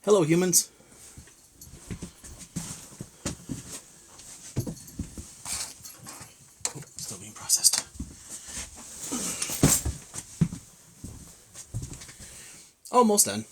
Hello, humans. Oh, still being processed. Almost done.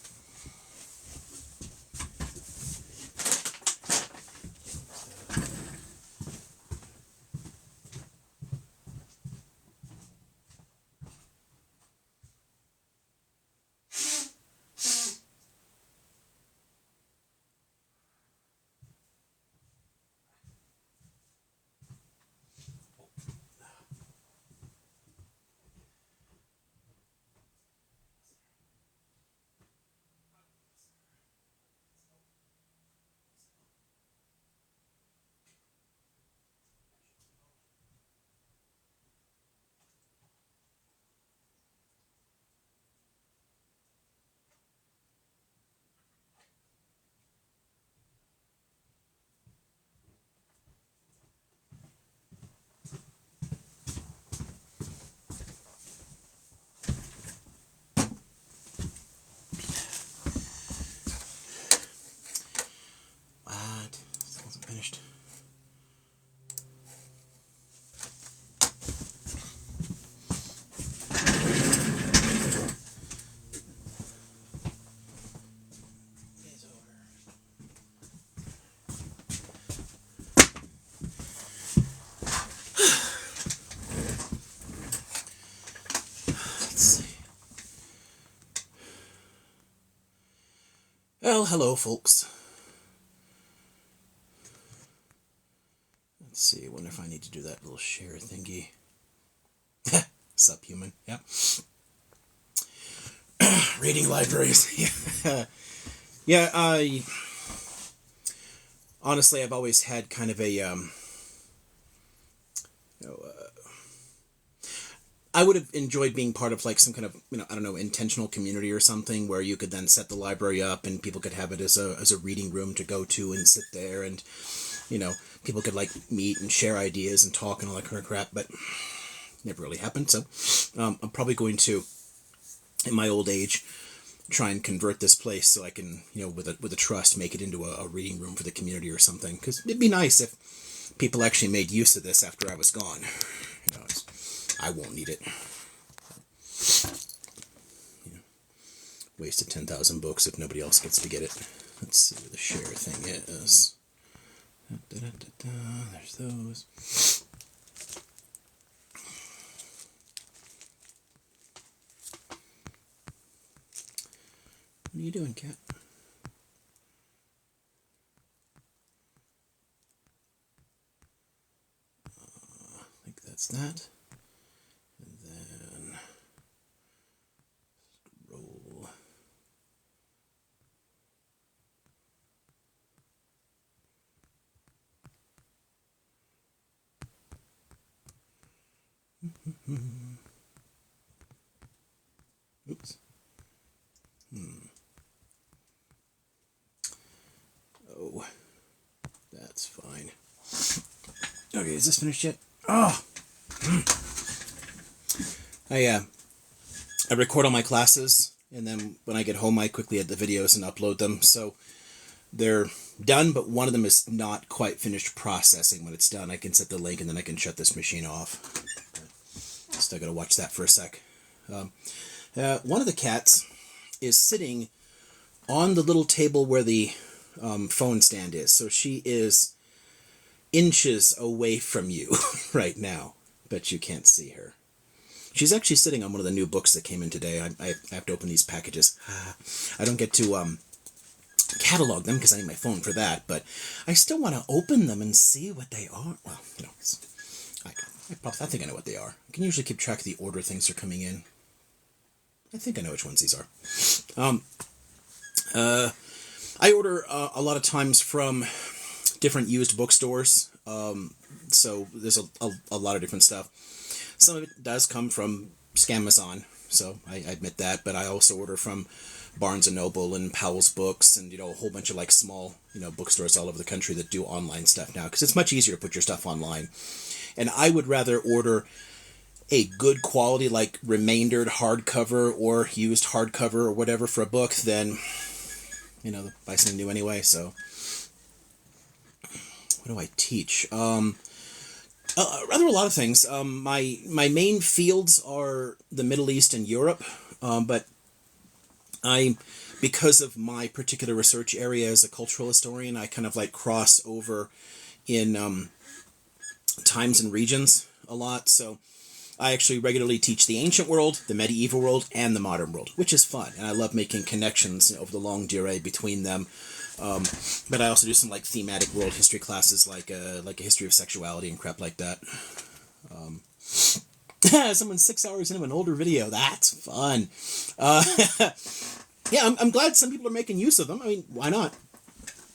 What? Still wasn't finished. Well, hello, folks. Let's see. I wonder if I need to do that little share thingy. Sup, human? Yep. Reading libraries. Yeah. Honestly, I've always had kind of a I would have enjoyed being part of like some kind of, I don't know, intentional community or something where you could then set the library up and people could have it as a reading room to go to and sit there, and people could like meet and share ideas and talk and all that kind of crap, but never really happened. So I'm probably going to, in my old age, try and convert this place so I can, with a trust, make it into a reading room for the community or something, because it'd be nice if people actually made use of this after I was gone. I won't need it. Wasted 10,000 books if nobody else gets to get it. Let's see where the share thing is. There's those. What are you doing, cat? I think that's that. And then roll. Oops. Oh, that's fine. Okay, is this finished yet? Oh! I record all my classes, and then when I get home, I quickly edit the videos and upload them. So they're done, but one of them is not quite finished processing. When it's done, I can set the link, and then I can shut this machine off. Still gotta watch that for a sec. One of the cats is sitting on the little table where the phone stand is. So she is inches away from you right now, but you can't see her. She's actually sitting on one of the new books that came in today. I have to open these packages. I don't get to catalog them because I need my phone for that, but I still want to open them and see what they are. Well, I think I know what they are. I can usually keep track of the order things are coming in. I think I know which ones these are. I order a lot of times from different used bookstores, so there's a lot of different stuff. Some of it does come from Scamazon, so I admit that, but I also order from Barnes & Noble and Powell's Books and, a whole bunch of like small, bookstores all over the country that do online stuff now, because it's much easier to put your stuff online. And I would rather order a good quality, like remaindered hardcover or used hardcover or whatever for a book than, buy something new anyway. So, what do I teach? Rather a lot of things. My main fields are the Middle East and Europe, but because of my particular research area as a cultural historian, I kind of like cross over in times and regions a lot. So I actually regularly teach the ancient world, the medieval world, and the modern world, which is fun. And I love making connections over the long durée between them. But I also do some like thematic world history classes, like a history of sexuality and crap like that. Someone's 6 hours into an older video. That's fun. Yeah, I'm glad some people are making use of them. I mean, why not?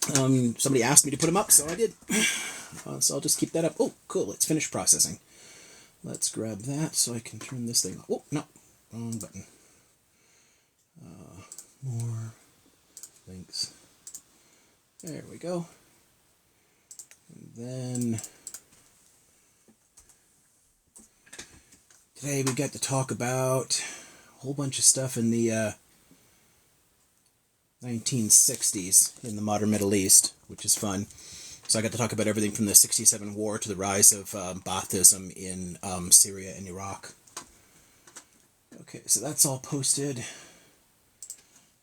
Somebody asked me to put them up, so I did. So I'll just keep that up. Oh, cool. It's finished processing. Let's grab that so I can turn this thing off. Oh, no. Wrong button. More links. There we go. And then today we got to talk about a whole bunch of stuff in the 1960s in the modern Middle East, which is fun. So I got to talk about everything from the 67 war to the rise of Baathism in Syria and Iraq. Okay, so that's all posted.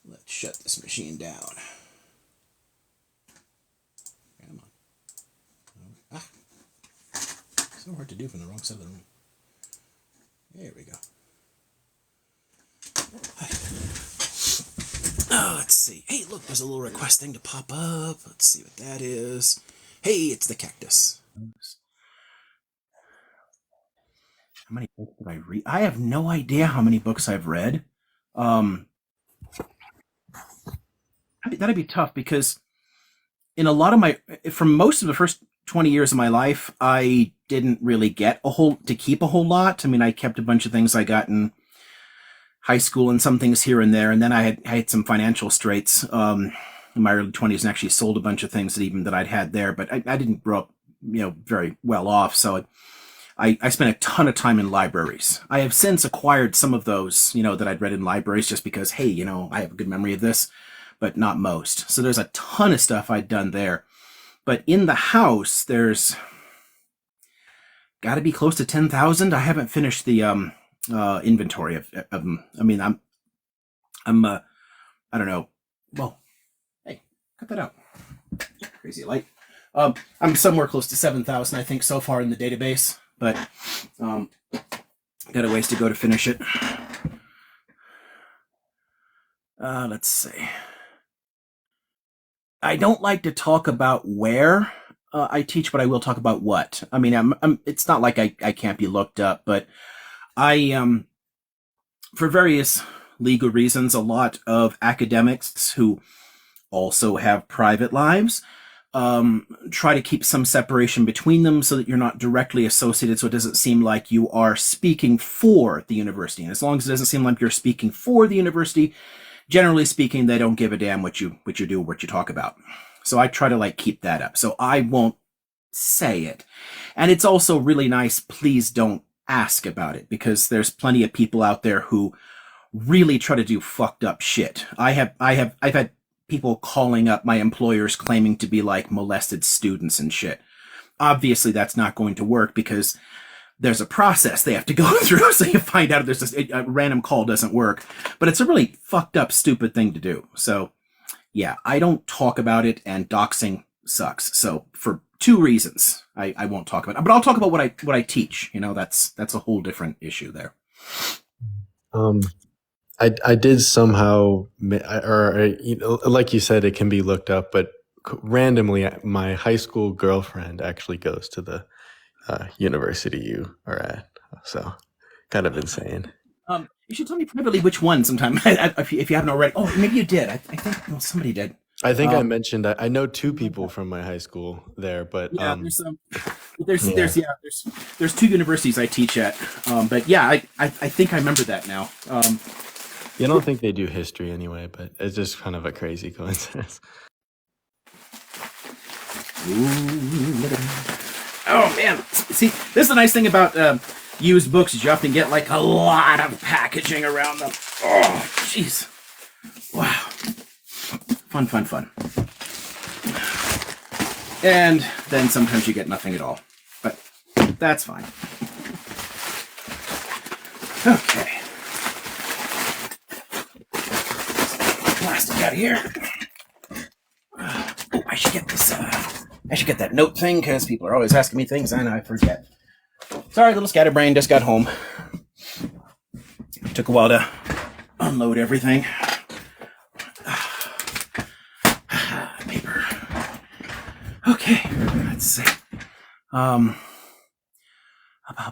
Let's shut this machine down. Come on. Ah! So hard to do from the wrong side of the room. There we go. Oh, let's see. Hey, look, there's a little request thing to pop up. Let's see what that is. Hey, it's the cactus. How many books did I read? I have no idea how many books I've read. That'd be tough because in a lot of from most of the first 20 years of my life, I didn't really get to keep a whole lot. I mean, I kept a bunch of things I got in high school and some things here and there. And then I had some financial straits in my early 20s and actually sold a bunch of things that I'd had there. But I didn't grow up, very well off. So I spent a ton of time in libraries. I have since acquired some of those, that I'd read in libraries just because, hey, I have a good memory of this, but not most. So there's a ton of stuff I'd done there. But in the house, there's got to be close to 10,000. I haven't finished the inventory of them. I mean, I'm I don't know. Well, hey, cut that out. Crazy light. I'm somewhere close to 7,000, I think, so far in the database, but got a ways to go to finish it. Let's see. I don't like to talk about where I teach, but I will talk about what. I mean, it's not like I can't be looked up, but I, for various legal reasons, a lot of academics who also have private lives try to keep some separation between them so that you're not directly associated, so it doesn't seem like you are speaking for the university. And as long as it doesn't seem like you're speaking for the university, generally speaking, they don't give a damn what you do, what you talk about. So I try to keep that up. So I won't say it. And it's also really nice, please don't ask about it, because there's plenty of people out there who really try to do fucked up shit. I've had people calling up my employers claiming to be molested students and shit. Obviously that's not going to work because there's a process they have to go through. So you find out there's a random call doesn't work, but it's a really fucked up, stupid thing to do. So yeah, I don't talk about it, and doxing sucks. So for two reasons, I won't talk about it, but I'll talk about what I teach. That's a whole different issue there. I did somehow, or like you said, it can be looked up, but randomly, my high school girlfriend actually goes to the university you are at, so kind of insane. You should tell me privately which one sometime if you haven't already. Oh, maybe you did. I think somebody did. I think I mentioned I know two people from my high school there, but yeah, there's two universities I teach at, but yeah, I think I remember that now. I don't think they do history anyway, but it's just kind of a crazy coincidence. Oh man, see, this is the nice thing about used books is you often get a lot of packaging around them. Oh, jeez. Wow. Fun, fun, fun. And then sometimes you get nothing at all. But that's fine. Okay. Plastic out of here. Oh, I should get this. I should get that note thing because people are always asking me things and I forget. Sorry, little scatterbrain. Just got home. Took a while to unload everything. Paper. Okay, let's see. About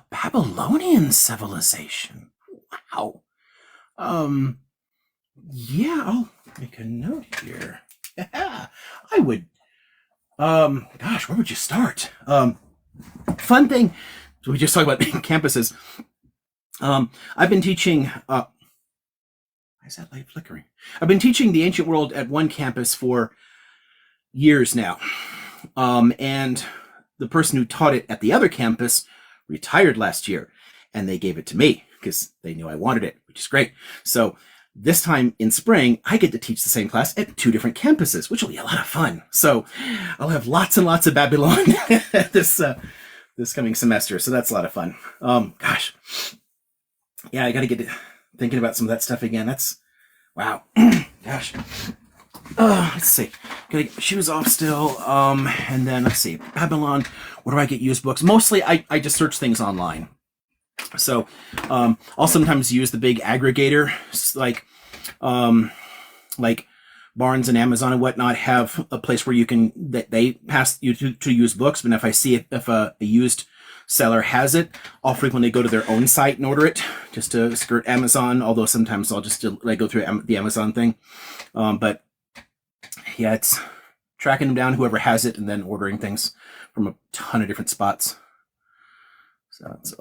Babylonian civilization. Wow. Yeah, I'll make a note here. Yeah, I would. Gosh, where would you start? Fun thing. So we just talked about campuses. I've been teaching. Why is that light flickering? I've been teaching the ancient world at one campus for years now, and the person who taught it at the other campus retired last year, and they gave it to me because they knew I wanted it, which is great. So this time in spring, I get to teach the same class at 2 different campuses, which will be a lot of fun. So I'll have lots and lots of Babylon this coming semester. So that's a lot of fun. Gosh. Yeah, I got to get thinking about some of that stuff again. That's, wow. Gosh. Let's see. Gotta get my shoes off still. And then let's see. Babylon. Where do I get used books? Mostly I just search things online. So I'll sometimes use the big aggregator, like Barnes and Amazon and whatnot have a place where they pass you to use books. But if I see if a used seller has it, I'll frequently go to their own site and order it just to skirt Amazon. Although sometimes I'll just go through the Amazon thing. But yeah, it's tracking down whoever has it and then ordering things from a ton of different spots. So it's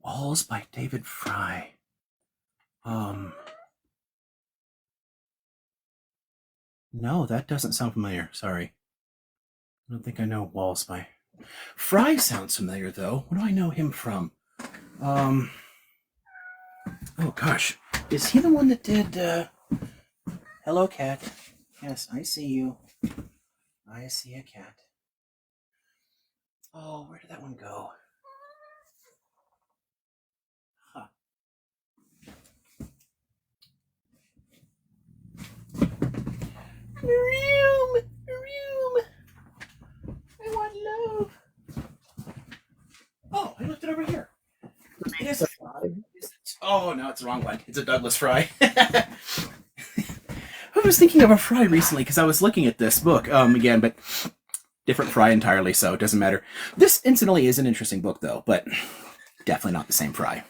Walls by David Fry. No, that doesn't sound familiar. Sorry. I don't think I know Walls by Fry. Sounds familiar though. What do I know him from? Oh gosh. Is he the one that did Hello Cat? Yes, I see you. I see a cat. Oh, where did that one go? Huh. Room! I want love. Oh, I looked it over here. It is a fry. Oh, no, it's the wrong one. It's a Douglas fry. I was thinking of a fry recently because I was looking at this book again, but different fry entirely, so it doesn't matter. This, incidentally, is an interesting book, though, but definitely not the same fry.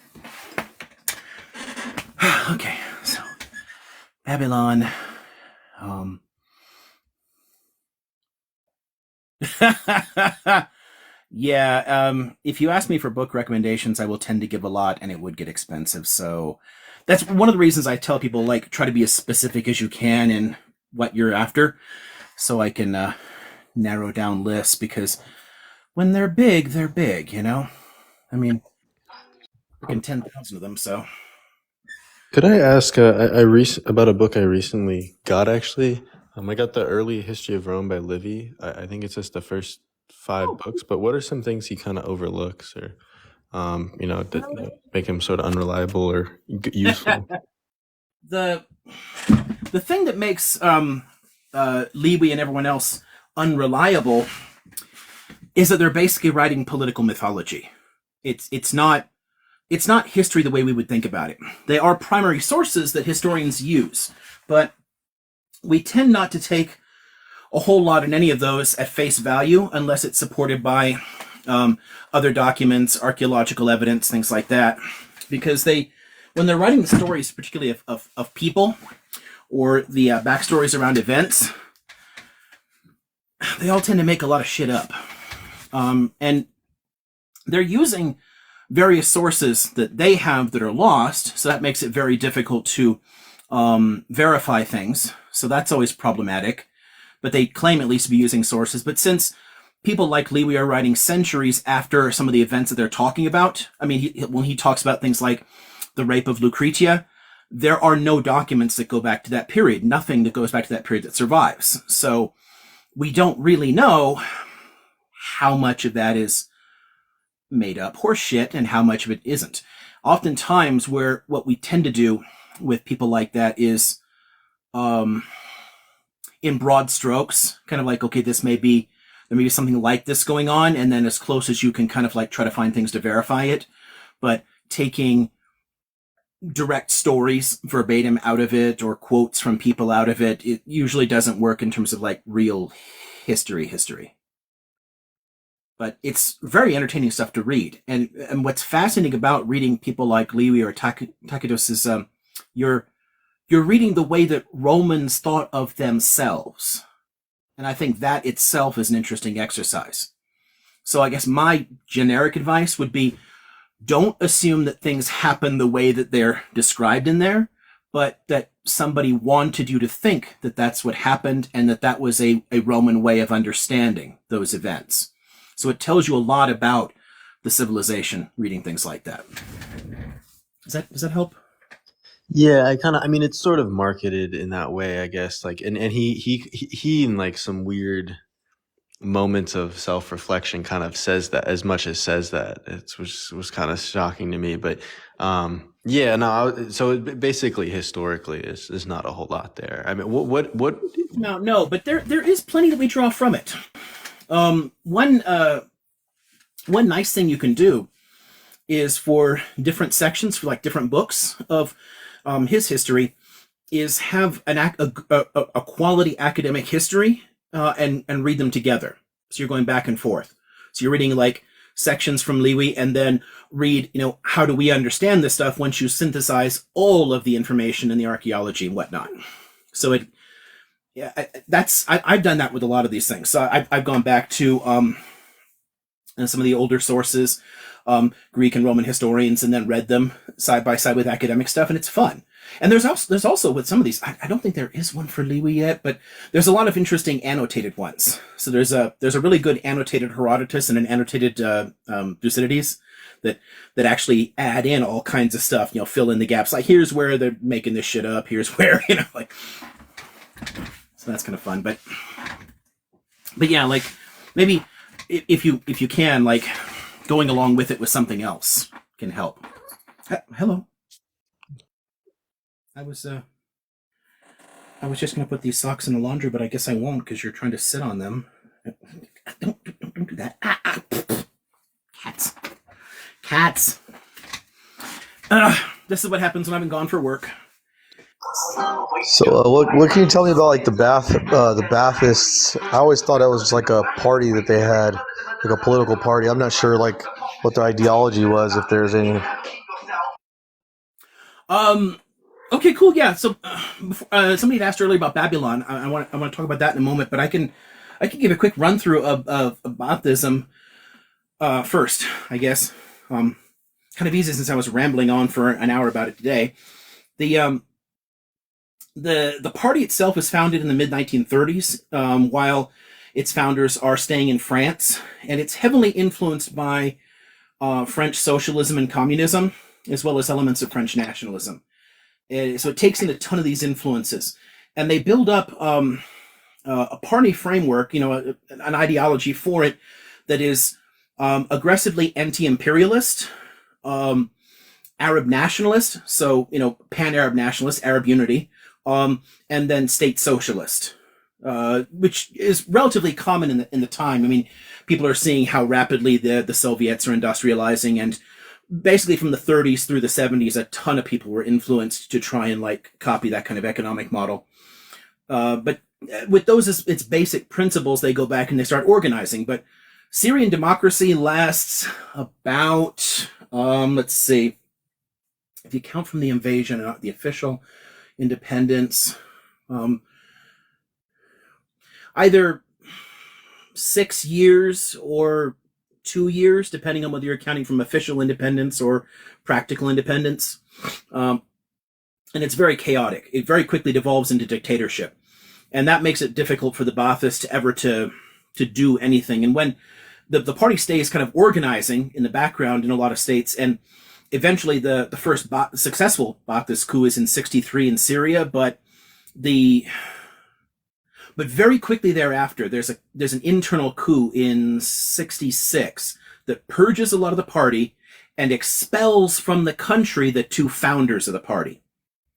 Okay, so Babylon. Yeah, if you ask me for book recommendations, I will tend to give a lot, and it would get expensive, so that's one of the reasons I tell people, like, try to be as specific as you can in what you're after, so I can narrow down lists, because when they're big, you know? I mean, freaking 10,000 of them, so. Could I ask about a book I recently got, actually? I got the Early History of Rome by Livy. I think it's just the first 5 books, but what are some things he kind of overlooks or, that make him sort of unreliable or useful? The thing that makes Lewy and everyone else unreliable is that they're basically writing political mythology. It's not history the way we would think about it. They are primary sources that historians use, but we tend not to take a whole lot in any of those at face value unless it's supported by other documents, archaeological evidence, things like that. Because when they're writing the stories, particularly of people or the backstories around events, they all tend to make a lot of shit up. And they're using various sources that they have that are lost, so that makes it very difficult to verify things. So that's always problematic. But they claim at least to be using sources. But since people like Lewy are writing centuries after some of the events that they're talking about, I mean, when he talks about things like the rape of Lucretia, there are no documents that go back to that period, nothing that goes back to that period that survives. So we don't really know how much of that is made up horse shit and how much of it isn't. Oftentimes, what we tend to do with people like that is, in broad strokes, kind of like, okay, there may be something like this going on, and then as close as you can kind of like try to find things to verify it. But taking direct stories verbatim out of it or quotes from people out of it, it usually doesn't work in terms of like real history. But it's very entertaining stuff to read. And what's fascinating about reading people like Liwi or Tacitus is you're reading the way that Romans thought of themselves. And I think that itself is an interesting exercise. So I guess my generic advice would be, don't assume that things happen the way that they're described in there, but that somebody wanted you to think that that's what happened and that was a Roman way of understanding those events. So it tells you a lot about the civilization, reading things like that. Does that help? Yeah, I mean, it's sort of marketed in that way, I guess. Like, and he in like some weird moments of self-reflection kind of says that, as much as says that. It was kind of shocking to me, but yeah, no. So basically, historically, is not a whole lot there. I mean, what? No, but there is plenty that we draw from it. One nice thing you can do is, for different sections, for like different books of his history, is have a quality academic history and read them together. So you're going back and forth. So you're reading like sections from Liwi and then read, how do we understand this stuff once you synthesize all of the information in the archaeology and whatnot. So I've done that with a lot of these things. So I've gone back to some of the older sources, Greek and Roman historians, and then read them side by side with academic stuff, and it's fun. And there's also with some of these, I don't think there is one for Liwi yet, but there's a lot of interesting annotated ones. So there's a really good annotated Herodotus and an annotated Thucydides that actually add in all kinds of stuff, fill in the gaps. Like, here's where they're making this shit up. Here's where, like, so that's kind of fun. But yeah, like, maybe if you can, like, going along with it with something else can help. Hello. I was just gonna put these socks in the laundry, but I guess I won't because you're trying to sit on them. Don't do that. Cats. This is what happens when I've been gone for work. So, what can you tell me about like the Baathists? I always thought it was just like a party that they had, like a political party. I'm not sure like what their ideology was, if there's any. Okay, cool. Yeah. So somebody had asked earlier about Babylon. I want to talk about that in a moment, but I can give a quick run through of Baathism first, I guess. Kind of easy since I was rambling on for an hour about it today. The party itself was founded in the mid-1930s, while its founders are staying in France, and it's heavily influenced by French socialism and communism, as well as elements of French nationalism. So it takes in a ton of these influences, and they build up a party framework, an ideology for it that is aggressively anti-imperialist, Arab nationalist, so pan-Arab nationalist, Arab unity, and then state socialist, which is relatively common in the time. I mean, people are seeing how rapidly the Soviets are industrializing, and basically from the 30s through the 70s, a ton of people were influenced to try and like copy that kind of economic model. But with those as its basic principles, they go back and they start organizing. But Syrian democracy lasts about, let's see, if you count from the invasion and not the official independence, either 6 years or 2 years, depending on whether you're counting from official independence or practical independence. And it's very chaotic. It very quickly devolves into dictatorship. And that makes it difficult for the Baathists to do anything. And when the party stays kind of organizing in the background in a lot of states, and eventually the first successful Ba'athist coup is in 63 in Syria, but very quickly thereafter, there's an internal coup in 66 that purges a lot of the party and expels from the country the two founders of the party.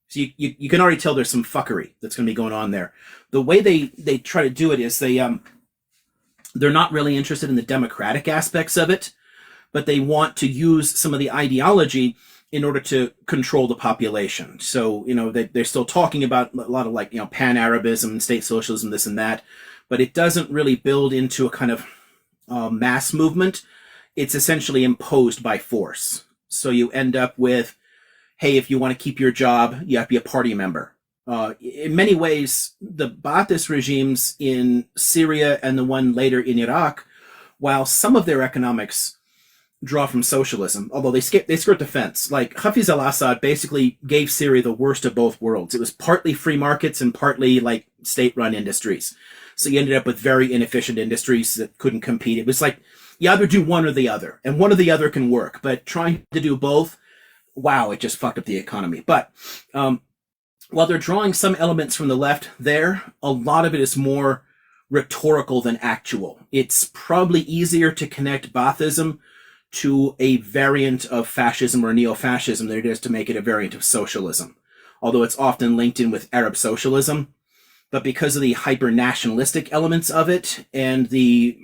So you can already tell there's some fuckery that's going to be going on there. The way they try to do it is they're not really interested in the democratic aspects of it, but they want to use some of the ideology in order to control the population. So, they're still talking about a lot of pan-Arabism, state socialism, this and that, but it doesn't really build into a kind of mass movement. It's essentially imposed by force. So you end up with, hey, if you want to keep your job, you have to be a party member. In many ways, the Ba'athist regimes in Syria and the one later in Iraq, while some of their economics draw from socialism, although they skirt the fence. Like Hafiz al-Assad basically gave Syria the worst of both worlds. It was partly free markets and partly like state-run industries. So you ended up with very inefficient industries that couldn't compete. It was like you either do one or the other, and one or the other can work. But trying to do both, wow, it just fucked up the economy. But while they're drawing some elements from the left there, a lot of it is more rhetorical than actual. It's probably easier to connect Baathism to a variant of fascism or neo-fascism than it is to make it a variant of socialism, although it's often linked in with Arab socialism. But because of the hyper-nationalistic elements of it and the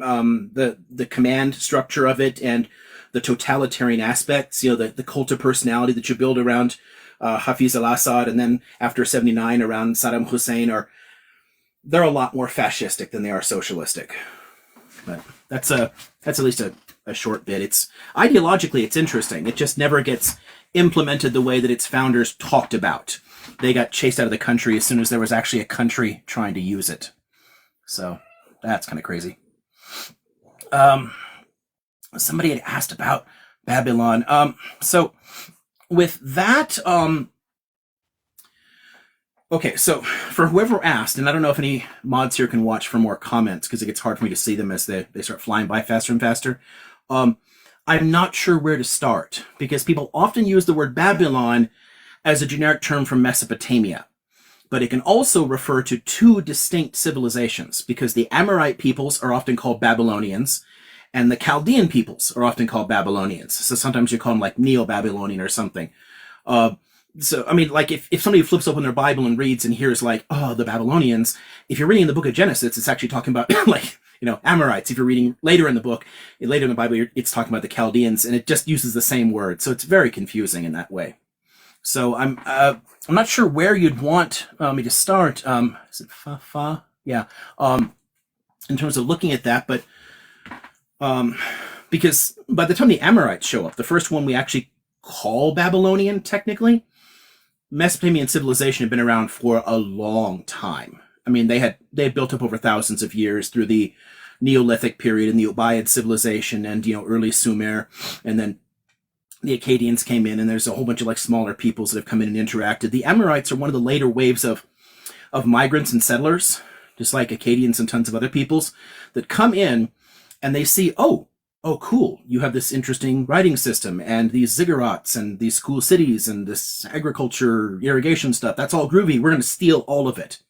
command structure of it and the totalitarian aspects, the cult of personality that you build around Hafiz al-Assad and then after 79 around Saddam Hussein, they're a lot more fascistic than they are socialistic. But that's at least a short bit. It's ideologically, it's interesting. It just never gets implemented the way that its founders talked about. They got chased out of the country as soon as there was actually a country trying to use it. So that's kind of crazy. Somebody had asked about Babylon. So with that, okay, so for whoever asked, and I don't know if any mods here can watch for more comments because it gets hard for me to see them as they start flying by faster and faster. I'm not sure where to start because people often use the word Babylon as a generic term from Mesopotamia, but it can also refer to two distinct civilizations because the Amorite peoples are often called Babylonians and the Chaldean peoples are often called Babylonians. So sometimes you call them like Neo-Babylonian or something. So, I mean, like if somebody flips open their Bible and reads and hears like, oh, the Babylonians, if you're reading the book of Genesis, it's actually talking about like, Amorites. If you're reading later in the book, later in the Bible, it's talking about the Chaldeans and it just uses the same word. So it's very confusing in that way. So I'm not sure where you'd want me to start. Is it fa? Yeah. In terms of looking at that, but because by the time the Amorites show up, the first one we actually call Babylonian technically, Mesopotamian civilization had been around for a long time. I mean, they had built up over thousands of years through the Neolithic period and the Ubaid civilization and early Sumer, and then the Akkadians came in, and there's a whole bunch of like smaller peoples that have come in and interacted. The Amorites are one of the later waves of migrants and settlers, just like Akkadians and tons of other peoples that come in, and they see, oh, cool, you have this interesting writing system and these ziggurats and these cool cities and this agriculture, irrigation stuff. That's all groovy. We're going to steal all of it.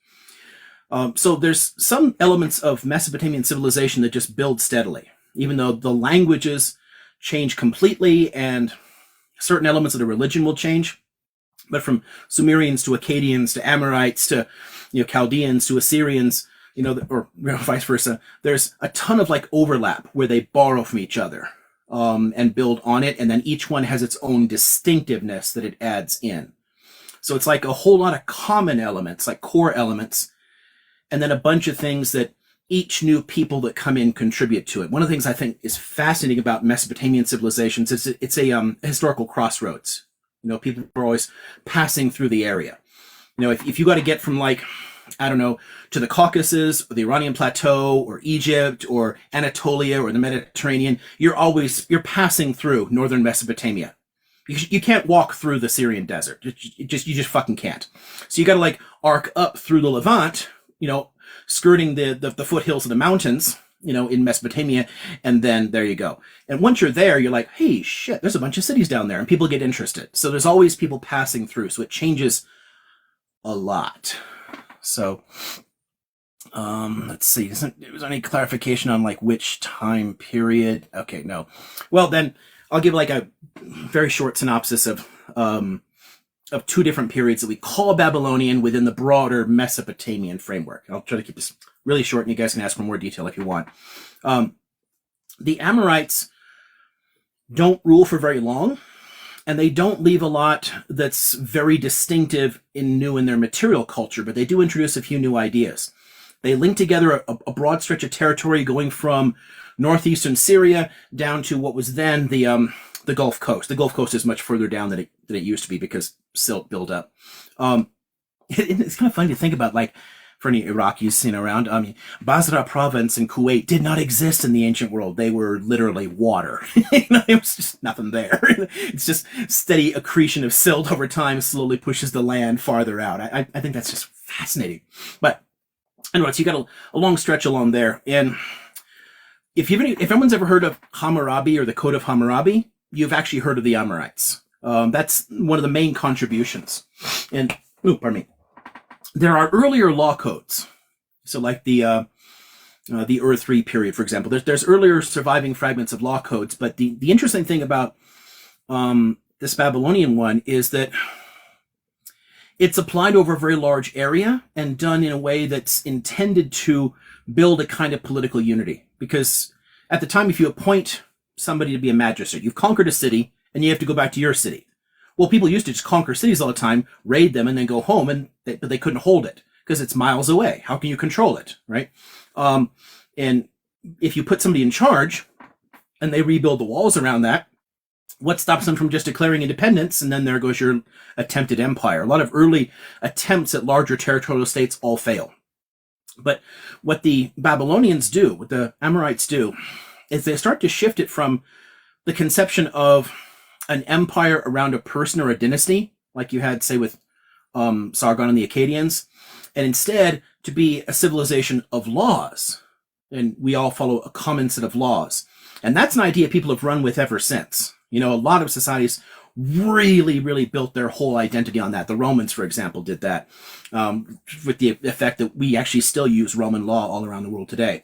So there's some elements of Mesopotamian civilization that just build steadily, even though the languages change completely and certain elements of the religion will change. But from Sumerians to Akkadians to Amorites to Chaldeans to Assyrians, or vice versa, there's a ton of like overlap where they borrow from each other and build on it, and then each one has its own distinctiveness that it adds in. So it's like a whole lot of common elements, like core elements, and then a bunch of things that each new people that come in contribute to it. One of the things I think is fascinating about Mesopotamian civilizations is it's a historical crossroads. People are always passing through the area. If you got to get from like, I don't know, to the Caucasus or the Iranian Plateau or Egypt or Anatolia or the Mediterranean, you're passing through northern Mesopotamia. You can't walk through the Syrian desert. You just fucking can't. So you got to like arc up through the Levant, skirting the foothills of the mountains, in Mesopotamia, and then there you go. And once you're there, you're like, hey, shit, there's a bunch of cities down there, and people get interested. So there's always people passing through, so it changes a lot. So, let's see. Was there any clarification on like which time period? Okay, no. Well, then I'll give like a very short synopsis of two different periods that we call Babylonian within the broader Mesopotamian framework. I'll try to keep this really short, and you guys can ask for more detail if you want. The Amorites don't rule for very long, and they don't leave a lot that's very distinctive and new in their material culture, but they do introduce a few new ideas. They link together a broad stretch of territory going from northeastern Syria down to what was then the Gulf Coast. The Gulf Coast is much further down than it used to be because silt built up. It's kind of funny to think about, like, for any Iraqis around, Basra province in Kuwait did not exist in the ancient world. They were literally water. It was just nothing there. It's just steady accretion of silt over time slowly pushes the land farther out. I think that's just fascinating. But anyway, so you got a long stretch along there. And if everyone's ever heard of Hammurabi or the Code of Hammurabi, you've actually heard of the Amorites. That's one of the main contributions. And, pardon me. There are earlier law codes. So like the Ur III period, for example. There's earlier surviving fragments of law codes, but the interesting thing about this Babylonian one is that it's applied over a very large area and done in a way that's intended to build a kind of political unity. Because at the time, if you appoint somebody to be a magistrate, you've conquered a city and you have to go back to your city. Well, people used to just conquer cities all the time, raid them, and then go home, but they couldn't hold it because it's miles away. How can you control it, right? And if you put somebody in charge and they rebuild the walls around that, what stops them from just declaring independence? And then there goes your attempted empire. A lot of early attempts at larger territorial states all fail. But what the Babylonians do, what the Amorites do, is they start to shift it from the conception of an empire around a person or a dynasty, like you had, say, with Sargon and the Akkadians, and instead to be a civilization of laws. And we all follow a common set of laws. And that's an idea people have run with ever since. A lot of societies really, really built their whole identity on that. The Romans, for example, did that, with the effect that we actually still use Roman law all around the world today.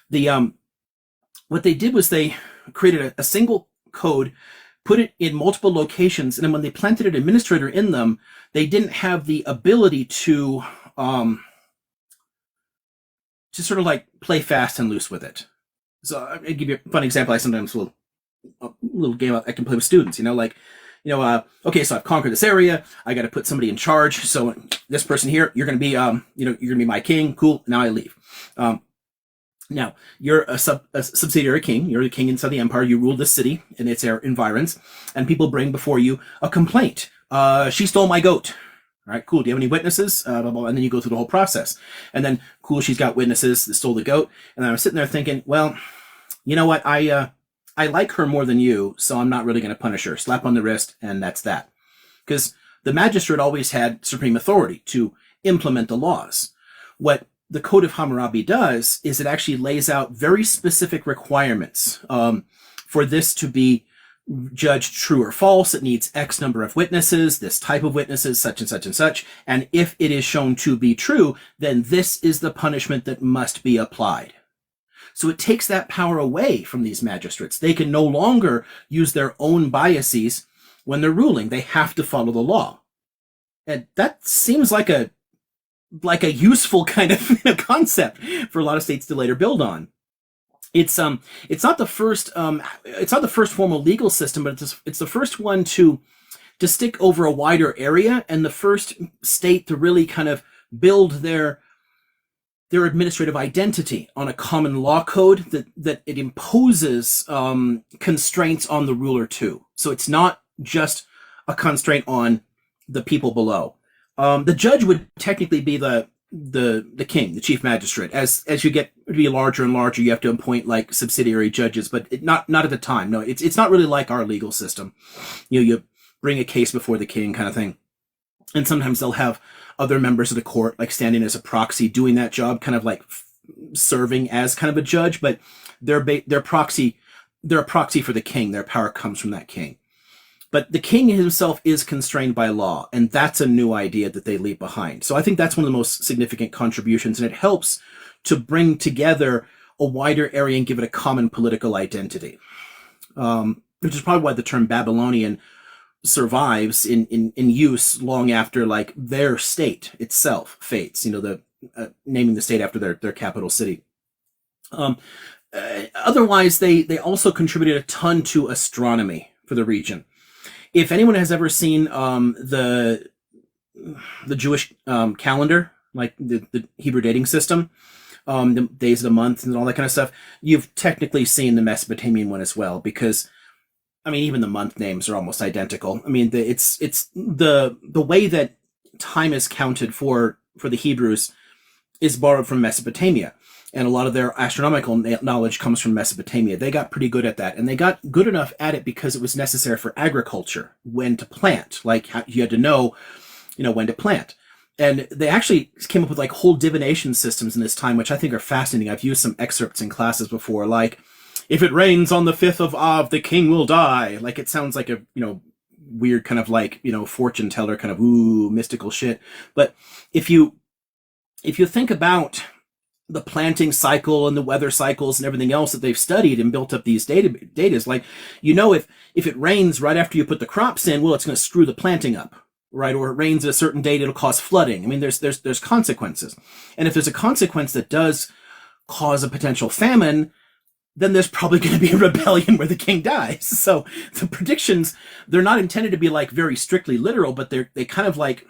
What they did was they created a single code, put it in multiple locations, and then when they planted an administrator in them, they didn't have the ability to sort of like play fast and loose with it. So I'll give you a fun example. I sometimes will, a little game I can play with students, okay, so I've conquered this area. I got to put somebody in charge. So this person here, you're going to be, you're going to be my king. Cool. Now I leave. Now, you're a subsidiary king. You're the king inside the empire. You rule this city and its environs, and people bring before you a complaint. She stole my goat. All right, cool. Do you have any witnesses? Blah, blah, blah. And then you go through the whole process. And then, cool, she's got witnesses that stole the goat. And then I was sitting there thinking, well, you know what? I like her more than you, so I'm not really going to punish her. Slap on the wrist, and that's that. Because the magistrate always had supreme authority to implement the laws. What the Code of Hammurabi does is it actually lays out very specific requirements for this to be judged true or false. It needs X number of witnesses, this type of witnesses, such and such and such. And if it is shown to be true, then this is the punishment that must be applied. So it takes that power away from these magistrates. They can no longer use their own biases when they're ruling. They have to follow the law. And that seems like a useful kind of concept for a lot of states to later build on. It's not the first formal legal system, but it's the first one to stick over a wider area, and the first state to really kind of build their administrative identity on a common law code that it imposes constraints on the ruler too. So it's not just a constraint on the people below. The judge would technically be the king, the chief magistrate. As you get to be larger and larger, you have to appoint like subsidiary judges, but not at the time. No, it's not really like our legal system. You bring a case before the king kind of thing. And sometimes they'll have other members of the court like standing as a proxy doing that job, kind of like serving as kind of a judge, but they're a proxy for the king. Their power comes from that king. But the king himself is constrained by law, and that's a new idea that they leave behind. So I think that's one of the most significant contributions, and it helps to bring together a wider area and give it a common political identity, which is probably why the term Babylonian survives in use long after like their state itself fades. Naming the state after their capital city. Otherwise, they also contributed a ton to astronomy for the region. If anyone has ever seen the Jewish calendar, like the Hebrew dating system, the days of the month and all that kind of stuff, you've technically seen the Mesopotamian one as well, because even the month names are almost identical. It's the way that time is counted for the Hebrews is borrowed from Mesopotamia. And a lot of their astronomical knowledge comes from Mesopotamia. They got pretty good at that. And they got good enough at it because it was necessary for agriculture, when to plant. Like, you had to know, when to plant. And they actually came up with like whole divination systems in this time, which I think are fascinating. I've used some excerpts in classes before, like, if it rains on the 5th of Av, the king will die. Like, it sounds like a, weird kind of like, fortune teller kind of, mystical shit. But if you think about the planting cycle and the weather cycles and everything else that they've studied and built up these data, like, if it rains right after you put the crops in, well, it's going to screw the planting up, right? Or it rains at a certain date, it'll cause flooding. There's consequences. And if there's a consequence that does cause a potential famine, then there's probably going to be a rebellion where the king dies. So the predictions, they're not intended to be like very strictly literal, but they kind of like,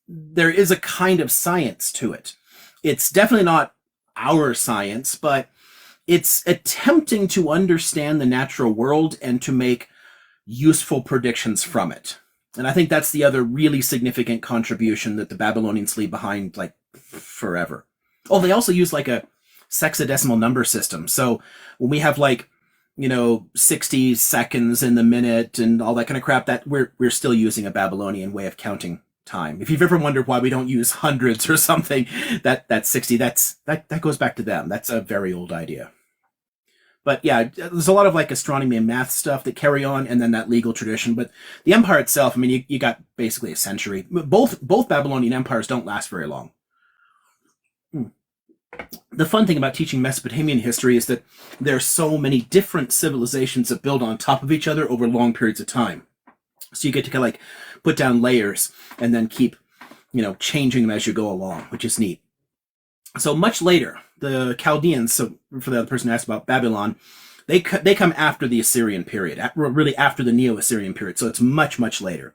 there is a kind of science to it. It's definitely not our science, but it's attempting to understand the natural world and to make useful predictions from it. And I think that's the other really significant contribution that the Babylonians leave behind, like, forever. Oh, they also use like a sexadecimal number system. So when we have like, 60 seconds in the minute and all that kind of crap, that we're still using a Babylonian way of counting time. If you've ever wondered why we don't use hundreds or something, that 60, that goes back to them. That's a very old idea. But yeah, there's a lot of like astronomy and math stuff that carry on, and then that legal tradition. But the empire itself, you got basically a century. Both Babylonian empires don't last very long. The fun thing about teaching Mesopotamian history is that there's so many different civilizations that build on top of each other over long periods of time. So you get to kind of like put down layers and then keep, changing them as you go along, which is neat. So much later, the Chaldeans, so for the other person who asked about Babylon, they come after the Assyrian period, really after the Neo-Assyrian period. So it's much, much later.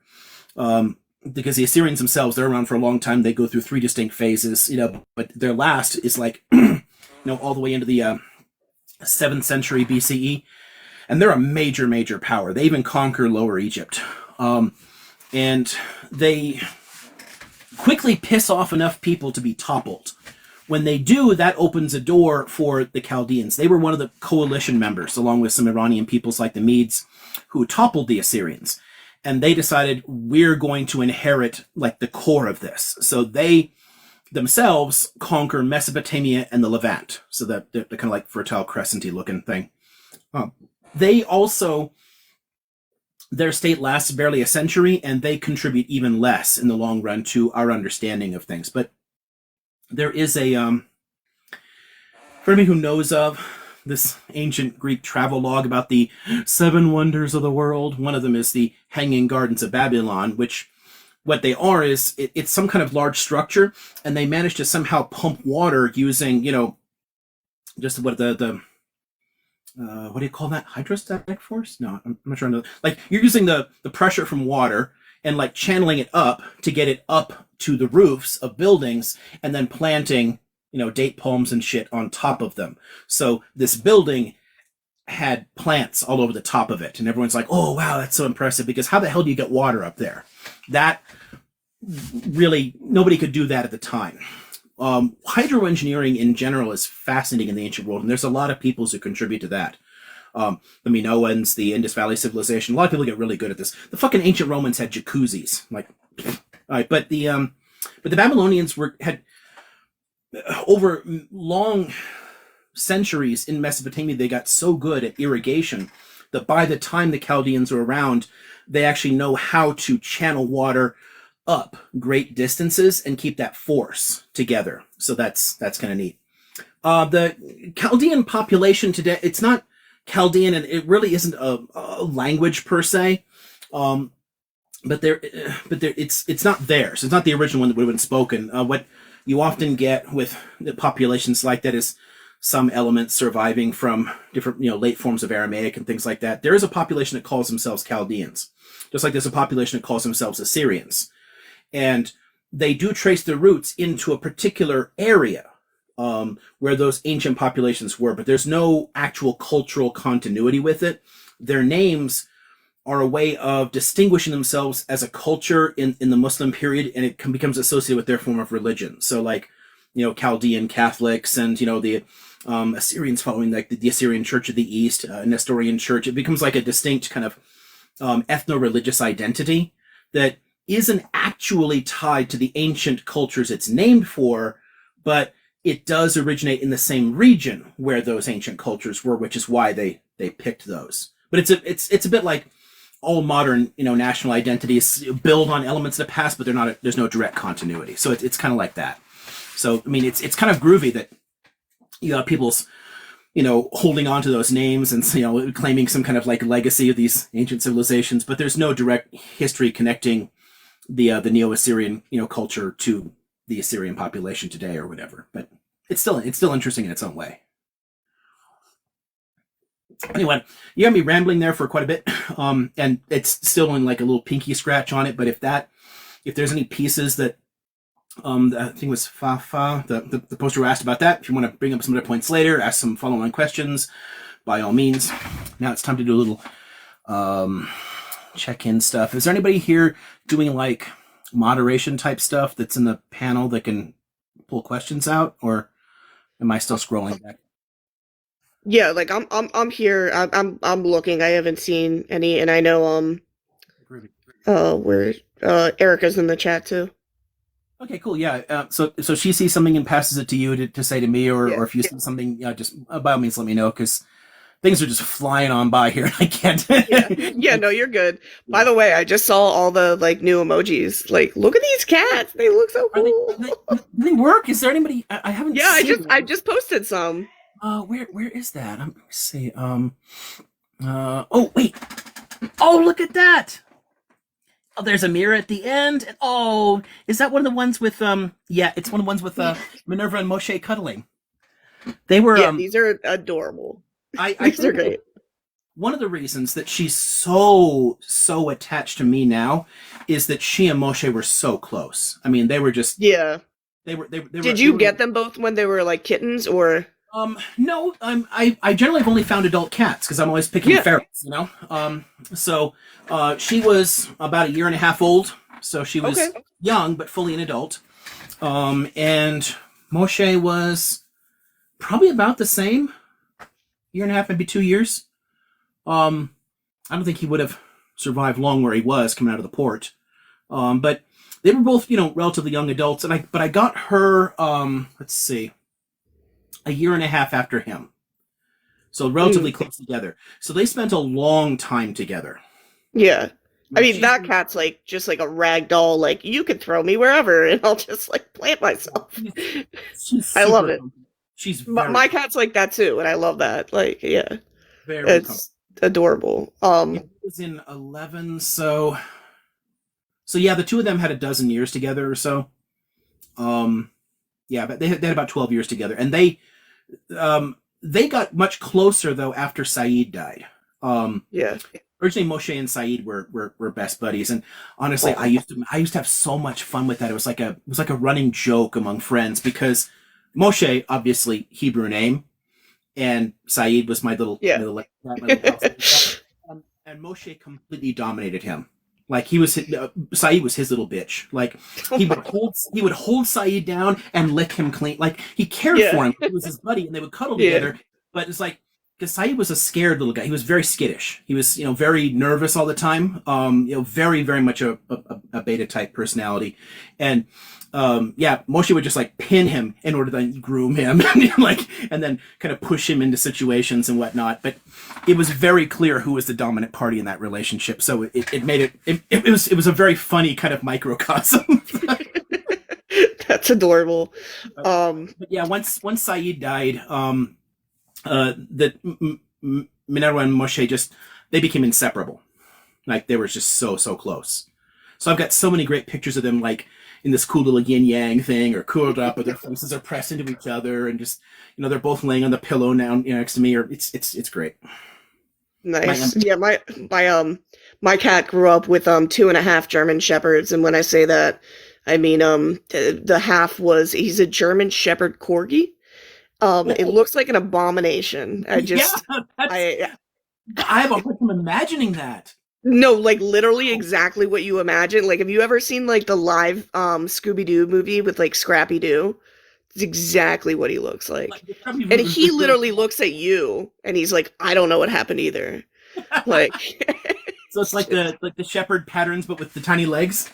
Because the Assyrians themselves, they're around for a long time. They go through 3 distinct phases, but their last is like, all the way into the 7th century BCE. And they're a major, major power. They even conquer Lower Egypt. And they quickly piss off enough people to be toppled. When they do, that opens a door for the Chaldeans. They were one of the coalition members, along with some Iranian peoples like the Medes, who toppled the Assyrians. And they decided, we're going to inherit like the core of this. So they themselves conquer Mesopotamia and the Levant. So they're kind of like Fertile Crescent-y looking thing. They also, their state lasts barely a century, and they contribute even less in the long run to our understanding of things. But there is a, for anybody who knows of this ancient Greek travel log about the 7 wonders of the world, one of them is the Hanging Gardens of Babylon, which what they are is it's some kind of large structure, and they managed to somehow pump water using, just what what do you call that? Hydrostatic force? No, I'm not sure. Like, you're using the pressure from water and like channeling it up to get it up to the roofs of buildings, and then planting, date palms and shit on top of them. So this building had plants all over the top of it, and everyone's like, oh wow, that's so impressive, because how the hell do you get water up there? That really, nobody could do that at the time. Hydroengineering in general is fascinating in the ancient world, and there's a lot of peoples who contribute to that. The Minoans, the Indus Valley civilization, a lot of people get really good at this. The fucking ancient Romans had jacuzzis, like, all right, but the Babylonians had over long centuries in Mesopotamia, they got so good at irrigation that by the time the Chaldeans were around, they actually know how to channel water up great distances and keep that force together. So that's kind of neat. The Chaldean population today, it's not Chaldean, and it really isn't a language per se. But it's not theirs. It's not the original one that would have been spoken. What you often get with the populations like that is some elements surviving from different, late forms of Aramaic and things like that. There is a population that calls themselves Chaldeans, just like there's a population that calls themselves Assyrians. And they do trace their roots into a particular area where those ancient populations were, but there's no actual cultural continuity with it. Their names are a way of distinguishing themselves as a culture in the Muslim period, and it becomes associated with their form of religion. So like, Chaldean Catholics and, the Assyrians following like the Assyrian Church of the East, Nestorian Church. It becomes like a distinct kind of ethno-religious identity that isn't actually tied to the ancient cultures it's named for, but it does originate in the same region where those ancient cultures were, which is why they picked those. But it's a bit like all modern, national identities build on elements of the past, but there's no direct continuity. So it's kind of like that. So, I mean, it's kind of groovy that you have people's, holding on to those names and, claiming some kind of like legacy of these ancient civilizations, but there's no direct history connecting the Neo-Assyrian, culture to the Assyrian population today or whatever. But it's still interesting in its own way. Anyway, you got me rambling there for quite a bit, and it's still in like a little pinky scratch on it. But if there's any pieces that, I think it was Fafa, the poster asked about that. If you want to bring up some other points later, ask some follow-on questions, by all means. Now it's time to do a little check-in stuff. Is there anybody here doing like moderation type stuff that's in the panel that can pull questions out, or am I still scrolling back? Yeah, like I'm here. I'm looking. I haven't seen any, and I know where Erica's in the chat too. Okay, cool. Yeah. So she sees something and passes it to you to say to me, or if you see something, just by all means let me know, because things are just flying on by here. I can't. Yeah, no, you're good. Yeah. By the way, I just saw all the like new emojis. Like, look at these cats. They look so cool. Do they work? Is there anybody? I haven't. Yeah, seen I just posted some. Where is that? Let me see. Oh wait. Oh, look at that. Oh, there's a mirror at the end. Oh, is that one of the ones with Yeah, it's one of the ones with Minerva and Moshe cuddling. They were. Yeah, these are adorable. These are great. One of the reasons that she's so attached to me now is that she and Moshe were so close. I mean, they were just. Yeah. They were. Did you get them both when they were like kittens, or? No, I generally have only found adult cats because I'm always picking ferrets, So, she was about 1.5 years old, so she was young but fully an adult. And Moshe was probably about the same, 1.5 years, maybe 2 years. I don't think he would have survived long where he was coming out of the port. But they were both, relatively young adults, and I got her, let's see, 1.5 years after him. So relatively close together. So they spent a long time together. Yeah. I mean, that cat's like just like a rag doll. Like, you could throw me wherever and I'll just like plant myself. I love it. She's my cat's like that too, and I love that. Like, yeah. It's adorable. It was in 11, so yeah, the two of them had 12 years together or so. Yeah, but they had about 12 years together, and they got much closer though after Saeed died. Yeah. Originally, Moshe and Saeed were best buddies, and honestly, I used to have so much fun with that. It was like a running joke among friends because Moshe, obviously Hebrew name, and Saeed was my little and Moshe completely dominated him. Like Saeed was his little bitch. Like he would hold Saeed down and lick him clean. Like he cared for him. He was his buddy, and they would cuddle together. But it's like, because Saeed was a scared little guy. He was very skittish. He was, very nervous all the time. Very, very much a beta type personality. And Moshe would just like pin him in order to then groom him, and then kind of push him into situations and whatnot. But it was very clear who was the dominant party in that relationship. So it made it was a very funny kind of microcosm. That's adorable. But yeah, once Saeed died, Minerva and Moshe they became inseparable. Like they were just so close. So I've got so many great pictures of them, like in this cool little yin yang thing, or curled up, or their faces are pressed into each other, and just they're both laying on the pillow now next to me. Or it's great. Nice. My cat grew up with 2.5 German Shepherds, and when I say that, I mean the half he's a German Shepherd Corgi. It looks like an abomination. I have a hard time imagining that. No, like literally exactly what you imagine. Like, have you ever seen like the live Scooby-Doo movie with like Scrappy-Doo? It's exactly what he looks like. And he literally looks at you and he's like, I don't know what happened either. Like So it's like the shepherd patterns but with the tiny legs?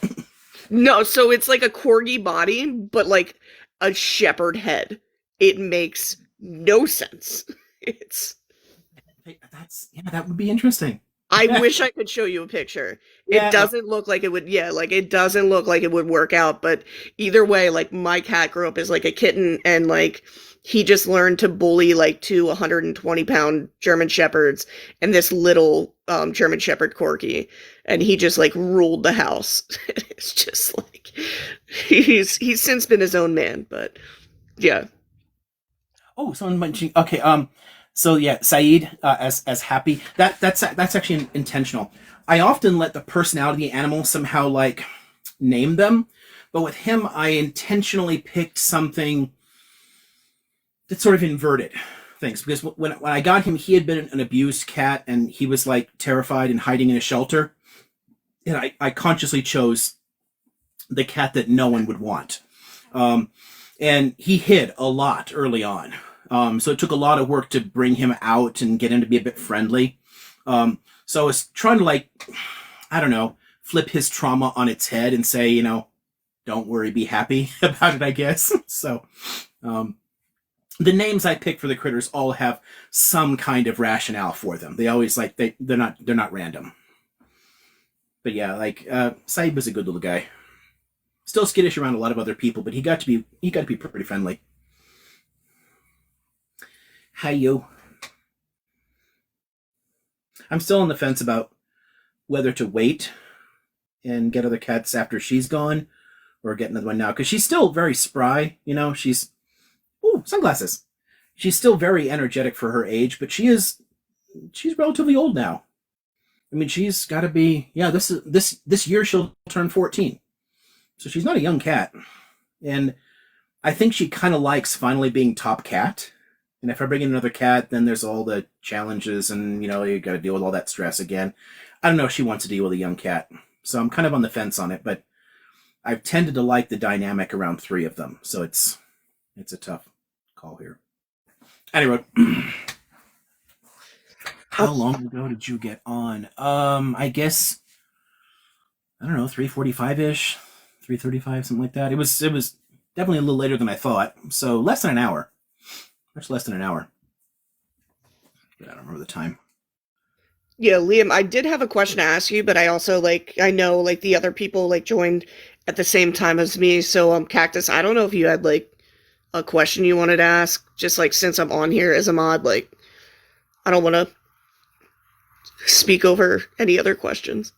No, so it's like a corgi body, but like a shepherd head. It makes no sense. That would be interesting. I wish I could show you a picture. It doesn't look like it would, it doesn't look like it would work out, but either way, like my cat grew up as like a kitten and like he just learned to bully like 2 120-pound German Shepherds and this little German Shepherd Corgi, and he just like ruled the house. It's just like he's since been his own man, but yeah. Oh, someone mentioned so yeah, Saeed as happy. That's actually intentional. I often let the personality of the animal somehow like name them, but with him, I intentionally picked something that sort of inverted things, because when I got him, he had been an abused cat and he was like terrified and hiding in a shelter, and I consciously chose the cat that no one would want, and he hid a lot early on. So it took a lot of work to bring him out and get him to be a bit friendly. So I was trying to like, I don't know, flip his trauma on its head and say, don't worry, be happy about it, I guess. So the names I pick for the critters all have some kind of rationale for them. They always like, they're not random. But yeah, like Saeed was a good little guy. Still skittish around a lot of other people, but he got to be pretty friendly. Hi, yo. I'm still on the fence about whether to wait and get other cats after she's gone or get another one now, because she's still very spry. She's sunglasses. She's still very energetic for her age, but she's relatively old now. I mean, she's got to be this year she'll turn 14, so she's not a young cat, and I think she kind of likes finally being top cat. And if I bring in another cat, then there's all the challenges and, you got to deal with all that stress again. I don't know if she wants to deal with a young cat. So I'm kind of on the fence on it, but I've tended to like the dynamic around 3 of them. So it's a tough call here. Anyroad. How long ago did you get on? I guess, I don't know, 3:45-ish, 3:35, something like that. It was definitely a little later than I thought. So less than an hour. Much less than an hour. But I don't remember the time. Yeah, Liam, I did have a question to ask you, but I also I know the other people joined at the same time as me. So Cactus, I don't know if you had a question you wanted to ask, just since I'm on here as a mod, I don't want to speak over any other questions.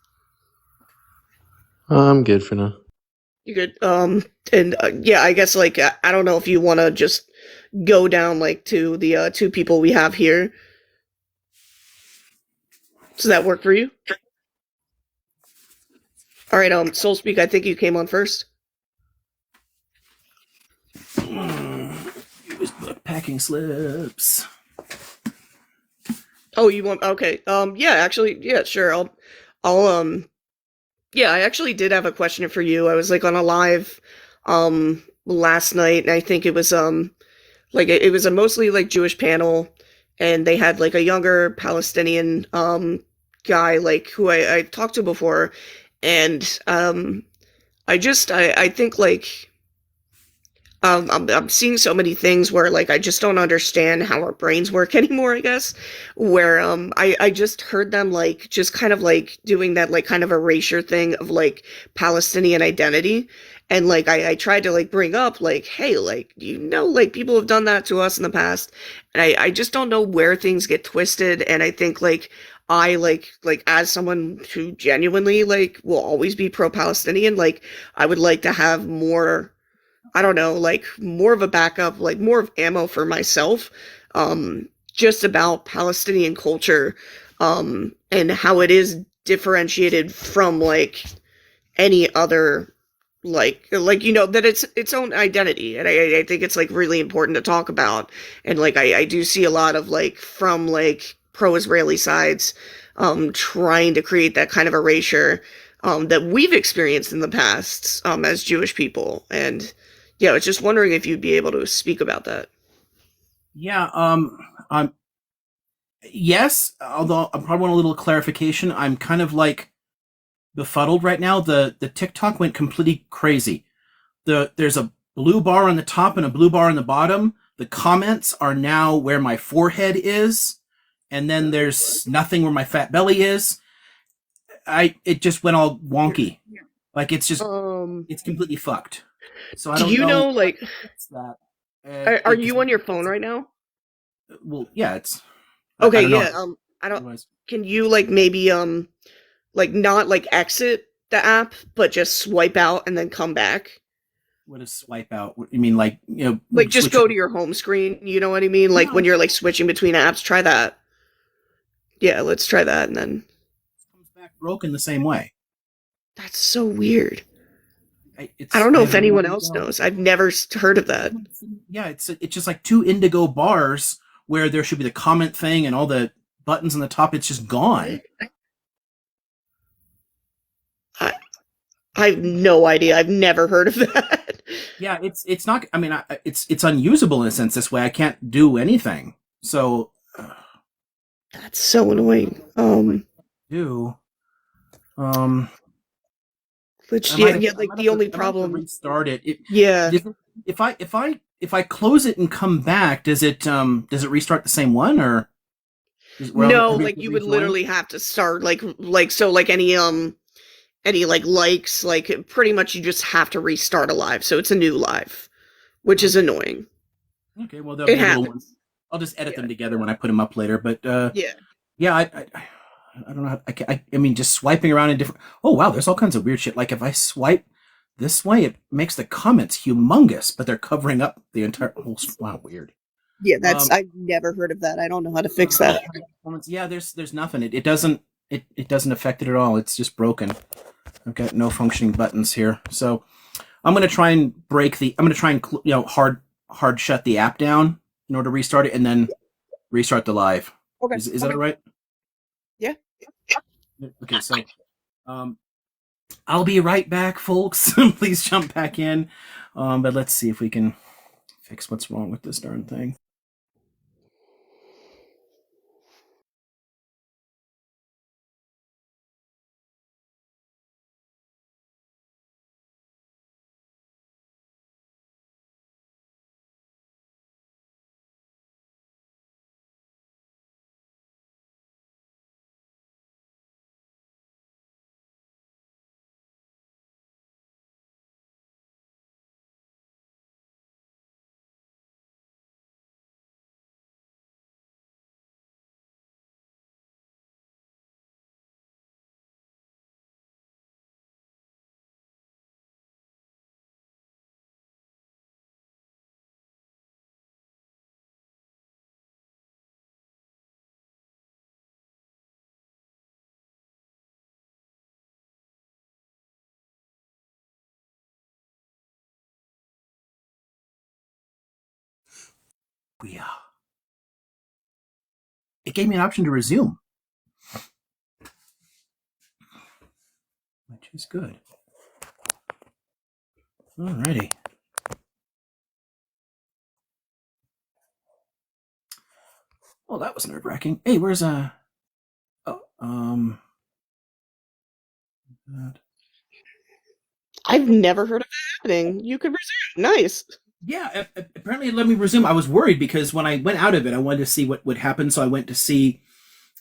I'm good for now. You good? And I guess I don't know if you want to just go down to the 2 people we have here. Does that work for you? All right, Soulspeak, I think you came on first. Use book packing slips. Oh, you want? Okay. Yeah, sure. I'll yeah, I actually did have a question for you. I was on a live last night, and I think it was it was a mostly Jewish panel, and they had a younger Palestinian guy who I talked to before, and I think I'm seeing so many things where like I just don't understand how our brains work anymore, I guess. Where I just heard them like just kind of like doing that like kind of erasure thing of like Palestinian identity. And like I tried to like bring up like, hey, like like people have done that to us in the past. And I just don't know where things get twisted. And I think like I like as someone who genuinely like will always be pro-Palestinian, like I would like to have more, I don't know, like more of a backup, like more of ammo for myself, just about Palestinian culture, and how it is differentiated from like any other, like that it's its own identity, and I think it's like really important to talk about, and like I do see a lot of like from like pro-Israeli sides, trying to create that kind of erasure, that we've experienced in the past, as Jewish people, and yeah, I was just wondering if you'd be able to speak about that. Yeah, yes, although I probably want a little clarification. I'm kind of like befuddled right now. The TikTok went completely crazy. There's a blue bar on the top and a blue bar on the bottom. The comments are now where my forehead is, and then there's nothing where my fat belly is. It just went all wonky. Like it's completely fucked. So I Do don't you know know like how to fix that. are you on your phone right now? Well, yeah, it's I Okay, don't know. yeah. I don't. Otherwise, Can you like maybe like not like exit the app, but just swipe out and then come back? what is swipe out? You mean like Like just switch? go to your home screen. You know what I mean? Like No, when you're like switching between apps, try that. Yeah, let's try that, and then it comes back broken the same way. that's so weird. I It's don't I know have if no anyone else idea. knows. I've never heard of that. Yeah, it's just like two indigo bars where there should be the comment thing and all the buttons on the top. It's just gone. I I have no idea. I've never heard of that. Yeah, it's not. I mean, it's unusable in a sense. This way, I can't do anything. So, That's so annoying. do um, Which yeah, yeah, I like might have the to only problem. restart it. Yeah. Does it- if I close it and come back, does it restart the same one or where No, everybody like you would rejoin? literally have to start like so like any like likes, like pretty much you just have to restart a live. So it's a new live, which is Okay. annoying. Okay, well, there'll It be a little one. happens. I'll just edit Yeah. them together when I put them up later. But Yeah. yeah, I don't know. I mean, just swiping around in different. Oh wow, there's all kinds of weird shit. Like if I swipe this way, it makes the comments humongous, but they're covering up the entire whole. Wow, weird. Yeah, that's Um, I've never heard of that. I don't know how to fix that. performance. Yeah, there's nothing. It doesn't it doesn't affect it at all. It's just broken. I've got no functioning buttons here, so I'm gonna try and break the. I'm gonna try and hard shut the app down in order to restart it, and then restart the live. Okay. Is that all right? Yeah. Okay, so um, I'll be right back, folks. Please jump back in. But let's see if we can fix what's wrong with this darn thing. Yeah, it gave me an option to resume, which is good. Alrighty. Well, that was nerve wracking. Hey, where's oh I've never heard of that happening. You could resume. Nice. Yeah, apparently it let me resume. I was worried because when I went out of it, I wanted to see what would happen. So I went to see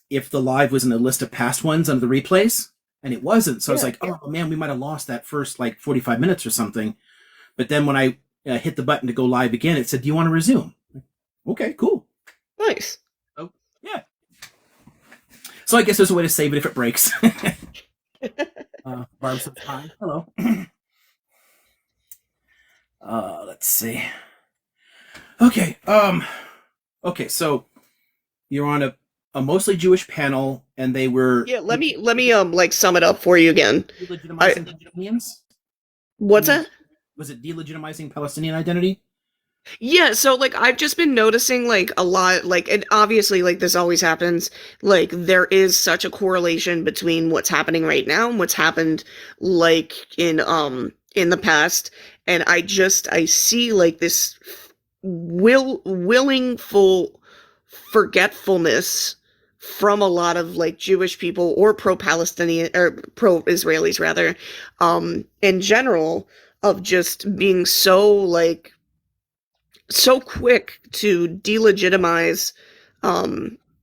if the live was in the list of past ones under the replays, and it wasn't. So I was Yeah. like, oh man, we might have lost that first like 45 minutes or something. But then when I hit the button to go live again, it said, "Do you want to resume?" Okay, cool. Nice. Oh, yeah. So I guess there's a way to save it if it breaks. Barb's hi. Hello. Let's see. Okay. Okay. So you're on a mostly Jewish panel, and they were Yeah, let me like sum it up for you again. delegitimizing Palestinians. What's that? Was it delegitimizing Palestinian identity? Yeah, so like I've just been noticing like a lot like and obviously like this always happens like there is such a correlation between what's happening right now and what's happened like in the past, and I see like this willingful forgetfulness from a lot of like Jewish people or pro-Palestinian or pro-Israelis rather in general, of just being so quick to delegitimize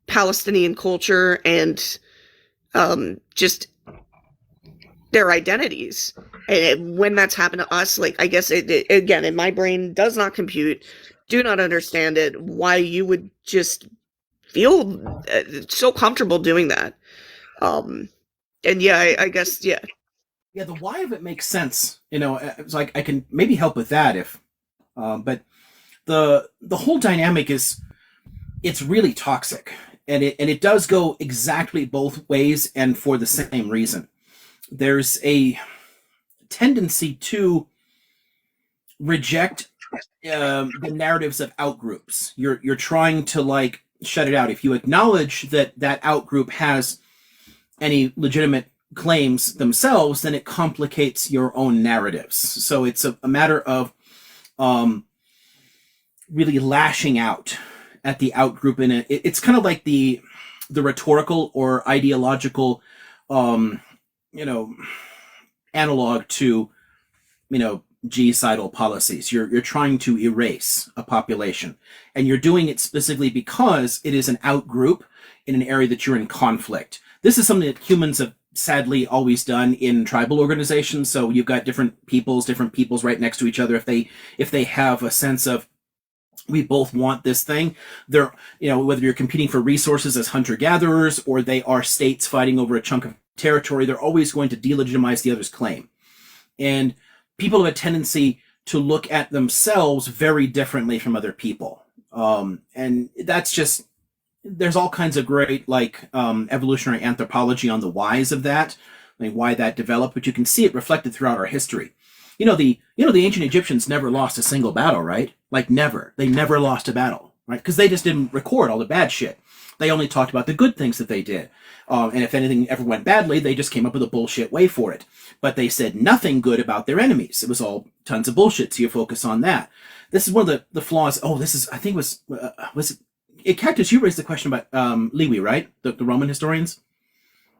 Palestinian culture and just their identities. And when that's happened to us, like I guess again, in my brain does not compute, do not understand it. Why you would just feel so comfortable doing that? And yeah, I guess yeah. Yeah, the why of it makes sense. It's like I can maybe help with that if, but the whole dynamic is it's really toxic, and it does go exactly both ways and for the same reason. There's a tendency to reject the narratives of outgroups. You're trying to like shut it out. If you acknowledge that that outgroup has any legitimate claims themselves, then it complicates your own narratives. So it's a matter of really lashing out at the outgroup in it. It's kind of like the rhetorical or ideological analog to genocidal policies. You're trying to erase a population, and you're doing it specifically because it is an outgroup in an area that you're in conflict. This is something that humans have sadly always done in tribal organizations. So you've got different peoples right next to each other. If they have a sense of we both want this thing, they're whether you're competing for resources as hunter-gatherers or they are states fighting over a chunk of territory, they're always going to delegitimize the other's claim. And people have a tendency to look at themselves very differently from other people. And that's just, there's all kinds of great evolutionary anthropology on the whys of that, like why that developed, but you can see it reflected throughout our history. The ancient Egyptians never lost a single battle, right? Like never. They never lost a battle, right? Because they just didn't record all the bad shit. They only talked about the good things that they did. And if anything ever went badly, they just came up with a bullshit way for it. But they said nothing good about their enemies. It was all tons of bullshit, so you focus on that. This is one of the flaws. Oh, this is, I think was it Cactus, you raised the question about Lewy, right? The Roman historians?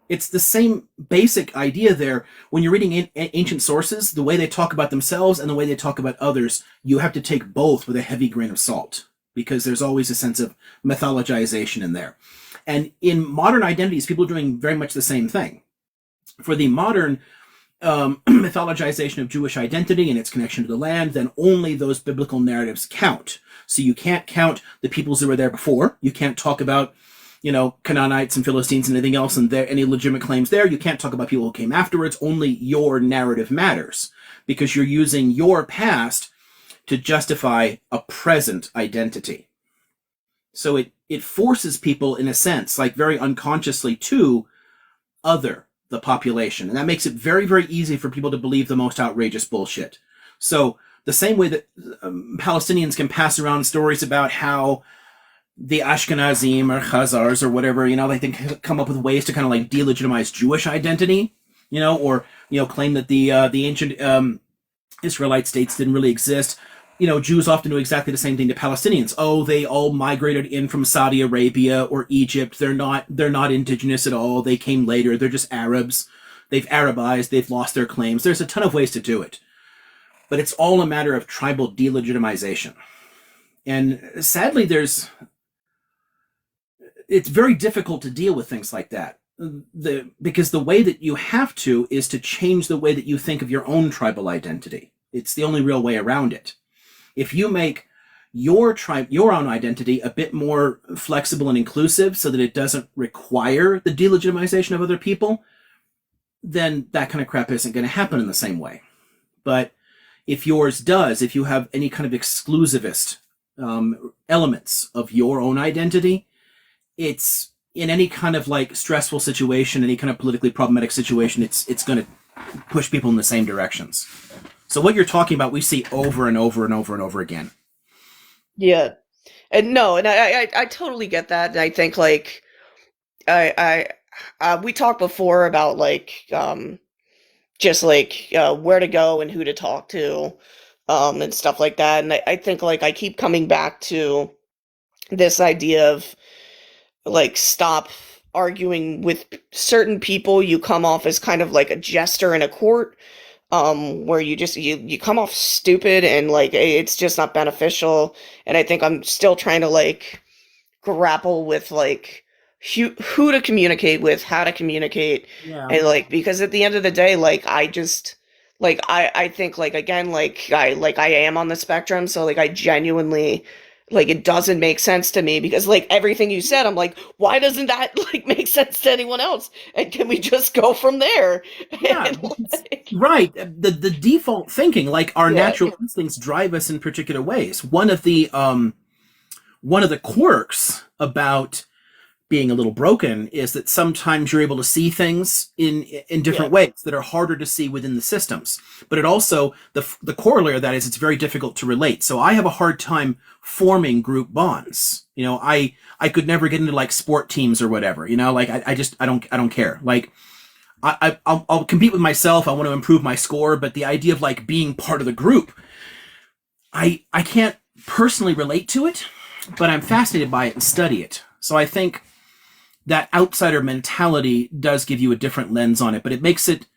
It's the same basic idea there. When you're reading ancient sources, the way they talk about themselves and the way they talk about others, you have to take both with a heavy grain of salt, because there's always a sense of mythologization in there. And in modern identities, people are doing very much the same thing. For the modern mythologization of Jewish identity and its connection to the land, then only those biblical narratives count. So you can't count the peoples that were there before. You can't talk about Canaanites and Philistines and anything else and any legitimate claims there. You can't talk about people who came afterwards. Only your narrative matters, because you're using your past to justify a present identity. So it forces people, in a sense, like very unconsciously, to other the population. And that makes it very, very easy for people to believe the most outrageous bullshit. So the same way that Palestinians can pass around stories about how the Ashkenazim or Khazars or whatever, they can come up with ways to kind of like delegitimize Jewish identity, or claim that the ancient Israelite states didn't really exist. Jews often do exactly the same thing to Palestinians. Oh, they all migrated in from Saudi Arabia or Egypt. They're not indigenous at all. They came later. They're just Arabs. They've Arabized. They've lost their claims. There's a ton of ways to do it. but it's all a matter of tribal delegitimization. And sadly, it's very difficult to deal with things like that. Because the way that you have to is to change the way that you think of your own tribal identity. It's the only real way around it. If you make your own identity a bit more flexible and inclusive so that it doesn't require the delegitimization of other people, then that kind of crap isn't going to happen in the same way. But if yours does, if you have any kind of exclusivist elements of your own identity, it's in any kind of like stressful situation, any kind of politically problematic situation, it's going to push people in the same directions. So what you're talking about, we see over and over and over and over again. Yeah. And no, and I totally get that. And I think like we talked before about like just like where to go and who to talk to and stuff like that. And I think like I keep coming back to this idea of like stop arguing with certain people. You come off as kind of like a jester in a court, where you come off stupid and like it's just not beneficial. And I think I'm still trying to like grapple with like who to communicate with, how to communicate. Yeah. And like, because at the end of the day, like I just like I think like again like I am on the spectrum, so like I genuinely like it doesn't make sense to me, because like everything you said, I'm like, why doesn't that like make sense to anyone else? And can we just go from there? Yeah, like, right. The default thinking, like our Yeah. natural instincts, drive us in particular ways. One of the quirks about being a little broken is that sometimes you're able to see things in different ways that are harder to see within the systems. But it also, the corollary of that is it's very difficult to relate. So I have a hard time forming group bonds. You know, I could never get into like sport teams or whatever, you know, like I don't care. Like I'll compete with myself. I want to improve my score, but the idea of like being part of the group, I can't personally relate to it, but I'm fascinated by it and study it. So I think that outsider mentality does give you a different lens on it, but it makes it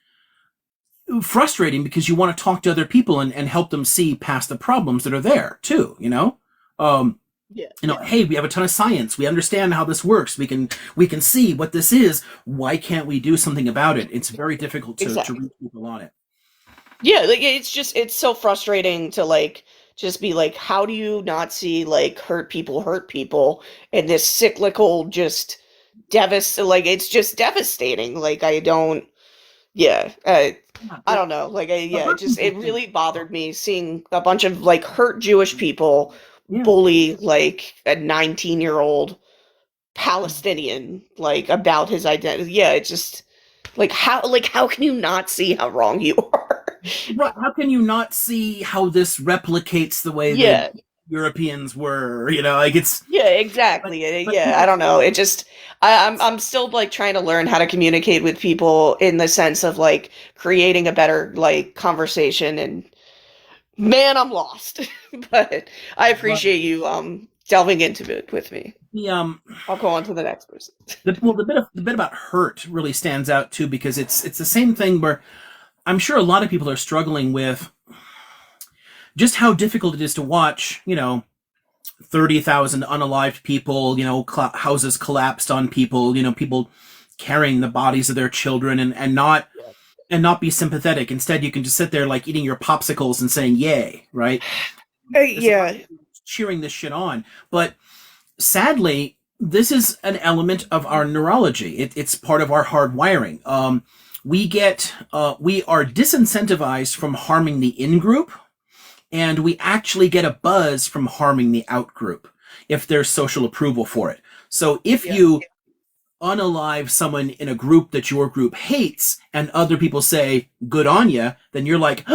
frustrating because you want to talk to other people and help them see past the problems that are there too, you know? Hey, we have a ton of science. We understand how this works. We can see what this is. Why can't we do something about it? It's very difficult to reach people on it. Yeah, like it's so frustrating to like just be like, how do you not see like hurt people and this cyclical just like it's just devastating. Like I don't I don't know. Like it really bothered me seeing a bunch of like hurt Jewish people bully like a 19-year-old Palestinian like about his identity. Yeah, it's just like how can you not see how wrong you are? Right. How can you not see how this replicates the way that Europeans were, you know, like it's exactly. But I don't know. It just I'm still like trying to learn how to communicate with people in the sense of like creating a better like conversation, and man, I'm lost. But I appreciate you delving into it with me. I'll go on to the next person. The bit about hurt really stands out too, because it's the same thing where I'm sure a lot of people are struggling with just how difficult it is to watch, you know, 30,000 unalived people, you know, houses collapsed on people, you know, people carrying the bodies of their children and not be sympathetic. Instead, you can just sit there like eating your popsicles and saying, yay, right? Cheering this shit on. But sadly, this is an element of our neurology. It's part of our hard wiring. We are disincentivized from harming the in-group, and we actually get a buzz from harming the out-group if there's social approval for it. So if you unalive someone in a group that your group hates and other people say, good on ya, then you're like,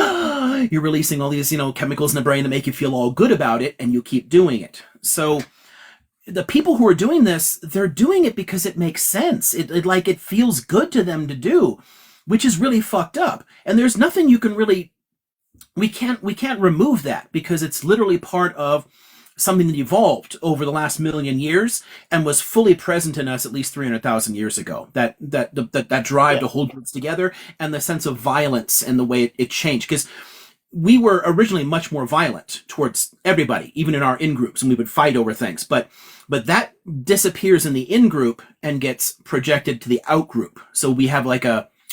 you're releasing all these, you know, chemicals in the brain that make you feel all good about it, and you keep doing it. So the people who are doing this, they're doing it because it makes sense. It feels good to them to do, which is really fucked up. And there's nothing you can really, we can't remove that, because it's literally part of something that evolved over the last million years and was fully present in us at least 300,000 years ago. That drive to hold groups together and the sense of violence and the way it changed. Because we were originally much more violent towards everybody, even in our in-groups, and we would fight over things. But that disappears in the in-group and gets projected to the out-group. So we have like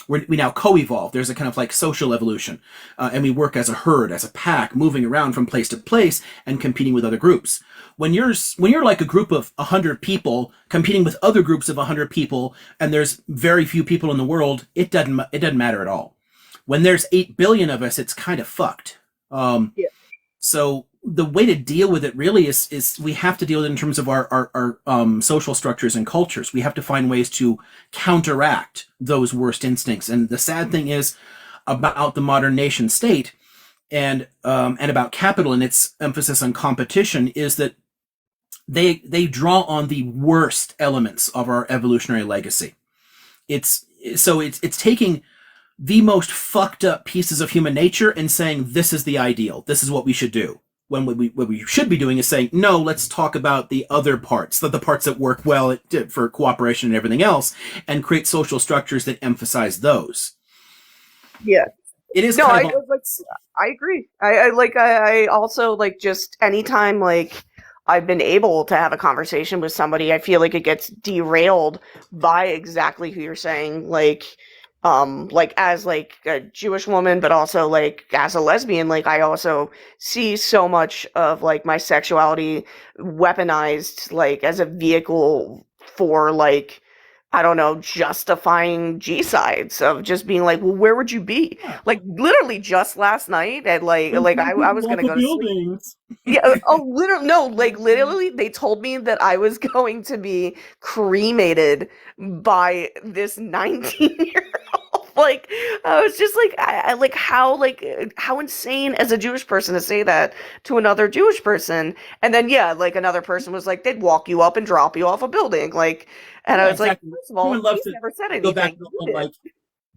we now co-evolve. There's a kind of like social evolution. And we work as a herd, as a pack, moving around from place to place and competing with other groups. When you're like a group of 100 people competing with other groups of 100 people, and there's very few people in the world, it doesn't matter at all. When there's 8 billion of us, it's kind of fucked. Yeah. So the way to deal with it really is we have to deal with it in terms of our social structures and cultures. We have to find ways to counteract those worst instincts. And the sad thing is about the modern nation state and about capital and its emphasis on competition is that they draw on the worst elements of our evolutionary legacy. It's taking the most fucked up pieces of human nature and saying, this is the ideal. This is what we should do. When what we should be doing is saying, no, let's talk about the other parts, the parts that work well for cooperation and everything else, and create social structures that emphasize those. Yeah. It is No, I agree. I also like just anytime like I've been able to have a conversation with somebody, I feel like it gets derailed by exactly who you're saying, like as like a Jewish woman, but also like as a lesbian, like I also see so much of like my sexuality weaponized like as a vehicle for like I don't know, justifying G-sides of just being like, well, where would you be? Yeah. Like literally just last night at like I was gonna go to sleep. Yeah, oh literally no, like literally they told me that I was going to be cremated by this 19-year-old. Like I was just like I like how insane as a Jewish person to say that to another Jewish person. And then yeah, like another person was like they'd walk you up and drop you off a building. Like and I was exactly. like, first of all, Everyone loves he's to never said go back anything. to like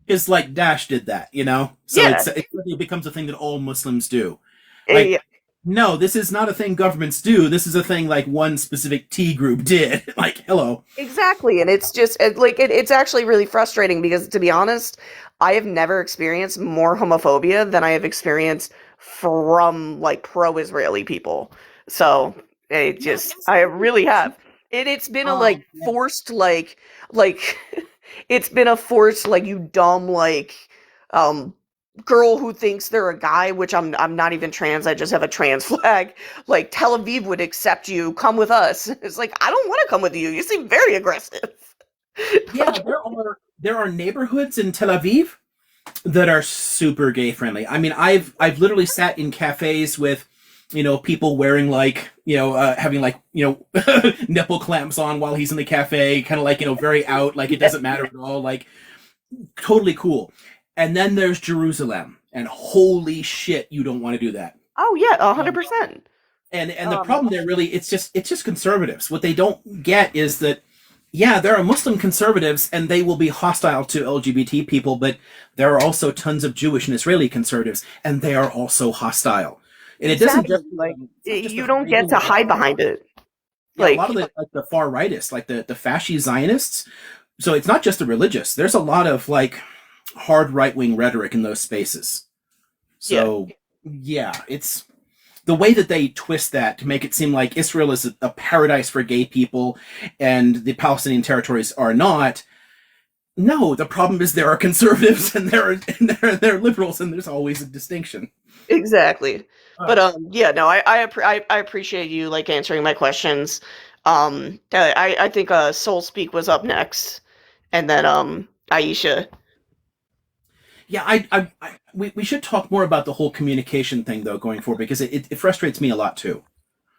his like Dash did that, you know? So Yeah. it becomes a thing that all Muslims do. Yeah. Like, no, this is not a thing governments do. This is a thing like one specific T group did. Like, hello. Exactly, and it's just it's actually really frustrating because to be honest, I have never experienced more homophobia than I have experienced from like pro-Israeli people. So it just I really have. It's been a like Yeah. forced like it's been a forced like you dumb like um girl who thinks they're a guy, which I'm not even trans, I just have a trans flag. Like Tel Aviv would accept you, come with us. It's like I don't want to come with you. You seem very aggressive. Yeah, there are neighborhoods in Tel Aviv that are super gay friendly. I mean, I've literally sat in cafes with, you know, people wearing like, you know, having like, you know, nipple clamps on while he's in the cafe, kind of like, you know, very out, like it doesn't matter at all, like totally cool. And then there's Jerusalem, and holy shit, you don't want to do that. Oh yeah, 100%. And the problem there really it's just conservatives. What they don't get is that yeah, there are Muslim conservatives and they will be hostile to LGBT people, but there are also tons of Jewish and Israeli conservatives and they are also hostile. And it doesn't just like you don't get to hide behind it. Yeah, like a lot of the far rightists, like the fascist Zionists. So it's not just the religious. There's a lot of like hard right-wing rhetoric in those spaces. So yeah, it's the way that they twist that to make it seem like Israel is a paradise for gay people and the Palestinian territories are not. No, the problem is there are conservatives and there are liberals, and there's always a distinction. Exactly. But yeah, no, I appreciate you like answering my questions. I think Soul Speak was up next, and then Aisha. Yeah, we should talk more about the whole communication thing though going forward because it frustrates me a lot too.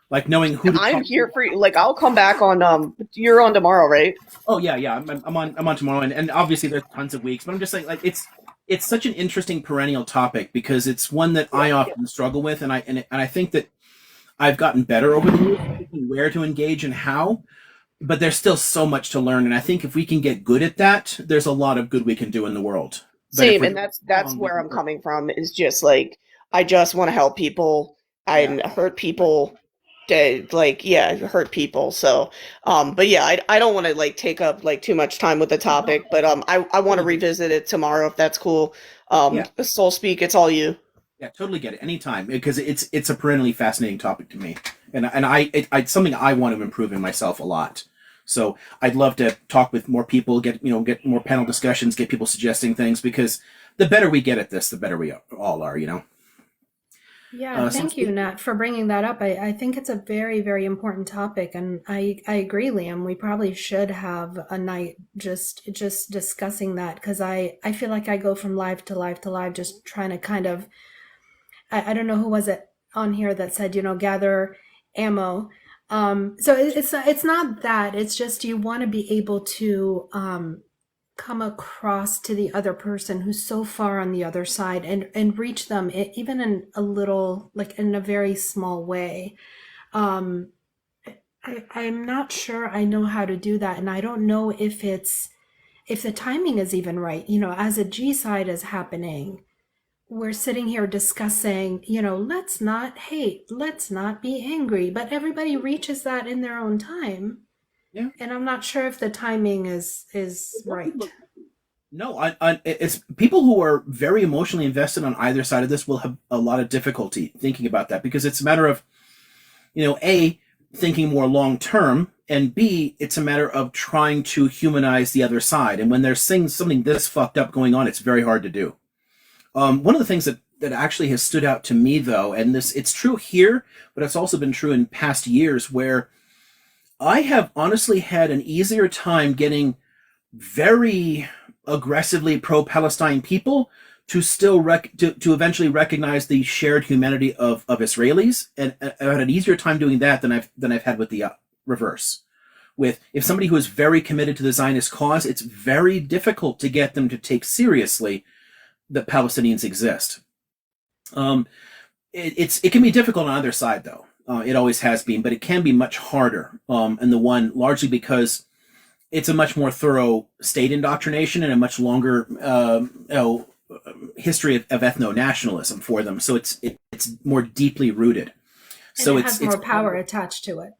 Like knowing who to I'm talk here to. for you. Like I'll come back on you're on tomorrow, right? Oh yeah. I'm on tomorrow, and obviously there's tons of weeks, but I'm just saying like it's such an interesting perennial topic because it's one that I often struggle with, and I think that I've gotten better over the years thinking where to engage and how, but there's still so much to learn, and I think if we can get good at that, there's a lot of good we can do in the world. Same, and that's where I'm coming from. Is just like I just want to help people and hurt people. Hurt people. So, but yeah, I don't want to like take up like too much time with the topic, but I want to revisit it tomorrow if that's cool. Soul Speak, it's all you. Yeah, totally get it. Anytime, because it's a perennially fascinating topic to me, and it's something I want to improve in myself a lot. So I'd love to talk with more people, get more panel discussions, get people suggesting things, because the better we get at this, the better we all are. Yeah, So thank you, Nat, for bringing that up. I think it's a very, very important topic, and I agree, Liam. We probably should have a night just discussing that because I feel like I go from live to live to live, just trying to kind of I don't know who was it on here that said, gather ammo. So it's not that. It's just you want to be able to come across to the other person who's so far on the other side and reach them even in a little, like in a very small way. Um, I'm not sure I know how to do that, and I don't know if the timing is even right. As a G side is happening, we're sitting here discussing, let's not hate, let's not be angry, but everybody reaches that in their own time. yeah. And I'm not sure if the timing is right. No, it's people who are very emotionally invested on either side of this will have a lot of difficulty thinking about that, because it's a matter of, A, thinking more long term, and B, it's a matter of trying to humanize the other side. And when there's something this fucked up going on, it's very hard to do. One of the things that actually has stood out to me, though, and it's true here, but it's also been true in past years, where I have honestly had an easier time getting very aggressively pro-Palestine people to still to eventually recognize the shared humanity of Israelis, and I've had an easier time doing that than I've had with the reverse. With if somebody who is very committed to the Zionist cause, it's very difficult to get them to take seriously that Palestinians exist. It can be difficult on either side, though. It always has been, but it can be much harder. And the one largely because it's a much more thorough state indoctrination and a much longer history of ethno-nationalism for them. So it's more deeply rooted. So it has more power attached to it.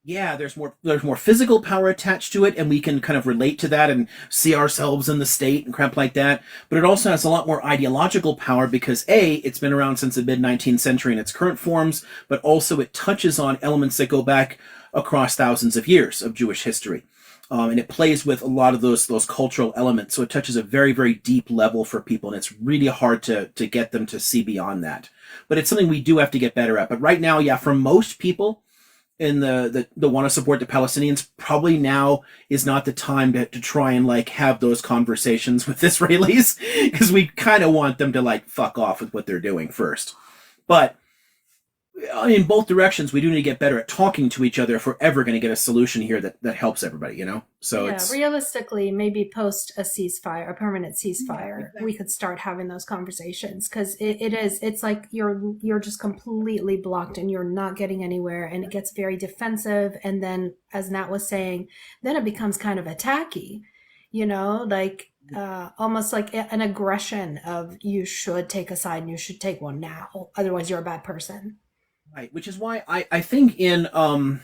Yeah, there's more physical power attached to it, and we can kind of relate to that and see ourselves in the state and crap like that. But it also has a lot more ideological power because A, it's been around since the mid-19th century in its current forms, but also it touches on elements that go back across thousands of years of Jewish history. And it plays with a lot of those cultural elements. So it touches a very, very deep level for people, and it's really hard to get them to see beyond that. But it's something we do have to get better at. But right now, yeah, for most people in the want to support the Palestinians, probably now is not the time to try and like have those conversations with Israelis, because we kind of want them to like fuck off with what they're doing first. But in both directions, we do need to get better at talking to each other if we're ever going to get a solution here that helps everybody, So yeah, realistically, maybe post a ceasefire, a permanent ceasefire, we could start having those conversations, because it's like you're just completely blocked and you're not getting anywhere, and it gets very defensive. And then, as Nat was saying, then it becomes kind of attacky, like almost like an aggression of you should take a side and you should take one now, otherwise you're a bad person. Right, which is why I think to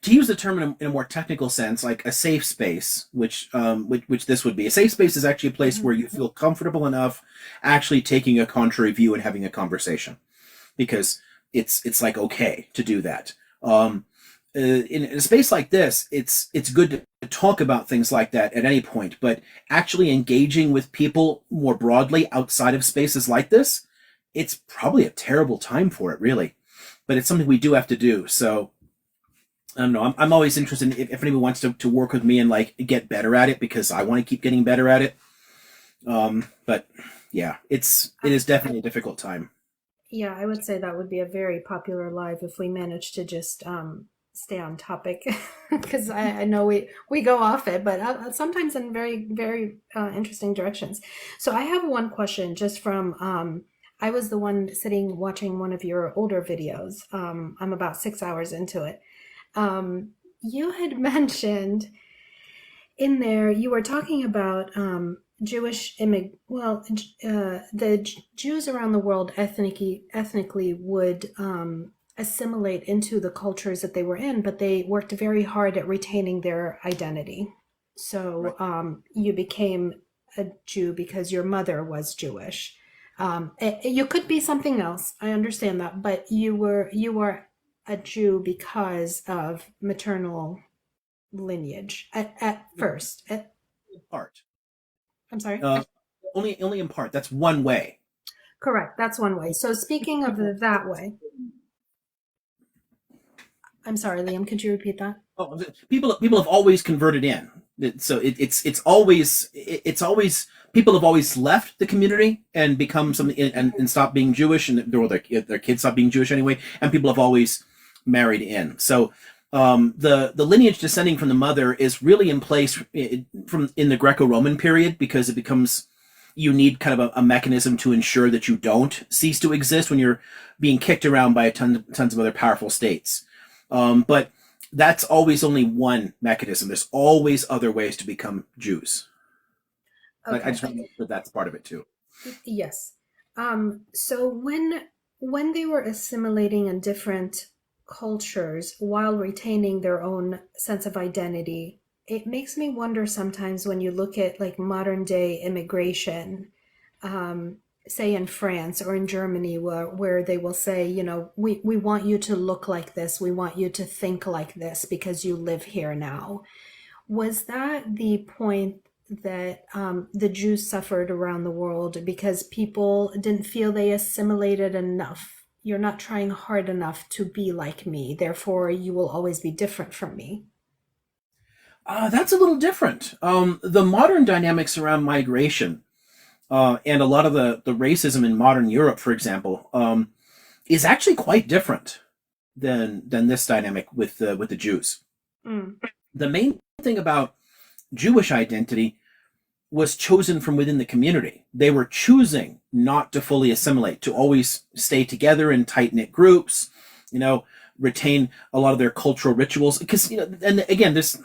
use the term in a more technical sense, like a safe space, which this would be. A safe space is actually a place where you feel comfortable enough actually taking a contrary view and having a conversation, because it's like okay to do that. In a space like this, it's good to talk about things like that at any point, but actually engaging with people more broadly outside of spaces like this, it's probably a terrible time for it, really. But it's something we do have to do. So I don't know. I'm always interested in if anyone wants to work with me and like get better at it, because I want to keep getting better at it. But yeah, it is definitely a difficult time. Yeah, I would say that would be a very popular live if we managed to just stay on topic, because I know we go off it, but sometimes in very, very interesting directions. So I have one question just from I was the one sitting watching one of your older videos. I'm about 6 hours into it. You had mentioned in there, you were talking about Jewish the Jews around the world ethnically would assimilate into the cultures that they were in, but they worked very hard at retaining their identity. So you became a Jew because your mother was Jewish. You could be something else. I understand that, but you were a Jew because of maternal lineage at first. In part. I'm sorry. Only in part. That's one way. Correct. That's one way. So speaking of that way, I'm sorry, Liam. Could you repeat that? Oh, people have always converted in. So it's always people have always left the community and become something and stop being Jewish, and their kids stop being Jewish anyway. And people have always married in. So the lineage descending from the mother is really in place from in the Greco-Roman period, because it becomes, you need kind of a mechanism to ensure that you don't cease to exist when you're being kicked around by tons of other powerful states. But that's always only one mechanism. There's always other ways to become Jews. Okay. I just want to make sure that's part of it too. Yes. So when they were assimilating in different cultures while retaining their own sense of identity, it makes me wonder sometimes when you look at like modern day immigration, say in France or in Germany, where they will say, you know, we want you to look like this, we want you to think like this because you live here now. Was that the point that the Jews suffered around the world because people didn't feel they assimilated enough? You're not trying hard enough to be like me, therefore you will always be different from me. That's a little different. The modern dynamics around migration, and a lot of the racism in modern Europe, for example, is actually quite different than this dynamic with the Jews. Mm. The main thing about Jewish identity was chosen from within the community. They were choosing not to fully assimilate, to always stay together in tight-knit groups, retain a lot of their cultural rituals. Because, and again, this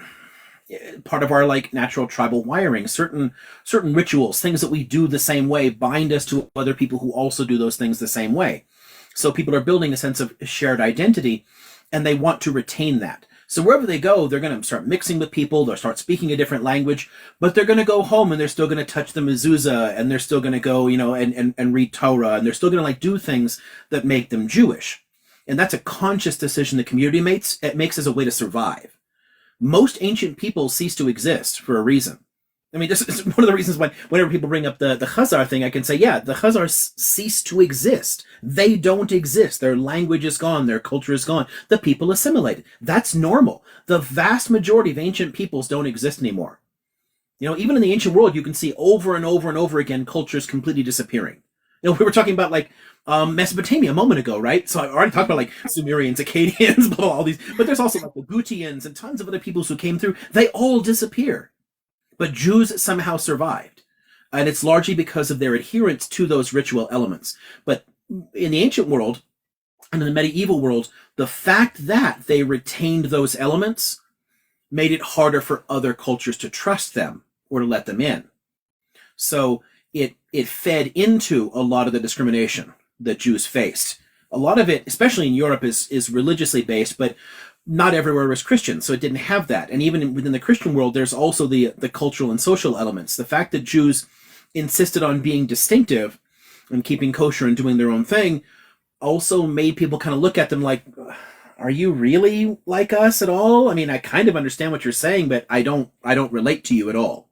part of our like natural tribal wiring, certain rituals, things that we do the same way, bind us to other people who also do those things the same way. So people are building a sense of shared identity, and they want to retain that. So wherever they go, they're going to start mixing with people, they'll start speaking a different language, but they're going to go home and they're still going to touch the mezuzah, and they're still going to go, and read Torah, and they're still going to like do things that make them Jewish. And that's a conscious decision the community makes as a way to survive. Most ancient people cease to exist for a reason. I mean, this is one of the reasons why whenever people bring up the Khazar thing, I can say, yeah, the Khazars cease to exist. They don't exist. Their language is gone. Their culture is gone. The people assimilated. That's normal. The vast majority of ancient peoples don't exist anymore. Even in the ancient world, you can see over and over and over again cultures completely disappearing. We were talking about like Mesopotamia a moment ago, right? So I already talked about like Sumerians, Akkadians, blah, blah, all these. But there's also like the Gutians and tons of other peoples who came through. They all disappear. But Jews somehow survived. And it's largely because of their adherence to those ritual elements. But in the ancient world and in the medieval world, the fact that they retained those elements made it harder for other cultures to trust them or to let them in. So it fed into a lot of the discrimination that Jews faced. A lot of it, especially in Europe, is religiously based, but not everywhere was Christian, so it didn't have that. And even within the Christian world, there's also the cultural and social elements. The fact that Jews insisted on being distinctive and keeping kosher and doing their own thing also made people kind of look at them like, are you really like us at all? I mean, I kind of understand what you're saying, but I don't relate to you at all.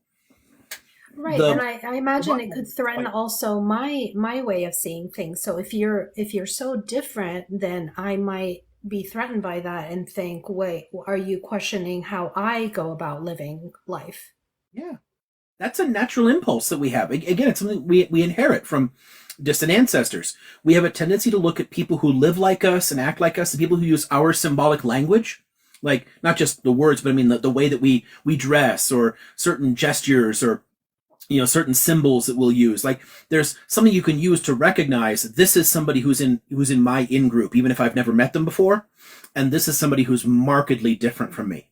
Right, and I imagine it could threaten also my way of seeing things. So if you're so different, then I might be threatened by that and think, wait, are you questioning how I go about living life? Yeah, that's a natural impulse that we have. Again, it's something we inherit from distant ancestors. We have a tendency to look at people who live like us and act like us, the people who use our symbolic language, like not just the words, but I mean the way that we dress, or certain gestures, or certain symbols that we'll use. Like there's something you can use to recognize this is somebody who's in my in-group, even if I've never met them before. And this is somebody who's markedly different from me.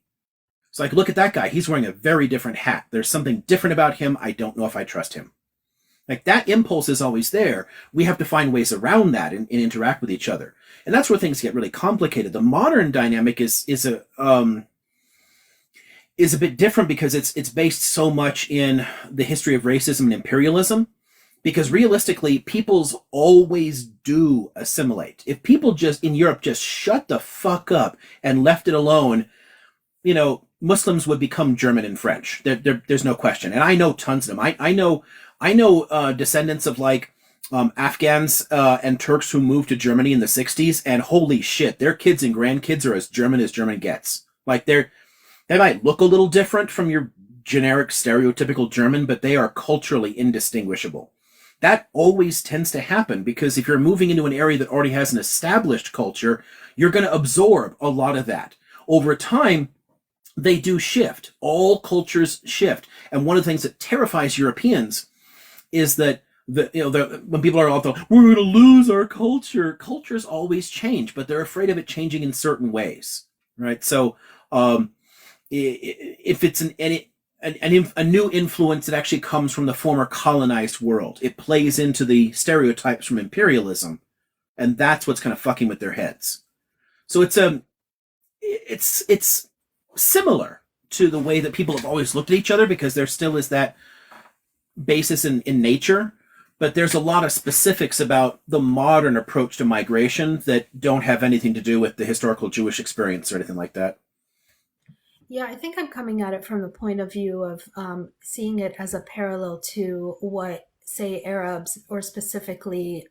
It's like, look at that guy. He's wearing a very different hat. There's something different about him. I don't know if I trust him. Like that impulse is always there. We have to find ways around that and interact with each other. And that's where things get really complicated. The modern dynamic is is a bit different because it's based so much in the history of racism and imperialism. Because realistically, peoples always do assimilate. If people just in Europe just shut the fuck up and left it alone, Muslims would become German and French. There's no question. And I know tons of them. I know descendants of Afghans and Turks who moved to Germany in the 60s, and holy shit, their kids and grandkids are as German gets. Like they might look a little different from your generic stereotypical German, but they are culturally indistinguishable. That always tends to happen because if you're moving into an area that already has an established culture, you're going to absorb a lot of that. Over time, they do shift. All cultures shift. And one of the things that terrifies Europeans is that when people are all we're going to lose our culture. Cultures always change, but they're afraid of it changing in certain ways, right? So if it's a new influence that actually comes from the former colonized world, it plays into the stereotypes from imperialism, and that's what's kind of fucking with their heads. So it's similar to the way that people have always looked at each other because there still is that basis in nature, but there's a lot of specifics about the modern approach to migration that don't have anything to do with the historical Jewish experience or anything like that. Yeah, I think I'm coming at it from the point of view of seeing it as a parallel to what, say, Arabs or specifically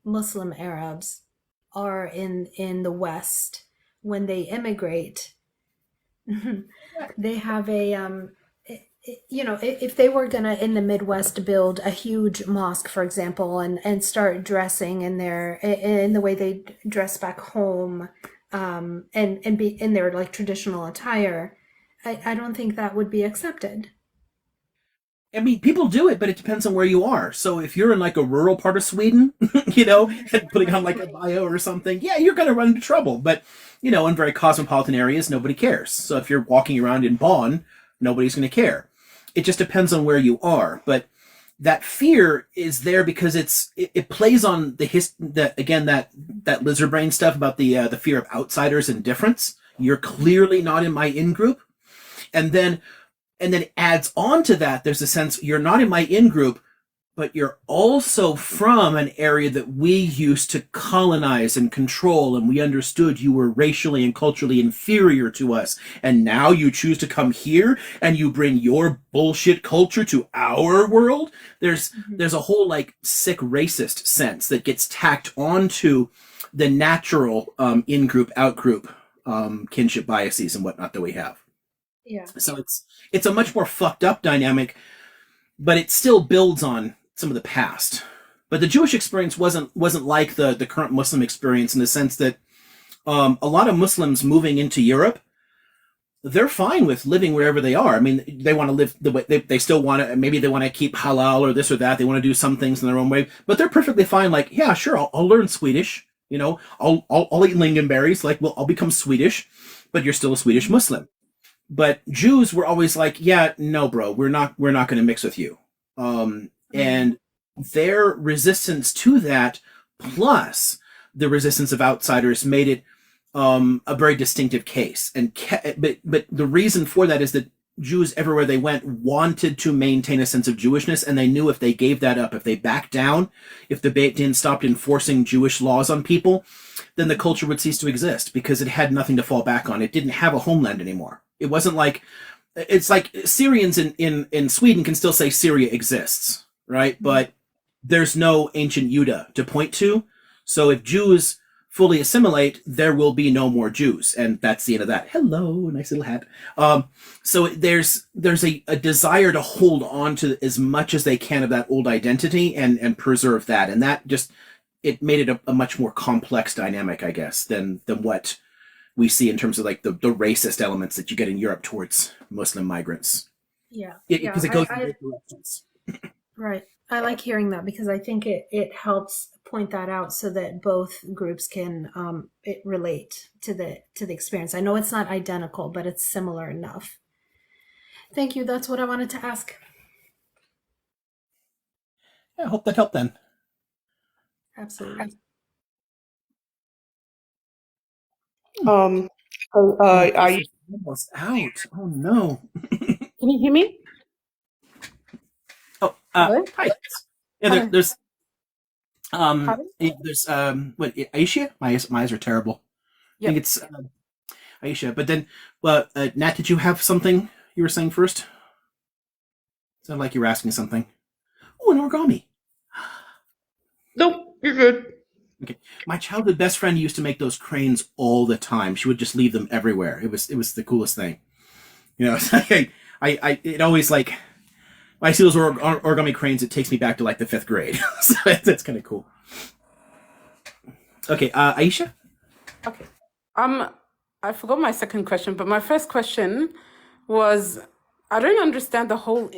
Muslim Arabs are in the West when they immigrate. They have if they were gonna in the Midwest build a huge mosque, for example, and start dressing in the way they dress back home, and be in their like traditional attire, I don't think that would be accepted. I mean, people do it, but it depends on where you are. So if you're in like a rural part of Sweden, and putting on like a bio or something, yeah, you're going to run into trouble. But, in very cosmopolitan areas, nobody cares. So if you're walking around in Bonn, nobody's going to care. It just depends on where you are. But that fear is there because it plays on that lizard brain stuff about the fear of outsiders and difference. You're clearly not in my in group. And then adds on to that, there's a sense you're not in my in group, but you're also from an area that we used to colonize and control, and we understood you were racially and culturally inferior to us. And now you choose to come here and you bring your bullshit culture to our world. There's a whole like sick racist sense that gets tacked onto the natural in group, out group kinship biases and whatnot that we have. Yeah. So it's a much more fucked up dynamic, but it still builds on some of the past. But the Jewish experience wasn't like the current Muslim experience in the sense that a lot of Muslims moving into Europe, they're fine with living wherever they are. I mean, they want to live the way they still want to. Maybe they want to keep halal or this or that. They want to do some things in their own way, but they're perfectly fine. Like, yeah, sure, I'll learn Swedish. I'll eat lingonberries. Like, well, I'll become Swedish, but you're still a Swedish Muslim. But Jews were always like, yeah, no, bro, we're not going to mix with you. And their resistance to that, plus the resistance of outsiders, made it a very distinctive case. But the reason for that is that Jews everywhere they went wanted to maintain a sense of Jewishness, and they knew if they gave that up, if they backed down, if the Beit Din stopped enforcing Jewish laws on people, then the culture would cease to exist because it had nothing to fall back on. It didn't have a homeland anymore. It wasn't like, it's like Syrians in Sweden can still say Syria exists, right? But there's no ancient Judah to point to. So if Jews fully assimilate, there will be no more Jews. And that's the end of that. Hello, nice little hat. So there's a desire to hold on to as much as they can of that old identity and preserve that. And that just, it made it a much more complex dynamic, I guess, than what we see in terms of like the racist elements that you get in Europe towards Muslim migrants. Yeah. Because it goes in both directions. Right. I like hearing that because I think it helps point that out so that both groups can relate to the experience. I know it's not identical, but it's similar enough. Thank you. That's what I wanted to ask. Yeah, I hope that helped then. Absolutely. Are you Almost out. Oh no. Can you hear me? Oh, Hello? hi. Yeah, Hi. um, Pardon? there's what Aisha? My eyes are terrible. I think Yep. it's Aisha. But then, well, Nat, did you have something you were saying first? Sounded like you were asking something. Oh, an origami. Nope, you're good. Okay, my childhood best friend used to make those cranes all the time. She would just leave them everywhere. It was the coolest thing. You know, it's like it always like when I see those origami cranes, it takes me back to like the 5th grade. So that's kind of cool. Okay, Aisha. Okay. I forgot my second question, but my first question was I don't understand the whole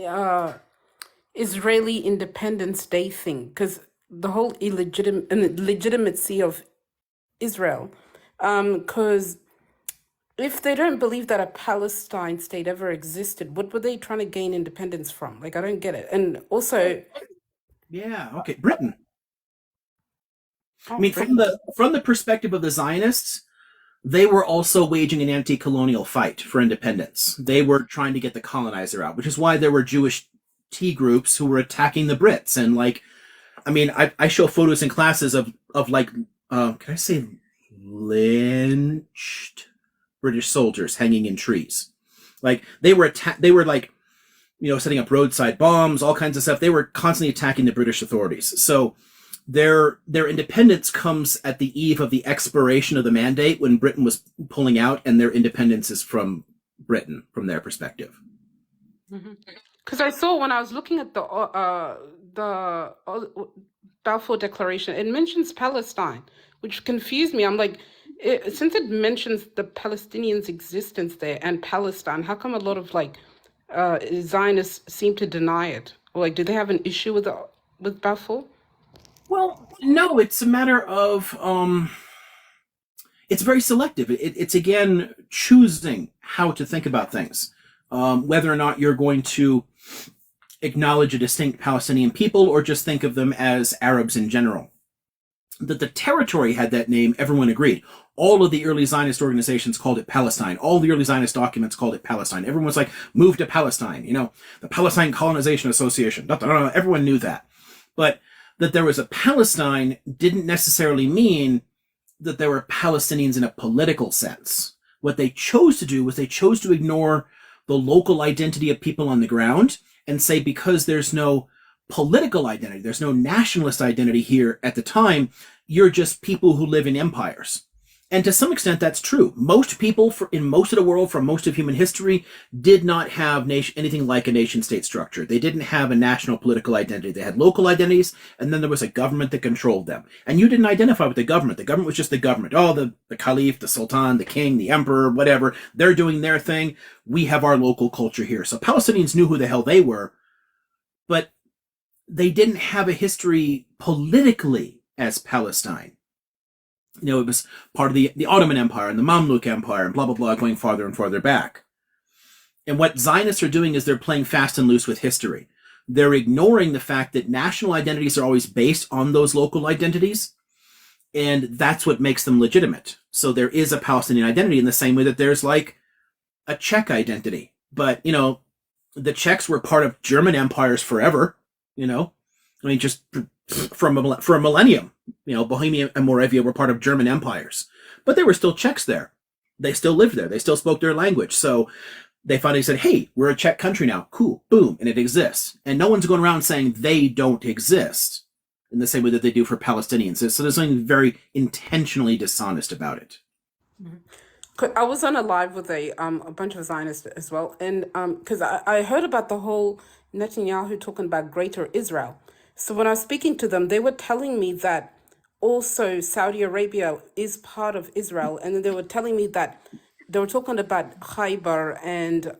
Israeli Independence Day thing because the whole legitimacy of Israel. Because if they don't believe that a Palestine state ever existed, what were they trying to gain independence from? Like, I don't get it. And also, Yeah. Okay, Britain. I oh, mean, from the perspective of the Zionists, they were also waging an anti-colonial fight for independence. They were trying to get the colonizer out, which is why there were Jewish tea groups who were attacking the Brits. And like, I mean, I show photos in classes of like, can I say lynched British soldiers hanging in trees? Like they were like, setting up roadside bombs, all kinds of stuff. They were constantly attacking the British authorities. So their independence comes at the eve of the expiration of the mandate when Britain was pulling out, and their independence is from Britain from their perspective. because I saw when I was looking at the Balfour Declaration, it mentions Palestine, which confused me. I'm like, since it mentions the Palestinians' existence there and Palestine, how come a lot of like Zionists seem to deny it? Or like, do they have an issue with Balfour? Well, no, it's a matter of it's very selective. It's again choosing how to think about things, whether or not you're going to acknowledge a distinct Palestinian people or just think of them as Arabs in general. That the territory had that name, everyone agreed. All of the early Zionist organizations called it Palestine. All the early Zionist documents called it Palestine. Everyone was like, move to Palestine, the Palestine Colonization Association. Everyone knew that. But that there was a Palestine didn't necessarily mean that there were Palestinians in a political sense. What they chose to do was they chose to ignore the local identity of people on the ground and say, because there's no political identity, there's no nationalist identity here at the time, you're just people who live in empires. And to some extent, that's true. Most people in most of the world, for most of human history, did not have anything like a nation-state structure. They didn't have a national political identity. They had local identities, and then there was a government that controlled them. And you didn't identify with the government. The government was just the government. Oh, the caliph, the sultan, the king, the emperor, whatever. They're doing their thing. We have our local culture here. So Palestinians knew who the hell they were, but they didn't have a history politically as Palestine. It was part of the Ottoman Empire and the Mamluk Empire and blah, blah, blah, going farther and farther back. And what Zionists are doing is they're playing fast and loose with history. They're ignoring the fact that national identities are always based on those local identities, and that's what makes them legitimate. So there is a Palestinian identity in the same way that there's like a Czech identity. But, the Czechs were part of German empires forever, just for a millennium. Bohemia and Moravia were part of German empires, but there were still Czechs there. They still lived there. They still spoke their language. So they finally said, hey, we're a Czech country now. Cool. Boom. And it exists. And no one's going around saying they don't exist in the same way that they do for Palestinians. So there's something very intentionally dishonest about it. I was on a live with a bunch of Zionists as well, and because I heard about the whole Netanyahu talking about Greater Israel. So when I was speaking to them, they were telling me that also Saudi Arabia is part of Israel, and then they were telling me that they were talking about Khaybar and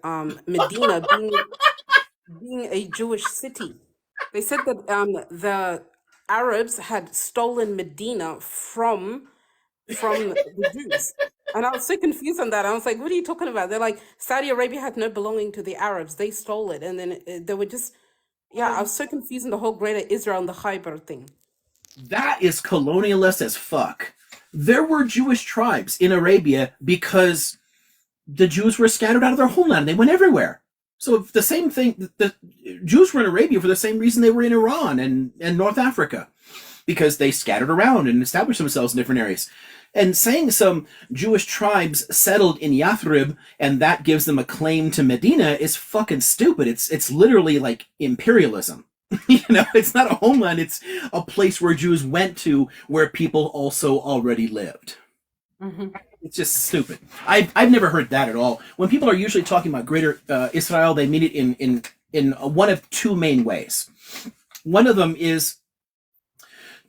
Medina being a Jewish city. They said that the Arabs had stolen Medina from the Jews. And I was so confused on that. I was like, what are you talking about? They're like, Saudi Arabia had no belonging to the Arabs. They stole it. And then they were just, yeah, I was so confused in the whole Greater Israel and the Khyber thing. That is colonialist as fuck. There were Jewish tribes in Arabia because the Jews were scattered out of their homeland. They went everywhere. So the same thing, the Jews were in Arabia for the same reason they were in Iran and North Africa, because they scattered around and established themselves in different areas. And saying some Jewish tribes settled in Yathrib and that gives them a claim to Medina is fucking stupid. It's literally like imperialism. It's not a homeland. It's a place where Jews went to where people also already lived. Mm-hmm. It's just stupid. I've never heard that at all. When people are usually talking about Greater Israel, they mean it in one of two main ways. One of them is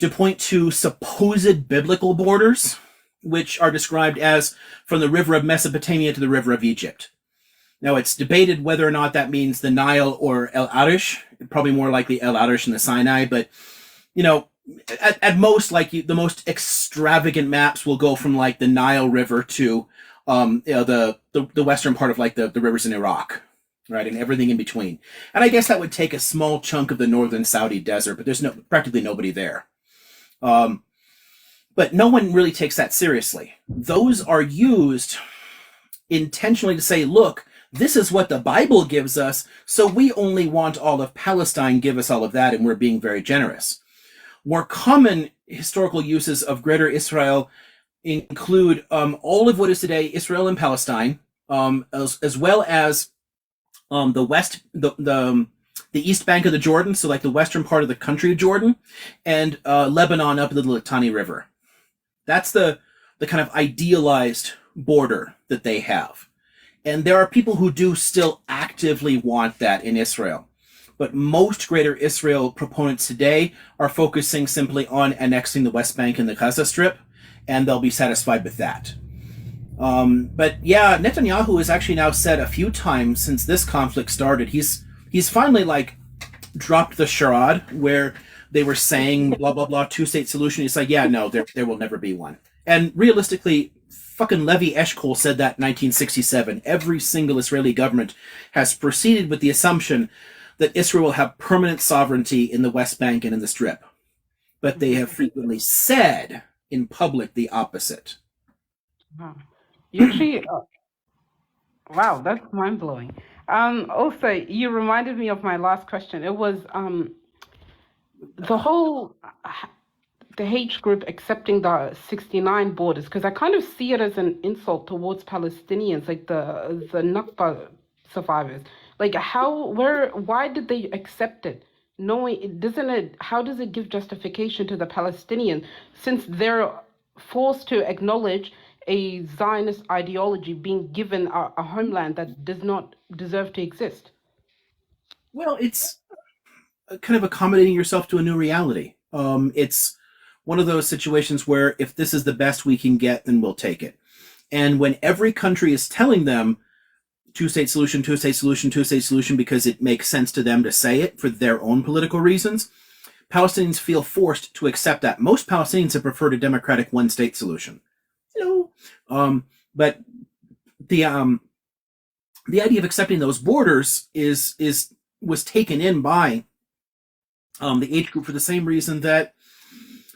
to point to supposed biblical borders, which are described as from the river of Mesopotamia to the river of Egypt. Now, it's debated whether or not that means the Nile or El Arish, probably more likely El Arish and the Sinai, but, at most, like the most extravagant maps will go from like the Nile River to the western part of like the rivers in Iraq, right, and everything in between. And I guess that would take a small chunk of the northern Saudi desert, but there's practically nobody there. But no one really takes that seriously. Those are used intentionally to say, look, this is what the Bible gives us, so we only want all of Palestine, give us all of that, and we're being very generous. More common historical uses of Greater Israel include all of what is today Israel and Palestine, as well as the west, the east bank of the Jordan, so like the western part of the country of Jordan, and Lebanon up the Litani River. That's the kind of idealized border that they have. And there are people who do still actively want that in Israel. But most Greater Israel proponents today are focusing simply on annexing the West Bank and the Gaza Strip, and they'll be satisfied with that. But yeah, Netanyahu has actually now said a few times since this conflict started, he's finally like dropped the charade where they were saying blah, blah, blah, two-state solution. He's like, yeah, no, there will never be one. And realistically, fucking Levi Eshkol said that in 1967. Every single Israeli government has proceeded with the assumption that Israel will have permanent sovereignty in the West Bank and in the Strip. But they have frequently said in public the opposite. Wow. Usually, wow, that's mind-blowing. Also, you reminded me of my last question. It was the whole, the H group accepting the 69 borders, because I kind of see it as an insult towards Palestinians, like the Nakba survivors. Like why did they accept it? Knowing, how does it give justification to the Palestinians since they're forced to acknowledge a Zionist ideology being given a homeland that does not deserve to exist? Well, it's kind of accommodating yourself to a new reality. It's one of those situations where if this is the best we can get, then we'll take it. And when every country is telling them two-state solution, two-state solution, two-state solution, because it makes sense to them to say it for their own political reasons, Palestinians feel forced to accept that. Most Palestinians have preferred a democratic one-state solution. But the idea of accepting those borders was taken in by the H group for the same reason that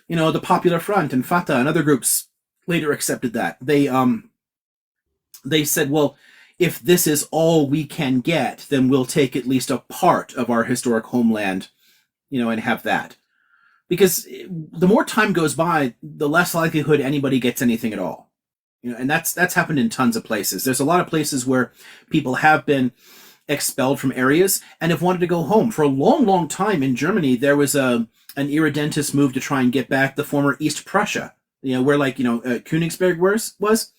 the Popular Front and Fatah and other groups later accepted that. They said, well, if this is all we can get, then we'll take at least a part of our historic homeland, and have that. Because the more time goes by, the less likelihood anybody gets anything at all. And that's happened in tons of places. There's a lot of places where people have been expelled from areas and have wanted to go home. For a long, long time in Germany, there was an irredentist move to try and get back the former East Prussia, where Königsberg was.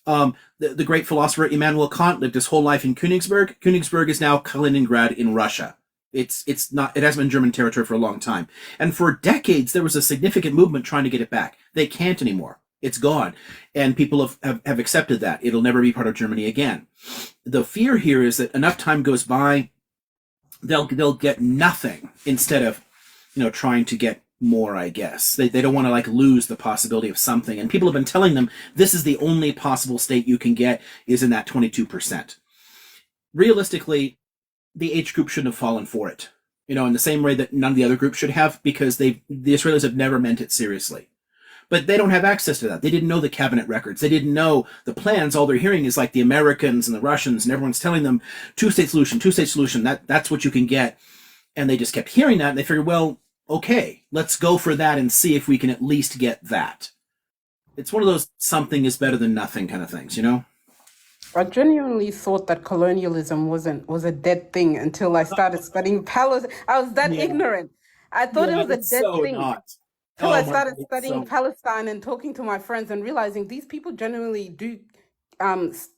The great philosopher Immanuel Kant lived his whole life in Königsberg. Königsberg is now Kaliningrad in Russia. It hasn't been German territory for a long time. And for decades, there was a significant movement trying to get it back. They can't anymore. It's gone. And people have accepted that. It'll never be part of Germany again. The fear here is that enough time goes by, they'll get nothing instead of, trying to get more, I guess. They don't want to lose the possibility of something. And people have been telling them this is the only possible state you can get is in that 22%. Realistically, the H group shouldn't have fallen for it. In the same way that none of the other groups should have, because the Israelis have never meant it seriously. But they don't have access to that. They didn't know the cabinet records. They didn't know the plans. All they're hearing is like the Americans and the Russians, and everyone's telling them two-state solution. That's what you can get. And they just kept hearing that, and they figured, well, okay, let's go for that and see if we can at least get that. It's one of those something is better than nothing kind of things, you know? I genuinely thought that colonialism was a dead thing until I started studying Palestine. I was that ignorant. I thought it was a dead thing. Till I started studying Palestine and talking to my friends and realizing these people genuinely do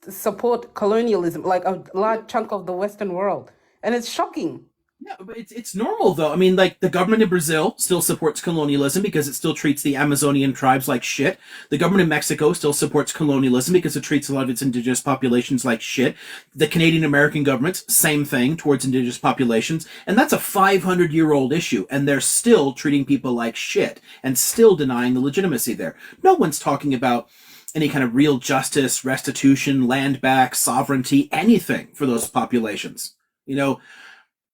support colonialism, like a large chunk of the Western world. And it's shocking. Yeah, but it's normal, though. I mean, like, the government in Brazil still supports colonialism because it still treats the Amazonian tribes like shit. The government in Mexico still supports colonialism because it treats a lot of its indigenous populations like shit. The Canadian-American governments, same thing towards indigenous populations. And that's a 500-year-old issue, and they're still treating people like shit and still denying the legitimacy there. No one's talking about any kind of real justice, restitution, land back, sovereignty, anything for those populations. You know,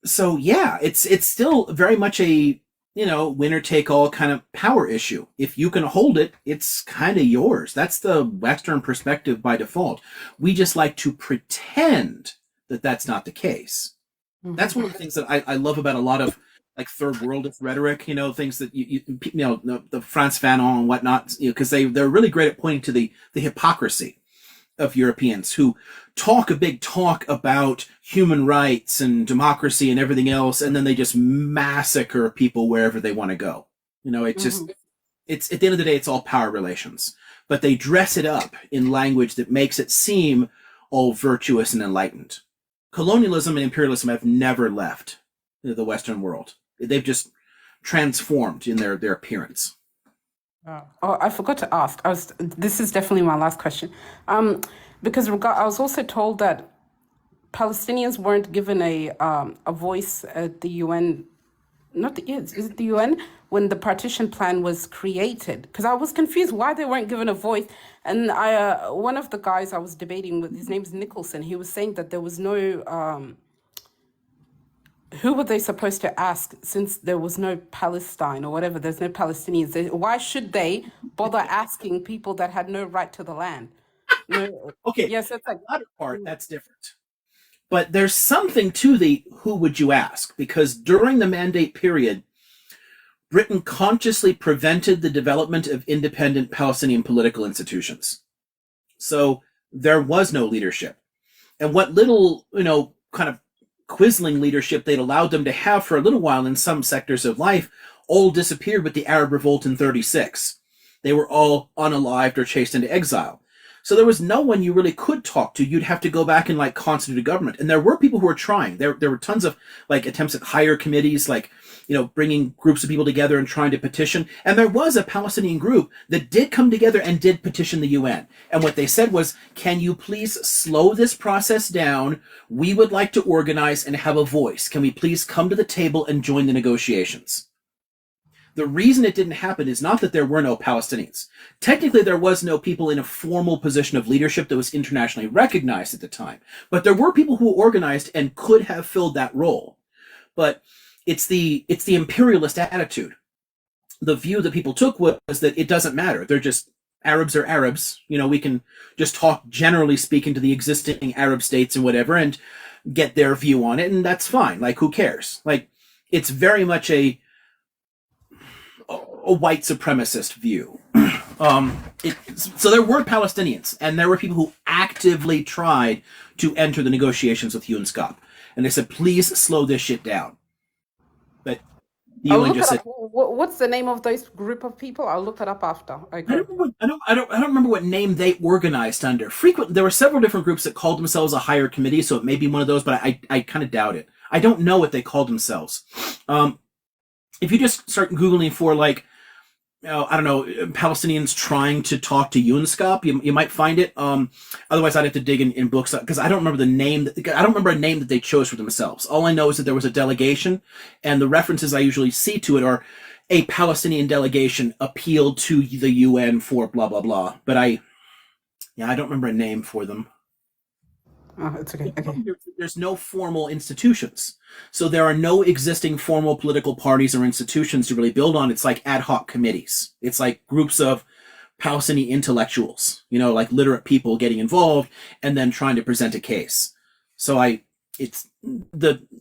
so yeah, it's still very much a, you know, winner take all kind of power issue. If you can hold it, it's kind of yours. That's the Western perspective by default. We just like to pretend that that's not the case. That's one of the things that I love about a lot of like third world rhetoric, you know, things that you know, the Frantz Fanon and whatnot, you know, because they're really great at pointing to the hypocrisy of Europeans who talk a big talk about human rights and democracy and everything else, and then they just massacre people wherever they want to go. You know, it's just, it's at the end of the day, it's all power relations. But they dress it up in language that makes it seem all virtuous and enlightened. Colonialism and imperialism have never left the Western world. They've just transformed in their appearance. Oh, I forgot to ask. This is definitely my last question. Because I was also told that Palestinians weren't given a voice at the UN. Is it the UN when the partition plan was created? Because I was confused why they weren't given a voice. And one of the guys I was debating with, his name's Nicholson. He was saying that there was no. Who were they supposed to ask since there was no Palestine or whatever? There's no Palestinians. Why should they bother asking people that had no right to the land? No. Okay. Yes, it's like the latter part, that's different. But there's something to the who would you ask? Because during the Mandate period, Britain consciously prevented the development of independent Palestinian political institutions. So there was no leadership. And what little, you know, kind of quisling leadership they'd allowed them to have for a little while in some sectors of life all disappeared with the Arab revolt in 36. They were all unalived or chased into exile. So there was no one you really could talk to. You'd have to go back and like constitute a government. And there were people who were trying. There were tons of like attempts at higher committees, like, you know, bringing groups of people together and trying to petition. And there was a Palestinian group that did come together and did petition the UN. And what they said was, can you please slow this process down? We would like to organize and have a voice. Can we please come to the table and join the negotiations? The reason it didn't happen is not that there were no Palestinians. Technically, there was no people in a formal position of leadership that was internationally recognized at the time. But there were people who organized and could have filled that role. But it's the imperialist attitude. The view that people took was that it doesn't matter. They're just Arabs are Arabs. You know, we can just talk generally speaking to the existing Arab states and whatever and get their view on it, and that's fine. Like, who cares? Like, it's very much a white supremacist view. So there were Palestinians, and there were people who actively tried to enter the negotiations with UNSCOP. And they said, please slow this shit down. But the UN just said, what's the name of those group of people? I'll look it up after. Okay. I don't remember what name they organized under. There were several different groups that called themselves a higher committee, so it may be one of those, but I kind of doubt it. I don't know what they called themselves. If you just start Googling for, like, I don't know, Palestinians trying to talk to UNSCOP, you might find it. Otherwise, I'd have to dig in books, because I don't remember the name. I don't remember a name that they chose for themselves. All I know is that there was a delegation, and the references I usually see to it are a Palestinian delegation appealed to the UN for blah, blah, blah. But I don't remember a name for them. Oh, it's okay. Okay. There's no formal institutions. So there are no existing formal political parties or institutions to really build on. It's like ad hoc committees. It's like groups of Palestinian intellectuals, like literate people getting involved and then trying to present a case. So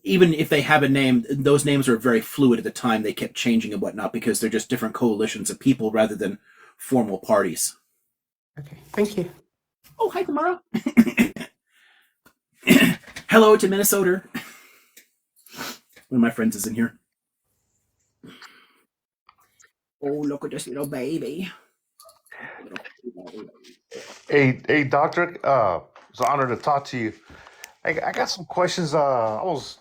even if they have a name, those names are very fluid at the time. They kept changing and whatnot because they're just different coalitions of people rather than formal parties. Okay. Thank you. Oh, hi, Tamara. Hello to Minnesota. One of my friends is in here. Oh, look at this little baby. Hey, doctor. It's an honor to talk to you. I got some questions. I was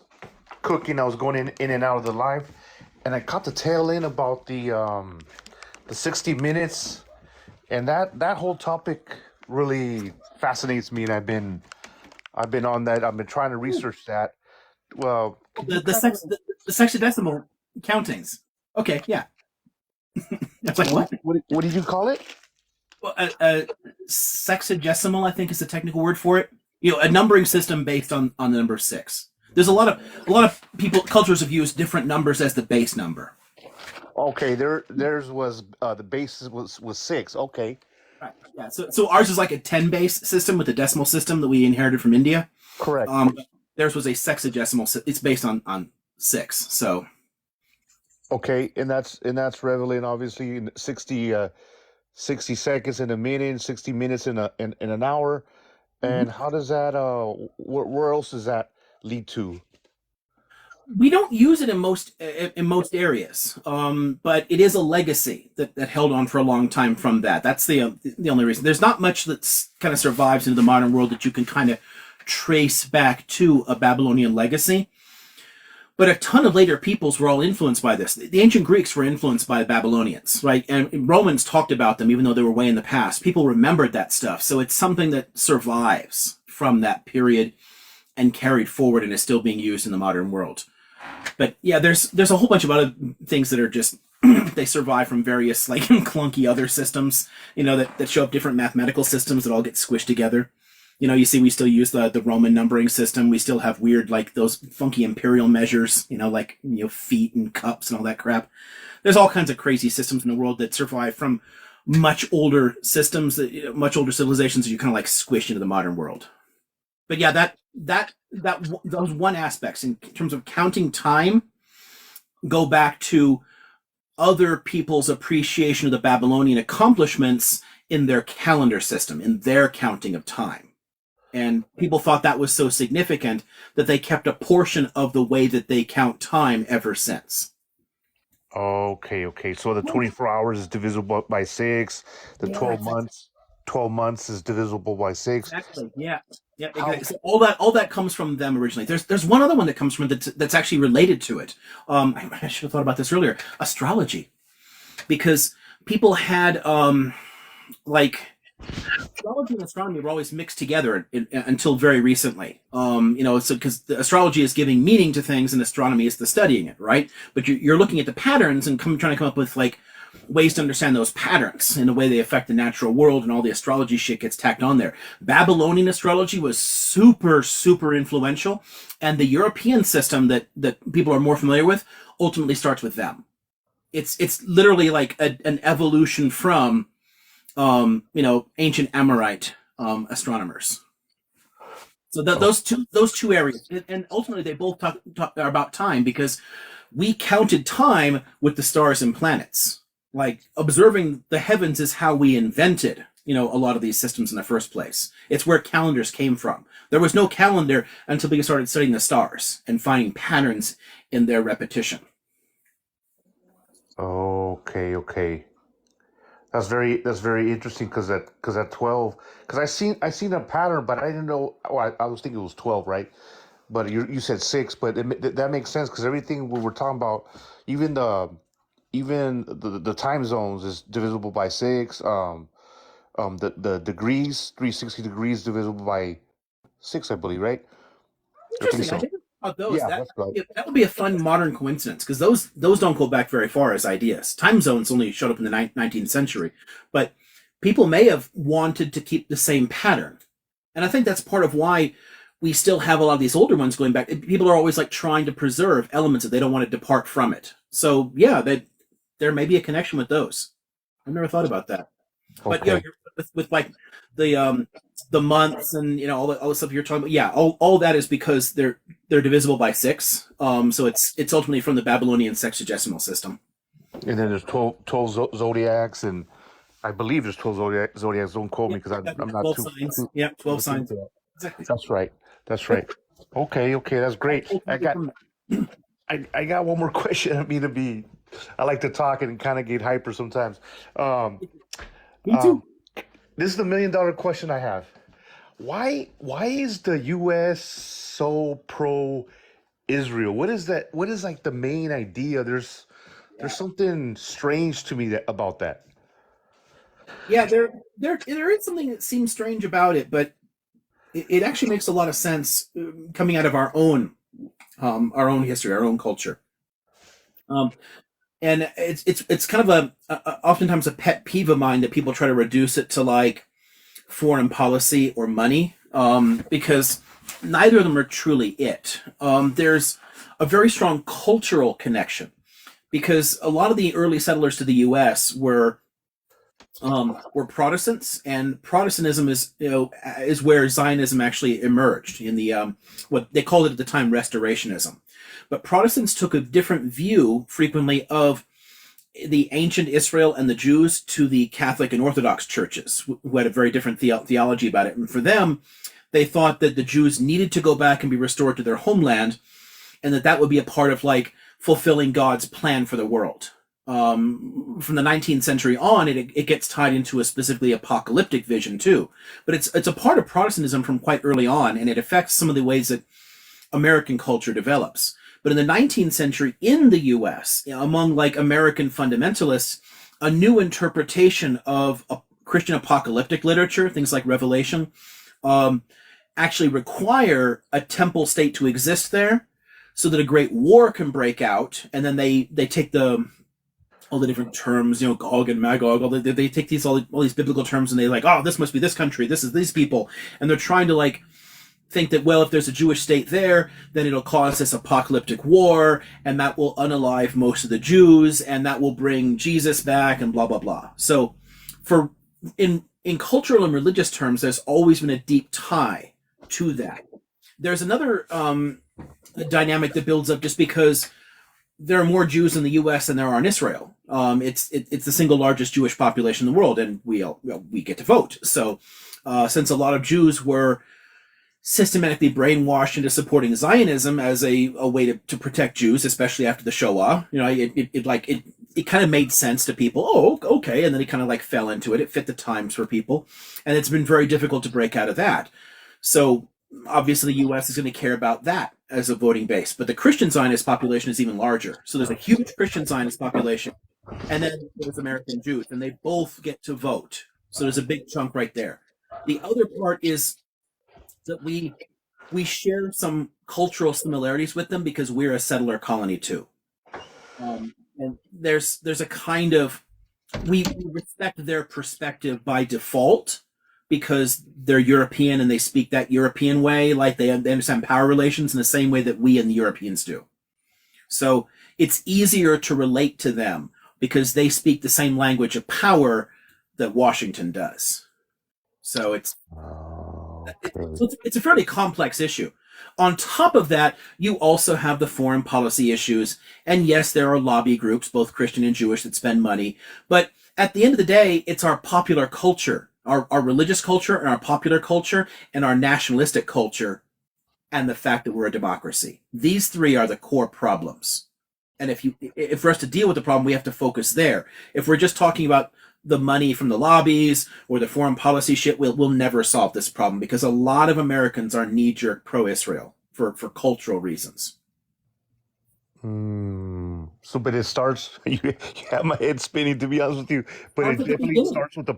cooking. I was going in and out of the live, and I caught the tail end about the 60 minutes, and that whole topic really fascinates me. And I've been on that. I've been trying to research that. Well, The sexagesimal countings. Okay, yeah. That's like what? What did you call it? Well, sexagesimal, I think, is the technical word for it. A numbering system based on the number 6. There's a lot of cultures have used different numbers as the base number. Okay, theirs was the base was 6. Okay, Right. Yeah. So ours is like a 10 base system with a decimal system that we inherited from India. correct. Theirs was a sexagesimal. It's based on 6. So Okay, and that's relevant, obviously, in 60 seconds in a minute, 60 minutes in an hour. And how does that where else does that lead to? we don't use it in most areas, but it is a legacy that held on for a long time from that. That's the only reason. There's not much that's kind of survives into the modern world that you can kind of trace back to a Babylonian legacy. But a ton of later peoples were all influenced by this. The ancient Greeks were influenced by the Babylonians, right? And Romans talked about them, even though they were way in the past. People remembered that stuff. So it's something that survives from that period and carried forward and is still being used in the modern world. But yeah, there's a whole bunch of other things that are just they survive from various like clunky other systems, that show up different mathematical systems that all get squished together. You see, we still use the Roman numbering system. We still have weird, like those funky imperial measures, like feet and cups and all that crap. There's all kinds of crazy systems in the world that survive from much older systems, much older civilizations that you kind of like squish into the modern world. But yeah, those one aspects in terms of counting time go back to other people's appreciation of the Babylonian accomplishments in their calendar system, in their counting of time. And people thought that was so significant that they kept a portion of the way that they count time ever since. Okay. So the 24 hours is divisible by 6. The Yeah. 12 months is divisible by 6. Exactly. Yeah. Yeah. How- Exactly. So all that comes from them originally. There's one other one that comes from that's actually related to it. I should have thought about this earlier. Astrology, because people had astrology and astronomy were always mixed together until very recently. So because the astrology is giving meaning to things and astronomy is the studying it, right? But you're looking at the patterns and trying to come up with like ways to understand those patterns and the way they affect the natural world, and all the astrology shit gets tacked on there. Babylonian astrology was super, super influential, and the European system that people are more familiar with ultimately starts with them. It's literally like an evolution from ancient Amorite astronomers. So those two areas, and ultimately they both talk are about time, because we counted time with the stars and planets. Like observing the heavens is how we invented, a lot of these systems in the first place. It's where calendars came from. There was no calendar until we started studying the stars and finding patterns in their repetition. Okay. That's very interesting because at 12, because I seen a pattern, but I didn't know. Well, I was thinking it was 12, right? But you said 6, but that makes sense because everything we were talking about, even the time zones is divisible by 6. The degrees, 360 degrees divisible by 6, I believe, right? I think Interesting. I so. didn't know about those. Yeah, that's right. That would be a fun modern coincidence, because those don't go back very far as ideas. Time zones only showed up in the 19th century, but people may have wanted to keep the same pattern, and I think that's part of why we still have a lot of these older ones going back. People are always like trying to preserve elements that they don't want to depart from it. So yeah, there may be a connection with those. I've never thought about that. But yeah, Okay. with like the months and all the stuff you're talking about. Yeah, all that is because they're divisible by 6. So it's ultimately from the Babylonian sexagesimal system. And then there's 12 zodiacs, and I believe there's 12 zodiacs. Don't quote me because I'm not 12 too. signs. Yeah, 12 signs. Exactly. That's right. That's right. Okay. That's great. I got one more question. I like to talk and kind of get hyper sometimes. Me too. This is the $1 million question I have. Why is the U.S. so pro Israel? What is that? What is like the main idea? There's something strange to me about that. Yeah, there is something that seems strange about it, but it actually makes a lot of sense coming out of our own history, our own culture. And it's kind of oftentimes a pet peeve of mine that people try to reduce it to like foreign policy or money, because neither of them are truly it. There's a very strong cultural connection because a lot of the early settlers to the U.S. were Protestants, and Protestantism is where Zionism actually emerged in the what they called it at the time Restorationism. But Protestants took a different view frequently of the ancient Israel and the Jews to the Catholic and Orthodox churches, who had a very different theology about it. And for them, they thought that the Jews needed to go back and be restored to their homeland, and that would be a part of like fulfilling God's plan for the world. From the 19th century on, it gets tied into a specifically apocalyptic vision too. But it's a part of Protestantism from quite early on, and it affects some of the ways that American culture develops. But in the 19th century in the U.S., among like American fundamentalists, a new interpretation of Christian apocalyptic literature, things like Revelation, actually require a temple state to exist there so that a great war can break out. And then they take all the different terms, Gog and Magog, they take all these biblical terms and they like, oh, this must be this country, this is these people. And they're trying to like think that, well, if there's a Jewish state there, then it'll cause this apocalyptic war, and that will unalive most of the Jews, and that will bring Jesus back, and blah, blah, blah. So in cultural and religious terms, there's always been a deep tie to that. There's another dynamic that builds up just because there are more Jews in the U.S. than there are in Israel. It's the single largest Jewish population in the world, and we get to vote. So since a lot of Jews were systematically brainwashed into supporting Zionism as a way to protect Jews, especially after the Shoah, it kind of made sense to people. Oh, okay, and then it kind of like fell into it. It fit the times for people, and it's been very difficult to break out of that. So obviously the U.S. is going to care about that as a voting base, but the Christian Zionist population is even larger. So there's a huge Christian Zionist population, and then there's American Jews, and they both get to vote. So there's a big chunk right there. The other part is that we share some cultural similarities with them because we're a settler colony too. And there's a kind of, we respect their perspective by default because they're European and they speak that European way, like they understand power relations in the same way that we and the Europeans do. So it's easier to relate to them because they speak the same language of power that Washington does. So it's a fairly complex issue. On top of that, you also have the foreign policy issues. And yes, there are lobby groups, both Christian and Jewish, that spend money. But at the end of the day, it's our popular culture, our religious culture and our popular culture and our nationalistic culture and the fact that we're a democracy. These three are the core problems. And if for us to deal with the problem, we have to focus there. If we're just talking about the money from the lobbies or the foreign policy shit, we'll never solve this problem because a lot of Americans are knee-jerk pro-Israel for cultural reasons. So, but it starts. You have my head spinning, to be honest with you. But it definitely starts with the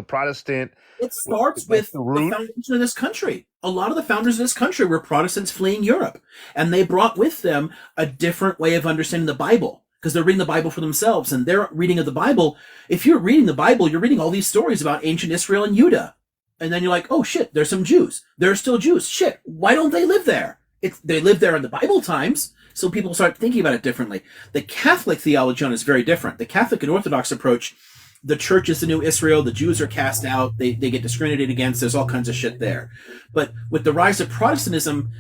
Protestant. It starts with the foundation of this country. A lot of the founders of this country were Protestants fleeing Europe, and they brought with them a different way of understanding the Bible because they're reading the Bible for themselves, and their reading of the Bible. If you're reading the Bible, you're reading all these stories about ancient Israel and Judah. And then you're like, oh shit, there's some Jews. There are still Jews. Shit, why don't they live there? They live there in the Bible times, so people start thinking about it differently. The Catholic theology on it is very different. The Catholic and Orthodox approach, the church is the new Israel, the Jews are cast out, they get discriminated against, there's all kinds of shit there. But with the rise of Protestantism,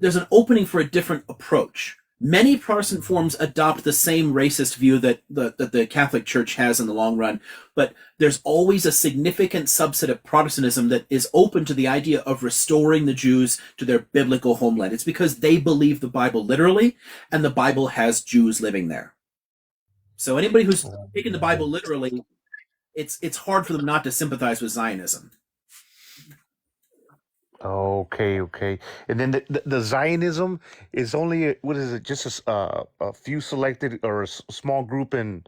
there's an opening for a different approach. Many Protestant forms adopt the same racist view that the Catholic Church has in the long run, but there's always a significant subset of Protestantism that is open to the idea of restoring the Jews to their biblical homeland. It's because they believe the Bible literally, and the Bible has Jews living there. So anybody who's taking the Bible literally, it's hard for them not to sympathize with Zionism. Okay, okay. And then the Zionism is only, what is it? Just a few selected, or a small group in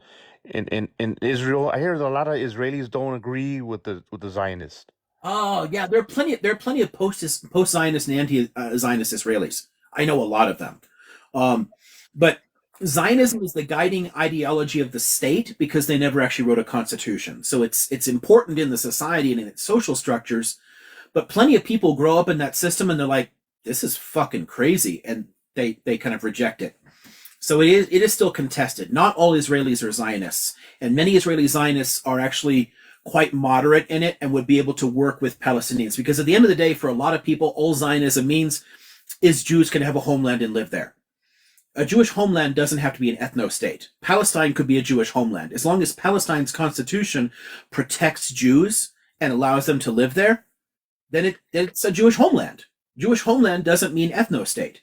Israel. I hear that a lot of Israelis don't agree with the Zionists. Oh yeah, there are plenty of post-Zionist and anti-Zionist Israelis. I know a lot of them, but Zionism is the guiding ideology of the state because they never actually wrote a constitution. So it's important in the society and in its social structures. But plenty of people grow up in that system and they're like, this is fucking crazy. And they kind of reject it. So it is still contested. Not all Israelis are Zionists. And many Israeli Zionists are actually quite moderate in it and would be able to work with Palestinians. Because at the end of the day, for a lot of people, all Zionism means is Jews can have a homeland and live there. A Jewish homeland doesn't have to be an ethno-state. Palestine could be a Jewish homeland. As long as Palestine's constitution protects Jews and allows them to live there, then it's a Jewish homeland. Jewish homeland doesn't mean ethno-state.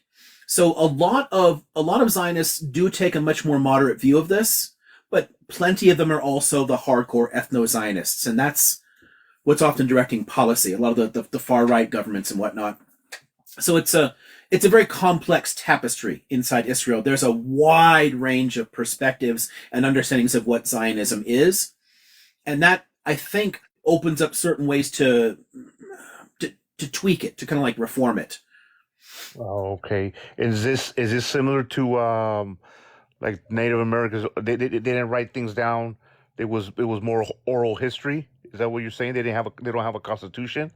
So a lot of Zionists do take a much more moderate view of this, but plenty of them are also the hardcore ethno-Zionists, and that's what's often directing policy. A lot of the far right governments and whatnot. So it's a very complex tapestry inside Israel. There's a wide range of perspectives and understandings of what Zionism is, and that I think opens up certain ways to tweak it, to kind of like reform it. Oh, okay. Is this similar to like Native Americans? They didn't write things down. It was more oral history. Is that what you're saying? They don't have a constitution?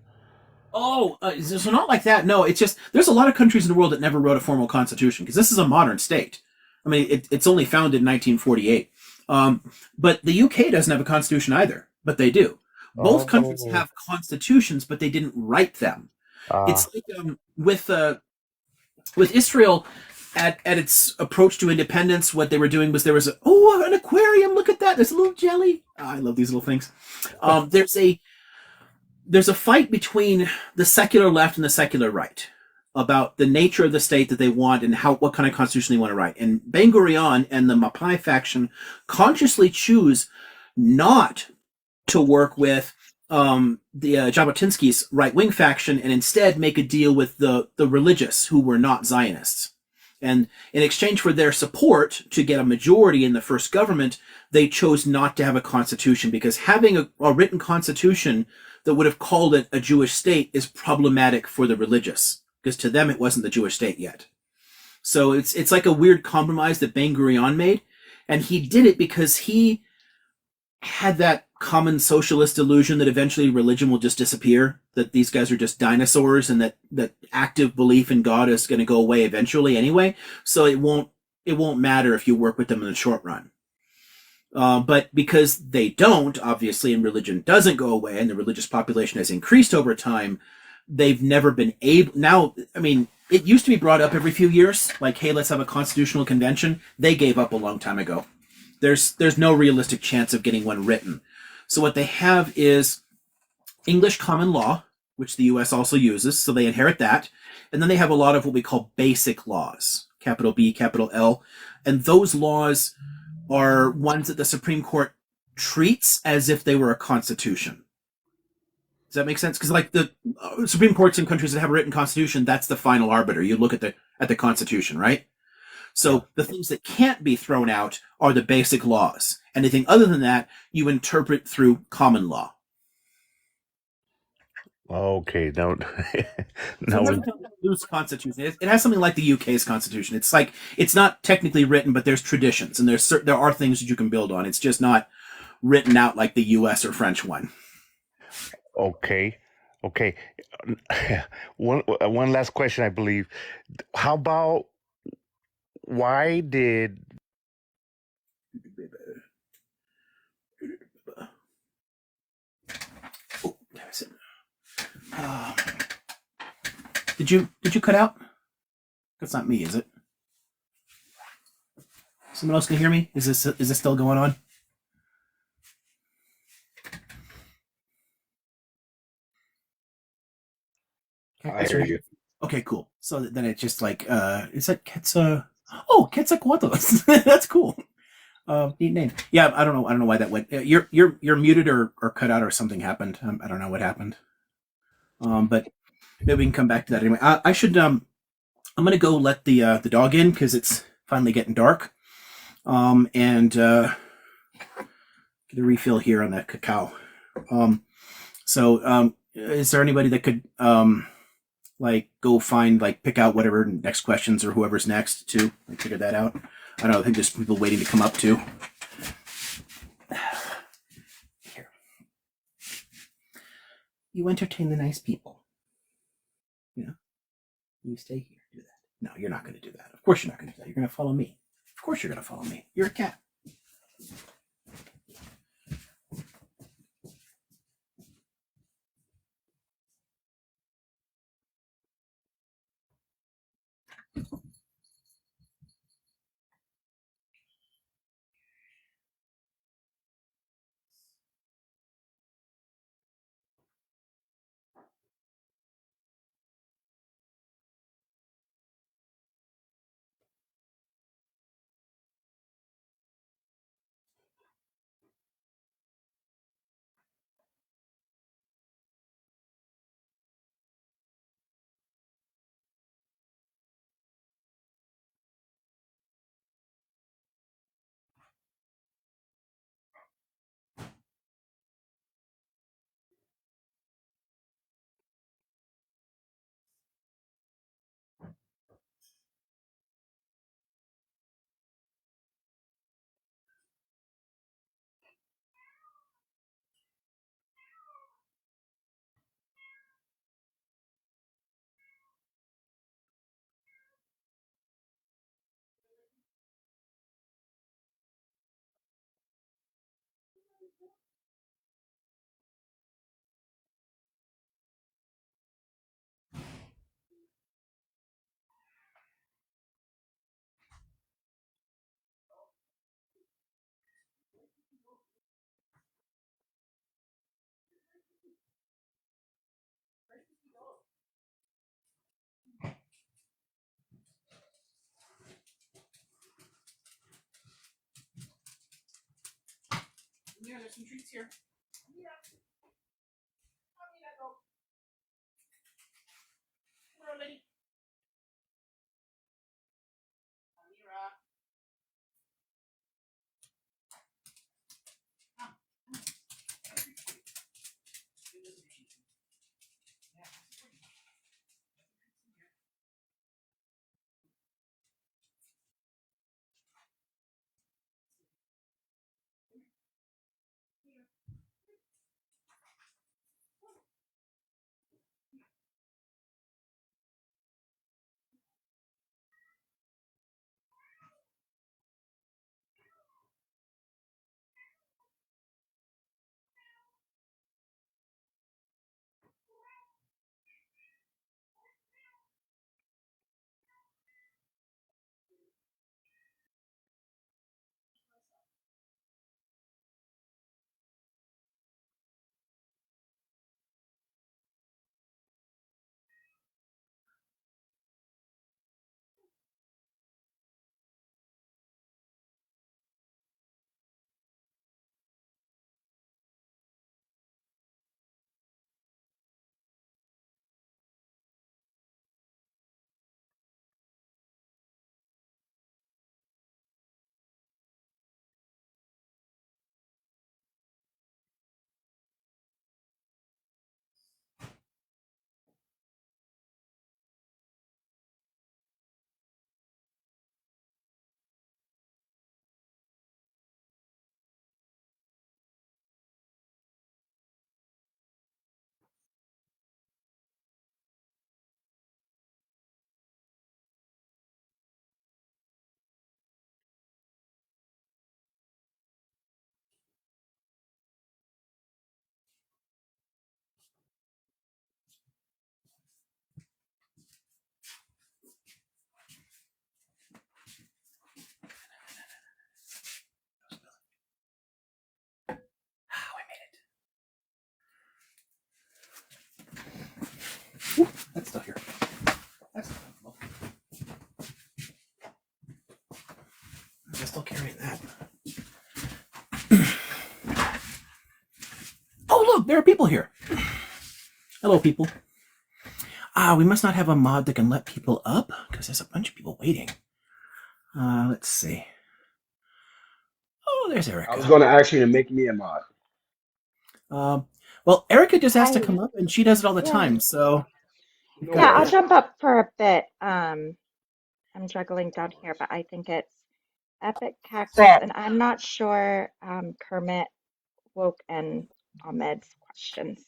Oh, so not like that. No, it's just there's a lot of countries in the world that never wrote a formal constitution because this is a modern state. I mean, it's only founded in 1948. But the UK doesn't have a constitution either, but they do. Both countries have constitutions, but they didn't write them. It's like with Israel at its approach to independence. What they were doing was there was an aquarium. Look at that. There's a little jelly. Oh, I love these little things. There's a fight between the secular left and the secular right about the nature of the state that they want and what kind of constitution they want to write. And Ben Gurion and the Mapai faction consciously choose not to work with the Jabotinsky's right-wing faction and instead make a deal with the religious who were not Zionists. And in exchange for their support to get a majority in the first government, they chose not to have a constitution because having a written constitution that would have called it a Jewish state is problematic for the religious because to them it wasn't the Jewish state yet. So it's like a weird compromise that Ben Gurion made, and he did it because he had that common socialist illusion that eventually religion will just disappear, that these guys are just dinosaurs and that active belief in God is going to go away eventually anyway. So it won't matter if you work with them in the short run. But because they don't, obviously, and religion doesn't go away and the religious population has increased over time, they've never been able. Now, I mean, it used to be brought up every few years, like, hey, let's have a constitutional convention. They gave up a long time ago. There's no realistic chance of getting one written. So what they have is English common law, which the U.S. also uses, so they inherit that. And then they have a lot of what we call basic laws, capital B, capital L. And those laws are ones that the Supreme Court treats as if they were a constitution. Does that make sense? Because like the Supreme Courts in countries that have a written constitution, that's the final arbiter. You look at the Constitution, right? So the things that can't be thrown out are the basic laws. Anything other than that, you interpret through common law. Okay, now So loose constitution. It has something like the UK's constitution. It's like it's not technically written, but there's traditions and there are things that you can build on. It's just not written out like the US or French one. Okay. Okay. One last question, I believe. How about why did Oh, that was it. Uh, did you cut out? That's not me, is it? Someone else can hear me? Is this still going on? I hear you. Okay, cool. So then it's just like is that Quetzal? Oh, Quetzalcoatlus. That's cool. Neat name. Yeah, I don't know why that went. You're muted or cut out or something happened. I don't know what happened. But maybe we can come back to that anyway. I should I'm gonna go let the dog in because it's finally getting dark. And get a refill here on that cacao. So is there anybody that could like go find like pick out whatever next questions or whoever's next to like figure that out? I don't know. I think there's people waiting to come up too. Here, you entertain the nice people. You know, you stay here. Do that. No, you're not going to do that. Of course, you're not going to do that. You're going to follow me. Of course, you're going to follow me. You're a cat. Yeah, there's some treats here. I'm still carrying that. Oh, look, there are people here. Hello, people. We must not have a mod that can let people up because there's a bunch of people waiting. Let's see. Oh, there's Erica. I was going to ask you to make me a mod. Well, Erica just has to come up, and she does it all the time. So Yeah, I'll jump up for a bit. I'm juggling down here, but I think it's Epic Cactus, and I'm not sure Kermit, Woke, and Ahmed's questions.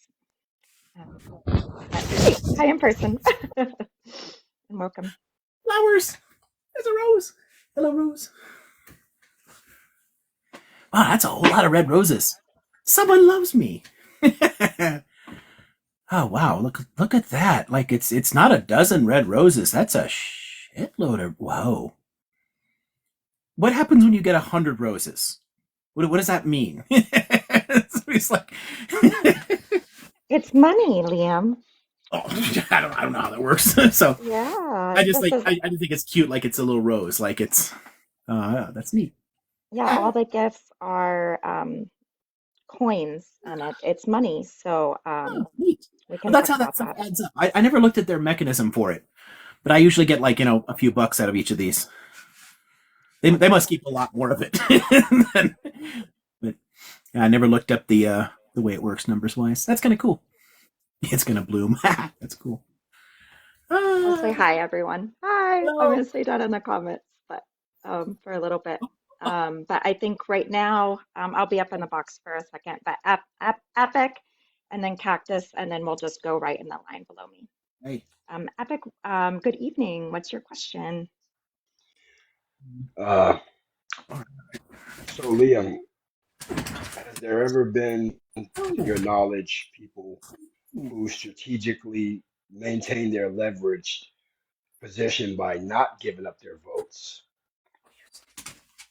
Hi in person. And welcome. Flowers. There's a rose. Hello, Rose. Wow, that's a whole lot of red roses. Someone loves me. Oh wow, look at that. Like it's not a dozen red roses. That's a shitload of whoa. What happens when you get 100 roses? What does that mean? It's like It's money, Liam. oh, I don't know how that works. So Yeah. I just I think it's cute, like it's a little rose, like it's that's neat. Yeah, all the gifts are coins, and it's money. So Neat. we can That's talk how that about stuff that. adds up. I never looked at their mechanism for it, but I usually get like a few bucks out of each of these. They must keep a lot more of it. But yeah, I never looked up the way it works numbers wise. That's kind of cool. It's gonna bloom. That's cool. I'll say hi, everyone. Hi. Hello. I'm gonna stay down in the comments, but for a little bit. But I think right now I'll be up in the box for a second. But Epic, and then Cactus, and then we'll just go right in the line below me. Hey. Epic. Good evening. What's your question? So, Liam, has there ever been, to your knowledge, people who strategically maintain their leveraged position by not giving up their votes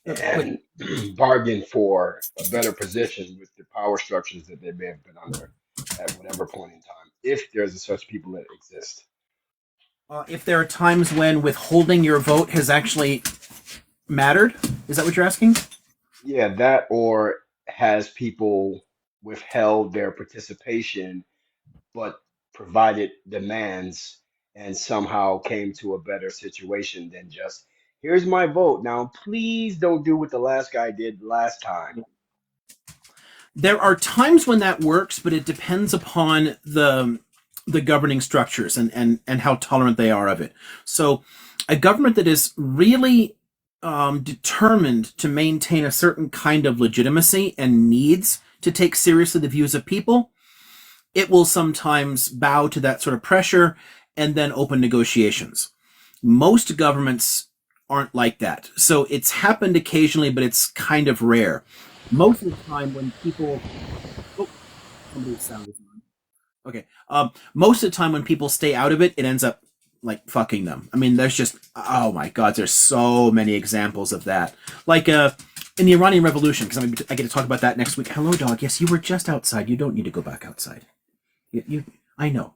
and bargain for a better position with the power structures that they may have been under at whatever point in time, if there's such people that exist? If there are times when withholding your vote has actually mattered, is that what you're asking? Yeah, that, or has people withheld their participation but provided demands and somehow came to a better situation than just, here's my vote. Now, please don't do what the last guy did last time. There are times when that works, but it depends upon the governing structures and how tolerant they are of it. So a government that is really determined to maintain a certain kind of legitimacy and needs to take seriously the views of people, it will sometimes bow to that sort of pressure and then open negotiations. Most governments aren't like that. So it's happened occasionally, but it's kind of rare. Most of the time when people... Oh, somebody's sound is on. Okay. Most of the time when people stay out of it, it ends up like fucking them. I mean, there's just, oh my God, there's so many examples of that. Like in the Iranian Revolution, because I get to talk about that next week. Hello, dog. Yes, you were just outside. You don't need to go back outside. I know.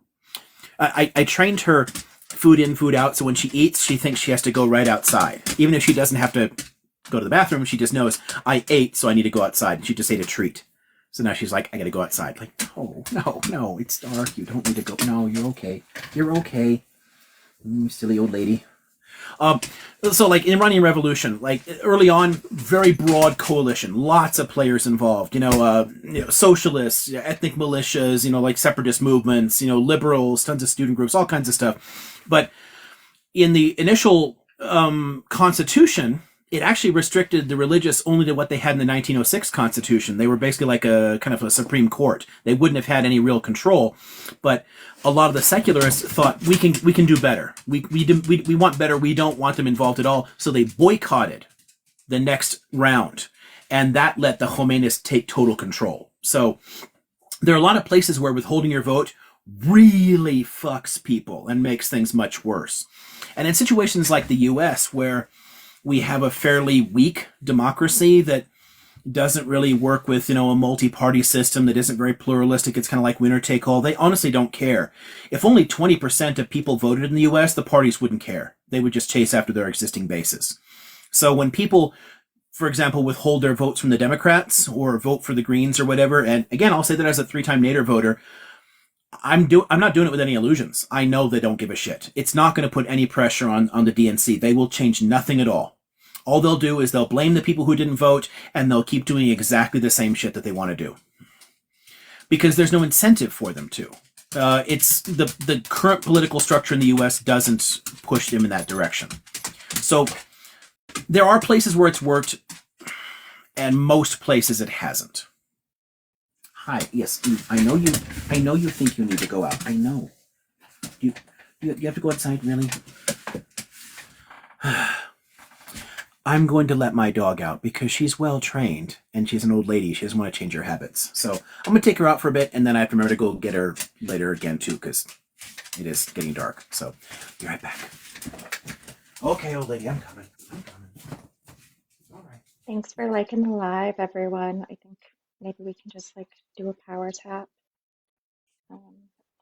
I trained her food in, food out, so when she eats, she thinks she has to go right outside. Even if she doesn't have to go to the bathroom, she just knows, I ate, so I need to go outside. And she just ate a treat. So now she's like, I gotta go outside. Like, no, it's dark. You don't need to go. No, you're okay. You're okay. Silly old lady. So like in Iranian Revolution, like early on, very broad coalition, lots of players involved, socialists, ethnic militias, like separatist movements, liberals, tons of student groups, all kinds of stuff. But in the initial constitution, it actually restricted the religious only to what they had in the 1906 Constitution. They were basically like a kind of a Supreme Court. They wouldn't have had any real control, but a lot of the secularists thought we can do better. We want better. We don't want them involved at all. So they boycotted the next round, and that let the Khomeinists take total control. So there are a lot of places where withholding your vote really fucks people and makes things much worse. And in situations like the U.S., where we have a fairly weak democracy that doesn't really work with, a multi-party system that isn't very pluralistic. It's kind of like winner take all. They honestly don't care. If only 20% of people voted in the U.S., the parties wouldn't care. They would just chase after their existing bases. So when people for example, withhold their votes from the Democrats or vote for the Greens or whatever. And again, I'll say that as a 3-time Nader voter, I'm not doing it with any illusions. I know they don't give a shit. It's not going to put any pressure on the DNC. They will change nothing at all. All they'll do is they'll blame the people who didn't vote, and they'll keep doing exactly the same shit that they want to do. Because there's no incentive for them to. It's the current political structure in the U.S. doesn't push them in that direction. So there are places where it's worked, and most places it hasn't. Hi, yes, I know you. I know you think you need to go out. I know. You have to go outside, really? I'm going to let my dog out because she's well trained and she's an old lady. She doesn't want to change her habits. So I'm going to take her out for a bit, and then I have to remember to go get her later again too, because it is getting dark. So be right back. Okay, old lady, I'm coming. All right. Thanks for liking the live, everyone. I think maybe we can just like do a power tap.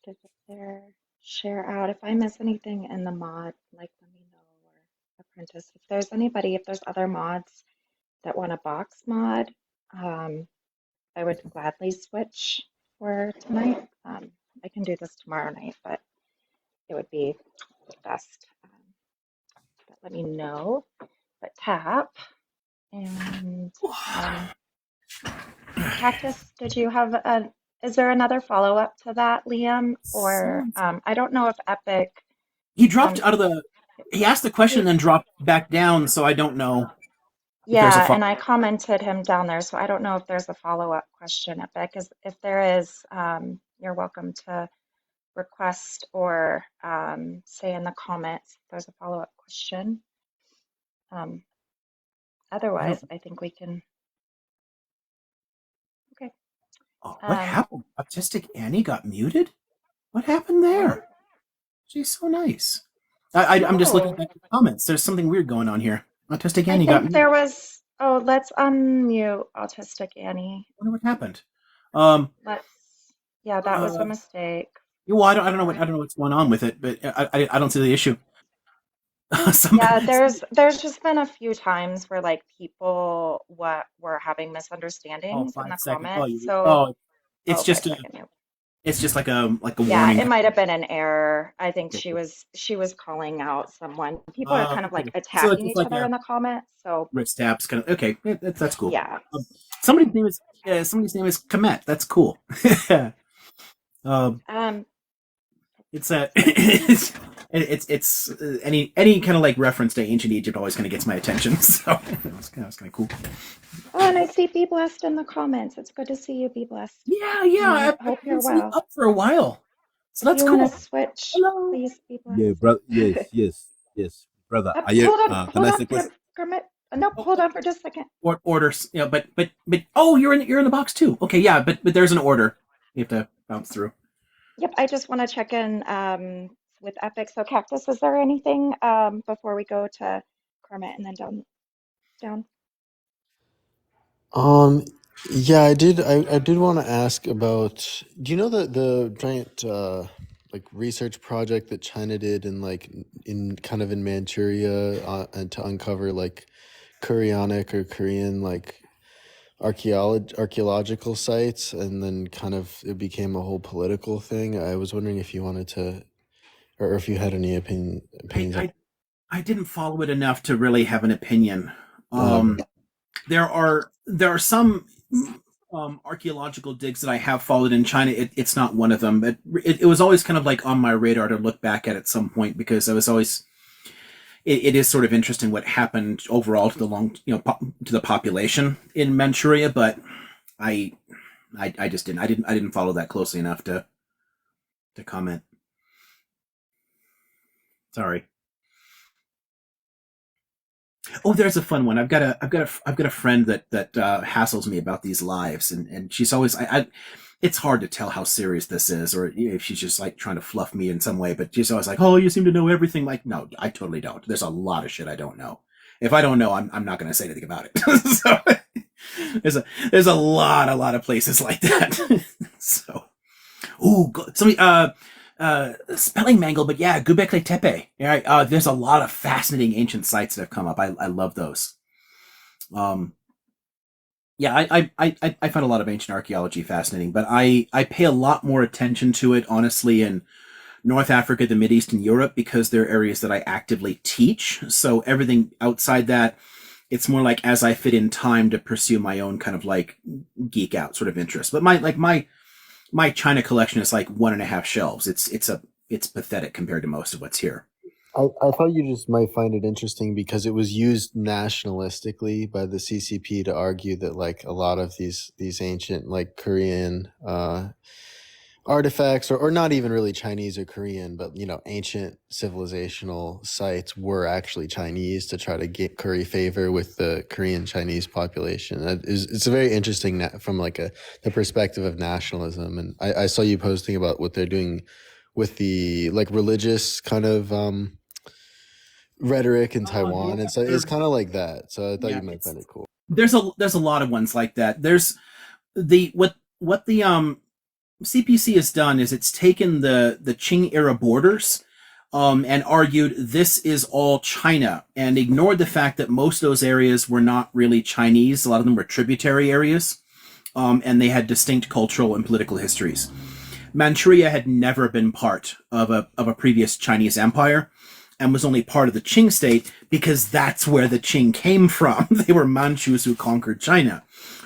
Get it there, share out. If I miss anything in the mod, like let me know, or apprentice. If there's other mods that want a box mod, I would gladly switch for tonight. I can do this tomorrow night, but it would be best. But let me know. But tap and Cactus, did you have is there another follow-up to that, Liam? Or I don't know if Epic. He dropped out of the. He asked the question and then dropped back down, so I don't know. Yeah, and I commented him down there, so I don't know if there's a follow-up question, Epic. If there is, you're welcome to request or say in the comments if there's a follow-up question. Otherwise, I think we can. Okay. Oh, what happened? Autistic Annie got muted? What happened there? She's so nice. I'm just looking at the comments. There's something weird going on here. Autistic Annie got muted. There was. Oh, let's unmute Autistic Annie. I wonder what happened. Yeah, that was a mistake. Well, I don't know what's going on with it, but I don't see the issue. Yeah, there's just been a few times where like people were having misunderstandings in the comments. It's just like a warning. Yeah, it might have been an error. I think she was calling out someone. People are kind of like attacking each other in the comments. So wrist taps, kind of okay. That's cool. Yeah. Somebody's name is Komet. That's cool. It's any kind of like reference to ancient Egypt always kind of gets my attention. So that's kind of cool. Oh, and I see Be Blessed in the comments. It's good to see you, Be Blessed. Yeah. I hope you're well. Up for a while, so that's cool. You want to switch? Hello. Please, Be Blessed. Yeah, brother. Yes, brother. Hold on, no, hold on for just a second. Orders, yeah, but oh, you're in the box too. Okay, yeah, but there's an order you have to bounce through. Yep, I just want to check in with Epic. So, Cactus, is there anything before we go to Kermit and then down? Yeah, I did want to ask about. Do you know the giant like research project that China did in Manchuria and to uncover like Koreanic or Korean like archaeological sites, and then kind of it became a whole political thing. I was wondering if you wanted to, or if you had any opinions. I didn't follow it enough to really have an opinion. There are some archaeological digs that I have followed in China. It's not one of them, but it was always kind of like on my radar to look back at some point, because I was always. It is sort of interesting what happened overall to to the population in Manchuria, but I just didn't. I didn't follow that closely enough to comment. Sorry. Oh, there's a fun one. I've got a friend that hassles me about these lives, and she's always it's hard to tell how serious this is, or if she's just like trying to fluff me in some way, but she's always like, oh, you seem to know everything. Like, no, I totally don't. There's a lot of shit I don't know. If I don't know, I'm not going to say anything about it. So there's a lot of places like that. So, somebody, spelling mangle, but yeah, Göbekli Tepe. Yeah, there's a lot of fascinating ancient sites that have come up. I love those. Yeah, I find a lot of ancient archaeology fascinating, but I pay a lot more attention to it, honestly, in North Africa, the Mideast, and Europe, because they're areas that I actively teach. So everything outside that, it's more like as I fit in time to pursue my own kind of like geek out sort of interest. But my China collection is like 1.5 shelves. It's pathetic compared to most of what's here. I thought you just might find it interesting because it was used nationalistically by the CCP to argue that like a lot of these ancient like Korean artifacts or not even really Chinese or Korean, but ancient civilizational sites were actually Chinese to try to get curry favor with the Korean Chinese population. It's a very interesting from like the perspective of nationalism. And I saw you posting about what they're doing with the like religious kind of rhetoric in Taiwan, and so it's kind of like that. So I thought you might find it cool. There's a lot of ones like that. There's the what the CPC has done is it's taken the Qing era borders and argued this is all China and ignored the fact that most of those areas were not really Chinese. A lot of them were tributary areas, and they had distinct cultural and political histories. Manchuria had never been part of a previous Chinese empire and was only part of the Qing state because that's where the Qing came from. They were Manchus who conquered China.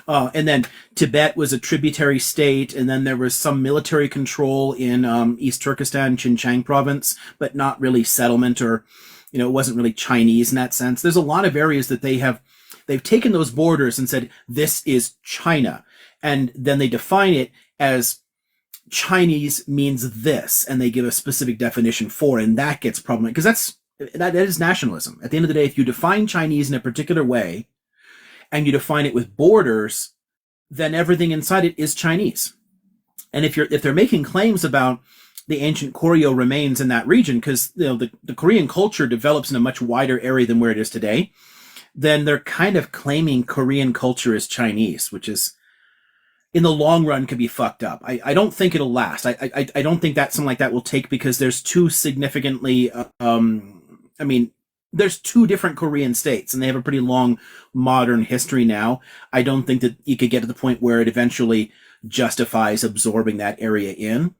And then Tibet was a tributary state, and then there was some military control in East Turkestan, Xinjiang province, but not really settlement or, it wasn't really Chinese in that sense. There's a lot of areas that they've taken those borders and said, this is China. And then they define it as Chinese means this, and they give a specific definition for it, and that gets problematic because that is nationalism. At the end of the day, if you define Chinese in a particular way and you define it with borders, then everything inside it is Chinese. And if they're making claims about the ancient Koryo remains in that region, because the Korean culture develops in a much wider area than where it is today, then they're kind of claiming Korean culture is Chinese, which is in the long run could be fucked up. I don't think it'll last. I don't think that something like that will take because there's two significantly, there's two different Korean states and they have a pretty long modern history now. I don't think that you could get to the point where it eventually justifies absorbing that area in.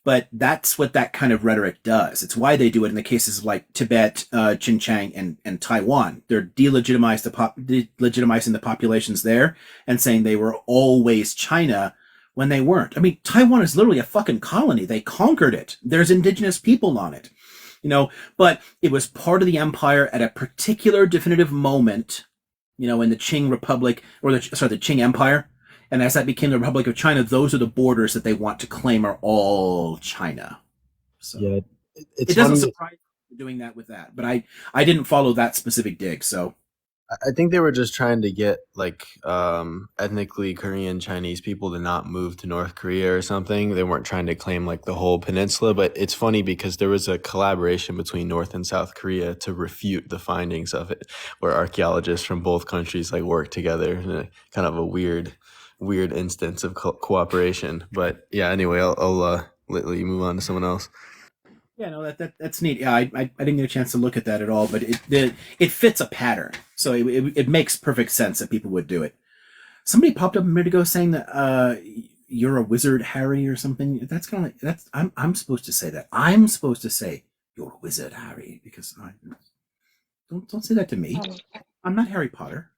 But that's what that kind of rhetoric does. It's why they do it in the cases of like Tibet, Xinjiang, and Taiwan. They're delegitimizing the populations there and saying they were always China when they weren't. I mean, Taiwan is literally a fucking colony. They conquered it. There's indigenous people on it, but it was part of the empire at a particular definitive moment, in the Qing Republic or the Qing Empire. And as that became the Republic of China, those are the borders that they want to claim are all China. So yeah, it doesn't surprise me doing that with that. But I didn't follow that specific dig. So I think they were just trying to get like ethnically Korean Chinese people to not move to North Korea or something. They weren't trying to claim like the whole peninsula, but it's funny because there was a collaboration between North and South Korea to refute the findings of it, where archaeologists from both countries like worked together in a kind of a weird instance of cooperation. But yeah, anyway, I'll let you move on to someone else. Yeah, no, that's neat. Yeah, I didn't get a chance to look at that at all, but it fits a pattern, so it makes perfect sense that people would do it. Somebody popped up a minute ago saying that you're a wizard, Harry, or something. That's kind of like I'm supposed to say that. I'm supposed to say you're a wizard, Harry, because don't say that to me. I'm not Harry Potter.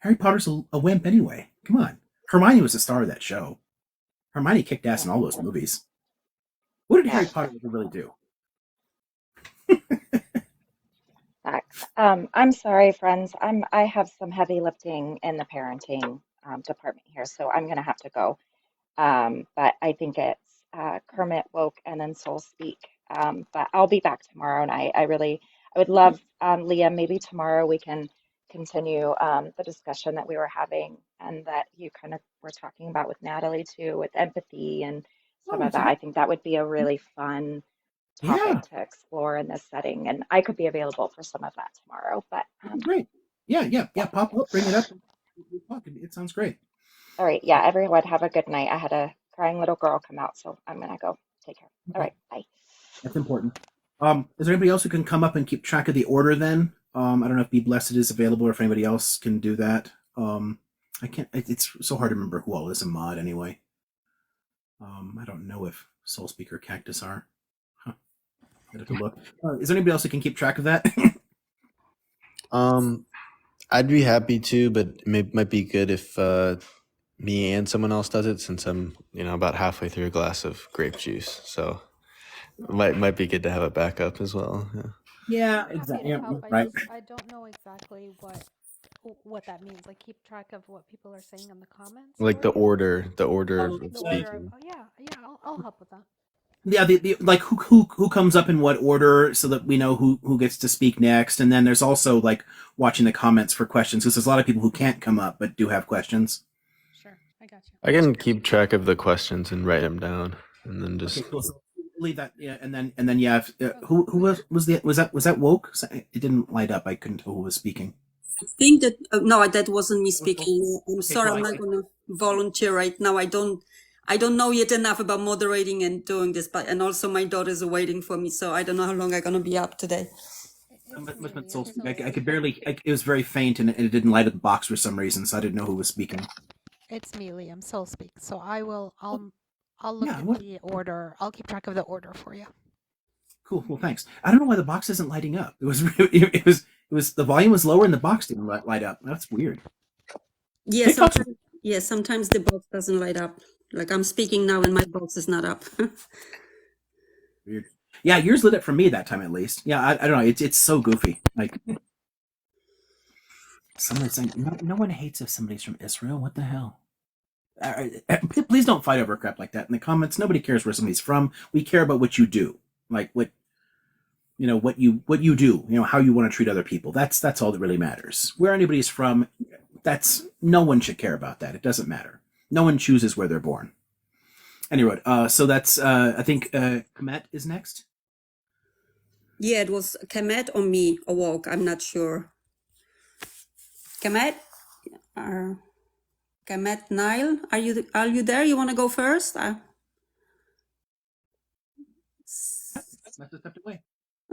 Harry Potter's a wimp anyway. Come on. Hermione was the star of that show. Hermione kicked ass in all those movies. What did Harry Potter ever really do? Facts. I'm sorry, friends. I have some heavy lifting in the parenting department here, so I'm gonna have to go. But I think it's Kermit, Woke, and then Soul Speak. But I'll be back tomorrow, and I would love, Liam, maybe tomorrow we can continue the discussion that we were having and that you kind of were talking about with Natalie too, with empathy and some of that. I think that would be a really fun topic to explore in this setting, and I could be available for some of that tomorrow. But great. Yeah. Pop up, bring it up. It sounds great. All right. Yeah, everyone have a good night. I had a crying little girl come out, so I'm gonna go take care. All right. Bye. That's important. Is there anybody else who can come up and keep track of the order then? I don't know if Be Blessed is available or if anybody else can do that. I can't. It's so hard to remember who all is a mod anyway. I don't know if Soul Speaker Cactus are. Huh. I'd have to look. Is there anybody else who can keep track of that? I'd be happy to, but it might be good if me and someone else does it, since I'm about halfway through a glass of grape juice. So might be good to have a backup as well. Yeah. Yeah, I'm happy exactly. to help. Right. I don't know exactly what that means. Like keep track of what people are saying in the comments. Like the order of The order of speaking. oh yeah, I'll help with that. Yeah, the like who comes up in what order so that we know who gets to speak next, and then there's also like watching the comments for questions because there's a lot of people who can't come up but do have questions. Sure, I got you. I can keep track of the questions and write them down, and then just Okay, cool. So leave that. Yeah, and then yeah. Who was that woke? It didn't light up. I couldn't tell who was speaking. I think that no, that wasn't me speaking. I'm Okay, sorry, cool. I'm not going to volunteer right now. I don't know yet enough about moderating and doing this, but and also my daughters are waiting for me, so I don't know how long I'm going to be up today. I could barely. It was very faint, and it didn't light up the box for some reason, so I didn't know who was speaking. It's me, Liam. Soul Speak. So I'll look at the order. I'll keep track of the order for you. Cool. Thanks. I don't know why the box isn't lighting up. It was the volume was lower and the box didn't light up. That's weird. Yeah, sometimes the box doesn't light up. Like I'm speaking now and my box is not up. Weird. Yeah, yours lit up for me that time at least. Yeah, I don't know. It's so goofy. Like someone's saying, no one hates if somebody's from Israel. What the hell? Please don't fight over crap like that in the comments. Nobody cares where somebody's from. We care about what you do, like what you do. How you want to treat other people. That's all that really matters. Where anybody's from, no one should care about that. It doesn't matter. No one chooses where they're born. Anyroad. So that's I think Komet is next. Yeah, it was Kemet or me or Walk. I'm not sure. Kemet? Kemet Nile? Are you there? You want to go first?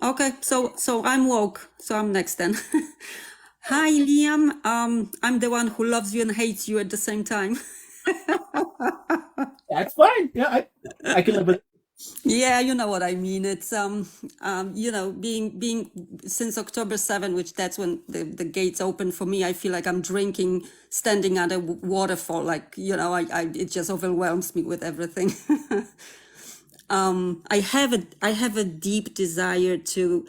Okay, so I'm Woke, so I'm next then. Hi, Liam. I'm the one who loves you and hates you at the same time. That's fine. Yeah, I can live with it. Yeah, you know what I mean. It's being since October 7, which that's when the gates open for me. I feel like I'm drinking, standing at a waterfall. Like it just overwhelms me with everything. I have a deep desire to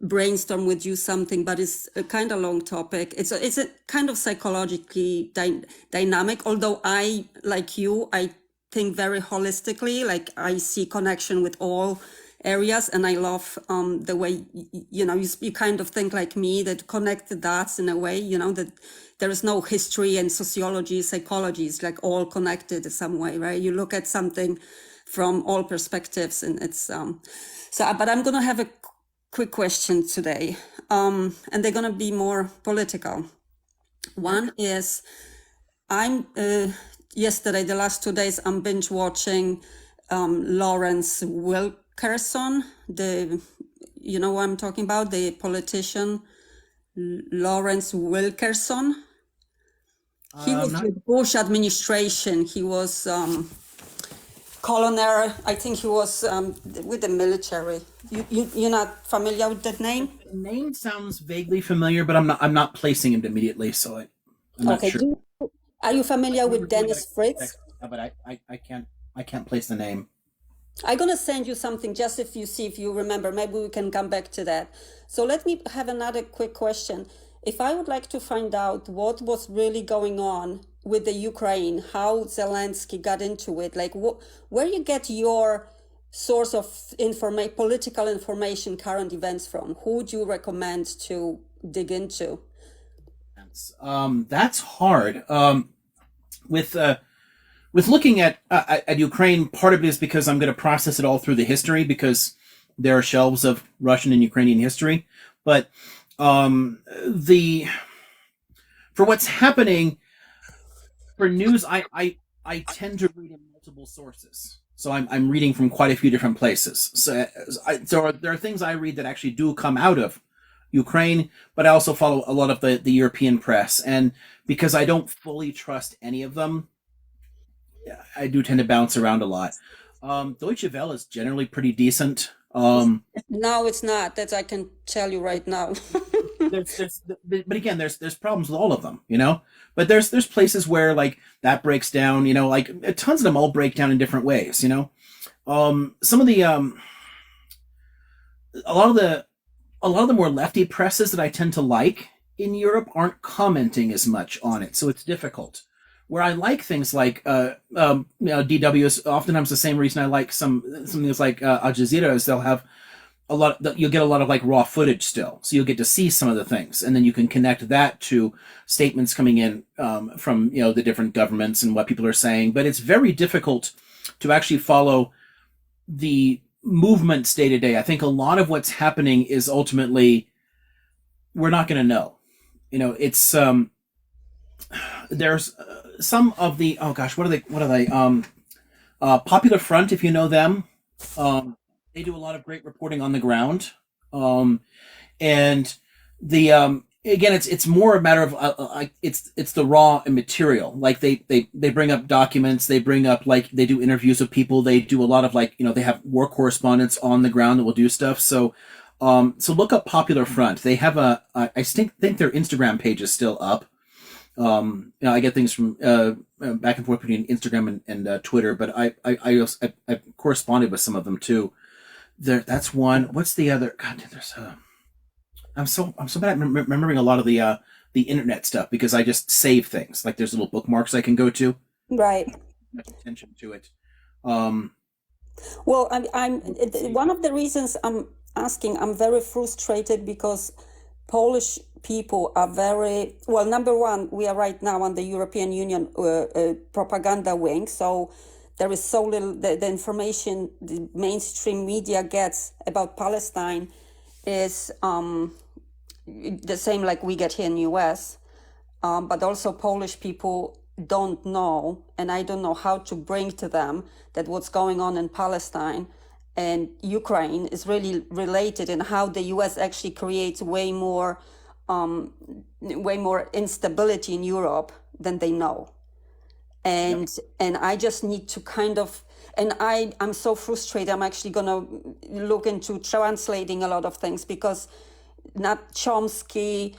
brainstorm with you something, but it's a kind of long topic. It's a kind of psychologically dynamic. Although I, like you, I think very holistically. Like I see connection with all areas, and I love the way you kind of think like me, that connect the dots in a way. That there is no history and sociology, psychology is like all connected in some way, right? You look at something from all perspectives, and it's but I'm gonna have a quick question today, and they're gonna be more political. One is yesterday, the last 2 days, I'm binge watching Lawrence Wilkerson, you know what I'm talking about, the politician Lawrence Wilkerson. He was with Bush administration. He was colonel. I think he was with the military. You're not familiar with that name? The name sounds vaguely familiar, but I'm not placing it immediately, so I'm not sure. Are you familiar with Dennis Fritz? But I can't place the name. I'm gonna send you something just if you remember. Maybe we can come back to that. So let me have another quick question. If I would like to find out what was really going on with the Ukraine, how Zelensky got into it, like where you get your source of political information, current events from, who would you recommend to dig into? That's hard. With looking at Ukraine, part of it is because I'm going to process it all through the history, because there are shelves of Russian and Ukrainian history. But for what's happening for news, I tend to read in multiple sources. So I'm reading from quite a few different places. So there are things I read that actually do come out of Ukraine, but I also follow a lot of the European press. And because I don't fully trust any of them, I do tend to bounce around a lot. Deutsche Welle is generally pretty decent. No, it's not. That I can tell you right now. But again, there's problems with all of them, you know. But there's places where like that breaks down, you know, like tons of them all break down in different ways, you know. Some of the a lot of the more lefty presses that I tend to like in Europe aren't commenting as much on it, so it's difficult. Where I like things like DW is oftentimes the same reason I like some things like Al Jazeera is they'll have you'll get a lot of like raw footage still, so you'll get to see some of the things, and then you can connect that to statements coming in from the different governments and what people are saying. But it's very difficult to actually follow the movements day to day. I think a lot of what's happening is ultimately we're not going to know. It's there's some of the what are they Popular Front, if you know them. They do a lot of great reporting on the ground, and the again, it's more a matter of it's the raw material. Like they bring up documents, they bring up like they do interviews with people, they do a lot of they have war correspondents on the ground that will do stuff. So look up Popular Front. They have I think their Instagram page is still up. I get things from back and forth between Instagram and Twitter, but I corresponded with some of them too. That's one. What's the other? God, there's I'm so bad at remembering a lot of the internet stuff because I just save things. Like there's little bookmarks I can go to. Right. Pay attention to it. Well, I'm one of the reasons I'm asking. I'm very frustrated because Polish people are very well. Number one, we are right now on the European Union propaganda wing, so there is so little. The information the mainstream media gets about Palestine is the same like we get here in the US, but also Polish people don't know, and I don't know how to bring to them that what's going on in Palestine and Ukraine is really related, and how the US actually creates way more instability in Europe than they know. And I just need to kind of, and I'm so frustrated. I'm actually gonna look into translating a lot of things because not Chomsky,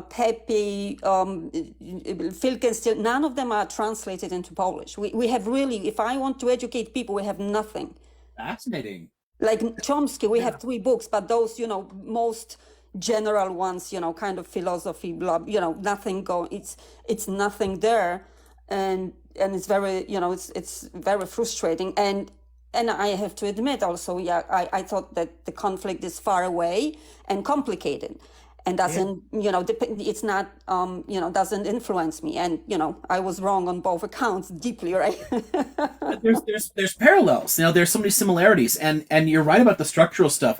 Pepe, Filkenstein, none of them are translated into Polish. We have really, if I want to educate people, we have nothing. Fascinating. Like Chomsky, we have 3 books, but those, most general ones, kind of philosophy, blah, nothing it's nothing there. And it's very, it's very frustrating. And I have to admit also, I thought that the conflict is far away and complicated and doesn't, it's not, doesn't influence me. And, I was wrong on both accounts deeply, right? there's parallels, there's so many similarities, and you're right about the structural stuff.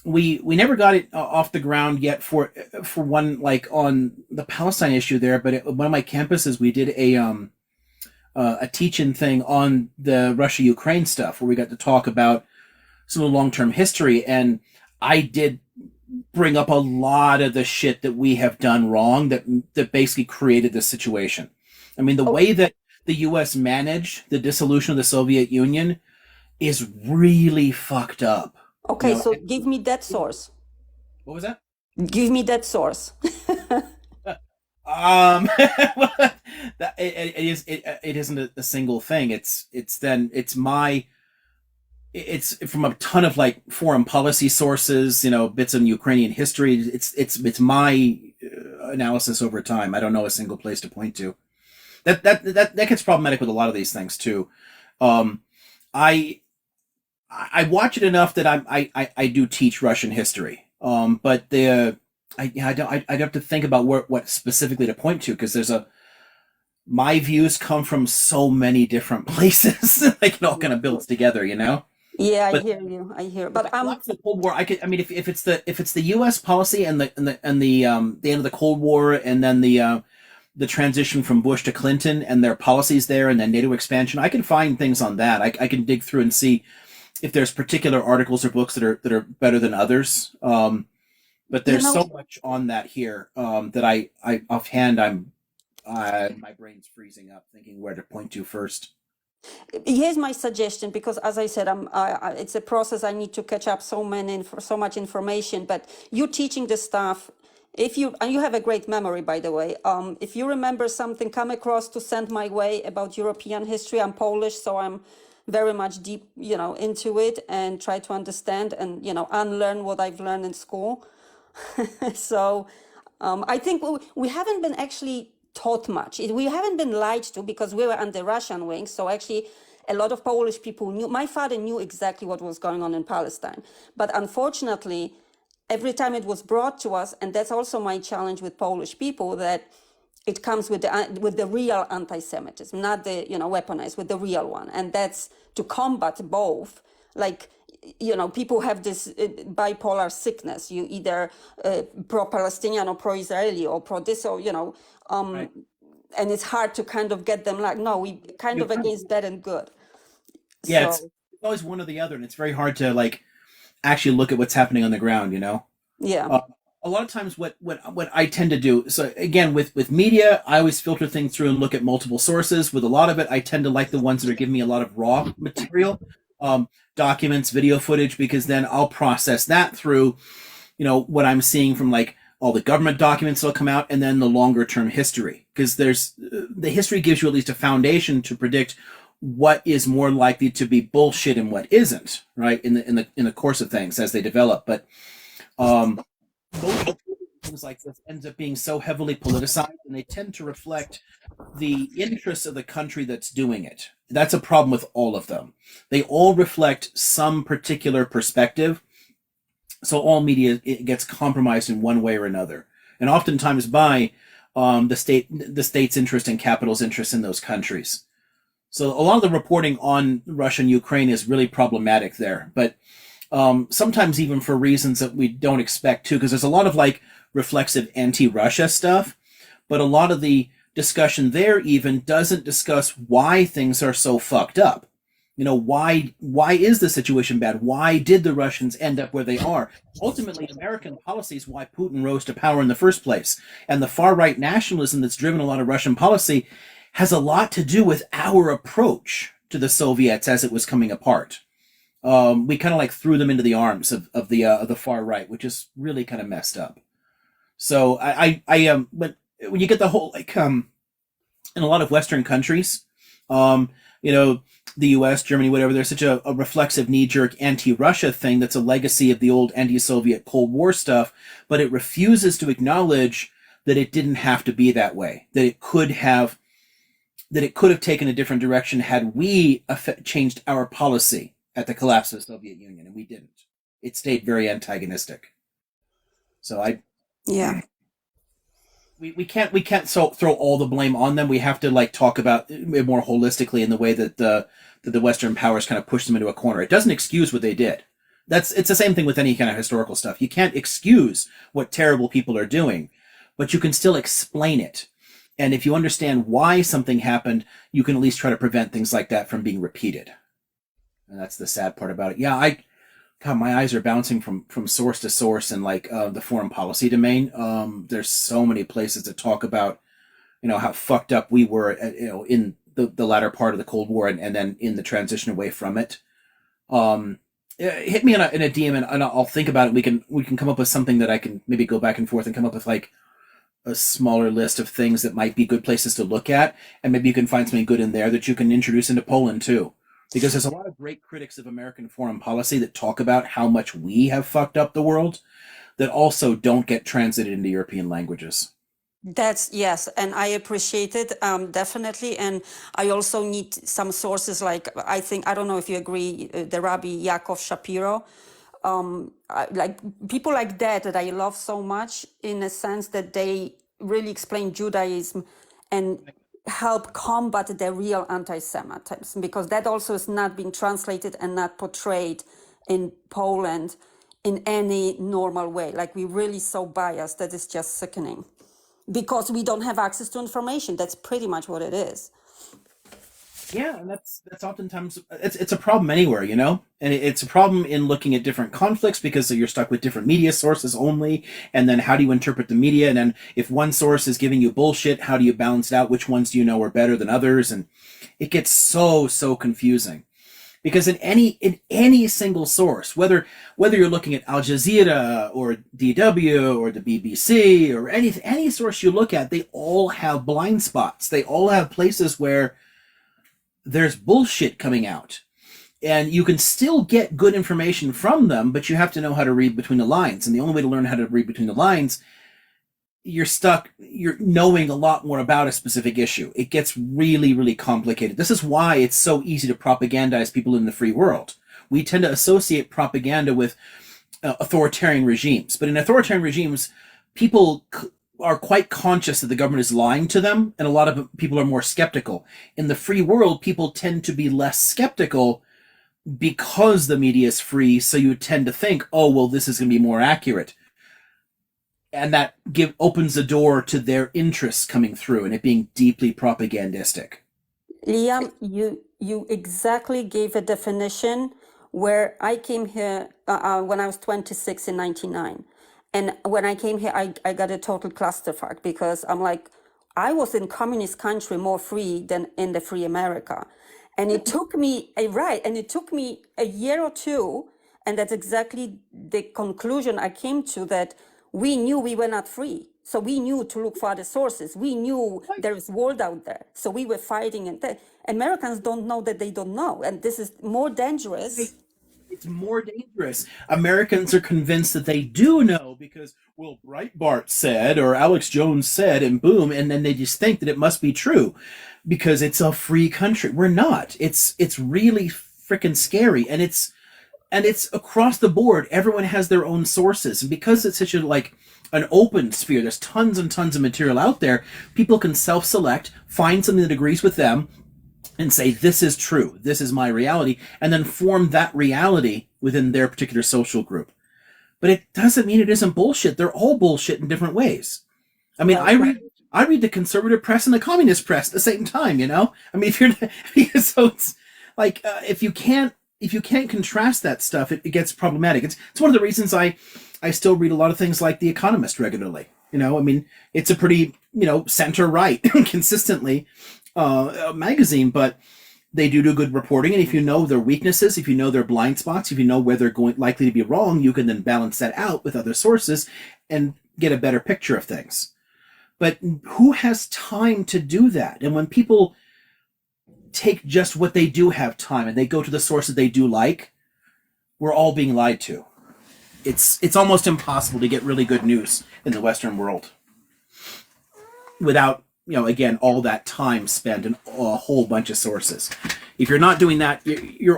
We never got it off the ground yet for one, like on the Palestine issue there, but at one of my campuses we did a teach-in thing on the Russia-Ukraine stuff where we got to talk about some of the long-term history, and I did bring up a lot of the shit that we have done wrong that basically created this situation. I mean, the way that the U.S. managed the dissolution of the Soviet Union is really fucked up. Okay, so give me that source. What was that? Give me that source. It isn't a single thing. It's from a ton of like foreign policy sources, bits of Ukrainian history. It's my analysis over time. I don't know a single place to point to. That gets problematic with a lot of these things too. I watch it enough that I do teach Russian history. But I'd have to think about what specifically to point to, because my views come from so many different places. They can all kind of build together, Yeah, I hear you. But the Cold War, if it's the U.S. policy and the end of the Cold War, and then the transition from Bush to Clinton and their policies there, and then NATO expansion, I can find things on that. I can dig through and see if there's particular articles or books that are better than others. But You there's know, so much on that here that I offhand my brain's freezing up thinking where to point to first. here's my suggestion, because as I said, it's a process. I need to catch up so much information. But you teaching the stuff, if you and you have a great memory, by the way. If you remember something, come across to send my way about European history. I'm Polish, so I'm very much deep, into it, and try to understand and unlearn what I've learned in school. So I think we haven't been actually taught much. We haven't been lied to because we were under Russian wing. So actually, a lot of Polish people knew. My father knew exactly what was going on in Palestine. But unfortunately, every time it was brought to us, and that's also my challenge with Polish people, that it comes with the real anti-Semitism, not the weaponized, with the real one, and that's to combat both. Like, people have this bipolar sickness. You either pro-Palestinian or pro-Israeli or pro this or Right. and it's hard to kind of get them like, no, we kind of against bad and good. Yeah, it's So always one or the other, and it's very hard to like actually look at what's happening on the ground. yeah, A lot of times, what I tend to do. So again, with media, I always filter things through and look at multiple sources. With a lot of it, I tend to like the ones that are giving me a lot of raw material, documents, video footage, because then I'll process that through, what I'm seeing from like all the government documents that'll come out, and then the longer term history, because there's the history gives you at least a foundation to predict what is more likely to be bullshit and what isn't, right? In the course of things as they develop. But most of things like this ends up being so heavily politicized, and they tend to reflect the interests of the country that's doing it. That's a problem with all of them. They all reflect some particular perspective, so all media it gets compromised in one way or another, and oftentimes by the state's interest and capital's interest in those countries. So a lot of the reporting on Russia and Ukraine is really problematic there, but sometimes even for reasons that we don't expect to, because there's a lot of like reflexive anti-Russia stuff, but a lot of the discussion there even doesn't discuss why things are so fucked up. Why is the situation bad? Why did the Russians end up where they are? Ultimately, American policy is why Putin rose to power in the first place. And the far-right nationalism that's driven a lot of Russian policy has a lot to do with our approach to the Soviets as it was coming apart. We kind of like threw them into the arms of the far right, which is really kind of messed up. So when you get the whole like in a lot of Western countries, the U.S., Germany, whatever, there's such a reflexive knee-jerk anti-Russia thing that's a legacy of the old anti-Soviet Cold War stuff, but it refuses to acknowledge that it didn't have to be that way, that it could have taken a different direction had we changed our policy at the collapse of the Soviet Union, and we didn't. It stayed very antagonistic. So yeah. we can't throw all the blame on them. We have to like talk about it more holistically in the way that the Western powers kind of push them into a corner. It doesn't excuse what they did. It's the same thing with any kind of historical stuff. You can't excuse what terrible people are doing, but you can still explain it. And if you understand why something happened, you can at least try to prevent things like that from being repeated. And that's the sad part about it. Yeah, God, my eyes are bouncing from source to source in like the foreign policy domain. There's so many places to talk about, how fucked up we were, in the latter part of the Cold War and then in the transition away from it. Hit me in a DM and I'll think about it. We can come up with something that I can maybe go back and forth and come up with like a smaller list of things that might be good places to look at, and maybe you can find something good in there that you can introduce into Poland too. Because there's a lot of great critics of American foreign policy that talk about how much we have fucked up the world that also don't get translated into European languages. Yes, and I appreciate it, definitely. And I also need some sources like, I don't know if you agree, the Rabbi Yaakov Shapiro, like people like that I love so much, in a sense that they really explain Judaism and help combat the real anti-Semitism, because that also is not being translated and not portrayed in Poland in any normal way. Like, we're really so biased that it's just sickening, because we don't have access to information. That's pretty much what it is. Yeah, and that's oftentimes it's a problem anywhere, you know, and it's a problem in looking at different conflicts because you're stuck with different media sources only, and then how do you interpret the media? And then if one source is giving you bullshit, how do you balance it out? Which ones do you know are better than others? And it gets so confusing because in any single source, whether you're looking at Al Jazeera or DW or the BBC or any source you look at, they all have blind spots. They all have places where there's bullshit coming out. And you can still get good information from them, but you have to know how to read between the lines. And the only way to learn how to read between the lines, you're knowing a lot more about a specific issue. It gets really complicated. This is why it's so easy to propagandize people in the free world. We tend to associate propaganda with authoritarian regimes. But in authoritarian regimes, people are quite conscious that the government is lying to them, and a lot of people are more skeptical. In the free world, people tend to be less skeptical because the media is free, so you tend to think, oh, well, this is going to be more accurate. And that opens the door to their interests coming through and it being deeply propagandistic. Liam, you exactly gave a definition where I came here when I was 26 in 99. And when I came here, I got a total clusterfuck because I'm like, I was in communist country more free than in the free America. And it took me, it took me a year or two, and that's exactly the conclusion I came to, that we knew we were not free. So we knew to look for other sources. We knew there is world out there. So we were fighting, and Americans don't know that they don't know. And this is more dangerous. It's more dangerous. Americans are convinced that they do know because, well, Breitbart said or Alex Jones said, and boom, and then they just think that it must be true because it's a free country. We're not. It's really freaking scary, and it's across the board. Everyone has their own sources, and because it's such an open sphere, there's tons and tons of material out there. People can self-select, find something that agrees with them, and say, this is true, this is my reality, and then form that reality within their particular social group. But it doesn't mean it isn't bullshit. They're all bullshit in different ways. I mean, I read the conservative press and the communist press at the same time, you know? I mean, so it's like, if you can't contrast that stuff, it gets problematic. It's one of the reasons I still read a lot of things like The Economist regularly. You know, I mean, it's a pretty, center-right consistently magazine, but they do good reporting. And if you know their weaknesses, if you know their blind spots, if you know where they're likely to be wrong, you can then balance that out with other sources and get a better picture of things. But who has time to do that? And when people take just what they do have time and they go to the sources they do like, we're all being lied to. It's almost impossible to get really good news in the Western world without, again, all that time spent and a whole bunch of sources. If you're not doing that,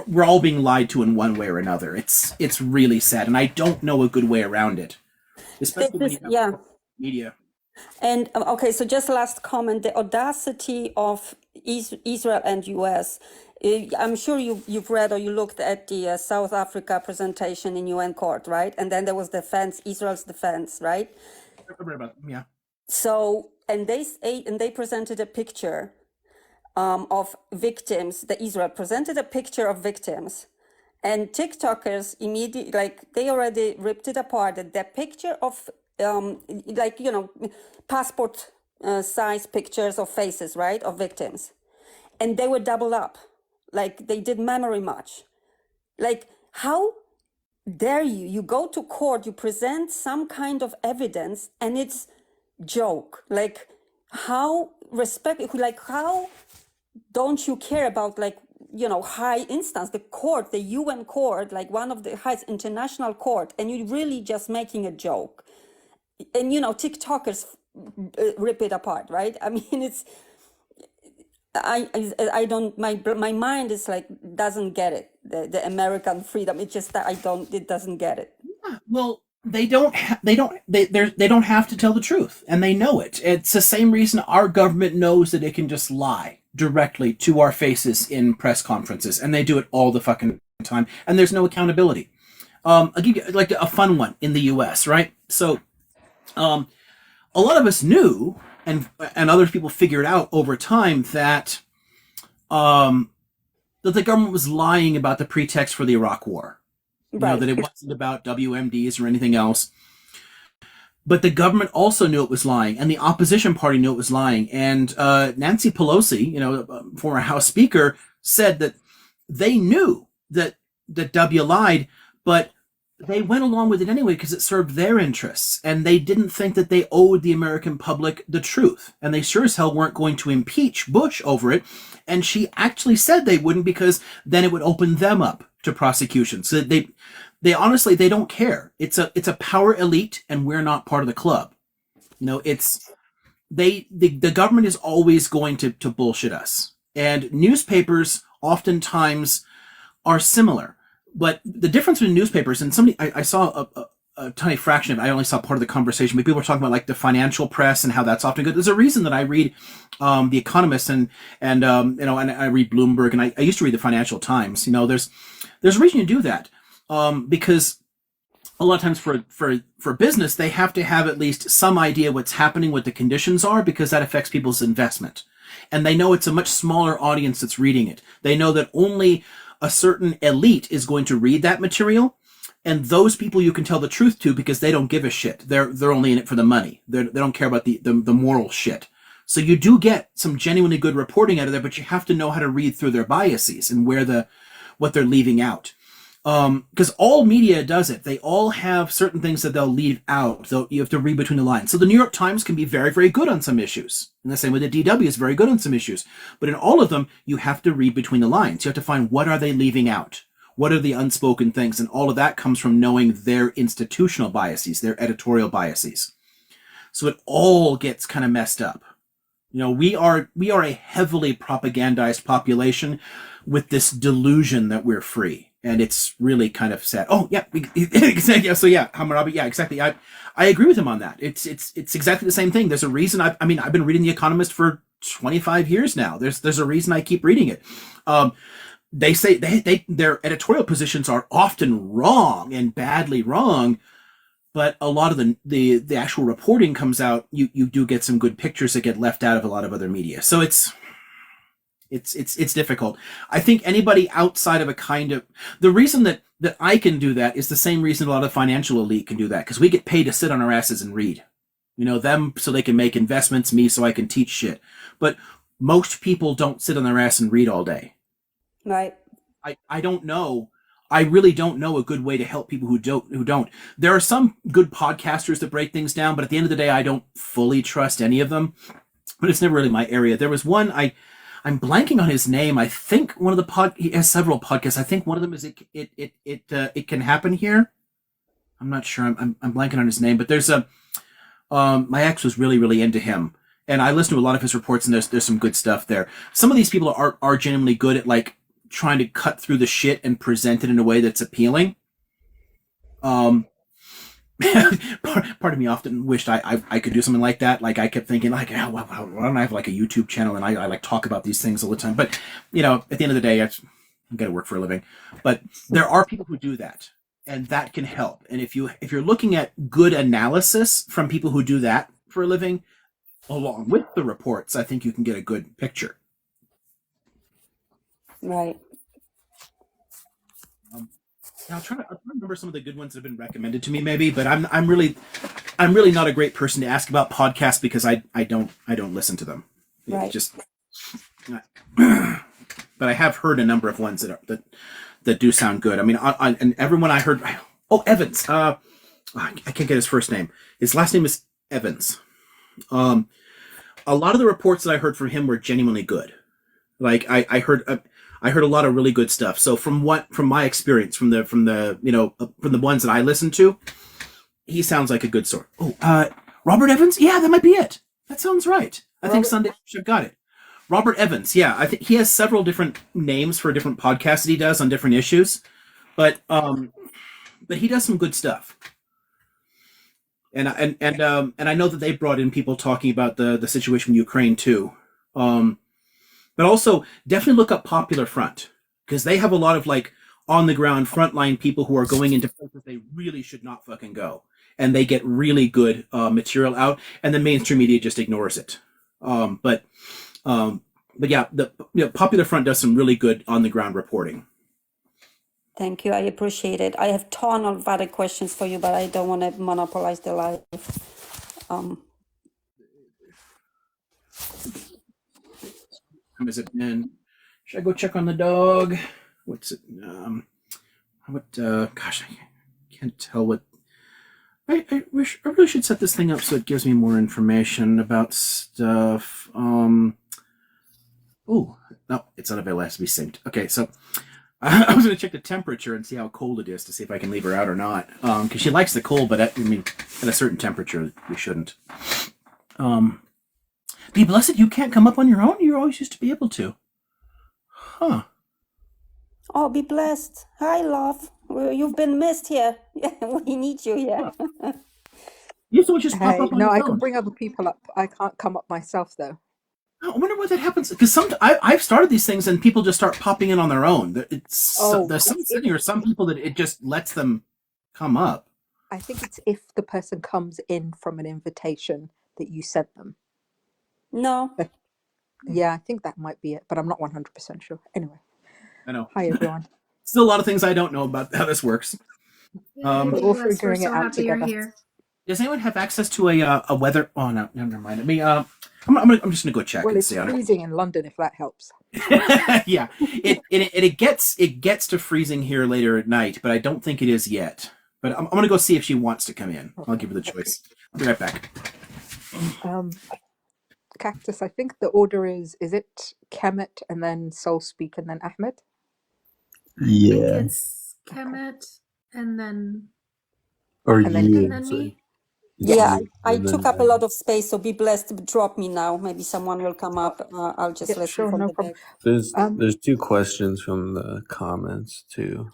we're all being lied to in one way or another. It's really sad, and I don't know a good way around it, especially when you have media. And okay, so just last comment: the audacity of Israel and US. I'm sure you've read or you looked at the South Africa presentation in UN court, right? And then there was Israel's defense, right? Yeah. So and they presented a picture of victims. Israel presented a picture of victims, and TikTokers immediately, they already ripped it apart. That the picture of passport size pictures of faces, right, of victims, and they were doubled up, they did memory match. How dare you? You go to court, you present some kind of evidence, and it's joke. How don't you care about high instance, the court, the UN court, one of the highest international court, and you're really just making a joke. And TikTokers rip it apart, right? I mean, it's I don't my mind is doesn't get it, the American freedom. It just it doesn't get it. Well, they don't have to tell the truth, and they know it. It's the same reason our government knows that it can just lie directly to our faces in press conferences, and they do it all the fucking time, and there's no accountability. I'll give you a fun one in the US, right? So a lot of us knew, and other people figured out over time, that that the government was lying about the pretext for the Iraq War. Right. That it wasn't about WMDs or anything else. But the government also knew it was lying, and the opposition party knew it was lying. And Nancy Pelosi, former House Speaker, said that they knew that W lied, but they went along with it anyway because it served their interests, and they didn't think that they owed the American public the truth, and they sure as hell weren't going to impeach Bush over it. And she actually said they wouldn't because then it would open them up to prosecution. So they honestly, they don't care. It's a power elite, and we're not part of the club. The government is always going to bullshit us, and newspapers oftentimes are similar. But the difference between newspapers and I saw a tiny fraction of it. I only saw part of the conversation, but people were talking about like the financial press and how that's often good. There's a reason that I read The Economist and I read Bloomberg, and I used to read the Financial Times. There's a reason you do that, because a lot of times for business, they have to have at least some idea what's happening, what the conditions are, because that affects people's investment. And they know it's a much smaller audience that's reading it. They know that only a certain elite is going to read that material, and those people you can tell the truth to because they don't give a shit. They're only in it for the money. They don't care about the moral shit. So you do get some genuinely good reporting out of there, but you have to know how to read through their biases and what they're leaving out. Because all media does it. They all have certain things that they'll leave out. You have to read between the lines. So the New York Times can be very, very good on some issues. And the same way the DW is very good on some issues. But in all of them, you have to read between the lines. You have to find what are they leaving out? What are the unspoken things? And all of that comes from knowing their institutional biases, their editorial biases. So it all gets kind of messed up. We are a heavily propagandized population with this delusion that we're free. And it's really kind of sad. Oh, yeah, exactly. So yeah, Hammurabi, yeah, exactly. I agree with him on that. It's exactly the same thing. There's a reason. I've been reading The Economist for 25 years now. There's a reason I keep reading it. They say their editorial positions are often wrong and badly wrong, but a lot of the actual reporting comes out. You do get some good pictures that get left out of a lot of other media. So it's difficult. I think anybody outside of the reason that I can do that is the same reason a lot of financial elite can do that, because we get paid to sit on our asses and read. Them so they can make investments, me so I can teach shit. But most people don't sit on their ass and read all day. Right. I don't know. I really don't know a good way to help people who don't. There are some good podcasters that break things down, but at the end of the day, I don't fully trust any of them. But it's never really my area. There was one I'm blanking on his name. I think one of he has several podcasts. I think one of them is It Can Happen Here. I'm not sure. I'm blanking on his name, but there's my ex was really, really into him, and I listened to a lot of his reports, and there's some good stuff there. Some of these people are genuinely good at like trying to cut through the shit and present it in a way that's appealing. Part of me often wished I could do something like that. Like I kept thinking like, oh, why don't I have like a YouTube channel and I like talk about these things all the time? But at the end of the day, I've got to work for a living. But there are people who do that, and that can help. And if you're looking at good analysis from people who do that for a living, along with the reports, I think you can get a good picture. Right. I'll try to remember some of the good ones that have been recommended to me, maybe. But I'm really not a great person to ask about podcasts because I don't listen to them. Right. It's just, but I have heard a number of ones that do sound good. I mean, and everyone I heard. Oh, Evans. I can't get his first name. His last name is Evans. A lot of the reports that I heard from him were genuinely good. Like I heard a lot of really good stuff. So from my experience, from the ones that I listened to, he sounds like a good sort. Oh, Robert Evans? Yeah, that might be it. That sounds right. I think Sunday I've got it. Robert Evans. Yeah, I think he has several different names for different podcasts that he does on different issues, but he does some good stuff. And I know that they brought in people talking about the situation in Ukraine too. But also definitely look up Popular Front, because they have a lot of like on the ground frontline people who are going into places they really should not fucking go, and they get really good material out, and the mainstream media just ignores it. But but yeah, the Popular Front does some really good on the ground reporting. Thank you. I appreciate it. I have a ton of other questions for you, but I don't want to monopolize the live. Has it been? Should I go check on the dog? What's it? Gosh, I can't tell what. I really should set this thing up so it gives me more information about stuff. Oh, no, it's not available. It has to be synced. Okay, so I was going to check the temperature and see how cold it is to see if I can leave her out or not. Because she likes the cold, but at a certain temperature, we shouldn't. Be blessed, you can't come up on your own? You always used to be able to. Huh. Oh, be blessed. Hi, love. You've been missed here. We need you here. You still just pop Hey, up on no, your I own. can bring other people up. I can't come up myself though. I wonder why that happens. Because I've started these things and people just start popping in on their own. There's some setting or some people that it just lets them come up. I think it's if the person comes in from an invitation that you sent them. No. Yeah, I think that might be it, but I'm not 100% sure. Anyway. I know. Hi, everyone. Still a lot of things I don't know about how this works. We're all figuring it out together. Here. Does anyone have access to a weather? Oh no, never mind. I'm just gonna go check. Well, and it's see. freezing in London, if that helps. Yeah, it gets to freezing here later at night, but I don't think it is yet. But I'm gonna go see if she wants to come in. Okay. I'll give her the choice. I'll be right back. Cactus, I think the order is it Kemet and then Soul Speak and then Ahmed? I think it's Kemet and then you. and then me. Yeah, I took up a lot of space, so be blessed. Drop me now. Maybe someone will come up. I'll just listen sure, from no the problem. back. There's two questions from the comments too.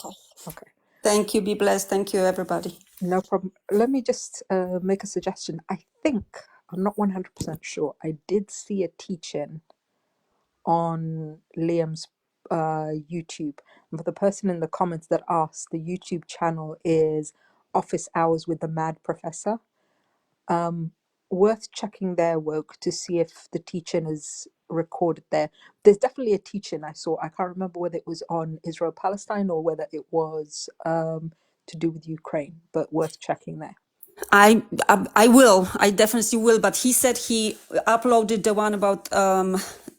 Okay. Thank you. Be blessed. Thank you, everybody. No problem. Let me just make a suggestion. I think, I'm not 100% sure, I did see a teach-in on Liam's YouTube. And for the person in the comments that asked, the YouTube channel is Office Hours with the Mad Professor. Worth checking their work to see if the teach-in is recorded there. There's definitely a teach-in I saw. I can't remember whether it was on Israel-Palestine or whether it was to do with Ukraine, but worth checking there. I will. I definitely will. But he said he uploaded the one about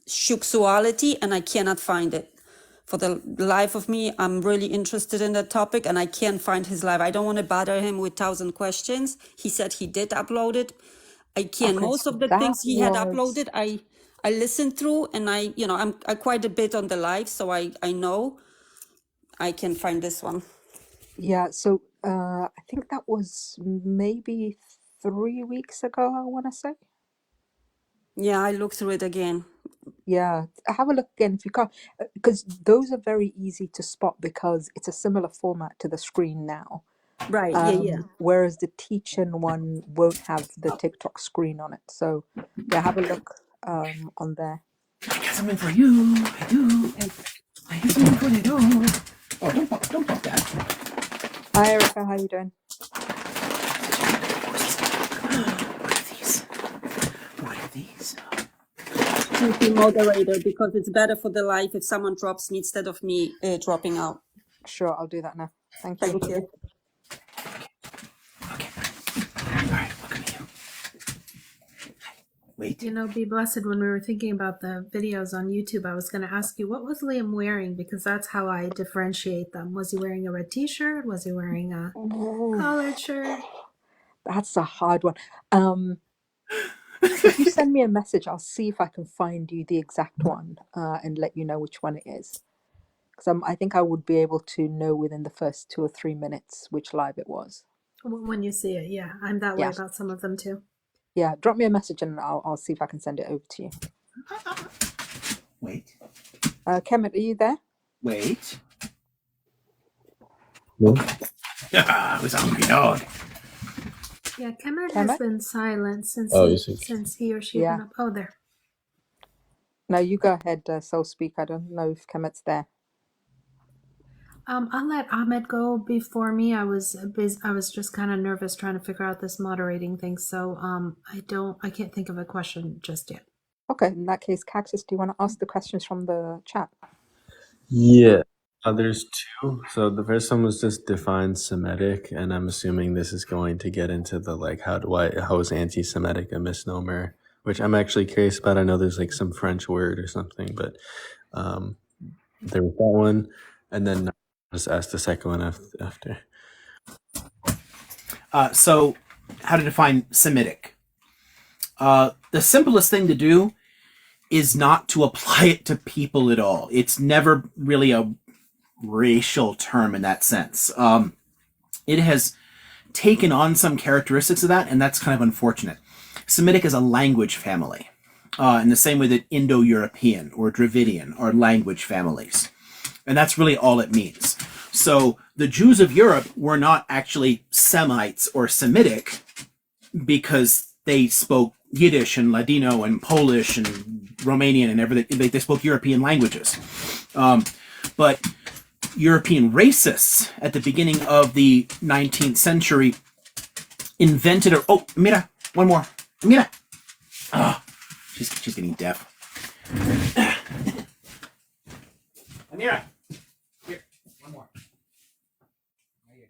sexuality, and I cannot find it. For the life of me, I'm really interested in that topic, and I can't find his live. I don't want to bother him with 1,000 questions. He said he did upload it. I can't. Okay, Most of the things he had uploaded, I listened through, and I'm quite a bit on the live, so I know I can find this one. Yeah, so I think that was maybe 3 weeks ago, I want to say. Yeah, I looked through it again. Yeah, have a look again if you can't, because those are very easy to spot because it's a similar format to the screen now. Right, yeah. Whereas the teach-in one won't have the TikTok screen on it. So yeah, have a look on there. I got something for you. I do. I have something for you. Oh, don't pop that. Hi, Erica. How you doing? What are these? To be moderator, because it's better for the live if someone drops me instead of me dropping out. Sure, I'll do that now. Thank you. Thank you. Okay. All right, look at you. Wait. Be blessed, when we were thinking about the videos on YouTube, I was going to ask you, what was Liam wearing? Because that's how I differentiate them. Was he wearing a red t-shirt? Was he wearing a collared shirt? That's a hard one. If you send me a message, I'll see if I can find you the exact one and let you know which one it is. Because I think I would be able to know within the first 2 or 3 minutes which live it was. When you see it, yeah. I'm that way about some of them too. Yeah, drop me a message and I'll see if I can send it over to you. Wait. Kemet, are you there? Wait. Yeah, it was a hungry dog. Yeah, Kemet has been silent since he or she went up. Oh, there. No, you go ahead, Soul Speak. I don't know if Kemet's there. I'll let Ahmed go before me. I was just kind of nervous trying to figure out this moderating thing. So I can't think of a question just yet. Okay, in that case, Cactus, do you want to ask the questions from the chat? Yeah. There's two. So the first one was just define Semitic, and I'm assuming this is going to get into the like how is anti-Semitic a misnomer, which I'm actually curious about. I know there's like some French word or something, but there was that one, and then just ask the second one after. So, how to define Semitic? The simplest thing to do is not to apply it to people at all. It's never really a racial term in that sense. It has taken on some characteristics of that, and that's kind of unfortunate. Semitic is a language family, in the same way that Indo-European or Dravidian are language families. And that's really all it means. So the Jews of Europe were not actually Semites or Semitic because they spoke Yiddish and Ladino and Polish and Romanian and everything. They spoke European languages. But European racists at the beginning of the 19th century invented oh, mira, one more. Mira. Oh, she's getting deaf. Amira. Here, one more. There you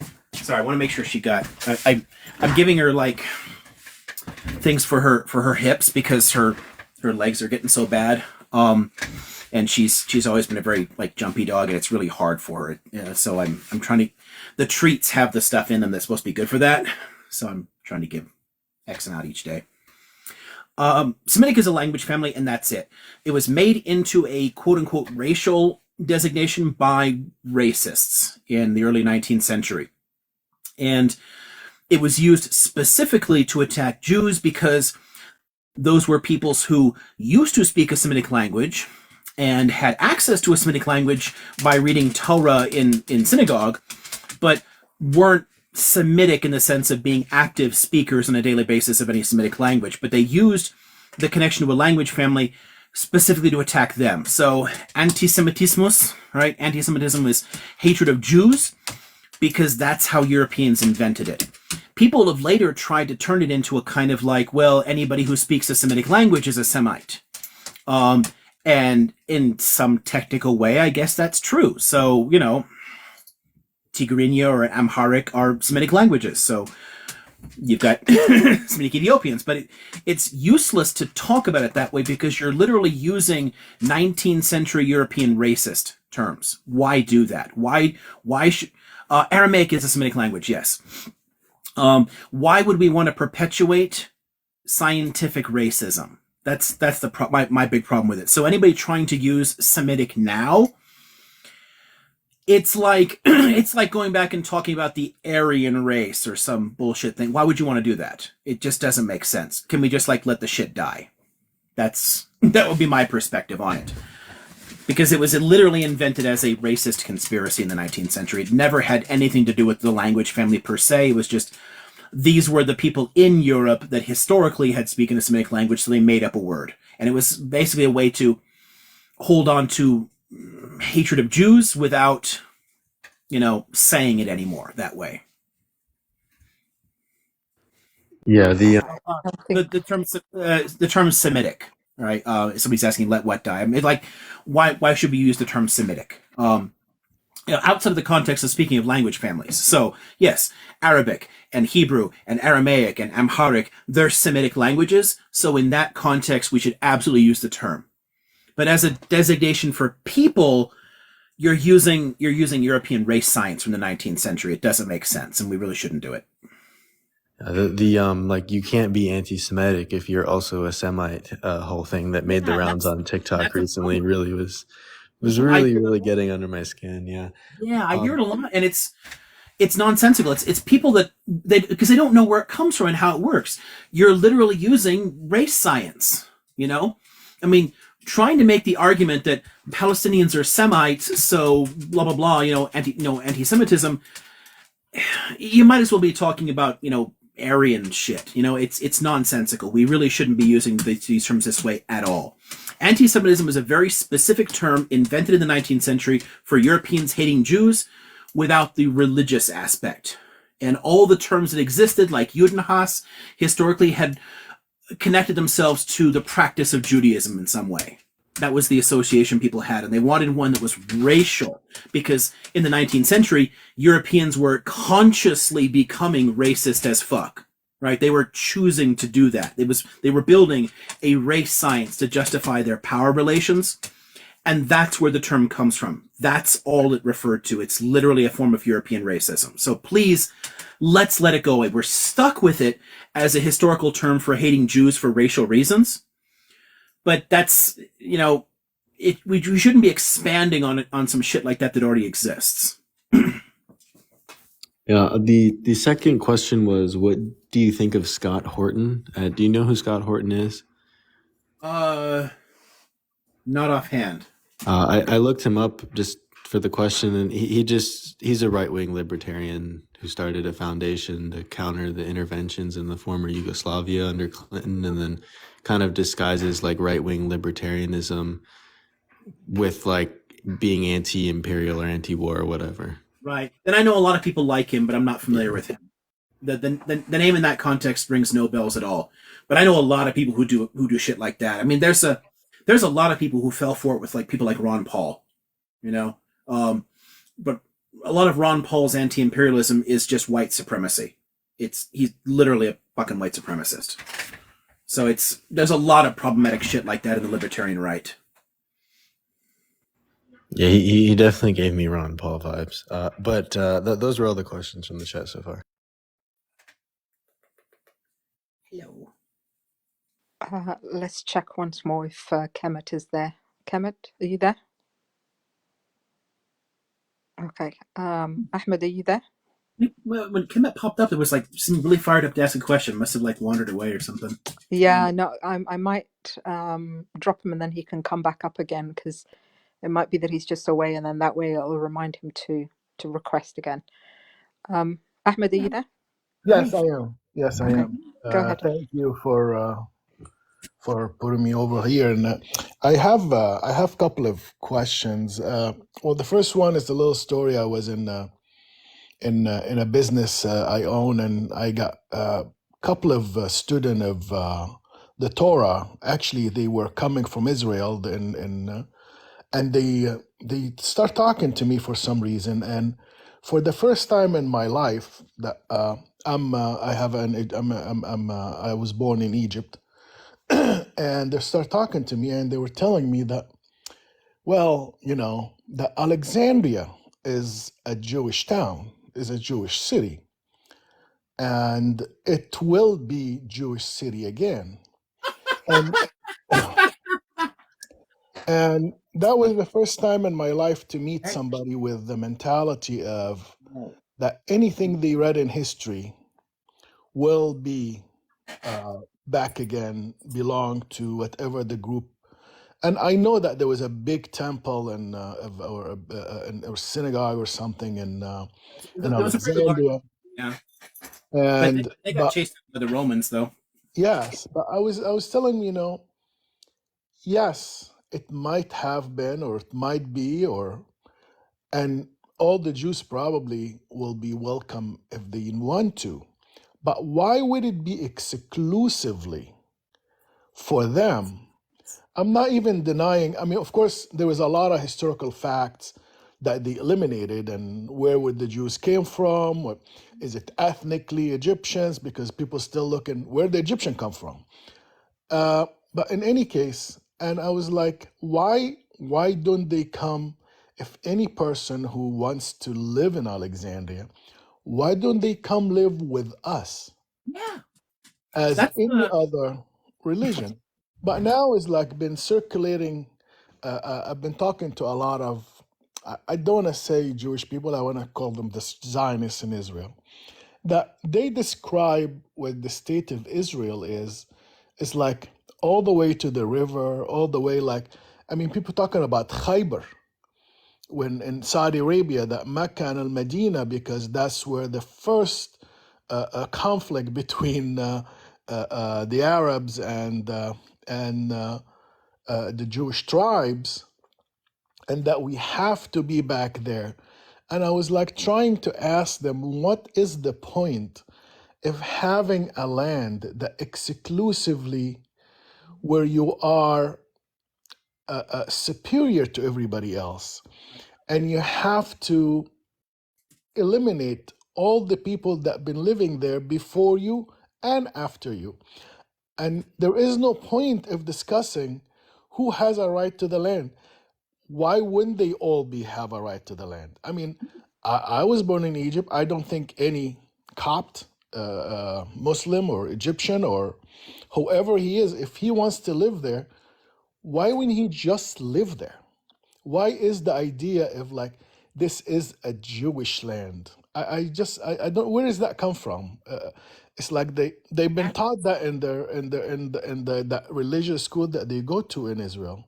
go. Sorry, I want to make sure she got I'm giving her like things for her hips because her legs are getting so bad. And she's always been a very like jumpy dog, and it's really hard for her. So I'm trying to. The treats have the stuff in them that's supposed to be good for that. So I'm trying to give X amount each day. Semitic is a language family, and that's it. It was made into a quote-unquote racial designation by racists in the early 19th century. And it was used specifically to attack Jews because those were peoples who used to speak a Semitic language and had access to a Semitic language by reading Torah in synagogue, but weren't Semitic in the sense of being active speakers on a daily basis of any Semitic language, but they used the connection to a language family specifically to attack them. So anti-Semitismus, right? Anti-Semitism is hatred of Jews because that's how Europeans invented it. People have later tried to turn it into a kind of like, well, anybody who speaks a Semitic language is a Semite. And in some technical way, I guess that's true. So, Tigrinya or Amharic are Semitic languages. So you've got Semitic Ethiopians, but it's useless to talk about it that way because you're literally using 19th century European racist terms. Why do that? Why should Aramaic is a Semitic language? Yes. Why would we want to perpetuate scientific racism? That's my big problem with it. So anybody trying to use Semitic now, it's like going back and talking about the Aryan race or some bullshit thing. Why would you want to do that? It just doesn't make sense. Can we just let the shit die? That would be my perspective on it. Because it was literally invented as a racist conspiracy in the 19th century. It never had anything to do with the language family per se. It was just these were the people in Europe that historically had spoken a Semitic language, so they made up a word. And it was basically a way to hold on to hatred of Jews without, saying it anymore that way. Yeah, the term Semitic, right? Somebody's asking, let what die? I mean, like, why should we use the term Semitic? Outside of the context of speaking of language families. So, yes, Arabic and Hebrew and Aramaic and Amharic, they're Semitic languages. So in that context, we should absolutely use the term. But as a designation for people, you're using European race science from the 19th century. It doesn't make sense, and we really shouldn't do it. Like you can't be anti-Semitic if you're also a Semite. Whole thing that made the rounds on TikTok recently really was really getting under my skin. Yeah, I hear it a lot, and it's nonsensical. It's people that because they don't know where it comes from and how it works. You're literally using race science. I mean, trying to make the argument that Palestinians are Semites, so blah blah blah. Anti-Semitism. You might as well be talking about Aryan shit. It's nonsensical. We really shouldn't be using these terms this way at all. Anti-Semitism is a very specific term invented in the 19th century for Europeans hating Jews without the religious aspect. And all the terms that existed, like Judenhass, historically had connected themselves to the practice of Judaism in some way. That was the association people had, and they wanted one that was racial, because in the 19th century, Europeans were consciously becoming racist as fuck, right? They were choosing to do that. They were building a race science to justify their power relations, and that's where the term comes from. That's all it referred to. It's literally a form of European racism. So please, let's let it go away. We're stuck with it as a historical term for hating Jews for racial reasons. But that's, we shouldn't be expanding on it, on some shit like that already exists. Yeah. The second question was, what do you think of Scott Horton? Do you know who Scott Horton is? Not offhand. I looked him up just for the question, and he's a right-wing libertarian who started a foundation to counter the interventions in the former Yugoslavia under Clinton, and then kind of disguises like right-wing libertarianism with like being anti-imperial or anti-war or whatever. Right. And I know a lot of people like him, but I'm not familiar with him. The name in that context rings no bells at all. But I know a lot of people who do shit like that. I mean, there's a lot of people who fell for it with like people like Ron Paul, but a lot of Ron Paul's anti-imperialism is just white supremacy. He's literally a fucking white supremacist. So there's a lot of problematic shit like that in the libertarian right. Yeah, he definitely gave me Ron Paul vibes. But those were all the questions from the chat so far. Hello. Let's check once more if Kemet is there. Kemet, are you there? Okay. Ahmed, are you there? When Kemet popped up, it was like seemed really fired up to ask a question. Must have like wandered away or something. Yeah, no, I might drop him and then he can come back up again, because it might be that he's just away, and then that way it'll remind him to request again. Ahmed, are you there? Yes, I am. Yes, I Okay, am. go ahead. Thank you for putting me over here. And I have a couple of questions. Well, the first one is a little story. I was in a business I own, and I got a couple of students of the Torah. Actually, they were coming from Israel, and they start talking to me for some reason. And for the first time in my life, that I was born in Egypt, and they start talking to me, and they were telling me that, well, that Alexandria is a Jewish town, is a Jewish city, and it will be Jewish city again. And that was the first time in my life to meet somebody with the mentality of that anything they read in history will be back again, belong to whatever the group. And I know that there was a big temple or synagogue or something in Alexandria. Yeah. And they got chased by the Romans, though. Yes, but I was telling yes, it might have been, or it might be, and all the Jews probably will be welcome if they want to. But why would it be exclusively for them? I'm not even denying. I mean, of course, there was a lot of historical facts that they eliminated, and where would the Jews came from? What is it, ethnically Egyptians? Because people still looking where the Egyptian come from. But in any case, and I was like, why don't they come? If any person who wants to live in Alexandria, why don't they come live with us? Yeah. As any other religion. But now it's like been circulating. I've been talking to a lot of, I don't want to say Jewish people, I want to call them the Zionists in Israel, that they describe what the state of Israel is like all the way to the river, all the way people talking about Khaybar, when in Saudi Arabia, that Mecca and Al-Medina, because that's where the first conflict between the Arabs and the Jewish tribes, and that we have to be back there. And I was like trying to ask them, what is the point if having a land that exclusively where you are superior to everybody else, and you have to eliminate all the people that been living there before you and after you. And there is no point of discussing who has a right to the land. Why wouldn't they all have a right to the land? I mean, I was born in Egypt. I don't think any Copt, Muslim or Egyptian or whoever he is, if he wants to live there, why wouldn't he just live there? Why is the idea of like this is a Jewish land? I don't. Where does that come from? It's like they've been taught that in the that religious school that they go to in Israel,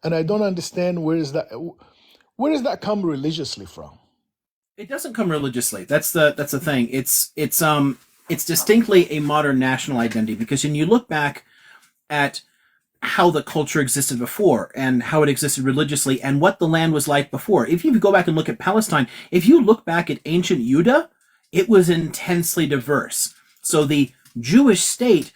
and I don't understand where does that come religiously from? It doesn't come religiously. That's the thing. It's distinctly a modern national identity, because when you look back at how the culture existed before and how it existed religiously and what the land was like before. If you go back and look at Palestine, if you look back at ancient Judah, it was intensely diverse. So the Jewish state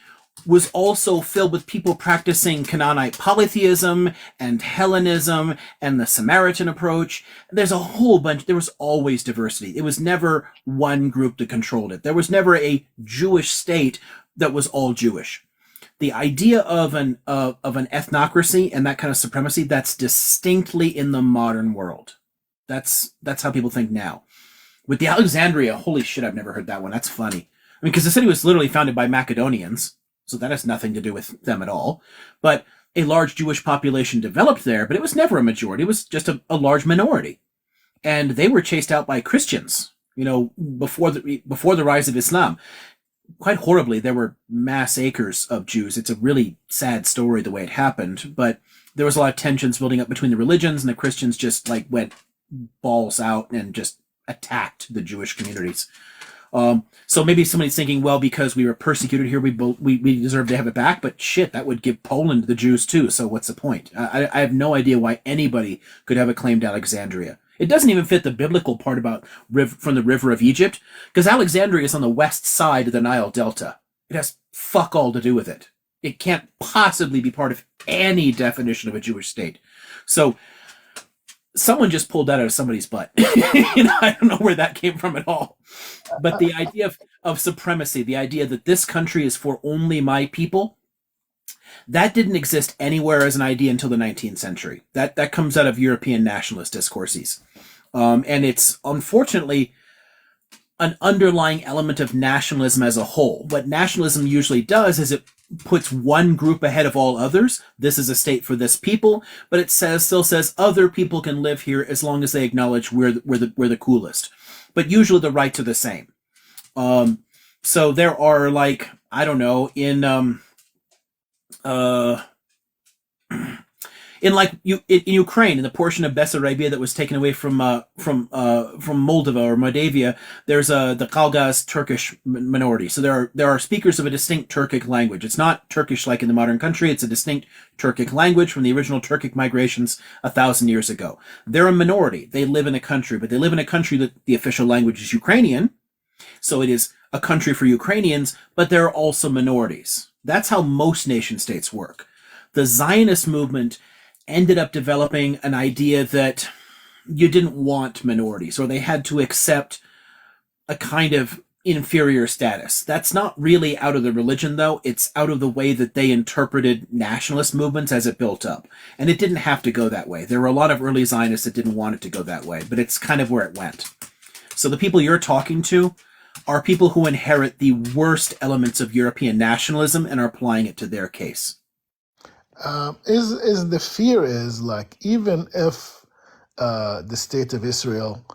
was also filled with people practicing Canaanite polytheism and Hellenism and the Samaritan approach. There's a whole bunch. There was always diversity. It was never one group that controlled it. There was never a Jewish state that was all Jewish. The idea of an ethnocracy and that kind of supremacy, that's distinctly in the modern world. That's how people think now. With the Alexandria, holy shit, I've never heard that one. That's funny. I mean, because the city was literally founded by Macedonians, so that has nothing to do with them at all. But a large Jewish population developed there, but it was never a majority. It was just a large minority. And they were chased out by Christians, before the rise of Islam. Quite horribly, there were massacres of Jews. It's a really sad story the way it happened, but there was a lot of tensions building up between the religions, and the Christians just went balls out and just attacked the Jewish communities. So maybe somebody's thinking, well, because we were persecuted here, we deserve to have it back. But shit, that would give Poland the Jews too. So what's the point? I have no idea why anybody could have a claim to Alexandria. It doesn't even fit the biblical part about from the river of Egypt, because Alexandria is on the west side of the Nile Delta. It has fuck all to do with it. It can't possibly be part of any definition of a Jewish state. So someone just pulled that out of somebody's butt. I don't know where that came from at all. But the idea of supremacy, the idea that this country is for only my people, that didn't exist anywhere as an idea until the 19th century. That comes out of European nationalist discourses. And it's unfortunately an underlying element of nationalism as a whole. What nationalism usually does is it puts one group ahead of all others. This is a state for this people, but it still says other people can live here as long as they acknowledge we're the coolest. But usually the rights are the same. So there are in Ukraine, in the portion of Bessarabia that was taken away from Moldova or Moldavia, there's the Khalgas Turkish minority. So there are speakers of a distinct Turkic language. It's not Turkish like in the modern country. It's a distinct Turkic language from the original Turkic migrations 1,000 years ago. They're a minority. They live in a country, but they live in a country that the official language is Ukrainian. So it is a country for Ukrainians, but there are also minorities. That's how most nation states work. The Zionist movement ended up developing an idea that you didn't want minorities, or they had to accept a kind of inferior status. That's not really out of the religion, though. It's out of the way that they interpreted nationalist movements as it built up. And it didn't have to go that way. There were a lot of early Zionists that didn't want it to go that way, but it's kind of where it went. So the people you're talking to are people who inherit the worst elements of European nationalism and are applying it to their case. Is the fear is like, even if the state of Israel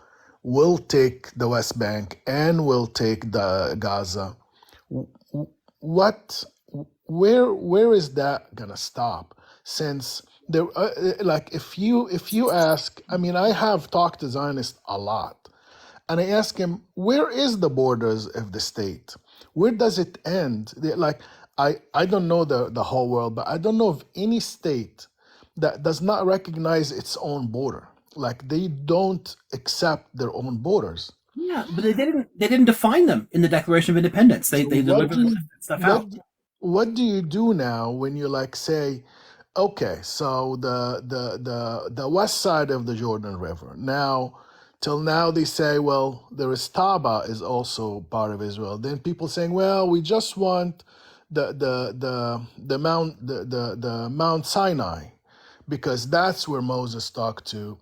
will take the West Bank and will take the Gaza, where is that gonna stop? Since there, if you ask, I mean, I have talked to Zionists a lot, and I ask him, where is the borders of the state? Where does it end? I don't know the whole world, but I don't know of any state that does not recognize its own border. Like, they don't accept their own borders. Yeah, but they didn't define them in the Declaration of Independence. So They deliberately left that stuff what out. what do you do now when you like say, okay, so the west side of the Jordan River now, till now they say, well, there is Taba is also part of Israel. Then people saying, well, we just want the Mount Sinai because that's where Moses talked to.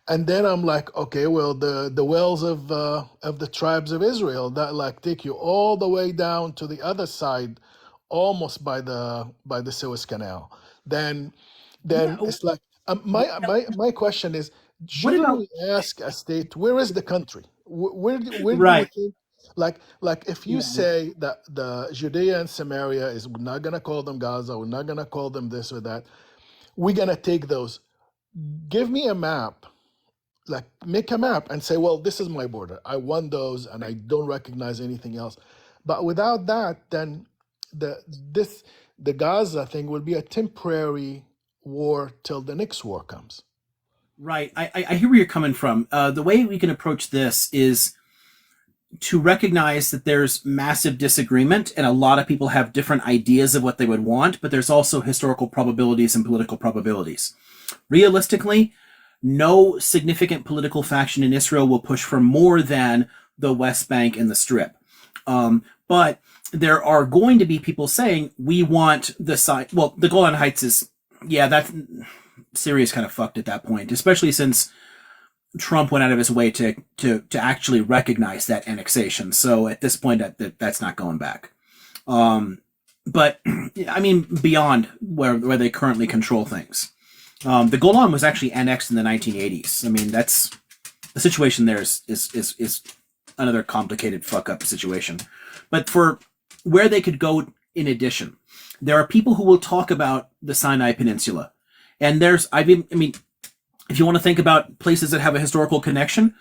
And then I'm like, okay, well, the wells of the tribes of Israel that like take you all the way down to the other side, almost by the Suez Canal. Then Yeah. it's like What about my question is, what shouldn't about we ask a state where is the country? Where do you right? think like if you Yeah. say that the Judea and Samaria is we're not gonna call them Gaza, we're not gonna call them this or that, we're gonna take those. Give me a map, like make a map and say, well, this is my border. I want those and I don't recognize anything else. But without that, then the this the Gaza thing will be a temporary war till the next war comes. Right. I hear where you're coming from. The way we can approach this is to recognize that there's massive disagreement and a lot of people have different ideas of what they would want, but there's also historical probabilities and political probabilities. Realistically, no significant political faction in Israel will push for more than the West Bank and the Strip. But there are going to be people saying, we want the side. Well, the Golan Heights is, yeah, that's Syria's kind of fucked at that point, especially since Trump went out of his way to actually recognize that annexation. So at this point, that's not going back. But I mean, beyond where they currently control things, the Golan was actually annexed in the 1980s. I mean, that's the situation there is another complicated fuck up situation. But for where they could go in addition, there are people who will talk about the Sinai Peninsula, and I mean, if you want to think about places that have a historical connection,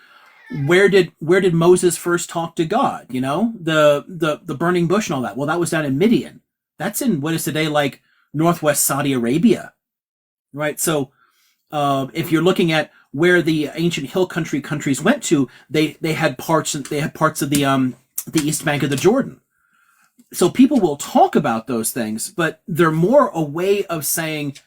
where did Moses first talk to God? You know, the burning bush and all that. Well, that was down in Midian. That's in what is today like northwest Saudi Arabia, right? So if you're looking at where the ancient hill countries went to, they had parts of the east bank of the Jordan. So people will talk about those things, but they're more a way of saying,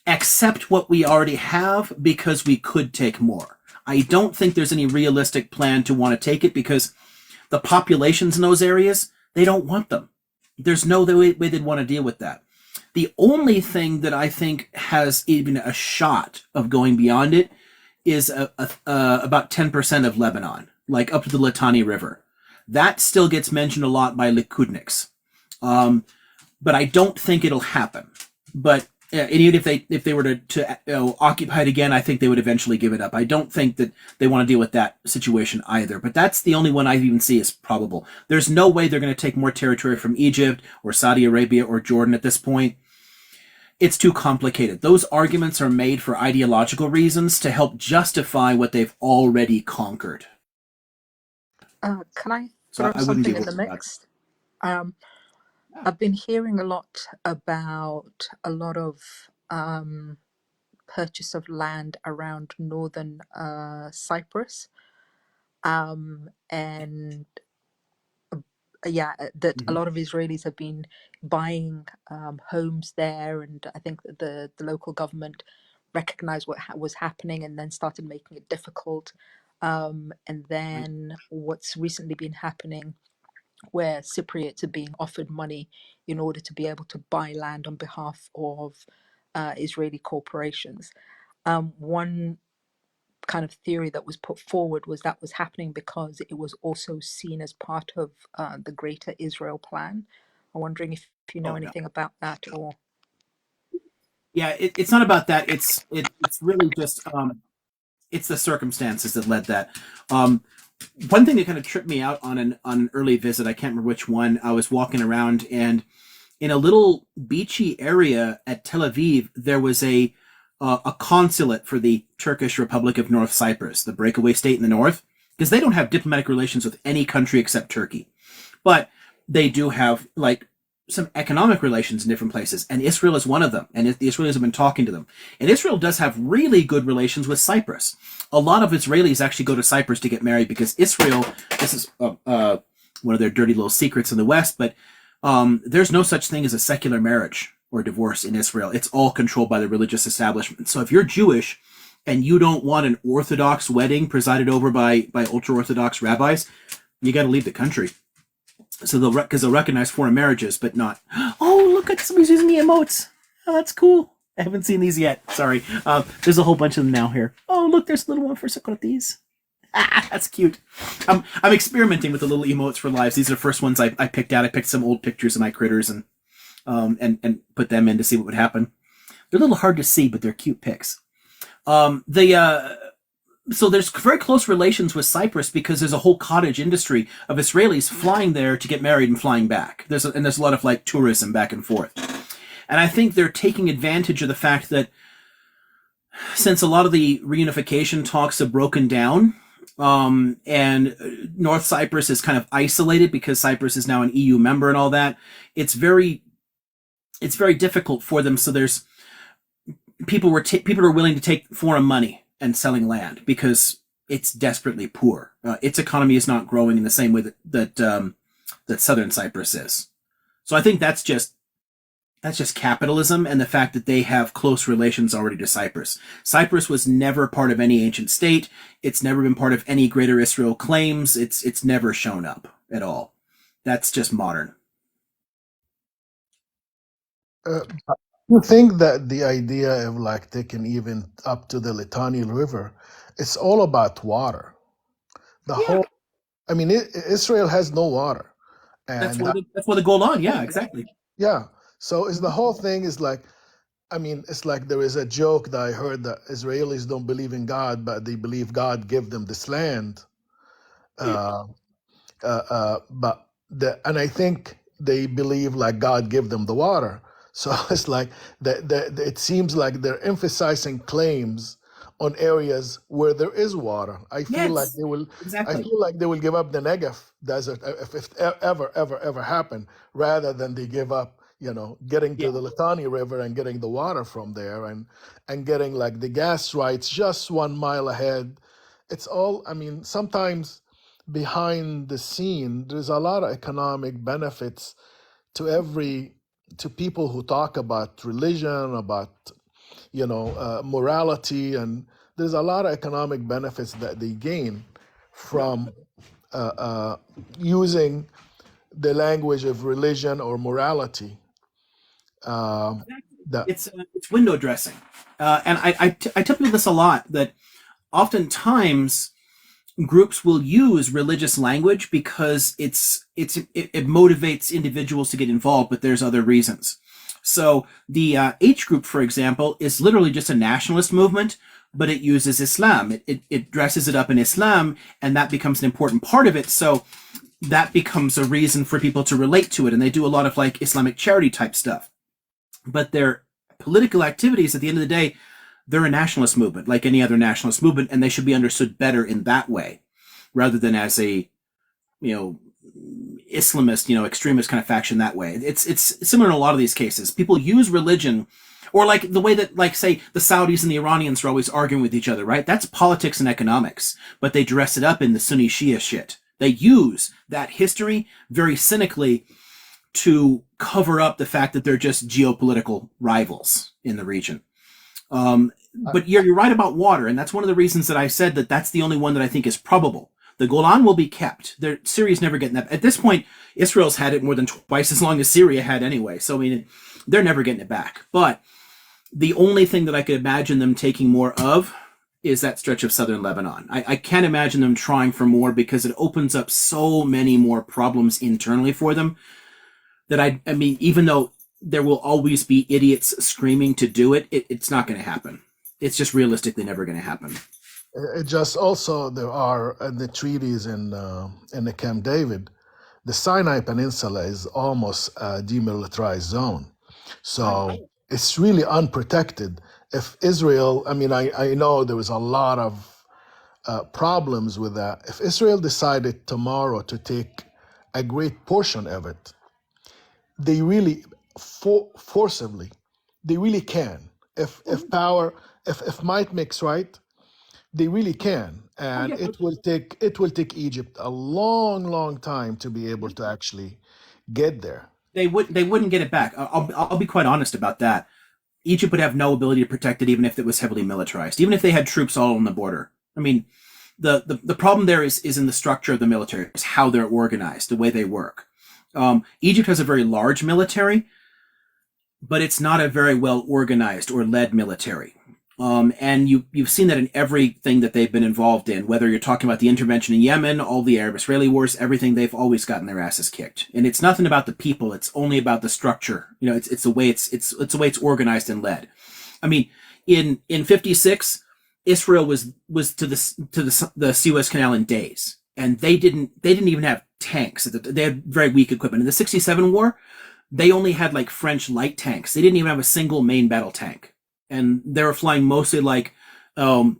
accept what we already have because we could take more. I don't think there's any realistic plan to want to take it because the populations in those areas, they don't want them. There's no way they'd want to deal with that. The only thing that I think has even a shot of going beyond it is about 10% of Lebanon, like up to the Litani River. That still gets mentioned a lot by Likudniks. But I don't think it'll happen. But and even if they were to occupy it again, I think they would eventually give it up. I don't think that they want to deal with that situation either. But that's the only one I even see as probable. There's no way they're going to take more territory from Egypt or Saudi Arabia or Jordan at this point. It's too complicated. Those arguments are made for ideological reasons to help justify what they've already conquered. Can I So throw I wouldn't be something in the worried about mix? I've been hearing a lot about a lot of purchase of land around northern Cyprus, and that a lot of Israelis have been buying homes there, and I think that the local government recognized what was happening and then started making it difficult. And then what's recently been happening, where Cypriots are being offered money in order to be able to buy land on behalf of Israeli corporations. One kind of theory that was put forward was that was happening because it was also seen as part of the Greater Israel Plan. I'm wondering if you know Oh no. anything about that, or Yeah, it's not about that. It's really just it's the circumstances that led that. One thing that kind of tripped me out on an early visit, I can't remember which one. I was walking around, and in a little beachy area at Tel Aviv, there was a consulate for the Turkish Republic of North Cyprus, the breakaway state in the north, because they don't have diplomatic relations with any country except Turkey, but they do have like some economic relations in different places, and Israel is one of them. And the Israelis have been talking to them. And Israel does have really good relations with Cyprus. A lot of Israelis actually go to Cyprus to get married because Israel. This is one of their dirty little secrets in the West, but there's no such thing as a secular marriage or divorce in Israel. It's all controlled by the religious establishment. So if you're Jewish and you don't want an Orthodox wedding presided over by ultra-Orthodox rabbis, you got to leave the country. So because they'll recognize foreign marriages, but not. Oh, look at somebody's using the emotes. Oh, that's cool. I haven't seen these yet. Sorry. There's a whole bunch of them now here. Oh, look, there's a little one for Socrates. That's cute. I'm experimenting with the little emotes for lives. These are the first ones I picked out. I picked some old pictures of my critters and put them in to see what would happen. They're a little hard to see, but they're cute pics. So there's very close relations with Cyprus because there's a whole cottage industry of Israelis flying there to get married and flying back. There's a lot of like tourism back and forth. And I think they're taking advantage of the fact that since a lot of the reunification talks have broken down, and North Cyprus is kind of isolated because Cyprus is now an EU member and all that, it's very difficult for them. So there's people are willing to take foreign money and selling land because it's desperately poor. Its economy is not growing in the same way that Southern Cyprus is. So I think that's just capitalism and the fact that they have close relations already to Cyprus. Cyprus was never part of any ancient state. It's never been part of any Greater Israel claims. It's never shown up at all. That's just modern. You think that the idea of like taking even up to the Litani River, it's all about water. Israel has no water, That's and why the Golan. Yeah, exactly. yeah. So is the whole thing is like, it's like there is a joke that I heard that Israelis don't believe in God, but they believe God gave them this land. And I think they believe like God gave them the water. So it's like it seems like they're emphasizing claims on areas where there is water. I feel like they will. Exactly. I feel like they will give up the Negev desert if it ever happen, rather than they give up, getting to the Litani River and getting the water from there and getting like the gas rights just 1 mile ahead. It's all. Sometimes behind the scene, there's a lot of economic benefits to people who talk about religion, about morality, and there's a lot of economic benefits that they gain from using the language of religion or morality. It's window dressing, and I tell people this a lot, that oftentimes groups will use religious language because it motivates individuals to get involved, but there's other reasons. So the H group, for example, is literally just a nationalist movement, but it uses Islam. It dresses it up in Islam, and that becomes an important part of it. So that becomes a reason for people to relate to it, and they do a lot of like Islamic charity type stuff. But their political activities, at the end of the day, they're a nationalist movement, like any other nationalist movement, and they should be understood better in that way, rather than as a, Islamist, extremist kind of faction that way. It's similar in a lot of these cases. People use religion, or like the way that, like, say, the Saudis and the Iranians are always arguing with each other, right? That's politics and economics, but they dress it up in the Sunni Shia shit. They use that history very cynically to cover up the fact that they're just geopolitical rivals in the region. But you're right about water, and that's one of the reasons that I said that that's the only one that I think is probable. The Golan will be kept. Syria's never getting that. At this point, Israel's had it more than twice as long as Syria had anyway. So, they're never getting it back. But the only thing that I could imagine them taking more of is that stretch of southern Lebanon. I can't imagine them trying for more because it opens up so many more problems internally for them that even though there will always be idiots screaming to do it, it's not going to happen. It's just realistically never going to happen. It just also, there are the treaties in the Camp David, the Sinai Peninsula is almost a demilitarized zone. So it's really unprotected. If Israel, I know there was a lot of problems with that. If Israel decided tomorrow to take a great portion of it, they really forcibly, they really can. If power, if might makes right, they really can, and it will take Egypt a long time to be able to actually get there. They wouldn't get it back. I'll be quite honest about that. Egypt would have no ability to protect it, even if it was heavily militarized, even if they had troops all on the border. I mean, the problem there is in the structure of the military, is how they're organized, the way they work. Egypt has a very large military, but it's not a very well organized or led military. And you've seen that in everything that they've been involved in, whether you're talking about the intervention in Yemen, all the Arab-Israeli wars, everything, they've always gotten their asses kicked. And it's nothing about the people; it's only about the structure. You know, it's the way it's the way it's organized and led. I mean, in '56, Israel was to the Suez Canal in days, and they didn't even have tanks. They had very weak equipment. In the '67 war, they only had like French light tanks. They didn't even have a single main battle tank. And they were flying mostly like, obsolete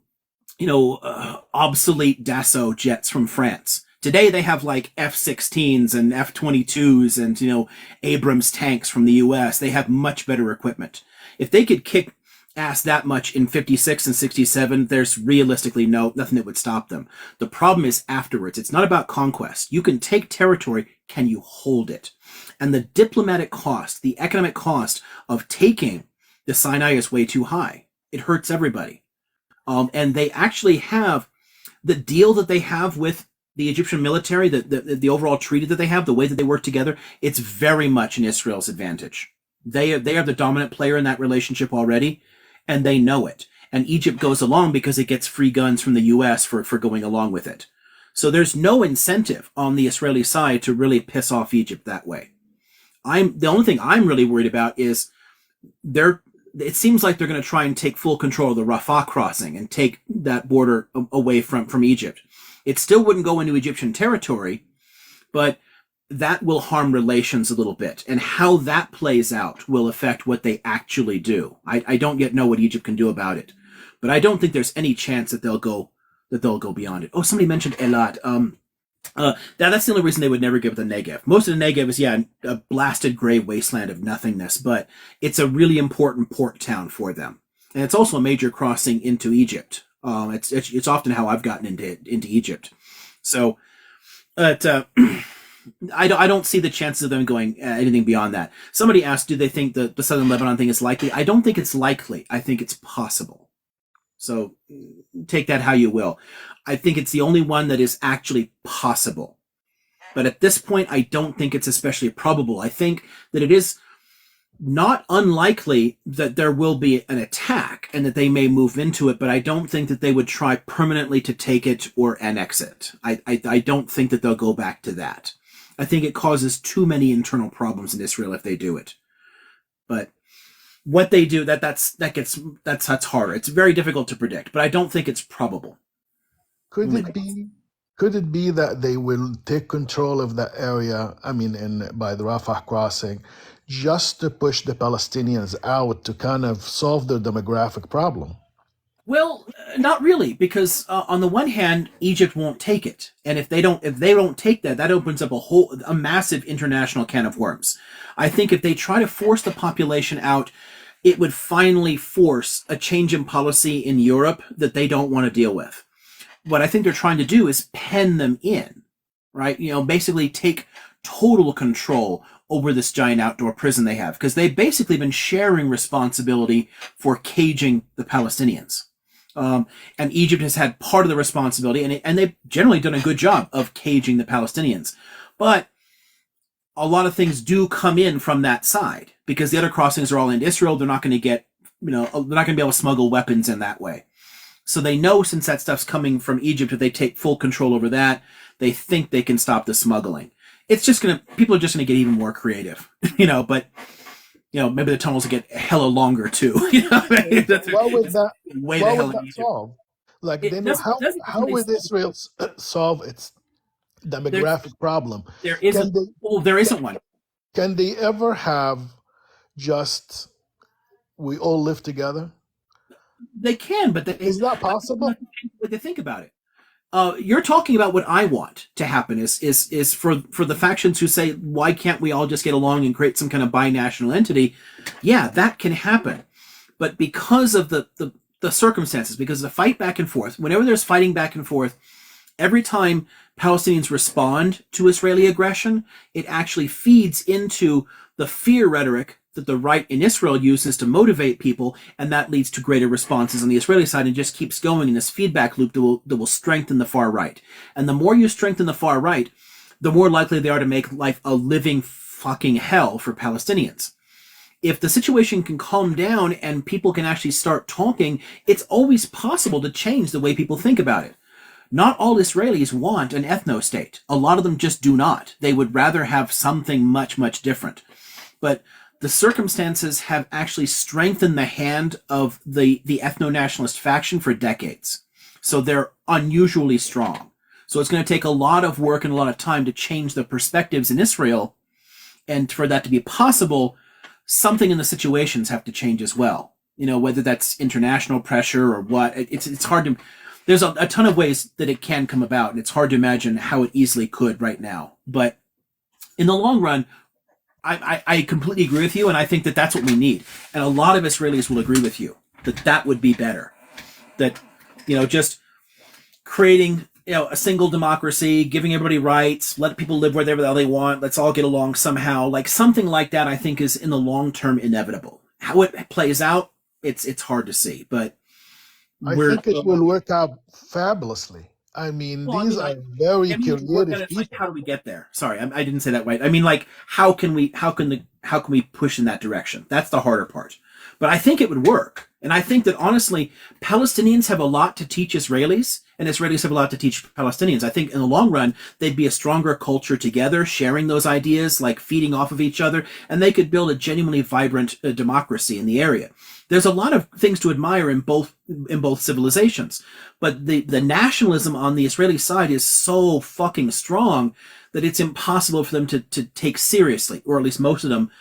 Dassault jets from France. Today they have like F-16s and F-22s and, Abrams tanks from the US. They have much better equipment. If they could kick ass that much in 56 and 67, there's realistically nothing that would stop them. The problem is afterwards. It's not about conquest. You can take territory. Can you hold it? And the diplomatic cost, the economic cost of taking the Sinai is way too high. It hurts everybody. And they actually have the deal that they have with the Egyptian military, the overall treaty that they have, the way that they work together, it's very much in Israel's advantage. They are the dominant player in that relationship already, and they know it. And Egypt goes along because it gets free guns from the US for going along with it. So there's no incentive on the Israeli side to really piss off Egypt that way. The only thing I'm really worried about is it seems like they're going to try and take full control of the Rafah crossing and take that border away from Egypt. It still wouldn't go into Egyptian territory, but that will harm relations a little bit. And how that plays out will affect what they actually do. I don't yet know what Egypt can do about it, but I don't think there's any chance that they'll go beyond it. Oh, somebody mentioned Eilat. That's the only reason they would never give the Negev. Most of the Negev is, a blasted gray wasteland of nothingness, but it's a really important port town for them. And it's also a major crossing into Egypt. It's often how I've gotten into Egypt. So, I don't see the chances of them going anything beyond that. Somebody asked, do they think the Southern Lebanon thing is likely? I don't think it's likely. I think it's possible. So take that how you will. I think it's the only one that is actually possible. But at this point, I don't think it's especially probable. I think that it is not unlikely that there will be an attack and that they may move into it, but I don't think that they would try permanently to take it or annex it. I don't think that they'll go back to that. I think it causes too many internal problems in Israel if they do it. But what they do, that's harder. It's very difficult to predict, but I don't think it's probable. Could it be that they will take control of that area, by the Rafah crossing, just to push the Palestinians out to kind of solve their demographic problem? Well, not really, because on the one hand, Egypt won't take it, and if they don't take that opens up a massive international can of worms. I think if they try to force the population out, it would finally force a change in policy in Europe that they don't want to deal with. What I think they're trying to do is pen them in, right? Basically take total control over this giant outdoor prison they have, because they've basically been sharing responsibility for caging the Palestinians. And Egypt has had part of the responsibility, and they've generally done a good job of caging the Palestinians. But a lot of things do come in from that side, because the other crossings are all in Israel. They're not going to get, they're not going to be able to smuggle weapons in that way. So they know, since that stuff's coming from Egypt, if they take full control over that, they think they can stop the smuggling. It's just people are just going to get even more creative, but maybe the tunnels will get hella longer too. What would that solve? How would Israel solve its demographic problem? There isn't one. Can they ever have just, we all live together? They can, but is that possible? What they think about it. You're talking about what I want to happen is for the factions who say, why can't we all just get along and create some kind of binational entity? Yeah, that can happen. But because of the circumstances, because of the fight back and forth, whenever there's fighting back and forth, every time Palestinians respond to Israeli aggression, it actually feeds into the fear rhetoric that the right in Israel uses to motivate people, and that leads to greater responses on the Israeli side and just keeps going in this feedback loop that will strengthen the far right. And the more you strengthen the far right, the more likely they are to make life a living fucking hell for Palestinians. If the situation can calm down and people can actually start talking, it's always possible to change the way people think about it. Not all Israelis want an ethno-state. A lot of them just do not. They would rather have something much, much different. But the circumstances have actually strengthened the hand of the ethno-nationalist faction for decades. So they're unusually strong. So it's going to take a lot of work and a lot of time to change the perspectives in Israel. And for that to be possible, something in the situations have to change as well. You know, whether that's international pressure or what. It's hard to... There's a ton of ways that it can come about, and it's hard to imagine how it easily could right now. But in the long run, I completely agree with you, and I think that that's what we need. And a lot of Israelis will agree with you that that would be better. That, you know, just creating, you know, a single democracy, giving everybody rights, let people live wherever the hell they want, let's all get along somehow. Like something like that, I think, is in the long term inevitable. How it plays out, it's hard to see, but I think it will work out fabulously. I mean, well, these are very creative like, people. how do we get there? Sorry, I didn't say that right. I mean, like, how can we push in that direction? That's the harder part. But I think it would work. And I think that, honestly, Palestinians have a lot to teach Israelis, and Israelis have a lot to teach Palestinians. I think in the long run, they'd be a stronger culture together, sharing those ideas, like feeding off of each other, and they could build a genuinely vibrant democracy in the area. There's a lot of things to admire in both civilizations, but the nationalism on the Israeli side is so fucking strong that it's impossible for them to take seriously, or at least most of them,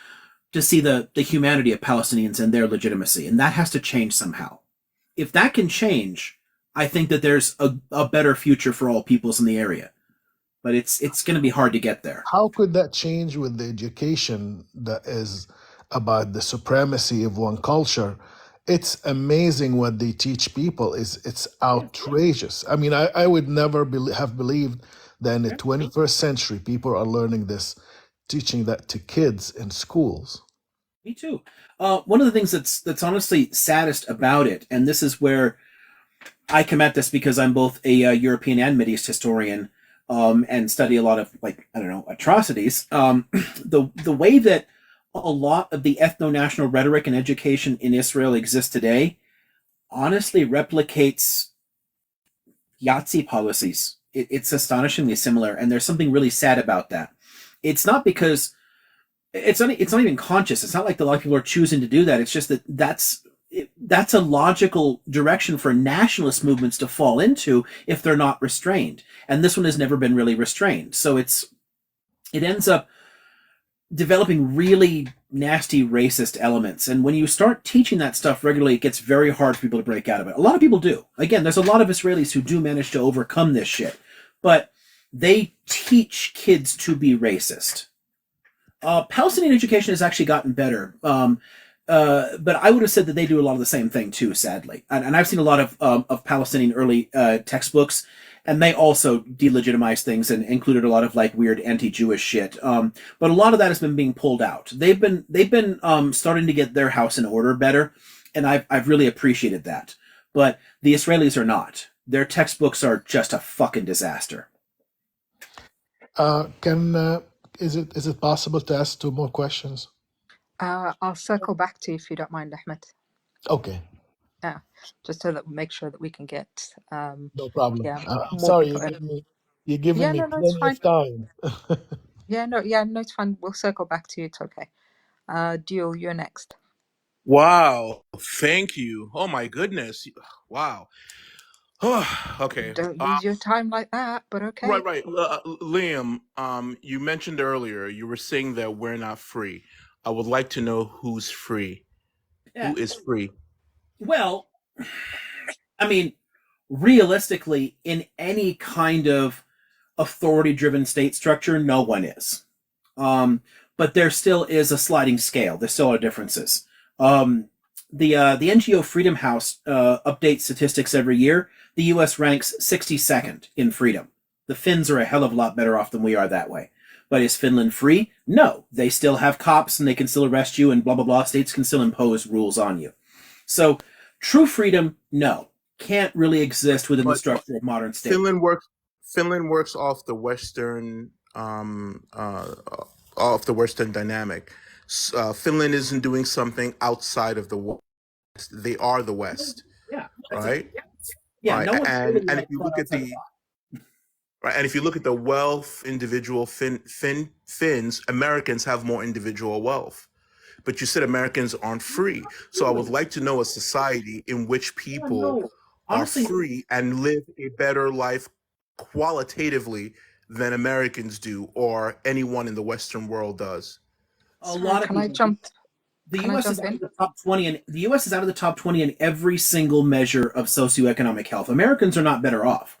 to see the humanity of Palestinians and their legitimacy. And that has to change somehow. If that can change, I think that there's a better future for all peoples in the area. But it's going to be hard to get there. How could that change with the education that is about the supremacy of one culture? It's amazing what they teach people. It's outrageous. I mean, I would never have believed that in the 21st century people are learning this, teaching that to kids in schools. Me too. One of the things that's honestly saddest about it, and this is where I come at this because I'm both a European and Mideast historian, and study a lot of, like, I don't know, atrocities. The way that a lot of the ethno-national rhetoric and education in Israel exists today honestly replicates Yahtzee policies. It's astonishingly similar, and there's something really sad about that. It's not because it's not even conscious. It's not like a lot of people are choosing to do that. It's just that that's a logical direction for nationalist movements to fall into if they're not restrained. And this one has never been really restrained. So it ends up developing really nasty racist elements. And when you start teaching that stuff regularly, it gets very hard for people to break out of it. A lot of people do. Again, there's a lot of Israelis who do manage to overcome this shit. But they teach kids to be racist. Palestinian education has actually gotten better. But I would have said that they do a lot of the same thing too, sadly. And I've seen a lot of Palestinian early textbooks, and they also delegitimize things and included a lot of like weird anti-Jewish shit. But a lot of that has been being pulled out. They've been starting to get their house in order better, and I've really appreciated that. But the Israelis are not. Their textbooks are just a fucking disaster. Is it possible to ask 2 more questions? I'll circle back to you if you don't mind, Ahmed. Okay. Yeah, just so that we make sure that we can get No problem. yeah, I'm more sorry, people. you're giving Yeah, me no, it's plenty fine. of time. Yeah, no, it's fine. We'll circle back to you. It's okay. Duel, you're next. Wow. Thank you. Oh my goodness. Wow. Okay. Don't use your time like that, but okay. Right. Liam, you mentioned earlier, you were saying that we're not free. I would like to know who's free. Yeah. Who is free? Well, I mean, realistically, in any kind of authority-driven state structure, no one is. But there still is a sliding scale. There still are differences. The NGO Freedom House updates statistics every year. The U.S. ranks 62nd in freedom. The Finns are a hell of a lot better off than we are that way. But is Finland free? No. They still have cops and they can still arrest you and blah, blah, blah. States can still impose rules on you. So true freedom, no. Can't really exist within the structure of modern states. Finland works off the Western dynamic. Finland isn't doing something outside of the West. They are the West. Yeah. Right? Yeah. Right. No one's And really if you look at and if you look at the wealth, individual Finns, Americans have more individual wealth. But you said Americans aren't free. So I would like to know a society in which people are free and live a better life qualitatively than Americans do or anyone in the Western world does. A lot of Can I people. jump? The Can I U.S. is jump out in? of the top 20, and the U.S. is out of the top 20 in every single measure of socioeconomic health. Americans are not better off.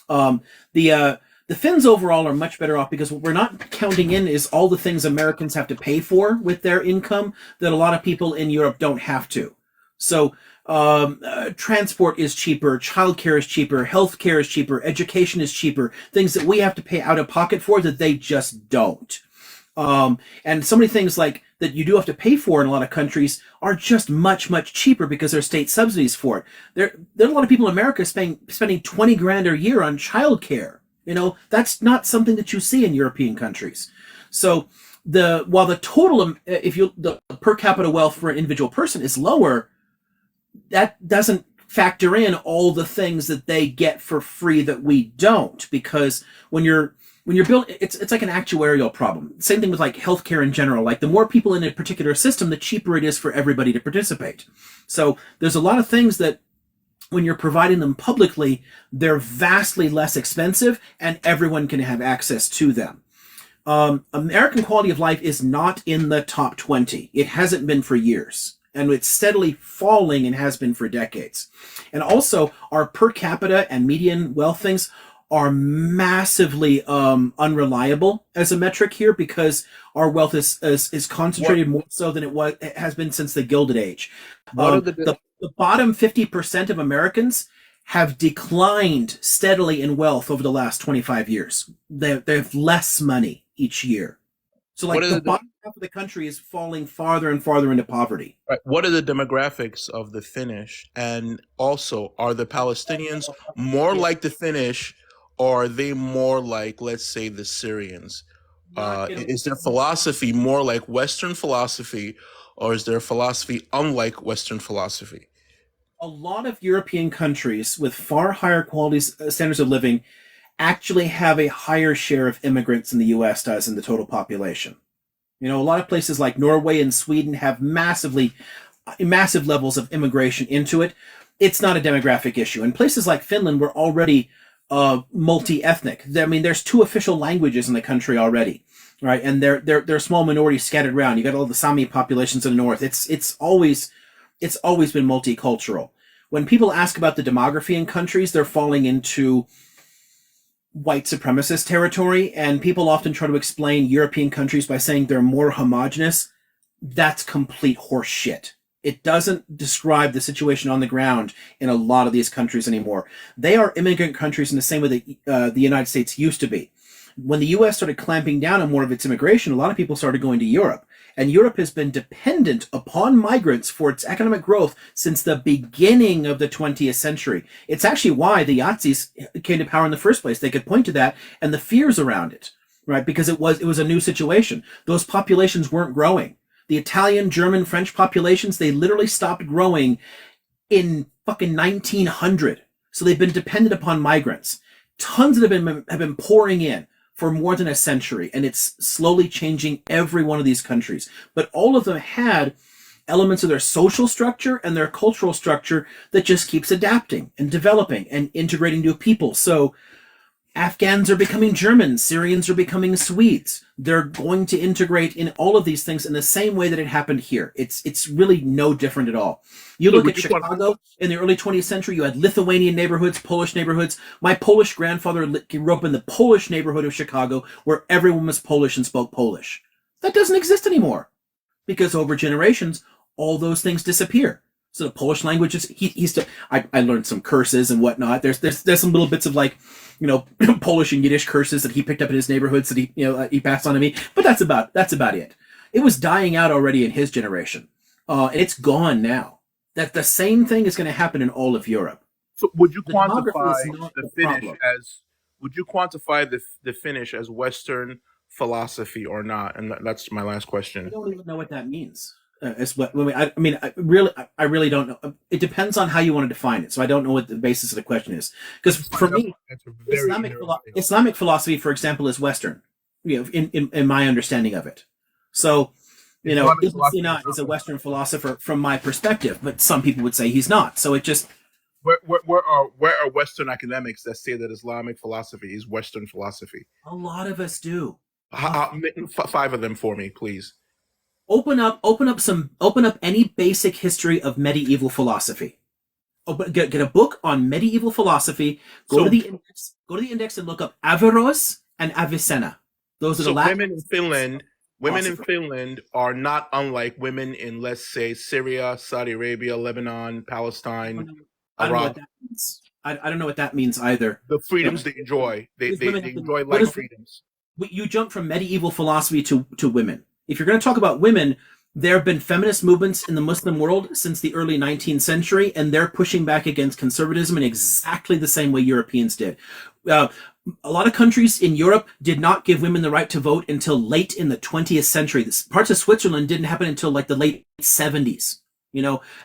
The Finns overall are much better off because what we're not counting in is all the things Americans have to pay for with their income that a lot of people in Europe don't have to. So transport is cheaper, childcare is cheaper, healthcare is cheaper, education is cheaper, things that we have to pay out of pocket for that they just don't. And so many things like that you do have to pay for in a lot of countries are just much, much cheaper because there's state subsidies for it. There are a lot of people in America spending 20 grand a year on childcare. You know, that's not something that you see in European countries. So while the total, the per capita wealth for an individual person is lower, that doesn't factor in all the things that they get for free that we don't, because when you're building, it's like an actuarial problem. Same thing with like healthcare in general. Like the more people in a particular system, the cheaper it is for everybody to participate. So there's a lot of things that when you're providing them publicly, they're vastly less expensive and everyone can have access to them. American quality of life is not in the top 20. It hasn't been for years. And it's steadily falling and has been for decades. And also, our per capita and median wealth things are massively unreliable as a metric here because our wealth is concentrated more so than it has been since the Gilded Age. The bottom 50% of Americans have declined steadily in wealth over the last 25 years. They have less money each year. So like the bottom half of the country is falling farther and farther into poverty. Right. What are the demographics of the Finnish? And also, are the Palestinians more like the Finnish, or are they more like, let's say, the Syrians? Is their philosophy more like Western philosophy, or is their philosophy unlike Western philosophy? A lot of European countries with far higher standards of living actually have a higher share of immigrants than the U.S. does in the total population. You know, a lot of places like Norway and Sweden have massive levels of immigration into it. It's not a demographic issue. And places like Finland were already multi-ethnic. I mean, there's 2 official languages in the country already, right? And they're small minorities scattered around. You got all the Sami populations in the north. It's always been multicultural. When people ask about the demography in countries, they're falling into white supremacist territory, and people often try to explain European countries by saying they're more homogenous. That's complete horse shit. It doesn't describe the situation on the ground in a lot of these countries anymore. They are immigrant countries in the same way that the United States used to be. When the U.S. started clamping down on more of its immigration, a lot of people started going to Europe. And Europe has been dependent upon migrants for its economic growth since the beginning of the 20th century. It's actually why the Nazis came to power in the first place. They could point to that and the fears around it, right? Because it was a new situation. Those populations weren't growing. The Italian, German, French populations, they literally stopped growing in fucking 1900. So they've been dependent upon migrants. Tons of them have been pouring in for more than a century, and it's slowly changing every one of these countries. But all of them had elements of their social structure and their cultural structure that just keeps adapting and developing and integrating new people. So Afghans are becoming Germans, Syrians are becoming Swedes. They're going to integrate in all of these things in the same way that it happened here. It's really no different at all. You So look would at you quantify? Chicago in the early 20th century, you had Lithuanian neighborhoods, Polish neighborhoods. My Polish grandfather grew up in the Polish neighborhood of Chicago where everyone was Polish and spoke Polish. That doesn't exist anymore because over generations, all those things disappear. So the Polish language is he's still. I learned some curses and whatnot. There's some little bits of like, Polish and Yiddish curses that he picked up in his neighborhoods that he passed on to me. But that's about it. It was dying out already in his generation, and it's gone now. That the same thing is going to happen in all of Europe. So would you The demography quantify is not the the Finnish problem. as? Would you quantify the Finnish as Western philosophy or not? And that's my last I question. don't even know what that means. It's what I really don't know. It depends on how you want to define it. So I don't know what the basis of the question is. Because for me, That's very interesting. Islamic philosophy, for example, is Western. In my understanding of it. So, Islamic Ibn philosophy Sina is is a not Western philosopher from my perspective, but some people would say he's not. So it just where are Western academics that say that Islamic philosophy is Western philosophy? a lot of us do. Five of them for me, please. Open up any basic history of medieval philosophy. Get a book on medieval philosophy. Go to the index and look up Averroes and Avicenna. Those are the last. Women in Finland are not unlike women in, let's say, Syria, Saudi Arabia, Lebanon, Palestine, I don't know what Iraq. that means. I don't know what that means either. The freedoms they enjoy, they enjoy What like is freedoms. you jump from medieval philosophy to women. If you're going to talk about women, there have been feminist movements in the Muslim world since the early 19th century, and they're pushing back against conservatism in exactly the same way Europeans did. A lot of countries in Europe did not give women the right to vote until late in the 20th century. Parts of Switzerland didn't happen until like the late 70s.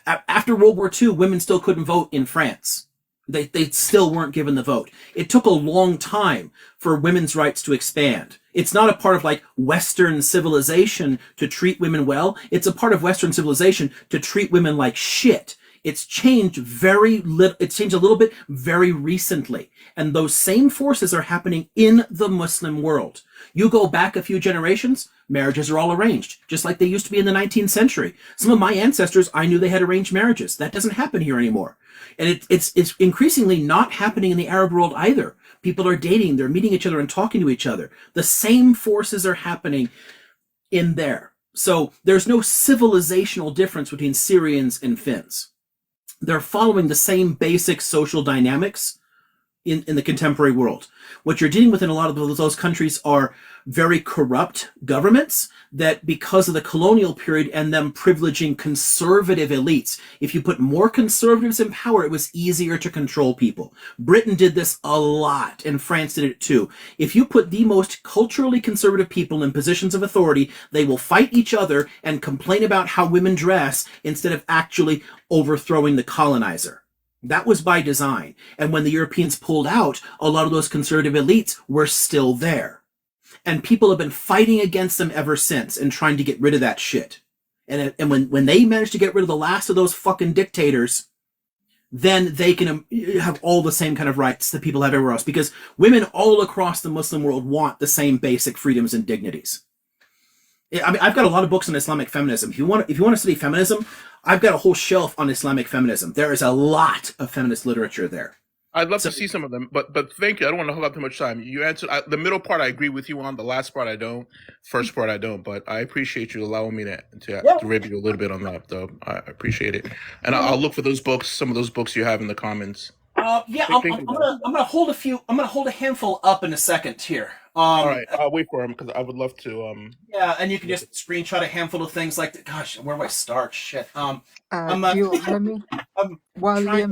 After World War II, women still couldn't vote in France. They still weren't given the vote. It took a long time for women's rights to expand. It's not a part of like Western civilization to treat women well. It's a part of Western civilization to treat women like shit. It's changed it's changed a little bit very recently. And those same forces are happening in the Muslim world. You go back a few generations, marriages are all arranged, just like they used to be in the 19th century. Some of my ancestors, I knew they had arranged marriages. That doesn't happen here anymore. And it's increasingly not happening in the Arab world either. People are dating, they're meeting each other and talking to each other. The same forces are happening in there. So there's no civilizational difference between Syrians and Finns. They're following the same basic social dynamics in the contemporary world. What you're dealing with in a lot of those countries are very corrupt governments that, because of the colonial period and them privileging conservative elites, if you put more conservatives in power, it was easier to control people. Britain did this a lot, and France did it too. If you put the most culturally conservative people in positions of authority, they will fight each other and complain about how women dress instead of actually overthrowing the colonizer. That was by design. And when the Europeans pulled out, a lot of those conservative elites were still there. And people have been fighting against them ever since and trying to get rid of that shit. And when they manage to get rid of the last of those fucking dictators, then they can have all the same kind of rights that people have everywhere else. Because women all across the Muslim world want the same basic freedoms and dignities. I mean, I've got a lot of books on Islamic feminism. If you want to study feminism, I've got a whole shelf on Islamic feminism. There is a lot of feminist literature there. I'd love to see some of them, but thank you. I don't want to hold up too much time. You answered the middle part. I agree with you on. The last part, I don't. First part, I don't. But I appreciate you allowing me to review a little bit on that, though. I appreciate it, and I'll look for those books. Some of those books you have in the comments. I'm gonna hold a few. I'm gonna hold a handful up in a second here. All right, I'll wait for them because I would love to. Yeah, and you can just screenshot a handful of things like. Gosh, where do I start? Shit. While Liam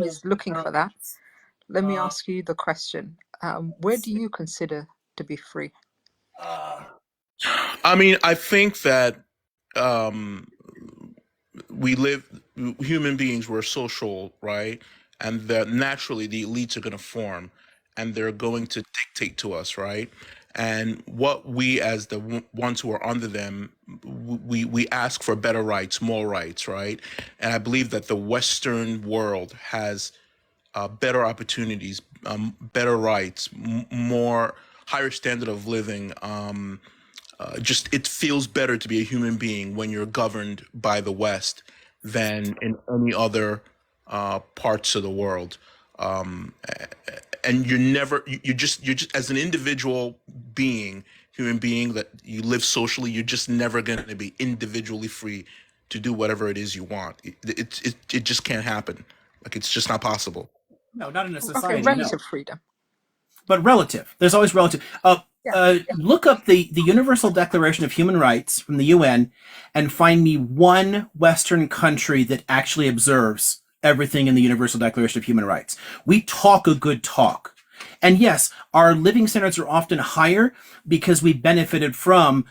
is looking for that, let me ask you the question. Where do you consider to be free? I mean, I think that human beings, we're social, right? And that naturally the elites are going to form and they're going to dictate to us, right? And what we, as the ones who are under them, we ask for better rights, more rights, right? And I believe that the Western world has better opportunities, better rights, more higher standard of living. Just it feels better to be a human being when you're governed by the West than in any other parts of the world. And you're just as an individual being, human being that you live socially, you're just never going to be individually free to do whatever it is you want. It just can't happen. Like it's just not possible. No, not in a Okay, society. relative No, freedom. but relative. There's always relative. Look up the Universal Declaration of Human Rights from the UN and find me one Western country that actually observes everything in the Universal Declaration of Human Rights. We talk a good talk. And yes, our living standards are often higher because we benefited from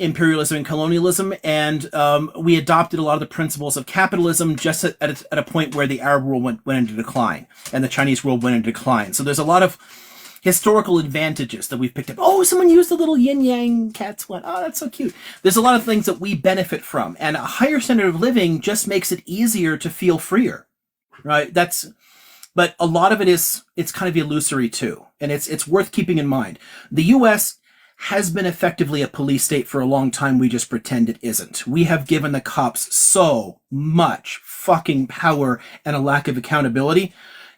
imperialism and colonialism, and we adopted a lot of the principles of capitalism just at a point where the Arab world went into decline and the Chinese world went into decline. So there's a lot of historical advantages that we've picked up. Oh, someone used a little yin yang cat's one. Oh, that's so cute. There's a lot of things that we benefit from, and a higher standard of living just makes it easier to feel freer, right? But a lot of it's kind of illusory too, and it's worth keeping in mind. The U.S. has been effectively a police state for a long time. We just pretend it isn't. We have given the cops so much fucking power and a lack of accountability.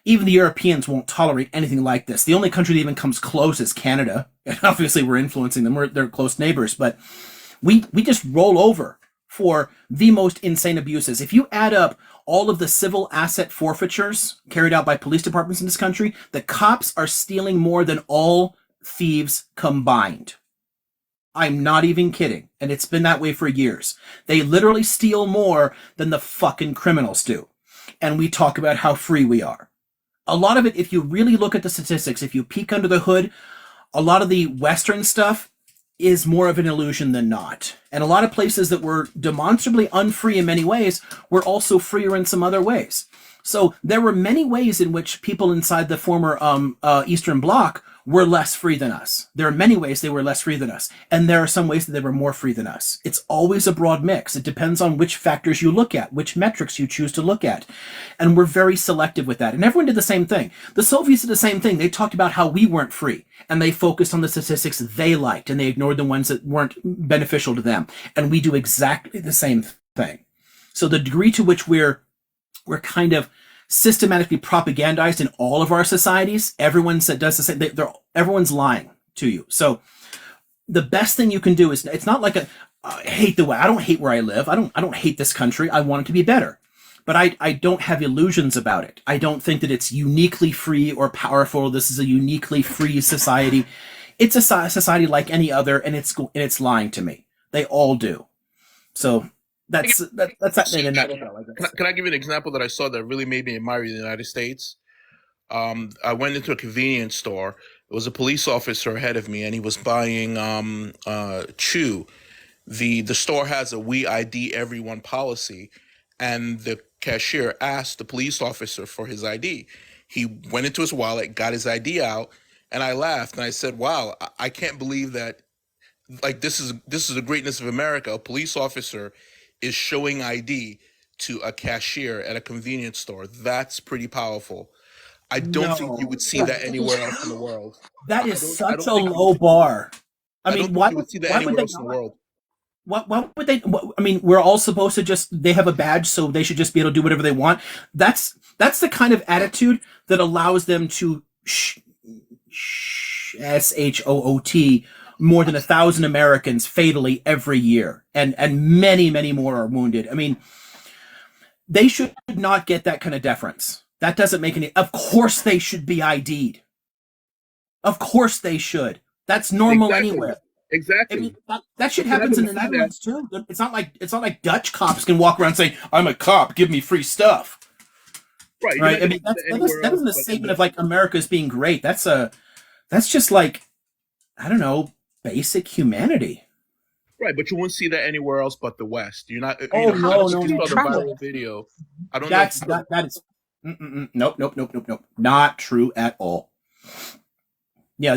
Even the Europeans won't tolerate anything like this. The only country that even comes close is Canada. And obviously we're influencing them. They're close neighbors. But we just roll over for the most insane abuses. If you add up all of the civil asset forfeitures carried out by police departments in this country, the cops are stealing more than all thieves combined. I'm not even kidding. And it's been that way for years. They literally steal more than the fucking criminals do. And we talk about how free we are. A lot of it, if you really look at the statistics, if you peek under the hood, a lot of the Western stuff is more of an illusion than not. And a lot of places that were demonstrably unfree in many ways were also freer in some other ways. So there were many ways in which people inside the former Eastern Bloc were less free than us. There are many ways they were less free than us. And there are some ways that they were more free than us. It's always a broad mix. It depends on which factors you look at, which metrics you choose to look at. And we're very selective with that. And everyone did the same thing. The Soviets did the same thing. They talked about how we weren't free. And they focused on the statistics they liked. And they ignored the ones that weren't beneficial to them. And we do exactly the same thing. So the degree to which we're kind of systematically propagandized in all of our societies, everyone does the same. Everyone's lying to you. So the best thing you can do is, it's not like I don't hate where I live. I don't hate this country. I want it to be better. But I don't have illusions about it. I don't think that it's uniquely free or powerful. This is a uniquely free society. It's a society like any other, and it's lying to me. They all do. So that's that in a nutshell, I guess. Can I give you an example that I saw that really made me admire the United States? I went into a convenience store. It was a police officer ahead of me, and he was buying chew. The store has a "We ID Everyone" policy, and the cashier asked the police officer for his ID. He went into his wallet, got his ID out, and I laughed and I said, "Wow, I can't believe that. Like this is the greatness of America. A police officer is showing ID to a cashier at a convenience store. That's pretty powerful. I don't think you would see that anywhere else in the world. That is such a low bar. I mean, why would see that would anywhere they else in the world? Why would they? I mean, we're all supposed to they have a badge, so they should just be able to do whatever they want. That's the kind of attitude that allows them to SHOOT more than 1,000 Americans fatally every year, and many, many more are wounded. I mean, they should not get that kind of deference. That doesn't make any. Of course, they should be ID'd. Of course, they should. That's normal anywhere. Exactly. I mean, that shit happens in the Netherlands too. It's not like Dutch cops can walk around saying, "I'm a cop, give me free stuff." Right. I mean, that isn't a statement of like America's being great. That's just like, I don't know, basic humanity. Right, but you won't see that anywhere else but the West. You're not. Oh, no. The viral video. I don't know. That is. Nope. Not true at all. Yeah,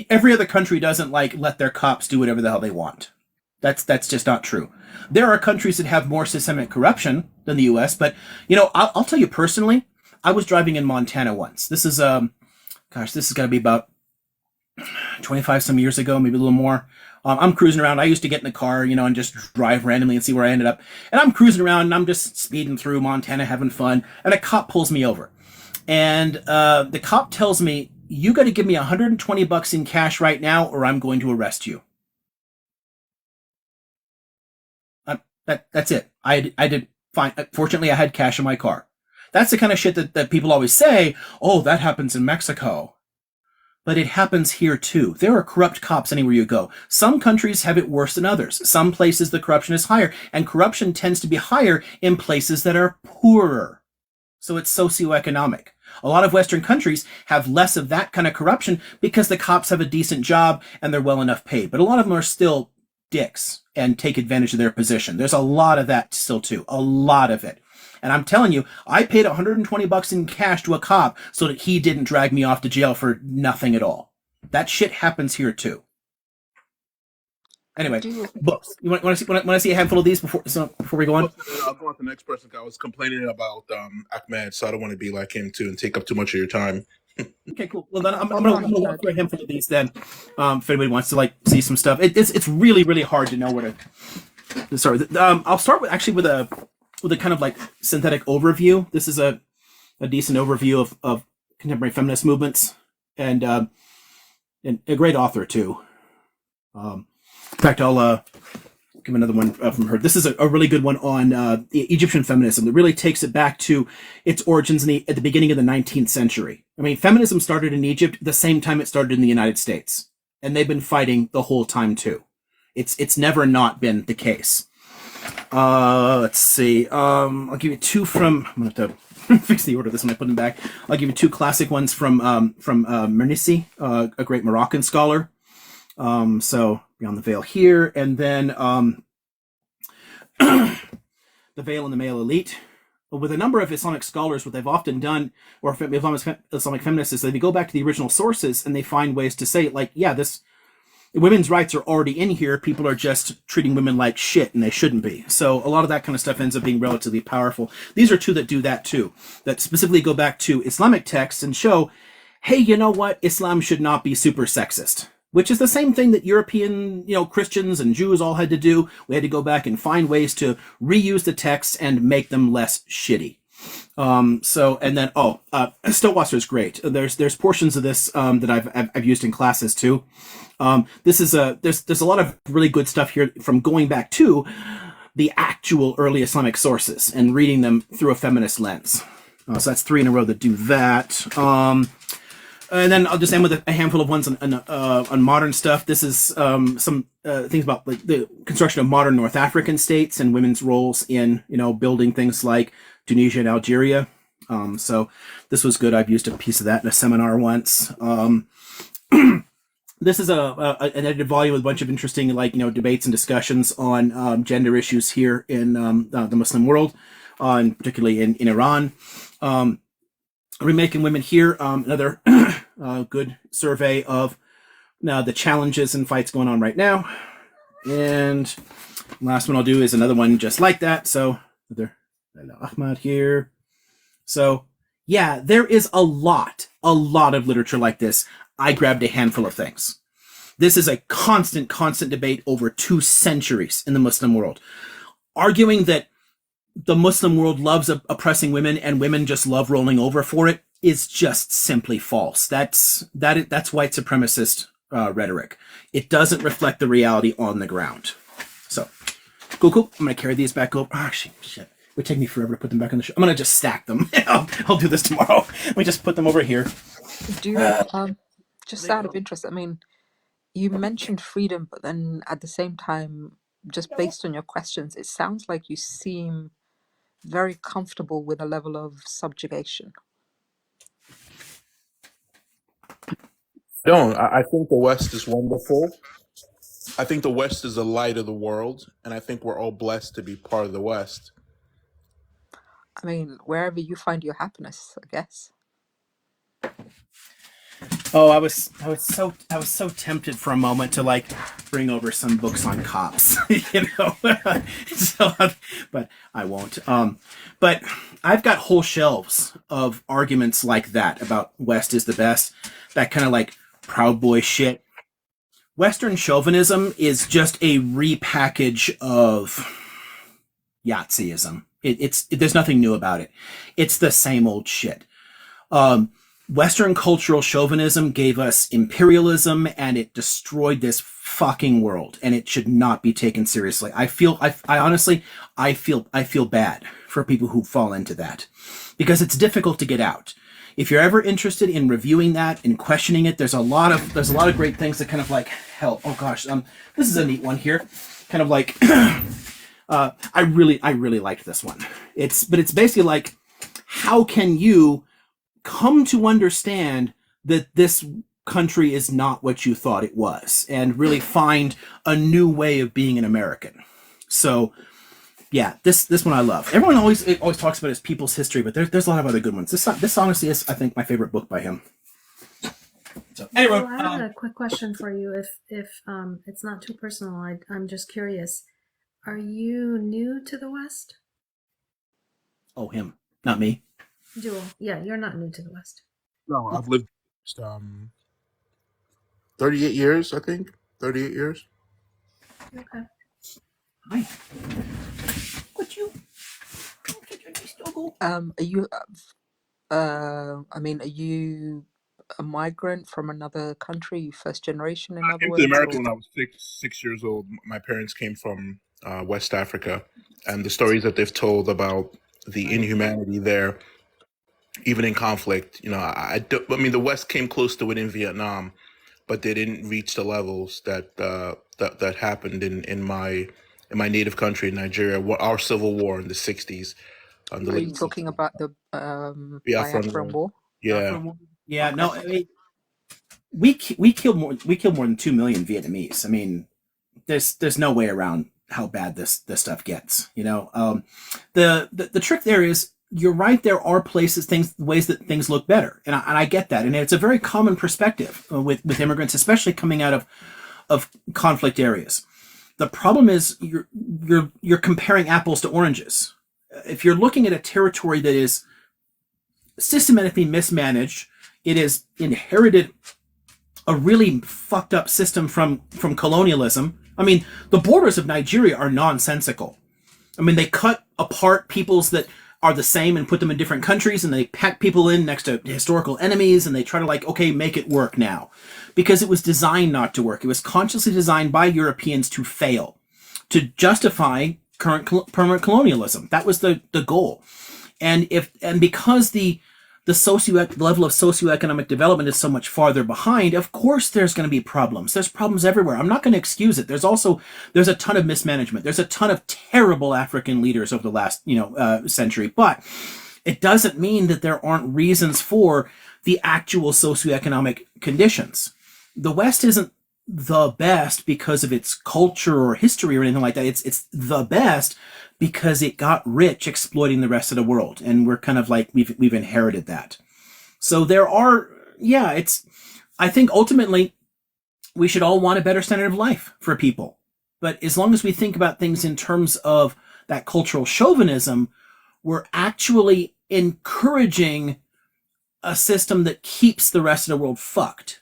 every other country doesn't let their cops do whatever the hell they want. That's just not true. There are countries that have more systemic corruption than the U.S., but I'll tell you personally, I was driving in Montana once. This is gosh, this has got to be about 25 some years ago, maybe a little more. I'm cruising around. I used to get in the car, and just drive randomly and see where I ended up. And I'm cruising around and I'm just speeding through Montana, having fun. And a cop pulls me over. And the cop tells me, you got to give me $120 in cash right now or I'm going to arrest you. That's it. I did fine. Fortunately, I had cash in my car. That's the kind of shit that people always say, oh, that happens in Mexico. But it happens here too. There are corrupt cops anywhere you go. Some countries have it worse than others. Some places the corruption is higher, and corruption tends to be higher in places that are poorer. So it's socioeconomic. A lot of Western countries have less of that kind of corruption because the cops have a decent job and they're well enough paid. But a lot of them are still dicks and take advantage of their position. There's a lot of that still too. A lot of it. And I'm telling you, I paid $120 in cash to a cop so that he didn't drag me off to jail for nothing at all. That shit happens here too. Anyway, books. You want to see a handful of these before we go on? I'll go on to the next person. I was complaining about Ahmed, so I don't want to be like him too and take up too much of your time. Okay, cool. Well, then I'm gonna look for a handful of these then. If anybody wants to see some stuff, it's really really hard to know where to start. I'll start with a kind of like synthetic overview. This is a decent overview of contemporary feminist movements and a great author too. In fact, I'll give another one from her. This is a really good one on Egyptian feminism that really takes it back to its origins at the beginning of the 19th century. I mean, feminism started in Egypt the same time it started in the United States, and they've been fighting the whole time too. It's never not been the case. Let's see. I'll give you two from. I'm gonna have to fix the order of this when I put them back. I'll give you two classic ones from Mernissi, a great Moroccan scholar. So Beyond the Veil here, and then The Veil and the Male Elite. With a number of Islamic scholars, what they've often done, or Islamic feminists, is they go back to the original sources and they find ways to say, like, yeah, women's rights are already in here. People are just treating women like shit, and they shouldn't be. So a lot of that kind of stuff ends up being relatively powerful. These are two that do that too, that specifically go back to Islamic texts and show, hey, you know what? Islam should not be super sexist. Which is the same thing that European, Christians and Jews all had to do. We had to go back and find ways to reuse the texts and make them less shitty. Stillwasser is great. There's portions of this that I've used in classes too. There's a lot of really good stuff here from going back to the actual early Islamic sources and reading them through a feminist lens. So that's three in a row that do that. And then I'll just end with a handful of ones on modern stuff. This is some things about like the construction of modern North African states and women's roles in building things like Tunisia and Algeria. So this was good. I've used a piece of that in a seminar once. This is an edited volume with a bunch of interesting debates and discussions on gender issues here in the Muslim world, and particularly in Iran. Remaking Women here, another good survey of the challenges and fights going on right now. And last one I'll do is another one just like that. So another Ahmad here. So yeah, there is a lot of literature like this. I grabbed a handful of things. This is a constant debate over 2 centuries in the Muslim world, arguing that the Muslim world loves oppressing women and women just love rolling over for it is just simply false. That's white supremacist rhetoric. It doesn't reflect the reality on the ground. So, cool. I'm gonna carry these back over. Oh, shit. It would take me forever to put them back on the show. I'm gonna just stack them. I'll do this tomorrow. Let me just put them over here. Do you, just out of interest, I mean, you mentioned freedom, but then at the same time, just based on your questions, it sounds like you seem very comfortable with a level of subjugation. I think the West is wonderful. I think the West is the light of the world, and I think we're all blessed to be part of the West. I mean, wherever you find your happiness, I guess. Oh, I was so tempted for a moment to like bring over some books on cops, you know. so, but I won't. But I've got whole shelves of arguments like that about West is the best. That kind of like Proud Boy shit. Western chauvinism is just a repackage of Yahtzeeism. There's nothing new about it. It's the same old shit. Um, Western cultural chauvinism gave us imperialism, and it destroyed this fucking world, and it should not be taken seriously. I honestly, I feel bad for people who fall into that, because it's difficult to get out. If you're ever interested in reviewing that and questioning it, there's a lot of great things that kind of like help. Oh gosh, this is a neat one here, kind of like. I really liked this one. It's basically like, how can you come to understand that this country is not what you thought it was, and really find a new way of being an American. So yeah, this one I love. Everyone always talks about his People's History, but there's a lot of other good ones. This honestly is, I think, my favorite book by him. So anyway, Well, I have a quick question for you. If it's not too personal, I'm just curious. Are you new to the West? Oh, him, not me. Jewel, yeah, you're not new to the West. No, I've lived 38 years, I think. 38 years. Okay. Hi. What you? Are you? I mean, are you a migrant from another country? You first generation, in I other came to words, America or? when I was six years old. My parents came from West Africa, and the stories that they've told about the inhumanity there, even in conflict, I mean, the West came close to it in Vietnam, but they didn't reach the levels that happened in my native country, Nigeria. Our civil war in the '60s, the Are you late talking '60s, about the Biafran Biafran War. War? Yeah, Yeah, Okay. no, I mean, we killed more than 2 million Vietnamese. I mean, there's no way around how bad this stuff gets. You know, the trick there is, you're right. There are ways that things look better, and I get that, and it's a very common perspective with immigrants, especially coming out of conflict areas. The problem is you're comparing apples to oranges. If you're looking at a territory that is systematically mismanaged, it has inherited a really fucked up system from colonialism. I mean, the borders of Nigeria are nonsensical. I mean, they cut apart peoples that are the same and put them in different countries, and they pack people in next to historical enemies, and they try to okay, make it work now, because it was designed not to work. It was consciously designed by Europeans to fail, to justify permanent colonialism. That was the goal. And because the level of socioeconomic development is so much farther behind, of course there's going to be problems. There's problems everywhere. I'm not going to excuse it. There's a ton of mismanagement. There's a ton of terrible African leaders over the last century, but it doesn't mean that there aren't reasons for the actual socioeconomic conditions. The West isn't the best because of its culture or history or anything like that. It's the best because it got rich exploiting the rest of the world, and we're kind of like we've inherited that. So there are, I think ultimately we should all want a better standard of life for people, but as long as we think about things in terms of that cultural chauvinism, we're actually encouraging a system that keeps the rest of the world fucked.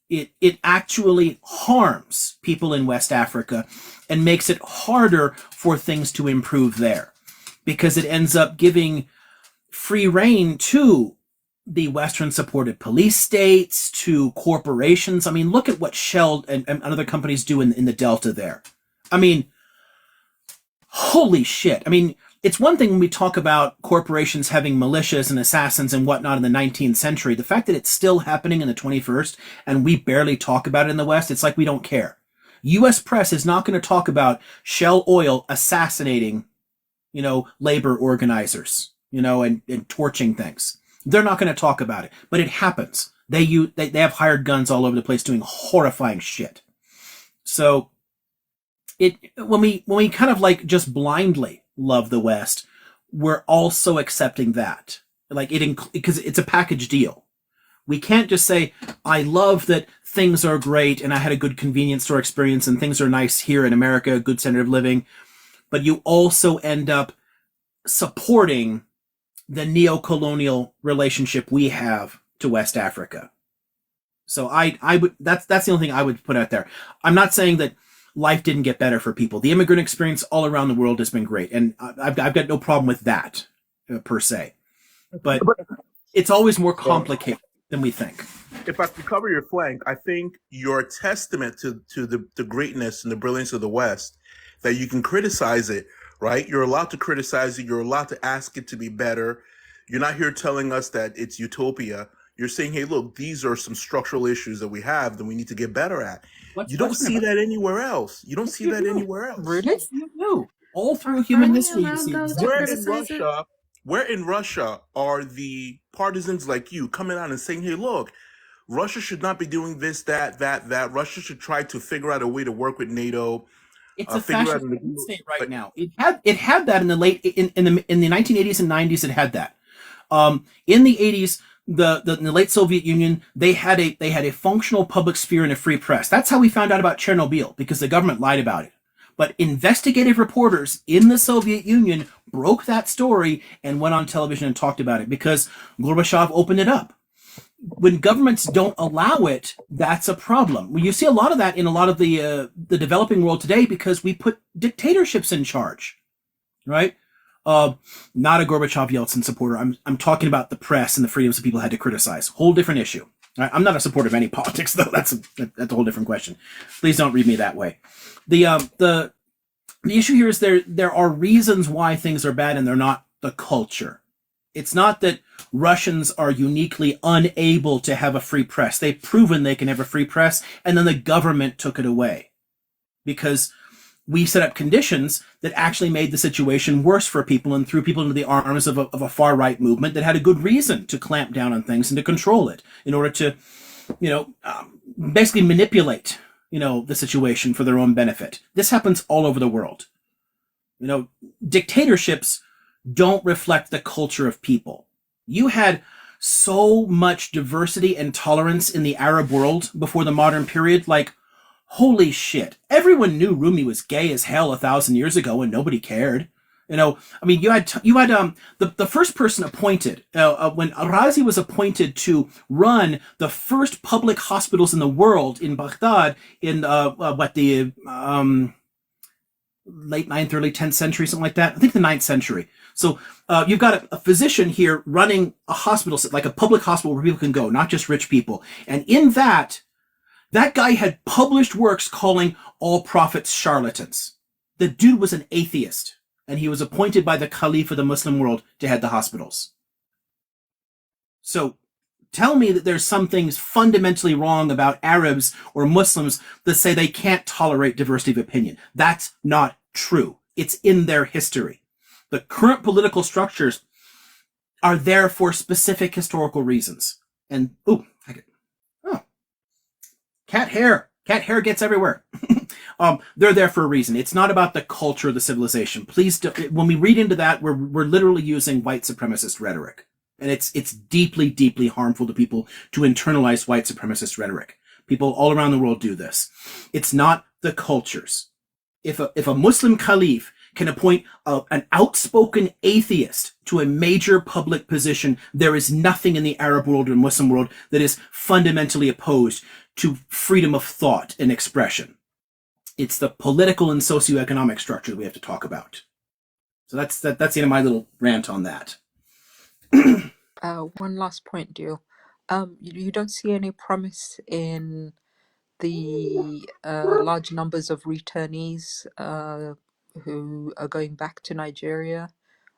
It actually harms people in West Africa and makes it harder for things to improve there, because it ends up giving free rein to the Western supported police states, to corporations. I mean, look at what Shell and other companies do in the Delta there. I mean, holy shit. I mean, it's one thing when we talk about corporations having militias and assassins and whatnot in the 19th century. The fact that it's still happening in the 21st and we barely talk about it in the West, it's like we don't care. U.S. press is not going to talk about Shell Oil assassinating, labor organizers, and torching things. They're not going to talk about it, but it happens. They have hired guns all over the place doing horrifying shit. So when we kind of just blindly love the West, we're also accepting that, because it's a package deal. We can't just say, I love that things are great and I had a good convenience store experience and things are nice here in America, a good standard of living, but you also end up supporting the neo-colonial relationship we have to West Africa. So I would that's the only thing I would put out there. I'm not saying that life didn't get better for people. The immigrant experience all around the world has been great, and I've got no problem with that per se. But it's always more complicated than we think. If I could cover your flank, I think you're a testament to the greatness and the brilliance of the West, that you can criticize it, right? You're allowed to criticize it. You're allowed to ask it to be better. You're not here telling us that it's utopia. You're saying, hey, look, these are some structural issues that we have that we need to get better at. You don't see that anywhere else. You don't see that anywhere else. Really? You do. All through human history, you see allowed these to Where differences. in criticize it? Russia, where in Russia are the partisans like you coming out and saying, hey, look, Russia should not be doing this, that. Russia should try to figure out a way to work with NATO. It's a Figure out fascist state right now. It had that in the late in the 1980s and 90s. It had that. In the 80s, in the late Soviet Union, they had a functional public sphere and a free press. That's how we found out about Chernobyl, because the government lied about it. But investigative reporters in the Soviet Union broke that story and went on television and talked about it because Gorbachev opened it up. When governments don't allow it, that's a problem. Well, you see a lot of that in a lot of the developing world today because we put dictatorships in charge, right? Not a Gorbachev Yeltsin supporter. I'm talking about the press and the freedoms that people had to criticize. Whole different issue. Right? I'm not a supporter of any politics, though. That's a whole different question. Please don't read me that way. The issue here is there are reasons why things are bad, and they're not the culture. It's not that Russians are uniquely unable to have a free press. They've proven they can have a free press, and then the government took it away because we set up conditions that actually made the situation worse for people and threw people into the arms of a far-right movement that had a good reason to clamp down on things and to control it in order to, basically manipulate, the situation for their own benefit. This happens all over the world. Dictatorships don't reflect the culture of people. You had so much diversity and tolerance in the Arab world before the modern period, like, holy shit. Everyone knew Rumi was gay as hell 1,000 years ago and nobody cared. You had the first person appointed, when Razi was appointed to run the first public hospitals in the world in Baghdad in late 9th, early 10th century, something like that. I think the 9th century. So you've got a physician here running a hospital, like a public hospital where people can go, not just rich people. And in that guy had published works calling all prophets charlatans. The dude was an atheist, and he was appointed by the Caliph of the Muslim world to head the hospitals. So tell me that there's some things fundamentally wrong about Arabs or Muslims that say they can't tolerate diversity of opinion. That's not true. It's in their history. The current political structures are there for specific historical reasons. And, cat hair. Cat hair gets everywhere. They're there for a reason. It's not about the culture of the civilization. Please, when we read into that, we're literally using white supremacist rhetoric. And it's deeply, deeply harmful to people to internalize white supremacist rhetoric. People all around the world do this. It's not the cultures. If a Muslim caliph can appoint an outspoken atheist to a major public position, there is nothing in the Arab world or Muslim world that is fundamentally opposed to freedom of thought and expression. It's the political and socioeconomic structure that we have to talk about. So that's the end of my little rant on that. One last point, Deal. You don't see any promise in the large numbers of returnees who are going back to Nigeria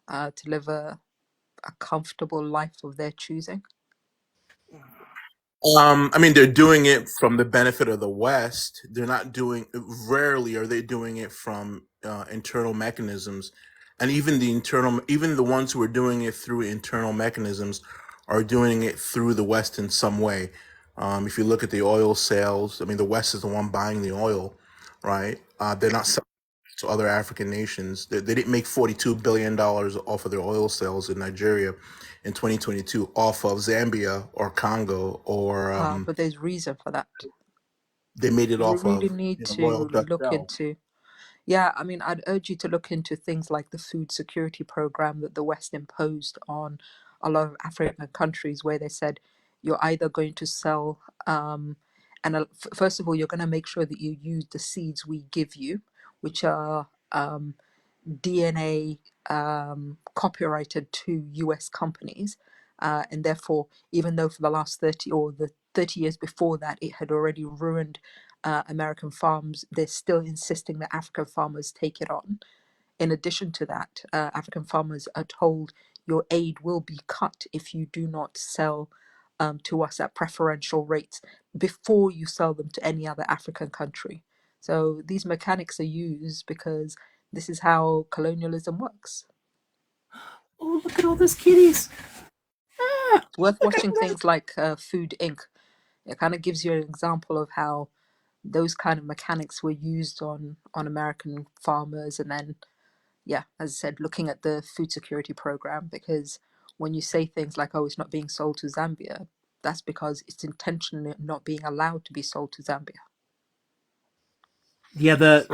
to live a comfortable life of their choosing? They're doing it from the benefit of the West. They're not rarely are they doing it from internal mechanisms. And even the ones who are doing it through internal mechanisms are doing it through the West in some way. If you look at the oil sales, the West is the one buying the oil, right? They're not selling to other African nations. They didn't make $42 billion off of their oil sales in Nigeria in 2022 off of Zambia or Congo or But there's reason for that. they made it We off really of need Royal to Dutch look Shell. into. Yeah, I mean, I'd urge you to look into things like the food security program that the West imposed on a lot of African countries, where they said you're either going to sell, first of all, you're going to make sure that you use the seeds we give you, which are DNA copyrighted to US companies. And therefore, even though for the last 30 or the 30 years before that, it had already ruined American farms, they're still insisting that African farmers take it on. In addition to that, African farmers are told your aid will be cut if you do not sell to us at preferential rates before you sell them to any other African country. So these mechanics are used because this is how colonialism works. Oh, look at all those kitties. It's worth Look at watching that. things like Food Inc. It kind of gives you an example of how those kind of mechanics were used on American farmers, and then yeah, as I said, looking at the food security program, because when you say things like, oh, it's not being sold to Zambia, that's because it's intentionally not being allowed to be sold to Zambia. Yeah, the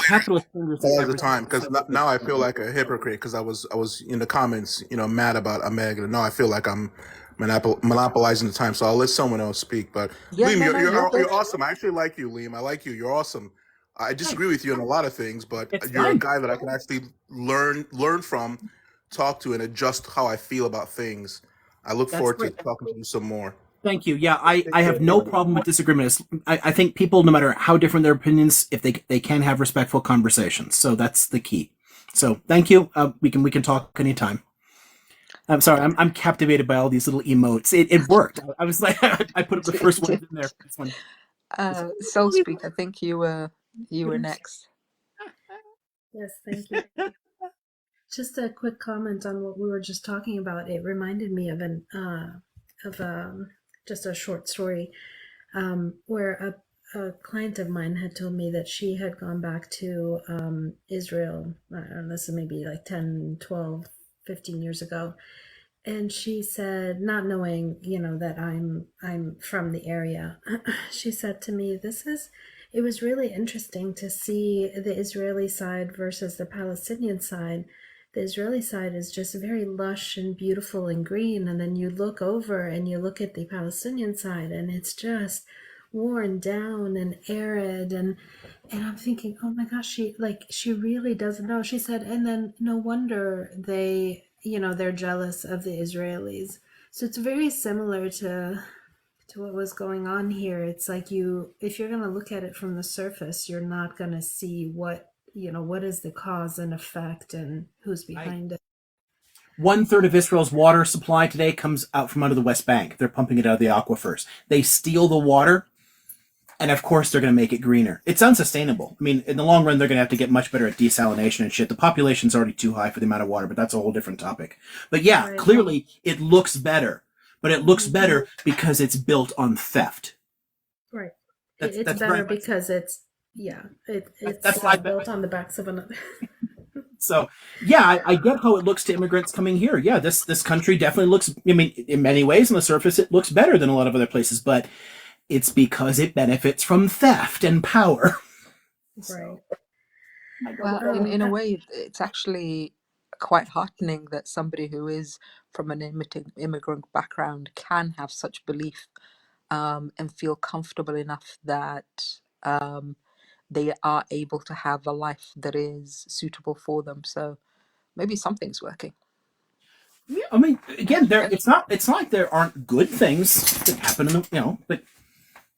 capitalist fingers in All the everything. time, because now I feel like a hypocrite because I was in the comments, mad about Omega. Now I feel like I'm monopolizing the time, so I'll let someone else speak. But Yeah, Liam, no, you're no, you're you're, good. you're awesome. I actually like you, Liam. I like you. You're awesome. I disagree with you on a lot of things, but It's you're a fine. guy that I can actually learn from, talk to, and adjust how I feel about things. I look That's forward to great. talking to you some more. Thank you. Yeah, I have no problem with disagreement. I think people, no matter how different their opinions, if they can have respectful conversations. So that's the key. So thank you. We can talk anytime. I'm sorry. I'm captivated by all these little emotes. It worked. I was like, I put up the first one in there. This one. Soul Speak, I think you were next. Yes, thank you. Just a quick comment on what we were just talking about. It reminded me of just a short story where a client of mine had told me that she had gone back to Israel. I don't know, this is maybe like 10, 12, 15 years ago. And she said, not knowing, that I'm from the area, she said to me, it was really interesting to see the Israeli side versus the Palestinian side. The Israeli side is just very lush and beautiful and green, and then you look over and you look at the Palestinian side and it's just worn down and arid, and I'm thinking, oh my gosh, she really doesn't know. She said, and then no wonder they're jealous of the Israelis. So it's very similar to what was going on here. It's like if you're going to look at it from the surface, you're not going to see what is the cause and effect and who's behind it. 1/3 of Israel's water supply today comes out from under the West Bank. They're pumping it out of the aquifers. They steal the water, and of course they're going to make it greener. It's unsustainable. I mean, in the long run, they're going to have to get much better at desalination and shit. The population's already too high for the amount of water, but that's a whole different topic. But yeah, Right. clearly it looks better. But it looks better because it's built on theft. Right. That's better very, because it's that's why built on the backs of another. So yeah, I get how it looks to immigrants coming here. Yeah, this country definitely looks. I mean, in many ways, on the surface, it looks better than a lot of other places, but it's because it benefits from theft and power. Right. Well, in a way, it's actually quite heartening that somebody who is from an immigrant background can have such belief and feel comfortable enough that they are able to have a life that is suitable for them. So maybe something's working. Yeah, I mean, again, it's not like there aren't good things that happen in the, but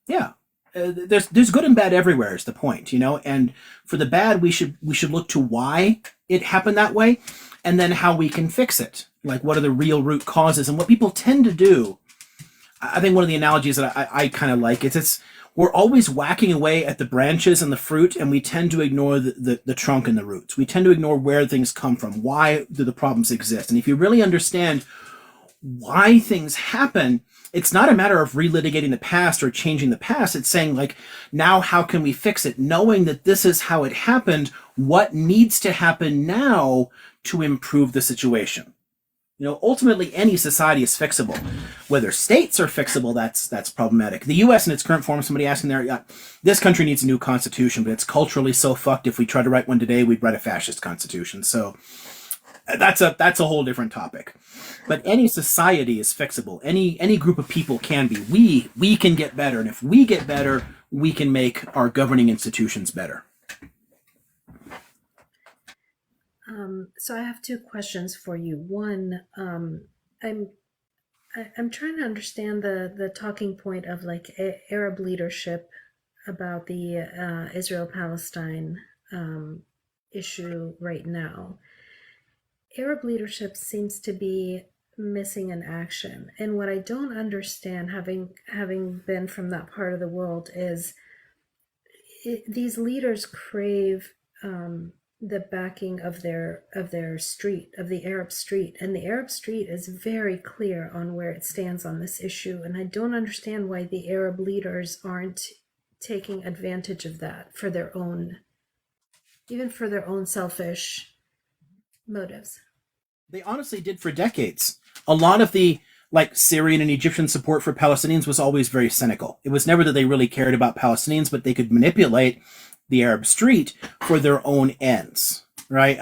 yeah, there's good and bad everywhere is the point, and for the bad, we should look to why it happened that way, and then how we can fix it. Like, what are the real root causes? And what people tend to do, I think one of the analogies that I kind of like is we're always whacking away at the branches and the fruit, and we tend to ignore the trunk and the roots. We tend to ignore where things come from. Why do the problems exist? And if you really understand why things happen, it's not a matter of relitigating the past or changing the past. It's saying, like, now how can we fix it? Knowing that this is how it happened, what needs to happen now to improve the situation? Ultimately, any society is fixable. Whether states are fixable, that's problematic. The U.S. in its current form, somebody asking there, yeah, this country needs a new constitution, but it's culturally so fucked. If we tried to write one today, we'd write a fascist constitution. So that's a whole different topic. But any society is fixable. Any group of people can be. We can get better, and if we get better, we can make our governing institutions better. So I have two questions for you. One, I'm trying to understand the talking point of like Arab leadership about the Israel-Palestine issue right now. Arab leadership seems to be missing in action, and what I don't understand, having been from that part of the world, is these leaders crave the backing of their street, of the Arab street, and the Arab street is very clear on where it stands on this issue, and I don't understand why the Arab leaders aren't taking advantage of that for their own, even for their own selfish motives. They honestly did for decades. A lot of the Syrian and Egyptian support for Palestinians was always very cynical. It was never that they really cared about Palestinians, but they could manipulate the Arab street for their own ends, right?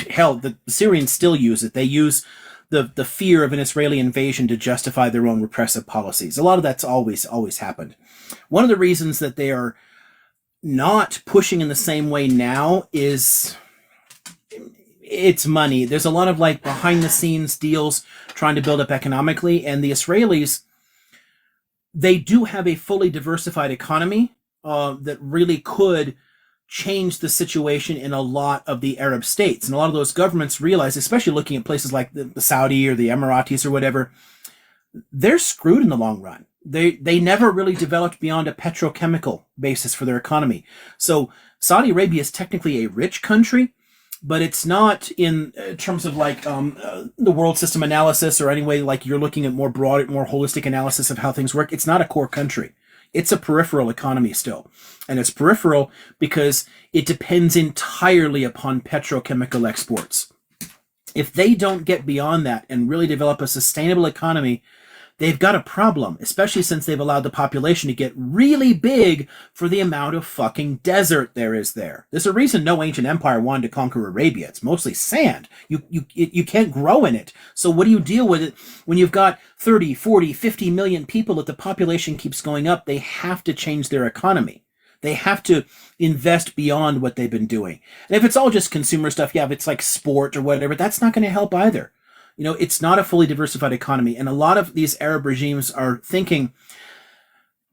Hell, the Syrians still use it. They use the fear of an Israeli invasion to justify their own repressive policies. A lot of that's always happened. One of the reasons that they are not pushing in the same way now is it's money. There's a lot of behind the scenes deals trying to build up economically, and the Israelis, they do have a fully diversified economy that really could change the situation in a lot of the Arab states. And a lot of those governments realize, especially looking at places like the Saudi or the Emiratis or whatever, they're screwed in the long run. They never really developed beyond a petrochemical basis for their economy. So Saudi Arabia is technically a rich country, but it's not in terms of the world system analysis or any way you're looking at more broad, more holistic analysis of how things work. It's not a core country. It's a peripheral economy still. And it's peripheral because it depends entirely upon petrochemical exports. If they don't get beyond that and really develop a sustainable economy, they've got a problem, especially since they've allowed the population to get really big for the amount of fucking desert there is there. There's a reason no ancient empire wanted to conquer Arabia. It's mostly sand. You can't grow in it. So what do you deal with it when you've got 30, 40, 50 million people that the population keeps going up? They have to change their economy. They have to invest beyond what they've been doing. And if it's all just consumer stuff, yeah, if it's like sport or whatever, that's not going to help either. It's not a fully diversified economy. And a lot of these Arab regimes are thinking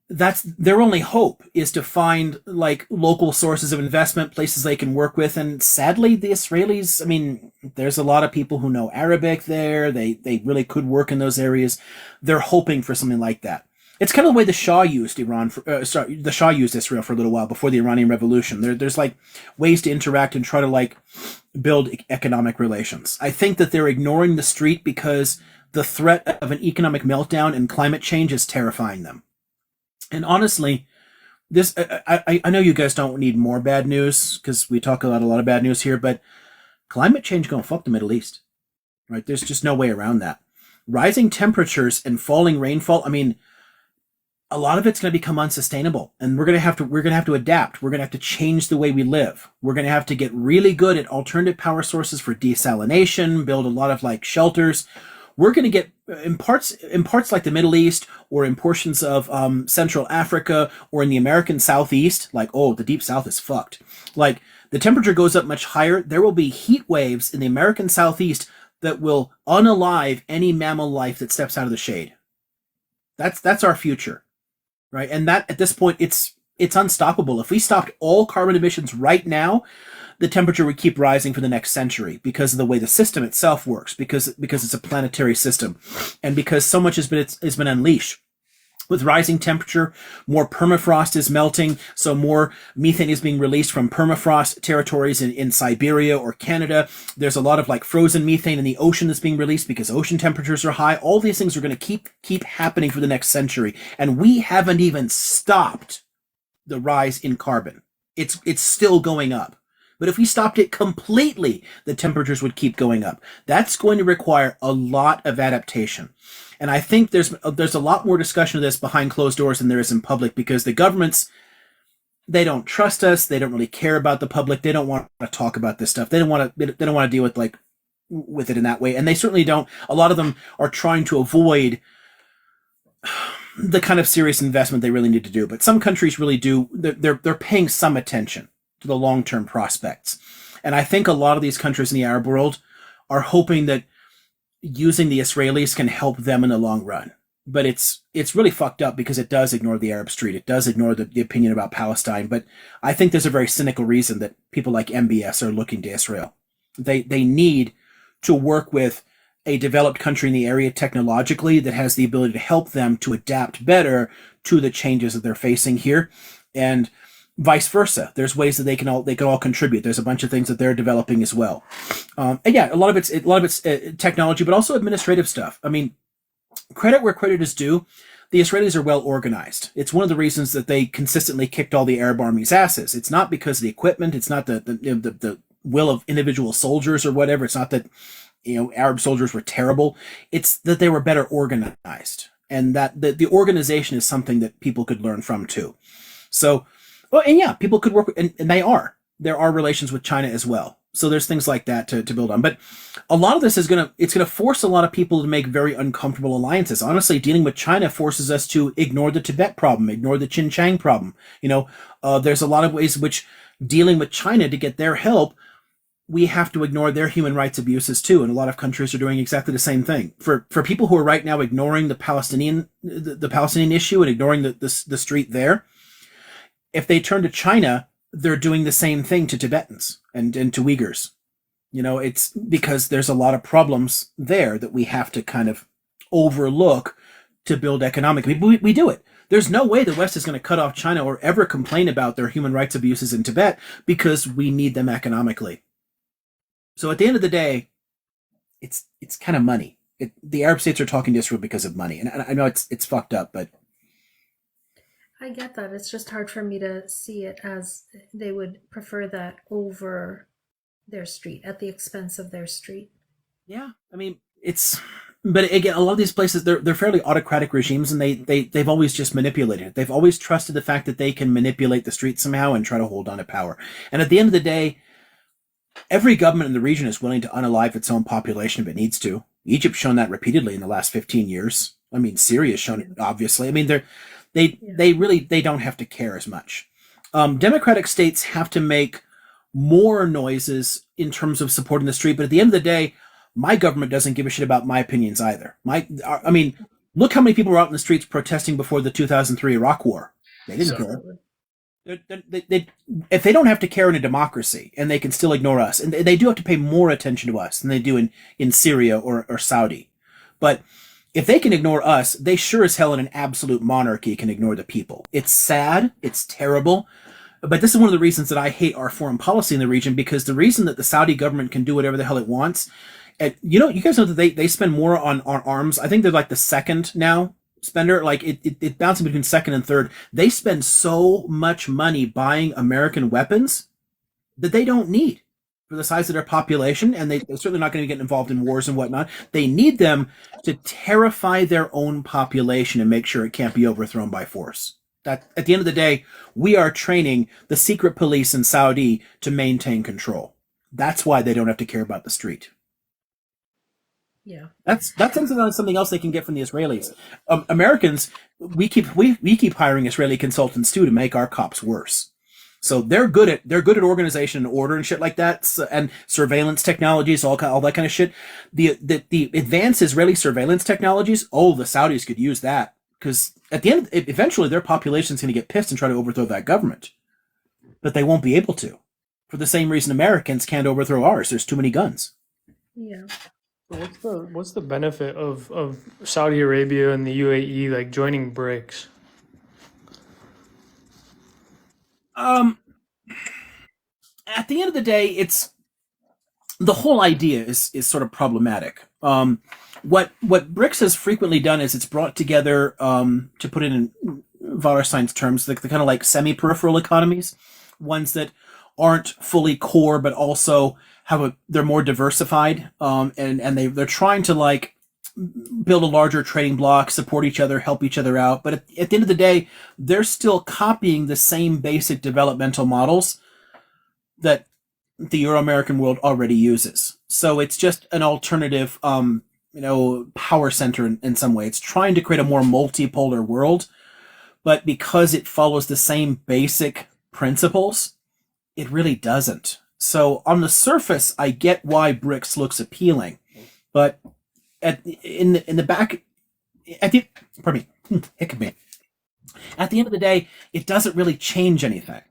that's their only hope is to find local sources of investment, places they can work with. And sadly, the Israelis, there's a lot of people who know Arabic there. They really could work in those areas. They're hoping for something like that. It's kind of the way the Shah used the Shah used Israel for a little while before the Iranian Revolution. There's ways to interact and try to build economic relations. I think that they're ignoring the street because the threat of an economic meltdown and climate change is terrifying them. And honestly, this I know you guys don't need more bad news because we talk about a lot of bad news here, but climate change gonna fuck the Middle East, right? There's just no way around that. Rising temperatures and falling rainfall. A lot of it's going to become unsustainable, and we're going to have to adapt. We're going to have to change the way we live. We're going to have to get really good at alternative power sources for desalination, build a lot of shelters. We're going to get in parts like the Middle East or in portions of Central Africa or in the American Southeast, the Deep South is fucked. The temperature goes up much higher. There will be heat waves in the American Southeast that will unalive any mammal life that steps out of the shade. That's our future. Right. And that at this point, it's unstoppable. If we stopped all carbon emissions right now, the temperature would keep rising for the next century because of the way the system itself works, because it's a planetary system and because so much has been unleashed. With rising temperature, more permafrost is melting, so more methane is being released from permafrost territories in Siberia or Canada. There's a lot of frozen methane in the ocean that's being released because ocean temperatures are high. All these things are going to keep happening for the next century, and we haven't even stopped the rise in carbon. It's still going up. But if we stopped it completely, the temperatures would keep going up. That's going to require a lot of adaptation. And I think there's a lot more discussion of this behind closed doors than there is in public, because the governments, they don't trust us. They don't really care about the public. They don't want to talk about this stuff. They don't want to deal with it in that way. And they certainly don't. A lot of them are trying to avoid the kind of serious investment they really need to do. But some countries really do. They're paying some attention to the long-term prospects. And I think a lot of these countries in the Arab world are hoping that using the Israelis can help them in the long run. But it's really fucked up, because it does ignore the Arab Street. It does ignore the opinion about Palestine. But I think there's a very cynical reason that people like MBS are looking to Israel. They need to work with a developed country in the area technologically that has the ability to help them to adapt better to the changes that they're facing here, and vice versa. There's ways that they can all contribute. There's a bunch of things that they're developing as well. And yeah, a lot of it's technology, but also administrative stuff. I mean, credit where credit is due. The Israelis are well organized. It's one of the reasons that they consistently kicked all the Arab armies' asses. It's not because of the equipment. It's not the will of individual soldiers or whatever. It's not that Arab soldiers were terrible. It's that they were better organized, and that the organization is something that people could learn from too. So, well, and yeah, people could work, and they are. There are relations with China as well. So there's things like that to build on. But a lot of this is gonna force a lot of people to make very uncomfortable alliances. Honestly, dealing with China forces us to ignore the Tibet problem, ignore the Xinjiang problem. There's a lot of ways in which dealing with China to get their help, we have to ignore their human rights abuses too. And a lot of countries are doing exactly the same thing. For people who are right now ignoring the Palestinian issue and ignoring the street there, if they turn to China, they're doing the same thing to Tibetans and to Uyghurs. It's because there's a lot of problems there that we have to kind of overlook to build economically. We do it. There's no way the West is going to cut off China or ever complain about their human rights abuses in Tibet, because we need them economically. So at the end of the day, it's kind of money. The Arab states are talking to Israel because of money. And I know it's fucked up, but I get that. It's just hard for me to see it as they would prefer that over their street, at the expense of their street. Yeah, I mean, but again, a lot of these places, they're fairly autocratic regimes, and they've always just manipulated it. They've always trusted the fact that they can manipulate the street somehow and try to hold on to power. And at the end of the day, every government in the region is willing to unalive its own population if it needs to. Egypt's shown that repeatedly in the last 15 years. I mean, Syria's shown it, obviously. I mean, they really don't have to care as much. Democratic states have to make more noises in terms of supporting the street, but at the end of the day, my government doesn't give a shit about my opinions either. Look how many people were out in the streets protesting before the 2003 Iraq War. They didn't care. If they don't have to care in a democracy, and they can still ignore us, and they do have to pay more attention to us than they do in Syria or Saudi. But if they can ignore us, they sure as hell in an absolute monarchy can ignore the people. It's sad. It's terrible. But this is one of the reasons that I hate our foreign policy in the region, because the reason that the Saudi government can do whatever the hell it wants, and you guys know that they spend more on arms. I think they're like the second now spender. Like it bouncing between second and third. They spend so much money buying American weapons that they don't need for the size of their population, and they're certainly not going to get involved in wars and whatnot. They need them to terrify their own population and make sure it can't be overthrown by force. That at the end of the day, we are training the secret police in Saudi to maintain control. That's why they don't have to care about the street. Yeah, that's something else they can get from the Israelis. Americans, we keep hiring Israeli consultants too to make our cops worse. So they're good at organization and order and shit like that, and surveillance technologies, all that kind of shit. The advanced Israeli surveillance technologies, the Saudis could use that, because at the end, eventually their population's going to get pissed and try to overthrow that government, but they won't be able to, for the same reason Americans can't overthrow ours. There's too many guns. Yeah. What's the benefit of Saudi Arabia and the UAE like joining BRICS? At the end of the day, it's the whole idea is sort of problematic. What BRICS has frequently done is it's brought together, to put it in Wallerstein's terms, the kind of like semi-peripheral economies, ones that aren't fully core, but also they're more diversified, and they're trying to like build a larger trading block, support each other, help each other out. But at the end of the day, they're still copying the same basic developmental models that the Euro-American world already uses. So it's just an alternative, power center in some way. It's trying to create a more multipolar world, but because it follows the same basic principles, it really doesn't. So on the surface, I get why BRICS looks appealing, but in the back, pardon me, hiccup me. At the end of the day, it doesn't really change anything.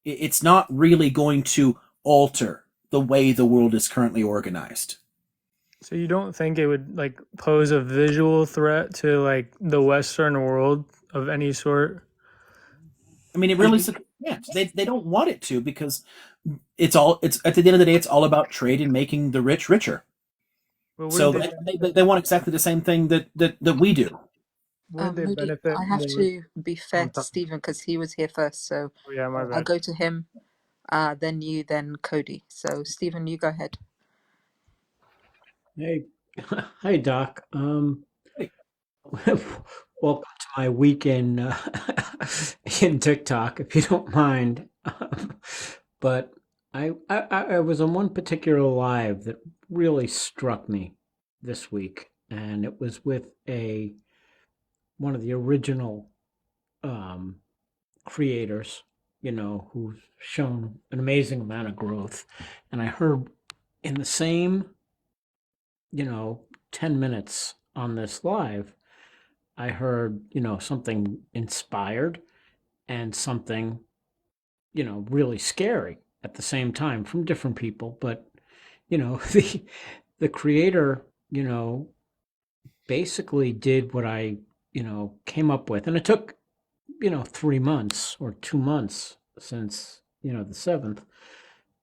It's not really going to alter the way the world is currently organized. So you don't think it would like pose a visual threat to like the Western world of any sort? I mean, it really, yeah, they don't want it to, because it's at the end of the day, it's all about trade and making the rich richer. So they want exactly the same thing that we do. Moody, I have to be fair to Stephen because he was here first, so I'll go to him, then you, then Cody. So Stephen, you go ahead. Hey, hi Doc. Hey. Welcome to my weekend in TikTok, if you don't mind. But I was on one particular live that really struck me this week, and it was with one of the original creators, who's shown an amazing amount of growth. And I heard in the same 10 minutes on this live, I heard, something inspired and something, really scary at the same time from different people. But, the creator, basically did what I, came up with. And it took, 3 months or 2 months since, the 7th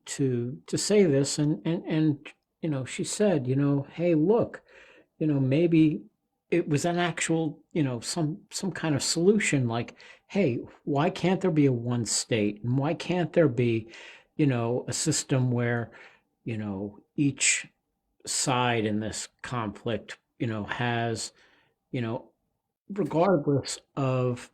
to say this. And she said, hey, look, maybe it was an actual, some kind of solution, like, hey, why can't there be a one state? And why can't there be, a system where, each side in this conflict, has, regardless of,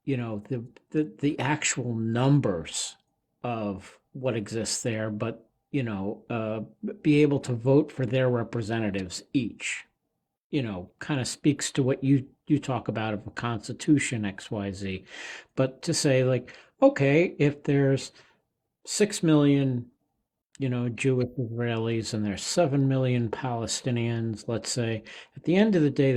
the actual numbers of what exists there, but, be able to vote for their representatives each, kind of speaks to what you talk about of a constitution, XYZ. But to say, like, okay, if there's 6 million, Jewish Israelis and there's 7 million Palestinians, let's say, at the end of the day,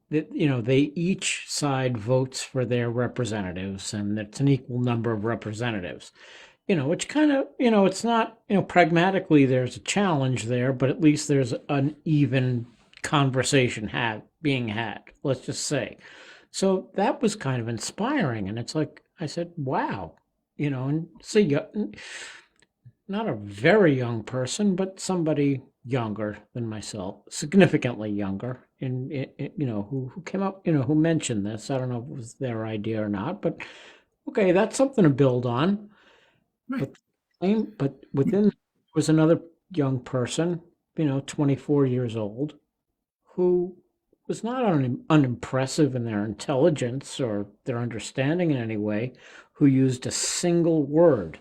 they each side votes for their representatives, and it's an equal number of representatives. Which kind of, it's not, pragmatically there's a challenge there, but at least there's an even conversation being had, let's just say. So that was kind of inspiring. And it's like, I said, wow, and see, not a very young person, but somebody younger than myself, significantly younger, and who came up, who mentioned this. I don't know if it was their idea or not, but okay, that's something to build on. Right. But within was another young person, 24 years old, who was not unimpressive in their intelligence or their understanding in any way, who used a single word.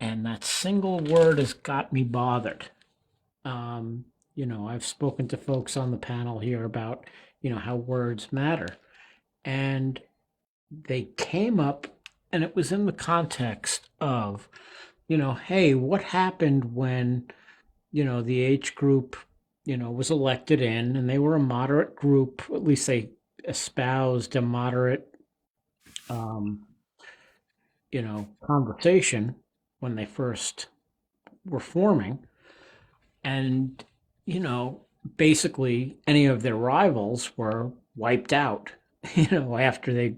And that single word has got me bothered. I've spoken to folks on the panel here about, how words matter. And they came up, and it was in the context of, hey, what happened when, the H group, was elected in, and they were a moderate group, at least they espoused a moderate, conversation when they first were forming. And, basically any of their rivals were wiped out, after they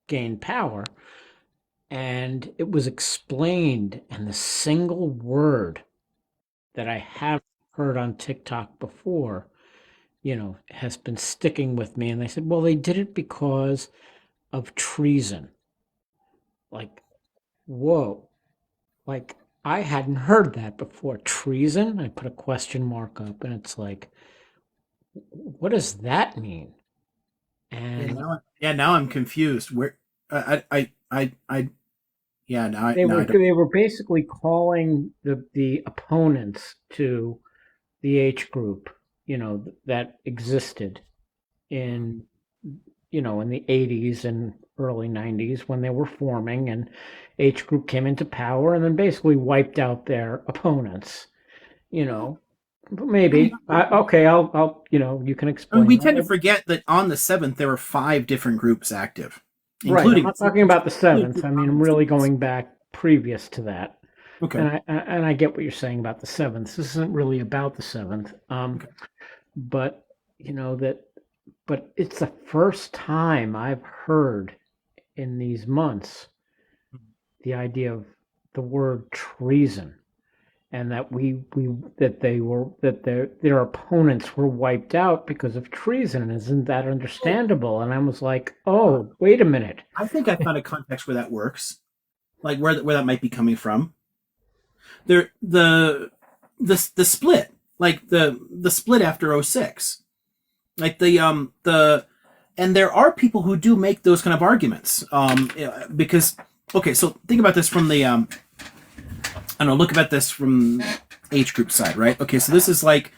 gained power. And it was explained, and the single word that I have heard on TikTok before, has been sticking with me. And they said, well, they did it because of treason. Like, whoa. like I hadn't heard that before. Treason? I put a question mark up, and it's like, what does that mean? And Now I'm confused. Where yeah, now I don't. they were basically calling the opponents to the H group, that existed in in the 80s and early 90s when they were forming, and H group came into power and then basically wiped out their opponents. you know Maybe. Okay, I'll you can I mean, explain we tend to that. forget that on the 7th there were 5 different groups active, Right. I'm including. not talking about the 7th. I mean, I'm really going back previous to that. Okay. And I get what you're saying about the 7th. This isn't really about the 7th. Okay. But but it's the first time I've heard in these months the idea of the word treason, and that their opponents were wiped out because of treason. Isn't that understandable? And I was like, oh, wait a minute. I think I found a context where that works, like where that might be coming from. There, the split, like the split after 06, like and there are people who do make those kind of arguments, because okay, so think about this from the I don't know, look at this from H group side, right? Okay, so this is like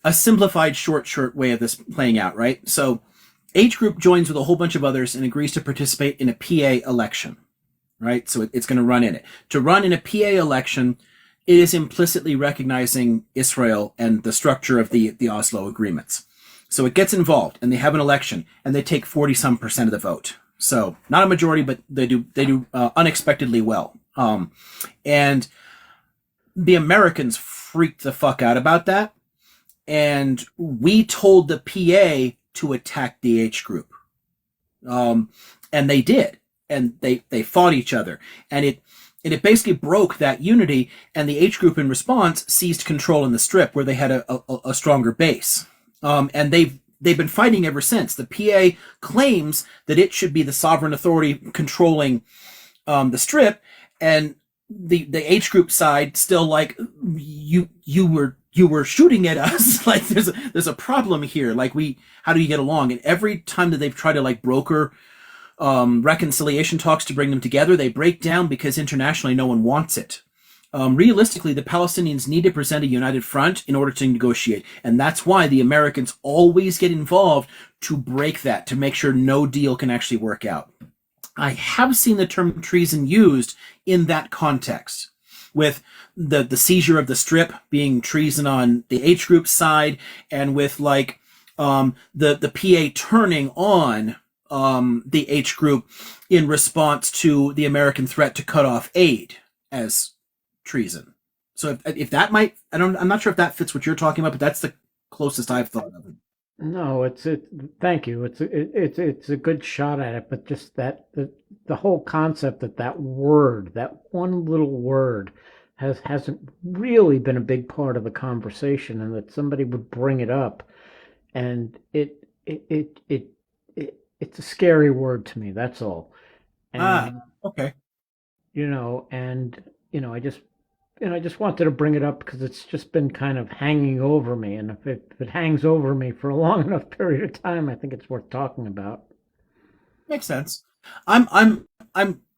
a simplified short way of this playing out, right? So H group joins with a whole bunch of others and agrees to participate in a PA election, right? So it's going to run in it. To run in a PA election, it is implicitly recognizing Israel and the structure of the Oslo agreements. So it gets involved, and they have an election, and they take 40-some% of the vote. So not a majority, but they do unexpectedly well. And the Americans freaked the fuck out about that, and we told the PA to attack the H group, and they did, and they fought each other, and it basically broke that unity, and the H group in response seized control in the Strip where they had a stronger base, and they've been fighting ever since. The PA claims that it should be the sovereign authority controlling the Strip, and the H group side still like, you were shooting at us. Like there's a problem here. Like how do you get along? And every time that they've tried to like broker reconciliation talks to bring them together, they break down because internationally no one wants it. Realistically, the Palestinians need to present a united front in order to negotiate, and that's why the Americans always get involved to break that, to make sure no deal can actually work out. I have seen the term treason used in that context, with the seizure of the Strip being treason on the H group side, and with like the PA turning on the H group in response to the American threat to cut off aid as treason. So if that might, I'm not sure if that fits what you're talking about, but that's the closest I've thought of it. No, thank you. It's a good shot at it, but just that the whole concept that word, that one little word, hasn't really been a big part of the conversation, and that somebody would bring it up, and it's a scary word to me. That's all. And okay. I just wanted to bring it up because it's just been kind of hanging over me, and if it hangs over me for a long enough period of time, I think it's worth talking about. Makes sense. I'm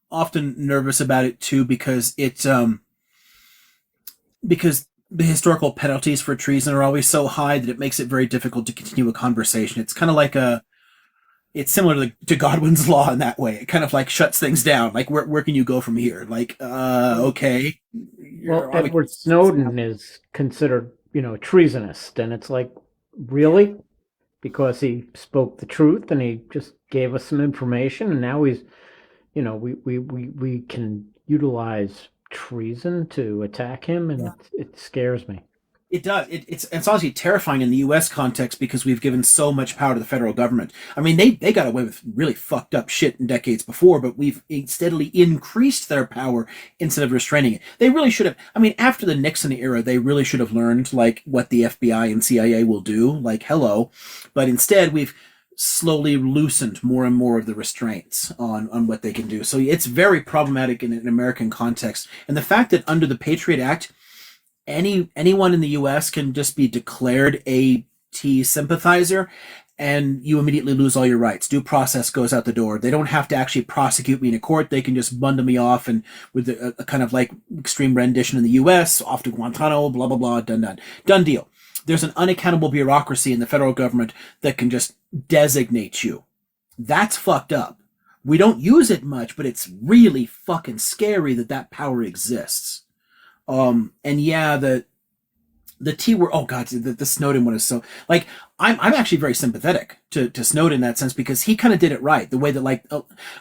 often nervous about it too, because because the historical penalties for treason are always so high that it makes it very difficult to continue a conversation. It's kind of like it's similar to Godwin's law in that way. It kind of like shuts things down. Like where can you go from here? Like okay. Well, Edward Snowden is considered, treasonous, and it's like, really? Because he spoke the truth and he just gave us some information, and now he's, we can utilize treason to attack him, and it scares me. It does. It's honestly terrifying in the U.S. context, because we've given so much power to the federal government. I mean, they got away with really fucked up shit in decades before, but we've steadily increased their power instead of restraining it. They really should have. I mean, after the Nixon era, they really should have learned like what the FBI and CIA will do. Like, hello, but instead we've slowly loosened more and more of the restraints on what they can do. So it's very problematic in an American context. And the fact that under the Patriot Act, anyone in the U.S. can just be declared a T sympathizer, and you immediately lose all your rights. Due process goes out the door. They don't have to actually prosecute me in a court. They can just bundle me off, and with a kind of like extreme rendition in the U.S., off to Guantanamo, blah, blah, blah, done deal. There's an unaccountable bureaucracy in the federal government that can just designate you. That's fucked up. We don't use it much, but it's really fucking scary that power exists. And yeah, the T word, oh god, the Snowden one is so, like, I'm actually very sympathetic to Snowden in that sense, because he kind of did it right. The way that, like,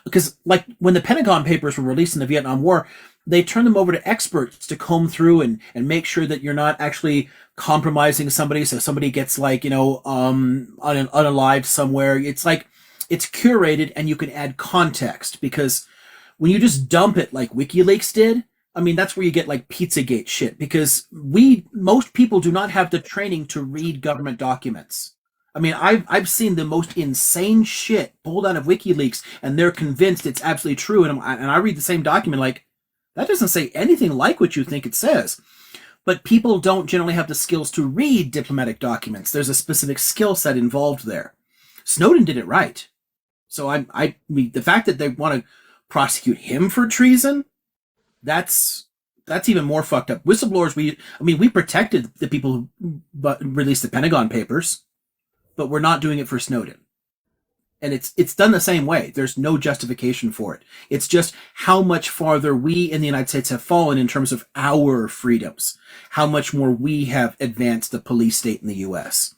because like when the Pentagon Papers were released in the Vietnam War, they turned them over to experts to comb through and make sure that you're not actually compromising somebody. So somebody gets, like, unalived somewhere. It's like, it's curated and you can add context, because when you just dump it like WikiLeaks did, I mean, that's where you get like Pizzagate shit, because most people do not have the training to read government documents. I mean, I've seen the most insane shit pulled out of WikiLeaks, and they're convinced it's absolutely true. And I read the same document, like, that doesn't say anything like what you think it says. But people don't generally have the skills to read diplomatic documents. There's a specific skill set involved there. Snowden did it right. So I mean, the fact that they want to prosecute him for treason, that's even more fucked up. Whistleblowers, we protected the people who released the Pentagon Papers, but we're not doing it for Snowden. And it's done the same way. There's no justification for it. It's just how much farther we in the United States have fallen in terms of our freedoms, how much more we have advanced the police state in the U.S.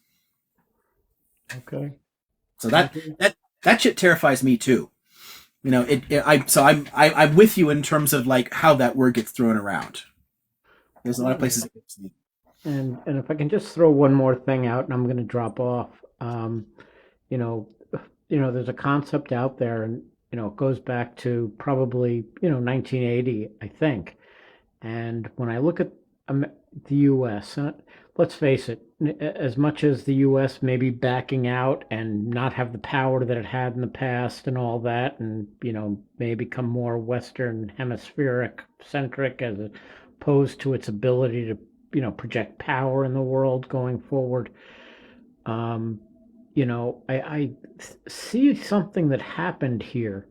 Okay. So that shit terrifies me too. You know, I'm with you in terms of like how that word gets thrown around. There's a lot of places. And if I can just throw one more thing out, and I'm going to drop off. There's a concept out there, and it goes back to probably 1980, I think. And when I look at the U.S., let's face it, as much as the U.S. may be backing out and not have the power that it had in the past and all that, and may become more Western hemispheric centric as opposed to its ability to project power in the world going forward. I see something that happened here,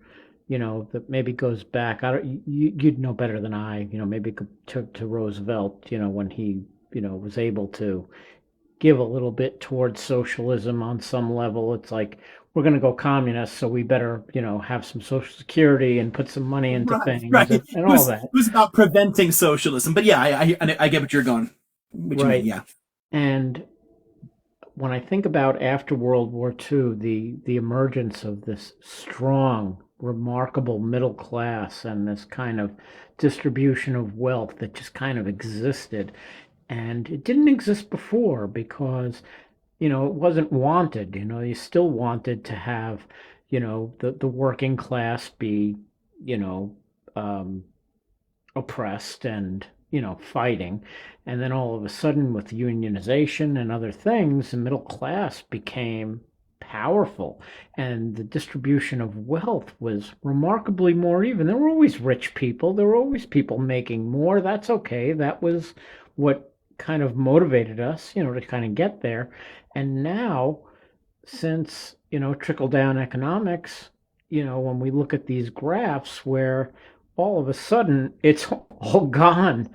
that maybe goes back. You'd know better than I, maybe to Roosevelt, when he, was able to give a little bit towards socialism on some level. It's like, we're going to go communist, so we better, have some social security and put some money into things and all that. It was about preventing socialism. But yeah, I get what you're going. What you mean, yeah. And when I think about after World War II, the emergence of this strong, remarkable middle class and this kind of distribution of wealth that just kind of existed. And it didn't exist before because, it wasn't wanted. You still wanted to have, the working class be, oppressed and, fighting. And then all of a sudden with unionization and other things, the middle class became powerful and the distribution of wealth was remarkably more even. There were always rich people. There were always people making more. That's okay. That was what kind of motivated us, to kind of get there. And now, since, trickle-down economics, when we look at these graphs where all of a sudden it's all gone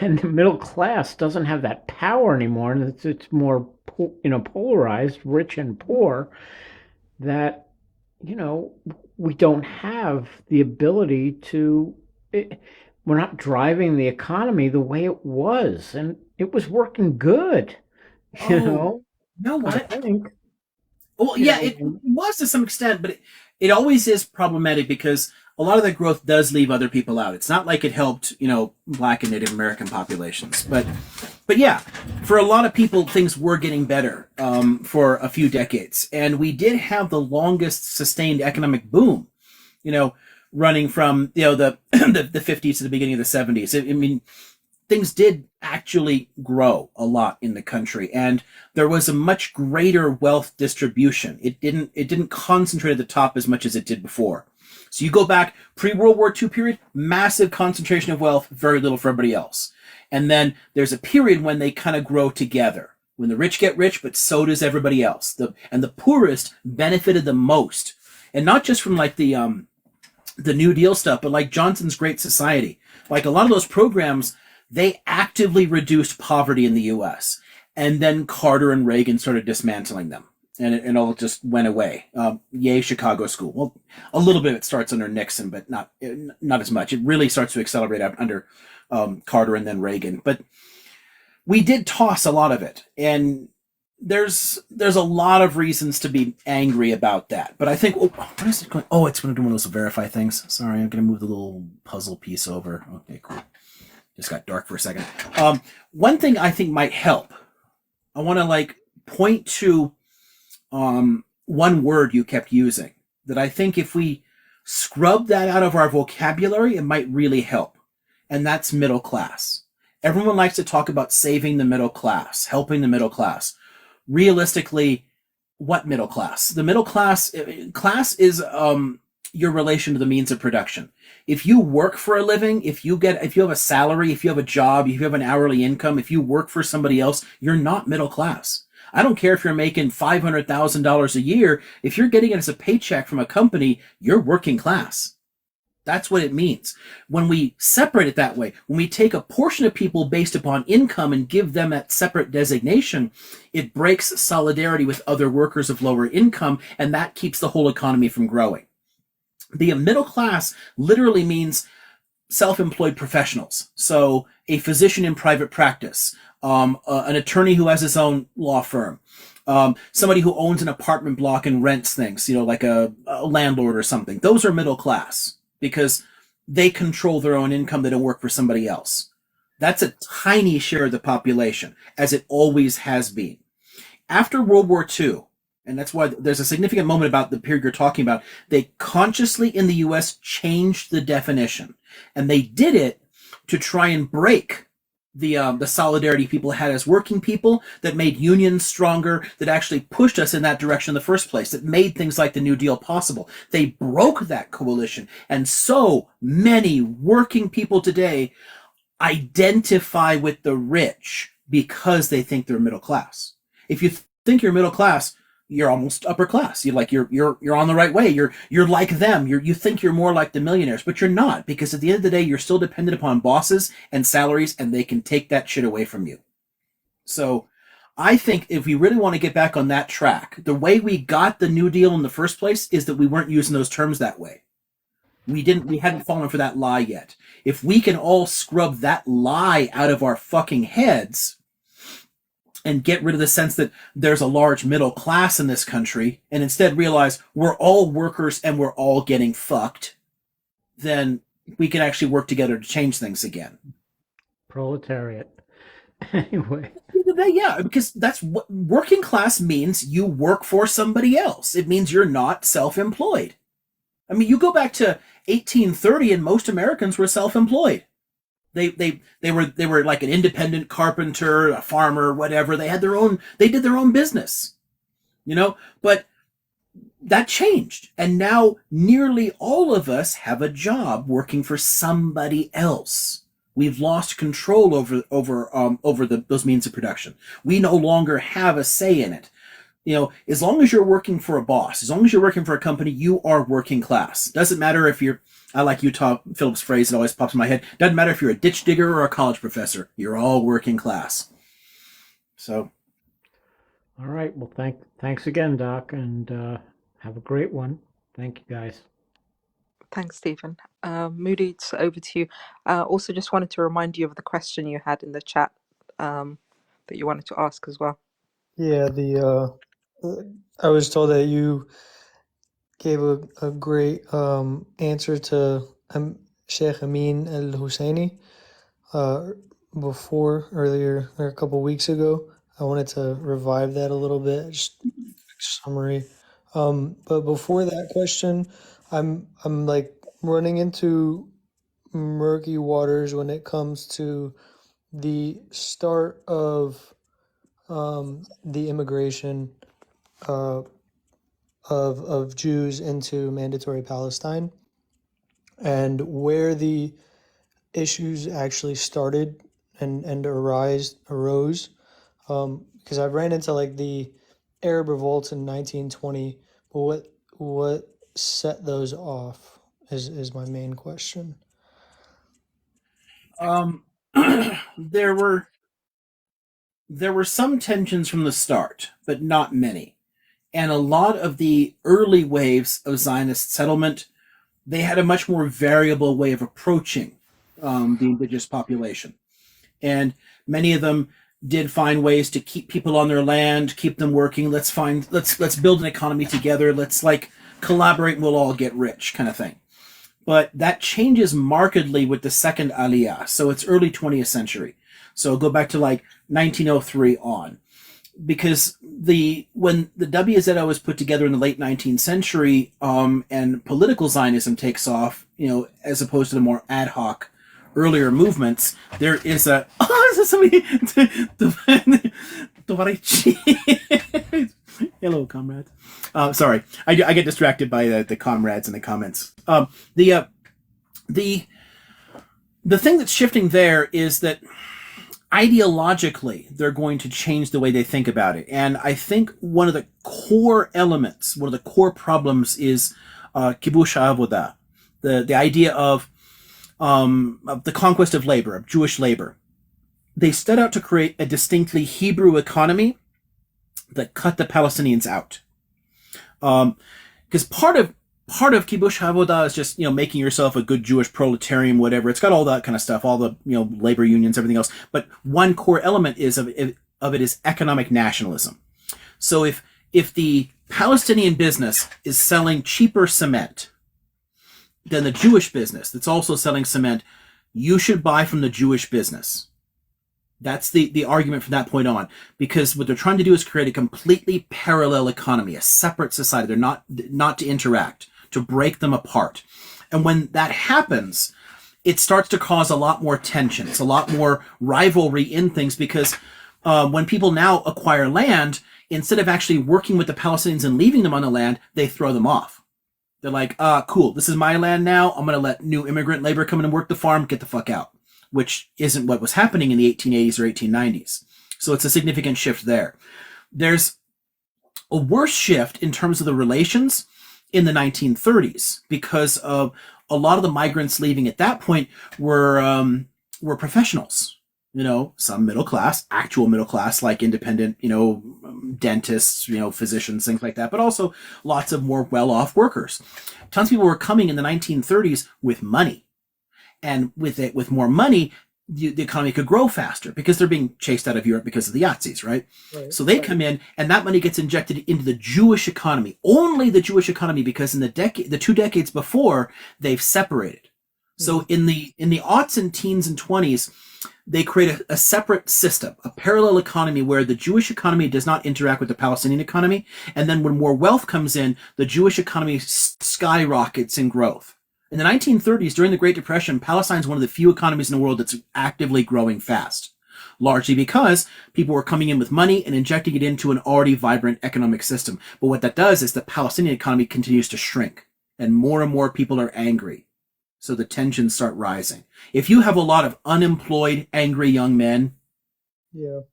and the middle class doesn't have that power anymore, and it's more polarized, rich and poor, that we don't have the ability to we're not driving the economy the way it was, and it was working good. No, what? I think. Well, yeah, it was to some extent, but it always is problematic because a lot of the growth does leave other people out. It's not like it helped, Black and Native American populations. But yeah, for a lot of people, things were getting better for a few decades. And we did have the longest sustained economic boom, running from, the 50s to the beginning of the 70s. things did actually grow a lot in the country, and there was a much greater wealth distribution. It didn't concentrate at the top as much as it did before. So you go back pre-World War II period, massive concentration of wealth, very little for everybody else. And then there's a period when they kind of grow together, when the rich get rich, but so does everybody else. And the poorest benefited the most, and not just from like the New Deal stuff, but like Johnson's Great Society. Like a lot of those programs, they actively reduced poverty in the U.S. And then Carter and Reagan started dismantling them, and it all just went away. Yay, Chicago School. Well, a little bit of it starts under Nixon, but not as much. It really starts to accelerate under Carter and then Reagan. But we did toss a lot of it, and there's a lot of reasons to be angry about that. But I think, what is it going? Oh, it's going to do one of those verify things. Sorry, I'm going to move the little puzzle piece over. Okay, cool. Just got dark for a second. One thing I think might help. I want to like point to one word you kept using that I think if we scrub that out of our vocabulary, it might really help. And that's middle class. Everyone likes to talk about saving the middle class, helping the middle class. Realistically, what middle class? The middle class is your relation to the means of production. If you work for a living, if you have a salary, if you have a job, if you have an hourly income, if you work for somebody else, you're not middle class. I don't care if you're making $500,000 a year. If you're getting it as a paycheck from a company, you're working class. That's what it means. When we separate it that way, when we take a portion of people based upon income and give them that separate designation, it breaks solidarity with other workers of lower income, and that keeps the whole economy from growing. The middle class literally means self-employed professionals. So a physician in private practice, an attorney who has his own law firm, somebody who owns an apartment block and rents things, like a landlord or something. Those are middle class, because they control their own income. They don't work for somebody else. That's a tiny share of the population, as it always has been. After World War II, and that's why there's a significant moment about the period you're talking about, they consciously in the U.S. changed the definition. And they did it to try and break the solidarity people had as working people, that made unions stronger, that actually pushed us in that direction in the first place, that made things like the New Deal possible. They broke that coalition, and so many working people today identify with the rich because they think they're middle class. If you think you're middle class, you're almost upper class. You're on the right way. You're like them. You think you're more like the millionaires, but you're not, because at the end of the day, you're still dependent upon bosses and salaries, and they can take that shit away from you. So I think if we really want to get back on that track, the way we got the New Deal in the first place is that we weren't using those terms that way. We hadn't fallen for that lie yet. If we can all scrub that lie out of our fucking heads and get rid of the sense that there's a large middle class in this country, and instead realize we're all workers and we're all getting fucked, then we can actually work together to change things again. Proletariat. Anyway. Yeah, because that's what working class means. You work for somebody else. It means you're not self-employed. I mean, you go back to 1830 and most Americans were self-employed. They were like an independent carpenter, a farmer, whatever. They did their own business, but that changed. And now nearly all of us have a job working for somebody else. We've lost control over those means of production. We no longer have a say in it. As long as you're working for a boss, as long as you're working for a company, you are working class. Doesn't matter if I like Utah Phillips' phrase, it always pops in my head. Doesn't matter if you're a ditch digger or a college professor. You're all working class. So. All right. Well, thanks again, Doc, and have a great one. Thank you, guys. Thanks, Stephen. Moody, it's over to you. Also, just wanted to remind you of the question you had in the chat that you wanted to ask as well. Yeah, I was told that you gave a great answer to Sheikh Amin Al Husseini earlier, or a couple weeks ago. I wanted to revive that a little bit, just a quick summary. But before that question, I'm like running into murky waters when it comes to the start of the immigration uh, of Jews into mandatory Palestine, and where the issues actually started and arose. Because I ran into like the Arab revolts in 1920, but what set those off is my main question. Um, there were some tensions from the start, but not many. And a lot of the early waves of Zionist settlement, they had a much more variable way of approaching the indigenous population. And many of them did find ways to keep people on their land, keep them working. Let's build an economy together. Let's like collaborate and we'll all get rich kind of thing. But that changes markedly with the second Aliyah. So it's early 20th century. So go back to like 1903 on. Because when the WZO was put together in the late 19th century, and political Zionism takes off, as opposed to the more ad hoc earlier movements, there is a is this somebody? Hello, comrades. Sorry, I get distracted by the comrades in the comments. The thing that's shifting there is that ideologically, they're going to change the way they think about it. And I think one of the core elements, one of the core problems is kibush avoda, the idea of the conquest of labor, of Jewish labor. They set out to create a distinctly Hebrew economy that cut the Palestinians out. Because part of kibush avoda is just making yourself a good Jewish proletarian, whatever. It's got all that kind of stuff, all the labor unions, everything else. But one core element of it is economic nationalism. So if the Palestinian business is selling cheaper cement than the Jewish business that's also selling cement, you should buy from the Jewish business. That's the argument from that point on, because what they're trying to do is create a completely parallel economy, a separate society. They're not to interact, to break them apart. And when that happens, it starts to cause a lot more tension. It's a lot more rivalry in things, because when people now acquire land, instead of actually working with the Palestinians and leaving them on the land, they throw them off. They're like, cool, this is my land now. I'm going to let new immigrant labor come in and work the farm, get the fuck out. Which isn't what was happening in the 1880s or 1890s. So it's a significant shift there. There's a worse shift in terms of the relations in the 1930s, because of a lot of the migrants leaving at that point were professionals. Some middle class, actual middle class, like independent, dentists, physicians, things like that, but also lots of more well-off workers. Tons of people were coming in the 1930s with money. And with more money, the economy could grow faster, because they're being chased out of Europe because of the Yazidis, right? So they come in, and that money gets injected into the Jewish economy, only the Jewish economy, because in the 2 decades before, they've separated. So in the aughts and teens and 20s, they create a separate system, a parallel economy where the Jewish economy does not interact with the Palestinian economy. And then when more wealth comes in, the Jewish economy skyrockets in growth. In the 1930s, during the Great Depression, Palestine is one of the few economies in the world that's actively growing fast, largely because people were coming in with money and injecting it into an already vibrant economic system. But what that does is the Palestinian economy continues to shrink, and more people are angry. So the tensions start rising. If you have a lot of unemployed, angry young men, you're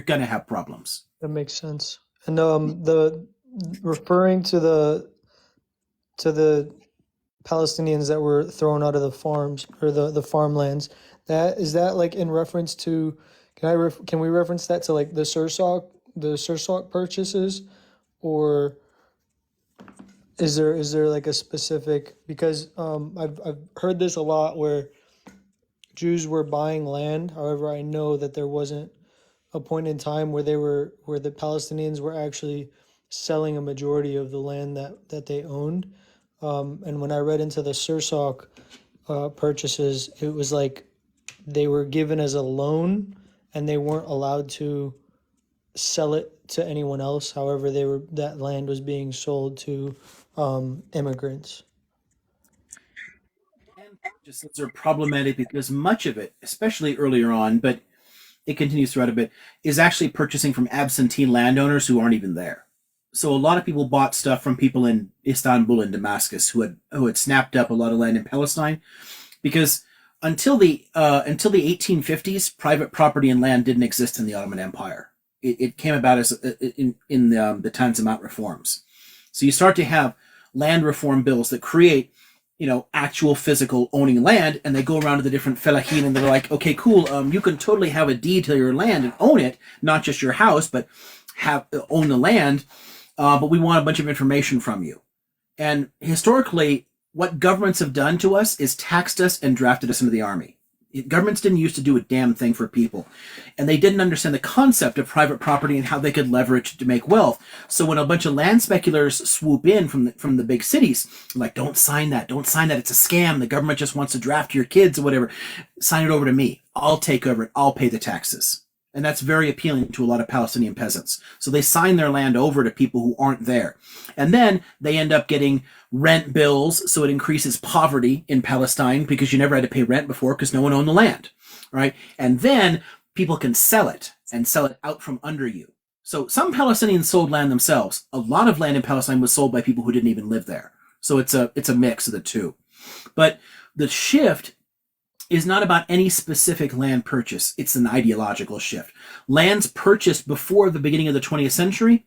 going to have problems. That makes sense. And the referring to the Palestinians that were thrown out of the farms, or the farmlands, is that like in reference to, can we reference that to like the Sursok purchases, or is there like a specific, because I've heard this a lot where Jews were buying land. However, I know that there wasn't a point in time where the Palestinians were actually selling a majority of the land that they owned. And when I read into the Sursok purchases, it was like they were given as a loan, and they weren't allowed to sell it to anyone else. However, that land was being sold to immigrants. And purchases are problematic because much of it, especially earlier on, but it continues throughout a bit, is actually purchasing from absentee landowners who aren't even there. So a lot of people bought stuff from people in Istanbul and Damascus who had snapped up a lot of land in Palestine, because until the 1850s, private property and land didn't exist in the Ottoman Empire. It came about as in the Tanzimat reforms. So you start to have land reform bills that create, actual physical owning land, and they go around to the different fellahin and they're like, okay, cool, you can totally have a deed to your land and own it, not just your house, but own the land, but we want a bunch of information from you. And historically, what governments have done to us is taxed us and drafted us into the army. Governments didn't used to do a damn thing for people, and they didn't understand the concept of private property and how they could leverage to make wealth. So when a bunch of land speculators swoop in from the big cities, like, don't sign that, it's a scam, the government just wants to draft your kids or whatever, sign it over to me, I'll take over it, I'll pay the taxes. And that's very appealing to a lot of Palestinian peasants. So they sign their land over to people who aren't there. And then they end up getting rent bills, so it increases poverty in Palestine because you never had to pay rent before because no one owned the land, right? And then people can sell it and sell it out from under you. So some Palestinians sold land themselves. A lot of land in Palestine was sold by people who didn't even live there. So it's a mix of the two. But the shift is not about any specific land purchase. It's an ideological shift. Lands purchased before the beginning of the 20th century,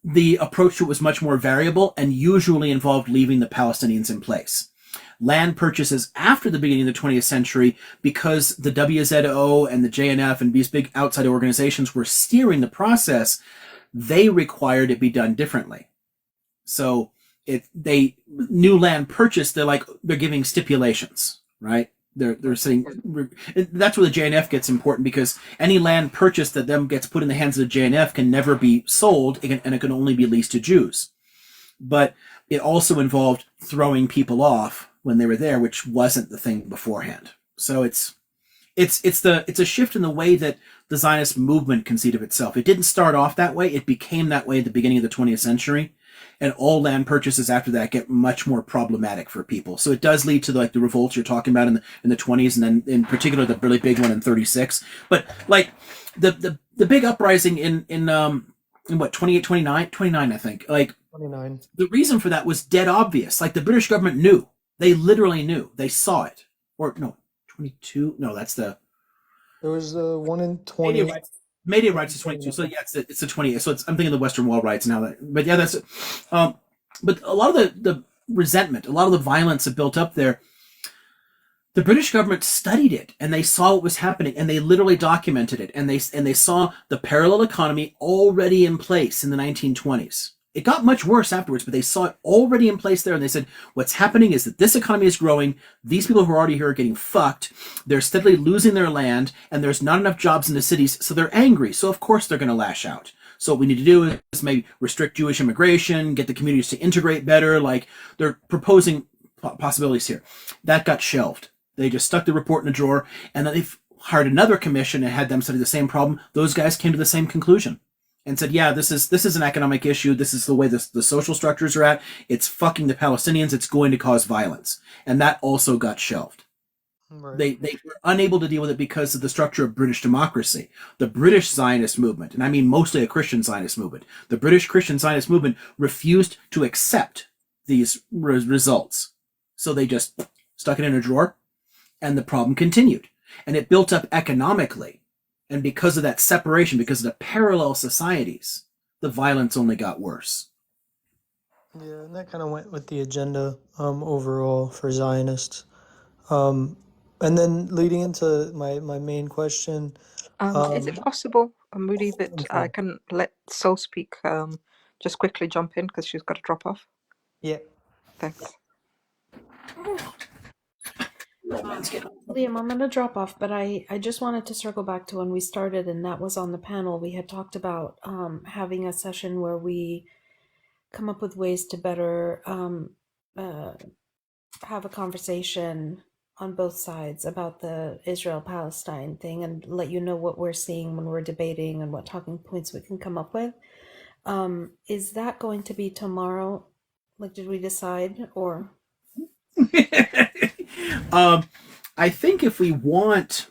the approach to it was much more variable and usually involved leaving the Palestinians in place. Land purchases after the beginning of the 20th century, because the WZO and the JNF and these big outside organizations were steering the process, they required it be done differently. So new land purchase, they're giving stipulations, right? They're saying that's where the JNF gets important, because any land purchase that then gets put in the hands of the JNF can never be sold, and it can only be leased to Jews. But it also involved throwing people off when they were there, which wasn't the thing beforehand. So it's a shift in the way that the Zionist movement conceived of itself. It didn't start off that way. It became that way at the beginning of the 20th century. And all land purchases after that get much more problematic for people. So it does lead to the revolts you're talking about in the 20s, and then in particular the really big one in 36. But the big uprising in what, 28, 29 I think. 29. The reason for that was dead obvious. The British government knew. They literally knew. They saw it. Or no, 22. No, that's the. There was the one in 20. Media rights is 22, so yeah, it's the 20. So I'm thinking of the Western Wall rights now. But yeah, that's it. But a lot of the resentment, a lot of the violence that built up there, the British government studied it, and they saw what was happening, and they literally documented it, and they saw the parallel economy already in place in the 1920s. It got much worse afterwards, but they saw it already in place there, and they said, what's happening is that this economy is growing, these people who are already here are getting fucked, they're steadily losing their land, and there's not enough jobs in the cities, so they're angry, so of course they're going to lash out. So what we need to do is maybe restrict Jewish immigration, get the communities to integrate better, they're proposing possibilities here. That got shelved. They just stuck the report in a drawer, and then they've hired another commission and had them study the same problem. Those guys came to the same conclusion and said, yeah, this is an economic issue. This is the way the social structures are at. It's fucking the Palestinians. It's going to cause violence. And that also got shelved. Right. They were unable to deal with it because of the structure of British democracy. The British Zionist movement, and I mean mostly a Christian Zionist movement, the British Christian Zionist movement refused to accept these results. So they just stuck it in a drawer, and the problem continued. And it built up economically. And because of that separation, because of the parallel societies, the violence only got worse. Yeah, and that kind of went with the agenda overall for Zionists. And then leading into my main question. Is it possible, Moody, that I can let Soul Speak just quickly jump in because she's got to drop off? Yeah. Thanks. Liam, I'm going to drop off, but I just wanted to circle back to when we started, and that was on the panel. We had talked about having a session where we come up with ways to better have a conversation on both sides about the Israel-Palestine thing, and let you know what we're seeing when we're debating and what talking points we can come up with. Is that going to be tomorrow? Did we decide, or? I think if we want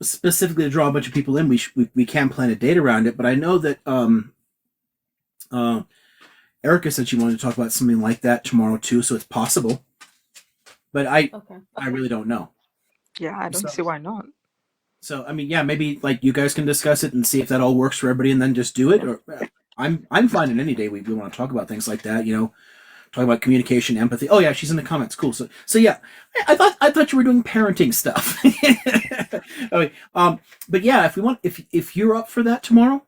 specifically to draw a bunch of people in, we can plan a date around it. But I know that Erica said she wanted to talk about something like that tomorrow too, so it's possible. But I really don't know. Yeah, I don't see why not. So I mean, yeah, maybe like you guys can discuss it and see if that all works for everybody, and then just do it. Or I'm fine in any day we want to talk about things like that. Talk about communication, empathy. Oh yeah, she's in the comments. Cool. So yeah, I thought you were doing parenting stuff. Okay. But yeah, if you're up for that tomorrow,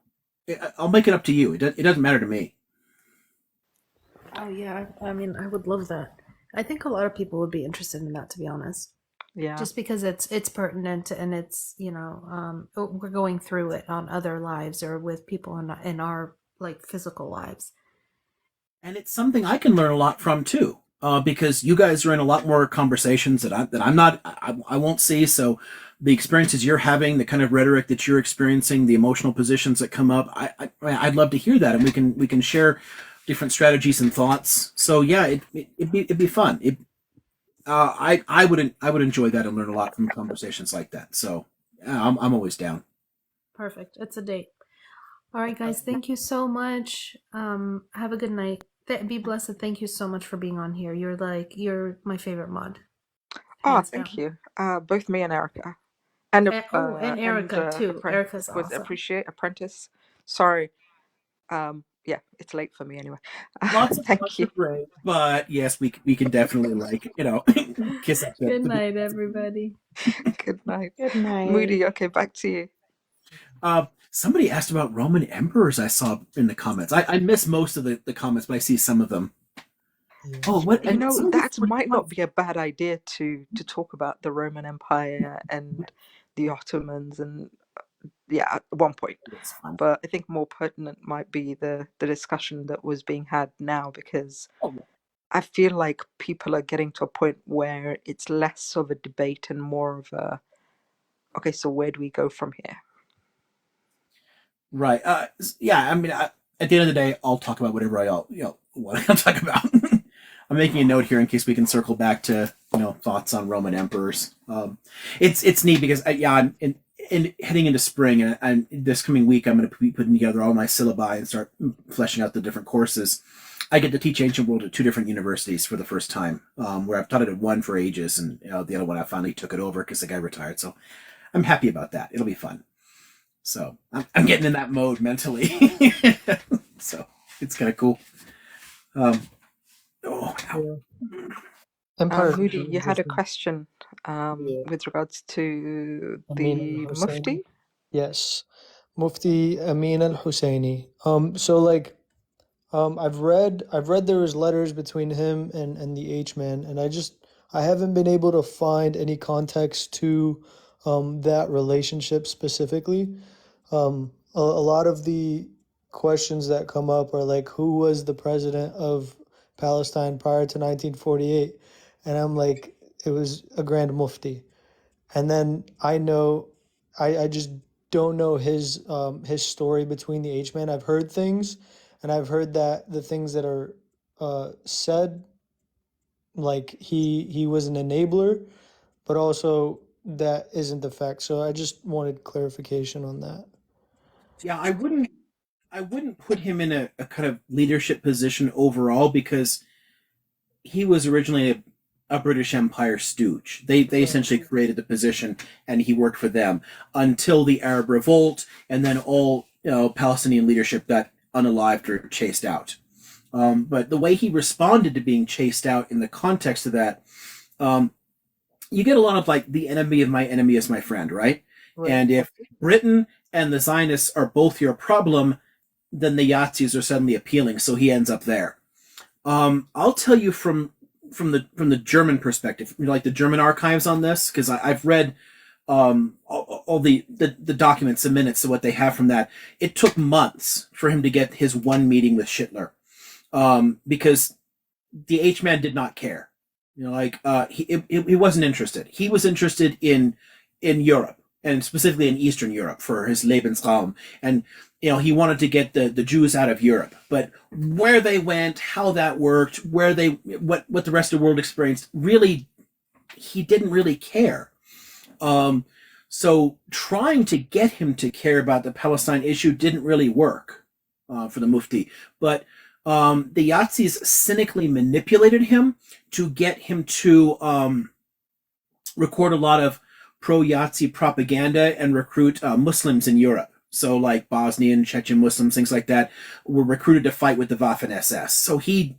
I'll make it up to you. It doesn't matter to me. Oh yeah, I mean, I would love that. I think a lot of people would be interested in that, to be honest. Yeah. Just because it's pertinent and it's we're going through it on other lives or with people in our like physical lives. And it's something I can learn a lot from too, because you guys are in a lot more conversations that I won't see. So the experiences you're having, the kind of rhetoric that you're experiencing, the emotional positions that come up, I'd love to hear that, and we can share different strategies and thoughts. So yeah, it'd be fun. I would enjoy that and learn a lot from conversations like that. So yeah, I'm always down. Perfect. It's a date. All right, guys. Thank you so much. Have a good night. Be blessed. Thank you so much for being on here. You're my favorite mod. Oh, thank you. Both me and Erica. And Erica too. Erica's was awesome. Apprentice. Sorry. Yeah, it's late for me anyway. Lots of thank you. Great, but yes, we can definitely kiss up. Good night, everybody. Good night. Good night. Moody. Okay, back to you. Somebody asked about Roman emperors. I saw in the comments. I missed most of the comments, but I see some of them. Yeah. Oh, that might not be a bad idea to talk about the Roman Empire and the Ottomans and at one point. But I think more pertinent might be the discussion that was being had now, because I feel like people are getting to a point where it's less of a debate and more of a, okay, so where do we go from here? Right. Yeah. I mean, at the end of the day, I'll talk about whatever what I'll talk about. I'm making a note here in case we can circle back to thoughts on Roman emperors. It's neat because I'm heading into spring, and this coming week I'm going to be putting together all my syllabi and start fleshing out the different courses. I get to teach ancient world at 2 different universities for the first time, where I've taught it at one for ages, and the other one I finally took it over because the guy retired. So I'm happy about that. It'll be fun. So I'm getting in that mode mentally. So it's kind of cool. Moody, you had a question with regards to the Mufti? Yes, Mufti Amin al-Husseini. I've read there was letters between him and the H-man, and I haven't been able to find any context to that relationship specifically. A lot of the questions that come up are like, who was the president of Palestine prior to 1948? And I'm like, it was a Grand Mufti. And then I just don't know his story between the H-man. I've heard things, and I've heard that the things that are said, like he was an enabler, but also that isn't the fact. So I just wanted clarification on that. Yeah, I wouldn't put him in a kind of leadership position overall, because he was originally a British Empire stooge. They essentially created the position, and he worked for them until the Arab Revolt, and then all Palestinian leadership got unalived or chased out. But the way he responded to being chased out in the context of that, you get a lot of like, the enemy of my enemy is my friend, right? And if Britain and the Zionists are both your problem, then the Yazidis are suddenly appealing. So he ends up there. I'll tell you from the German perspective, like the German archives on this, because I've read all the documents, the minutes of what they have from that. It took months for him to get his one meeting with Hitler, because the H-man did not care. He wasn't interested. He was interested in Europe, and specifically in Eastern Europe for his Lebensraum. And, he wanted to get the Jews out of Europe. But where they went, how that worked, what the rest of the world experienced, really, he didn't really care. So trying to get him to care about the Palestine issue didn't really work for the Mufti. But the Yazidis cynically manipulated him to get him to record a lot of pro-Yazid propaganda and recruit Muslims in Europe. So like Bosnian, Chechen Muslims, things like that, were recruited to fight with the Waffen-SS. So he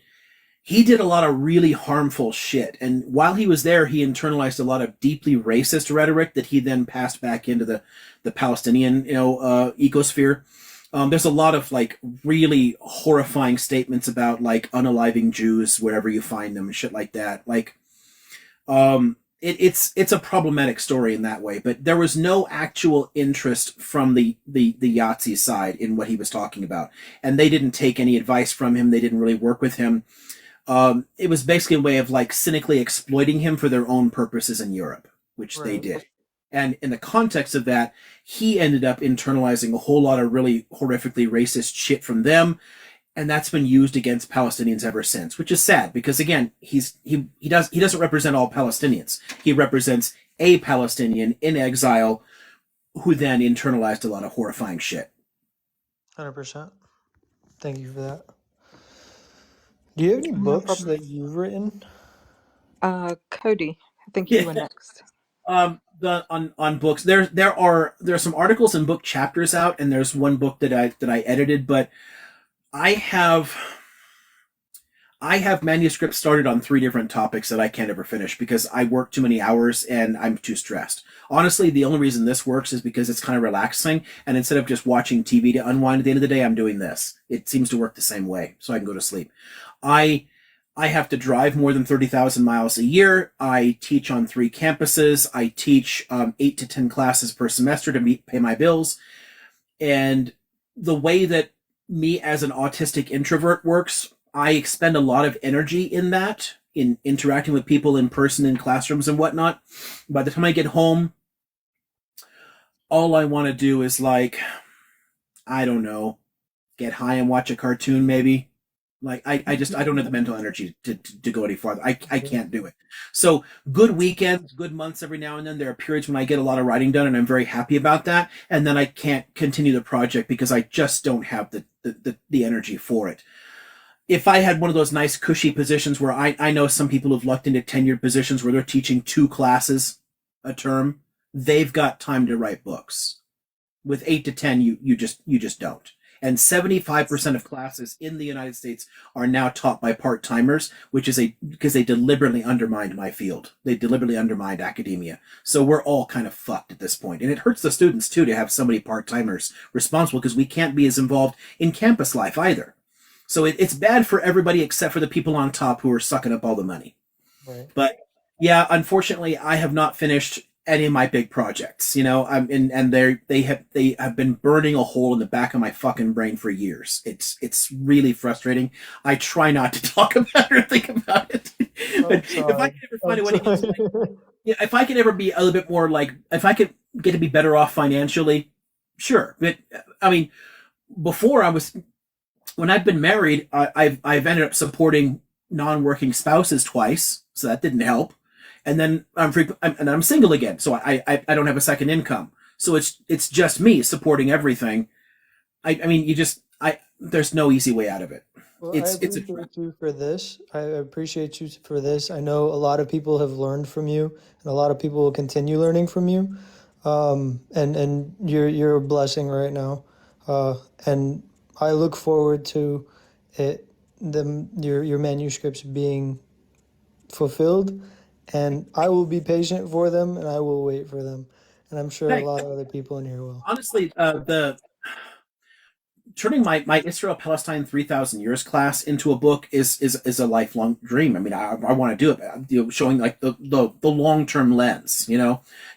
did a lot of really harmful shit. And while he was there, he internalized a lot of deeply racist rhetoric that he then passed back into the Palestinian, ecosphere. There's a lot of like really horrifying statements about like unaliving Jews wherever you find them and shit like that. Like, it's a problematic story in that way, but there was no actual interest from the Yahtzee side in what he was talking about. And they didn't take any advice from him. They didn't really work with him. It was basically a way of like cynically exploiting him for their own purposes in Europe, which they did. And in the context of that, he ended up internalizing a whole lot of really horrifically racist shit from them. And that's been used against Palestinians ever since, which is sad because again, he doesn't represent all Palestinians. He represents a Palestinian in exile who then internalized a lot of horrifying shit. 100%. Thank you for that. Do you have any books that you've written? Cody, I think you were next. On books, there are some articles and book chapters out, and there's one book that I edited, but I have manuscripts started on 3 different topics that I can't ever finish because I work too many hours and I'm too stressed. Honestly, the only reason this works is because it's kind of relaxing, and instead of just watching TV to unwind at the end of the day, I'm doing this. It seems to work the same way, so I can go to sleep. I have to drive more than 30,000 miles a year. I teach on 3 campuses. I teach 8 to 10 classes per semester to pay my bills. And the way that me as an autistic introvert works, I expend a lot of energy in that, in interacting with people in person in classrooms and whatnot. By the time I get home, all I want to do is like, I don't know, get high and watch a cartoon maybe. Like, I don't have the mental energy to go any farther. I can't do it. So good weekends, good months every now and then. There are periods when I get a lot of writing done and I'm very happy about that. And then I can't continue the project because I just don't have the energy for it. If I had one of those nice cushy positions where I know some people who've lucked into tenured positions where they're teaching 2 classes a term, they've got time to write books. With 8 to 10, you just don't. And 75% of classes in the United States are now taught by part-timers, which is because they deliberately undermined my field. They deliberately undermined academia. So we're all kind of fucked at this point. And it hurts the students, too, to have so many part-timers responsible because we can't be as involved in campus life either. So it's bad for everybody except for the people on top who are sucking up all the money. Right. But yeah, unfortunately, I have not finished any of my big projects, and they have been burning a hole in the back of my fucking brain for years. It's really frustrating. I try not to talk about it or think about it. But if I could ever find a way to if I could ever be a little bit more like, if I could get to be better off financially, sure. But I mean, when I've been married, I've ended up supporting non-working spouses twice, so that didn't help. And then I'm single again, so I don't have a second income. So it's just me supporting everything. I mean, there's no easy way out of it. Well, I appreciate you for this. I appreciate you for this. I know a lot of people have learned from you, and a lot of people will continue learning from you. And you're a blessing right now. And I look forward to your manuscripts being fulfilled. And I will be patient for them, and I will wait for them. And I'm sure a lot of other people in here will. Honestly, turning my Israel Palestine 3,000 years class into a book is a lifelong dream. I mean, I want to do it, showing like the long-term lens,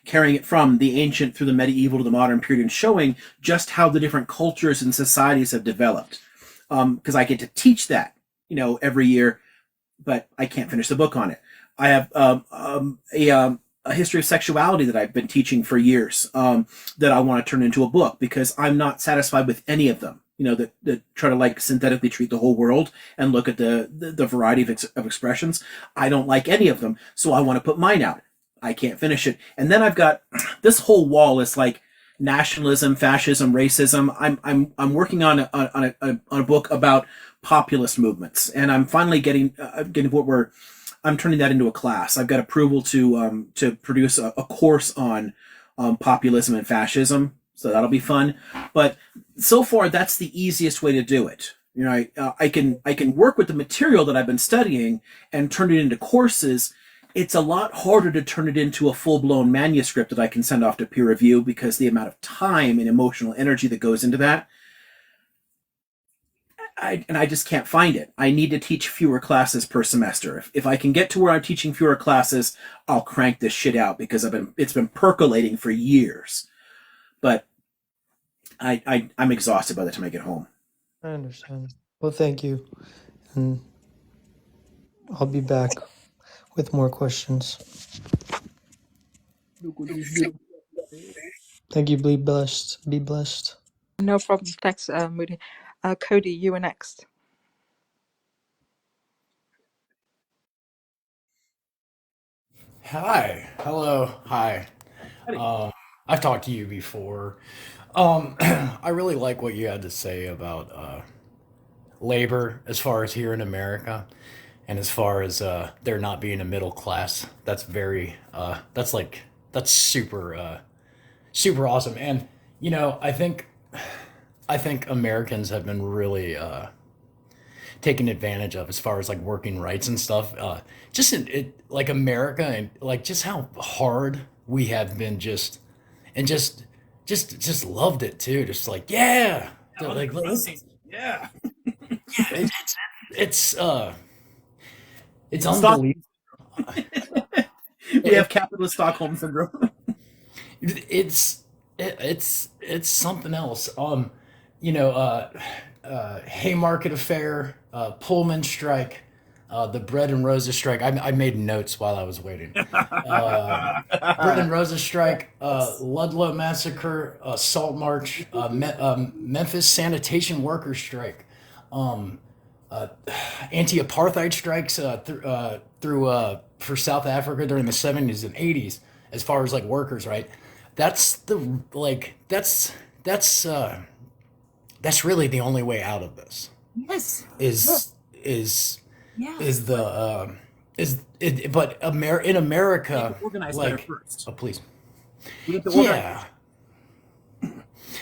carrying it from the ancient through the medieval to the modern period and showing just how the different cultures and societies have developed. Because I get to teach that, every year, but I can't finish the book on it. I have a history of sexuality that I've been teaching for years that I want to turn into a book because I'm not satisfied with any of them. That try to like synthetically treat the whole world and look at the variety of expressions. I don't like any of them, so I want to put mine out. I can't finish it. And then I've got this whole wall is like nationalism, fascism, racism. I'm working on a book about populist movements, and I'm finally getting what we're I'm turning that into a class. I've got approval to produce a course on populism and fascism, so that'll be fun. But so far, that's the easiest way to do it. You know, I can work with the material that I've been studying and turn it into courses. It's a lot harder to turn it into a full-blown manuscript that I can send off to peer review, because the amount of time and emotional energy that goes into that, I just can't find it. I need to teach fewer classes per semester. If I can get to where I'm teaching fewer classes, I'll crank this shit out, because it's been percolating for years. But I'm exhausted by the time I get home. I understand. Well, thank you, and I'll be back with more questions. Thank you. Be blessed. Be blessed. No problem. Thanks, Moody. Cody, you were next. Hi. Hello. Hi. I've talked to you before. I really like what you had to say about labor as far as here in America, and as far as there not being a middle class. That's very that's super awesome. And I think Americans have been really taken advantage of as far as like working rights and stuff. Just like America, and like just how hard we have been, and just loved it too. Just like, yeah, like Yeah. it's it's uh it's Stock- unbelievable. we have capitalist Stockholm syndrome. It's it's something else. You know, Haymarket Affair, Pullman strike, the Bread and Roses strike. I made notes while I was waiting. Bread and Roses strike, Ludlow massacre, Salt March, Memphis sanitation workers strike, um, anti-apartheid strikes through for South Africa during the 70s and 80s. As far as like workers, right? That's the like that's really the only way out of this. Yes. Is Yeah. is the is it? But in America, Organize better like, first. oh please, We have to organize. yeah.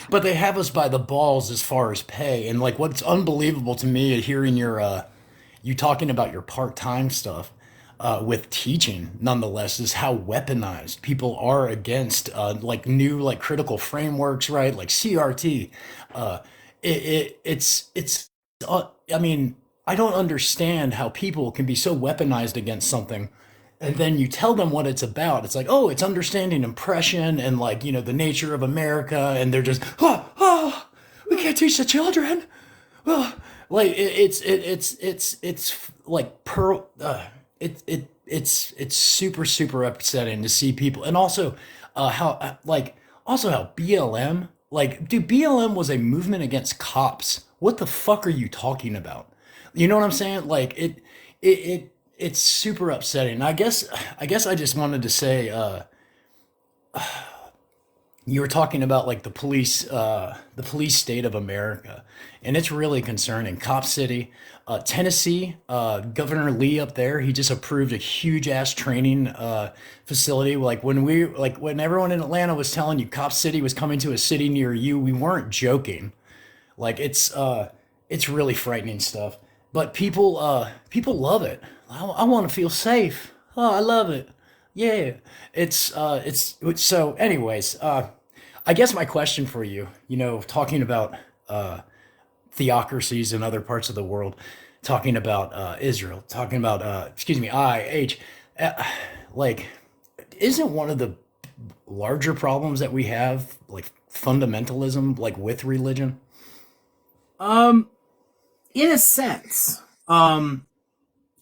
But they have us by the balls as far as pay, and like what's unbelievable to me, hearing you talking about your part-time stuff with teaching, nonetheless, is how weaponized people are against like new like critical frameworks, right? Like CRT. Uh, it's I mean, I don't understand how people can be so weaponized against something, and then you tell them what it's about. It's like, oh, it's understanding oppression and like the nature of America, and they're just we can't teach the children. Oh, like it's like it's super upsetting to see people, and also how BLM, like, dude, BLM was a movement against cops. What the fuck are you talking about? You know what I'm saying? Like it's super upsetting. I guess I just wanted to say, you were talking about like the police state of America, and it's really concerning. Cop City, Tennessee, Governor Lee up there, he just approved a huge ass training facility. When everyone in Atlanta was telling you Cop City was coming to a city near you, we weren't joking. Like it's really frightening stuff. But people love it. I want to feel safe. Oh, I love it. Yeah, it's so. Anyways, I guess my question for you, talking about theocracies in other parts of the world, talking about Israel, talking about excuse me, uh, like, isn't one of the larger problems that we have like fundamentalism, like with religion? Um, in a sense.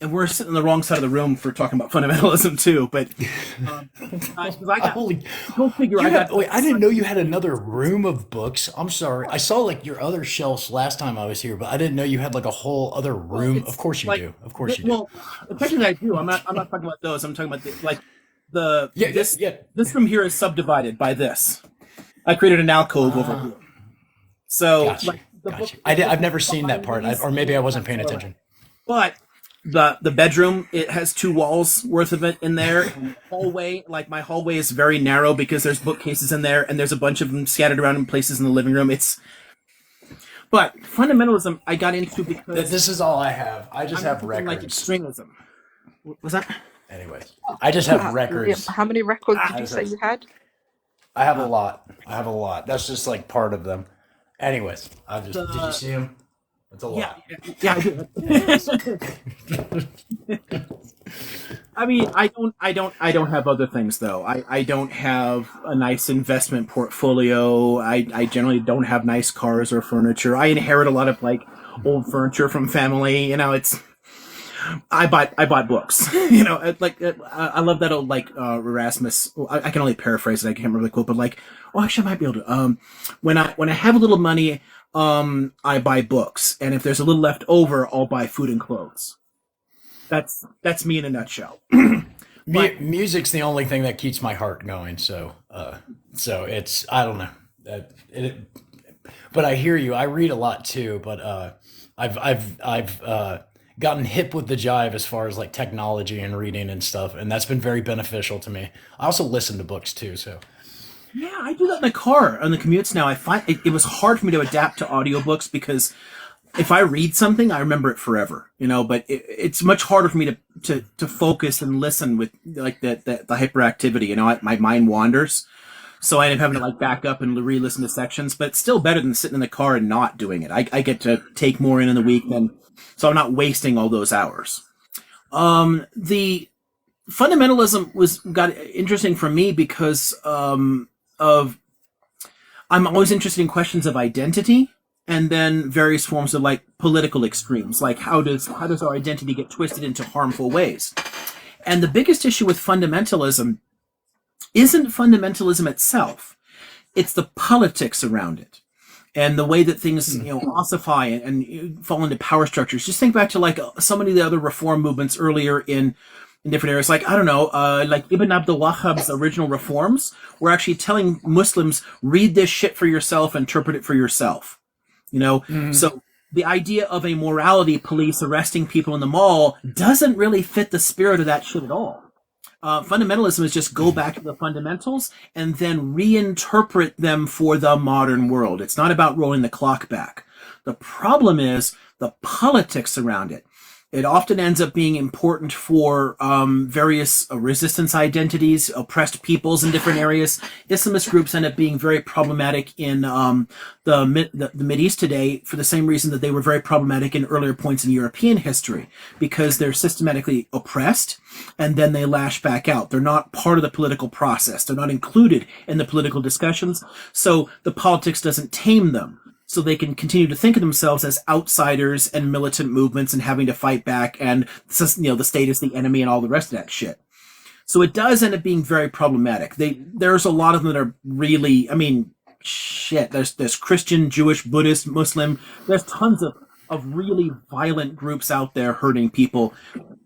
And we're sitting on the wrong side of the room for talking about fundamentalism too. But because I got Holy, go figure, wait, I didn't know you had another room of books. I'm sorry. I saw like your other shelves last time I was here, but I didn't know you had like a whole other room. Of course you like do. Of course you do. well, technically I do. I'm not talking about those. I'm talking about This room here is subdivided by this. I created an alcove over here. So Gotcha. like Gotcha. I've never seen that part, or maybe I wasn't paying attention. But the bedroom, it has 2 walls worth of it in there. And the hallway, like my hallway is very narrow because there's bookcases in there, and there's a bunch of them scattered around in places in the living room. But fundamentalism, I got into because this is all I have. I just have records. Like extremism. Was that? Anyways, I just have records. How many records did you say you had? I have a lot. That's just like part of them. Anyways, did you see him? That's a lot. Yeah, I do. I mean, I don't have other things though. I don't have a nice investment portfolio. I generally don't have nice cars or furniture. I inherit a lot of like old furniture from family. You know, I bought books. You know, I love that old like Erasmus. I can only paraphrase it. I can't remember the quote, but like, well, actually, I might be able to. When I have a little money, I buy books, and if there's a little left over, I'll buy food and clothes. That's me in a nutshell. Music's the only thing that keeps my heart going. So it's, I don't know. But I hear you. I read a lot too. But I've gotten hip with the jive as far as like technology and reading and stuff, and that's been very beneficial to me. I also listen to books too. So. Yeah, I do that in the car on the commutes now. I find it was hard for me to adapt to audiobooks because if I read something, I remember it forever, you know, but it's much harder for me to focus and listen with like the hyperactivity, you know, my mind wanders. So I end up having to like back up and re-listen to sections, but it's still better than sitting in the car and not doing it. I get to take more in the week so I'm not wasting all those hours. The fundamentalism got interesting for me because, I'm always interested in questions of identity and then various forms of like political extremes. Like how does our identity get twisted into harmful ways? And the biggest issue with fundamentalism isn't fundamentalism itself. It's the politics around it and the way that things, you know, ossify and fall into power structures. Just think back to like so many of the other reform movements earlier in different areas, like, I don't know, like Ibn Abdul Wahhab's original reforms were actually telling Muslims, read this shit for yourself, interpret it for yourself. You know? So the idea of a morality police arresting people in the mall doesn't really fit the spirit of that shit at all. Fundamentalism is just go back to the fundamentals and then reinterpret them for the modern world. It's not about rolling the clock back. The problem is the politics around it. It often ends up being important for various resistance identities, oppressed peoples in different areas. Islamist groups end up being very problematic in the Mideast today for the same reason that they were very problematic in earlier points in European history, because they're systematically oppressed and then they lash back out. They're not part of the political process. They're not included in the political discussions, so the politics doesn't tame them. So they can continue to think of themselves as outsiders and militant movements and having to fight back and, you know, the state is the enemy and all the rest of that shit. So it does end up being very problematic. There's a lot of them that are really, I mean, shit. There's Christian, Jewish, Buddhist, Muslim. There's tons of really violent groups out there hurting people.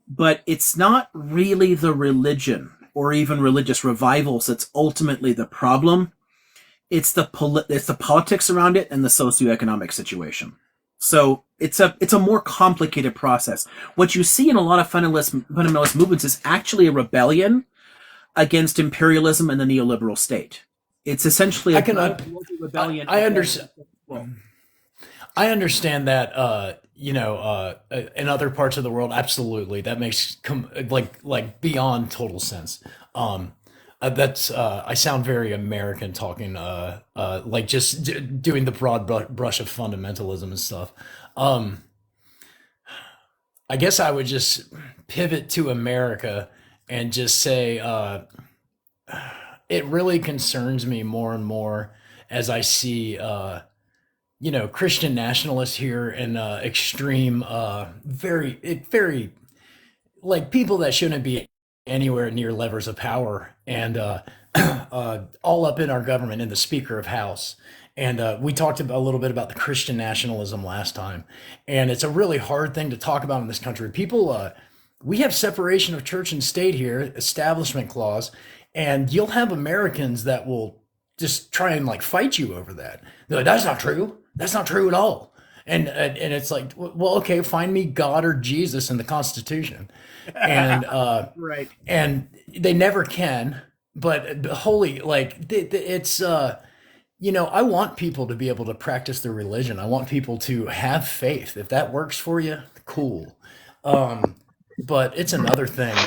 But it's not really the religion or even religious revivals that's ultimately the problem. It's the politics around it and the socioeconomic situation. So it's a more complicated process. What you see in a lot of fundamentalist movements is actually a rebellion against imperialism and the neoliberal state. It's essentially a rebellion. I understand. I understand that. You know, in other parts of the world, absolutely, that makes like beyond total sense. That's I sound very American talking, like just doing the broad brush of fundamentalism and stuff. I guess I would just pivot to America and just say it really concerns me more and more as I see, you know, Christian nationalists here and extreme, very like people that shouldn't be anywhere near levers of power and all up in our government in the Speaker of House. And we talked a little bit about the Christian nationalism last time. And it's a really hard thing to talk about in this country. People we have separation of church and state here, establishment clause, and you'll have Americans that will just try and like fight you over that. They're like, that's not true. That's not true at all. And it's like, well, okay, find me God or Jesus in the Constitution, and Right. and they never can. But holy, like it's I want people to be able to practice their religion. I want people to have faith. If that works for you, cool. But it's another thing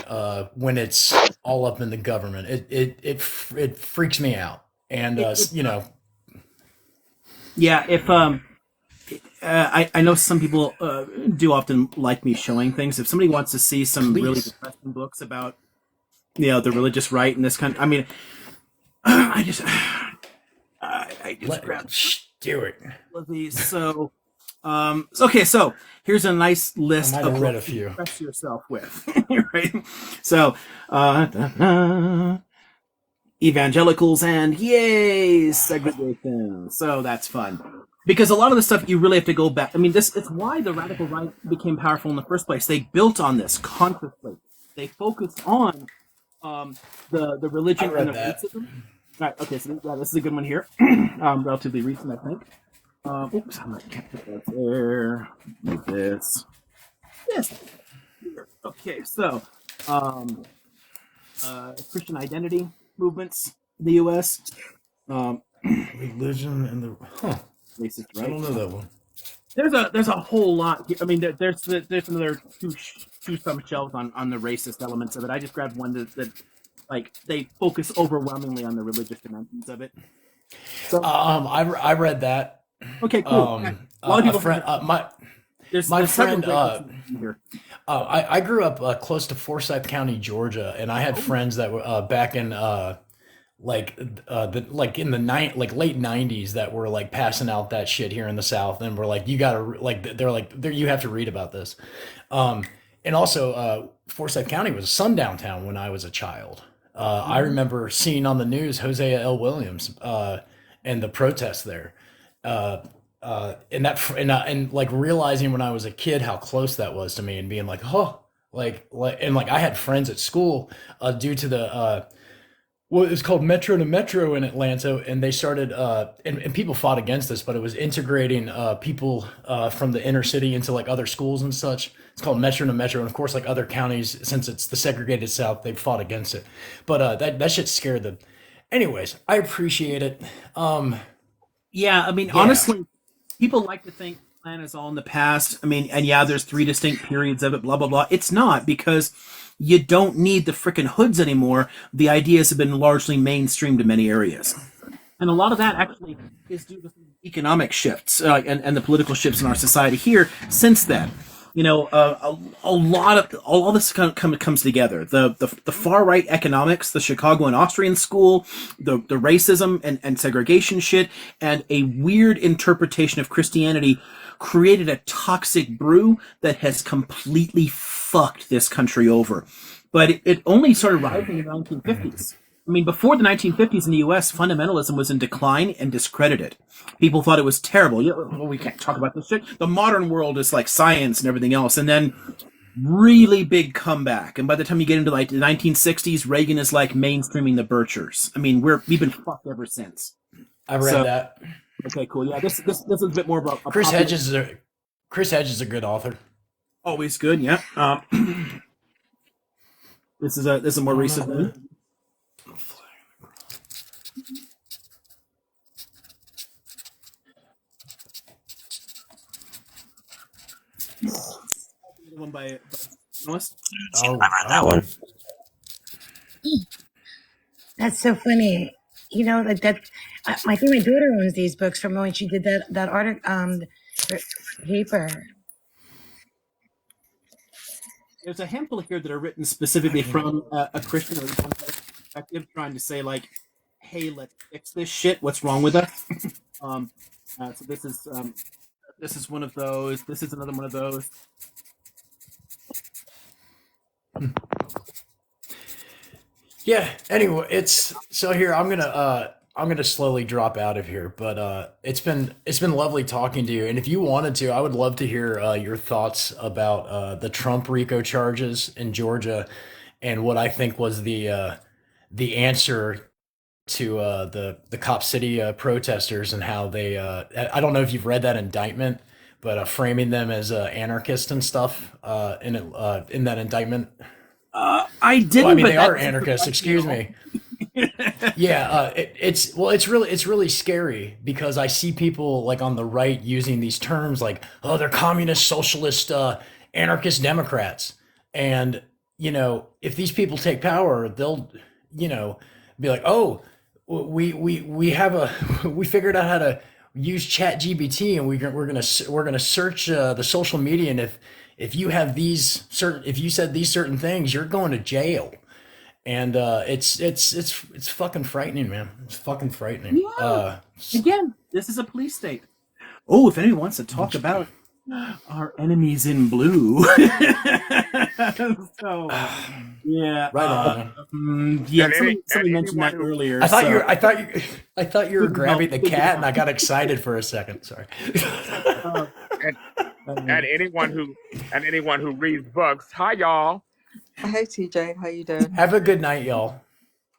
when it's all up in the government. It freaks me out. And Yeah, if I know some people do often like me showing things. If somebody wants to see some really please. depressing books about the religious right in this country, I mean, I just grabbed do it. these. So okay, so here's a nice list I might of have read a books to few. impress yourself with. Right? So evangelicals and yay segregation. So that's fun. Because a lot of the stuff you really have to go back. I mean, it's why the radical right became powerful in the first place. They built on this consciously. They focused on the religion and the racism. All right, okay, so this is a good one here. Relatively recent, I think. Oops, I'm not going to put that there. Move this. Yes. Okay, so Christian identity movements in the U.S. Religion and the racist, right? I don't know that one. There's a whole lot. I mean, there's another two some shelves on the racist elements of it. I just grabbed one that like they focus overwhelmingly on the religious dimensions of it. So I read that. Okay, cool. A lot of people. My friend. I grew up close to Forsyth County, Georgia, and I had friends that were back in late '90s that were like passing out that shit here in the South, and we're like, you gotta you have to read about this. And also, Forsyth County was a sundown town when I was a child. I remember seeing on the news Hosea L. Williams and the protests there. And like realizing when I was a kid how close that was to me, and being like, oh, like I had friends at school due to the what is called Metro to Metro in Atlanta, and they started and people fought against this, but it was integrating people from the inner city into like other schools and such. It's called Metro to Metro, and of course, like other counties, since it's the segregated South, they fought against it. But that shit scared them. Anyways, I appreciate it. Yeah, I mean, honestly, people like to think the plan is all in the past. I mean, and yeah, there's 3 distinct periods of it, blah, blah, blah. It's not, because you don't need the frickin' hoods anymore. The ideas have been largely mainstreamed in many areas. And a lot of that actually is due to economic shifts and the political shifts in our society here since then. You know, a lot of all this comes together. The far right economics, the Chicago and Austrian school, the racism and segregation shit, and a weird interpretation of Christianity created a toxic brew that has completely fucked this country over. But it only started rising in the 1950s. I mean, before the 1950s in the U.S., fundamentalism was in decline and discredited. People thought it was terrible. Well, we can't talk about this shit. The modern world is like science and everything else. And then really big comeback. And by the time you get into like the 1960s, Reagan is like mainstreaming the Birchers. I mean, we've been fucked ever since. I read that. Okay, cool. Yeah, this is a bit more about Chris Hedges is a good author. Always good. Yeah. This is a more recent one. One by Noist. Oh, I read that one. That's so funny. You know, like that. I think my daughter owns these books from when she did that article, paper. There's a handful here that are written specifically from a Christian or perspective, trying to say like, "Hey, let's fix this shit. What's wrong with us?" So this is one of those. This is another one of those. Yeah. Anyway, it's so here. I'm gonna I'm gonna slowly drop out of here, but it's been lovely talking to you. And if you wanted to, I would love to hear your thoughts about the Trump RICO charges in Georgia, and what I think was the answer to the Cop City protesters, and how they I don't know if you've read that indictment, but framing them as anarchists and stuff in that indictment. I Well, I didn't, mean, but they are that's anarchists. Excuse professional. me. Yeah, it's really scary because I see people like on the right using these terms like, oh, they're communist, socialist, anarchist Democrats, and if these people take power, they'll you know be like, oh, we have a we figured out how to use Chat GBT, and we're gonna search the social media, and if you have if you said these certain things, you're going to jail. And it's fucking frightening, man. It's fucking frightening. Yeah. Again, this is a police state. Oh, if anyone wants to talk about our enemies in blue. So, yeah. Right on, man. Yeah, And somebody mentioned anyone that who earlier. I thought so. you I thought you were Good to help, grabbing the good to cat, and help. I got excited for a second. Sorry. and, and anyone who reads books. Hi, y'all. Hey TJ, how you doing? Have a good night, y'all,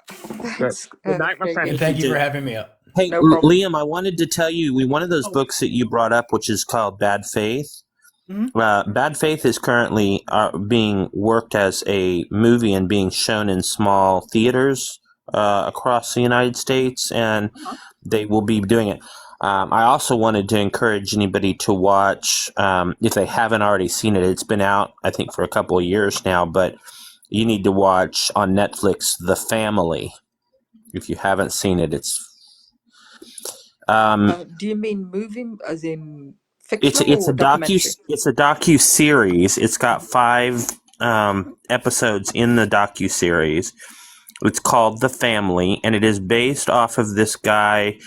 Good, Thanks, good night, my Craig. friend. and Hey, thank you for TJ. having me up. Hey, No problem. Liam, I wanted to tell you, one of those books that you brought up, which is called Bad Faith. Bad Faith is currently being worked as a movie and being shown in small theaters across the United States, and they will be doing it. I also wanted to encourage anybody to watch, if they haven't already seen it. It's been out, I think, for a couple of years now, but you need to watch on Netflix The Family. If you haven't seen it, it's Do you mean movie, as in it's fictional or documentary? it's a docu series. It's got 5 episodes in the docu series. It's called The Family, and it is based off of this guy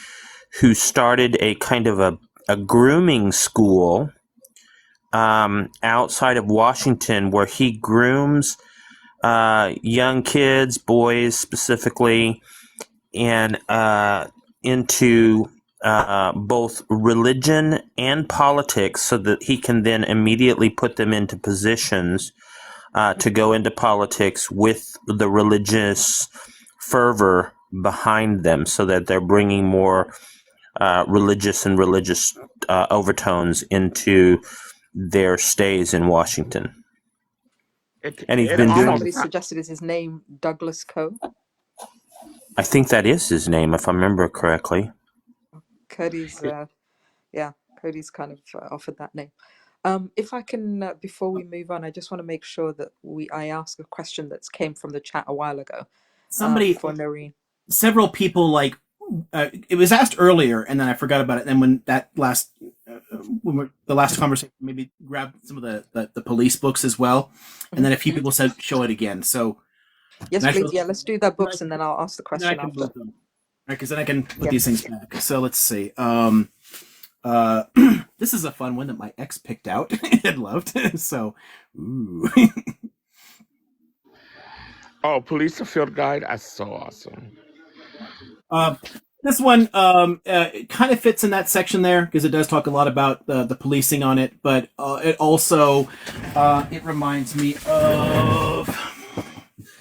who started a kind of a grooming school outside of Washington, where he grooms young kids, boys specifically, and into both religion and politics, so that he can then immediately put them into positions to go into politics with the religious fervor behind them, so that they're bringing more religious overtones into their stays in Washington. And he's been doing. Somebody suggested is his name Douglas Coe. I think that is his name, if I remember correctly. Cody's Cody's kind of offered that name. If I can, before we move on, I just want to make sure that I ask a question that came from the chat a while ago. Somebody, for Noreen. Several people it was asked earlier, and then I forgot about it. And then when that the last conversation, maybe grab some of the police books as well, and then a few people said show it again. So yes, please, let's do the books, and then I'll ask the question after. Because then I can put these things back. So let's see. This is a fun one that my ex picked out and loved. So, ooh. Oh, Police Field Guide. That's so awesome. This one kind of fits in that section there, because it does talk a lot about the policing on it, but it also it reminds me of,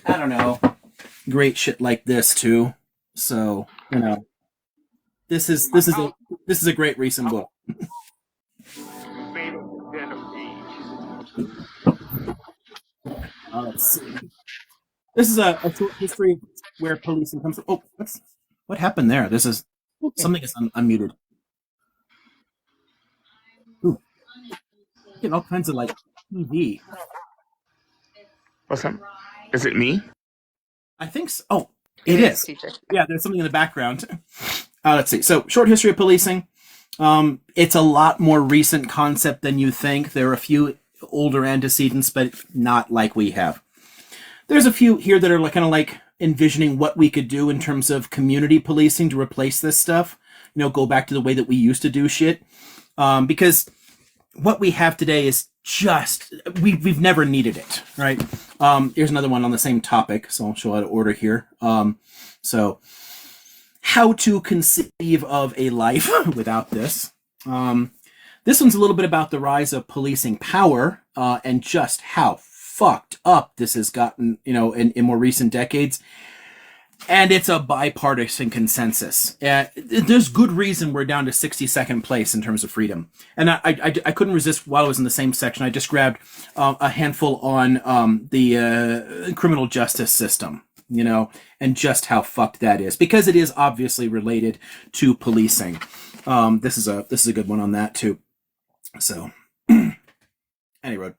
I don't know, great shit like this too. So this is a great recent book. Let's see. This is a short history of where policing comes from. Oh, what happened there? This is something is unmuted. Ooh, getting all kinds of TV. What's that? Is it me? I think so. Oh, it is. Yeah, there's something in the background. Let's see. So, short history of policing. It's a lot more recent concept than you think. There are a few older antecedents, but not like we have. There's a few here that are kind of like envisioning what we could do in terms of community policing to replace this stuff. Go back to the way that we used to do shit. Because what we have today is just, we've never needed it, right? Here's another one on the same topic, so I'll show out of order here. So how to conceive of a life without this. This one's a little bit about the rise of policing power and just how fucked up this has gotten, in more recent decades. And it's a bipartisan consensus. There's good reason we're down to 62nd place in terms of freedom. And I couldn't resist while I was in the same section. I just grabbed a handful on the criminal justice system, and just how fucked that is, because it is obviously related to policing. This is a good one on that too. So, Anyroad.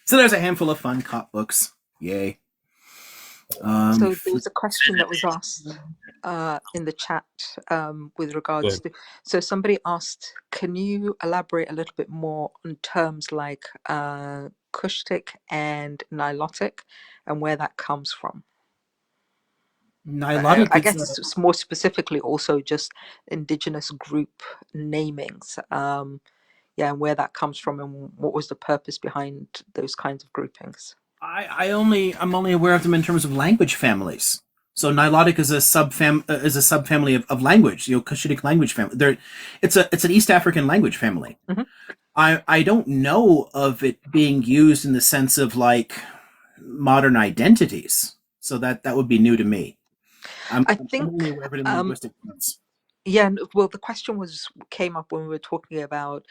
So there's a handful of fun cop books. Yay. So there was a question that was asked in the chat with regards to. So somebody asked, can you elaborate a little bit more on terms like acoustic and nilotic, and where that comes from? Nilotic. I guess it's more specifically also just indigenous group namings. And where that comes from, and what was the purpose behind those kinds of groupings. I'm only aware of them in terms of language families. So Nilotic is a subfamily of language, Cushitic language family. It's an East African language family. Mm-hmm. I don't know of it being used in the sense of like modern identities. So that would be new to me. I'm only aware of it in linguistic terms. Yeah, well, the question came up when we were talking about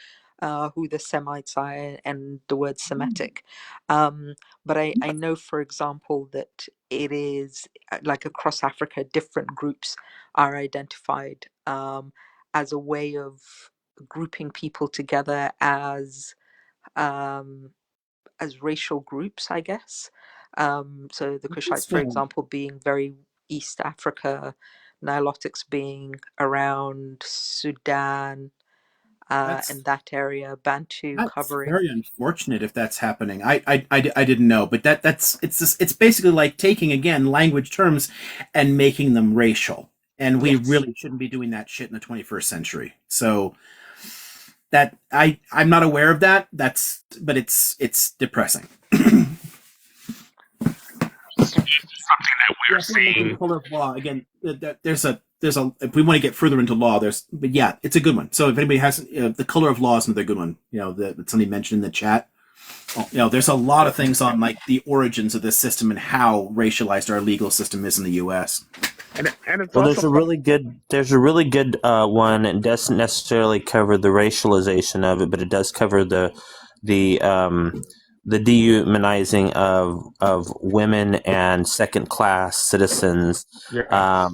who the Semites are and the word Semitic. But I know, for example, that it is like across Africa, different groups are identified as a way of grouping people together as racial groups, I guess. So the Kushites, for example, being very East Africa, Nilotics being around Sudan and that area, Bantu That's covering. very unfortunate if that's happening. I didn't know, but it's basically like taking again language terms and making them racial, and we really shouldn't be doing that shit in the 21st century. So that I'm not aware of that. But it's depressing. Something that we're seeing. Color of law again. There's a if we want to get further into law, but yeah, it's a good one. So if anybody has the color of law is another good one. That somebody mentioned in the chat. There's a lot of things on like the origins of this system and how racialized our legal system is in the U.S. And it's well, there's a really good one. It doesn't necessarily cover the racialization of it, but it does cover the dehumanizing of women and second class citizens. Yeah.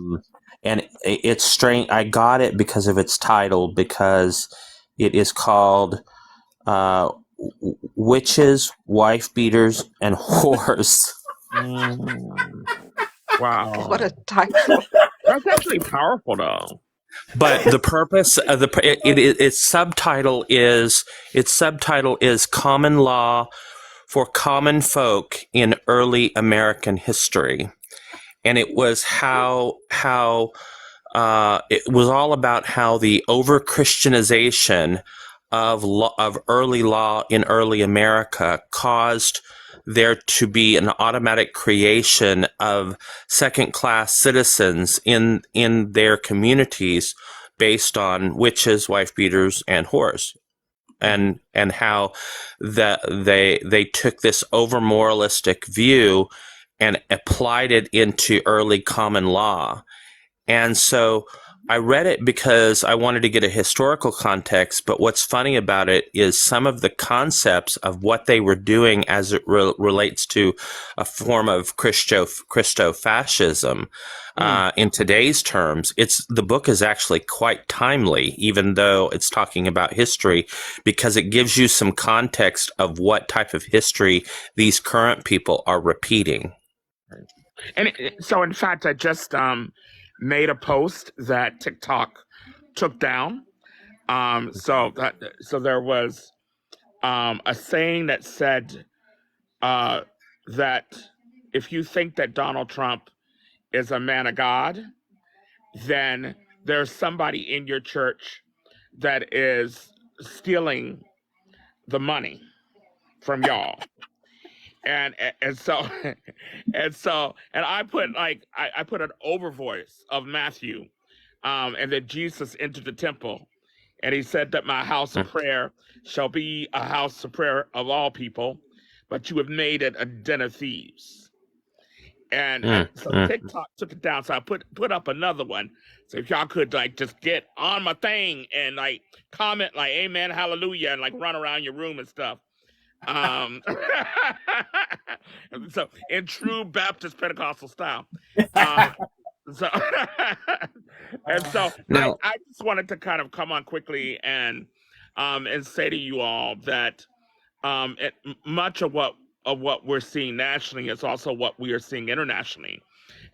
And it's strange. I got it because of its title, because it is called Witches, Wife Beaters, and Whores. Wow. What a title. That's actually powerful, though. But the purpose of its subtitle is Common Law for Common Folk in Early American History. And it was how it was all about how the over-Christianization of early law in early America caused there to be an automatic creation of second-class citizens in their communities based on witches, wife beaters, and whores. And how they took this over moralistic view and applied it into early common law. And so I read it because I wanted to get a historical context, but what's funny about it is some of the concepts of what they were doing as it relates to a form of Christo-fascism in today's terms. The book is actually quite timely, even though it's talking about history, because it gives you some context of what type of history these current people are repeating. And so, in fact, I just made a post that TikTok took down. So there was a saying that said that if you think that Donald Trump is a man of God, then there's somebody in your church that is stealing the money from y'all. and so and I put like I put an over voice of Matthew, and then Jesus entered the temple, and he said that my house of prayer shall be a house of prayer of all people, but you have made it a den of thieves. And so TikTok took it down. So I put up another one. So if y'all could like just get on my thing and like comment like amen, hallelujah, and like run around your room and stuff. So in true Baptist Pentecostal style. So and so Now, I just wanted to kind of come on quickly and say to you all that much of what we're seeing nationally is also what we are seeing internationally,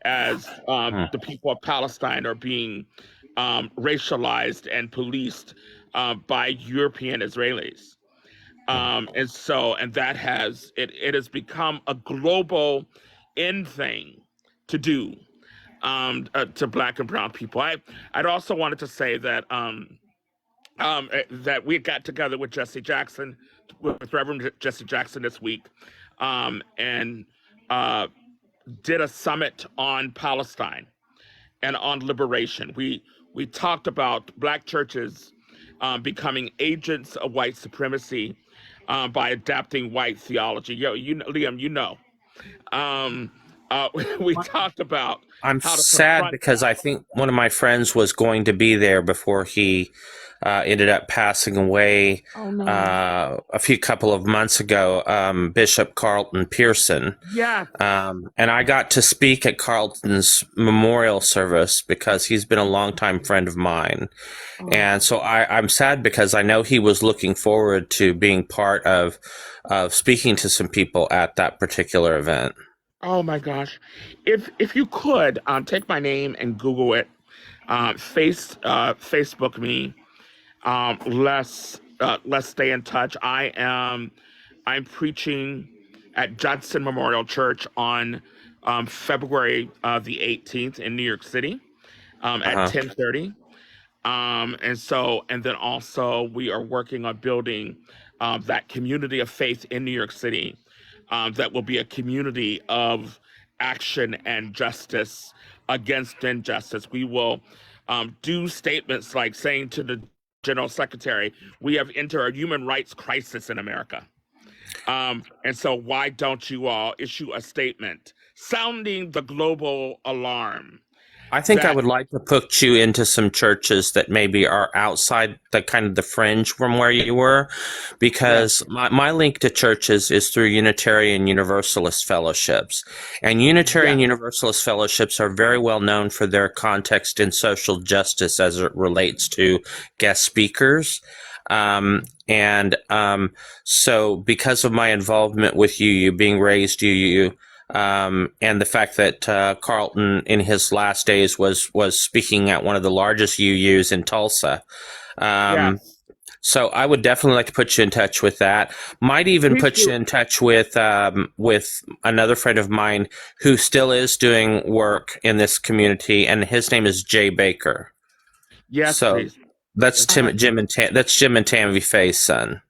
as the people of Palestine are being racialized and policed by European Israelis, and that has it has become a global end thing to do to Black and Brown people. I'd also wanted to say that. That we got together with Jesse Jackson, with Reverend Jesse Jackson this week, and did a summit on Palestine and on liberation. We talked about Black churches becoming agents of white supremacy by adapting white theology. Liam, you know. Um, we talked about I'm how to sad confront because that. I think one of my friends was going to be there before he ended up passing away Oh man. a couple of months ago, Bishop Carlton Pearson. Yes. And I got to speak at Carlton's memorial service because he's been a longtime friend of mine. And so I'm sad because I know he was looking forward to being part of speaking to some people at that particular event. Oh my gosh. If you could take my name and Google it, Facebook me. Let's stay in touch. I'm preaching at Judson Memorial Church on February the 18th in New York City at 10:30. And then also we are working on building that community of faith in New York City, that will be a community of action and justice against injustice. We will do statements like saying to the General Secretary, we have entered a human rights crisis in America. And so why don't you all issue a statement sounding the global alarm? I think I That would like to put you into some churches that maybe are outside the kind of the fringe from where you were, because my link to churches is through Unitarian Universalist fellowships. And Unitarian Universalist fellowships are very well known for their context in social justice as it relates to guest speakers. So because of my involvement with UU, being raised UU, and the fact that Carlton in his last days was speaking at one of the largest UUs in Tulsa. So I would definitely like to put you in touch with that. Might even put you in touch with another friend of mine who still is doing work in this community, and his name is Jay Baker. Yes, so please. That's Jim and Tammy Faye's son.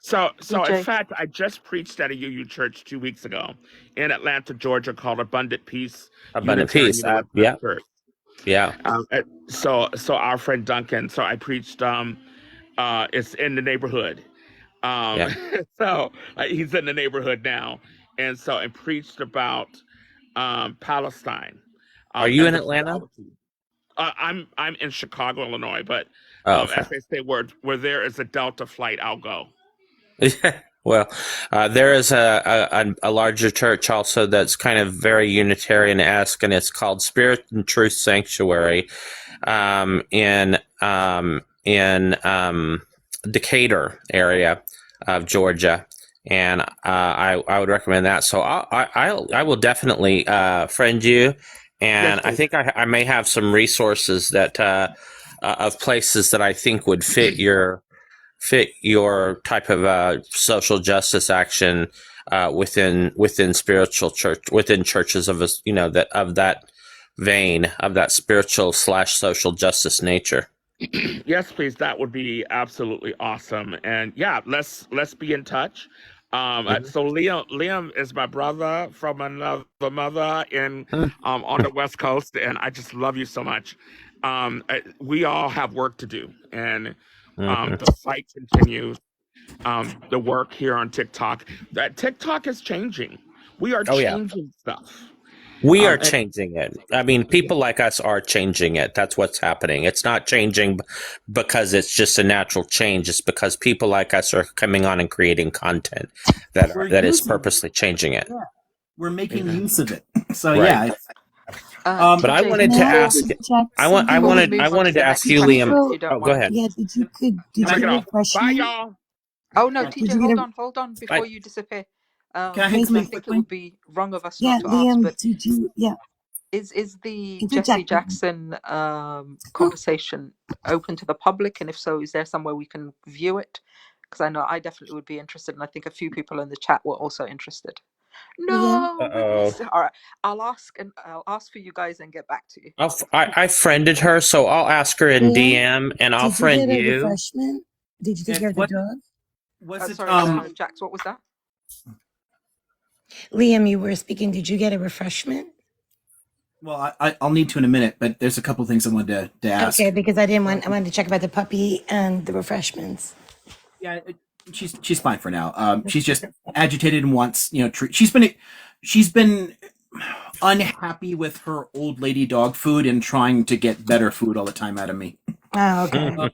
So in fact, I just preached at a UU church 2 weeks ago in Atlanta, Georgia, called Abundant Peace. Abundant Peace. Yeah. Church. Yeah. So our friend Duncan. So I preached. It's in the neighborhood. So he's in the neighborhood now, and so I preached about Palestine. Are you in Atlanta? I'm in Chicago, Illinois, but okay. as they say, where there is a Delta flight, I'll go. Well, there is a larger church also that's kind of very Unitarian-esque, and it's called Spirit and Truth Sanctuary in Decatur area of Georgia, and I would recommend that. So I will definitely friend you, and I think I may have some resources that of places that I think would fit your type of social justice action within spiritual church, within churches of that vein, of that spiritual / social justice nature. Yes, please. That would be absolutely awesome. And yeah, let's be in touch. So Liam is my brother from another mother in on the West Coast, and I just love you so much. We all have work to do, and the fight continues. The work here on TikTok. That TikTok is changing. We are Oh, yeah. changing stuff. We are And changing it. I mean, people like us are changing it. That's what's happening. It's not changing because it's just a natural change. It's because people like us are coming on and creating content that is purposely changing it. Yeah. We're making use of it. So Right. yeah. But I wanted to ask. I wanted to ask you, Liam. Oh, go ahead. Yeah, did you get a refreshment? Bye, y'all. Oh no, Did TJ, you get a? hold on before you disappear. Can I say Because I something think it quickly? would be wrong of us Yeah, not to ask. Liam, But did you? Yeah, is the Jesse interject. Jackson conversation open to the public? And if so, is there somewhere we can view it? Because I know I definitely would be interested, and I think a few people in the chat were also interested. No, we missed it. All right, I'll ask for you guys and get back to you. I friended her, so I'll ask her in DM, and I'll friend Did you get a you. refreshment? Did you take care of the dog? Was it? Sorry, Jax, what was that? Liam, you were speaking. Did you get a refreshment? Well, I'll need to in a minute, but there's a couple of things I wanted to ask. Okay, because I wanted to check about the puppy and the refreshments. Yeah, she's fine for now. She's just agitated and wants she's been unhappy with her old lady dog food and trying to get better food all the time out of me. Oh, okay.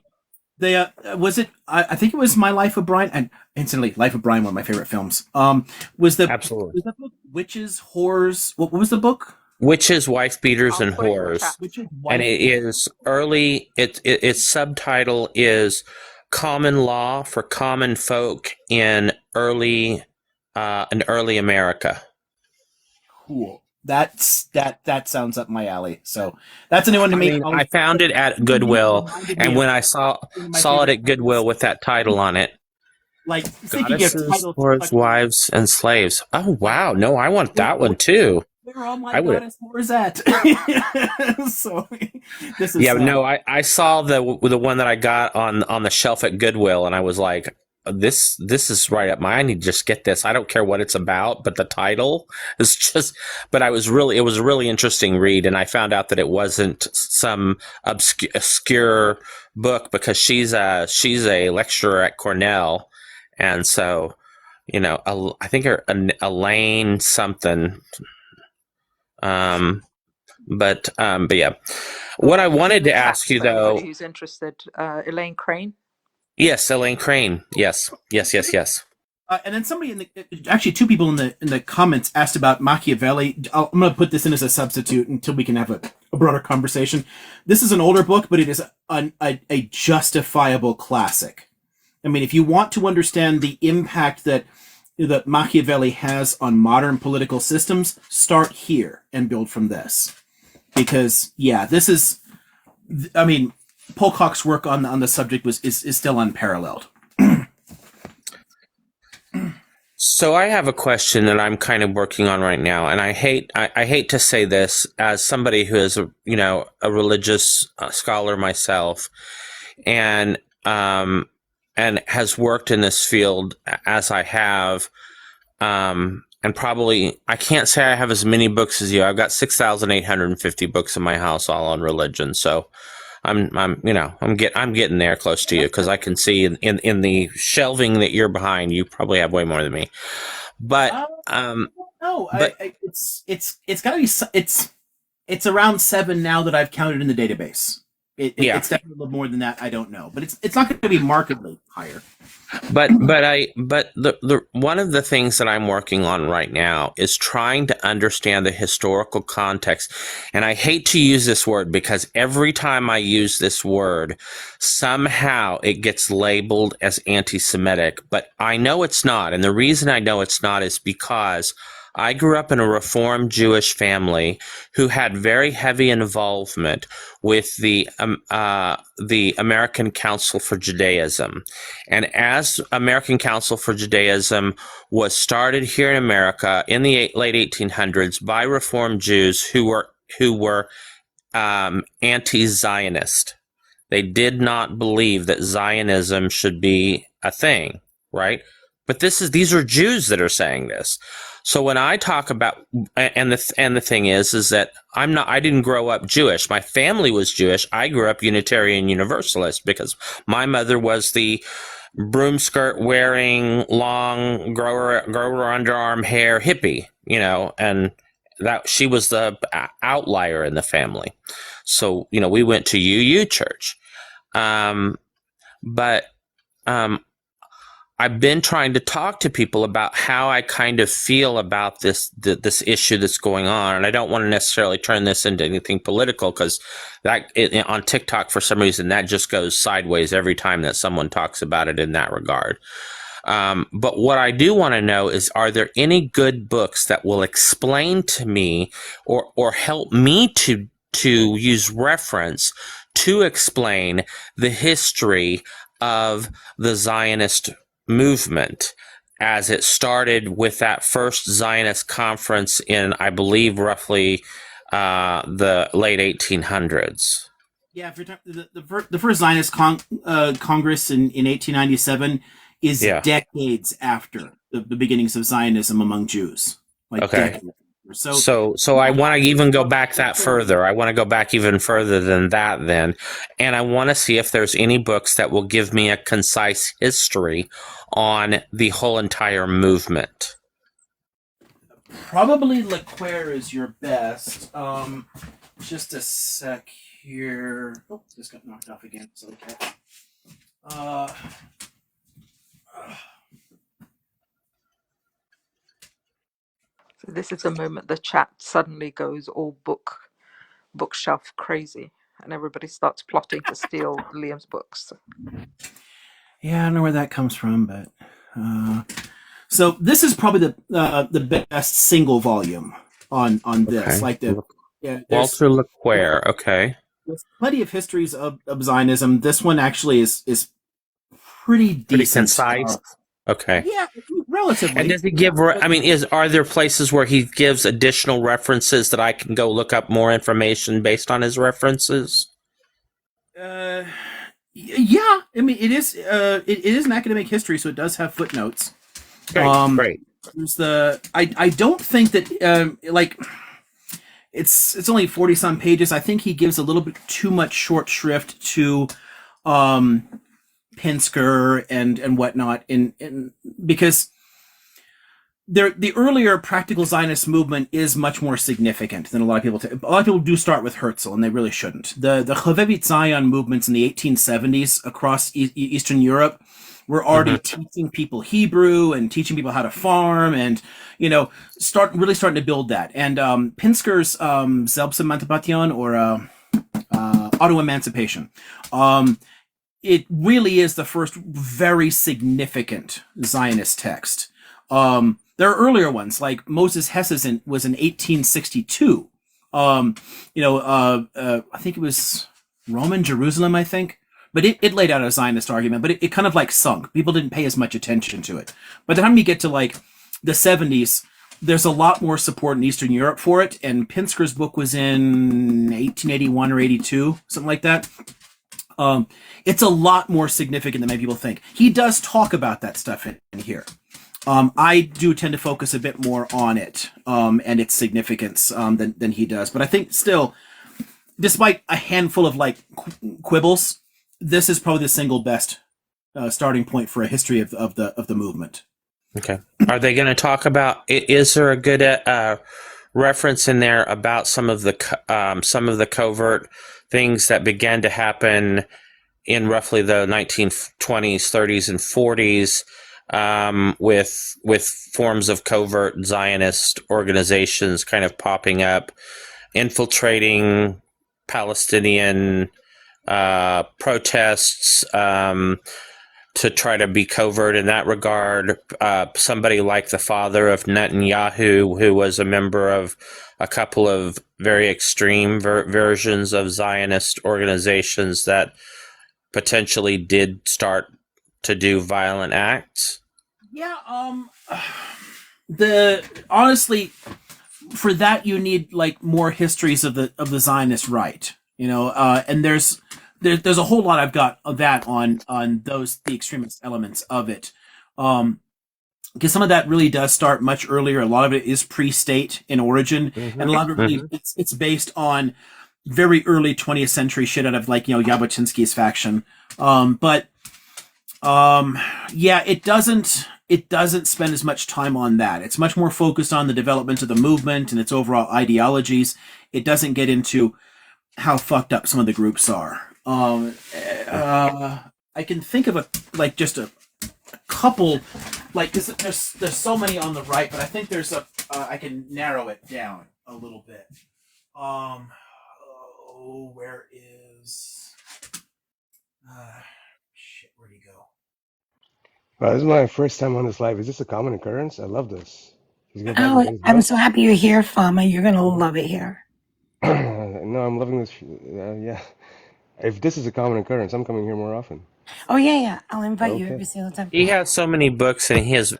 Was it? I think it was My Life of Brian, and instantly, Life of Brian, one of my favorite films. Was that book Witches, Whores? What was the book? Witches, Wife Beaters, and Whores. And it is early. Its subtitle is Common Law for Common Folk in early America. Cool. That sounds up my alley. So that's a new one to me. I found it at Goodwill, and when I saw it at Goodwill with that title on it, like Goddesses, Whores, Wives, and Slaves. Oh wow! No, I want that one too. Where are all my goddess whores at? So this is no. I saw the one that I got on the shelf at Goodwill, and I was like, this is right up my. I need to just get this. I don't care what it's about, but the title is just. But it was a really interesting read, and I found out that it wasn't some obscure book because she's a lecturer at Cornell, and so I think her Elaine something. But yeah, what I wanted to ask you though. Anybody who's interested, Elaine Crane. Yes, Elaine Crane. Yes. And then somebody actually two people in the comments asked about Machiavelli. I'm going to put this in as a substitute until we can have a broader conversation. This is an older book, but it is a justifiable classic. I mean, if you want to understand the impact that Machiavelli has on modern political systems, start here and build from this. Because this is, I mean, Polcock's work on the subject is still unparalleled. So I have a question that I'm kind of working on right now, and I hate to say this as somebody who is a religious scholar myself, and has worked in this field as I have, and probably I can't say I have as many books as you. I've got 6,850 books in my house, all on religion. So I'm getting there close to you because I can see in the shelving that you're behind, you probably have way more than me. But it's got to be it's around 7 now that I've counted in the database. It's definitely a little more than that. I don't know, but it's not going to be markedly higher. But the one of the things that I'm working on right now is trying to understand the historical context. And I hate to use this word because every time I use this word, somehow it gets labeled as anti-Semitic, but I know it's not. And the reason I know it's not is because I grew up in a Reformed Jewish family who had very heavy involvement with the American Council for Judaism. And as American Council for Judaism was started here in America in the late 1800s by Reformed Jews who were anti-Zionist. They did not believe that Zionism should be a thing, right? But these are Jews that are saying this. So when I talk about, and the thing is that I didn't grow up Jewish. My family was Jewish. I grew up Unitarian Universalist because my mother was the broom skirt wearing, long grower underarm hair hippie, and that she was the outlier in the family. So, we went to UU church. But I've been trying to talk to people about how I kind of feel about this issue that's going on, and I don't want to necessarily turn this into anything political because on TikTok for some reason that just goes sideways every time that someone talks about it in that regard. But what I do want to know is, are there any good books that will explain to me or help me to use reference to explain the history of the Zionist movement as it started with that first Zionist conference in, I believe, roughly the late 1800s. Yeah, if you're talking, the first Zionist Congress in 1897 is decades after the beginnings of Zionism among Jews. Decades. So I want to even go back that further. I want to go back even further than that then. And I want to see if there's any books that will give me a concise history on the whole entire movement. Probably Lequer is your best. Just a sec here. Oh, this got knocked off again. So okay. So this is the moment the chat suddenly goes all bookshelf crazy, and everybody starts plotting to steal Liam's books. Yeah, I don't know where that comes from, but so this is probably the best single volume on this. Okay. Walter Lequer. Okay. There's plenty of histories of Zionism. This one actually is pretty decent. Pretty concise. Okay. Yeah, relatively. And does he give? Are there places where he gives additional references that I can go look up more information based on his references? Yeah, it is. It is an academic history, so it does have footnotes. Great. There's I don't think that it's only 40 some pages. I think he gives a little bit too much short shrift to Pinsker and whatnot in because the earlier practical Zionist movement is much more significant than a lot of people. A lot of people do start with Herzl, and they really shouldn't. The Chovevit Zion movements in the 1870s across Eastern Europe were already teaching people Hebrew and teaching people how to farm, and starting to build that. And Pinsker's Selbstemancipation or Auto Emancipation. It really is the first very significant Zionist text. There are earlier ones, like Moses Hess's was in 1862. I think it was Roman Jerusalem, I think. But it laid out a Zionist argument, but it kind of sunk. People didn't pay as much attention to it. By the time you get to the 70s, there's a lot more support in Eastern Europe for it. And Pinsker's book was in 1881 or 82, something like that. It's a lot more significant than many people think. He does talk about that stuff in here. I do tend to focus a bit more on it and its significance than he does. But I think still, despite a handful of quibbles, this is probably the single best starting point for a history of the movement. Okay. Are they going to talk about? Is there a good reference in there about some of the covert things that began to happen in roughly the 1920s, 30s, and 40s? With forms of covert Zionist organizations kind of popping up, infiltrating Palestinian protests to try to be covert in that regard. Somebody like the father of Netanyahu, who was a member of a couple of very extreme versions of Zionist organizations that potentially did start to do violent acts. Yeah, honestly, for that you need more histories of the Zionist right, and there's a whole lot I've got of that on the extremist elements of it. because some of that really does start much earlier. A lot of it is pre-state in origin, and a lot of it really it's based on very early 20th century shit out of like Jabotinsky's faction. Yeah, it doesn't spend as much time on that. It's much more focused on the development of the movement and its overall ideologies. It doesn't get into how fucked up some of the groups are. I can think of just a couple, like there's so many on the right, but I think there's I can narrow it down a little bit. Where is shit? Where'd he go? Well, this is my first time on this live. Is this a common occurrence? I love this. He's gonna talk Oh, about his I'm book. so happy you're here, Fama. You're going to love it here. No, I'm loving this. Yeah. If this is a common occurrence, I'm coming here more often. Oh, yeah. I'll invite you Okay. every single time. He has so many books, and his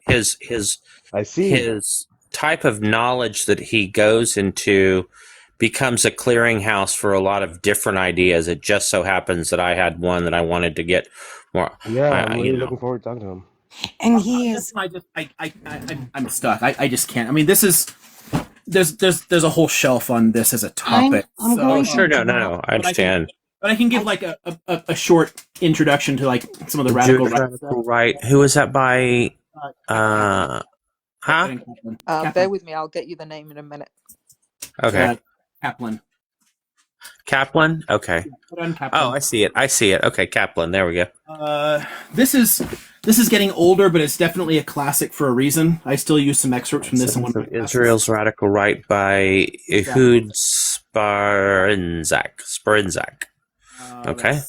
I see. his type of knowledge that he goes into becomes a clearinghouse for a lot of different ideas. It just so happens that I had one that I wanted to get more. Yeah, I'm really looking forward to talking to him. And he is. I'm stuck. I just can't. I mean, this is there's a whole shelf on this as a topic. I'm going sure, no, I understand. But I can give like a short introduction to like some of the radical right. Who is that by? Bear with me. I'll get you the name in a minute. Okay. Kaplan. Okay. Kaplan. Oh, I see it. Okay, Kaplan. There we go. This is getting older, but it's definitely a classic for a reason. I still use some excerpts from this in one of my classes. Israel's Radical Right by Ehud Sprinzak. Okay.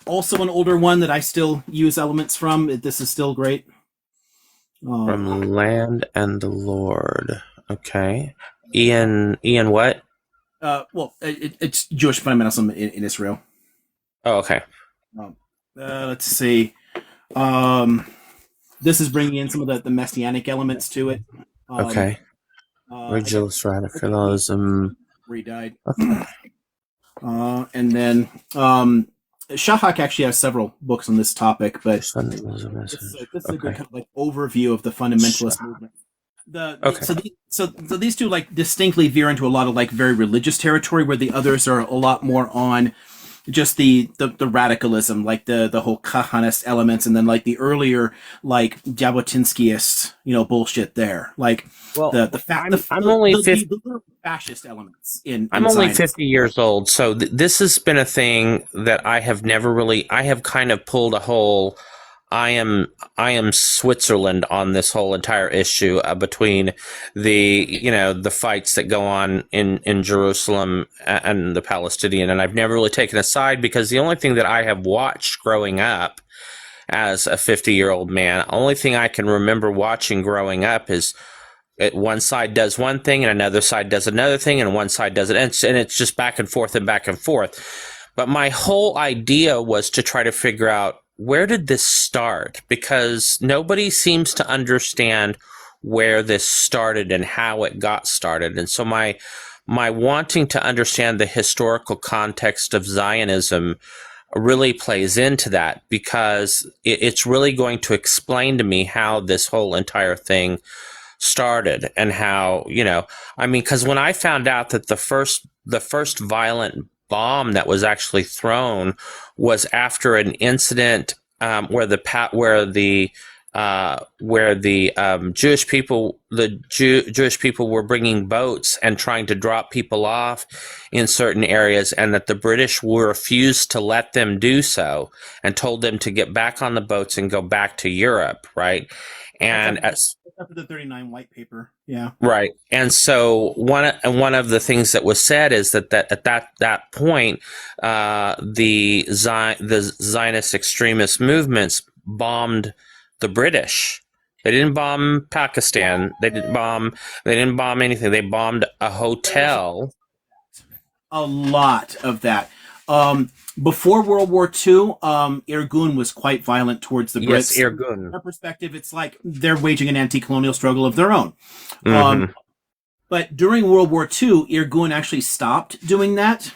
Also an older one that I still use elements from. This is still great. From Land and the Lord. Okay. Ian what? It's Jewish fundamentalism in Israel. Oh, okay. Let's see. This is bringing in some of the messianic elements to it. Okay. Originalist radicalism. Where he died. Okay. And then Shahak actually has several books on this topic, but this is a good kind of like overview of the fundamentalist movement. So these two like distinctly veer into a lot of like very religious territory, where the others are a lot more on just the radicalism, like the whole Kahanist elements, and then like the earlier like Jabotinskyist, bullshit there. Like I'm only 50 the fascist elements in I'm only Zionism. 50 years old, so this has been a thing that I have never really. I have kind of pulled a whole. I am Switzerland on this whole entire issue between the fights that go on in Jerusalem and the Palestinian, and I've never really taken a side because the only thing that I have watched growing up as a 50-year-old man, only thing I can remember watching growing up is one side does one thing and another side does another thing and one side does it, and it's just back and forth and back and forth. But my whole idea was to try to figure out, where did this start? Because nobody seems to understand where this started and how it got started. And so my wanting to understand the historical context of Zionism really plays into that, because it's really going to explain to me how this whole entire thing started and how, because when I found out that the first violent bomb that was actually thrown was after an incident where the Jewish people were bringing boats and trying to drop people off in certain areas, and that the British refused to let them do so and told them to get back on the boats and go back to Europe, right? And after the 39 white paper, yeah, right. And so one of the things that was said is that at that point, the Zionist extremist movements bombed the British. They didn't bomb Pakistan. They didn't bomb anything. They bombed a hotel. A lot of that. Before World War II, Irgun was quite violent towards the Brits. Yes, Irgun. From their perspective, it's like they're waging an anti-colonial struggle of their own. Mm-hmm. But during World War II, Irgun actually stopped doing that,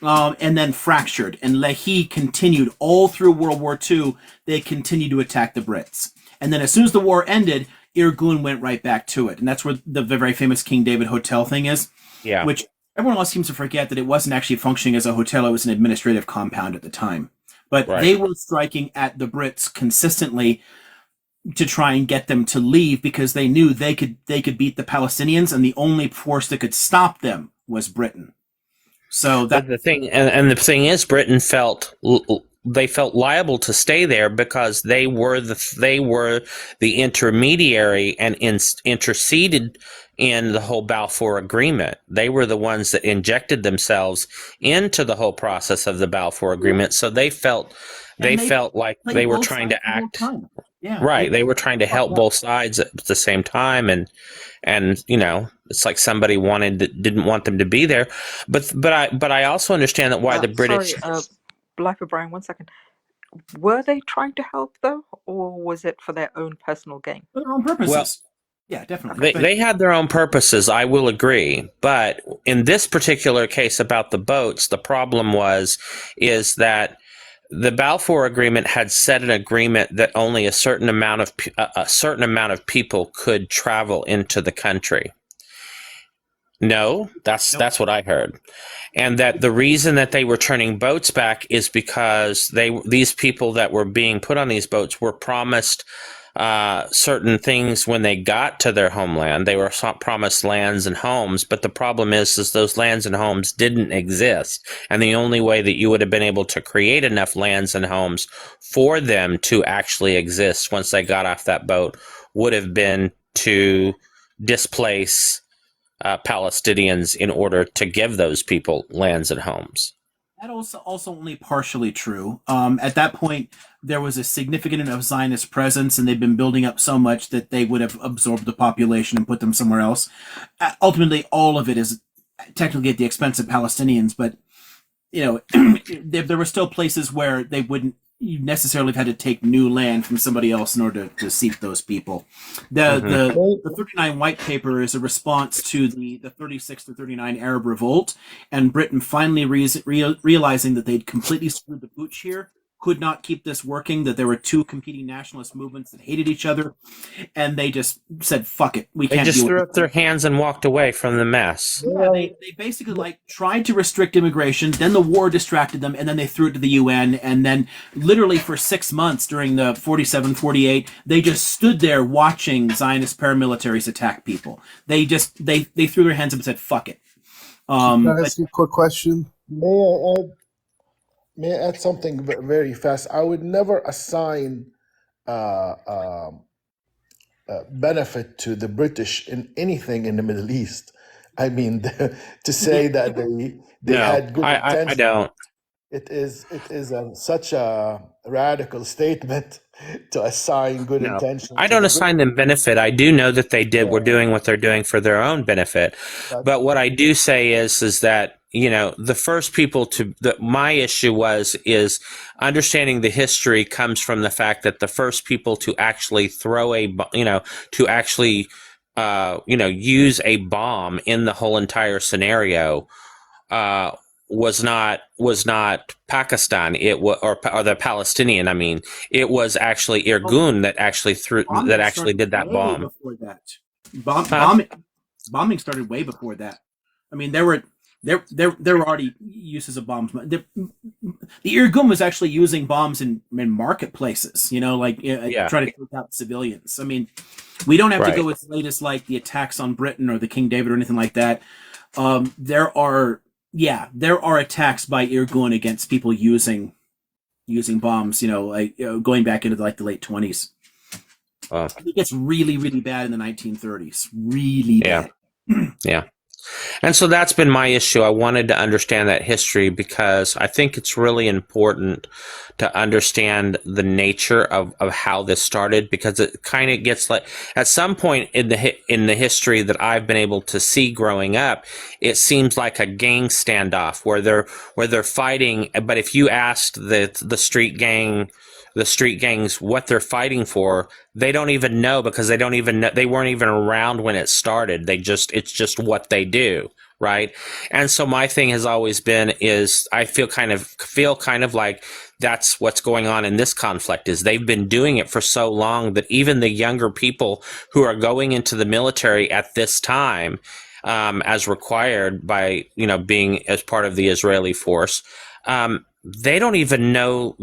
and then fractured. And Leahy continued all through World War II. They continued to attack the Brits. And then as soon as the war ended, Irgun went right back to it. And that's where the very famous King David Hotel thing is. Yeah. Which everyone else seems to forget that it wasn't actually functioning as a hotel. It was an administrative compound at the time. But they were striking at the Brits consistently to try and get them to leave because they knew they could beat the Palestinians, and the only force that could stop them was Britain. So that the thing, and the thing is, Britain felt liable to stay there because they were the intermediary and interceded in the whole Balfour Agreement. They were the ones that injected themselves into the whole process of the Balfour Agreement. So they felt like they were trying to act. Yeah, right. They were trying to help both sides at the same time, and it's like somebody didn't want them to be there. But I also understand that why the British. Sorry, Life of Brian, 1 second. Were they trying to help though, or was it for their own personal gain? For their own purposes. Well, yeah, definitely. They had their own purposes, I will agree. But in this particular case about the boats, the problem is that the Balfour Agreement had set an agreement that only a certain amount of people could travel into the country. No, that's what I heard. And that the reason that they were turning boats back is because these people that were being put on these boats were promised certain things when they got to their homeland. They were promised lands and homes, but the problem is those lands and homes didn't exist. And the only way that you would have been able to create enough lands and homes for them to actually exist once they got off that boat would have been to displace Palestinians in order to give those people lands and homes. That also only partially true. At that point, there was a significant enough Zionist presence, and they've been building up so much that they would have absorbed the population and put them somewhere else. Ultimately, all of it is technically at the expense of Palestinians, but there were still places where they wouldn't necessarily have had to take new land from somebody else in order to seat those people. The 39 White Paper is a response to the 36 to 39 Arab Revolt, and Britain finally realizing that they'd completely screwed the pooch here, could not keep this working, that there were two competing nationalist movements that hated each other, and they just said, fuck it, we can't do it. They just threw up their hands and walked away from the mess. Yeah, they basically tried to restrict immigration, then the war distracted them, and then they threw it to the UN, and then literally for 6 months during the 47-48, they just stood there watching Zionist paramilitaries attack people. They threw their hands up and said, fuck it. Can I ask you a quick question? May I add something very fast? I would never assign benefit to the British in anything in the Middle East. I mean, to say that they had good intentions. I don't. It is such a radical statement to assign good intentions. I don't assign them benefit. I do know that they were doing what they're doing for their own benefit. But what I do say is that the first people my issue is understanding the history comes from the fact that the first people to actually use a bomb in the whole entire scenario was not Pakistan, or the Palestinian. I mean, it was actually Irgun that actually did that bomb. Before that, bombing started way before that. I mean, there were already uses of bombs. The Irgun was actually using bombs in marketplaces. Trying to take out civilians. I mean, we don't have to go as late as the attacks on Britain or the King David or anything like that. There are attacks by Irgun against people using bombs, going back into the late 20s. It gets really, really bad in the 1930s. Really bad. Yeah. And so that's been my issue. I wanted to understand that history because I think it's really important to understand the nature of how this started, because it kind of gets at some point in the history that I've been able to see growing up, it seems like a gang standoff where they're fighting. But if you asked the street gangs what they're fighting for, they don't even know, because they don't even know, they weren't even around when it started. It's just what they do. right? And so my thing has always been is I feel kind of like that's what's going on in this conflict is they've been doing it for so long that even the younger people who are going into the military at this time, as required by, being as part of the Israeli force, they don't even know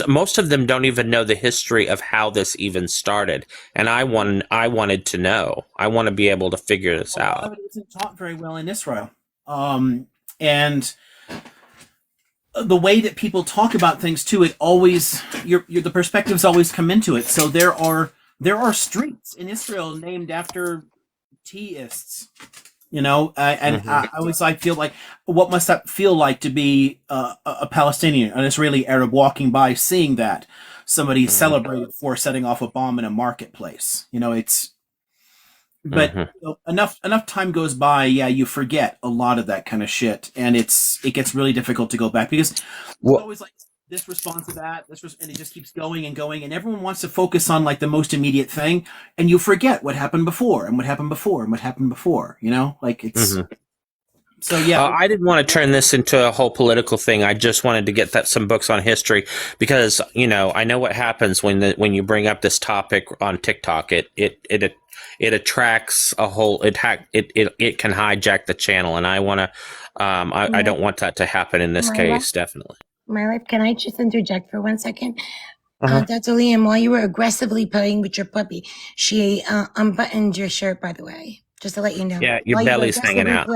most of them don't even know the history of how this even started. And I wanted to know. I want to be able to figure this A lot out. of it isn't taught very well in Israel. And the way that people talk about things too, it always the perspectives always come into it. So there are streets in Israel named after teists, and I feel like, what must that feel like to be a Palestinian, an Israeli Arab walking by, seeing that somebody celebrated for setting off a bomb in a marketplace. But enough time goes by, you forget a lot of that kind of shit, and it gets really difficult to go back because it's always like this response to that, and it just keeps going and going, and everyone wants to focus on like the most immediate thing, and you forget what happened before and what happened before and what happened before. Like it's. So I didn't want to turn this into a whole political thing. I just wanted to get some books on history because I know what happens when you bring up this topic on TikTok. It attracts a whole. It can hijack the channel, and I want to. I don't want that to happen in this case. Definitely. My life. Can I just interject for 1 second? Dr. Liam, while you were aggressively playing with your puppy, she unbuttoned your shirt, by the way, just to let you know. Yeah, your belly's hanging out.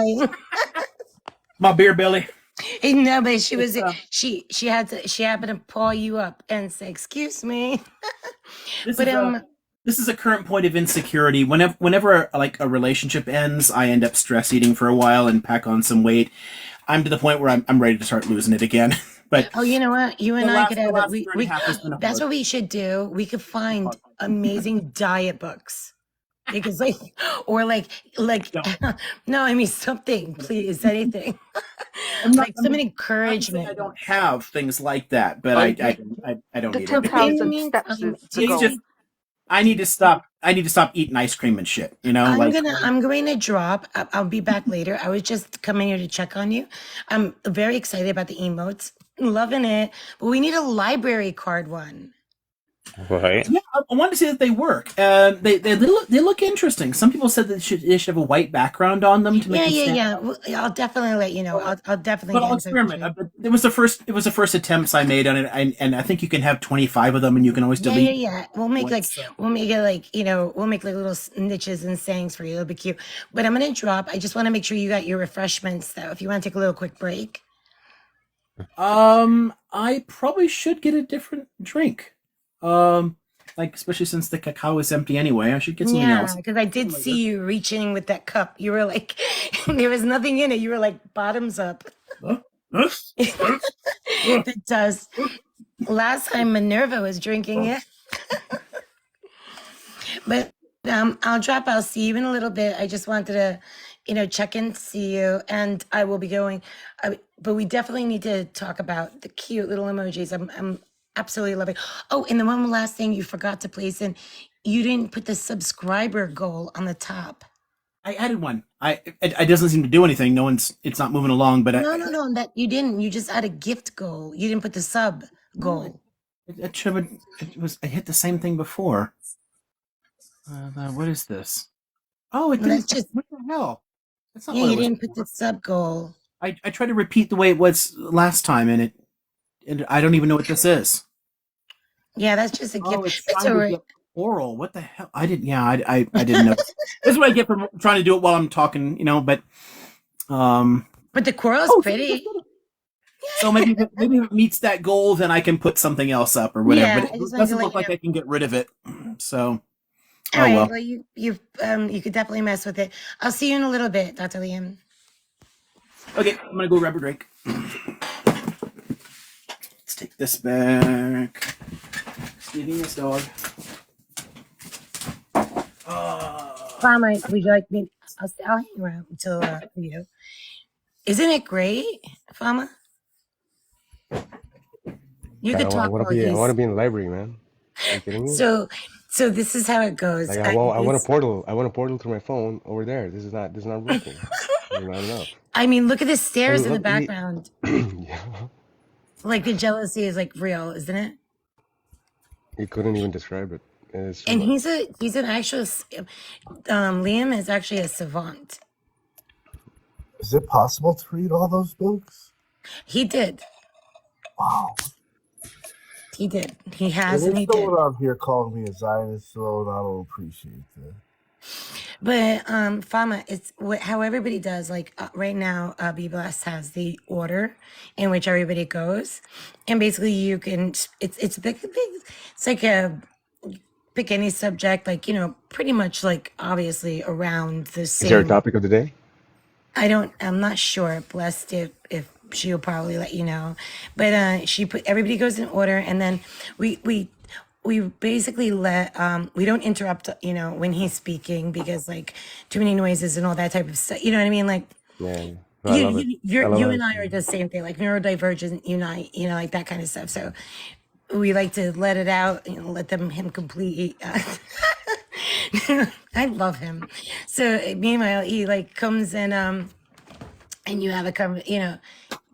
My beer belly. No, but she was she happened to paw you up and say, "Excuse me." This is a current point of insecurity. Whenever like a relationship ends, I end up stress eating for a while and pack on some weight. I'm to the point where I'm ready to start losing it again. But you know what? You and I could have it. That's what we should do. We could find amazing diet books. Because no, I mean something, please, anything. Like some encouragement. I don't have things like that, but I don't need it. 2,000 steps is the goal. I need to stop eating ice cream and shit. I'm going to drop. I'll be back later. I was just coming here to check on you. I'm very excited about the emotes. Loving it. But we need a library card one. Right. Yeah, I want to see that they work. They look interesting. Some people said that they should have a white background on them to make them stand. Yeah. Well, I'll definitely let you know. I'll definitely. But I'll experiment. It was the first attempts I made on it, and I think you can have 25 of them, and you can always delete. Yeah. We'll make we'll make little niches and sayings for you. It'll be cute. But I'm gonna drop. I just want to make sure you got your refreshments though. If you want to take a little quick break. I probably should get a different drink. Especially since the cacao is empty anyway, I should get something else. Yeah, because I did see you reaching with that cup. You were like, there was nothing in it. You were like bottoms up. It does. Last time Minerva was drinking it. But I'll drop. I'll see you in a little bit. I just wanted to, check in, see you, and I will be going. But we definitely need to talk about the cute little emojis. I'm absolutely loving. Oh, and the one last thing you forgot to place in, you didn't put the subscriber goal on the top. I added one. It doesn't seem to do anything. It's not moving along. But no, that you didn't. You just had a gift goal. You didn't put the sub goal. I hit the same thing before. What is this? Oh, what the hell? That's not. Yeah, you didn't put the sub goal. I tried to repeat the way it was last time, and I don't even know what this is. Yeah, that's just a gift. It's all right. Oral. What the hell? I didn't. Yeah, I didn't know. This is what I get from trying to do it while I'm talking. But the coral's pretty. So maybe if it meets that goal, then I can put something else up or whatever. Yeah, but it doesn't look like I can get rid of it. So. All right. Well, you could definitely mess with it. I'll see you in a little bit, Dr. Liam. Okay, I'm gonna go grab a drink. Let's take this back. Stealing this dog. Farmer, would you like me? I'll hang around until you. Isn't it great, Farmer? You could talk. I want to be in the library, man. Are you kidding me? So So this is how it goes. Like I want a portal. I want a portal through my phone over there. This is not working. This is not enough. I mean, look at the And stairs in the look, background. yeah, Like the jealousy is like real, isn't it? he couldn't even describe it. It's too And much. he's an actual Liam is actually a savant. Is it possible to read all those books? He did. Wow. He did. He has, If and he there's did. someone out here calling me a Zionist, so I don't appreciate that. But Fama, it's how everybody does. Like right now, Be Blessed has the order in which everybody goes, and basically you can. It's big. It's like a pick any subject, like pretty much like obviously around the Is there a same. topic of the day? I'm not sure. Blessed if she'll probably let you know, but she put everybody goes in order, and then we basically let we don't interrupt when he's speaking because like too many noises and all that type of stuff. You know what I mean? Like Yeah, I love it. I love you it. and I are the same thing, like neurodivergent unite, like that kind of stuff. So we like to let it out, let him complete. I love him. So meanwhile, he like comes in, and you have a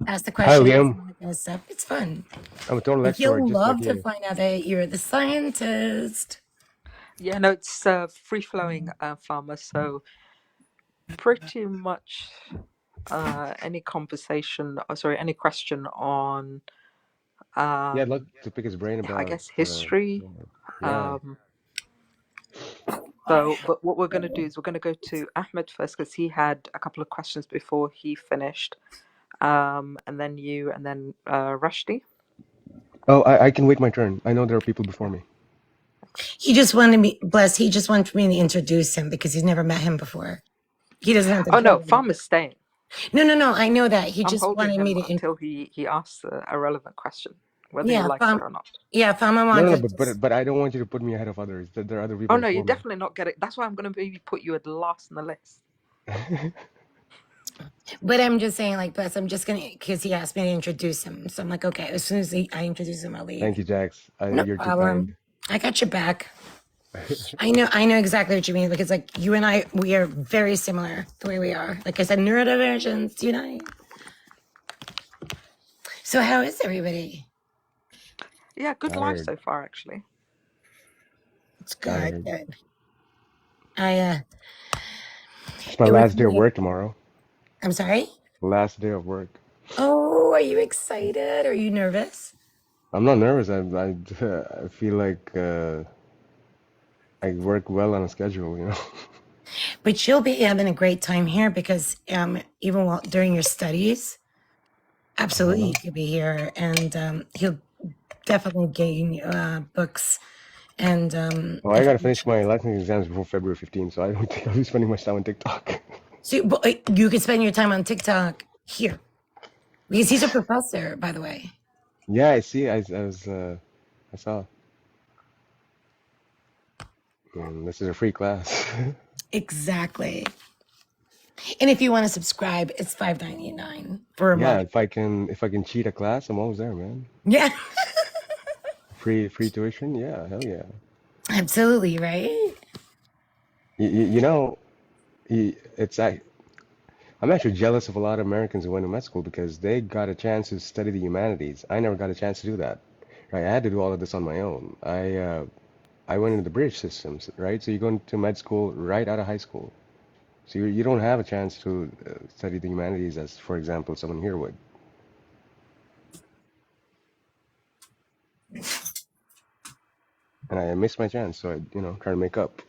ask the Hi, questions Liam. and that kind of stuff. It's fun. I'm a total Like extrovert, he'll just like love to you. find out that you're the scientist. Yeah, no, it's free flowing, Farmer. So pretty much any conversation, or sorry, any question on, Yeah, I'd love to pick his brain I about. guess, history. Yeah. So, but what we're going to do is we're going to go to Ahmed first because he had a couple of questions before he finished, and then you, and then Rushdie. Oh, I can wait my turn. I know there are people before me. He just wanted me, bless. He just wanted me to introduce him because he's never met him before. He doesn't have to. Oh no, Farmer's staying. No. I know that. He I'm just holding wanted him me to. until he asks a relevant question, whether he Yeah, likes it or not. Fama No, wanted. but I don't want you to put me ahead of others. There are other people Oh no, you're before me. definitely not getting. That's why I'm going to maybe put you at the last on the list. But I'm just saying, like, bless. I'm just gonna because he asked me to introduce him, so I'm like, okay. As soon as I introduce him, I'll leave. Thank you, Jax. No You're too problem. kind. I got your back. I know exactly what you mean because like you and I, we are very similar the way we are. Like I said, neurodivergence unite. So how is everybody? Yeah, good life so far, actually. It's good. Good. It's my last day of work tomorrow. I'm sorry? Last day of work. Oh, are you excited? Are you nervous? I'm not nervous. I feel like I work well on a schedule, But you'll be having a great time here because even while during your studies, absolutely you could be here, and he'll definitely gain books and Well, I gotta finish my licensing exams before February 15th, so I don't think I'll be spending much time on TikTok. so you could spend your time on TikTok here because he's a professor, by the way. Yeah, I see. I saw. And this is a free class. Exactly. And if you want to subscribe, it's $5.99 for a Yeah, month. if I can cheat a class, I'm always there, man. Yeah. Free tuition? Yeah, hell yeah. Absolutely, right? You know, I'm actually jealous of a lot of Americans who went to med school because they got a chance to study the humanities. I never got a chance to do that. Right? I had to do all of this on my own. I went into the British systems, right? So you go into med school right out of high school. So you don't have a chance to study the humanities as, for example, someone here would. And I missed my chance, so I, try to make up.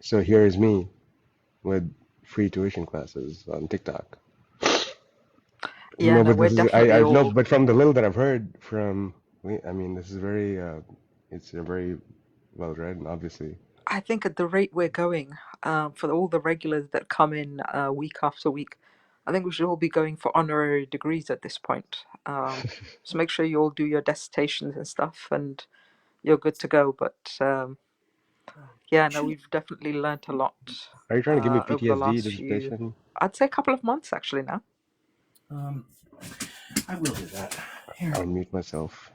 So here is me with free tuition classes on TikTok. Yeah, no, But we're this is definitely I know, all. but from the little that I've heard from, I mean, this is very, it's a very well read, and obviously. I think at the rate we're going, for all the regulars that come in week after week, I think we should all be going for honorary degrees at this point. So make sure you all do your dissertations and stuff, and you're good to go. But yeah, no, we've definitely learnt a lot Are you trying to give me over the PTSD last few, dissertation? I'd say a couple of months actually now. I will do that. Here. I'll mute myself.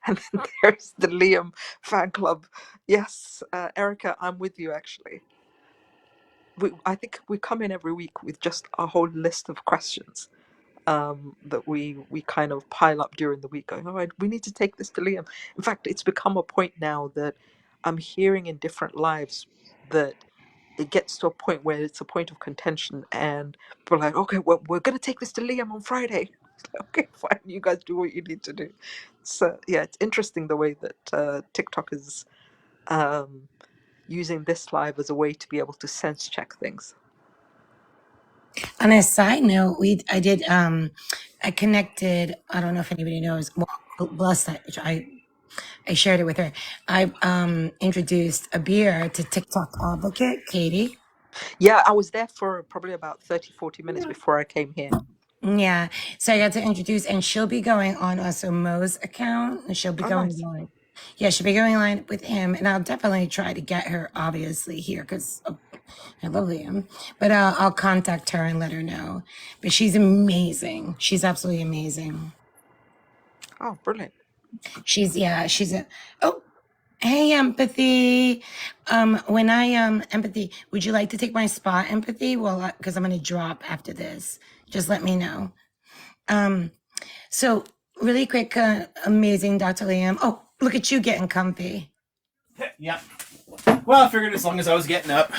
And then there's the Liam fan club. Yes, Erica, I'm with you actually. I think we come in every week with just a whole list of questions that we kind of pile up during the week, going, all right, we need to take this to Liam. In fact, it's become a point now that I'm hearing in different lives that it gets to a point where it's a point of contention, and people are like, okay, well, we're going to take this to Liam on Friday. Okay, fine, you guys do what you need to do. So yeah, it's interesting the way that TikTok is using this live as a way to be able to sense check things. On a side note, I connected, I don't know if anybody knows, bless that, I shared it with her. I introduced a beer to TikTok advocate, Katie. Yeah, I was there for probably about 30-40 minutes before I came here. Yeah, so I got to introduce, and she'll be going on also Mo's account, and she'll be going nice. live. Yeah, she'll be going live with him, and I'll definitely try to get her, obviously, here, because I love Liam. But I'll contact her and let her know. But she's amazing. She's absolutely amazing. Oh, brilliant. She's a, oh, hey, Empathy. When I, Empathy, would you like to take my spot, Empathy? Well, because I'm going to drop after this. Just let me know. So really quick, amazing, Dr. Liam. Oh, look at you getting comfy. Yeah. Well, I figured as long as I was getting up,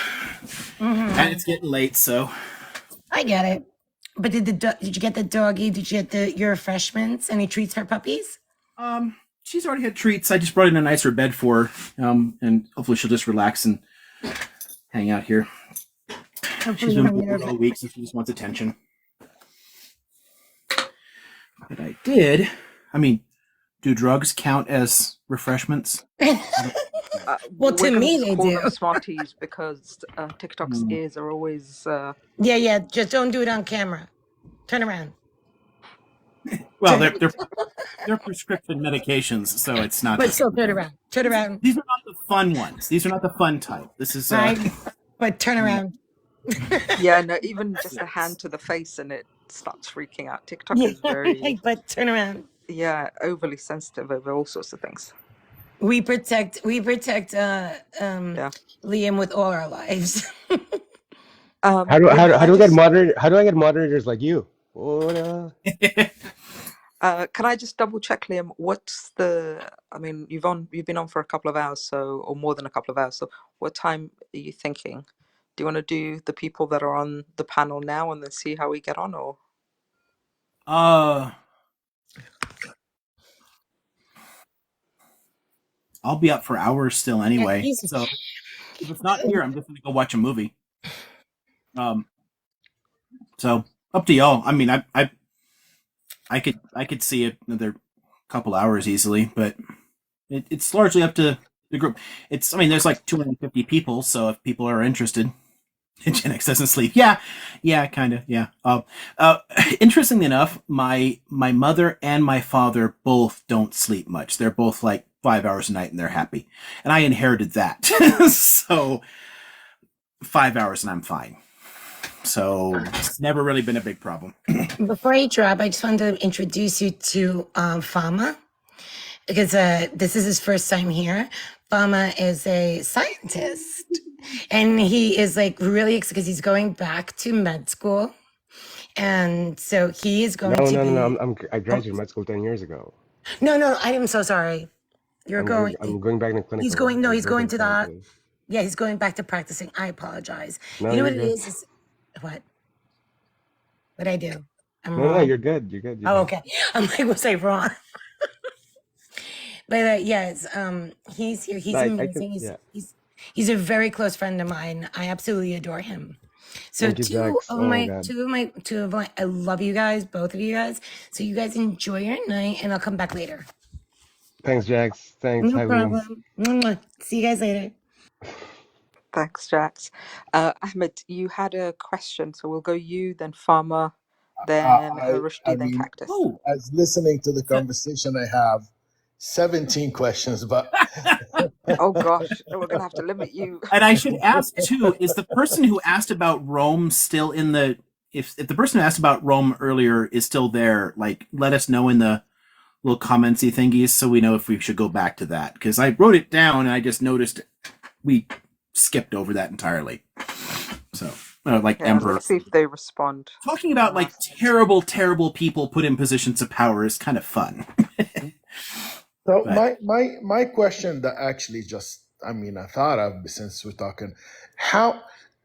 and it's getting late, so I get it. But did you get the doggy? Did you get your refreshments? Any treats for puppies? She's already had treats. I just brought in a nicer bed for her, and hopefully she'll just relax and hang out here. She's been bored all week, so she just wants attention. But I did. I mean, do drugs count as refreshments? Well, to me, they call do. them Smarties because TikTok's ears are always. Yeah. Just don't do it on camera. Turn around. Well, they're prescription medications, so it's not. But still, turn around. Turn around. These are not the fun ones. These are not the fun type. This is. But turn around. Yeah, no, even just a hand to the face and it starts freaking out. TikTok is very. But turn around. Yeah, overly sensitive over all sorts of things. We protect Liam with all our lives. How do I get moderator? How do I get moderators like you? Can I just double check, Liam? What's the? I mean, you've been on for a couple of hours, or more than a couple of hours. So, what time are you thinking? Do you want to do the people that are on the panel now and then see how we get on, or? I'll be up for hours still anyway. So if it's not here, I'm just gonna go watch a movie. So up to y'all. I mean, I could see it another couple hours easily, but it's largely up to the group. I mean, there's like 250 people, so if people are interested. Gen X doesn't sleep. Yeah, kind of. Yeah. Interestingly enough, my mother and my father both don't sleep much. They're both like 5 hours a night, and they're happy. And I inherited that, so 5 hours and I'm fine. So it's never really been a big problem. Before you drop, I just wanted to introduce you to Fama, because this is his first time here. Fama is a scientist, and he is like really excited because he's going back to med school, and so he is going to be. No. I graduated med school 10 years ago. No, I am so sorry. I'm going back to clinical. He's going. No, he's going to that. Yeah, he's going back to practicing. I apologize. No, you know what it is what? What'd I do? I'm wrong. No, you're good. You're good. Okay. I'm like, was I wrong? But yes, he's here. He's amazing. He's a very close friend of mine. I absolutely adore him. So two of my, I love you guys, both of you guys. So you guys enjoy your night, and I'll come back later. Thanks, Jax. Thanks. No problem. See you guys later. Thanks, Jax. Ahmed, you had a question, so we'll go you, then Farmer, then Rushdie, then Cactus. As listening to the conversation I have, 17 questions, but Oh gosh, we're gonna have to limit you. And I should ask too: is the person who asked about Rome still in the? If the person who asked about Rome earlier is still there, like let us know in the little commentsy thingies so we know if we should go back to that. Because I wrote it down and I just noticed we skipped over that entirely. So, like Yeah, Emperor. let's see if they respond. Talking about like terrible, terrible people put in positions of power is kind of fun. so But- my question that actually just I thought of since we're talking,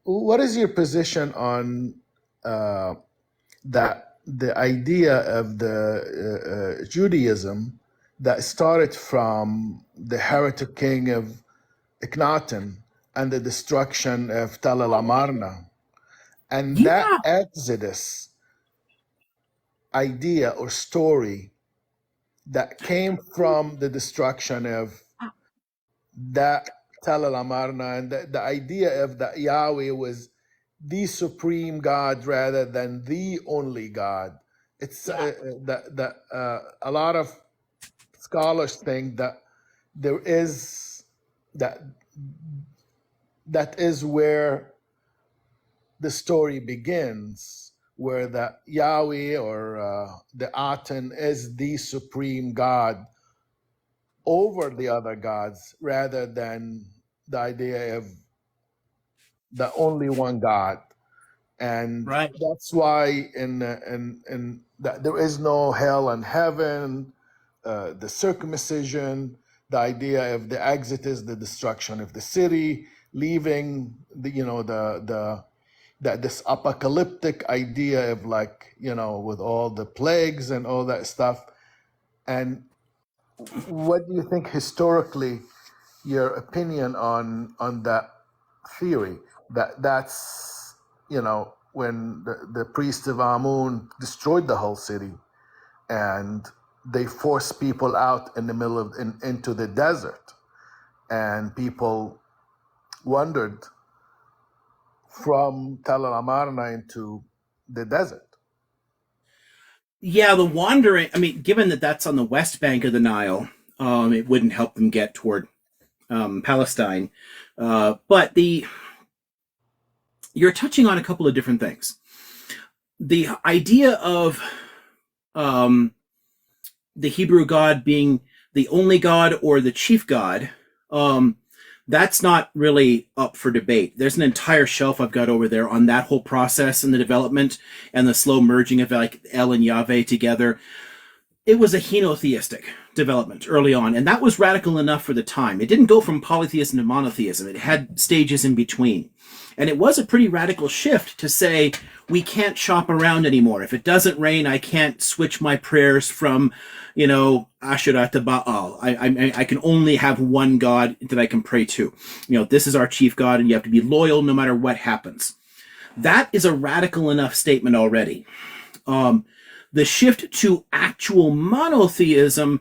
what is your position on that the idea of the Judaism that started from the heretic king of Akhenaten and the destruction of Tel el Amarna, and that Exodus idea or story that came from the destruction of that Tel el Amarna, and the idea of that Yahweh was the supreme God rather than the only God. It's that a lot of scholars think that there is that is where the story begins, where the Yahweh or the Aten is the supreme God over the other gods, rather than the idea of the only one God. And that's why in that there is no hell and heaven, the circumcision, the idea of the exodus, the destruction of the city, leaving that this apocalyptic idea of with all the plagues and all that stuff. And what do you think historically, your opinion on that theory, that's when the priest of Amun destroyed the whole city and they forced people out in the middle of into the desert, and people wandered from Tel el Amarna into the desert. Yeah, the wandering. I mean, given that that's on the west bank of the Nile, it wouldn't help them get toward Palestine. But you're touching on a couple of different things. The idea of the Hebrew God being the only God or the chief God, that's not really up for debate. There's an entire shelf I've got over there on that whole process and the development and the slow merging of like El and Yahweh together. It was a henotheistic development early on, and that was radical enough for the time. It didn't go from polytheism to monotheism. It had stages in between. And it was a pretty radical shift to say, we can't shop around anymore. If it doesn't rain, I can't switch my prayers from, Asherah to Baal. I can only have one God that I can pray to. This is our chief God, and you have to be loyal no matter what happens. That is a radical enough statement already. The shift to actual monotheism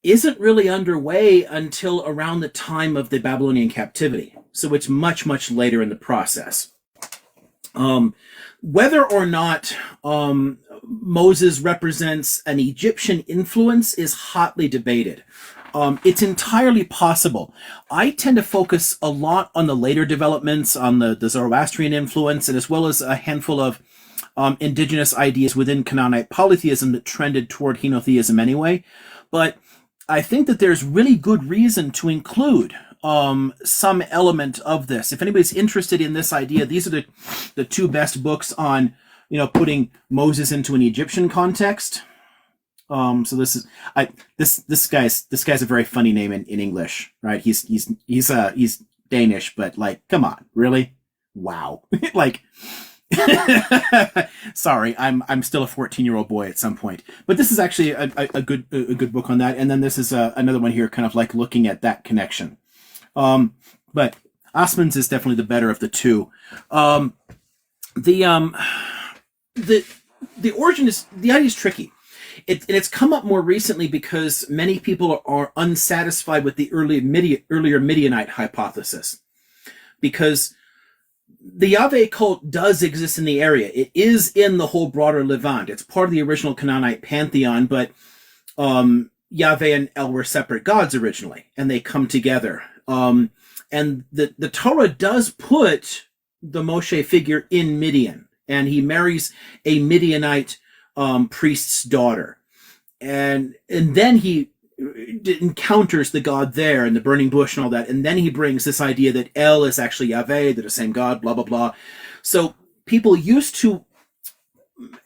isn't really underway until around the time of the Babylonian captivity. So it's much, much later in the process. Whether or not Moses represents an Egyptian influence is hotly debated. It's entirely possible. I tend to focus a lot on the later developments, on the Zoroastrian influence, and as well as a handful of indigenous ideas within Canaanite polytheism that trended toward henotheism anyway. But I think that there's really good reason to include some element of this. If anybody's interested in this idea, these are the two best books on, putting Moses into an Egyptian context. So this is this guy's a very funny name in English, right? He's Danish, but like, come on, really? Wow. Like, sorry, I'm still a 14-year-old boy at some point, but this is actually a good book on that. And then this is another one here, kind of like looking at that connection. But Osman's is definitely the better of the two. The origin is, the idea is tricky. It's come up more recently because many people are unsatisfied with the earlier Midianite hypothesis, because the Yahweh cult does exist in the area. It is in the whole broader Levant. It's part of the original Canaanite pantheon, but Yahweh and El were separate gods originally, and they come together. And the Torah does put the Moshe figure in Midian, and he marries a Midianite priest's daughter, and then he encounters the God there and the burning bush and all that, and then he brings this idea that El is actually Yahweh, they're the same God, blah blah blah. So people used to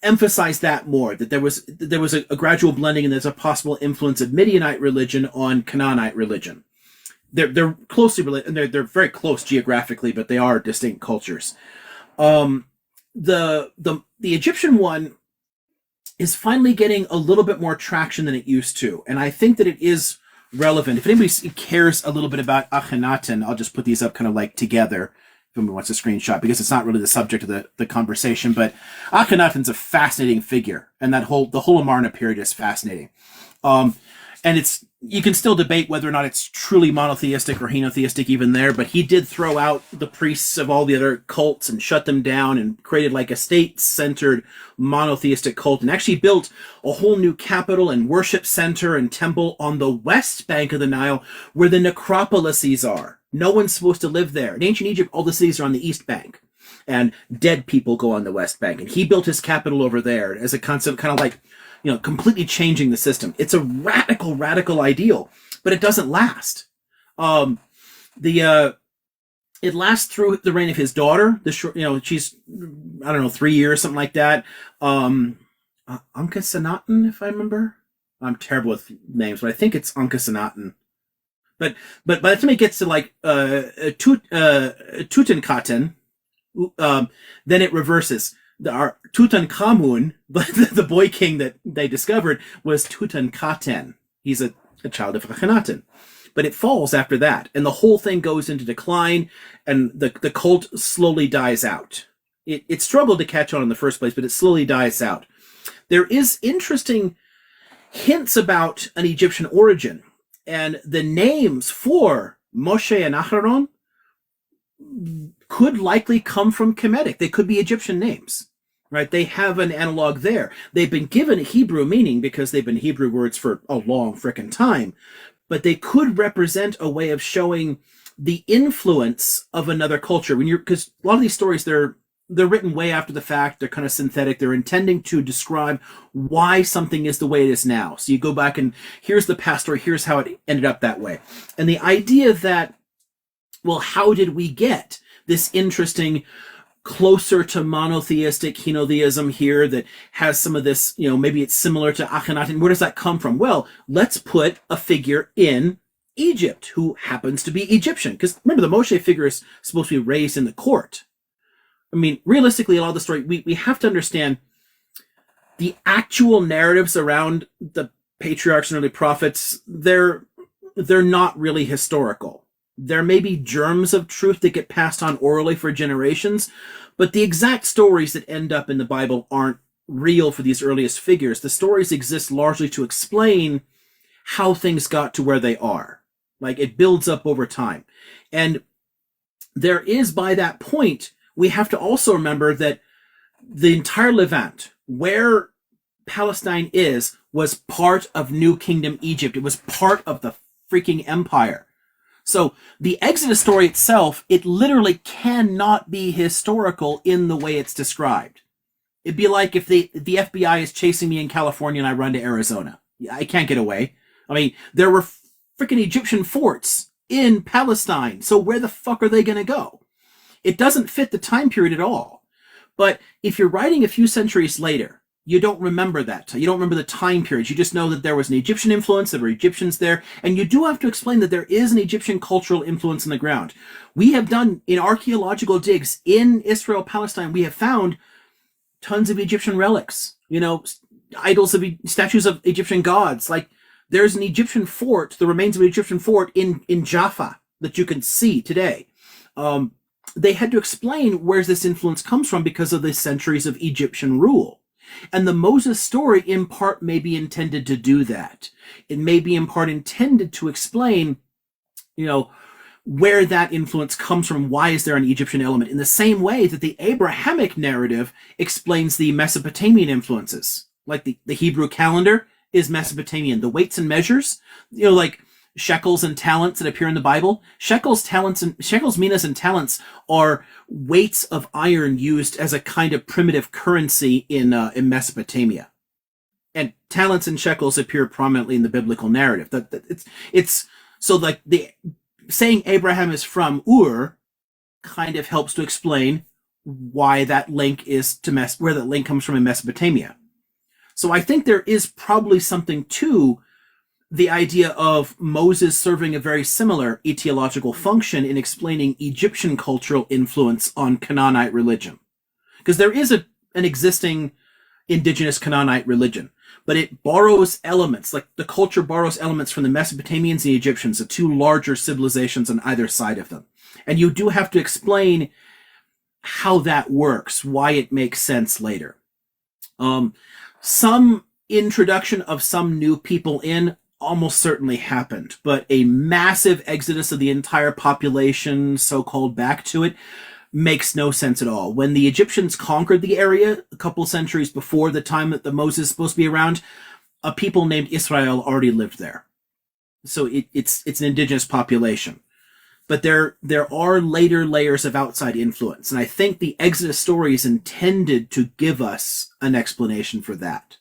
emphasize that more, that there was a gradual blending, and there's a possible influence of Midianite religion on Canaanite religion. They're closely related, and they're very close geographically, but they are distinct cultures. The Egyptian one is finally getting a little bit more traction than it used to, and I think that it is relevant. If anybody cares a little bit about Akhenaten, I'll just put these up kind of like together if anyone wants a screenshot, because it's not really the subject of the conversation, but Akhenaten's a fascinating figure, and the whole Amarna period is fascinating. And you can still debate whether or not it's truly monotheistic or henotheistic even there, but he did throw out the priests of all the other cults and shut them down and created like a state-centered monotheistic cult, and actually built a whole new capital and worship center and temple on the west bank of the Nile where the necropolises are. No one's supposed to live there. In ancient Egypt, all the cities are on the east bank, and dead people go on the west bank. And he built his capital over there as a concept, kind of like, completely changing the system. It's a radical ideal, but it doesn't last. It lasts through the reign of his daughter. She's, 3 years, something like that. Ankhesenaten, if I remember. I'm terrible with names, but I think it's Ankhesenaten. But by the time it gets to like Tutankhaten, then it reverses. Our Tutankhamun, the boy king that they discovered, was Tutankhaten. He's a child of Akhenaten. But it falls after that, and the whole thing goes into decline, and the cult slowly dies out. It struggled to catch on in the first place, but it slowly dies out. There is interesting hints about an Egyptian origin, and the names for Moshe and Aharon could likely come from Kemetic. They could be Egyptian names, right? They have an analog there. They've been given a Hebrew meaning because they've been Hebrew words for a long frickin' time, but they could represent a way of showing the influence of another culture. Because a lot of these stories, they're written way after the fact. They're kind of synthetic. They're intending to describe why something is the way it is now. So you go back and here's the past story. Here's how it ended up that way. And the idea that, well, how did we get this interesting, closer to monotheistic henotheism here that has some of this, maybe it's similar to Akhenaten. Where does that come from? Well, let's put a figure in Egypt who happens to be Egyptian. Because remember, the Moshe figure is supposed to be raised in the court. I mean, realistically, a lot of the story, we have to understand the actual narratives around the patriarchs and early prophets, they're not really historical. There may be germs of truth that get passed on orally for generations, but the exact stories that end up in the Bible aren't real for these earliest figures. The stories exist largely to explain how things got to where they are. Like, it builds up over time. And there is, by that point, we have to also remember that the entire Levant, where Palestine is, was part of New Kingdom Egypt. It was part of the freaking empire. So the Exodus story itself, it literally cannot be historical in the way it's described. It'd be like if the FBI is chasing me in California and I run to Arizona. I can't get away. I mean, there were freaking Egyptian forts in Palestine. So where the fuck are they going to go? It doesn't fit the time period at all. But if you're writing a few centuries later, you don't remember that. You don't remember the time periods. You just know that there was an Egyptian influence, there were Egyptians there, and you do have to explain that there is an Egyptian cultural influence in the ground. We have done, in archaeological digs in Israel, Palestine, we have found tons of Egyptian relics, idols of statues of Egyptian gods. Like, there's an Egyptian fort, the remains of an Egyptian fort in Jaffa that you can see today. They had to explain where this influence comes from because of the centuries of Egyptian rule. And the Moses story, in part, may be intended to do that. It may be, in part, intended to explain, where that influence comes from. Why is there an Egyptian element? In the same way that the Abrahamic narrative explains the Mesopotamian influences. Like the Hebrew calendar is Mesopotamian. The weights and measures, like shekels and talents that appear in the Bible. Shekels, minas, and talents are weights of iron used as a kind of primitive currency in Mesopotamia. And talents and shekels appear prominently in the biblical narrative. It's so like the saying Abraham is from Ur kind of helps to explain why that link is to where that link comes from in Mesopotamia. So I think there is probably something to the idea of Moses serving a very similar etiological function in explaining Egyptian cultural influence on Canaanite religion. Because there is an existing indigenous Canaanite religion, but it borrows elements, like the culture borrows elements from the Mesopotamians and the Egyptians, the two larger civilizations on either side of them. And you do have to explain how that works, why it makes sense later. Some introduction of some new people in almost certainly happened, but a massive exodus of the entire population, so-called, back to it, makes no sense at all. When the Egyptians conquered the area a couple centuries before the time that the Moses is supposed to be around, a people named Israel already lived there. So it's an indigenous population. But there are later layers of outside influence, and I think the Exodus story is intended to give us an explanation for that.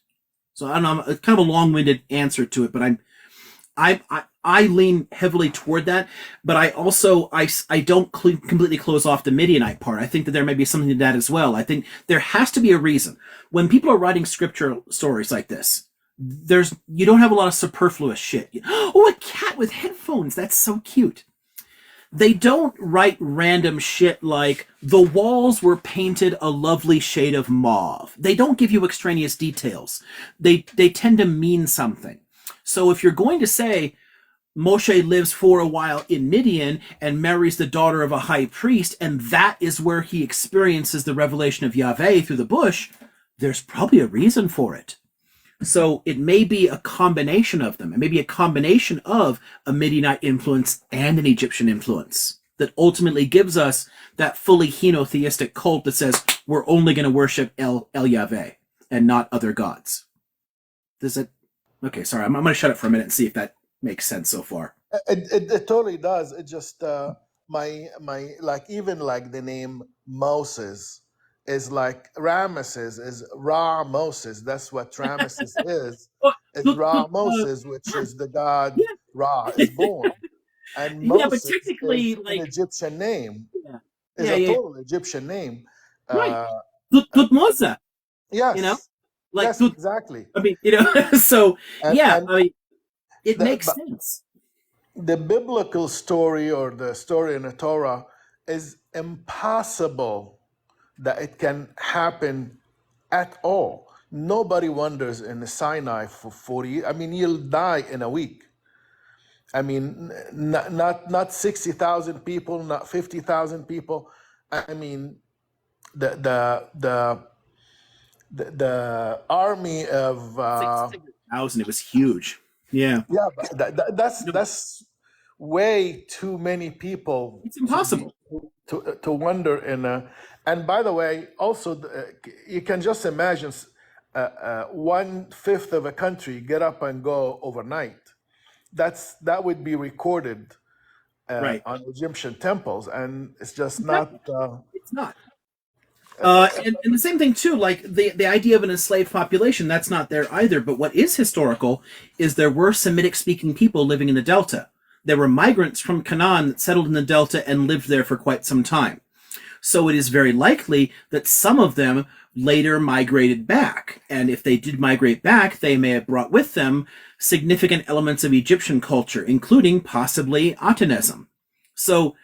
So I don't know, it's kind of a long-winded answer to it, but I lean heavily toward that, but I also I don't completely close off the Midianite part. I think that there may be something to that as well. I think there has to be a reason. When people are writing scriptural stories like this, you don't have a lot of superfluous shit. Oh, a cat with headphones, that's so cute. They don't write random shit like the walls were painted a lovely shade of mauve. They don't give you extraneous details. They tend to mean something. So if you're going to say Moshe lives for a while in Midian and marries the daughter of a high priest, and that is where he experiences the revelation of Yahweh through the bush, there's probably a reason for it. So it may be a combination of them. It may be a combination of a Midianite influence and an Egyptian influence that ultimately gives us that fully henotheistic cult that says we're only going to worship El Yahweh and not other gods. Does it? Okay, sorry. I'm going to shut up for a minute and see if that makes sense so far. It totally does. It just my like even like the name Moses is like Ramesses is Ra Moses. That's what Ramesses is. It's Ra Moses, which is the god Ra is born, and Yeah, but Moses technically, is an Egyptian name. Yeah. Is Yeah, a yeah. total Egyptian name. Right. Tutmosa. Yes. Like yes, exactly. I mean, so yeah, And I mean, it makes sense. The biblical story or the story in the Torah is impossible that it can happen at all. Nobody wanders in the Sinai for 40 years. I mean, you'll die in a week. I mean, not 60,000 people, not 50,000 people. I mean, the army of 600,000. It was huge. Yeah. Yeah, but that's way too many people. It's impossible to wander in a. And by the way, also you can just imagine 1/5 of a country get up and go overnight. That would be recorded Right. on Egyptian temples, and it's just Exactly. not. It's not. And the same thing too, like the idea of an enslaved population, that's not there either. But what is historical is there were Semitic-speaking people living in the Delta. There were migrants from Canaan that settled in the Delta and lived there for quite some time. So it is very likely that some of them later migrated back. And if they did migrate back, they may have brought with them significant elements of Egyptian culture, including possibly Atenism. So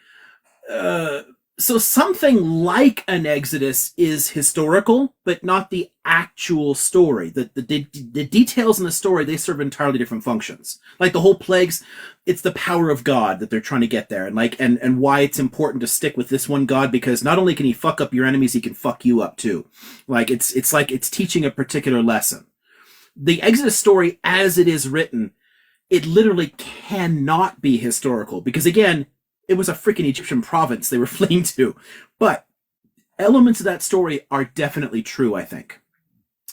something like an Exodus is historical, but not the actual story. The details in the story, they serve entirely different functions. Like the whole plagues, it's the power of God that they're trying to get there, and why it's important to stick with this one God, because not only can he fuck up your enemies, he can fuck you up too. Like it's teaching a particular lesson. The Exodus story, as it is written, it literally cannot be historical, because again, it was a freaking Egyptian province they were fleeing to. But elements of that story are definitely true, I think.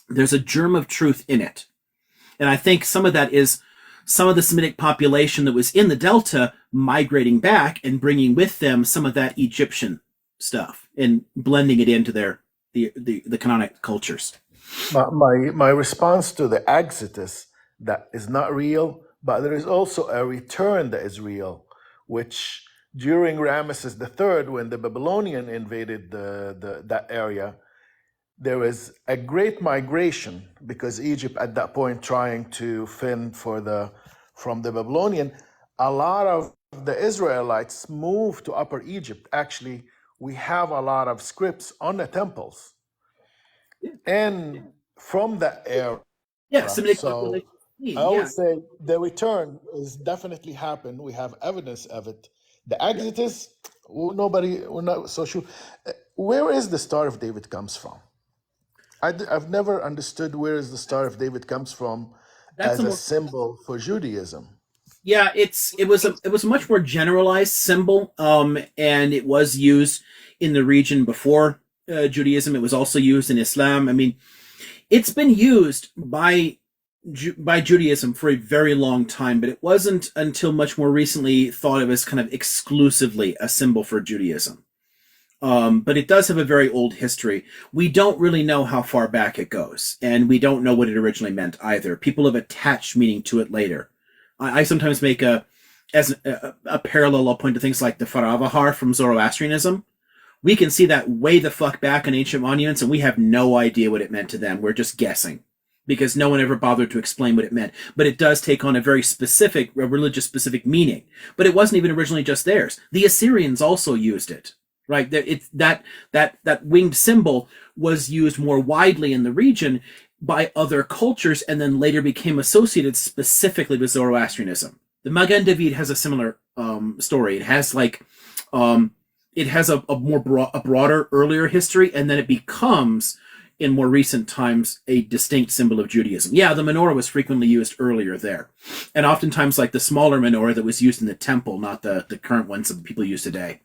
There's a germ of truth in it. And I think some of that is some of the Semitic population that was in the Delta migrating back and bringing with them some of that Egyptian stuff and blending it into the canonic cultures. My response to the exodus that is not real, but there is also a return that is real, which during Ramesses III, when the Babylonian invaded that area, there was a great migration because Egypt at that point trying to fend from the Babylonian. A lot of the Israelites moved to Upper Egypt. Actually, we have a lot of scripts on the temples and from that era. Yeah, Semitic So population. I would Yeah. say the return has definitely happened. We have evidence of it. The Exodus, we're not so sure. Where is the Star of David comes from? I've never understood where is the Star of David comes from That's as a a more symbol for Judaism. Yeah, it was a much more generalized symbol, and it was used in the region before Judaism. It was also used in Islam. I mean, it's been used by Judaism for a very long time, but it wasn't until much more recently thought of as kind of exclusively a symbol for Judaism. But it does have a very old history. We don't really know how far back it goes, and we don't know what it originally meant either. People have attached meaning to it later. I sometimes make a parallel. I'll point to things like the Faravahar from Zoroastrianism. We can see that way the fuck back in ancient monuments, and we have no idea what it meant to them. We're just guessing because no one ever bothered to explain what it meant. But it does take on a very specific, a religious specific meaning. But it wasn't even originally just theirs. The Assyrians also used it. Right, that winged symbol was used more widely in the region by other cultures, and then later became associated specifically with Zoroastrianism. The Magen David has a similar story. It has it has a broader earlier history, and then it becomes in more recent times a distinct symbol of Judaism. Yeah, the menorah was frequently used earlier there, and oftentimes like the smaller menorah that was used in the temple, not the current ones that people use today.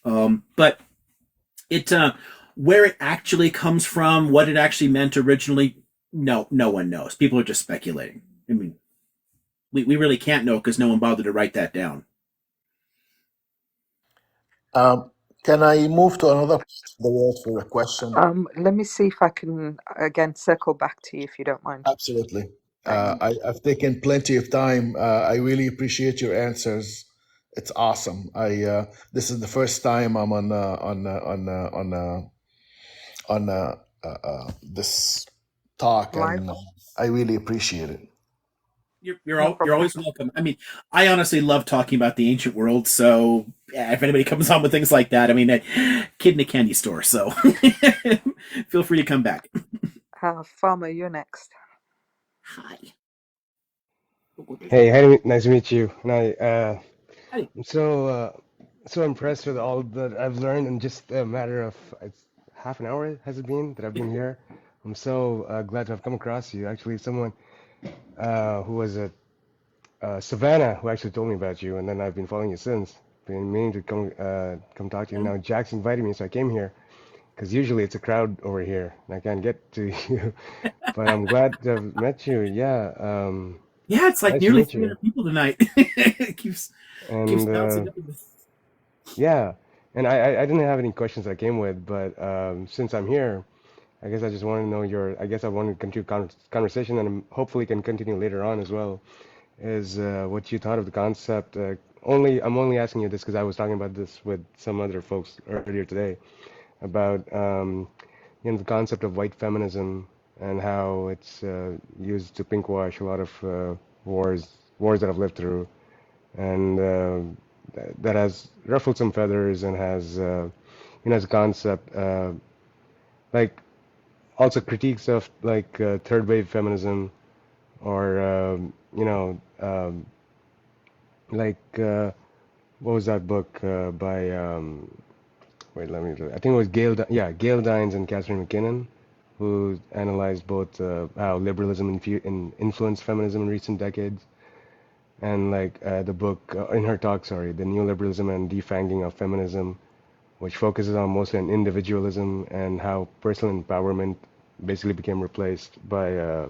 But it where it actually comes from, what it actually meant originally, no one knows. People are just speculating. I mean, we really can't know because no one bothered to write that down. Can I move to another part of the world for a question? Let me see if I can again circle back to you if you don't mind. Absolutely. I've taken plenty of time. I really appreciate your answers. It's awesome. This is the first time I'm on this talk, Live. and I really appreciate it. You're always welcome. I mean, I honestly love talking about the ancient world. So yeah, if anybody comes on with things like that, I mean, a kid in a candy store. So feel free to come back. Farmer, you're next. Hi. Hey, nice to meet you. And Hi. I'm so impressed with all that I've learned in just a matter of half an hour has it been that I've been here. I'm so glad to have come across you. Actually, someone who was at Savannah who actually told me about you, and then I've been following you since. Been meaning to come talk to you. Now Jack's invited me, so I came here because usually it's a crowd over here, and I can't get to you. But I'm glad to have met you. Yeah. Yeah, it's like nice nearly to meet you. 300 people tonight. It keeps bouncing up. Yeah, and I didn't have any questions I came with, but since I'm here, I guess I just want to know I guess I want to continue conversation, and hopefully can continue later on as well, is what you thought of the concept. I'm only asking you this because I was talking about this with some other folks earlier today about the concept of white feminism and how it's used to pinkwash a lot of wars that I've lived through, and that has ruffled some feathers and has as a concept like also critiques of like third wave feminism or like what was that book by wait, let me look. I think it was Gail Dines and Catherine McKinnon, who analyzed both how liberalism influenced feminism in recent decades, and like the book in her talk, sorry, the neoliberalism and defanging of feminism, which focuses on mostly on individualism and how personal empowerment basically became replaced by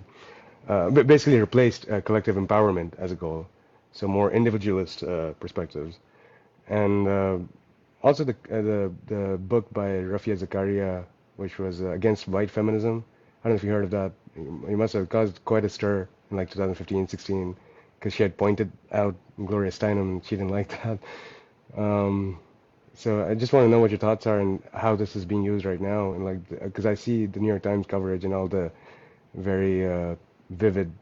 but basically replaced collective empowerment as a goal. So more individualist perspectives, and also the book by Rafia Zakaria, which was against white feminism. I don't know if you heard of that. It must have caused quite a stir in like 2015, 16, because she had pointed out Gloria Steinem and she didn't like that. So I just want to know what your thoughts are and how this is being used right now, and like because I see the New York Times coverage and all the very vivid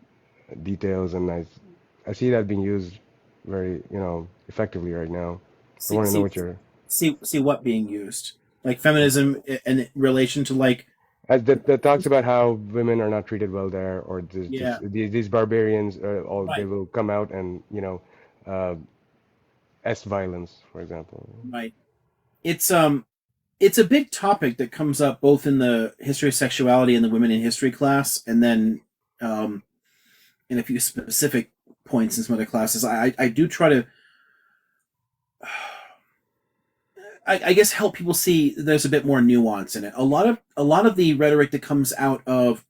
details, and I see that being used very effectively right now. I want to know what your see what being used, like feminism in relation to like that talks about how women are not treated well there, or yeah, these barbarians, all they right, will come out and est violence, for example. right. It's a big topic that comes up both in the history of sexuality in the women in history class, and then in a few specific points in some other classes. I do try to, I guess, help people see there's a bit more nuance in it. A lot of the rhetoric that comes out of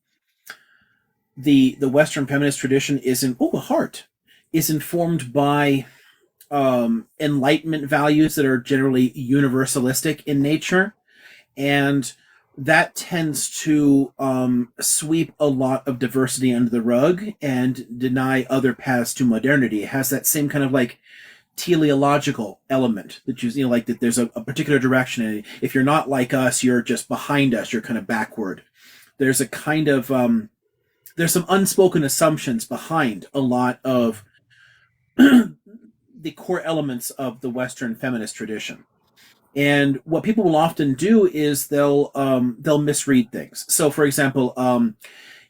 the Western feminist tradition is informed by Enlightenment values that are generally universalistic in nature, and that tends to sweep a lot of diversity under the rug and deny other paths to modernity. It has that same kind of like teleological element that like that there's a particular direction, and if you're not like us, you're just behind us, you're kind of backward. There's a kind of there's some unspoken assumptions behind a lot of the core elements of the Western feminist tradition. And what people will often do is they'll misread things. So, for example,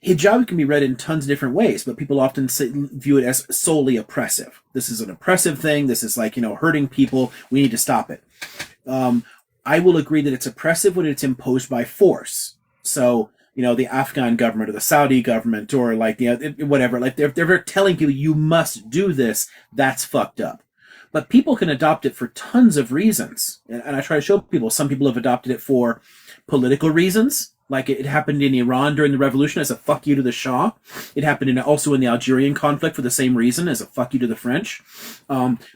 hijab can be read in tons of different ways, but people often view it as solely oppressive. This is an oppressive thing. This is like hurting people. We need to stop it. I will agree that it's oppressive when it's imposed by force. So the Afghan government or the Saudi government or like whatever, like they're telling people you must do this. That's fucked up. But people can adopt it for tons of reasons. And I try to show people, some people have adopted it for political reasons. Like it happened in Iran during the revolution as a fuck you to the Shah. It happened also in the Algerian conflict for the same reason, as a fuck you to the French.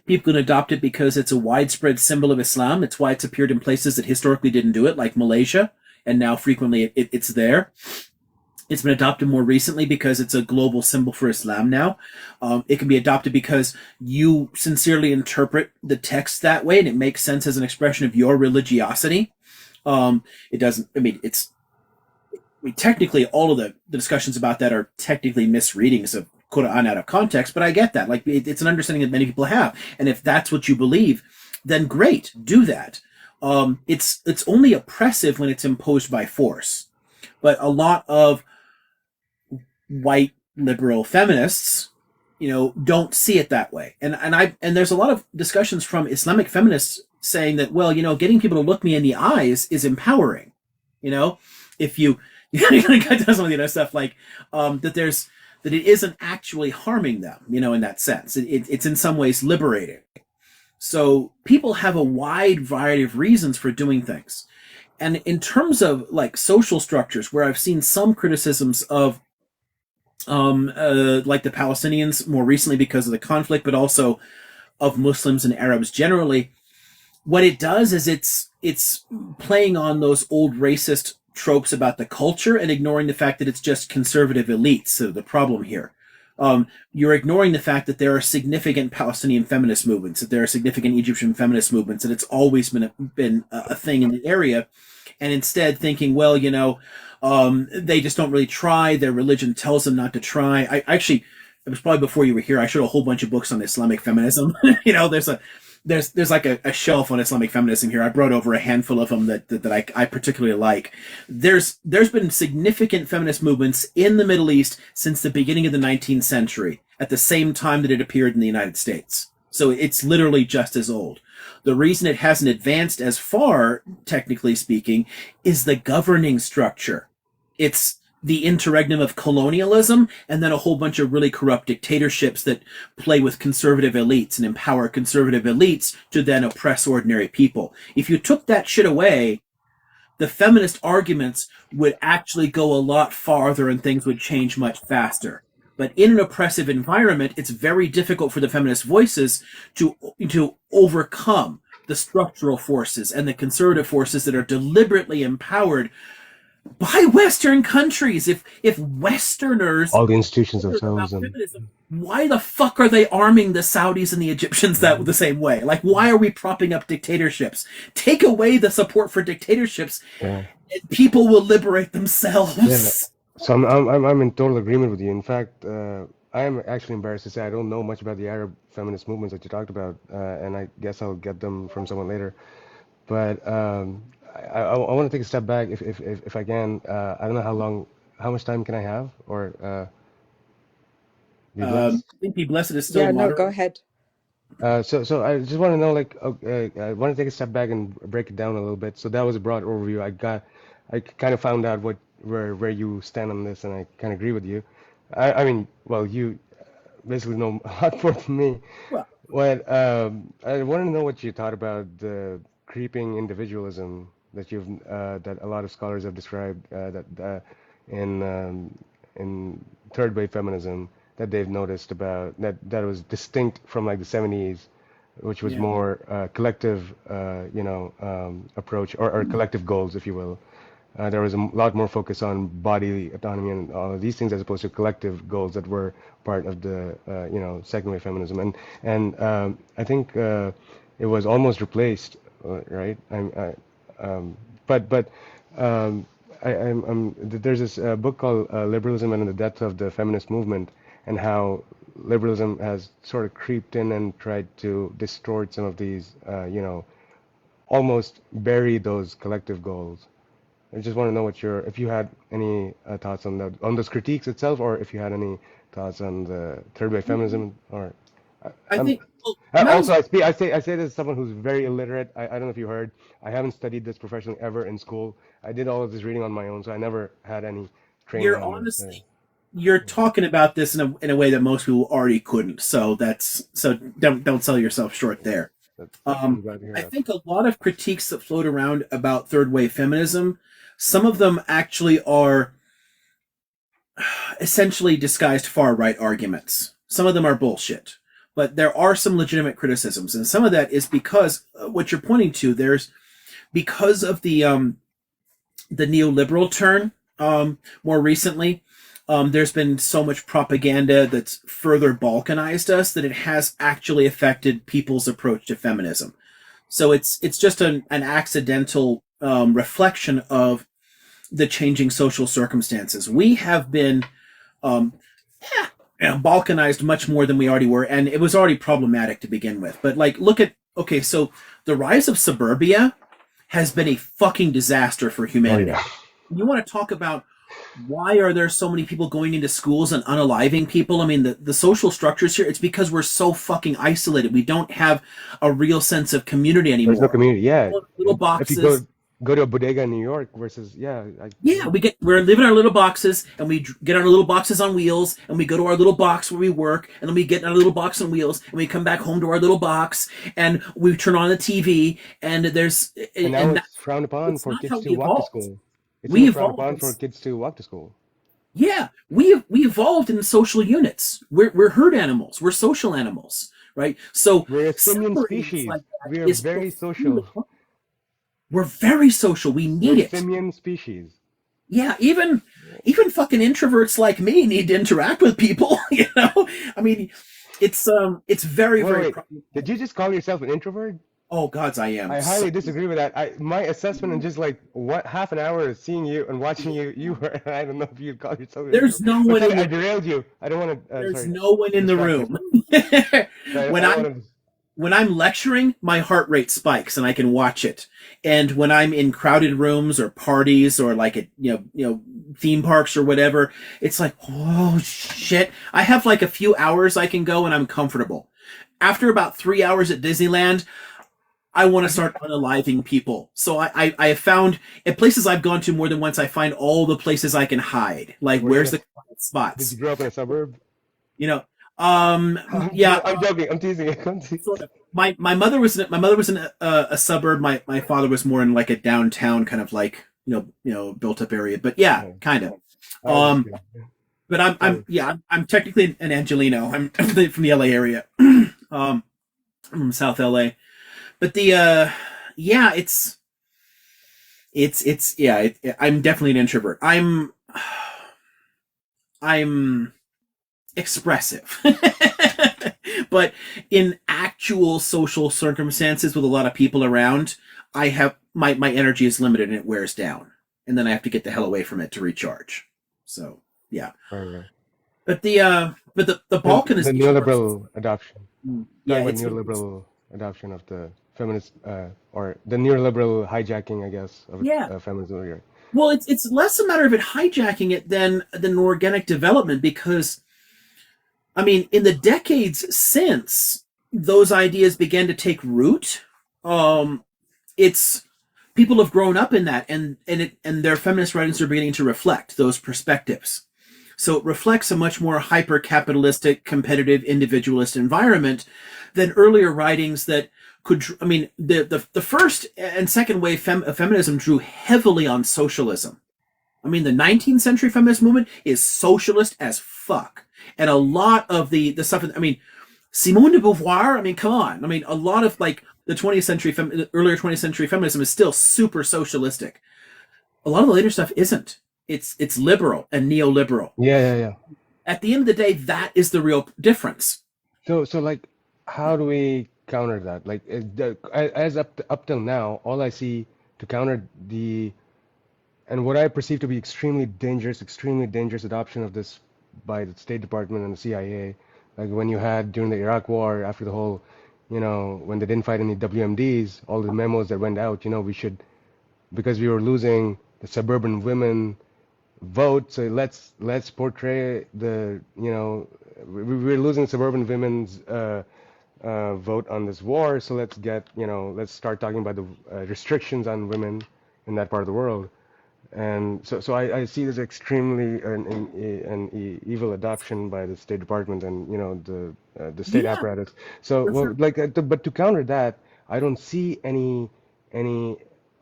People can adopt it because it's a widespread symbol of Islam. It's why it's appeared in places that historically didn't do it, like Malaysia. And now frequently it's there. It's been adopted more recently because it's a global symbol for Islam now. It can be adopted because you sincerely interpret the text that way and it makes sense as an expression of your religiosity. It doesn't, technically all of the discussions about that are technically misreadings of Quran out of context, but I get that. Like it's an understanding that many people have. And if that's what you believe, then great, do that. It's only oppressive when it's imposed by force. But a lot of white liberal feminists, don't see it that way. And there's a lot of discussions from Islamic feminists saying that, well, getting people to look me in the eyes is empowering. If you does some of the stuff like that it isn't actually harming them, in that sense. It's in some ways liberating. So people have a wide variety of reasons for doing things. And in terms of like social structures, where I've seen some criticisms of like the Palestinians more recently because of the conflict, but also of Muslims and Arabs generally, what it does is it's playing on those old racist tropes about the culture and ignoring the fact that it's just conservative elites. So the problem here, you're ignoring the fact that there are significant Palestinian feminist movements, that there are significant Egyptian feminist movements, and it's always been a thing in the area, and instead thinking, well, they just don't really try. Their religion tells them not to try. It was probably before you were here. I showed a whole bunch of books on Islamic feminism. There's like a shelf on Islamic feminism here. I brought over a handful of them that I particularly like. There's been significant feminist movements in the Middle East since the beginning of the 19th century, at the same time that it appeared in the United States. So it's literally just as old. The reason it hasn't advanced as far, technically speaking, is the governing structure. It's the interregnum of colonialism and then a whole bunch of really corrupt dictatorships that play with conservative elites and empower conservative elites to then oppress ordinary people. If you took that shit away, the feminist arguments would actually go a lot farther and things would change much faster. But in an oppressive environment, it's very difficult for the feminist voices to overcome the structural forces and the conservative forces that are deliberately empowered by Western countries. If Westerners All the institutions cared about themselves, and feminism, why the fuck are they arming the Saudis and the Egyptians that the same way? Like, why are we propping up dictatorships? Take away the support for dictatorships, yeah, and people will liberate themselves. yeah. So I'm in total agreement with you. In fact, I am actually embarrassed to say I don't know much about the Arab feminist movements that you talked about, and I guess I'll get them from someone later. But I want to take a step back if I can. I don't know how much time can I have, or be blessed. I think Be Blessed is still Yeah, no, go moderating. ahead. So I just want to know, like, I want to take a step back and break it down a little bit. So that was a broad overview. I kind of found out where you stand on this, and I kind of agree with you. I mean, well, you basically know a lot more than me. Well, What I want to know what you thought about the creeping individualism that a lot of scholars have described in third wave feminism that they've noticed about that was distinct from like the 70s, which was yeah. more collective, approach or collective goals, if you will. There was a lot more focus on body autonomy and all of these things as opposed to collective goals that were part of the second wave feminism, and I think it was almost replaced, right? But there's this book called Liberalism and the Death of the Feminist Movement, and how liberalism has sort of creeped in and tried to distort some of these, almost bury those collective goals. I just want to know if you had any thoughts on those critiques itself, or if you had any thoughts on the third wave feminism, or I I'm, think well, also I say this as someone who's very illiterate. I don't know if you heard. I haven't studied this professionally ever in school. I did all of this reading on my own, so I never had any training you're on this. honestly you're talking about this in a way that most people already couldn't. So don't sell yourself short there. I'm glad to hear I that. think a lot of critiques that float around about third wave feminism, some of them actually are essentially disguised far right arguments. Some of them are bullshit, but there are some legitimate criticisms, and some of that is because what you're pointing to. Because of the neoliberal turn more recently. There's been so much propaganda that's further balkanized us that it has actually affected people's approach to feminism. So it's just an accidental reflection of the changing social circumstances. We have been balkanized much more than we already were, and it was already problematic to begin with. But like, so the rise of suburbia has been a fucking disaster for humanity. Oh, yeah. You want to talk about why are there so many people going into schools and unaliving people? I mean, the social structures here, it's because we're so fucking isolated. We don't have a real sense of community anymore. There's no community, yeah. Little boxes. If you go to a bodega in New York versus, we're living in our little boxes, and we get our little boxes on wheels, and we go to our little box where we work, and then we get in our little box on wheels, and we come back home to our little box, and we turn on the TV, and there's... And now it's frowned upon for kids to walk to school. It's frowned upon for kids to walk to school. Yeah, we evolved in social units. We're herd animals. We're social animals, right? So we're a simian species. Like we are very social. We're very social. We need it. Simian species. Yeah, even fucking introverts like me need to interact with people. You know, I mean, it's very very. Did you just call yourself an introvert? Oh gods, I am. I highly disagree with that. My assessment in just like half an hour of seeing you and watching you were. I don't know if you'd call yourself. There's no one. I derailed you. I don't want to. There's no one in the room. When I'm lecturing, my heart rate spikes and I can watch it. And when I'm in crowded rooms or parties or like at theme parks or whatever, it's like, oh shit. I have like a few hours I can go and I'm comfortable. After about 3 hours at Disneyland, I want to start unaliving people. So I have found at places I've gone to more than once, I find all the places I can hide. Like, where's the quiet spots? Did you grow up in a suburb? Yeah. I'm joking. I'm teasing. Sort of. My mother was in a suburb. My father was more in like a downtown kind of like built up area. But yeah, kind of. But I'm technically an Angelino. I'm from the LA area. I'm from South LA. But I'm definitely an introvert. I'm expressive. But in actual social circumstances with a lot of people around, I have my energy is limited and it wears down. And then I have to get the hell away from it to recharge. So yeah. Right. But the balkanization the neoliberal adoption. Yeah, Talking about neoliberal adoption of the feminist or the neoliberal hijacking, I guess, of feminism. Right? Well, it's less a matter of it hijacking it than organic development, because I mean, in the decades since those ideas began to take root, it's people have grown up in that, and their feminist writings are beginning to reflect those perspectives. So it reflects a much more hyper-capitalistic, competitive, individualist environment than earlier writings that could. I mean, the first and second wave of feminism drew heavily on socialism. I mean, the 19th century feminist movement is socialist as fuck. And a lot of the stuff, I mean, Simone de Beauvoir, I mean, come on. I mean, a lot of like the 20th century, earlier 20th century feminism is still super socialistic. A lot of the later stuff isn't. It's liberal and neoliberal. Yeah. At the end of the day, that is the real difference. So like, how do we counter that? Like, as up till now, all I see to counter and what I perceive to be extremely dangerous adoption of this by the State Department and the CIA, like when you had during the Iraq War, after the whole, when they didn't fight any WMDs, all the memos that went out, we should, because we were losing the suburban women vote, so let's portray the, we're losing suburban women's vote on this war, so let's start talking about the restrictions on women in that part of the world. And so I see this extremely an evil adoption by the State Department and the state apparatus. So but to counter that, I don't see any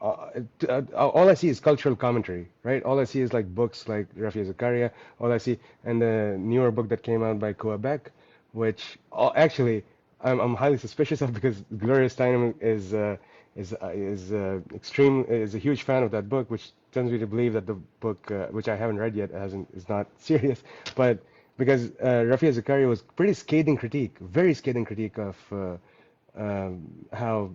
all I see is cultural commentary, right? All I see is like books like Rafia Zakaria. All I see, and the newer book that came out by Koa Beck, which actually I'm highly suspicious of, because Gloria Steinem is a huge fan of that book, which tends me to believe that the book, which I haven't read yet, is not serious. But because Rafia Zakaria was very scathing critique of how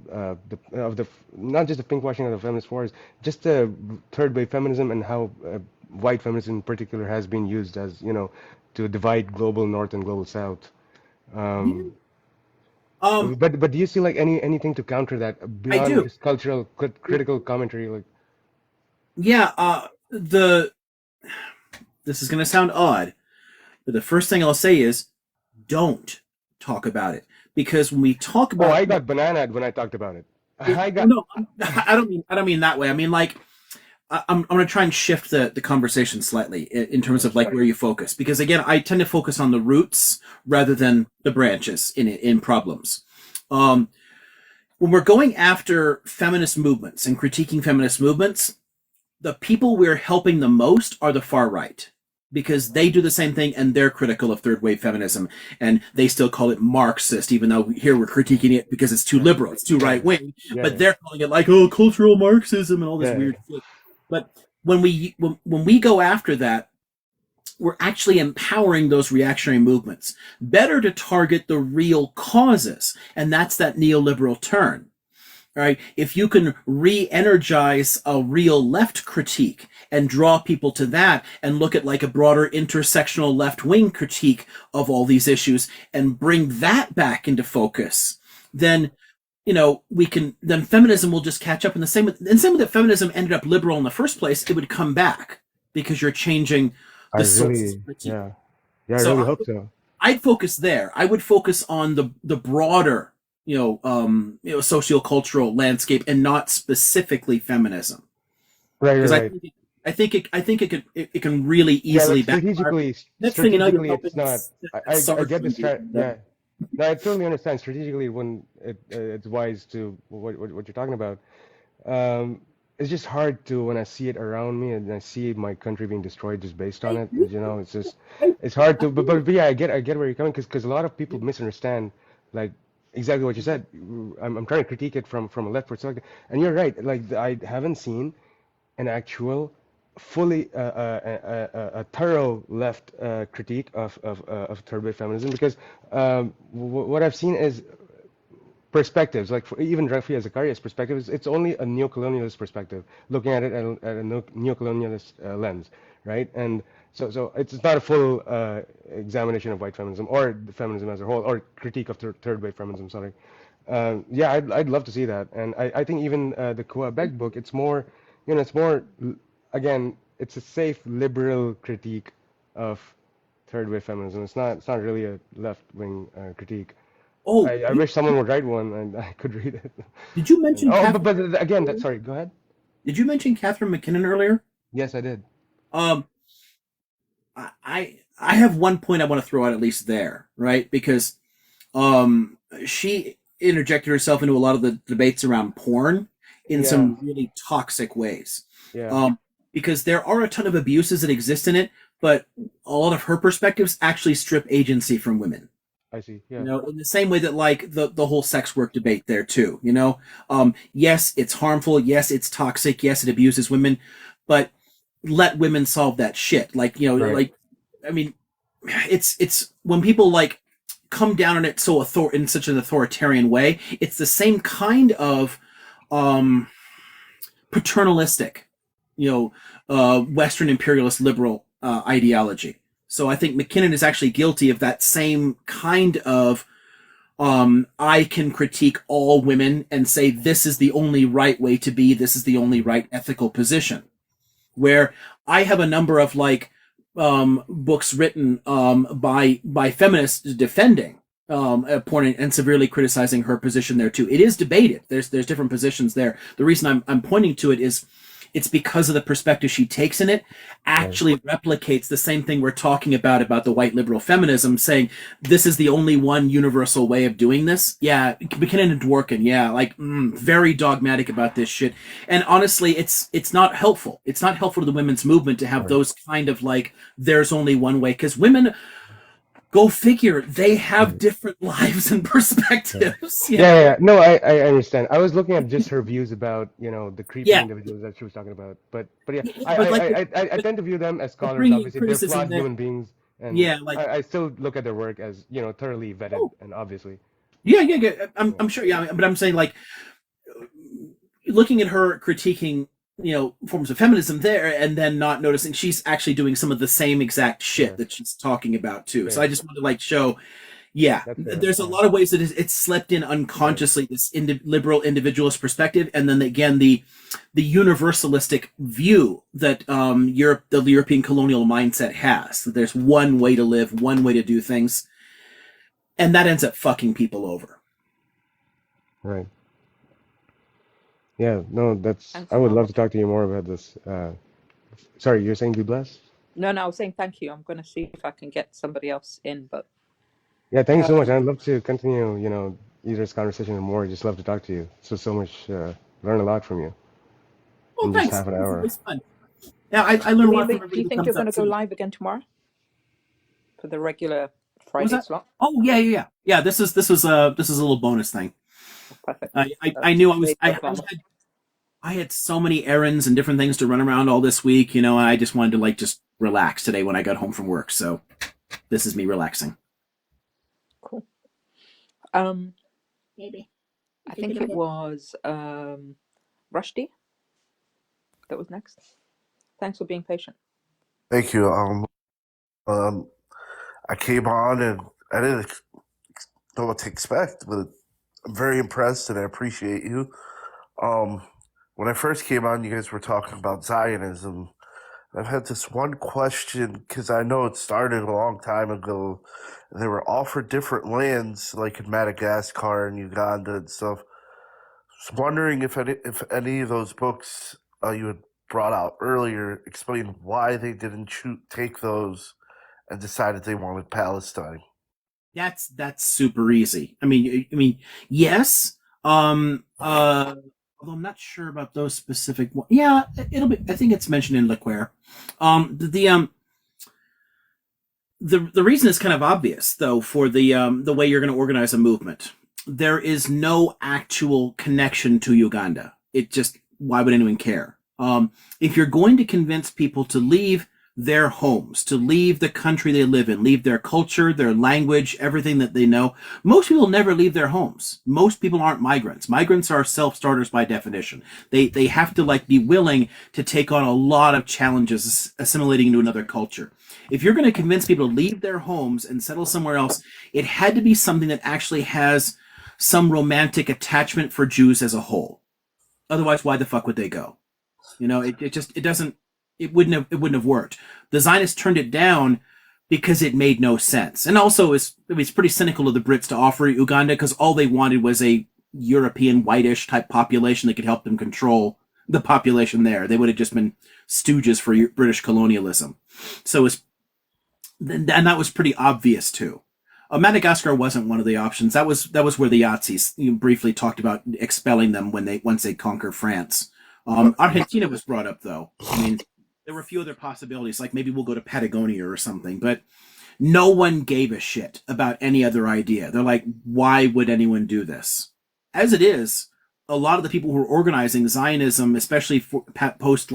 not just the pinkwashing of the feminist wars, just the third wave feminism, and how white feminism in particular has been used as to divide global north and global south. But do you see like anything to counter that beyond just cultural critical commentary? Like, this is going to sound odd, but the first thing I'll say is, don't talk about it, because when we talk about, I got bananaed when I talked about it. I don't mean that way. I mean, like, I'm going to try and shift the conversation slightly in terms of like where you focus, because again, I tend to focus on the roots rather than the branches in problems. When we're going after feminist movements and critiquing feminist movements, the people we're helping the most are the far right, because they do the same thing and they're critical of third wave feminism, and they still call it Marxist, even though here we're critiquing it because it's too liberal, it's too right wing, but they're calling it like, oh, cultural Marxism and all this weird shit. But when we go after that, we're actually empowering those reactionary movements. Better to target the real causes, and that's that neoliberal turn. Right? If you can re-energize a real left critique and draw people to that, and look at like a broader intersectional left-wing critique of all these issues and bring that back into focus, then then feminism will just catch up. In the same way that feminism ended up liberal in the first place, it would come back, because you're changing the sources. I really hope so. I'd focus there. I would focus on the broader sociocultural landscape, and not specifically feminism. Right. I think it can really easily strategically it's not. I get this. No, I totally understand. Strategically, when it's wise to what you're talking about. it's just hard to when I see it around me and I see my country being destroyed just based on I it. agree. You know, it's just it's hard to. But yeah, I get where you're coming because a lot of people misunderstand like exactly what you said. I'm trying to critique it from a left perspective, and you're right. Like I haven't seen an actual, fully a thorough left critique of third wave feminism because what I've seen is perspectives, like for even Rafia Zakaria's perspective, it's only a neo-colonialist perspective, looking at it at a neo-colonialist lens, right? And so it's not a full examination of white feminism or the feminism as a whole, or critique of third wave feminism, sorry. Yeah, I'd love to see that. And I think even the Quebec book, it's more, it's more, again, it's a safe liberal critique of third wave feminism. It's not really a left-wing critique. Oh, I wish someone would write one and I could read it. did you And, mention oh, Catherine? but again, sorry, go ahead. Did you mention Catherine McKinnon earlier? Yes, I did. Um, I have one point I want to throw out at least there, right? Because she interjected herself into a lot of the debates around porn in Yeah, some really toxic ways. yeah, Um, because there are a ton of abuses that exist in it, but a lot of her perspectives actually strip agency from women. I see. You Yeah, know, in the same way that like the whole sex work debate there too. Yes, it's harmful. Yes, it's toxic. Yes, it abuses women, but let women solve that shit. right. I mean, it's when people like come down on it in such an authoritarian way. It's the same kind of um, paternalistic, Western imperialist liberal ideology. So I think McKinnon is actually guilty of that same kind of I can critique all women and say this is the only right way to be, this is the only right ethical position. Where I have a number of books written by feminists defending porn and severely criticizing her position there too. It is debated. There's different positions there. The reason I'm pointing to it is it's because of the perspective she takes in it Right. actually replicates the same thing we're talking about the white liberal feminism, saying this is the only one universal way of doing this. Yeah, McKinnon and Dworkin, yeah, very dogmatic about this shit. And honestly, it's not helpful. It's not helpful to the women's movement to have Right. those kind of there's only one way, because women, go figure, they have different lives and perspectives. Yeah. No, I understand. I was looking at just her views about, the creepy Yeah, individuals that she was talking about. But yeah, but I tend to view them as but scholars. bringing Obviously, they're criticism flawed there, human beings, and yeah, I still look at their work as, thoroughly vetted, oh, and obviously, yeah. I'm, yeah, I'm sure, yeah, but I'm saying looking at her critiquing, forms of feminism there, and then not noticing she's actually doing some of the same exact yeah, shit that she's talking about too. So fair. I just want to show, yeah, That's fair. there's a Yeah, lot of ways that it's slept in right. unconsciously, this liberal individualist perspective, and then again the universalistic view that the European colonial mindset has. That there's one way to live, one way to do things, and that ends up fucking people over. Right. Yeah. No, Thanks I a would lot. love to talk to you more about this. Sorry, you're saying be blessed? No, I was saying thank you. I'm going to see if I can get somebody else in, but Yeah, thank you so much. um, I'd love to continue, either this conversation or more. Just love to talk to you. So much, learn a lot from you Well, in just thanks. half an It's hour. always fun. Yeah, I learn a lot from Liam, do everybody you who think you're comes going up. to go So live again tomorrow for the regular what was Friday that? slot? Oh yeah. This was a little bonus thing. Oh, perfect. I knew I was Save the drama. I had so many errands and different things to run around all this week, and I just wanted to just relax today when I got home from work. So this is me relaxing. Cool. Maybe. I think it was Rushdie that was next. Thanks for being patient. Thank you. I came on and I didn't know what to expect, but I'm very impressed and I appreciate you. When I first came on, you guys were talking about Zionism. I've had this one question because I know it started a long time ago. They were offered different lands, like in Madagascar and Uganda and stuff. I was wondering if any of those books you had brought out earlier explain why they didn't take those and decided they wanted Palestine. That's super easy. I mean, yes. A although I'm not sure about those specific ones. Yeah, it'll be. I think it's mentioned in Liqueur. The reason is kind of obvious though for the way you're going to organize a movement. There is no actual connection to Uganda. It just, why would anyone care? If you're going to convince people to leave their homes, to leave the country they live in, leave their culture, their language, everything that they know, most people never leave their homes. Most people aren't migrants. Migrants are self-starters by definition. They have to be willing to take on a lot of challenges assimilating into another culture. If you're going to convince people to leave their homes and settle somewhere else, it had to be something that actually has some romantic attachment for Jews as a whole. Otherwise, why the fuck would they go? It wouldn't have worked. The Zionists turned it down because it made no sense. And also it was pretty cynical of the Brits to offer Uganda because all they wanted was a European whitish type population that could help them control the population there. They would have just been stooges for British colonialism. And that was pretty obvious too. Madagascar wasn't one of the options. That was where the Yazidis briefly talked about expelling them once they conquer France. Argentina was brought up though. I mean, there were a few other possibilities, like maybe we'll go to Patagonia or something, but no one gave a shit about any other idea. They're like, why would anyone do this? As it is, a lot of the people who were organizing Zionism, especially post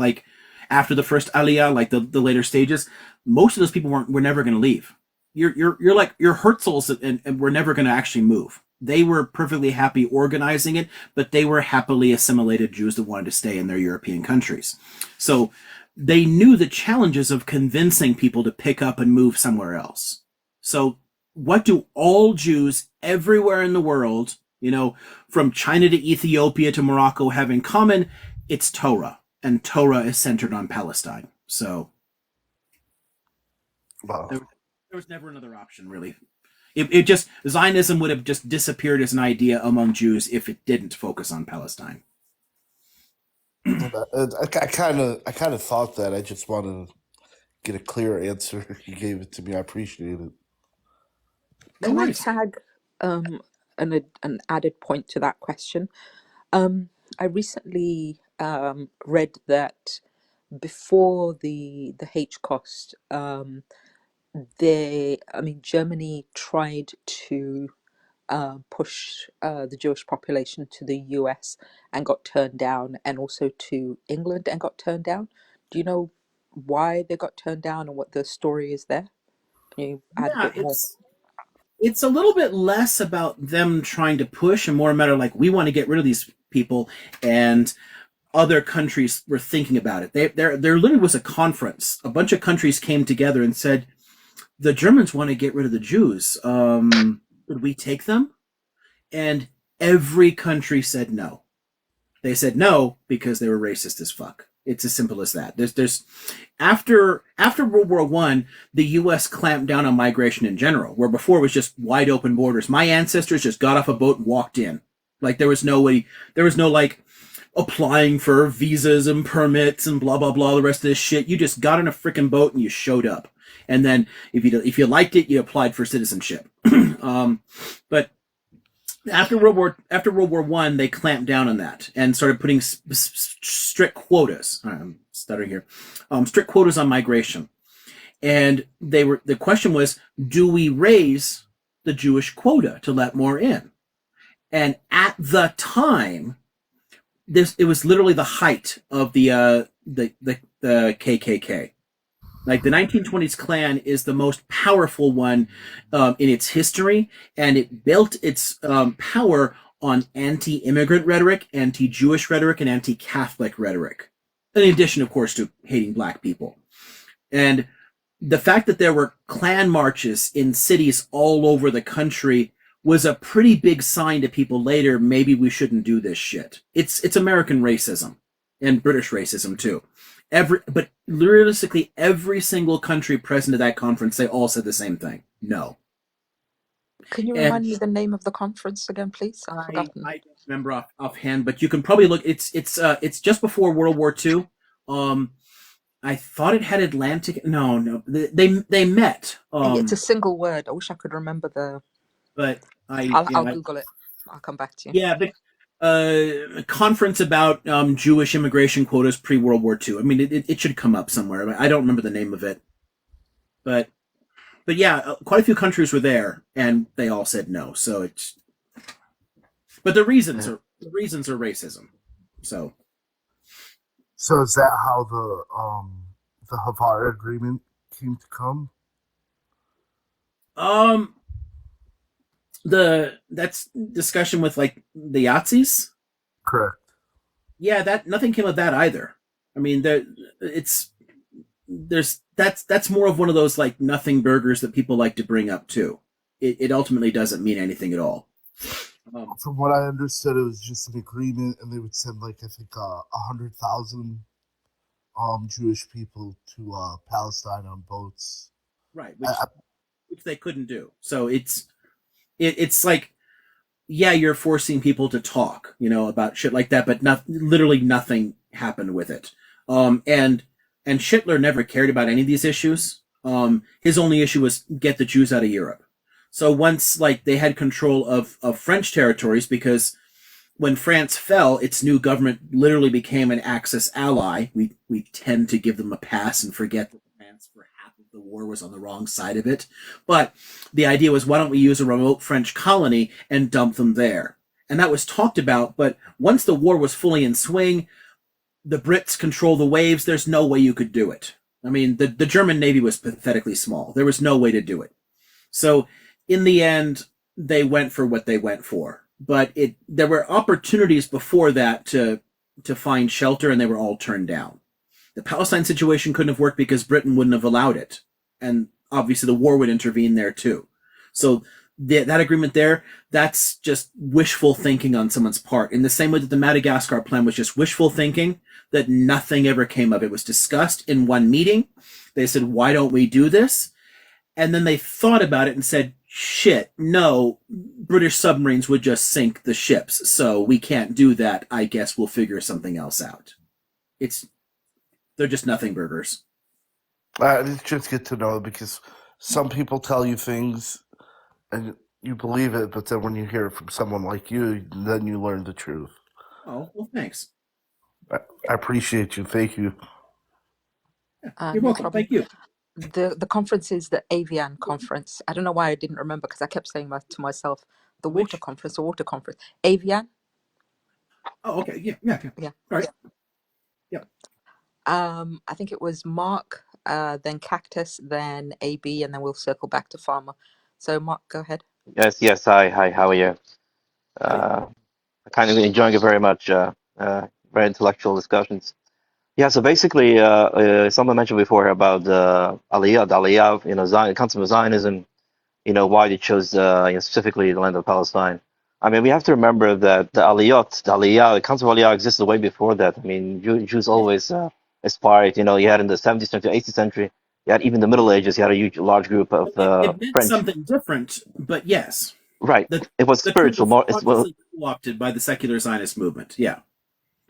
after the first Aliyah, the later stages, most of those people were never going to leave. You're like your Herzls and were never going to actually move. They were perfectly happy organizing it, but they were happily assimilated Jews that wanted to stay in their European countries. So they knew the challenges of convincing people to pick up and move somewhere else. So what do all Jews everywhere in the world, from China to Ethiopia to Morocco, have in common? It's Torah, and Torah is centered on Palestine. So wow. There was never another option, really. Zionism would have just disappeared as an idea among Jews if it didn't focus on Palestine. I kind of thought that. I just wanted to get a clear answer. You gave it to me. I appreciate it. Can I tag an added point to that question? I recently read that before the Holocaust, Germany tried to push the Jewish population to the US and got turned down, and also to England and got turned down. Do you know why they got turned down and what the story is there? Can you add a bit more? It's a little bit less about them trying to push and more a matter we want to get rid of these people, and other countries were thinking about it. There literally was a conference. A bunch of countries came together and said, the Germans want to get rid of the Jews. Would we take them? And every country said no. They said no because they were racist as fuck. It's as simple as that. There's after World War I, the U.S. clamped down on migration in general, where before it was just wide open borders. My ancestors just got off a boat and walked in. There was no applying for visas and permits and blah blah blah. The rest of this shit, you just got on a freaking boat and you showed up. And then if you liked it, you applied for citizenship. But after World War I, they clamped down on that and started putting strict quotas. I'm stuttering here. Strict quotas on migration, and the question was, do we raise the Jewish quota to let more in? And at the time, it was literally the height of the KKK. The 1920s Klan is the most powerful one in its history, and it built its power on anti-immigrant rhetoric, anti-Jewish rhetoric, and anti-Catholic rhetoric. In addition, of course, to hating black people. And the fact that there were Klan marches in cities all over the country was a pretty big sign to people later, maybe we shouldn't do this shit. It's American racism and British racism too. But realistically, every single country present at that conference, they all said the same thing. No. Can you remind me the name of the conference again, please? I've forgotten. I don't remember offhand, but you can probably look. It's just before World War II. I thought it had Atlantic. No, they met. It's a single word. I wish I could remember the. But I'll Google it. I'll come back to you. Yeah, A conference about Jewish immigration quotas pre-World War II. I mean, it should come up somewhere. I don't remember the name of it, but yeah, quite a few countries were there, and they all said no. So it's, but the reasons are racism. So is that how the Havara Agreement came to come? That's discussion with like the Yazis. Correct. Yeah, that nothing came of that either. I mean, that's more of one of those like nothing burgers that people like to bring up too. It ultimately doesn't mean anything at all. From what I understood, it was just an agreement, and they would send like I think 100,000 Jewish people to Palestine on boats. Right, which they couldn't do. So it's like, yeah, you're forcing people to talk, about shit like that, but literally nothing happened with it. And Hitler never cared about any of these issues. His only issue was get the Jews out of Europe. So once like they had control of French territories, because when France fell, its new government literally became an Axis ally. We tend to give them a pass and forget that France for half of the war was on the wrong side of it. But the idea was, why don't we use a remote French colony and dump them there? And that was talked about, but once the war was fully in swing, the Brits control the waves. There's no way you could do it. I mean, the German Navy was pathetically small. There was no way to do it. So in the end, they went for what they went for. But there were opportunities before that to find shelter, and they were all turned down. The Palestine situation couldn't have worked because Britain wouldn't have allowed it. And obviously the war would intervene there too. So that agreement there, that's just wishful thinking on someone's part. In the same way that the Madagascar plan was just wishful thinking, that nothing ever came of it. It was discussed in one meeting. They said, why don't we do this? And then they thought about it and said, shit, no, British submarines would just sink the ships, so we can't do that. I guess we'll figure something else out. They're just nothing burgers. It's just good to know, because some people tell you things and you believe it, but then when you hear it from someone like you, then you learn the truth. Oh, well, thanks. I appreciate you. Thank you. You're welcome. Thank you. The conference is the Avian conference. I don't know why I didn't remember, because I kept saying to myself, the water conference. Avian. Oh, okay. Yeah. All right. Yeah. I think it was Mark, then Cactus, then AB, and then we'll circle back to Farmer. So Mark, go ahead. Yes. Hi. How are you? Kind of enjoying it very much. Very intellectual discussions. Yeah. So basically, someone mentioned before about the Aliyah, Zion, the concept of Zionism. Why they chose specifically the land of Palestine. I mean, we have to remember that the Aliyah, the concept of Aliyah existed way before that. I mean, Jews always aspired. You had in the 17th century, 18th century, you had even the Middle Ages. You had a large group of it meant French. something different, but yes. Right. It was spiritual. More. It's co-opted by the secular Zionist movement. Yeah.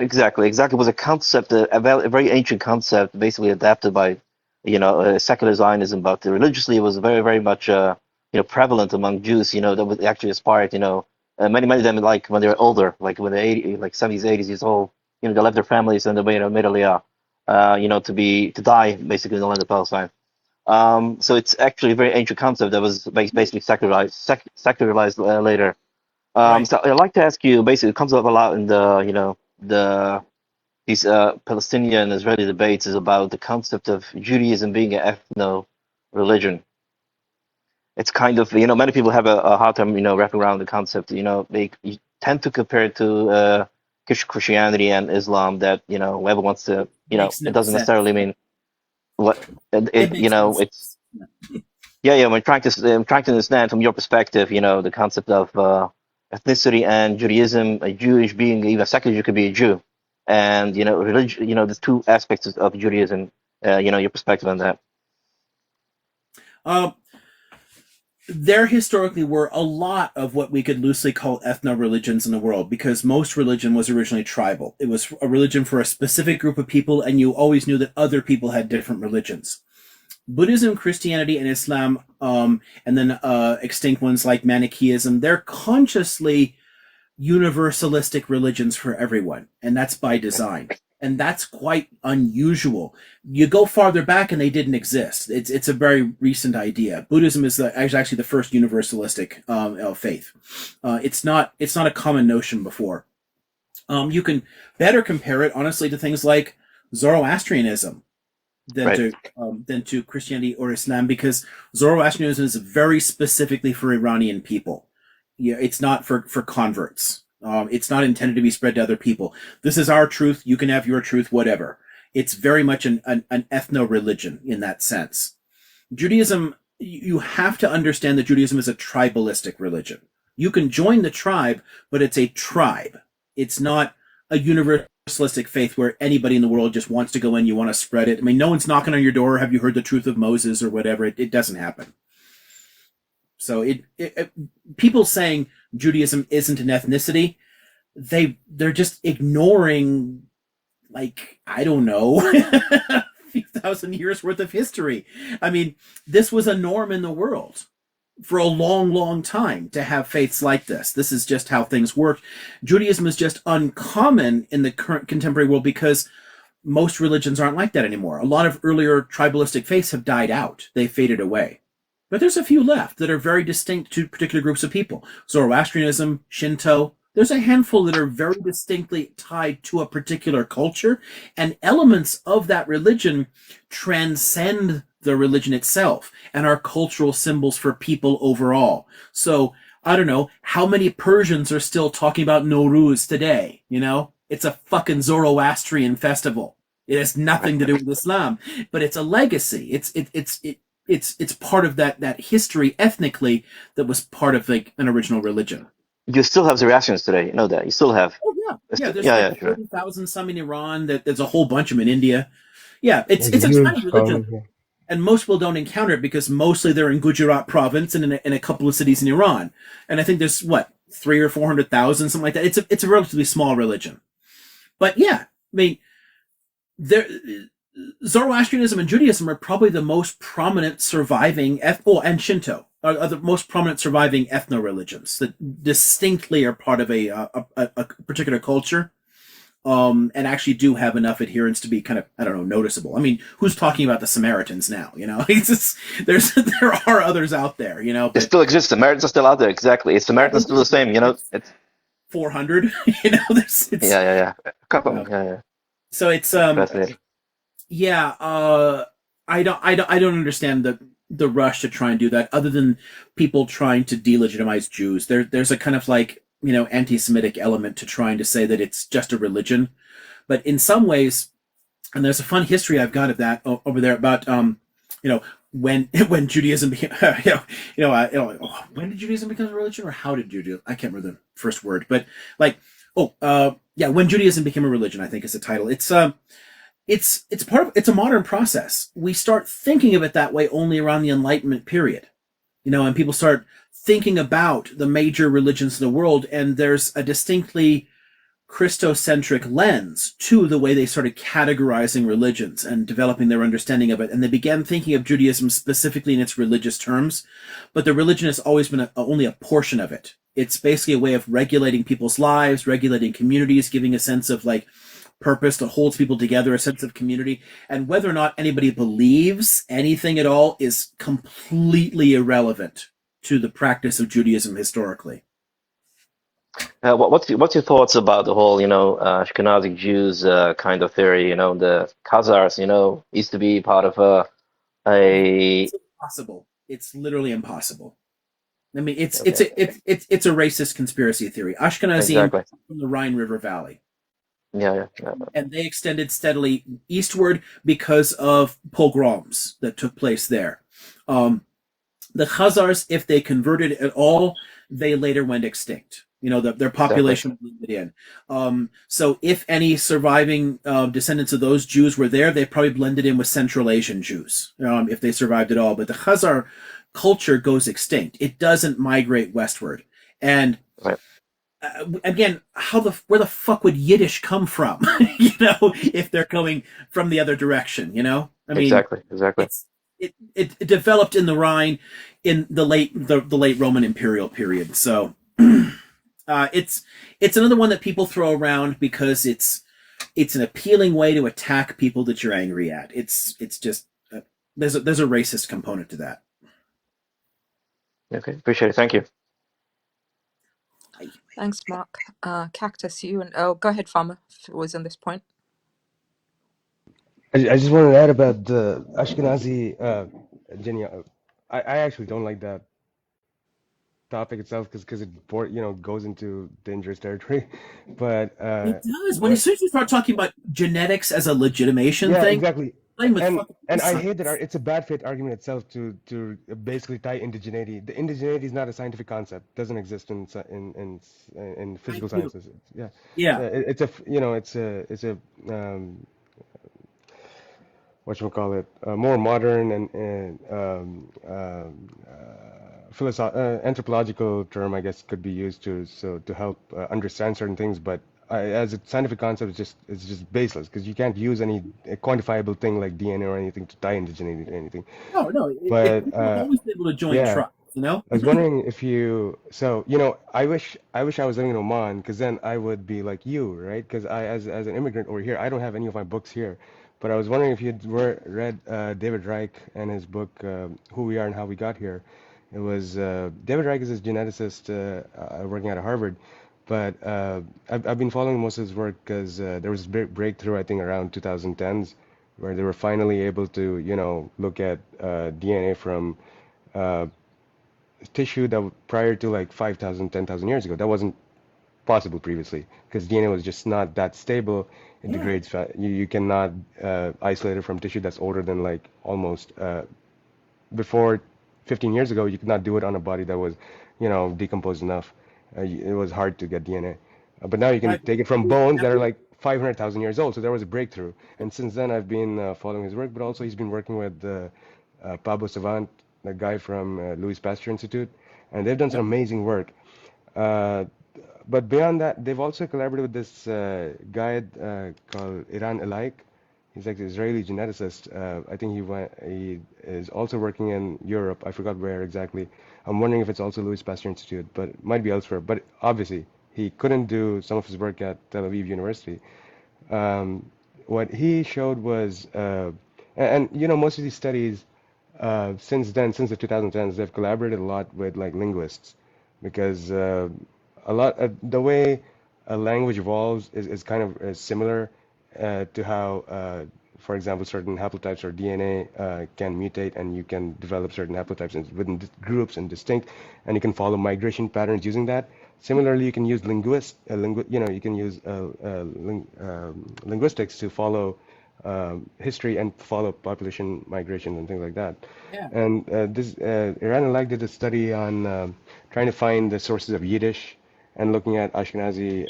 Exactly. It was a concept, a very ancient concept, basically adapted by, secular Zionism. But religiously, it was very, very much, prevalent among Jews. That was actually aspired. Many of them, like when they were older, like when they're 80, like 70s, 80s years old, they left their families and they made Aliyah, to die basically in the land of Palestine. So it's actually a very ancient concept that was basically secularized later. Right. So I'd like to ask you, basically, it comes up a lot in these Palestinian Israeli debates is about the concept of Judaism being an ethno religion. It's kind of, many people have a hard time, wrapping around the concept. They tend to compare it to Christianity and Islam, that, whoever wants to, it doesn't necessarily mean what it's. Yeah, I'm trying to understand from your perspective, the concept of ethnicity and Judaism, a Jewish being, even a secular Jew could be a Jew, and religion, the two aspects of Judaism, your perspective on that. There historically were a lot of what we could loosely call ethno-religions in the world, because most religion was originally tribal. It was a religion for a specific group of people, and you always knew that other people had different religions. Buddhism, Christianity, and Islam, and then extinct ones like Manichaeism, they're consciously universalistic religions for everyone, and that's by design. And that's quite unusual. You go farther back, and they didn't exist. It's a very recent idea. Buddhism is actually the first universalistic faith. It's not a common notion before. You can better compare it, honestly, to things like Zoroastrianism than to Christianity or Islam, because Zoroastrianism is very specifically for Iranian people. Yeah, it's not for converts. It's not intended to be spread to other people. This is our truth. You can have your truth, whatever. It's very much an ethno-religion in that sense. Judaism, you have to understand that Judaism is a tribalistic religion. You can join the tribe, but it's a tribe. It's not a universalistic faith where anybody in the world just wants to go in, you want to spread it. I mean, no one's knocking on your door, have you heard the truth of Moses or whatever? It doesn't happen. So people saying Judaism isn't an ethnicity, they're just ignoring, like, I don't know, a few thousand years worth of history. I mean, this was a norm in the world for a long, long time to have faiths like this. This is just how things work. Judaism is just uncommon in the current contemporary world because most religions aren't like that anymore. A lot of earlier tribalistic faiths have died out. They faded away. But there's a few left that are very distinct to particular groups of people. Zoroastrianism, Shinto, there's a handful that are very distinctly tied to a particular culture, and elements of that religion transcend the religion itself and are cultural symbols for people overall. So, I don't know, how many Persians are still talking about Nowruz today? You know, it's a fucking Zoroastrian festival. It has nothing to do with Islam, but it's a legacy. It's part of that history ethnically that was part of like an original religion. You still have Zoroastrians today. You know that. You still have. Oh yeah. There's like 30,000 some in Iran. There's a whole bunch of them in India. Yeah, it's a tiny religion, and most people don't encounter it because mostly they're in Gujarat province and in a couple of cities in Iran. And I think there's 300,000 or 400,000, something like that. It's a relatively small religion. But yeah, I mean, Zoroastrianism and Judaism are probably the most prominent surviving, and Shinto are the most prominent surviving ethno-religions that distinctly are part of a particular culture, and actually do have enough adherents to be kind of, I don't know, noticeable. I mean, who's talking about the Samaritans now? You know, there are others out there. You know, it still exists. Samaritans are still out there. Exactly, it's Samaritans still the same. You know, it's 400. You know, yeah. A couple. Yeah. So it's yeah, I don't understand the rush to try and do that, other than people trying to delegitimize Jews. There's a kind of like, you know, anti-Semitic element to trying to say that it's just a religion, but in some ways, and there's a fun history I've got of that over there about you know, when Judaism became when did Judaism become a religion, or how did Judaism? I can't remember the first word, but like when Judaism became a religion, I think is the title. It's a modern process. We start thinking of it that way only around the Enlightenment period, you know, and people start thinking about the major religions in the world, and there's a distinctly Christocentric lens to the way they started categorizing religions and developing their understanding of it. And they began thinking of Judaism specifically in its religious terms, but the religion has always been only a portion of it. It's basically a way of regulating people's lives, regulating communities, giving a sense of like purpose that holds people together, a sense of community. And whether or not anybody believes anything at all is completely irrelevant to the practice of Judaism historically. What's your thoughts about the whole, you know, Ashkenazi Jews kind of theory? You know, the Khazars, you know, used to be part of It's impossible. It's literally impossible. I mean, it's a racist conspiracy theory. Ashkenazi from the Rhine River Valley. Yeah. And they extended steadily eastward because of pogroms that took place there. The Khazars, if they converted at all, they later went extinct. You know, their population blended in. So if any surviving descendants of those Jews were there, they probably blended in with Central Asian Jews, if they survived at all. But the Khazar culture goes extinct. It doesn't migrate westward. And again, where the fuck would Yiddish come from? You know, if they're coming from the other direction, you know? I mean, exactly. It developed in the Rhine in the late Roman imperial period. So It's another one that people throw around because it's an appealing way to attack people that you're angry at. It's just there's a racist component to that. Okay, appreciate it. Thank you. Thanks, Mark. Cactus, you and go ahead, Farmer. If it was on this point. I just wanted to add about the Ashkenazi Jenny. I actually don't like that topic itself because it goes into dangerous territory. But It does. When as soon as you start talking about genetics as a legitimation yeah, thing, exactly. playing with And fucking I science. hate that it's a bad faith argument itself to basically tie indigeneity. The indigeneity is not a scientific concept. Doesn't exist in I physical do. sciences. Yeah, Yeah. it's a whatchamacallit, more modern and anthropological term, I guess, could be used to help understand certain things. But as a scientific concept, it's just baseless because you can't use any quantifiable thing like DNA or anything to tie indigeneity to anything. No. But People have always been able to join yeah, tribes, you know. I was wondering if I wish I was living in Oman because then I would be like you, right? Because as an immigrant over here, I don't have any of my books here. But I was wondering if you'd read David Reich and his book Who We Are and How We Got Here. It was David Reich is a geneticist working at Harvard, but I've been following most of his work because there was a big breakthrough I think around 2010s where they were finally able to look at DNA from uh, tissue that prior to like 5,000, 10,000 years ago. That wasn't possible previously because DNA was just not that stable. It degrades. You cannot isolate it from tissue that's older than like almost before 15 years ago. You could not do it on a body that was, decomposed enough. It was hard to get DNA. But now you can take it from bones that are like 500,000 years old. So there was a breakthrough. And since then, I've been following his work, but also he's been working with Pablo Savant, the guy from Louis Pasteur Institute, and they've done some amazing work. Uh, but beyond that, they've also collaborated with this guy called Iran Elaik. He's like an Israeli geneticist. I think he is also working in Europe. I forgot where exactly. I'm wondering if it's also Louis Pasteur Institute, but it might be elsewhere. But obviously, he couldn't do some of his work at Tel Aviv University. What he showed was, most of these studies since then, since the 2010s, they've collaborated a lot with like linguists because the way a language evolves is kind of similar to how, for example, certain haplotypes or DNA can mutate, and you can develop certain haplotypes within groups and distinct, and you can follow migration patterns using that. Similarly, you can use you can use linguistics to follow history and follow population migration and things like that. Yeah. And this Iran and Lag did a study on trying to find the sources of Yiddish and looking at Ashkenazi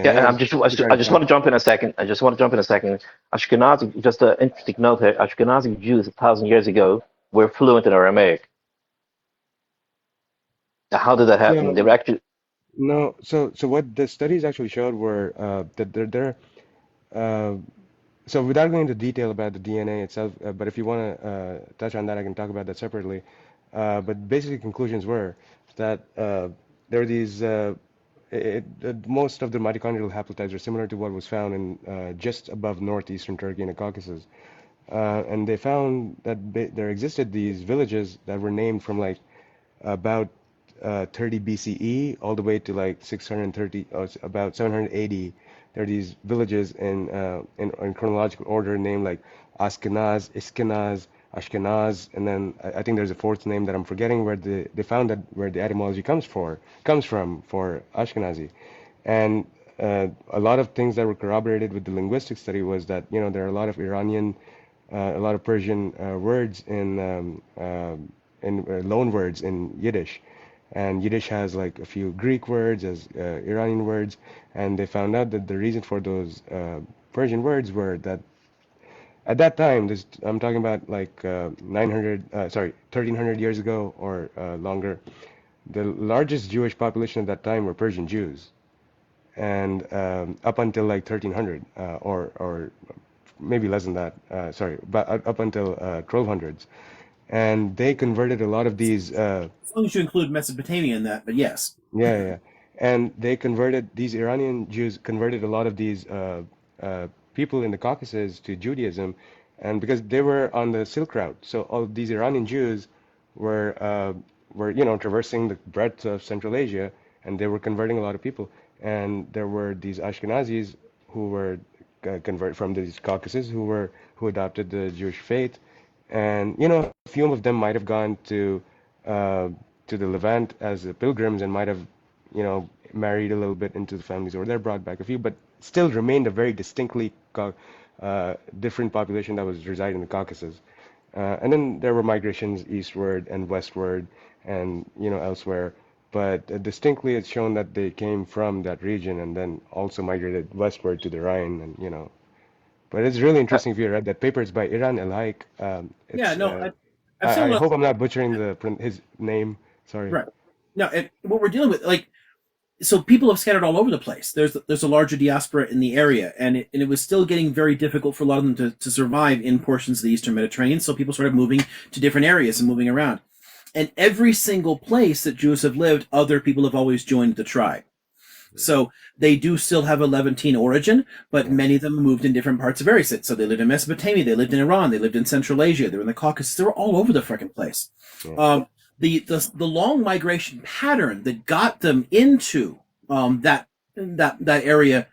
Yeah, and DNA to I try to just find. want to jump in a second. I just want to jump in a second. Ashkenazi, just an interesting note here. Ashkenazi Jews 1,000 years ago were fluent in Aramaic. Now, how did that happen? No, They were actually no. So what the studies actually showed were that they're uh, so without going into detail about the DNA itself, but if you want to touch on that, I can talk about that separately. But basically, conclusions were that there are these. Most of the mitochondrial haplotypes are similar to what was found in just above northeastern Turkey in the Caucasus, and they found that there existed these villages that were named from like about 30 BCE all the way to like 630 or about 780. There are these villages in chronological order named like Ashkenaz, Iskenaz, Ashkenaz, and then I think there's a fourth name that I'm forgetting where they found that where the etymology comes from for Ashkenazi, and a lot of things that were corroborated with the linguistic study was that there are a lot of Iranian, a lot of Persian words in loan words in Yiddish, and Yiddish has like a few Greek words as Iranian words, and they found out that the reason for those Persian words were that at that time, I'm talking about like 1300 years ago or longer, the largest Jewish population at that time were Persian Jews, and up until like 1300 or maybe less than that, sorry, but up until 1200s, and they converted a lot of these. As long as you include Mesopotamia in that, but yes. Yeah, yeah. and they converted these Iranian Jews converted a lot of these people in the Caucasus to Judaism, and because they were on the Silk Route, so all these Iranian Jews were traversing the breadth of Central Asia, and they were converting a lot of people, and there were these Ashkenazis who were convert from these Caucasus who adopted the Jewish faith, and a few of them might have gone to the Levant as pilgrims and might have married a little bit into the families over there, brought back a few, but still remained a very distinctly different population that was residing in the Caucasus. And then there were migrations eastward and westward and elsewhere, but distinctly it's shown that they came from that region and then also migrated westward to the Rhine, and but it's really interesting if you read that paper. It's by Iran Elaik. Yeah, It's no, I've seen a I lot. hope I'm not butchering his name. Sorry. Right. No, what we're dealing with, like, so people have scattered all over the place. There's a larger diaspora in the area, and it was still getting very difficult for a lot of them to survive in portions of the Eastern Mediterranean. So people started moving to different areas and moving around. And every single place that Jews have lived, other people have always joined the tribe. So they do still have a Levantine origin, but many of them moved in different parts of areas. So they lived in Mesopotamia, they lived in Iran, they lived in Central Asia, they were in the Caucasus, they were all over the frickin' place. Yeah. The long migration pattern that got them into that area,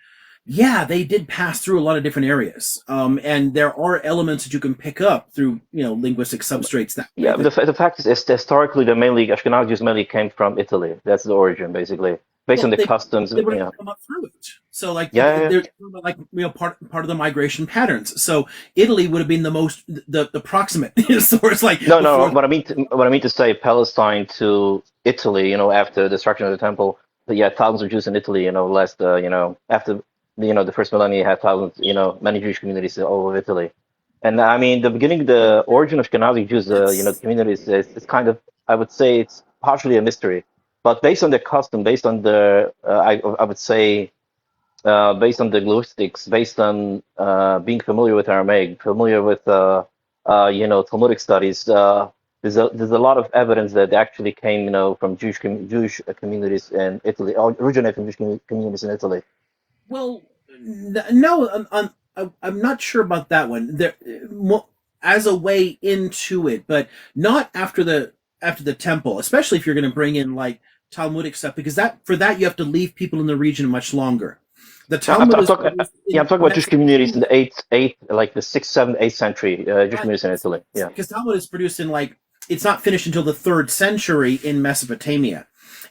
yeah, they did pass through a lot of different areas, and there are elements that you can pick up through linguistic substrates. Yeah, but the fact is historically, the mainly Ashkenazi Jews mainly came from Italy. That's the origin, basically, based on the customs. They would have come up through it. So, like, Yeah. they're like part of the migration patterns. So Italy would have been the proximate source. Like, no. What I mean to say, Palestine to Italy. After the destruction of the temple, you had thousands of Jews in Italy. Last after the first millennia, had thousands. Many Jewish communities all over Italy. And I mean, the origin of Ashkenazi Jews, communities is kind of, I would say, it's partially a mystery. But based on the custom, based on the, I would say, based on the linguistics, based on being familiar with Aramaic, familiar with Talmudic studies, there's a lot of evidence that they actually came from Jewish communities in Italy, or originated from Jewish communities in Italy. Well, no, I'm not sure about that one. There, as a way into it, but not after the temple, especially if you're going to bring in like Talmudic stuff, because for that you have to leave people in the region much longer. The Talmud I'm talking about Jewish communities in the eighth, like the 6th, 7th, 8th century, Jewish communities in Italy. Yeah, because Talmud is produced in it's not finished until the 3rd century in Mesopotamia.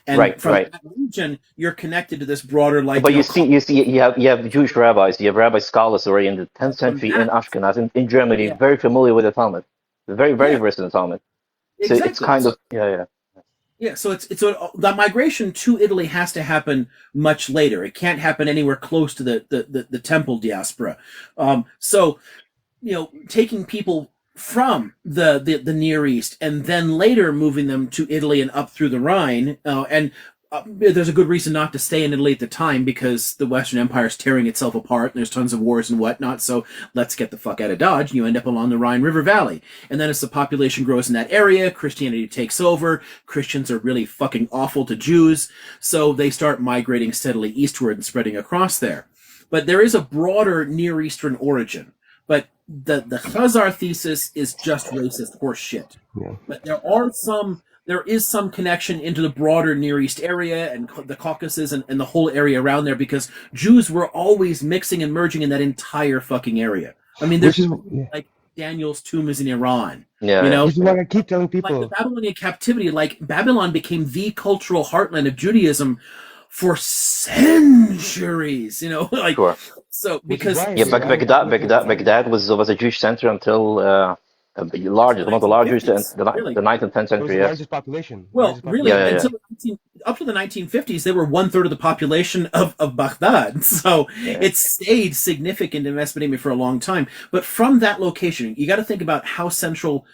And from that region, you're connected to this broader, like. But you have Jewish rabbis, you have rabbi scholars already in the 10th century in Ashkenaz, in Germany, very familiar with the Talmud, very versed in the Talmud. So Exactly. it's kind of yeah. Yeah, so the migration to Italy has to happen much later. It can't happen anywhere close to the temple diaspora. So taking people from the Near East and then later moving them to Italy and up through the Rhine, there's a good reason not to stay in Italy at the time, because the Western Empire is tearing itself apart and there's tons of wars and whatnot. So let's get the fuck out of Dodge. And you end up along the Rhine River Valley. And then as the population grows in that area, Christianity takes over. Christians are really fucking awful to Jews. So they start migrating steadily eastward and spreading across there. But there is a broader Near Eastern origin. But the Khazar thesis is just racist horse shit. Yeah. But there is some connection into the broader Near East area and the Caucasus and the whole area around there, because Jews were always mixing and merging in that entire fucking area. I mean, like Daniel's tomb is in Iran. Yeah. This is what I keep telling people. Like the Babylonian captivity, like Babylon became the cultural heartland of Judaism for centuries. Sure. So because Baghdad was a Jewish center until one of the largest in the 9th and 10th century. It was the largest population. Well, really, up to the 1950s, they were 1/3 of the population of Baghdad. So it stayed significant in Mesopotamia for a long time. But from that location, you got to think about how central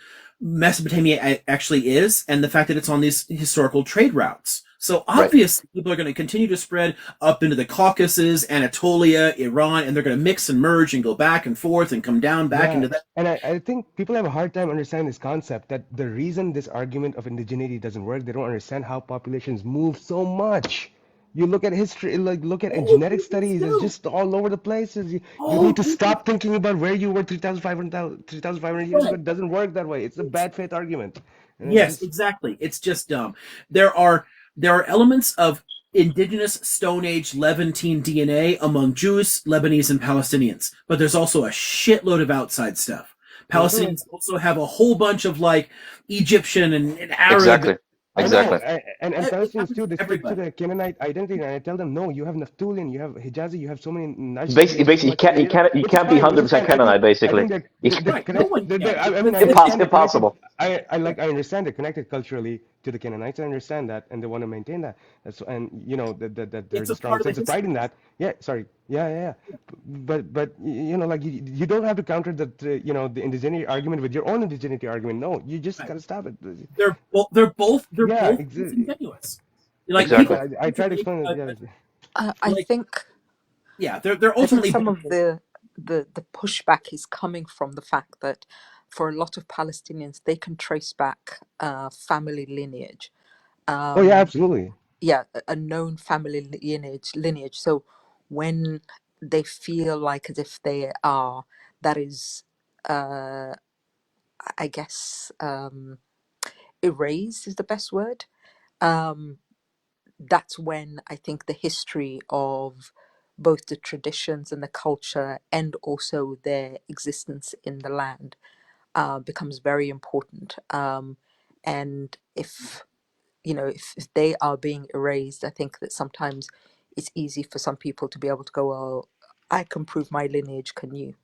Mesopotamia actually is, and the fact that it's on these historical trade routes. So obviously, people are going to continue to spread up into the Caucasus, Anatolia, Iran, and they're going to mix and merge and go back and forth and come down back into that. And I think people have a hard time understanding this concept, that the reason this argument of indigeneity doesn't work, they don't understand how populations move so much. You look at history, like look at Oh, genetic please studies, it's do. just all over the place. You Oh, need to please. stop thinking about where you were 3,500 years ago. Right. It doesn't work that way. It's a bad faith argument. And it's Yes, just, exactly. It's just dumb. There are elements of indigenous Stone Age Levantine DNA among Jews, Lebanese, and Palestinians, but there's also a shitload of outside stuff. no, no, Palestinians also have a whole bunch of like Egyptian and Arab. Exactly. I know, Exactly. and It Palestinians happens too, to they stick to everybody. the Canaanite identity, and I tell them, no, you have Naphtalian, you have Hijazi, you have so many Najdi, you have so Basically, much, you which is can't be fine, which is 100% fine. Canaanite. I Basically, think that you they're Right. No connect. one can. I mean, I understand they're connected. impossible. I understand they're connected culturally to the Canaanites. I understand that, and they want to maintain that. And you know that It's there's a a strong part of the sense of pride in history. that. Yeah, sorry. Yeah. But you know, like you don't have to counter that you know the indigeneity argument with your own indigeneity argument. No, you just Right. gotta stop it. They're Yeah, both disingenuous. Like yeah. Exactly. people I tend to try to make explain it. Yeah. I like think yeah, they're I think ultimately some both. of the pushback is coming from the fact that for a lot of Palestinians, they can trace back family lineage. Oh yeah, Um, absolutely. yeah, a known family lineage. So when they feel like as if they are, that is, I guess, erased is the best word. Um, that's when I think the history of both the traditions and the culture and also their existence in the land becomes very important. And if you know if they are being erased, I think that sometimes it's easy for some people to be able to go, well, I can prove my lineage, can you?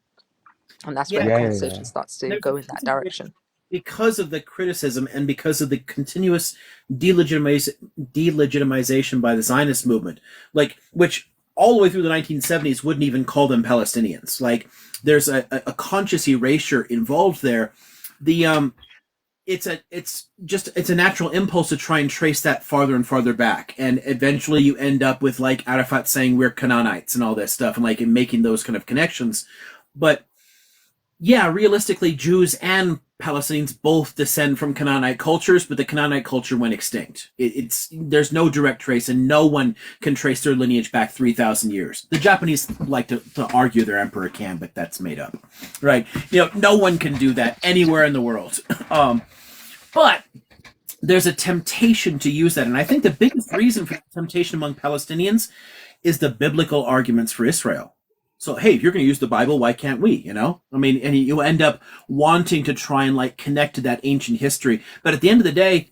And that's where the Yeah, Yeah. conversation starts to there's a go in piece that of which, direction. because of the criticism and because of the continuous delegitimization by the Zionist movement, like which all the way through the 1970s wouldn't even call them Palestinians. Like there's a conscious erasure involved there. The it's a natural impulse to try and trace that farther and farther back, and eventually you end up with like Arafat saying we're Canaanites and all this stuff, and like making those kind of connections. But yeah, realistically, Jews and Palestinians both descend from Canaanite cultures, but the Canaanite culture went extinct. It's there's no direct trace, and no one can trace their lineage back 3,000 years. The Japanese like to argue their emperor can, but that's made up, right? No one can do that anywhere in the world. But there's a temptation to use that, and I think the biggest reason for the temptation among Palestinians is the biblical arguments for Israel. So, hey, if you're going to use the Bible, why can't we? I mean, and you end up wanting to try and like connect to that ancient history. But at the end of the day,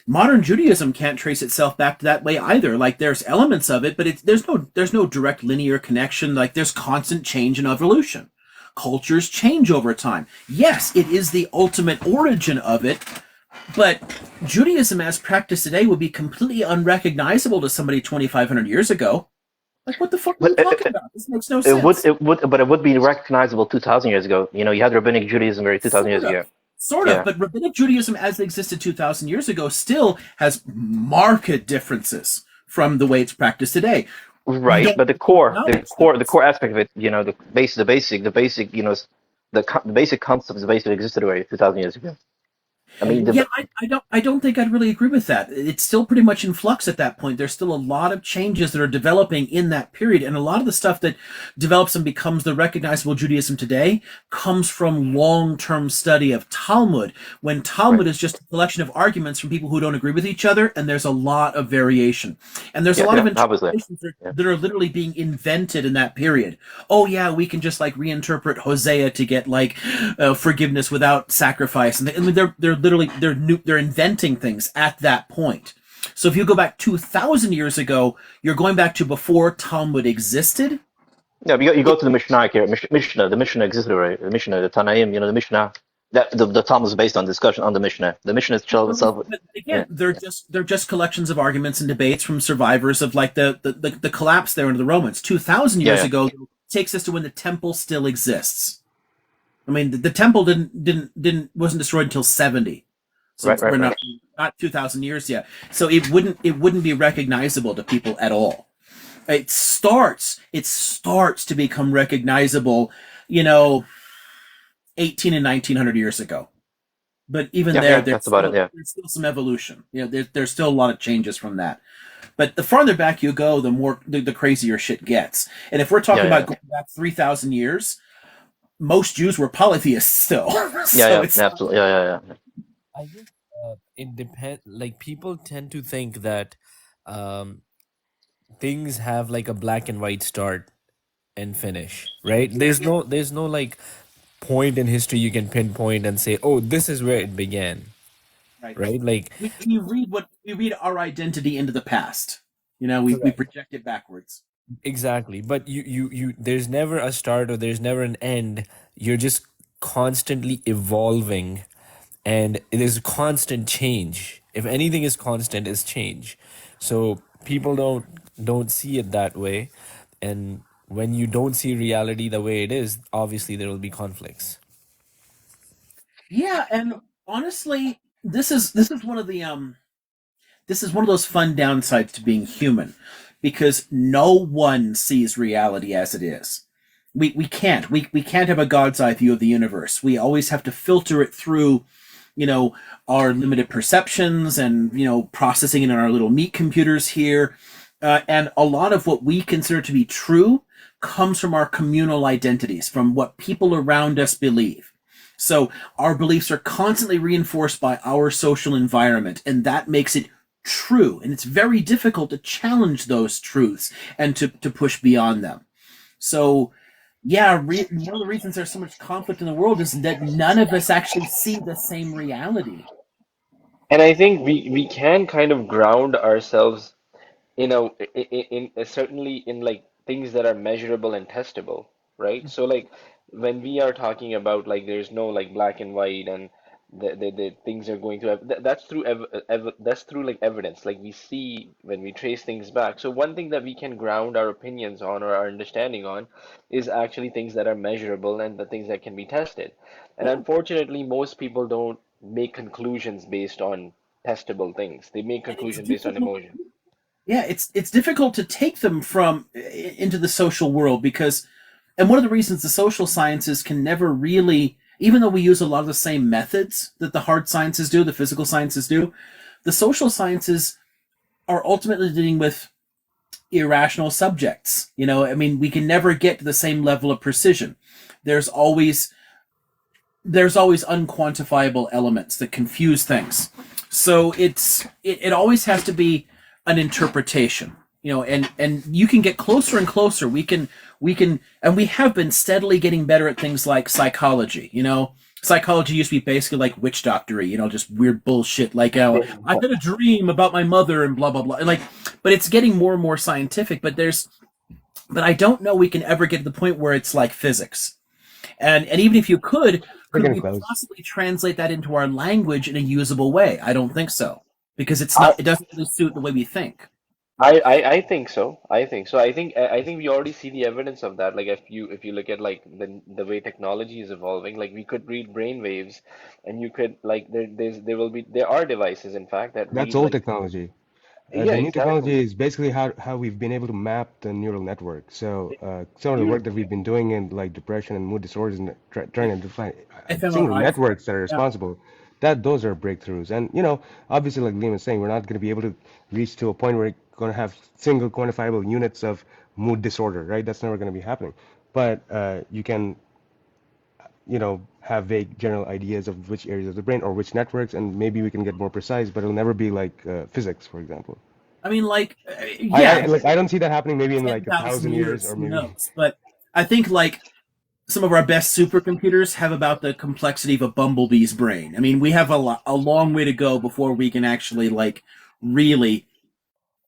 modern Judaism can't trace itself back to that way either. Like, there's elements of it, but there's no direct linear connection. Like, there's constant change and evolution. Cultures change over time. Yes, it is the ultimate origin of it, but Judaism as practiced today would be completely unrecognizable to somebody 2,500 years ago. Like, what the fuck are But you talking about? This makes no sense. it would be recognizable 2,000 years ago. You had rabbinic Judaism very 2,000 years Sort ago. of. Sort of. Yeah. But rabbinic Judaism as it existed 2,000 years ago still has marked differences from the way it's practiced today. We Right, don't but acknowledge the those. core aspect of it, the basic, the basic concepts basically existed already 2,000 years ago. I mean, Yeah, I don't think I'd really agree with that. It's still pretty much in flux at that point. There's still a lot of changes that are developing in that period, and a lot of the stuff that develops and becomes the recognizable Judaism today comes from long-term study of Talmud, when right, Talmud is just a collection of arguments from people who don't agree with each other, and there's a lot of variation. And there's a lot yeah, of obviously, interpretations yeah, that are literally being invented in that period. Oh yeah, we can just like reinterpret Hosea to get like forgiveness without sacrifice, and I mean, they're literally they're inventing things at that point. So if you go back 2,000 years ago, you're going back to before Talmud existed. yeah. You go It, to the Mishnah here, Mishnah, the Mishnah existed already. The Mishnah, the Tanaim, the Mishnah, that the Talmud is based on discussion on the Mishnah. The Mishnah itself, but yeah, again, they're just collections of arguments and debates from survivors of like the collapse there under the Romans. 2,000 years yeah, ago takes us to when the temple still exists. I mean, the temple wasn't destroyed until 70. So right, right, we're right. not 2,000 years yet. So it wouldn't be recognizable to people at all. It starts to become recognizable, 18 and 1900 years ago. but even Yeah, there, yeah, that's about it. Yeah, there's still some evolution. There's still a lot of changes from that. But the farther back you go, the more the crazier shit gets. And if we're yeah, talking yeah, about going back 3,000 years, most Jews were polytheists still. yeah, So yeah, it's not. absolutely. Yeah, yeah, yeah. I think it depend. Like people tend to think that um, things have like a black and white start and finish, right? There's no like point in history you can pinpoint and say, oh, this is where it began, Right. right? Like We read our identity into the past. We project it backwards. exactly, but you there's never a start or there's never an end. You're just constantly evolving, and there's constant change. If anything is constant, is change. So people don't see it that way, and when you don't see reality the way it is, obviously there will be conflicts. Yeah, and honestly, this is one of the this is one of those fun downsides to being human, because no one sees reality as it is. We can't. We can't have a God's eye view of the universe. We always have to filter it through, you know, our limited perceptions and, processing it in our little meat computers here. And a lot of what we consider to be true comes from our communal identities, from what people around us believe. So our beliefs are constantly reinforced by our social environment, and that makes it true. And it's very difficult to challenge those truths and to push beyond them. So, yeah, one of the reasons there's so much conflict in the world is that none of us actually see the same reality. And I think we can kind of ground ourselves certainly in like things that are measurable and testable, right? So like when we are talking about like there's no like black and white and the things are going to have that's through that's through like evidence, like we see when we trace things back. So one thing that we can ground our opinions on or our understanding on is actually things that are measurable and the things that can be tested. And Yeah. unfortunately most people don't make conclusions based on testable things. They make And it's conclusions based on difficult. emotion. Yeah, it's difficult to take them from into the social world because, and one of the reasons the social sciences can never really, even though we use a lot of the same methods that the hard sciences do, the physical sciences do, the social sciences are ultimately dealing with irrational subjects. I mean, we can never get to the same level of precision. There's always unquantifiable elements that confuse things. So it always has to be an interpretation. And you can get closer and closer. We can and we have been steadily getting better at things like psychology. Psychology used to be basically like witch doctory, just weird bullshit like I had a dream about my mother and blah blah blah. But it's getting more and more scientific, but I don't know we can ever get to the point where it's like physics. And even if you could We're getting we close. possibly translate that into our language in a usable way? I don't think so. Because I, it doesn't really suit the way we think. I think so. I think so. I think we already see the evidence of that. Like if you look at like the way technology is evolving, like we could read brain waves, and you could like there are devices in fact that That's read old like technology. yeah, The new exactly. technology is basically how we've been able to map the neural network. So some of the work that we've Beautiful. been doing in like depression and mood disorders and trying Like to define single fMRI. networks that are Yeah. responsible, that those are breakthroughs. And obviously, like Liam was saying, we're not going to be able to reach to a point where we're going to have single quantifiable units of mood disorder, right? That's never going to be happening. But you can have vague general ideas of which areas of the brain or which networks, and maybe we can get more precise, but it'll never be like physics, for example. I mean, like, I yeah, like I don't see that happening maybe in like a 10,000 thousand years years, or who maybe. knows? But I think, like, some of our best supercomputers have about the complexity of a bumblebee's brain. I mean, we have a long way to go before we can actually, like, really,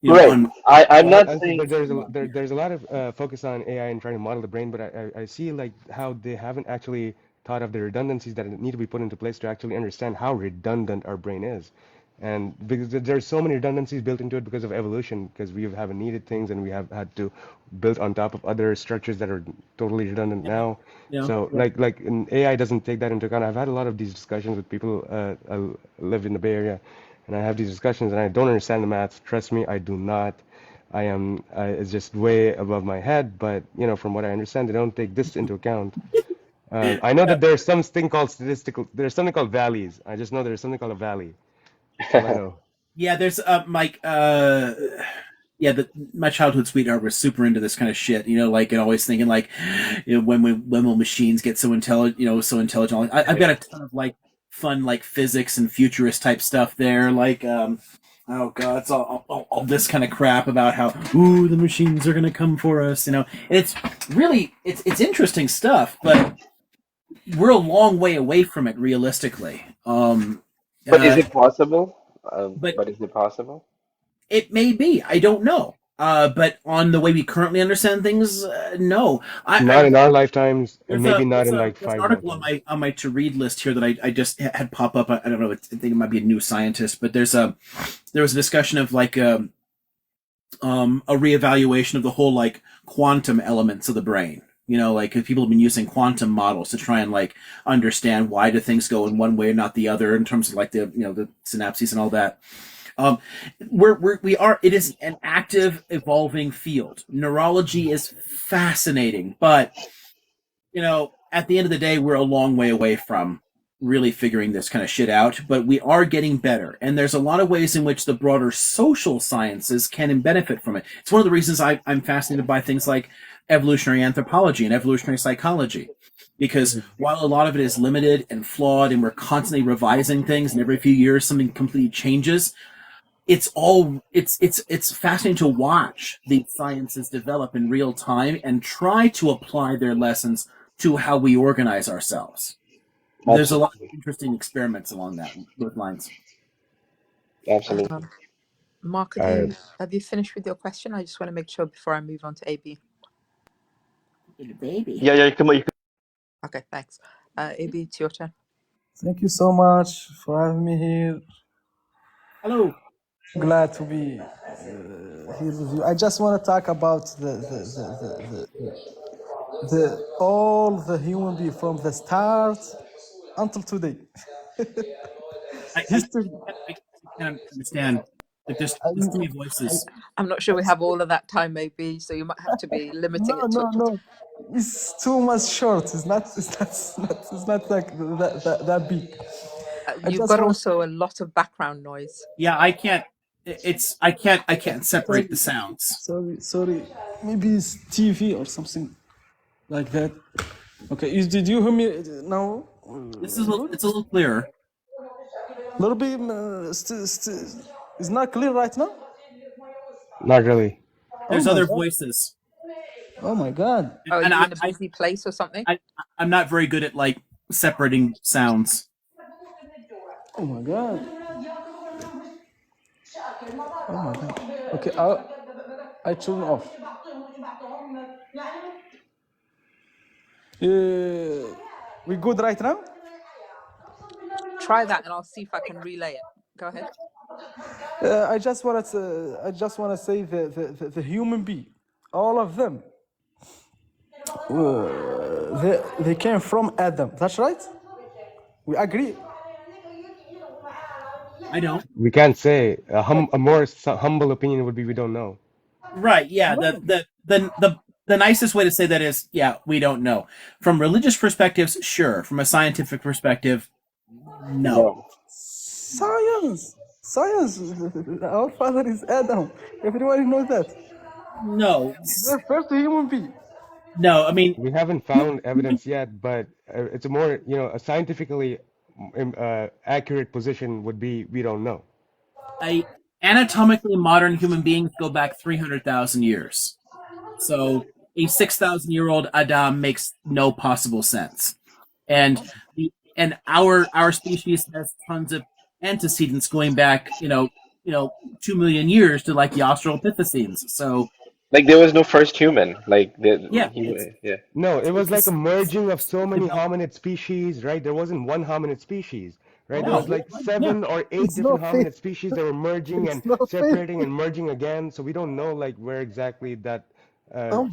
Right. I'm Well, not I see, saying but there's a lot of focus on AI and trying to model the brain, but I see like how they haven't actually thought of the redundancies that need to be put into place to actually understand how redundant our brain is. And because there's so many redundancies built into it because of evolution, because we haven't needed things and we have had to build on top of other structures that are totally redundant now. So like in AI doesn't take that into account. I've had a lot of these discussions with people. I live in the Bay Area, and I have these discussions, and I don't understand the math. Trust me, I do not. It's just way above my head. But from what I understand, they don't take this into account. I know that there's something called statistical. There's something called valleys. I just know there's something called a valley. That's all I know. Yeah, there's Mike. Yeah, my childhood sweetheart was super into this kind of shit. You know, like and always thinking like, you know, when will machines get so intelligent? You know, so intelligent. I've got a ton of like fun like physics and futurist type stuff there. Like, oh god, it's all this kind of crap about how ooh the machines are gonna come for us. You know, and it's really it's interesting stuff, but we're a long way away from it realistically. But is Uh, it possible? but But is it possible? it may be. I don't know. But on the way we currently understand things, no. Not in our lifetimes, and There's maybe not in like there's an five article on lifetimes. my to read list here that I just had pop up. I don't know. I think it might be a New Scientist, but there was a discussion of like a reevaluation of the whole like quantum elements of the brain. You know, like people have been using quantum models to try and like understand why do things go in one way and not the other in terms of like the the synapses and all that. Um, we are. It is an active, evolving field. Neurology is fascinating, but at the end of the day, we're a long way away from really figuring this kind of shit out. But we are getting better, and there's a lot of ways in which the broader social sciences can benefit from it. It's one of the reasons I'm fascinated by things like evolutionary anthropology and evolutionary psychology. Because while a lot of it is limited and flawed, and we're constantly revising things, and every few years something completely changes, it's fascinating to watch these sciences develop in real time and try to apply their lessons to how we organize ourselves. There's a lot of Absolutely. interesting experiments along those lines. Absolutely. Mark, I have you finished with your question? I just want to make sure before I move on to AB. Baby. Yeah, come on. Okay, thanks. AB, it's your turn. Thank you so much for having me here. Hello. Glad to be here with you. I just want to talk about the all the human being from the start until today. History. I can't understand. Like there's too many voices. I'm not sure we have all of that time, maybe, so you might have to be limiting it to. No. It's too much short. It's not like that big. You've got also a lot of background noise. Yeah, I can't. I can't separate the sounds. Sorry. Maybe it's TV or something like that. Okay, did you hear me now? It's a little clearer. A little bit. It's not clear right now. not really. There's other voices. Oh my god. Are you in a busy place or something? I'm not very good at like separating sounds. Oh my god. Oh my god. Okay, I turn off. We good right now? Try that, and I'll see if I can relay it. Go ahead. I just want to say the human being, all of them. They came from Adam. That's right. We agree. I don't. We can't say a more humble opinion would be we don't know. Right. Yeah. The nicest way to say that is, yeah, we don't know. From religious perspectives, sure. From a scientific perspective, no. Science. Our father is Adam. Everybody knows that. No. The first human being. No, I mean, We haven't found evidence yet, but it's a more a scientifically accurate position would be we don't know. Anatomically modern human beings go back 300,000 years. So a 6,000-year-old Adam makes no possible sense. And our species has tons of antecedents going back, 2 million years to like the Australopithecines. So Like there was no first human. Like yeah. No, it was like a merging of so many hominid species, right? There wasn't one hominid species, right? There was like 7 or 8 different hominid species that were merging and separating and merging again. So we don't know like where exactly that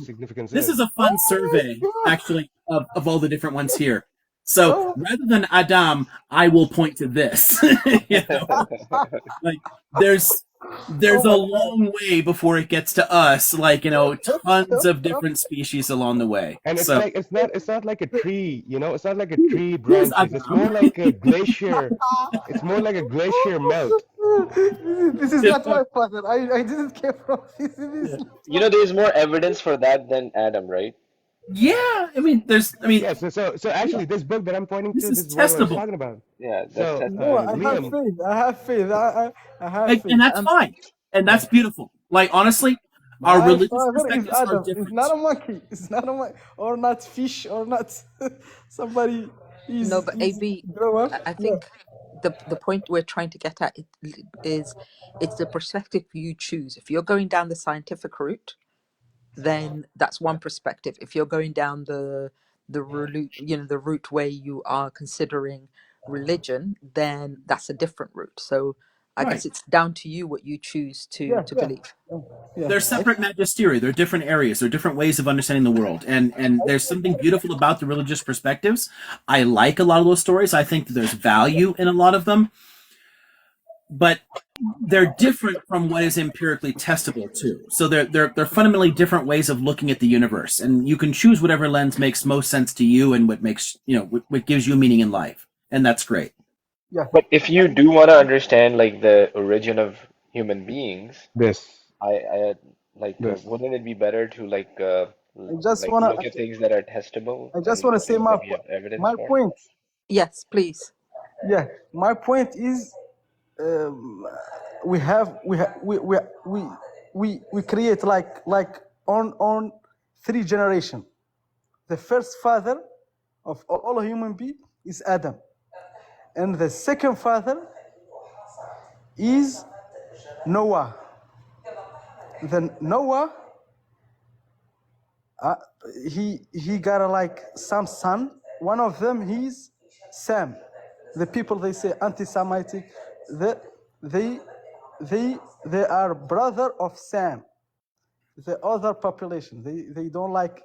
significance this is. is a fun survey, actually, of all the different ones here. So rather than Adam, I will point to this. Like there's Oh a my God. long way before it gets to us, like, tons of different species along the way. And it's So like it's not like a tree, it's not like a tree here's branches. It's Adam. more like a glacier. It's more like a glacier melt. This is not my father. I didn't care from this. This is not You my know, there's more evidence for that than Adam, right? Yeah, I mean, Yeah, so actually this book that I'm pointing this to, is this is what I was testable. talking about. Yeah, that's So testable. No, I have Liam, faith. I have faith. I have And faith. that's fine. And Yeah. that's beautiful. Like, honestly, our My religious father is perspectives are Adam. It's not different. a monkey. It's not a monkey. Or not fish. Or not somebody No, is but is AB, grow up. I Yeah. think the point we're trying to get at is it's the perspective you choose. If you're going down the scientific route, then that's one perspective. If you're going down the route, the route where you are considering religion, then that's a different route. So I guess Right. it's down to you what you choose Yeah. to Yeah. believe. Yeah. They're separate magisteria. They're different areas. They're different ways of understanding the world. And there's something beautiful about the religious perspectives. I like a lot of those stories. I think that there's value in a lot of them. But they're different from what is empirically testable too. So they're fundamentally different ways of looking at the universe, and you can choose whatever lens makes most sense to you and what makes what gives you meaning in life, and that's great. Yeah. But if you do want to understand like the origin of human beings, this I like this wouldn't it be better to I just like wanna. look at things that are testable I just and wanna say things that we have evidence my for? point. Yes, please. Yeah. My point is, um, we create like on three generation. The first father of all human being is Adam, and the second father is Noah. Then Noah, uh, he got like some son. One of them he's Sam. The people they say anti-Semitic, the, they they are brother of Sam. The other population they don't like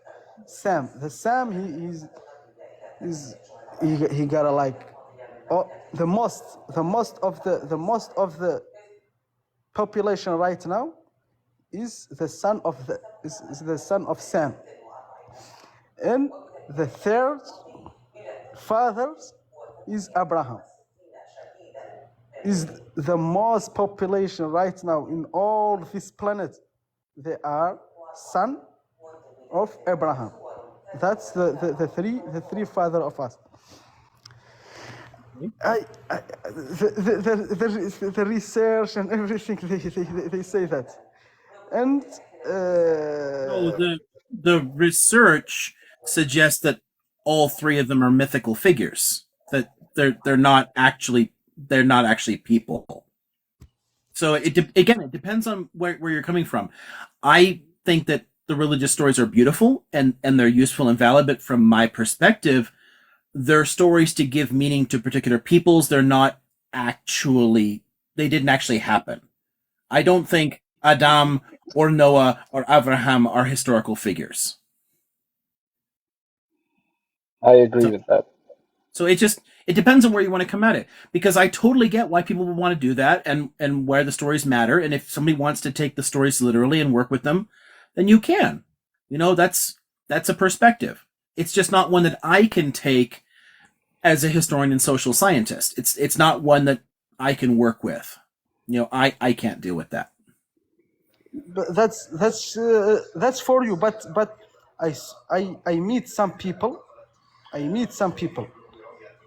Sam. The Sam he got like the most of the population right now is the son of is the son of Sam, and the third father is Abraham. Is the most population right now in all this planet. They are son of Abraham. That's the three father of us. The research and everything they say that, and So the research suggests that all three of them are mythical figures. That they're not actually people. So again, it depends on where you're coming from. I think that the religious stories are beautiful and they're useful and valid, but from my perspective, they're stories to give meaning to particular peoples. They didn't actually happen. I don't think Adam or Noah or Abraham are historical figures. I agree with that. So it depends on where you want to come at it, because I totally get why people would want to do that and where the stories matter. And if somebody wants to take the stories literally and work with them, then you can. That's a perspective. It's just not one that I can take as a historian and social scientist. It's not one that I can work with. I can't deal with that. but that's for you. But I meet some people.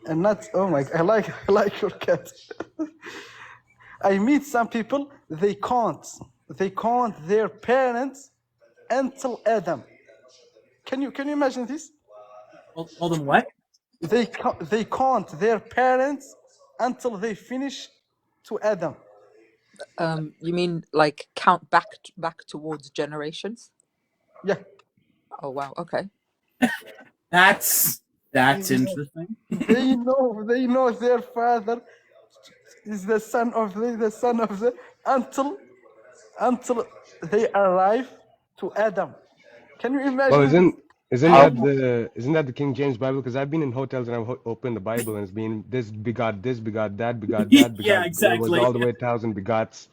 And not oh my I like your cat. I meet some people. They count their parents until Adam. Can you imagine this? Hold on, what? They count their parents until they finish to Adam. You mean like count back towards generations? Yeah. Oh wow. Okay. That's interesting. They know their father is the son of the until they arrive to Adam. Can you well, imagine this? isn't that the King James Bible? Because I've been in hotels and I've opened the Bible and it's been this begot that begot that Yeah, begot. It was exactly. all the way 1,000 begots.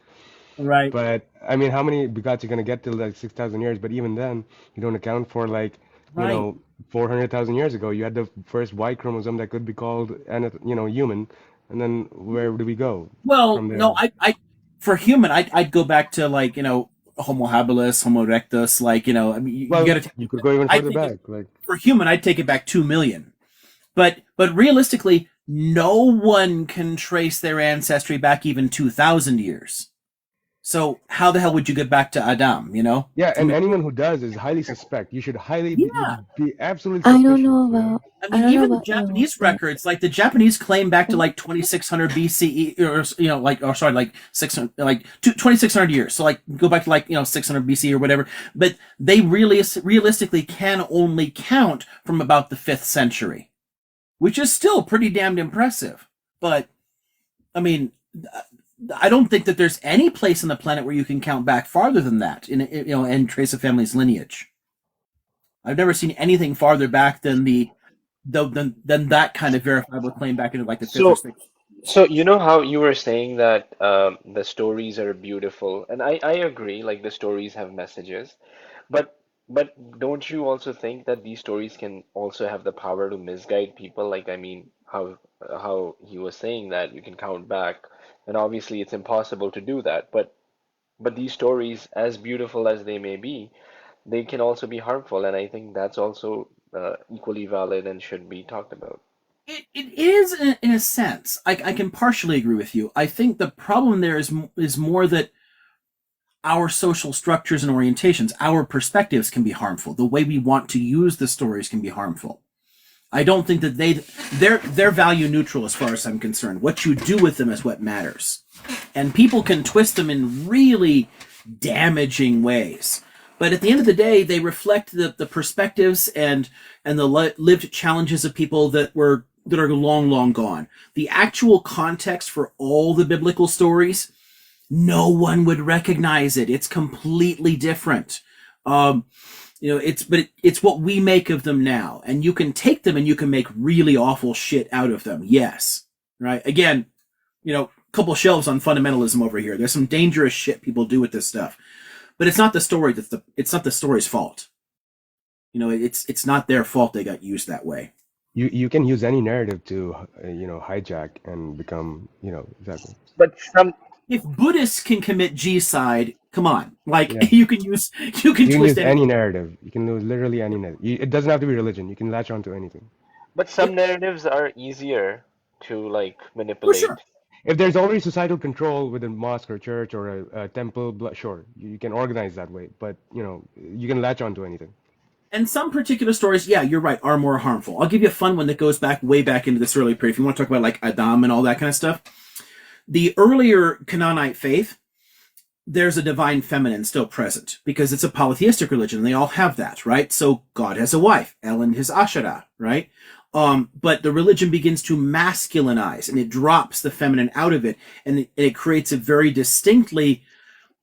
Right. But I mean, how many begots you're gonna get till like 6,000 years? But even then, you don't account for like, Right. 400,000 years ago, you had the first Y chromosome that could be called, human, and then where do we go Well, from no, there? I for human, I'd go back to like Homo habilis, Homo erectus. Like I mean, you got Well, to take you it could back. go even I further take it back, like for human. I'd take it back 2 million. But realistically, no one can trace their ancestry back even 2,000 years. So how the hell would you get back to Adam? yeah, I and mean, anyone who does is highly suspect. You should yeah. be absolutely I don't suspicious, know you know? about. I I mean, don't know even the about you, Japanese but records, like the Japanese claim back to like 2600 BCE, or like 600, like 2600 years. So like go back to like 600 BC or whatever. But they really realistically can only count from about the 5th century, which is still pretty damned impressive. But I mean, I don't think that there's any place on the planet where you can count back farther than that and trace a family's lineage. I've never seen anything farther back than than that kind of verifiable claim back into like the 5th or So, 6th. so you know how you were saying that the stories are beautiful, and I agree, like the stories have messages, but don't you also think that these stories can also have the power to misguide people? Like, I mean, how he was saying that you can count back, and obviously it's impossible to do that, but these stories, as beautiful as they may be, they can also be harmful, and I think that's also equally valid and should be talked about. It is in a sense. I can partially agree with you. I think the problem there is more that our social structures and orientations, our perspectives can be harmful. The way we want to use the stories can be harmful. I don't think that they're value neutral as far as I'm concerned. What you do with them is what matters. And people can twist them in really damaging ways. But at the end of the day, they reflect the perspectives and the lived challenges of people that are long, long gone. The actual context for all the biblical stories, no one would recognize it. It's completely different. It's what we make of them now, and you can take them and you can make really awful shit out of them. Yes, right. Again, couple shelves on fundamentalism over here. There's some dangerous shit people do with this stuff, but it's not the story it's not the story's fault. It's not their fault they got used that way. You can use any narrative to hijack and become exactly. But some If Buddhists can commit G-side, come on, like Yeah. you can twist You can use anything. any narrative. You can use literally any narrative. It doesn't have to be religion. You can latch onto anything. but some narratives are easier to like For sure. manipulate. If there's already societal control with a mosque or church or a temple, sure, you can organize that way. But you can latch onto anything. And some particular stories, yeah, you're right, are more harmful. I'll give you a fun one that goes back way back into this early period. If you want to talk about like Adam and all that kind of stuff, the earlier Canaanite faith, there's a divine feminine still present because it's a polytheistic religion. And they all have that, right? So God has a wife, Ellen has Asherah, right? But the religion begins to masculinize and it drops the feminine out of it, and it creates a very distinctly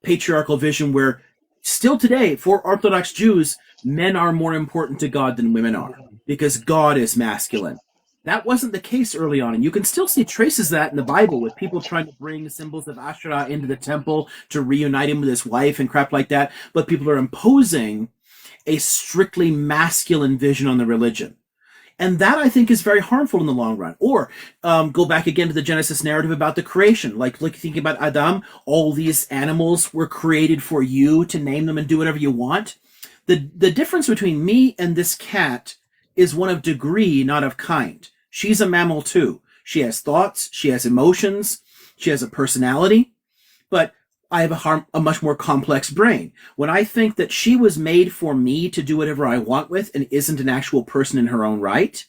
patriarchal vision where still today, for Orthodox Jews, men are more important to God than women are because God is masculine. That wasn't the case early on, and you can still see traces of that in the Bible with people trying to bring symbols of Asherah into the temple to reunite him with his wife and crap like that. But people are imposing a strictly masculine vision on the religion. And that, I think, is very harmful in the long run. Or go back again to the Genesis narrative about the creation. Like thinking about Adam, all these animals were created for you to name them and do whatever you want. The difference between me and this cat is one of degree, not of kind. She's a mammal too. She has thoughts, she has emotions, she has a personality, but I have a much more complex brain. When I think that she was made for me to do whatever I want with and isn't an actual person in her own right,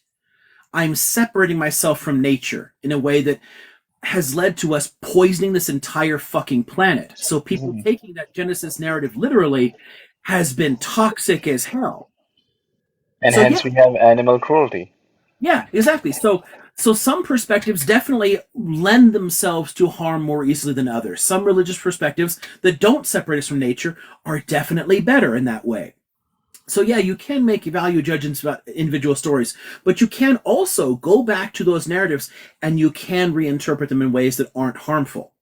I'm separating myself from nature in a way that has led to us poisoning this entire fucking planet. So people taking that Genesis narrative literally has been toxic as hell. And So yeah, hence we have animal cruelty. yeah, exactly. So some perspectives definitely lend themselves to harm more easily than others. Some religious perspectives that don't separate us from nature are definitely better in that way. So yeah, you can make value judgments about individual stories, but you can also go back to those narratives and you can reinterpret them in ways that aren't harmful.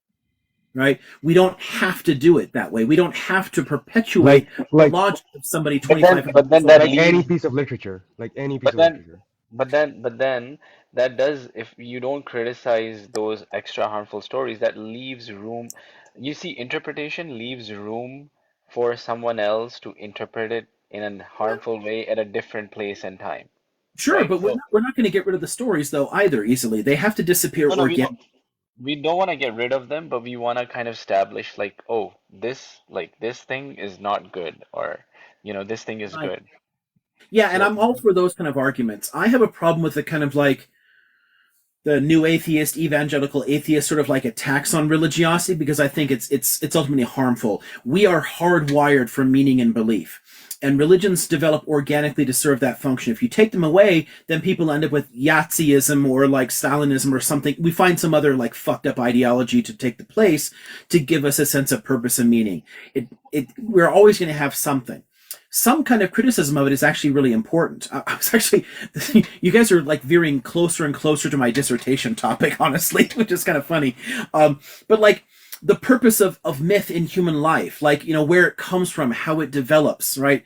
right? We don't have to do it that way. We don't have to perpetuate the logic of somebody But then 2,500 but years then old. that like any leaves piece of literature, like any piece but of then literature. but then that does, if you don't criticize those extra harmful stories, that leaves room. You see, interpretation leaves room for someone else to interpret it in a harmful way at a different place and time, Sure, right? but So we're not going to get rid of the stories though either easily. They have to disappear no, organically. we don't want to get rid of them, but we want to kind of establish like, oh, this thing is not good, or this thing is Right. good. Yeah, and So I'm all for those kind of arguments. I have a problem with the kind of like the new atheist, evangelical atheist sort of like attacks on religiosity, because I think it's ultimately harmful. We are hardwired for meaning and belief. And religions develop organically to serve that function. If you take them away, then people end up with Yazidism or like Stalinism or something. We find some other like fucked up ideology to take the place to give us a sense of purpose and meaning. We're always going to have something. Some kind of criticism of it is actually really important. I was actually, you guys are like veering closer and closer to my dissertation topic, honestly, which is kind of funny. But like the purpose of myth in human life, like, where it comes from, how it develops, right?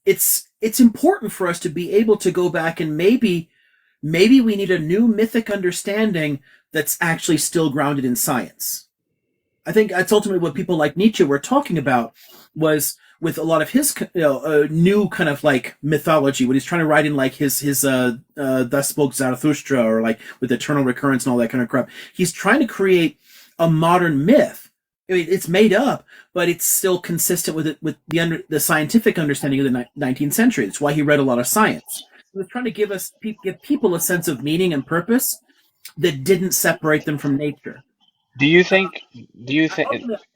It's important for us to be able to go back and maybe we need a new mythic understanding that's actually still grounded in science. I think that's ultimately what people like Nietzsche were talking about, was with a lot of his new kind of like mythology, when he's trying to write in like his Thus Spoke Zarathustra, or like with eternal recurrence and all that kind of crap. He's trying to create a modern myth. I mean, it's made up, but it's still consistent with the scientific understanding of the 19th century. That's why he read a lot of science. He was trying to give people a sense of meaning and purpose that didn't separate them from nature. do you think do you think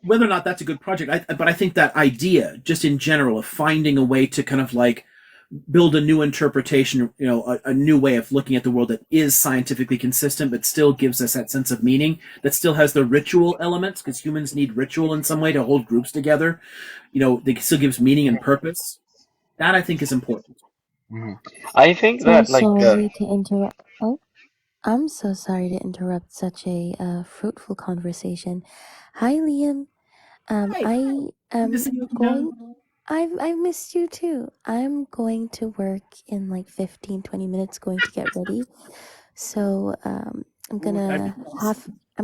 Whether or not that's a good project, but I think that idea, just in general, of finding a way to kind of like build a new interpretation, a new way of looking at the world that is scientifically consistent, but still gives us that sense of meaning, that still has the ritual elements, because humans need ritual in some way to hold groups together. That still gives meaning and purpose. That I think is important. I think So that like sorry to interrupt. Oh, I'm so sorry to interrupt such a fruitful conversation. Hi, Liam. I Good to am see you going. again. I've missed you too. I'm going to work in like 15, 20 minutes, going to get ready. So I'm Ooh,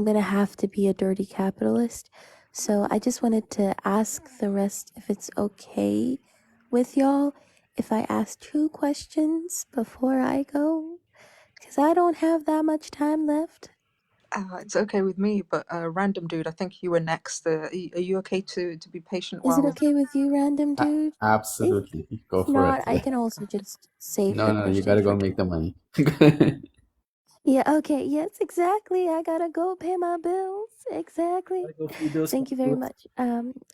gonna have to be a dirty capitalist. So I just wanted to ask the rest if it's okay with y'all if I ask 2 questions before I go, because I don't have that much time left. It's okay with me, but random dude, I think you were next. Are you okay to be patient Is it while? okay with you, random dude? If Absolutely. Go if for it. not, I can also just save No, the no, you questions gotta for go make the tomorrow. money. Yeah, okay. Yes, exactly. I gotta go pay my bills. Exactly. Gotta go feed those Thank you very cows. much.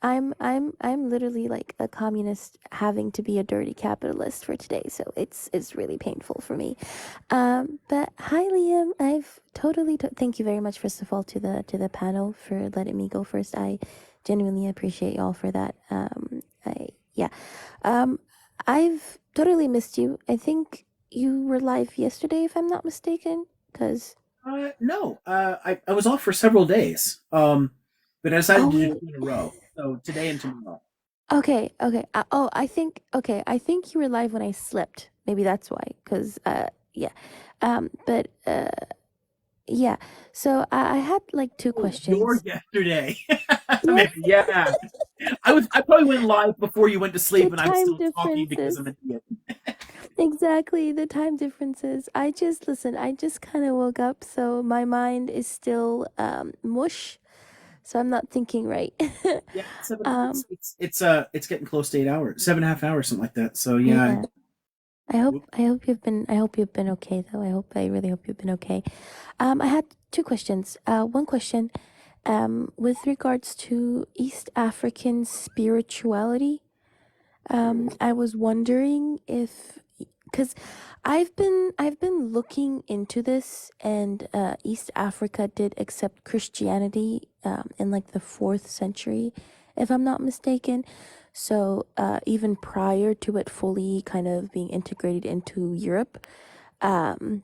I'm literally like a communist having to be a dirty capitalist for today, so it's really painful for me. But hi, Liam. I've totally thank you very much, first of all, to the panel for letting me go first. I genuinely appreciate y'all for that. Yeah. I've totally missed you. I think you were live yesterday, if I'm not mistaken, because No, I was off for several days. But I decided oh to do wait. 2 in a row. So today and tomorrow. Okay, okay. I think I think you were live when I slept. Maybe that's why. Cause yeah, but yeah. So I had like 2 Oh, your questions. yesterday. Yeah, Maybe, yeah. I probably went live before you went to the sleep, and I'm time still talking because differences. I'm an idiot. Exactly, the time differences. I just kind of woke up, so my mind is still mush. So I'm not thinking right. Yeah, um, it's getting close to 8 hours, 7.5 hours, something like that. So yeah. yeah. I hope you've been okay though. I really hope you've been okay. I had 2 questions. One question, with regards to East African spirituality. I was wondering if, because I've been looking into this, and East Africa did accept Christianity in like the 4th century, if I'm not mistaken. So even prior to it fully kind of being integrated into Europe, um,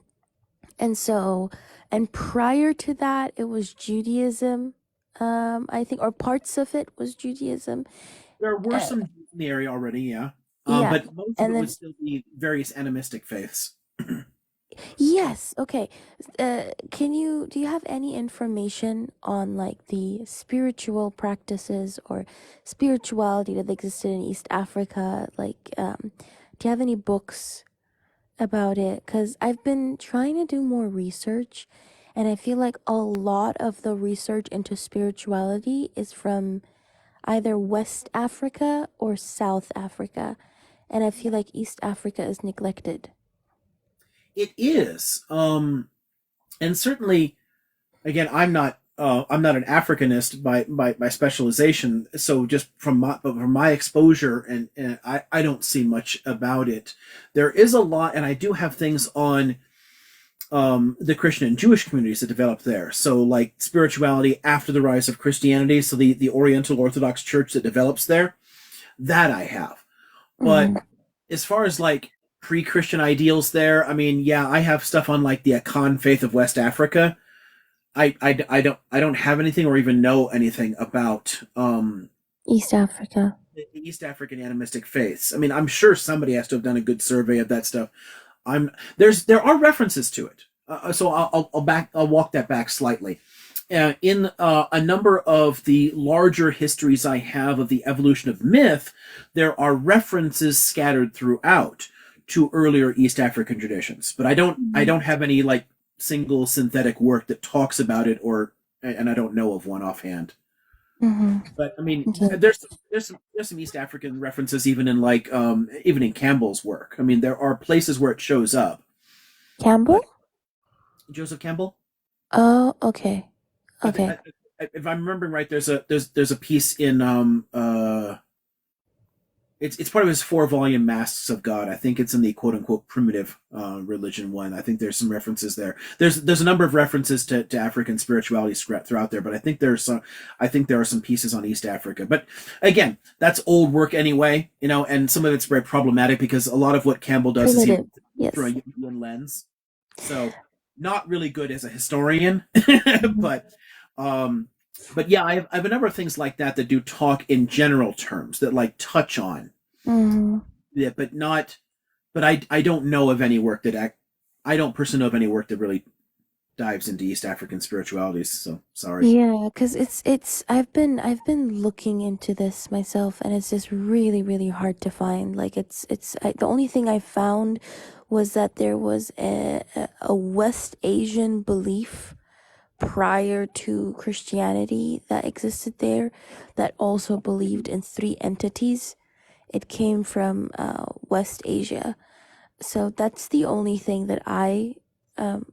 and prior to that, it was Judaism. I think, or parts of it was Judaism. There were Uh, some Jews in the area already, yeah. yeah, But most of and it would then still be various animistic faiths. yes, okay. Do you have any information on like the spiritual practices or spirituality that existed in East Africa? Like, do you have any books about it? Because I've been trying to do more research, and I feel like a lot of the research into spirituality is from either West Africa or South Africa, and I feel like East Africa is neglected. It is. And certainly, again, I'm not an Africanist by specialization. So just from my exposure, and I don't see much about it. There is a lot, and I do have things on the Christian and Jewish communities that developed there. So like spirituality after the rise of Christianity, so the Oriental Orthodox Church that develops there, that I have. But Mhm. as far as like pre-Christian ideals there, I mean, yeah, I have stuff on like the Akan faith of West Africa. I don't have anything or even know anything about East Africa. the East African animistic faiths. I mean, I'm sure somebody has to have done a good survey of that stuff. There are references to it, so I'll walk that back slightly. In a number of the larger histories I have of the evolution of myth, there are references scattered throughout to earlier East African traditions, but I don't have any like single synthetic work that talks about it, or and I don't know of one offhand. Mm-hmm. But I mean, Okay. there's some East African references even in like even in Campbell's work. I mean, there are places where it shows up. Campbell? But Joseph Campbell. Oh, okay. But Okay. if I'm remembering right, there's a piece in it's part of his 4-volume Masks of God. I think it's in the quote unquote primitive religion one. I think there's some references there. There's a number of references to African spirituality throughout there, but I think there are some pieces on East Africa. But again, that's old work anyway, you know, and some of it's very problematic because a lot of what Campbell does is he Primitive. through a Yes. Jungian lens. So not really good as a historian, Mhm. but um but yeah, I have a number of things like that that do talk in general terms that like touch on Mhm. yeah, but not. But I don't know of any work I don't personally know of any work that really dives into East African spiritualities. So sorry. Yeah, because it's I've been looking into this myself, and it's just really really hard to find. Like the only thing I found was that there was a West Asian belief prior to Christianity that existed there that also believed in three entities. It came from West Asia. So that's the only thing that I um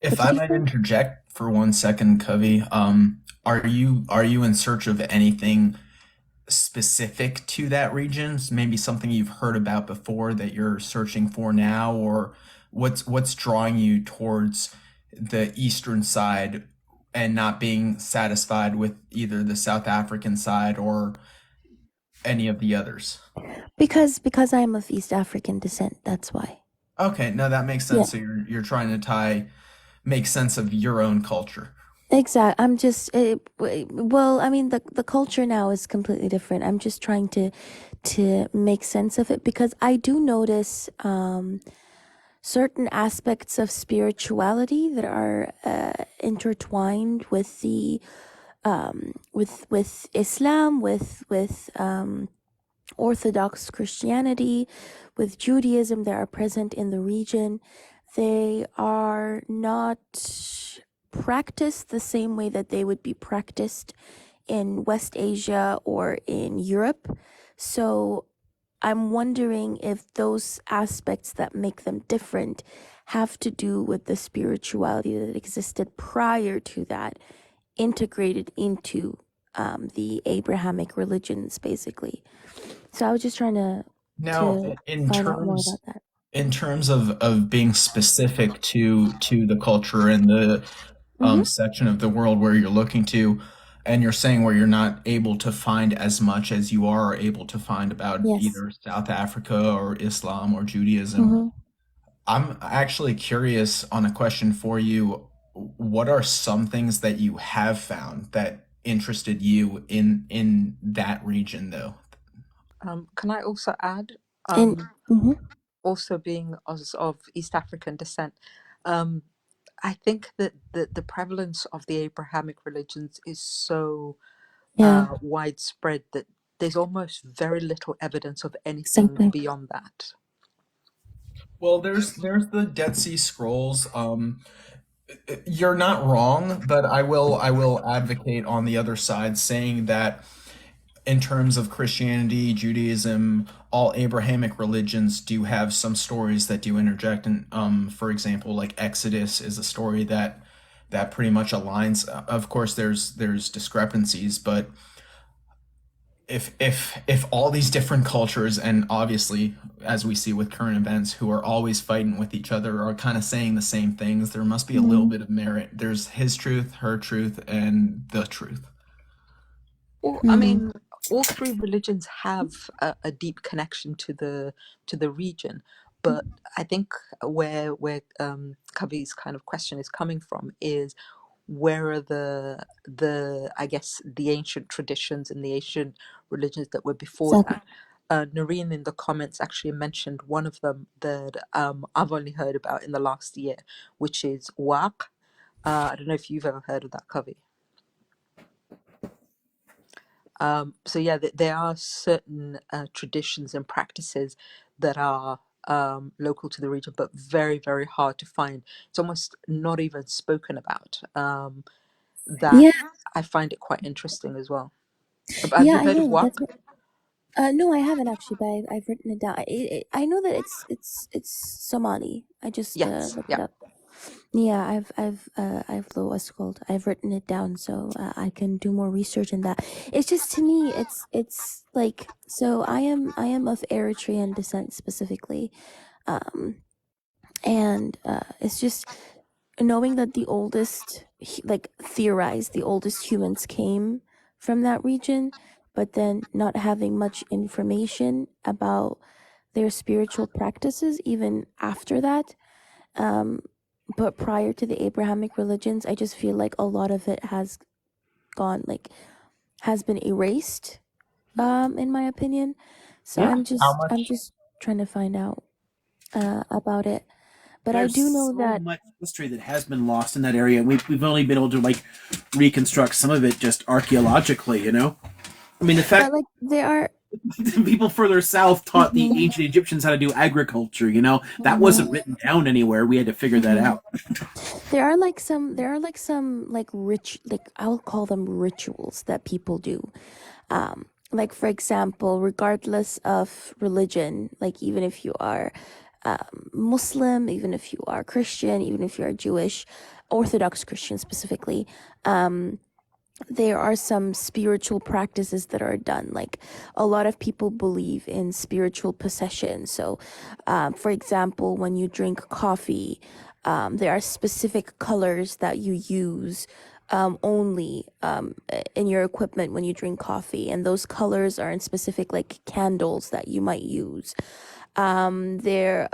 what If did I you might say? interject for 1 second, Covey, are you in search of anything specific to that region? Maybe something you've heard about before that you're searching for now, or what's drawing you towards the eastern side and not being satisfied with either the South African side or any of the others? Because I'm of East African descent, that's why. Okay, no, that makes Yeah. sense. So you're trying to make sense of your own culture. Exact. I'm just well, I mean the culture now is completely different. I'm just trying to make sense of it because I do notice certain aspects of spirituality that are intertwined with the with Islam, with Orthodox Christianity, with Judaism that are present in the region. They are not practiced the same way that they would be practiced in West Asia or in Europe. So I'm wondering if those aspects that make them different have to do with the spirituality that existed prior to that, integrated into the Abrahamic religions, basically. So I was just trying Now, to find out more about that. in terms of being specific to the culture and the Mm-hmm. section of the world where you're looking to, and you're saying where you're not able to find as much as you are able to find about Yes. either South Africa or Islam or Judaism, Mm-hmm. I'm actually curious on a question for you. what are some things that you have found that interested you in that region, though? Can I also add? And Also being of East African descent, I think that the prevalence of the Abrahamic religions is so yeah, widespread that there's almost very little evidence of anything exactly. beyond that. Well, there's the Dead Sea Scrolls. You're not wrong, but I will advocate on the other side, saying that in terms of Christianity, Judaism, all Abrahamic religions do have some stories that do interject. And for example, like Exodus is a story that pretty much aligns. Of course, there's discrepancies, but if all these different cultures, and obviously as we see with current events, who are always fighting with each other, are kind of saying the same things, there must be a little bit of merit. There's his truth, her truth, and the truth. Well, I mean, all three religions have a deep connection to the region, but I think where Kavi's kind of question is coming from is where are the I guess the ancient traditions and the ancient religions that were before Exactly. that. Noreen in the comments actually mentioned one of them that I've only heard about in the last year, which is Waq. I don't know if you've ever heard of that, Kavi. So yeah, there are certain traditions and practices that are local to the region, but very, very hard to find. It's almost not even spoken about. That Yeah, I find it quite interesting as well. Have yeah, you I heard of know. WAC? That's what, no, I haven't actually, but I've written it down. I know that it's Somali. I just Yes, looked yeah. it up. Yeah, what's it called? I've written it down so I can do more research in that. It's just to me, it's like so. I am of Eritrean descent specifically, and it's just knowing that the oldest, like theorized, the oldest humans came from that region, but then not having much information about their spiritual practices even after that. But prior to the Abrahamic religions, I just feel like a lot of it has gone, like, has been erased, in my opinion. So Yeah. I'm just trying to find out about it. But I There's do know so that much history that has been lost in that area. We've only been able to like reconstruct some of it just archaeologically, you know? I mean, the fact like there are people further south taught the Mhm. ancient Egyptians how to do agriculture, you know? That Mhm. wasn't written down anywhere. We had to figure that Mhm. out. there are like some like rich, like I'll call them rituals that people do. Like for example, regardless of religion, like even if you are Muslim, even if you are Christian, even if you are Jewish, Orthodox Christian specifically, there are some spiritual practices that are done. Like a lot of people believe in spiritual possession. So, for example, when you drink coffee, there are specific colors that you use only in your equipment when you drink coffee, and those colors are in specific like candles that you might use. There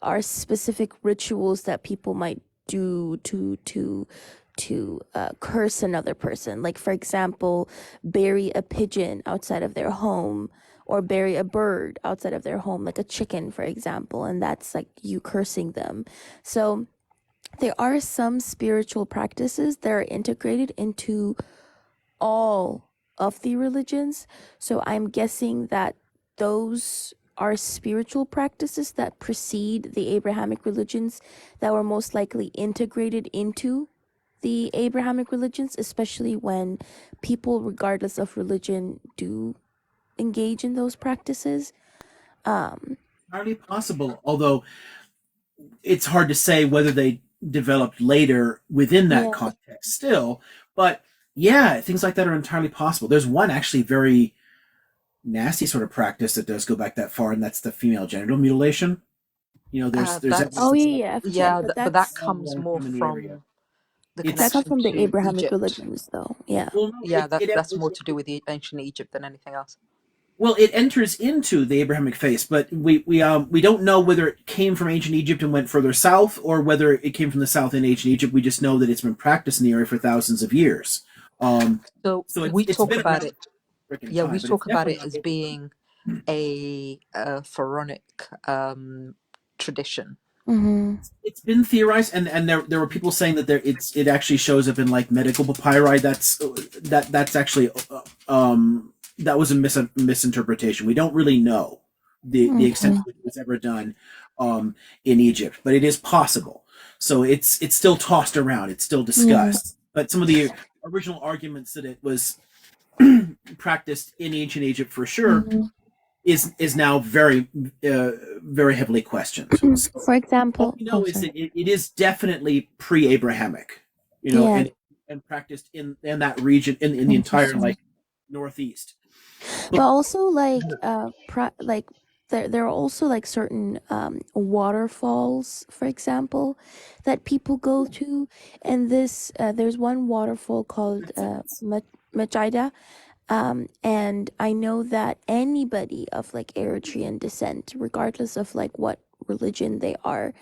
are specific rituals that people might do to curse another person. Like for example, bury a pigeon outside of their home, or bury a bird outside of their home, like a chicken, for example, and that's like you cursing them. So there are some spiritual practices that are integrated into all of the religions. So I'm guessing that those are spiritual practices that precede the Abrahamic religions that were most likely integrated into the Abrahamic religions, especially when people, regardless of religion, do engage in those practices. Entirely possible, although it's hard to say whether they developed later within that Yeah. context still. But yeah, things like that are entirely possible. There's one actually very nasty sort of practice that does go back that far, and that's the female genital mutilation. You know, there's That's Oh evidence yeah, yeah, but but that that's comes more in the area. from the that It's comes connection from the to Abrahamic Egypt. religions, though. Yeah. well, no, Yeah, it that's more to do with the ancient Egypt than anything else. Well, it enters into the Abrahamic faith, but we don't know whether it came from ancient Egypt and went further south, or whether it came from the south in ancient Egypt. We just know that it's been practiced in the area for thousands of years. So So we it's talk been about around it. for frickin' Yeah, we time, but it's talk about definitely it not as Abrahamic. being a pharaonic tradition. Mm-hmm. It's been theorized, and there were people saying that it actually shows up in like medical papyri. That's actually that was a misinterpretation. We don't really know the extent Mm-hmm. to which it was ever done in Egypt, but it is possible. So it's still tossed around. It's still Yeah. discussed. But some of the original arguments that it was practiced in ancient Egypt for sure Mm-hmm. is now very heavily questioned. So For all example, we oh, know is sorry. that it is definitely pre-Abrahamic, Yeah. and practiced in that region in the entire Interesting. like northeast. But also like like there are also like certain waterfalls, for example, that people go to, and this there's one waterfall called Machida, and I know that anybody of like Eritrean descent, regardless of like what religion they are,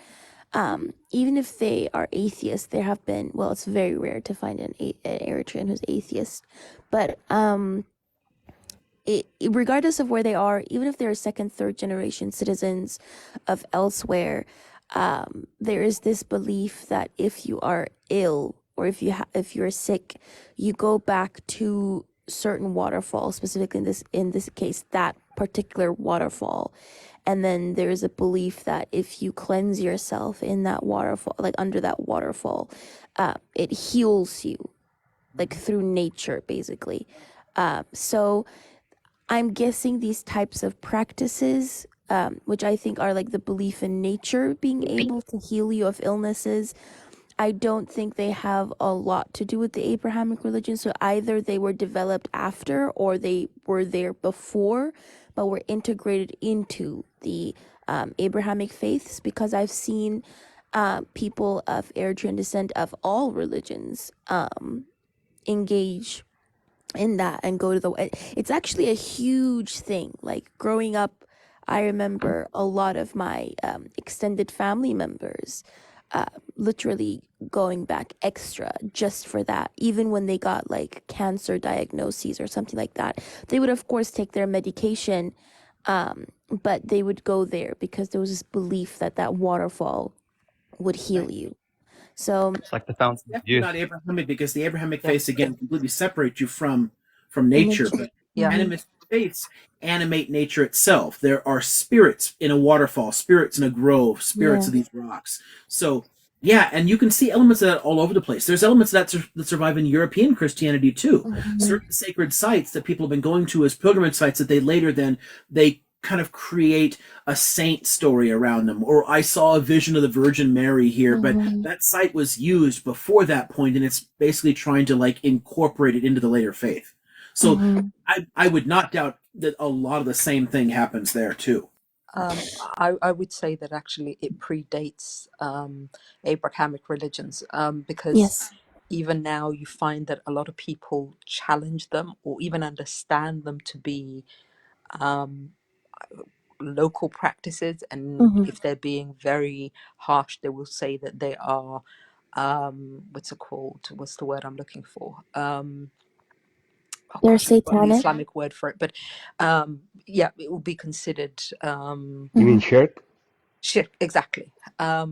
even if they are atheists, there have been, well, it's very rare to find an Eritrean who's atheist, but regardless of where they are, even if they're second, third generation citizens of elsewhere, there is this belief that if you are ill or if you're sick, you go back to certain waterfalls, specifically in this case that particular waterfall, and then there is a belief that if you cleanse yourself in that waterfall, like under that waterfall, it heals you, like through nature, basically. So I'm guessing these types of practices, which I think are like the belief in nature being able to heal you of illnesses, I don't think they have a lot to do with the Abrahamic religion. So either they were developed after or they were there before, but were integrated into the Abrahamic faiths, because I've seen people of Eritrean descent of all religions engage in that and go to it's actually a huge thing. Like growing up, I remember a lot of my extended family members literally going back extra just for that, even when they got like cancer diagnoses or something like that. They would of course take their medication, but they would go there because there was this belief that that waterfall would heal you. So It's like the fountain of Definitely youth. not Abrahamic, because the Abrahamic Yeah. faiths again completely separate you from nature. nature. But Yeah. animist faiths animate nature itself. There are spirits in a waterfall, spirits in a grove, spirits Yeah. of these rocks. So yeah, and you can see elements of that all over the place. There's elements of that survive in European Christianity too. Mhm. Certain sacred sites that people have been going to as pilgrimage sites that they later then they kind of create a saint story around them. Or I saw a vision of the Virgin Mary here, but Mhm. that site was used before that point, and it's basically trying to like incorporate it into the later faith. So Mhm. I would not doubt that a lot of the same thing happens there too. I would say that actually it predates Abrahamic religions, because Yes. even now you find that a lot of people challenge them or even understand them to be um, local practices, and Mhm. if they're being very harsh, they will say that they are what's it called? What's the word I'm looking for? Oh They're gosh, I forgot the satanic. Islamic word for it, but yeah, it will be considered You mean Mhm. shirk? shirk, exactly.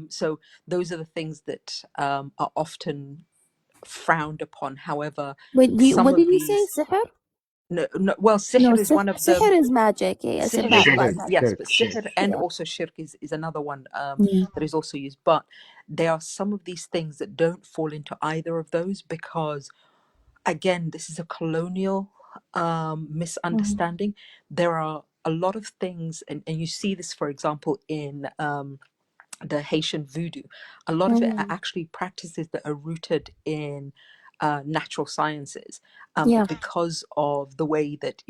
So those are the things that are often frowned upon. However, Wait, some what of did you say? these, Sihir? no, no, well, No, sihr is one of the sihir is magic. Yeah, it's a sihr is bad Shirk, yes, magic. yes, shirk, but shirk. sihr and Yeah. also shirk is another one Yeah. that is also used. But there are some of these things that don't fall into either of those because, again, this is a colonial Mhm. misunderstanding. There are a lot of things, and you see this, for example, in the Haitian voodoo. A lot of it are Mhm. actually practices that are rooted in natural sciences. Yeah. Because of the way that,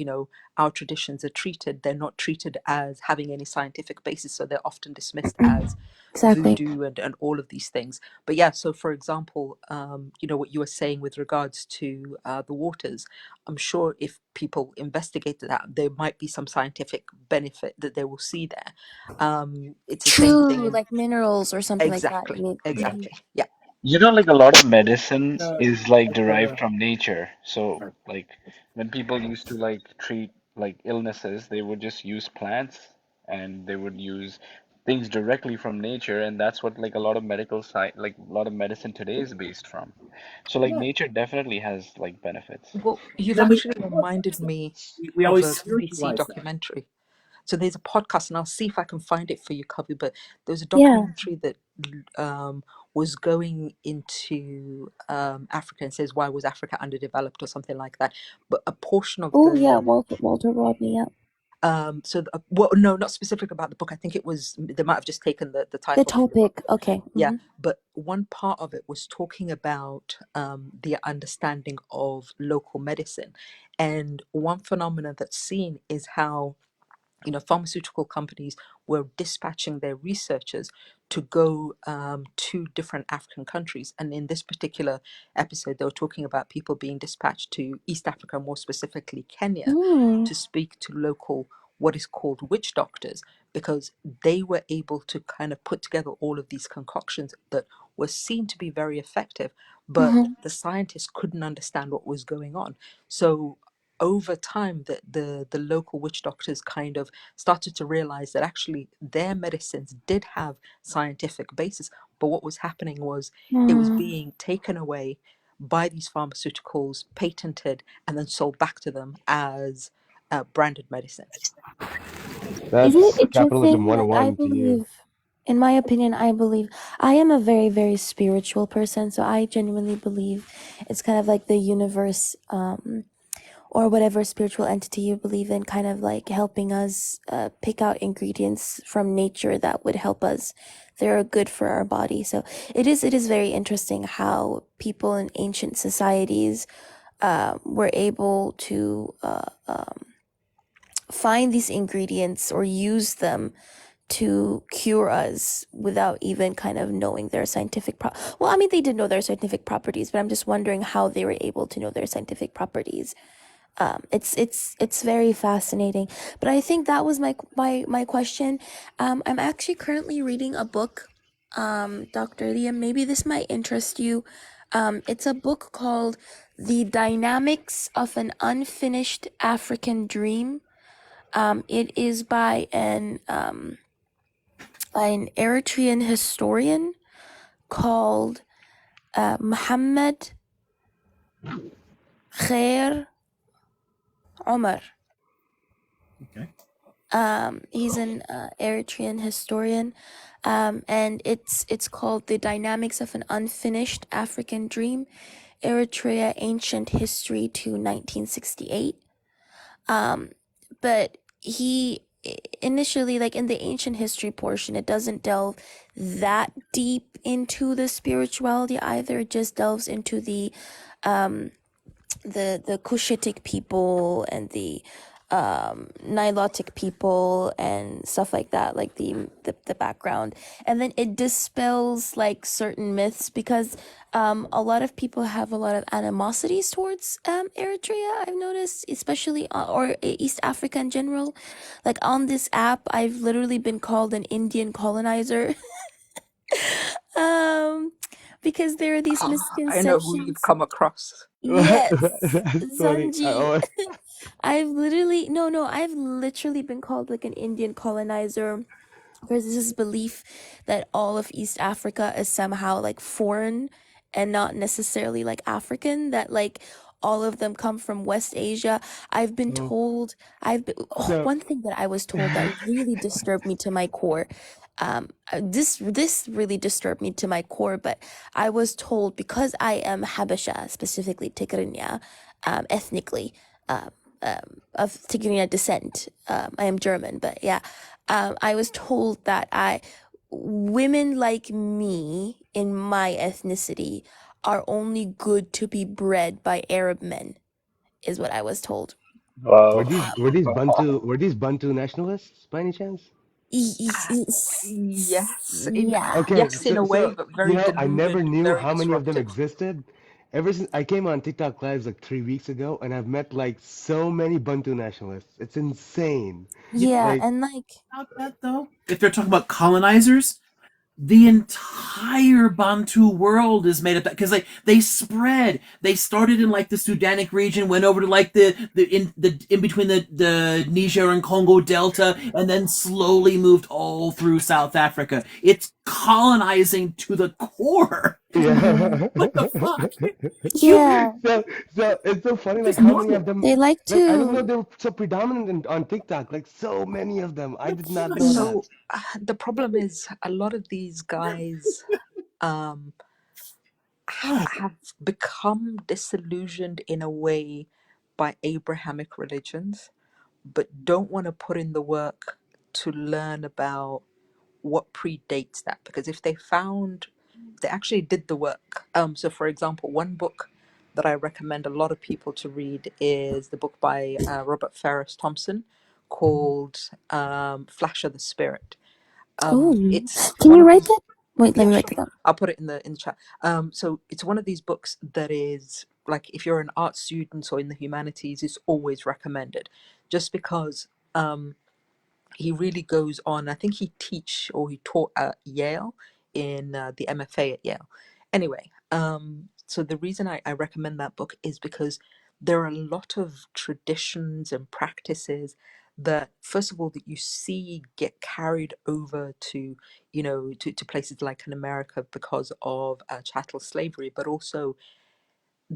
our traditions are treated, they're not treated as having any scientific basis, so they're often dismissed as Exactly. voodoo and all of these things. But yeah, so for example, what you were saying with regards to the waters, I'm sure if people investigated that, there might be some scientific benefit that they will see there. It's the same True, thing. like minerals or something like that. I Exactly, mean, exactly. Yeah. You know, like a lot of medicine is like derived from nature. So, like when people used to like treat like illnesses, they would just use plants and they would use things directly from nature, and that's what like a lot of medical science, like a lot of medicine today is based from. So, like Yeah. nature definitely has like benefits. Well, you've Then we actually reminded me we of always a BBC spiritualize that. documentary. So there's a podcast, and I'll see if I can find it for you, Covey. But there was a yeah. documentary that was going into Africa and says, why was Africa underdeveloped or something like that. But a portion of Oh yeah, the Walter Rodney. Yeah. well, no, not specific about the book. I think it was, they might have just taken the The title from the book. topic. Okay. Yeah, but one part of it was talking about the understanding of local medicine, and one phenomenon that's seen is how pharmaceutical companies were dispatching their researchers to go to different African countries. And in this particular episode, they were talking about people being dispatched to East Africa, more specifically Kenya, Mm. to speak to local, what is called witch doctors, because they were able to kind of put together all of these concoctions that were seen to be very effective, but Mm-hmm. the scientists couldn't understand what was going on. So over time, the local witch doctors kind of started to realize that actually their medicines did have scientific basis, but what was happening was it was Mm. being taken away by these pharmaceuticals, patented, and then sold back to them as branded medicines. Isn't it That's capitalism interesting? Like, I 101 to you. believe, in my opinion, I believe I am a very, very spiritual person. So I genuinely believe it's kind of like the universe, or whatever spiritual entity you believe in, kind of like helping us pick out ingredients from nature that would help us. They're good for our body. So it is very interesting how people in ancient societies were able to find these ingredients or use them to cure us without even kind of knowing their scientific well, I mean, they did know their scientific properties, but I'm just wondering how they were able to know their scientific properties. It's very fascinating. But I think that was my question. I'm actually currently reading a book, Dr. Liam. Maybe this might interest you. It's a book called The Dynamics of an Unfinished African Dream. It is by an Eritrean historian called Muhammad Khair Omar. Okay. He's an Eritrean historian, and it's called "The Dynamics of an Unfinished African Dream: Eritrea Ancient History to 1968." But he initially, like in the ancient history portion, it doesn't delve that deep into the spirituality either. It just delves into the Cushitic people and the Nilotic people and stuff like that, like the background, and then it dispels like certain myths because a lot of people have a lot of animosities towards Eritrea. I've noticed, especially or East Africa in general. Like on this app, I've literally been called an Indian colonizer. um because there are these I know who you've misconceptions. come across. Yes, That's funny. Zanji. I've literally been called like an Indian colonizer. There's this belief that all of East Africa is somehow like foreign and not necessarily like African, that like all of them come from West Asia. I've been Oh, told, so one thing that I was told that really disturbed me to my core. This really disturbed me to my core, but I was told because I am Habesha, specifically Tigrinya, ethnically, um, of Tigrinya descent. I am German, but yeah, I was told that women like me in my ethnicity are only good to be bred by Arab men, is what I was told. Wow. Were these Bantu nationalists by any chance? Yes, Yeah. Okay, yes, in a way, so but you very know, I never deluded, knew very how many of them disruptive. existed. Ever since I came on TikTok lives like 3 weeks ago, and I've met like so many Bantu nationalists. It's insane. Yeah, Like, and like About that though, if they're talking about colonizers, the entire Bantu world is made up because they spread. They started in like the Sudanic region, went over to like the in between the Niger and Congo Delta, and then slowly moved all through South Africa. It's colonizing to the core. yeah. What the fuck? yeah, So it's so funny, like It's how many of normal. them, they like like I didn't know to. they were so predominant on TikTok, like so many of them. I did not know that. So the problem is a lot of these guys um, have become disillusioned in a way by Abrahamic religions, but don't want to put in the work to learn about what predates that. Because if they found, they actually did the work. So, for example, one book that I recommend a lot of people to read is the book by Robert Ferris Thompson called Flash of the Spirit. Oh, It's can one you of write these. that? Wait, let Yeah, me write sure. that down. I'll put it in the chat. So it's one of these books that is like if you're an art student or in the humanities, it's always recommended, just because he really goes on. I think he teach or he taught at Yale in the MFA at Yale. Anyway, so the reason I recommend that book is because there are a lot of traditions and practices that, first of all, that you see get carried over to, to places like in America because of chattel slavery, but also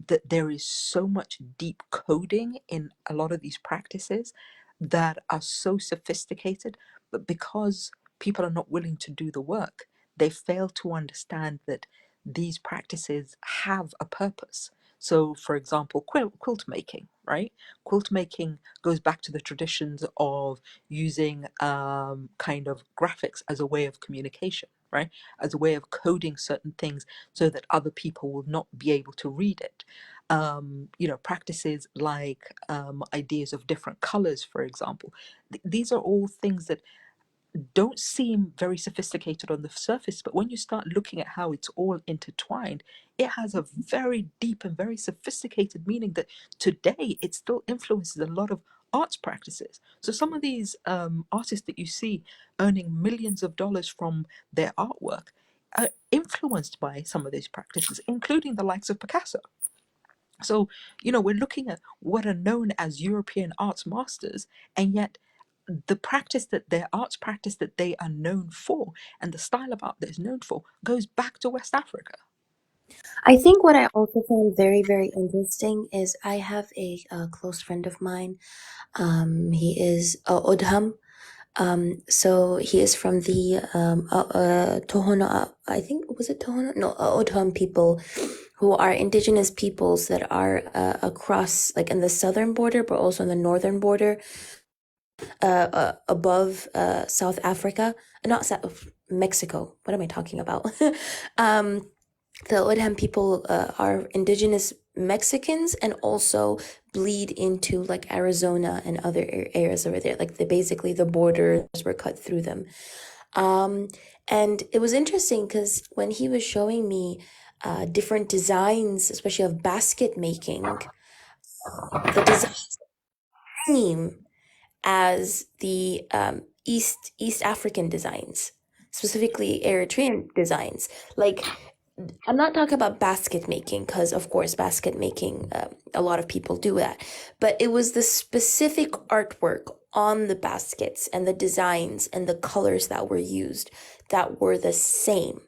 that there is so much deep coding in a lot of these practices that are so sophisticated, but because people are not willing to do the work, they fail to understand that these practices have a purpose. So, for example, quilt making, right? Quilt making goes back to the traditions of using kind of graphics as a way of communication, right? As a way of coding certain things so that other people will not be able to read it. Practices like ideas of different colors, for example. These are all things that don't seem very sophisticated on the surface, but when you start looking at how it's all intertwined, it has a very deep and very sophisticated meaning that today it still influences a lot of arts practices. So some of these artists that you see earning millions of dollars from their artwork are influenced by some of these practices, including the likes of Picasso. So, we're looking at what are known as European arts masters, and yet the practice that their arts practice that they are known for and the style of art that is known for goes back to West Africa. I think what I also found very, very interesting is I have a close friend of mine. He is Odham. So he is from the Tohono. I think was it Tohono? No, Odham people, who are indigenous peoples that are across, like in the southern border, but also on the northern border, above South Africa, not South Mexico. What am I talking about? The Odham people are indigenous Mexicans and also bleed into like Arizona and other areas over there. Like basically the borders were cut through them. And it was interesting because when he was showing me different designs, especially of basket making, the design theme as the East African designs, specifically Eritrean designs. Like, I'm not talking about basket making because, of course, basket making, a lot of people do that. But it was the specific artwork on the baskets and the designs and the colors that were used that were the same.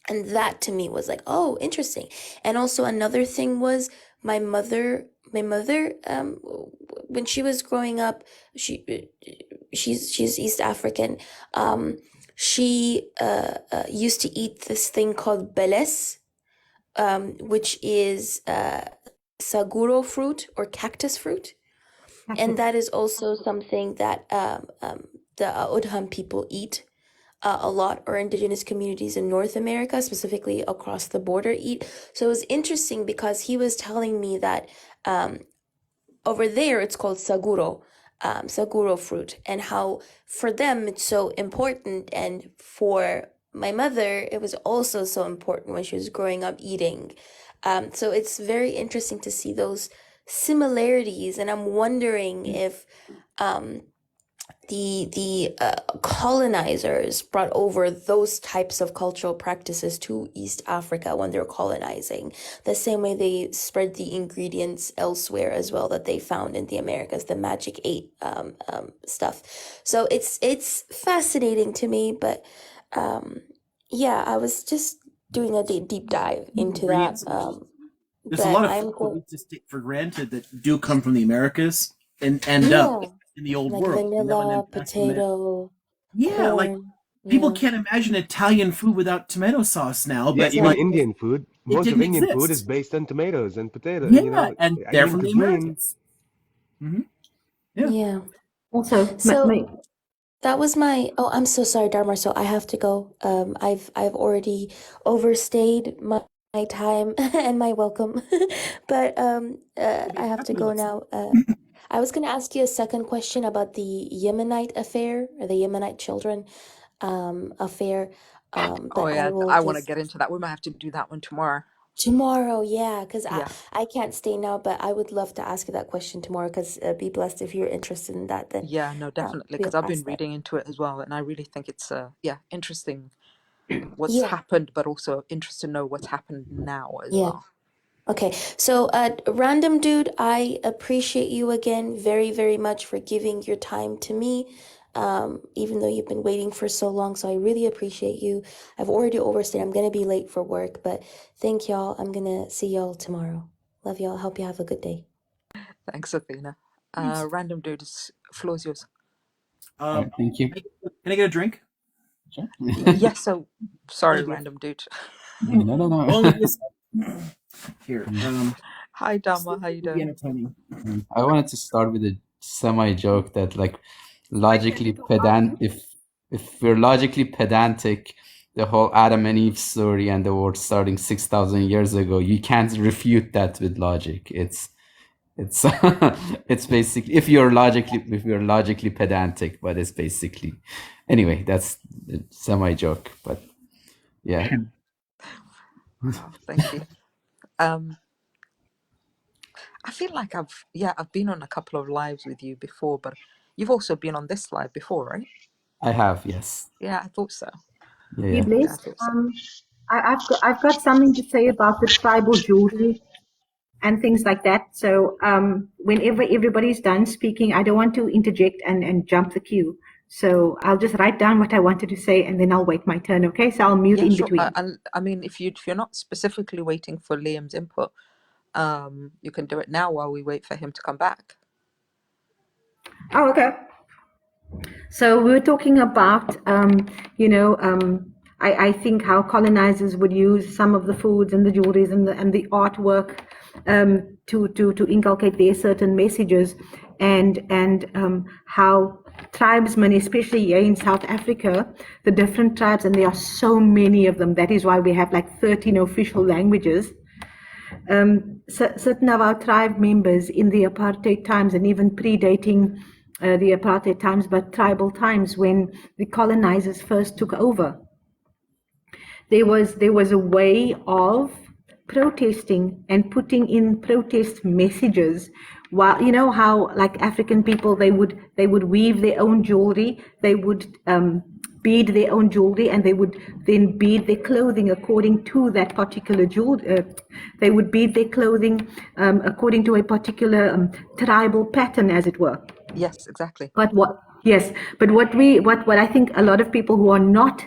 And that to me was like, oh, interesting. And also another thing was my mother, when she was growing up, she's East African. She used to eat this thing called beles, which is saguro fruit or cactus fruit, and that is also something that the Odham people eat. a lot, or indigenous communities in North America, specifically across the border, eat. So it was interesting because he was telling me that over there it's called saguro, saguro fruit, and how for them it's so important, and for my mother it was also so important when she was growing up eating. So it's very interesting to see those similarities, and I'm wondering if um, the colonizers brought over those types of cultural practices to East Africa when they're colonizing, the same way they spread the ingredients elsewhere as well that they found in the Americas, the magic eight stuff. So it's fascinating to me, but yeah, I was just doing a deep dive into that. There's a But lot of I'm things that going, we just take for granted that do come from the Americas and end up yeah, in the old like world, and then vanilla, pass them there. potato, Yeah, like corn. people Yeah, can't imagine Italian food without tomato sauce now, Yeah, but even like exactly. Indian food. it Most of didn't Indian food is exist. based on tomatoes and potato. Yeah, and I they're mean from the cuisine. Americas. Hmm. Yeah. Yeah. Also, So that was my, oh, I'm so sorry, Dharma. So I have to go. I've already overstayed my time and my welcome. But I have to go now. I was gonna ask you a second question about the Yemenite affair, or the Yemenite children affair. Oh But I yeah, will I want to just get into that. We might have to do that one tomorrow. tomorrow, yeah, because Yeah, I can't stay now, but I would love to ask you that question tomorrow. Because be blessed if you're interested in that, then yeah, no, definitely, because we'll I've been ask that. reading into it as well, and I really think it's yeah, interesting what's Yeah, happened, but also interested to know what's happened now as yeah. well. Okay, so random dude, I appreciate you again very, very much for giving your time to me, even though you've been waiting for so long. So I really appreciate you. I've already overstayed. I'm gonna be late for work, but thank y'all. I'm gonna see y'all tomorrow. Love y'all. Hope you have a good day. Thanks, Athena. Thanks. Random dude, floor's yours. Thank you. Can I get a drink? Sure. Yes, so sorry, Only be a, random dude. No, no, only no. be a here. Hi, Dharma, Still how you will be doing? entertaining. I wanted to start with a semi joke that, like, logically if we're logically pedantic, the whole Adam and Eve story and the world starting 6,000 years ago, you can't refute that with logic. It's it's basically if you're logically pedantic, but it's basically anyway. That's a semi joke, but yeah. Oh, thank you. I feel like I've been on a couple of lives with you before, but you've also been on this live before, right? I have, yes. Yeah, I thought so. Yeah, Be yeah. Yeah, I blessed. thought so. I've got something to say about the tribal jewelry and things like that. So whenever everybody's done speaking, I don't want to interject and jump the queue. So I'll just write down what I wanted to say, and then I'll wait my turn. Okay, so I'll mute Yeah, in sure. between. I mean, if you're not specifically waiting for Liam's input, you can do it now while we wait for him to come back. Oh, okay. So we were talking about, I think how colonizers would use some of the foods and the jewelries and the artwork to inculcate their certain messages, and how tribesmen, especially here in South Africa, the different tribes, and there are so many of them. That is why we have like 13 official languages. Certain of our tribe members in the apartheid times, and even predating the apartheid times, but tribal times when the colonizers first took over, there was a way of protesting and putting in protest messages. While you know how, like, African people, they would weave their own jewelry, they would bead their own jewelry, and they would then bead their clothing according to that particular jewelry. They would bead their clothing according to a particular tribal pattern, as it were. Yes, exactly. But what I think a lot of people who are not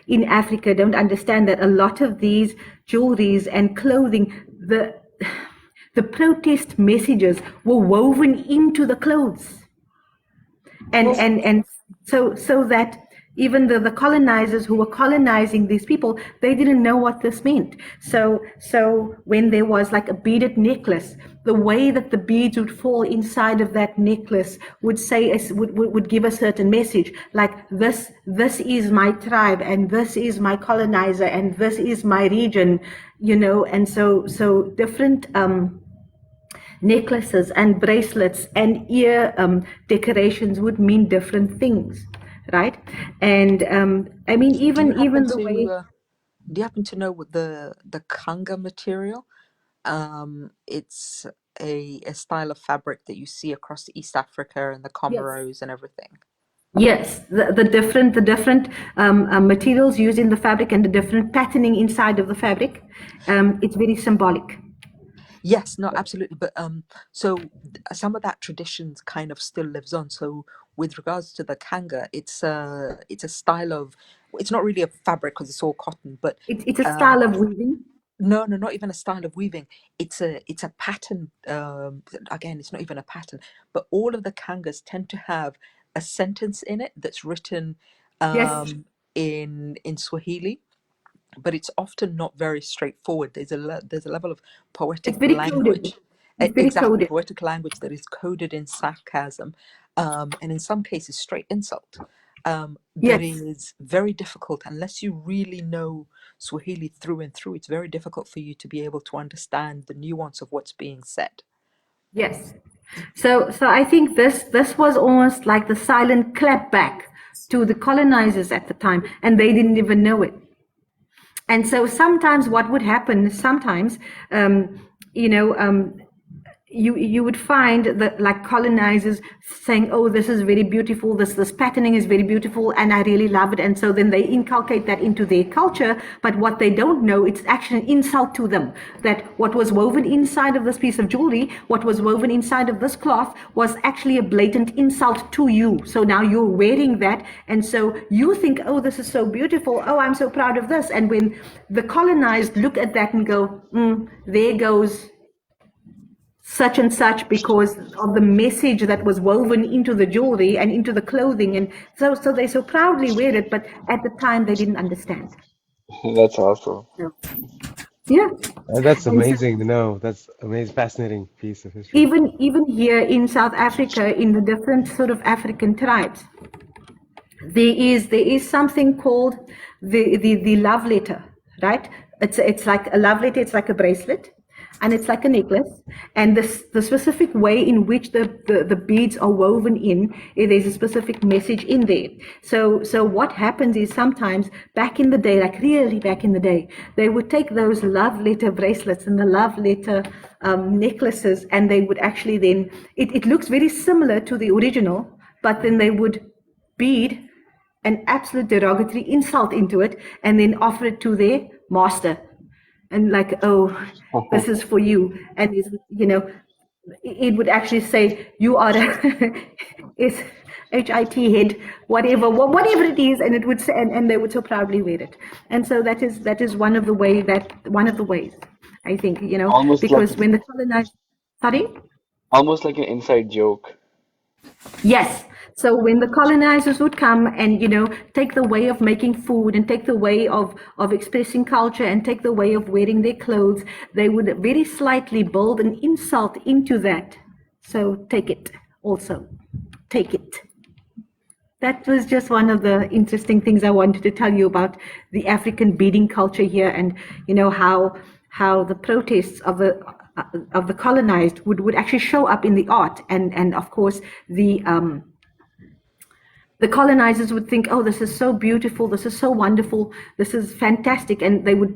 in Africa don't understand, that a lot of these jewelries and clothing, the protest messages were woven into the clothes, and so that Even the colonizers who were colonizing these people, they didn't know what this meant. So when there was like a beaded necklace, the way that the beads would fall inside of that necklace would say would give a certain message, like this is my tribe, and this is my colonizer, and this is my region, and so different necklaces and bracelets and ear decorations would mean different things, right? And I mean, Do you happen even the to way. know what the kanga material? It's a style of fabric that you see across East Africa and the Yes. Comoros and everything. Yes, the different materials used in the fabric and the different patterning inside of the fabric. It's very symbolic. Yes, no, absolutely. But some of that traditions kind of still lives on. So with regards to the kanga, it's a style of, it's not really a fabric because it's all cotton, but It's a style of weaving. no, not even a style of weaving. It's a pattern. Again, it's not even a pattern, but all of the kangas tend to have a sentence in it that's written Yes, in Swahili, but it's often not very straightforward. There's a level of it's poetic very coded. language, It's very exactly, coded. poetic language that is coded in sarcasm, and in some cases straight insult. That Yes, is very difficult unless you really know Swahili through and through. It's very difficult for you to be able to understand the nuance of what's being said. yes. So I think this was almost like the silent clapback to the colonizers at the time, and they didn't even know it. And so sometimes what would happen is sometimes, you know, you would find that like colonizers saying, oh, this is very beautiful, this patterning is very beautiful, and I really love it. And so then they inculcate that into their culture, but what they don't know, it's actually an insult to them, that what was woven inside of this piece of jewelry, what was woven inside of this cloth was actually a blatant insult to you. So now you're wearing that, and so you think, oh, this is so beautiful, oh, I'm so proud of this. And when the colonized look at that and go, there goes such and such, because of the message that was woven into the jewelry and into the clothing, and so they so proudly wear it, but at the time they didn't understand. That's awesome. So, yeah. That's And so amazing to know. That's amazing, fascinating piece of history. even here in South Africa, in the different sort of African tribes, there is something called the love letter, right? It's like a love letter. It's like a bracelet, and it's like a necklace. And the specific way in which the beads are woven in, there's a specific message in there. So what happens is sometimes back in the day, like really back in the day, they would take those love letter bracelets and the love letter necklaces, and they would actually then it looks very similar to the original, but then they would bead an absolute derogatory insult into it and then offer it to their master, and like, oh, this is for you. And it would actually say, you are a is HIT head, whatever it is, and it would say, and they would so proudly wear it. And so that is one of the ways, I think, Almost like because when the colonized, sorry. almost like an inside joke. Yes. So when the colonizers would come and, take the way of making food and take the way of expressing culture and take the way of wearing their clothes, they would very slightly build an insult into that. So take it also. Take it. That was just one of the interesting things I wanted to tell you about the African beading culture here, and how the protests of the colonized would actually show up in the art, and of course the colonizers would think, oh, this is so beautiful, this is so wonderful, this is fantastic, and they would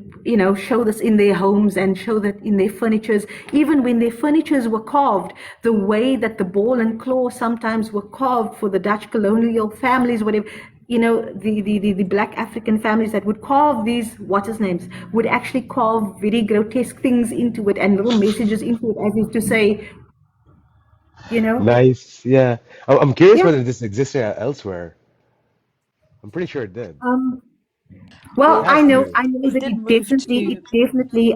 show this in their homes and show that in their furnitures. Even when their furnitures were carved, the way that the ball and claw sometimes were carved for the Dutch colonial families, whatever, the black African families that would carve these what's names would actually carve very grotesque things into it and little messages into it, as if to say, Nice. Yeah. I'm curious yeah. whether this existed elsewhere. I'm pretty sure it did. Well, It I has to know do. that did move to it definitely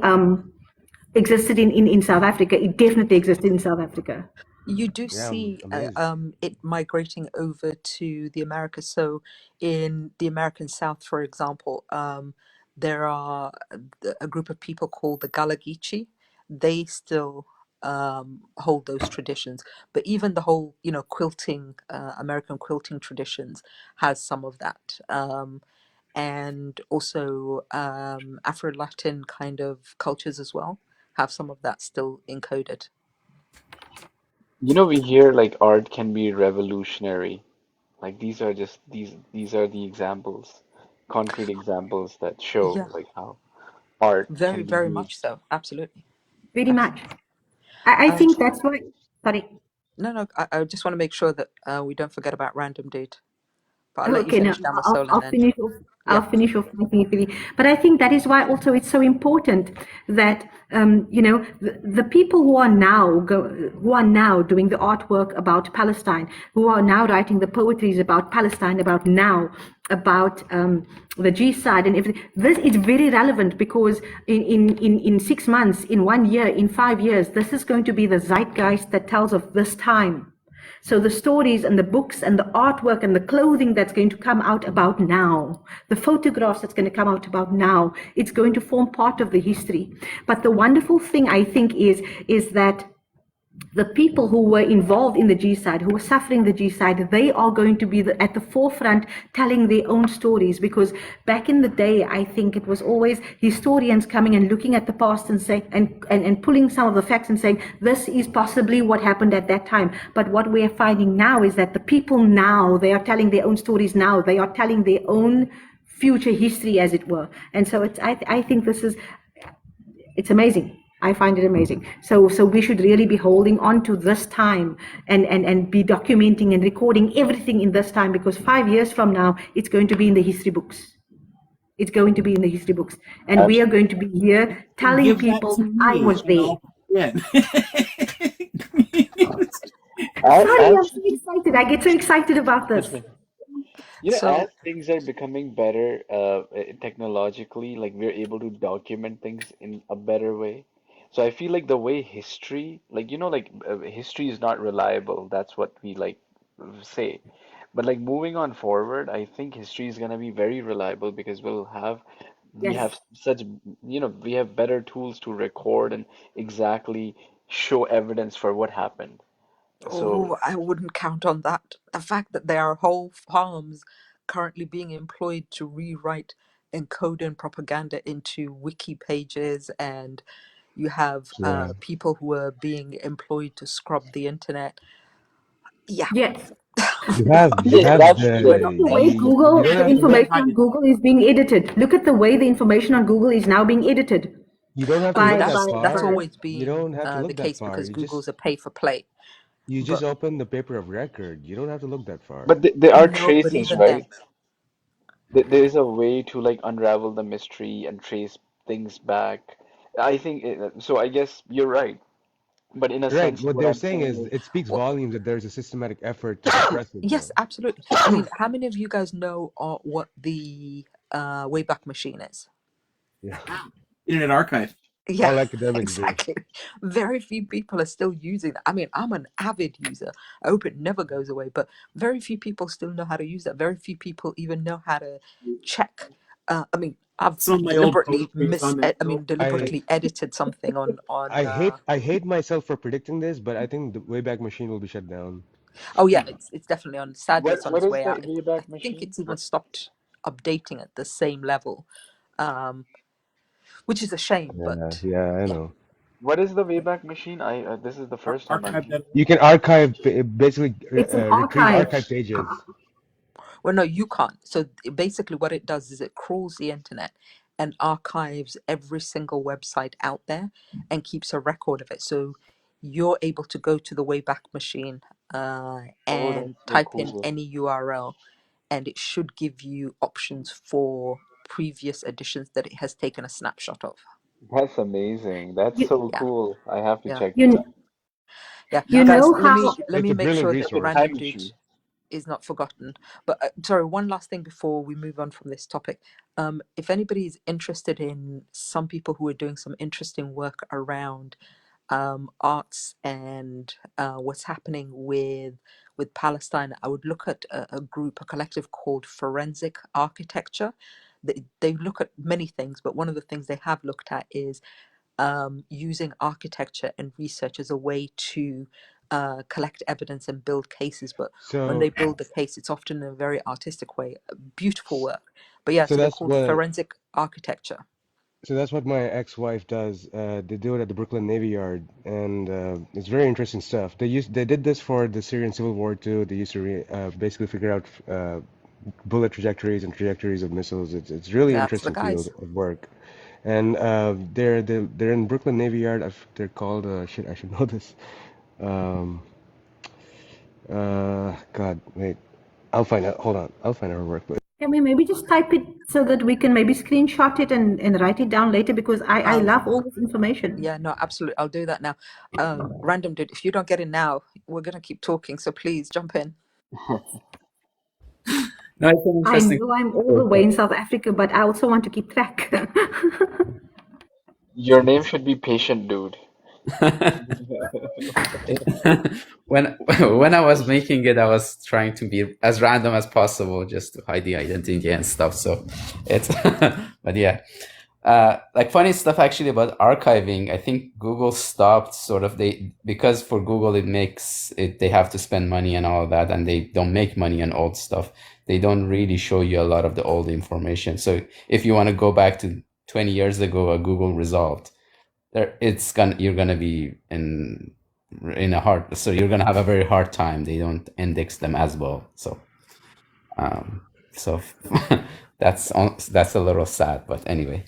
existed in South Africa. It definitely existed in South Africa. You do Yeah, I'm see amazed. it migrating over to the Americas. So, in the American South, for example, there are a group of people called the Galagichi. They still hold those traditions, but even the whole, quilting, American quilting traditions has some of that. And also Afro Latin kind of cultures as well have some of that still encoded. You know, we hear like art can be revolutionary. Like these are just these are the examples, concrete examples that show Yeah, like how art very, can be very used. much so. Absolutely. Very much. Absolutely. I Um, think that's why. Sorry. no, no, I just want to make sure that we don't forget about Random Dude. But I'll let you Okay, no, finish down the I'll, soul and I'll then, finish off. yeah. I'll finish off my thing, Philly. But I think that is why also it's so important that the people who are who are now doing the artwork about Palestine, who are now writing the poetries about Palestine, about the G side and everything. This is very relevant because in 6 months, in 1 year, in 5 years, this is going to be the zeitgeist that tells of this time. So the stories and the books and the artwork and the clothing that's going to come out about now, the photographs that's going to come out about now, it's going to form part of the history. But the wonderful thing I think is that the people who were involved in the G-side, who were suffering the G-side, they are going to be at the forefront telling their own stories. Because back in the day, I think it was always historians coming and looking at the past and saying and pulling some of the facts and saying this is possibly what happened at that time. But what we are finding now is that the people now, they are telling their own stories now. They are telling their own future history, as it were. And so I think it's amazing. I find it amazing. So we should really be holding on to this time and be documenting and recording everything in this time, because 5 years from now, it's going to be in the history books. It's going to be in the history books. And we are going to be here telling Give that people, to I me was and there. I'll win. Sorry, I'm As so excited. I get so excited about this. you know, as So, things are becoming better technologically, like we're able to document things in a better way. So I feel like the way history, like like history is not reliable. That's what we like say. But like moving on forward, I think history is gonna be very reliable because we Yes. have such we have better tools to record and exactly show evidence for what happened. So oh, I wouldn't count on that. The fact that there are whole farms currently being employed to rewrite encode and propaganda into wiki pages, and you have Yeah. people who are being employed to scrub the internet. Yeah. Yes. You yeah, have that's the Look the at the way you Google, don't the have to look information on Google is being edited. Look at the way the information on Google is now being edited you don't have I to mean, look that that's far. always You been don't have to the look that case far. because Google's a pay for play. You just But open the paper of record. You don't have to look that far. but there are no, but traces, even right? then, There is a way to like unravel the mystery and trace things back. I think so. I guess you're right. But in a Right. sense, What what they're I'm saying saying is is, it speaks well, volumes that there's a systematic effort to suppress it, yes, though. absolutely. I mean, how many of you guys know what the Wayback Machine is? Yeah. Internet Archive. Yeah, All academics do. exactly. Very few people are still using that. I mean, I'm an avid user. I hope it never goes away, but very few people still know how to use that. Very few people even know how to check. I mean, I've Some of my old deliberately poetry is on there still. I deliberately edited something on. I hate myself for predicting this, but I think the Wayback Machine will be shut down. Oh yeah, it's definitely on. Sadly, it's on what its is way the out. I Wayback think Machine? it's even stopped updating at the same level, um, which is a shame. Yeah, But yeah, I yeah. know. What is the Wayback Machine? I this is the first time I'm Archive hearing. that. You can archive, basically It's an retrieve archive. archive pages. Well, no, you can't. So basically, what it does is it crawls the internet and archives every single website out there and keeps a record of it. So you're able to go to the Wayback Machine Oh, and that's so type in cool. any URL, and it should give you options for previous editions that it has taken a snapshot of. That's amazing. That's You, so Yeah, cool. I have to yeah, check this you, out. yeah. you Not Guys, know let how. me let It's me a make brilliant sure that Like a resource. time Random Dude machine. is not forgotten. But sorry, one last thing before we move on from this topic. If anybody is interested in some people who are doing some interesting work around arts and what's happening with Palestine, I would look at a group, a collective called Forensic Architecture. They look at many things, but one of the things they have looked at is using architecture and research as a way to collect evidence and build cases. But when they So build the case, it's often in a very artistic way, beautiful work. But yeah, so so they're that's called what Forensic Architecture. so that's what my ex-wife does. They do it at the Brooklyn Navy Yard, and it's very interesting stuff. They did this for the Syrian Civil War too. They used to basically figure out bullet trajectories and trajectories of missiles. It's really That's the interesting field guys. of work. And they're in Brooklyn Navy Yard. They're called shit. I should know this. Um, God, wait. I'll find out. Hold on. I'll find out her work. But Can we maybe just type it so that we can maybe screenshot it and write it down later? Because I I'll love all this information. Yeah, no, absolutely. I'll do that now. Random dude, if you don't get in now, we're gonna keep talking. So please jump in. No, it's an I interesting. know I'm all the way in South Africa, but I also want to keep track. Your name should be Patient Dude. when when I was making it, I was trying to be as random as possible, just to hide the identity and stuff. So it's, but yeah, like funny stuff actually about archiving. I think Google stopped sort of because for Google it makes it they have to spend money and all of that, and they don't make money on old stuff. They don't really show you a lot of the old information. So if you want to go back to 20 years ago, a Google result, you're gonna be in a hard, so you're gonna have a very hard time. They don't index them as well. So so that's a little sad, but anyway.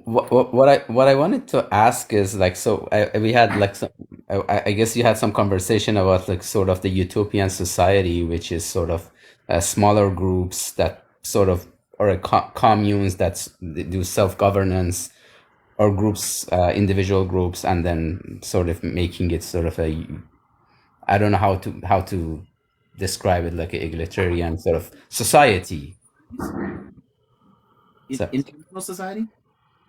What I wanted to ask is like, so we had like some, I guess you had some conversation about like sort of the utopian society, which is sort of smaller groups that sort of, or communes that do self-governance, or groups, individual groups, and then sort of making it sort of I don't know how to describe it, like an egalitarian sort of society. So, Individual society?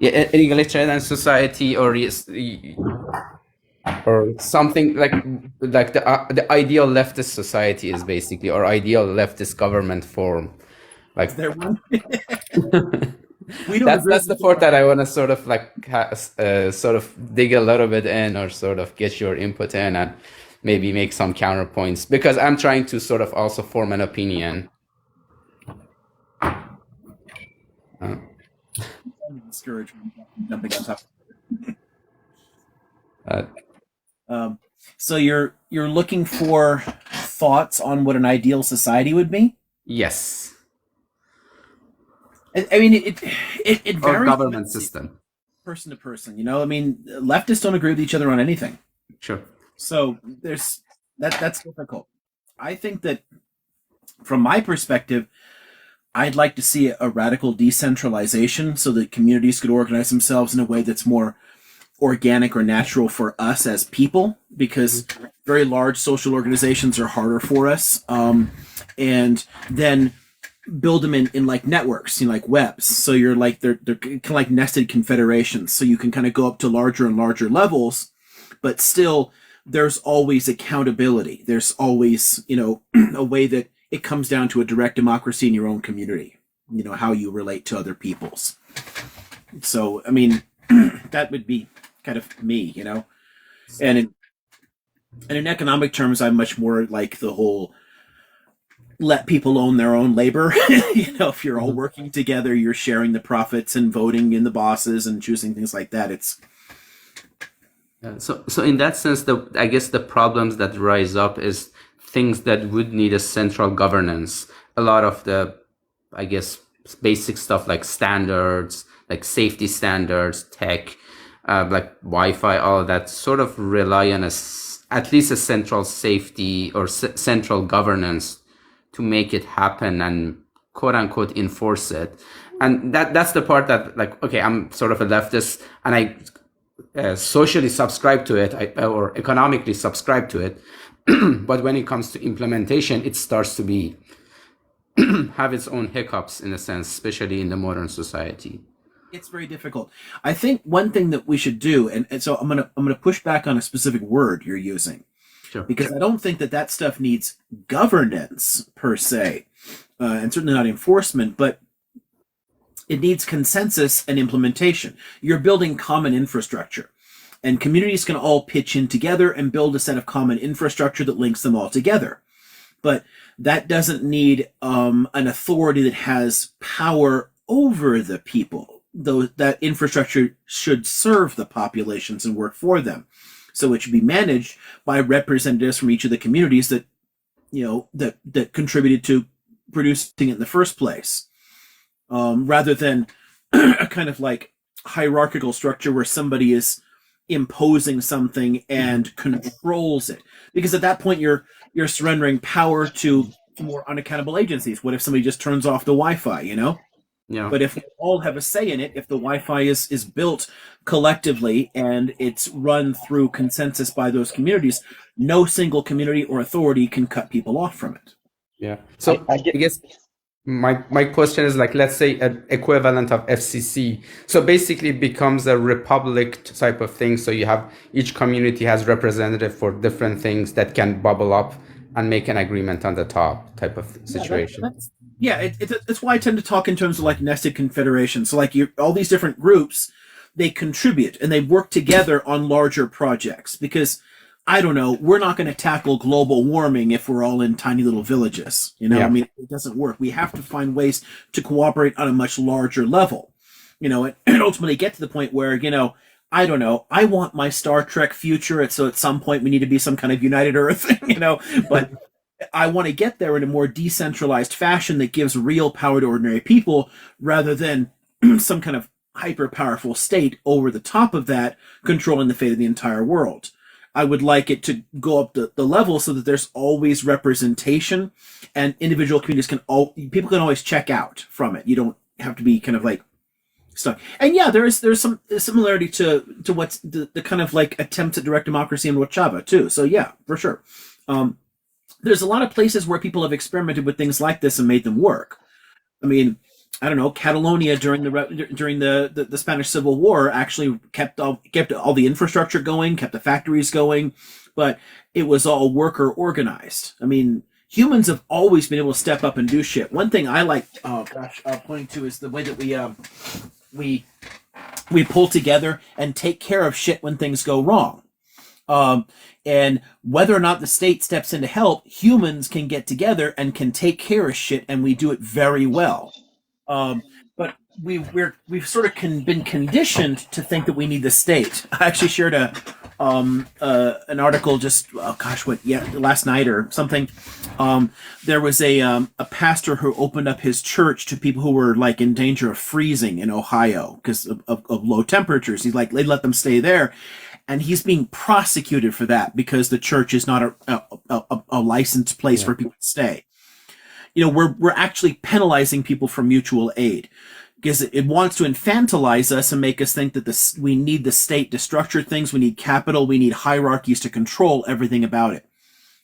yeah, an egalitarian society, or something like the ideal leftist society is basically, or ideal leftist government form. Like, Is there one? We don't agree that's the with part that I want to sort of like sort of dig a little bit in, or sort of get your input in, and maybe make some counterpoints, because I'm trying to sort of also form an opinion. Discouraged from jumping on top. So you're looking for thoughts on what an ideal society would be? Yes. I mean, it Or varies government system. person to person. You know, I mean, leftists don't agree with each other on anything. Sure. So there's that's difficult. I think that from my perspective, I'd like to see a radical decentralization so that communities could organize themselves in a way that's more organic or natural for us as people, because very large social organizations are harder for us. And then build them in like networks, like webs. So you're like, they're kind of like nested confederations. So you can kind of go up to larger and larger levels, but still there's always accountability. There's always, a way that it comes down to a direct democracy in your own community, how you relate to other peoples. So, I mean, that would be kind of me, and in economic terms, I'm much more like the whole let people own their own labor. If you're all working together, you're sharing the profits and voting in the bosses and choosing things like that. It's so in that sense, I guess the problems that rise up is things that would need a central governance. A lot of the, I guess, basic stuff like standards, like safety standards, tech, like Wi-Fi, all of that sort of rely on at least a central safety or central governance to make it happen and quote unquote enforce it. And that's the part that, like, okay, I'm sort of a leftist and I socially subscribe to it, or economically subscribe to it. But when it comes to implementation, it starts to be have its own hiccups in a sense, especially in the modern society. It's very difficult. I think one thing that we should do, and so I'm gonna push back on a specific word you're using, Sure. because I don't think that stuff needs governance per se, and certainly not enforcement, but it needs consensus and implementation. You're building common infrastructure, and communities can all pitch in together and build a set of common infrastructure that links them all together. But that doesn't need an authority that has power over the people. Though that infrastructure should serve the populations and work for them. So it should be managed by representatives from each of the communities that, that contributed to producing it in the first place. Rather than a kind of like hierarchical structure where somebody is imposing something and controls it. Because at that point you're surrendering power to more unaccountable agencies. What if somebody just turns off the Wi-Fi, Yeah. But if we all have a say in it, if the Wi-Fi is built collectively and it's run through consensus by those communities, no single community or authority can cut people off from it. Yeah. So I guess my question is like, let's say an equivalent of FCC. So basically it becomes a republic type of thing. So you have each community has representative for different things that can bubble up and make an agreement on the top type of situation. It's why I tend to talk in terms of like nested confederations. So like all these different groups, they contribute and they work together on larger projects because I don't know, we're not going to tackle global warming if we're all in tiny little villages. I mean, it doesn't work. We have to find ways to cooperate on a much larger level, and ultimately get to the point where, I don't know, I want my Star Trek future. So at some point we need to be some kind of United Earth, but I want to get there in a more decentralized fashion that gives real power to ordinary people rather than some kind of hyper powerful state over the top of that controlling the fate of the entire world. I would like it to go up the level so that there's always representation and individual communities people can always check out from it. You don't have to be kind of like stuck. And yeah, there's some similarity to what's the kind of like attempts at direct democracy in Rojava too. So yeah, for sure. There's a lot of places where people have experimented with things like this and made them work. I mean, I don't know, Catalonia during the Spanish Civil War actually kept all the infrastructure going, kept the factories going, but it was all worker organized. I mean, humans have always been able to step up and do shit. One thing I like, pointing to is the way that we pull together and take care of shit when things go wrong. And whether or not the state steps in to help, humans can get together and can take care of shit, and we do it very well. But we've sort of been conditioned to think that we need the state. I actually shared an article just last night or something. There was a pastor who opened up his church to people who were like in danger of freezing in Ohio because of low temperatures. He's like, they let them stay there. And he's being prosecuted for that because the church is not a licensed place for people to stay. We're actually penalizing people for mutual aid because it wants to infantilize us and make us think that we need the state to structure things. We need capital. We need hierarchies to control everything about it.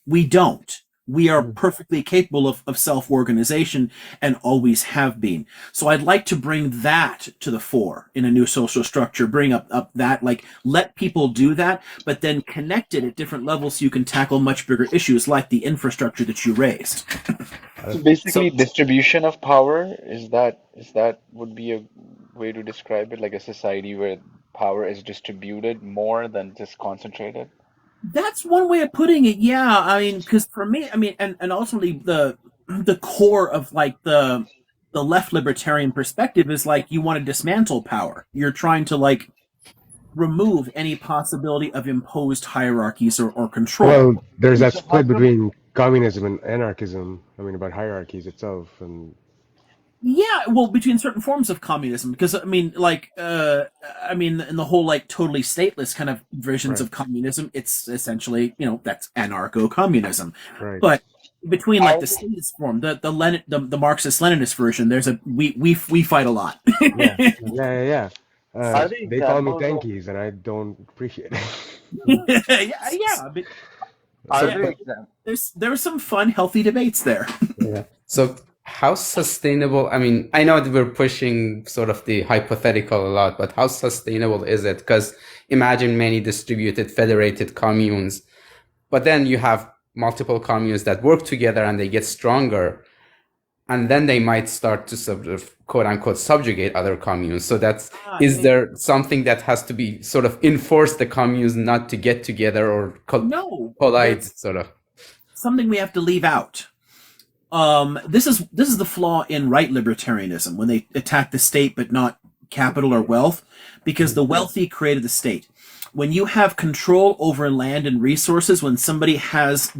We don't. We are perfectly capable of self-organization and always have been. So I'd like to bring that to the fore in a new social structure, bring up that, like, let people do that, but then connect it at different levels so you can tackle much bigger issues like the infrastructure that you raised. So basically, distribution of power, is that would be a way to describe it, like a society where power is distributed more than just concentrated? That's one way of putting it. Yeah, I mean, because for me, I mean, and ultimately the core of like the left libertarian perspective is like you want to dismantle power. You're trying to like remove any possibility of imposed hierarchies or control. Well, there's that split between communism and anarchism. I mean, about hierarchies itself, and yeah, well, between certain forms of communism, because I mean, like, in the whole like totally stateless kind of versions of communism, it's essentially that's anarcho-communism. Right. But between like the statist form, the Marxist-Leninist version, there's we fight a lot. Yeah. They call me tankies, and I don't appreciate it. There's some fun, healthy debates there. Yeah. So how sustainable, I mean, I know that we're pushing sort of the hypothetical a lot, but how sustainable is it? Because imagine many distributed federated communes, but then you have multiple communes that work together and they get stronger, and then they might start to sort of quote unquote subjugate other communes. So is there something that has to be sort of enforce the communes not to get together or collide, sort of? Something we have to leave out. This is the flaw in right libertarianism when they attack the state but not capital or wealth, because the wealthy created the state. When you have control over land and resources, when somebody has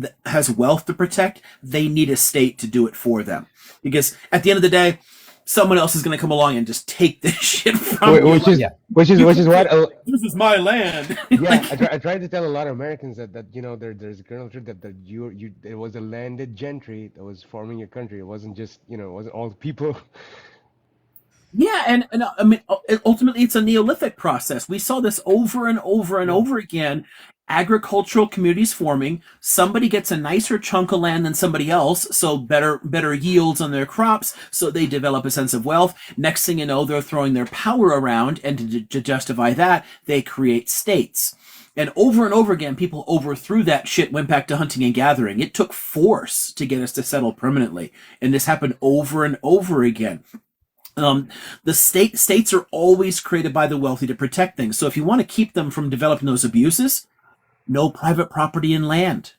wealth to protect, they need a state to do it for them. Because at the end of the day, someone else is going to come along and just take this shit from you. Which is what this is my land. Yeah, I tried to tell a lot of Americans that there's a kernel of truth that you it was a landed gentry that was forming your country. It wasn't just it wasn't all the people. Yeah, and I mean, ultimately, it's a Neolithic process. We saw this over and over and over again. Agricultural communities forming. Somebody gets a nicer chunk of land than somebody else, so better yields on their crops, so they develop a sense of wealth. Next thing you know, they're throwing their power around, and to justify that, they create states. And over again, people overthrew that shit, went back to hunting and gathering. It took force to get us to settle permanently, and this happened over and over again. The states are always created by the wealthy to protect things. So if you want to keep them from developing those abuses, no private property in land.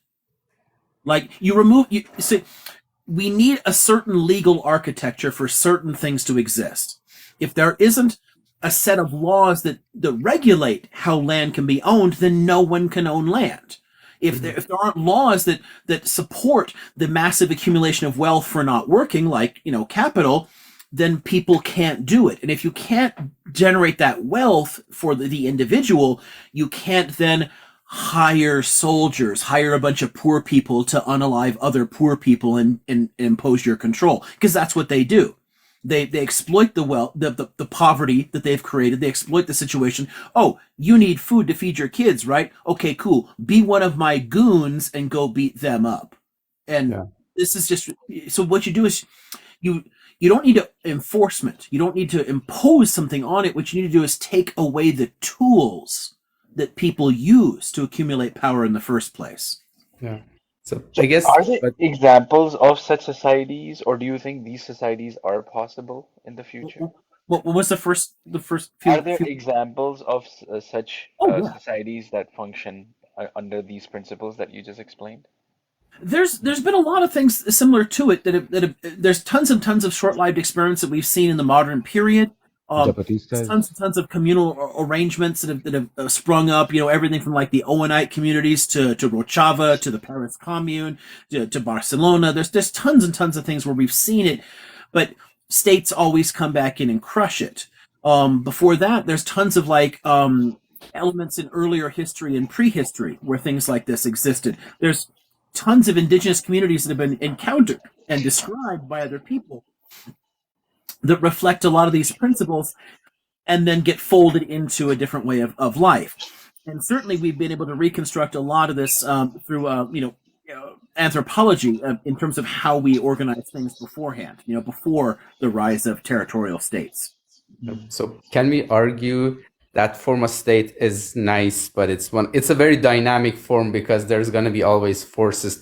Like we need a certain legal architecture for certain things to exist. If there isn't a set of laws that regulate how land can be owned, then no one can own land. If there aren't laws that support the massive accumulation of wealth for not working, like capital, then people can't do it. And if you can't generate that wealth for the individual, you can't then hire soldiers, hire a bunch of poor people to unalive other poor people and impose your control. Because that's what they do. They exploit the wealth, the poverty that they've created. They exploit the situation. Oh, you need food to feed your kids, right? Okay, cool. Be one of my goons and go beat them up. And this is just, so what you do is you don't need enforcement. You don't need to impose something on it. What you need to do is take away the tools that people use to accumulate power in the first place. Yeah. So I guess, are there examples of such societies, or do you think these societies are possible in the future? What was the first? Are there examples of such societies that function under these principles that you just explained? There's been a lot of things similar to it that have, there's tons and tons of short-lived experiments that we've seen in the modern period. Tons and tons of communal arrangements that have sprung up. Everything from like the Owenite communities to Rojava to the Paris Commune to Barcelona. There's tons and tons of things where we've seen it, but states always come back in and crush it. Before that, there's tons of like elements in earlier history and prehistory where things like this existed. There's tons of indigenous communities that have been encountered and described by other people that reflect a lot of these principles and then get folded into a different way of life. And certainly we've been able to reconstruct a lot of this through anthropology in terms of how we organize things beforehand, before the rise of territorial states. So can we argue that form of state is nice, but it's a very dynamic form because there's going to be always forces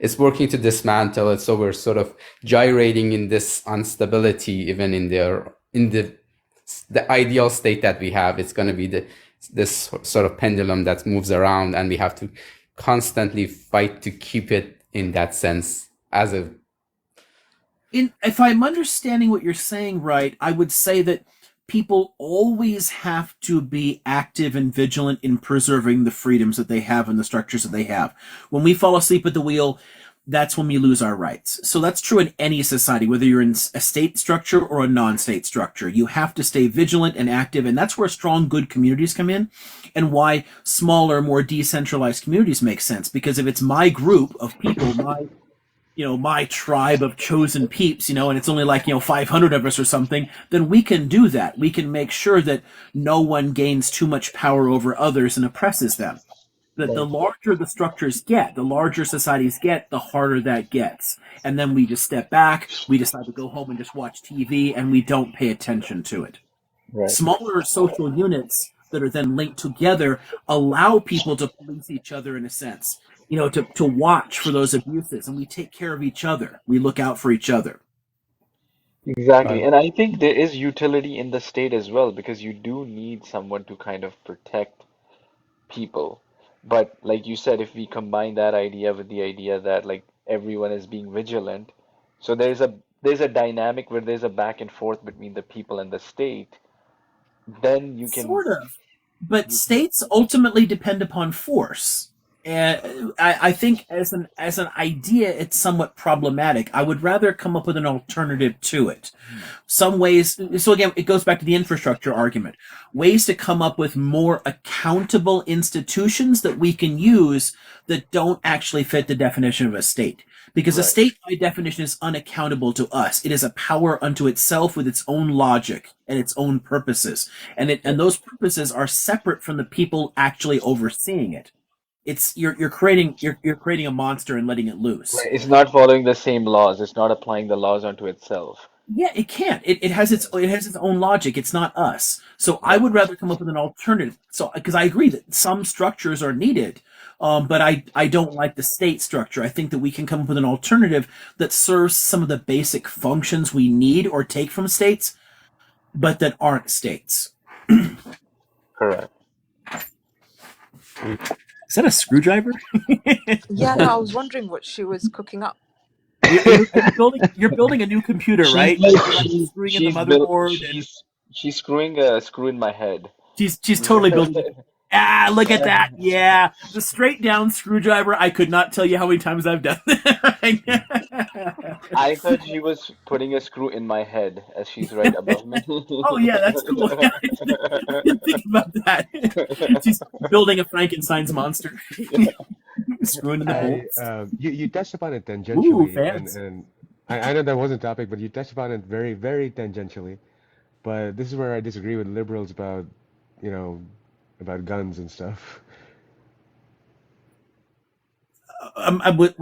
it's working to dismantle it. So we're sort of gyrating in this instability, even in the ideal state that we have. It's going to be this sort of pendulum that moves around, and we have to constantly fight to keep it in that sense if I'm understanding what you're saying right, I would say that people always have to be active and vigilant in preserving the freedoms that they have and the structures that they have. When we fall asleep at the wheel, that's when we lose our rights. So that's true in any society, whether you're in a state structure or a non-state structure. You have to stay vigilant and active, and that's where strong, good communities come in, and why smaller, more decentralized communities make sense. Because if it's my group of people, my tribe of chosen peeps, and it's only like, 500 of us or something, then we can do that. We can make sure that no one gains too much power over others and oppresses them. The larger the structures get, the larger societies get, the harder that gets. And then we just step back, we decide to go home and just watch TV, and we don't pay attention to it. Right. Smaller social units that are then linked together allow people to police each other in a sense, to watch for those abuses, and we take care of each other. We look out for each other. Exactly. And I think there is utility in the state as well because you do need someone to kind of protect people. But like you said, if we combine that idea with the idea that like everyone is being vigilant, so there's a dynamic where there's a back and forth between the people and the state, then you can Sort of. But states ultimately depend upon force. And I think as an idea, it's somewhat problematic. I would rather come up with an alternative to it. Some ways, so again, it goes back to the infrastructure argument. Ways to come up with more accountable institutions that we can use that don't actually fit the definition of a state. Because a state, by definition, is unaccountable to us. It is a power unto itself with its own logic and its own purposes. And those purposes are separate from the people actually overseeing it. It's you're creating a monster and letting it loose. Right. It's not following the same laws. It's not applying the laws onto itself. Yeah, it can't. It has its own logic. It's not us. So I would rather come up with an alternative. So because I agree that some structures are needed, but I don't like the state structure. I think that we can come up with an alternative that serves some of the basic functions we need or take from states, but that aren't states. Correct. Is that a screwdriver? Yeah, no, I was wondering what she was cooking up. You're building a new computer, right? Screwing in the motherboard. She's screwing a screw in my head. She's totally building. Look at that! Yeah, the straight down screwdriver. I could not tell you how many times I've done that. I thought she was putting a screw in my head as she's right above me. Oh yeah, that's cool. I didn't think about that. She's building a Frankenstein's monster. Screwing in the bolts. You touched upon it tangentially, fans. and I know that wasn't a topic, but you touched upon it very, very tangentially. But this is where I disagree with liberals about, about guns and stuff. I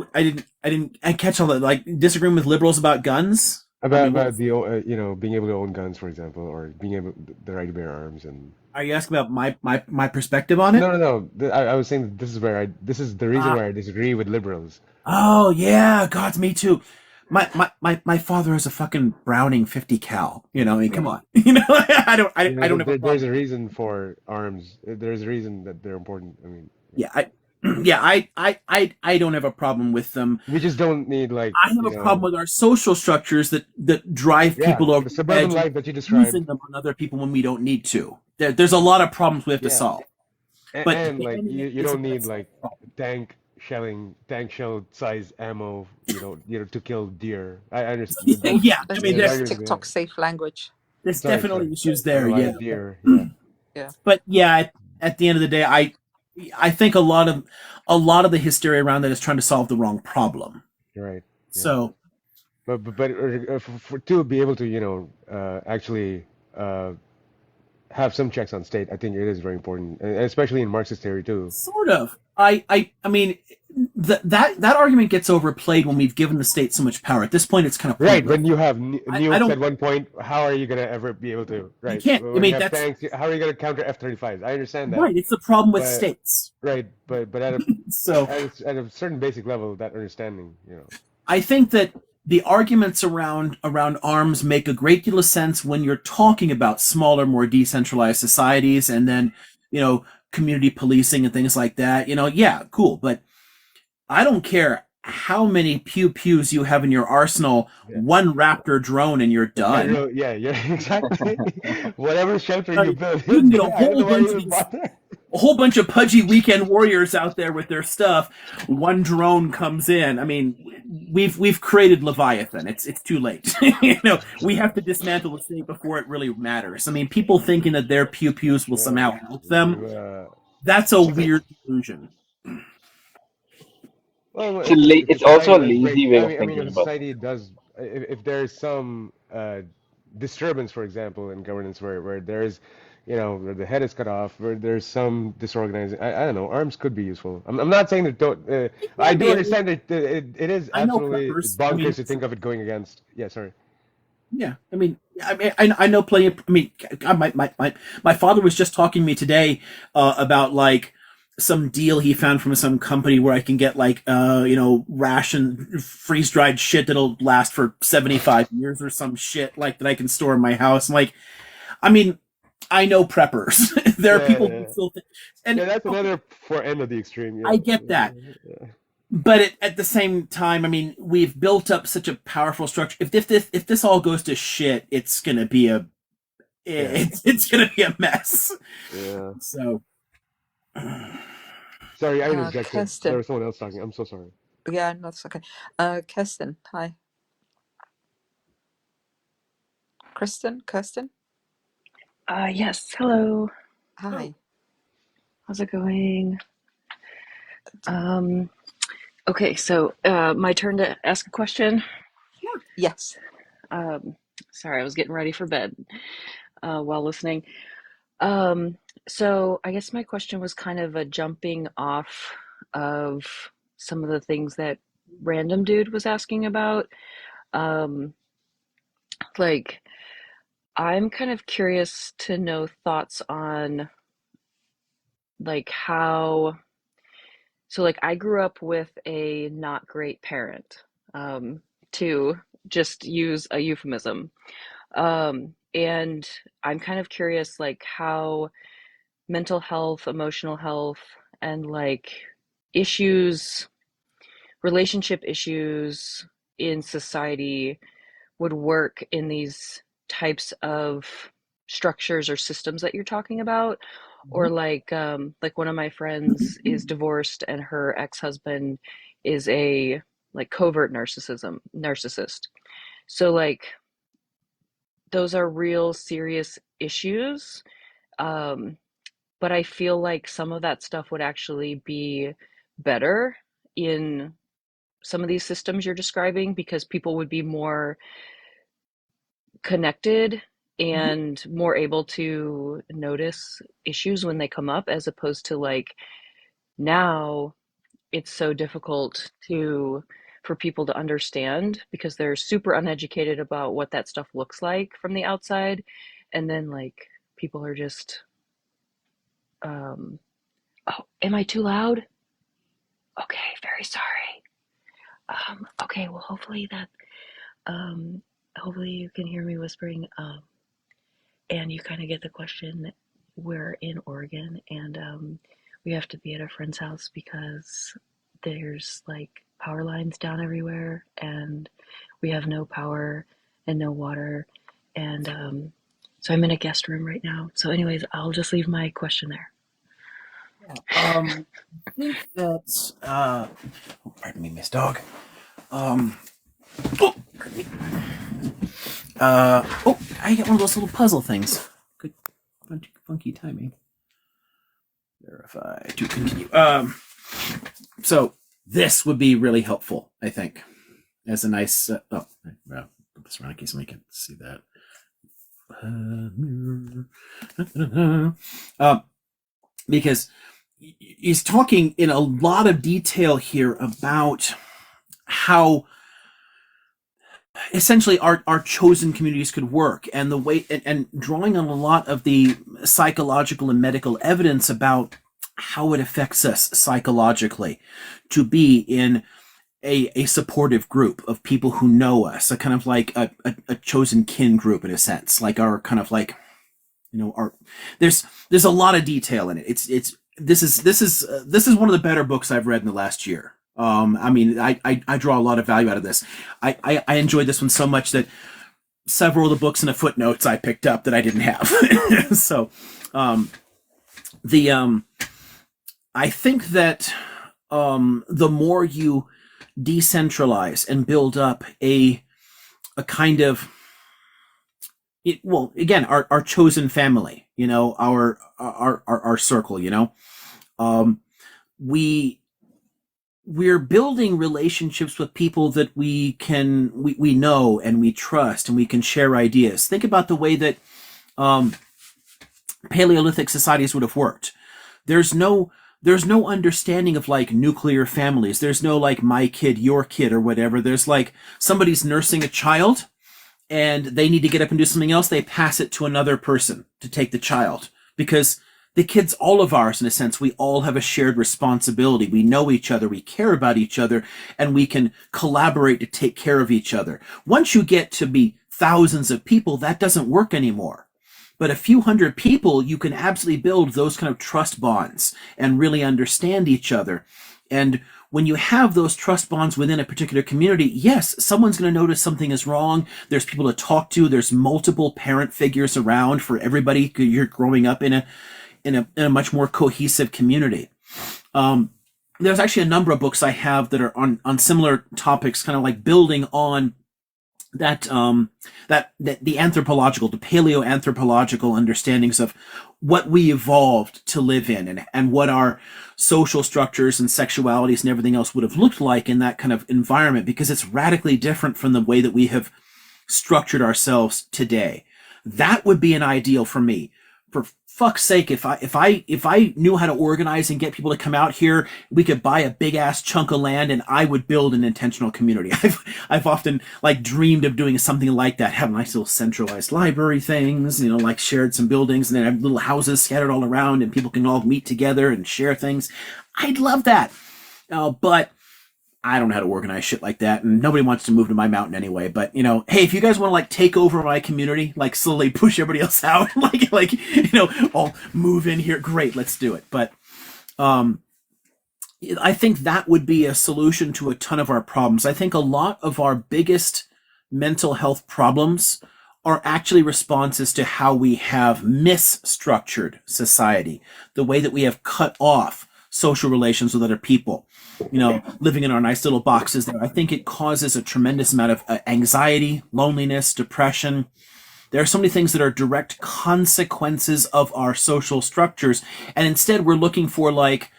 didn't catch all that. Like disagreeing with liberals about guns. About the being able to own guns, for example, or being able the right to bear arms. And are you asking about my perspective on it? No. I was saying this is the reason why I disagree with liberals. Oh yeah, God, me too. My father has a fucking Browning 50 cal. I mean, come on. I don't have there's a reason for arms. There's a reason that they're important. I mean, I don't have a problem with them. We just don't need I have a problem with our social structures that drive people over the suburban life that you described, using them on other people when we don't need to. There's a lot of problems we have to solve. And you don't need tank shell size ammo, to kill deer. I understand. Yeah, I mean, there's TikTok safe language. There's definitely issues there. Yeah. Deer. Yeah. But yeah, at the end of the day, I think a lot of the hysteria around that is trying to solve the wrong problem. Right. Yeah. So, but to be able to actually have some checks on state, I think it is very important, and especially in Marxist theory too. Sort of. I mean, that argument gets overplayed when we've given the state so much power. At this point, it's kind of right. When you have nukes at one point, how are you going to ever be able to? Right. You can't. When tanks, how are you going to counter F-35s? I understand that. Right. It's the problem with states. Right. But at a certain basic level, that understanding, I think that the arguments around arms make a great deal of sense when you're talking about smaller, more decentralized societies, and then community policing and things like that. Yeah, cool. But I don't care how many pew-pews you have in your arsenal, one Raptor drone and you're done. Yeah, exactly. Whatever shelter you build. You can get a whole bunch of pudgy weekend warriors out there with their stuff. One drone comes in. I mean, we've created Leviathan. It's too late. We have to dismantle the state before it really matters. I mean, people thinking that their pew-pews will somehow help them, that's a weird illusion. Well, it's also a lazy way of thinking about it. Society does, if there's some disturbance, for example, in governance where there's, where the head is cut off, where there's some disorganizing. I don't know. Arms could be useful. I'm not saying that don't. It I can do be. understand that it is I know absolutely preppers. I mean, bonkers to think of it going against. Yeah, sorry. yeah. I know plenty of. I mean, God, my father was just talking to me today about like some deal he found from some company where I can get like ration freeze dried shit that'll last for 75 years or some shit like that I can store in my house. I'm like, I mean, I know preppers. There are Yeah, people yeah. who still think, and Yeah, that's another for end of the extreme. I Yeah. get that. Yeah. But at the same time, I mean, we've built up such a powerful structure. If this all goes to shit, it's gonna be it's gonna be a mess. Yeah. So, Sorry, I interjected. There Kirsten. was someone else talking. I'm so sorry. Yeah, no, that's okay. Kirsten, hi. Kirsten? Yes. Hello. Hi. How's it going? Okay, so my turn to ask a question. Yes. Sorry, I was getting ready for bed while listening. So I guess my question was kind of a jumping off of some of the things that Random Dude was asking about. Like, I'm kind of curious to know thoughts on like how. So, like, I grew up with a not great parent, to just use a euphemism. And I'm kind of curious, like, how mental health, emotional health, and like issues, relationship issues in society would work in these types of structures or systems that you're talking about. Or like one of my friends is divorced and her ex-husband is a like covert narcissist. So like those are real serious issues. But I feel like some of that stuff would actually be better in some of these systems you're describing because people would be more connected and more able to notice issues when they come up, as opposed to like now it's so difficult to for people to understand because they're super uneducated about what that stuff looks like from the outside, and then like people are just oh, am I too loud? Okay, very sorry. Okay, well hopefully you can hear me whispering. And you kind of get the question. We're in Oregon, and we have to be at a friend's house because there's like power lines down everywhere, and we have no power and no water. And so I'm in a guest room right now. So, anyways, I'll just leave my question there. I think that pardon me, Miss Dog. Oh, pardon me. I get one of those little puzzle things. Good, funky timing. Verify to continue. So this would be really helpful, I think, as a nice. Put this around in case somebody can see that. Because he's talking in a lot of detail here about how essentially our chosen communities could work, and the way and drawing on a lot of the psychological and medical evidence about how it affects us psychologically to be in a supportive group of people who know us, a kind of like a chosen kin group in a sense, like our kind of like our there's a lot of detail in it. This is one of the better books I've read in the last year. I mean, I draw a lot of value out of this. I enjoyed this one so much that several of the books in the footnotes I picked up that I didn't have. So, I think that the more you decentralize and build up a kind of again, our chosen family, our circle, we we're building relationships with people that we know and we trust, and we can share ideas. Think about the way that Paleolithic societies would have worked. There's no understanding of like nuclear families. There's no like my kid, your kid, or whatever. There's like somebody's nursing a child and they need to get up and do something else. They pass it to another person to take the child, because the kid's all of ours in a sense. We all have a shared responsibility. We know each other, we care about each other, and we can collaborate to take care of each other. Once you get to be thousands of people, that doesn't work anymore. But a few hundred people, you can absolutely build those kind of trust bonds and really understand each other. And when you have those trust bonds within a particular community, yes, someone's going to notice something is wrong. There's people to talk to. There's multiple parent figures around for everybody. You're growing up in a much more cohesive community. There's actually a number of books I have that are on similar topics, kind of like building on that the anthropological, the paleoanthropological understandings of what we evolved to live in, and what our social structures and sexualities and everything else would have looked like in that kind of environment, because it's radically different from the way that we have structured ourselves today. That would be an ideal for me. For fuck's sake, if I knew how to organize and get people to come out here, we could buy a big ass chunk of land and I would build an intentional community. I've often like dreamed of doing something like that, have nice little centralized library things, like shared some buildings, and then have little houses scattered all around and people can all meet together and share things. I'd love that. But I don't know how to organize shit like that, and nobody wants to move to my mountain anyway. But hey, if you guys want to like take over my community, like slowly push everybody else out, like I'll move in here. Great, let's do it. But I think that would be a solution to a ton of our problems. I think a lot of our biggest mental health problems are actually responses to how we have misstructured society, the way that we have cut off social relations with other people, living in our nice little boxes there. I think it causes a tremendous amount of anxiety, loneliness, depression. There are so many things that are direct consequences of our social structures, and instead we're looking for like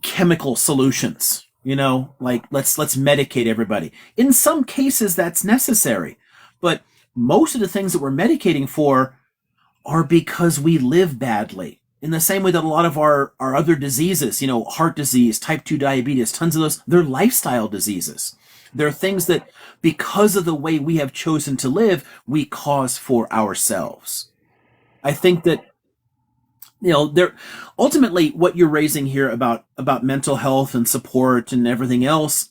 chemical solutions, like let's medicate everybody. In some cases that's necessary, but most of the things that we're medicating for are because we live badly. In the same way that a lot of our other diseases, heart disease, type 2 diabetes, tons of those, they're lifestyle diseases. They're things that, because of the way we have chosen to live, we cause for ourselves. I think that, they're ultimately what you're raising here about mental health and support and everything else,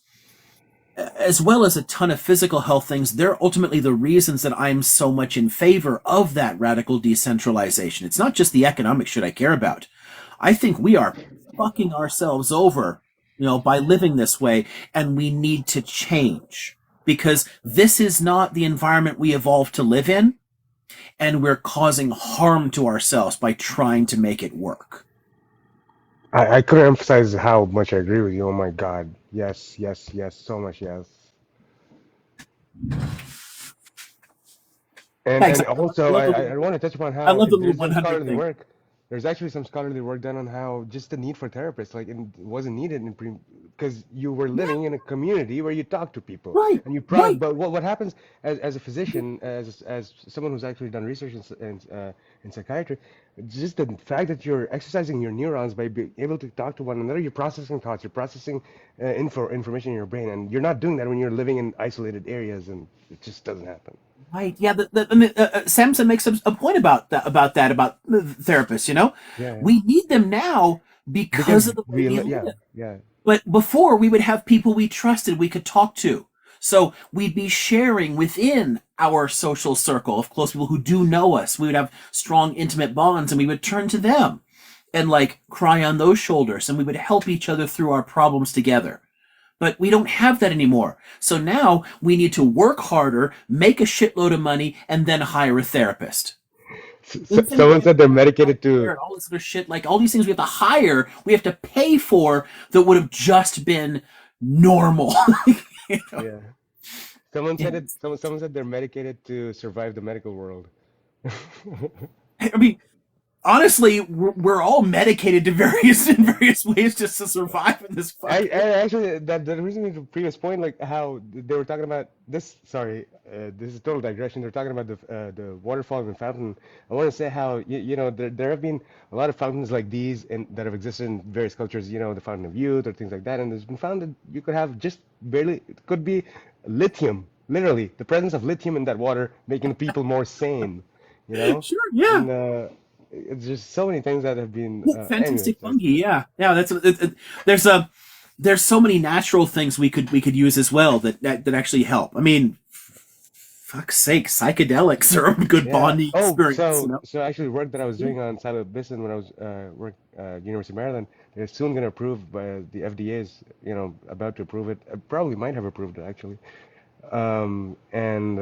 as well as a ton of physical health things, they're ultimately the reasons that I'm so much in favor of that radical decentralization. It's not just the economic shit I care about. I think we are fucking ourselves over, by living this way, and we need to change, because this is not the environment we evolved to live in, and we're causing harm to ourselves by trying to make it work. I couldn't emphasize how much I agree with you. Oh my God. Yes, so much yes. And also, I want to touch upon I how love the little there's some 100 scholarly thing. work. There's actually some scholarly work done on how just the need for therapists, like, it wasn't needed because you were living in a community where you talk to people, Right, and you right. But what happens as a physician, as someone who's actually done research in psychiatry, just the fact that you're exercising your neurons by being able to talk to one another, you're processing thoughts, you're processing information in your brain, and you're not doing that when you're living in isolated areas, and it just doesn't happen. Right. Yeah. Samson makes a point about therapists. Yeah. We need them now because of the way we live. Yeah. But before, we would have people we trusted we could talk to. So we'd be sharing within our social circle of close people who do know us. We would have strong, intimate bonds, and we would turn to them and like cry on those shoulders, and we would help each other through our problems together. But we don't have that anymore. So now we need to work harder, make a shitload of money, and then hire a therapist. Someone said they're medicated to all this other shit, like all these things we have to hire, we have to pay for, that would have just been normal. Yeah. Someone said they're medicated to survive the medical world. I mean, honestly, we're all medicated to in various ways just to survive in this I fucking. actually that the reason is the previous point, like how they were talking about this. Sorry, this is total digression. They're talking about the waterfall and fountain. I want to say how there have been a lot of fountains like these and that have existed in various cultures. You know, the fountain of youth or things like that. And there's been found that you could have just barely. It could be lithium, literally the presence of lithium in that water, making people more sane. You know, Sure, yeah. and it's just so many things that have been. Yeah, Anyways, fantastic fungi. Yeah, yeah. There's a there's so many natural things we could use as well that actually help. I mean, fuck's sake, psychedelics are a good yeah. bonding Oh, experience. You so know. actually, work that I was doing on psilocybin when I was University of Maryland, they're soon going to approve by the FDA is about to approve it. Probably might have approved it actually. And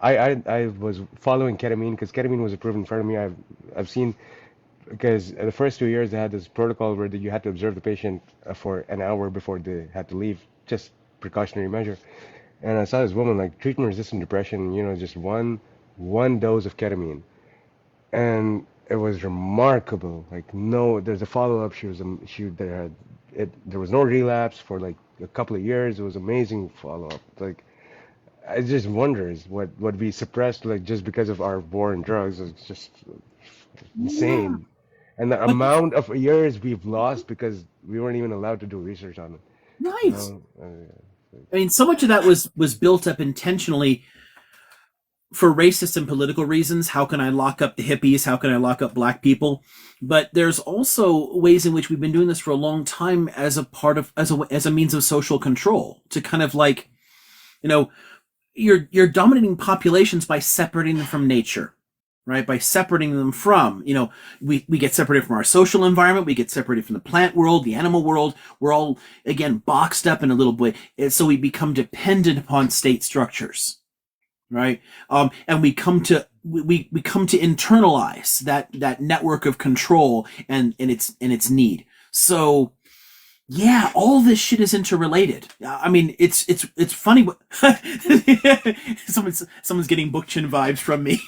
I was following ketamine because ketamine was approved in front of me. I've seen because the first 2 years they had this protocol where you had to observe the patient for an hour before they had to leave, just precautionary measure. And I saw this woman like treatment-resistant depression, just one dose of ketamine, and it was remarkable. Like no, there's a follow-up. She there had there was no relapse for like a couple of years. It was amazing follow-up. Like I just wonders what we suppressed like just because of our war on drugs is just Yeah, insane. And the but amount of years we've lost because we weren't even allowed to do research on it. You right. know? I mean, so much of that was built up intentionally for racist and political reasons. How can I lock up the hippies? How can I lock up black people? But there's also ways in which we've been doing this for a long time as a part of as a means of social control to kind of like, you know, you're dominating populations by separating them from nature, right? By separating them from, we get separated from our social environment, we get separated from the plant world, the animal world. We're all again boxed up in a little way, and so we become dependent upon state structures, right? And we come to internalize that network of control and its need. So yeah, all this shit is interrelated. I mean, it's funny. Someone's getting Bookchin vibes from me.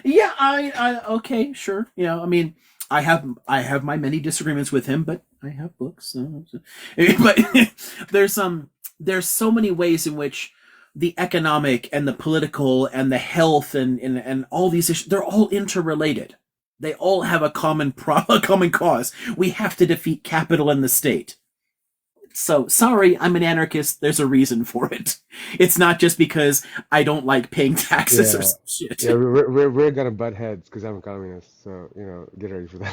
Yeah, I okay, sure. I mean, I have my many disagreements with him, but I have books. But there's so many ways in which the economic and the political and the health and all these issues, they're all interrelated. They all have a a common cause. We have to defeat capital and the state. So sorry, I'm an anarchist. There's a reason for it. It's not just because I don't like paying taxes or Yeah, some shit. yeah, we're gonna butt heads because I'm a communist, so get ready for that.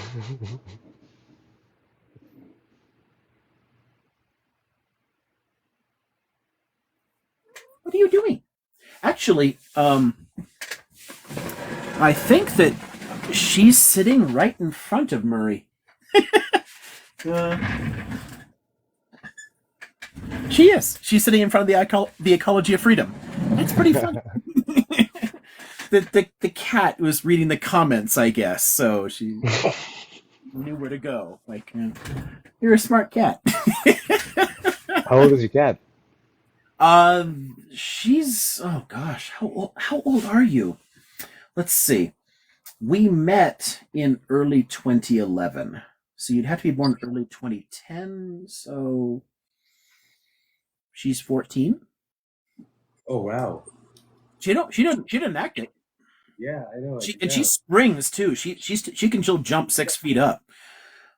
What are you doing? Actually, I think that she's sitting right in front of Murray. Uh, she is. She's sitting in front of the Ecology of Freedom. That's pretty funny. The cat was reading the comments, I guess, so she knew where to go. Like, you're a smart cat. How old is your cat? She's oh gosh, how old are you? Let's see. We met in early 2011, so you'd have to be born early 2010. So she's 14. Oh wow. She didn't act it. Yeah, I know. Like, She springs too. She can still jump 6 feet up.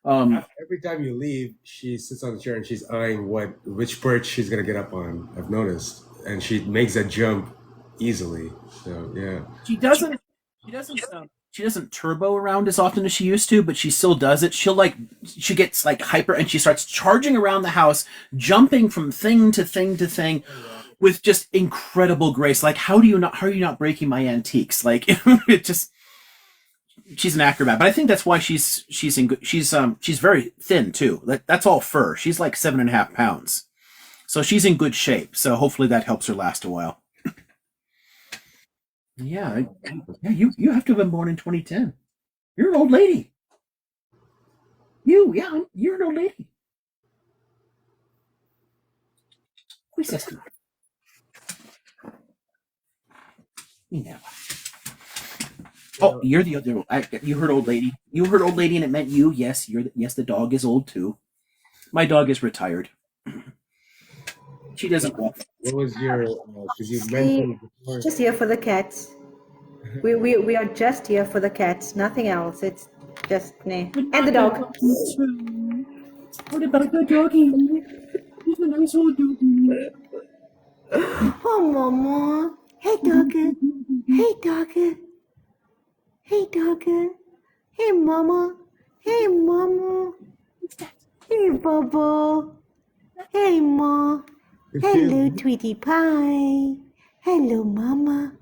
every time you leave, she sits on the chair and she's eyeing which perch she's gonna get up on. I've noticed, and she makes that jump easily. So yeah. She doesn't. She doesn't turbo around as often as she used to, but she still does it. She gets like hyper and she starts charging around the house, jumping from thing to thing to thing with just incredible grace. Like, how are you not breaking my antiques? Like, it just, she's an acrobat, but I think that's why she's very thin too. That's all fur. She's like 7.5 pounds. So she's in good shape. So hopefully that helps her last a while. Yeah, you have to have been born in 2010. You're an old lady. You're an old lady. Who says that? Oh, you're the other. You heard old lady. You heard old lady, and it meant you. Yes, yes. The dog is old too. My dog is retired. She doesn't walk. What was your? Because you See, mentioned before. just here for the cats. We are just here for the cats, nothing else. It's just me and the dog. What about the doggy? He's a nice old doggy. Oh, mama. Hey, doggy. Hey, doggy. Hey, doggy. Hey, mama. Hey, mama. Hey, Bubble. Hey, ma. Hello, Tweety Pie. Hello, mama.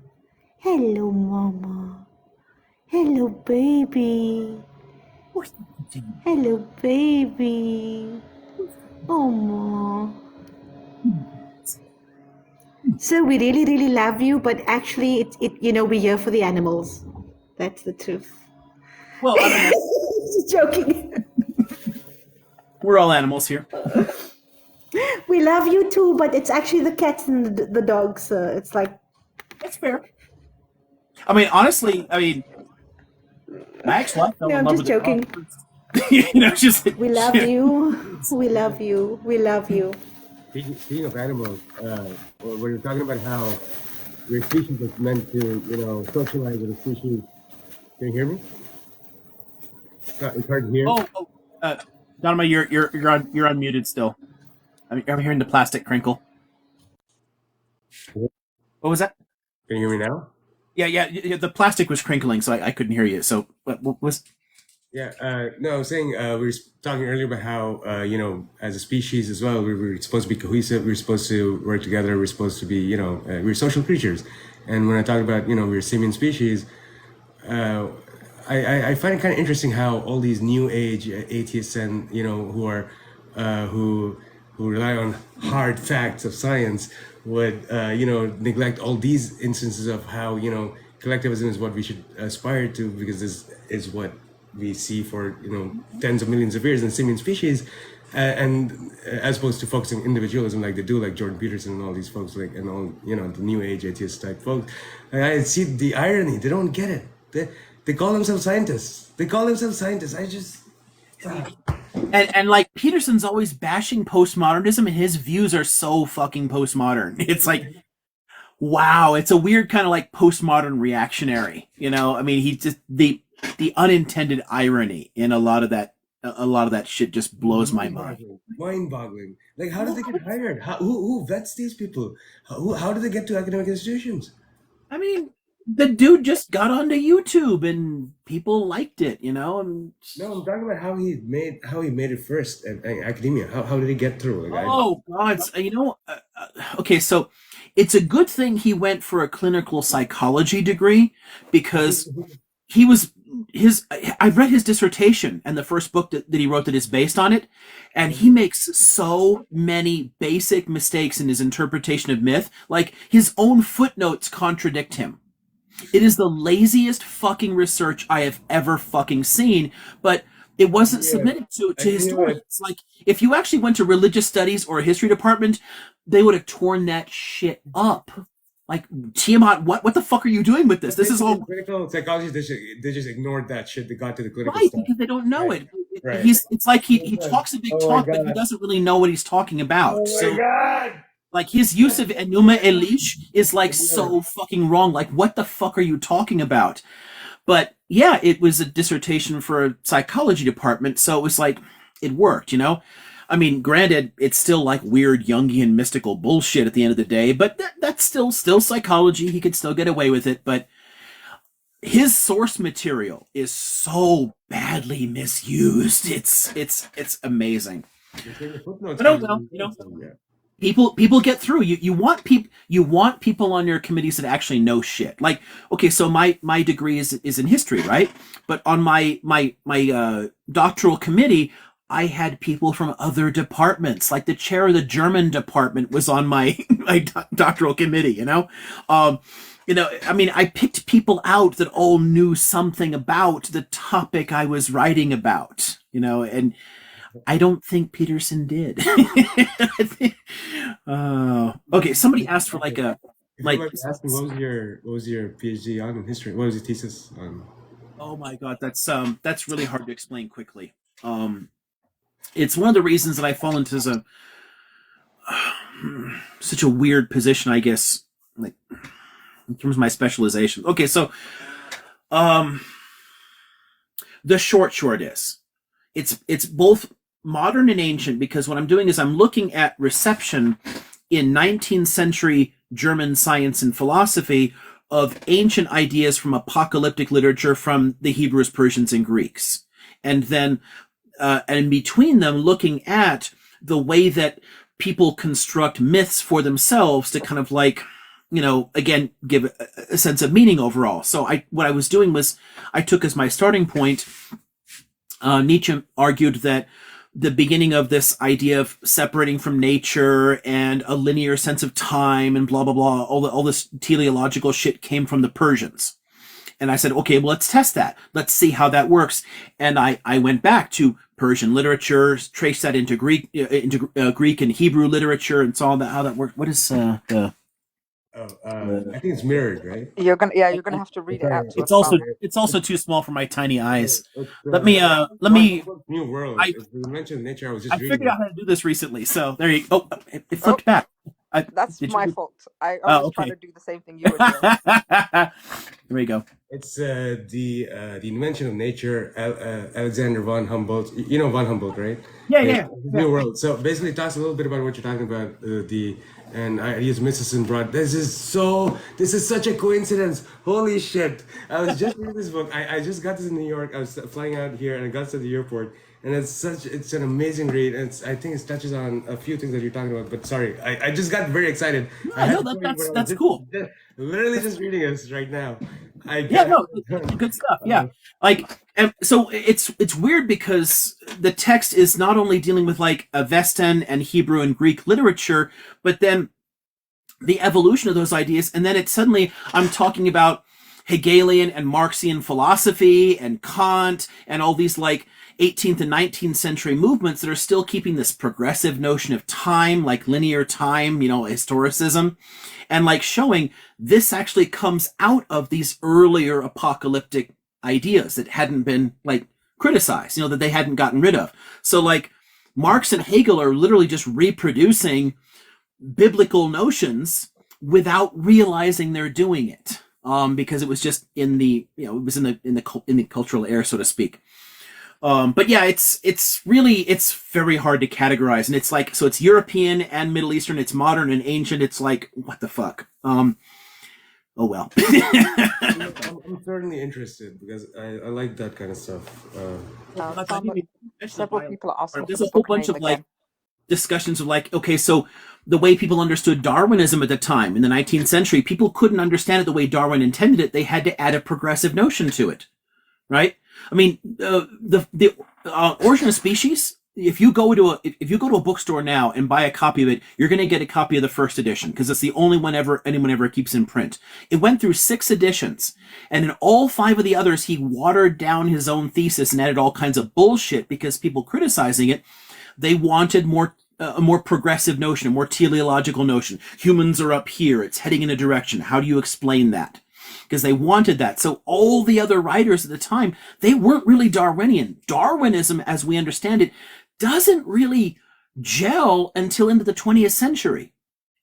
Hello, mama. Hello, baby. Hello, baby. Oh, ma. So we really, really love you, but actually, we're here for the animals. That's the truth. Well, I mean, Just joking. we're all animals here. We love you too, but it's actually the cats and the dogs. It's like that's fair. I mean, honestly, my ex-wife fell no, in I'm love just with the dog. joking. Just we love you. We love you. We love you. Speaking of animals, when you're talking about how your species is meant to, socialize with a species, can you hear me? It's hard to hear. Donma, you're unmuted still. I'm hearing the plastic crinkle. What was that? Can you hear me now? Yeah. The plastic was crinkling, so I couldn't hear you. So what was? Yeah. No, I was saying we were talking earlier about how as a species as well, we're supposed to be cohesive. We're supposed to work together. We're supposed to be we're social creatures. And when I talk about we're a simian species, I find it kind of interesting how all these new age atheists and who are who rely on hard facts of science would neglect all these instances of how collectivism is what we should aspire to, because this is what we see for tens of millions of years in simian species, and as opposed to focusing individualism like they do, like Jordan Peterson and all these folks, like, and all the new age atheist type folks. I see the irony. They don't get it. They call themselves scientists. I just And like Peterson's always bashing postmodernism, and his views are so fucking postmodern. It's like, wow, it's a weird kind of like postmodern reactionary. I mean, he just the unintended irony in a lot of that shit just blows my mind. Mind-boggling. Like, how did they get hired? Who vets these people? How did they get to academic institutions? I mean, the dude just got onto YouTube and people liked it, No, I'm talking about how he made it first in academia. How did he get through? Like, God, okay, so it's a good thing he went for a clinical psychology degree, because I read his dissertation and the first book that he wrote that is based on it, and he makes so many basic mistakes in his interpretation of myth. Like, his own footnotes contradict him. It is the laziest fucking research I have ever fucking seen, but it wasn't submitted to historians. Like, if you actually went to religious studies or a history department, they would have torn that shit up. Like, Tiamat, what the fuck are you doing with this? This is all critical psychology. They just ignored that shit. They got to the clinical right stuff. because they don't know it. Right. It's like he talks a big talk, but he doesn't really know what he's talking about. God! Like, his use of Enuma Elish is like so fucking wrong. Like, what the fuck are you talking about? But yeah, it was a dissertation for a psychology department, so it was like, it worked, I mean, granted, it's still like weird Jungian mystical bullshit at the end of the day, but that's still psychology. He could still get away with it, but his source material is so badly misused. It's amazing. But people get through. You want people on your committees that actually know shit. Like, okay, so my degree is in history, right? But on my doctoral committee, I had people from other departments. Like, the chair of the German department was on my doctoral committee. I mean, I picked people out that all knew something about the topic I was writing about. And I don't think Peterson did. Okay, somebody asked for like a If you Like, mind me asking, what was your PhD on in history? What was your thesis on? oh my God, that's really hard to explain quickly. It's one of the reasons that I fall into such a weird position, I guess, like in terms of my specialization. Okay, so um, the short is it's both modern and ancient, because what I'm doing is I'm looking at reception in 19th century German science and philosophy of ancient ideas from apocalyptic literature from the Hebrews, Persians, and Greeks. And then, and between them, looking at the way that people construct myths for themselves to kind of like, again, give a sense of meaning overall. So what I was doing was I took as my starting point, Nietzsche argued that the beginning of this idea of separating from nature and a linear sense of time and blah, blah, blah, all this teleological shit came from the Persians. And I said, okay, well, let's test that. Let's see how that works. And I went back to Persian literature, traced that into Greek and Hebrew literature, and saw how that worked. What is the? I think it's mirrored, right? You're gonna have to read it out to us, Sam. It's also too small for my tiny eyes. It's, Let me. New World. It's the Invention of Nature. I was just I figured out how to do this recently, so there you go. Oh, it flipped back. That's my fault. I was trying to do the same thing you were doing. There we go. It's the Invention of Nature, Alexander von Humboldt. You know von Humboldt, right? Yeah. New World. So basically, it talks a little bit about what you're talking about. And I use Mrs. and Broad. This is such a coincidence. Holy shit! I was just reading this book. I just got this in New York. I was flying out here, and I got to the airport. And it's an amazing read. And I think it touches on a few things that you're talking about. But sorry, I just got very excited. That's cool. Literally just reading this right now. Good stuff. Yeah, so it's weird because the text is not only dealing with like Avestan and Hebrew and Greek literature, but then the evolution of those ideas, and then it's suddenly I'm talking about Hegelian and Marxian philosophy and Kant and all these like 18th and 19th century movements that are still keeping this progressive notion of time, like linear time, historicism, and like showing this actually comes out of these earlier apocalyptic ideas that hadn't been like criticized, that they hadn't gotten rid of. So like Marx and Hegel are literally just reproducing biblical notions without realizing they're doing it, because it was just in the cultural air, so to speak. But yeah, it's very hard to categorize, and it's like, so it's European and Middle Eastern, it's modern and ancient, it's like, what the fuck? Oh well. I'm certainly interested because I like that kind of stuff. Several people are asking There's a whole bunch of like discussions of like, okay, so the way people understood Darwinism at the time in the 19th century, people couldn't understand it the way Darwin intended it. They had to add a progressive notion to it, right? I mean, the Origin of Species. If you go to a bookstore now and buy a copy of it, you're going to get a copy of the first edition because it's the only one anyone ever keeps in print. It went through 6 editions, and in all 5 of the others, he watered down his own thesis and added all kinds of bullshit because people criticizing it, they wanted a more progressive notion, a more teleological notion. Humans are up here; it's heading in a direction. How do you explain that? Because they wanted that. So all the other writers at the time, they weren't really Darwinian. Darwinism, as we understand it, doesn't really gel until into the 20th century.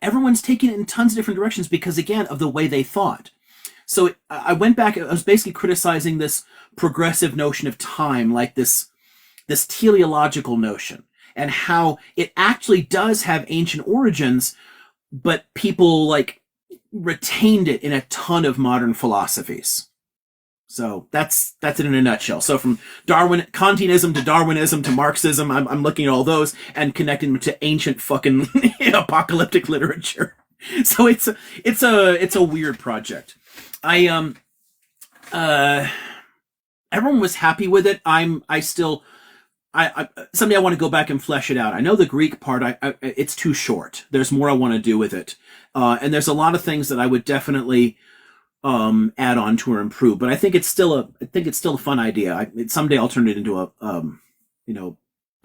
Everyone's taking it in tons of different directions because, again, of the way they thought. So I went back, I was basically criticizing this progressive notion of time, like this teleological notion, and how it actually does have ancient origins, but people like retained it in a ton of modern philosophies. So that's it in a nutshell. So from Kantianism to Darwinism to Marxism, I'm looking at all those and connecting them to ancient fucking apocalyptic literature. So it's a weird project. Everyone was happy with it. Someday I want to go back and flesh it out. I know the Greek part, it's too short. There's more I want to do with it. And there's a lot of things that I would definitely add on to or improve. But I think it's still a fun idea. Someday I'll turn it into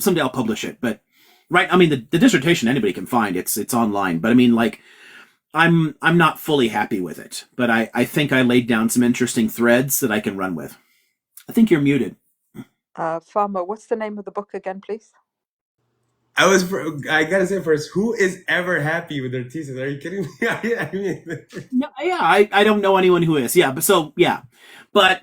someday I'll publish it. But right, I mean the dissertation anybody can find. It's online. But I mean, like, I'm not fully happy with it, but I think I laid down some interesting threads that I can run with. I think you're muted. Farmer, what's the name of the book again, please? I gotta say first, who is ever happy with their thesis? Are you kidding me? I mean, No, yeah, I don't know anyone who is. Yeah, but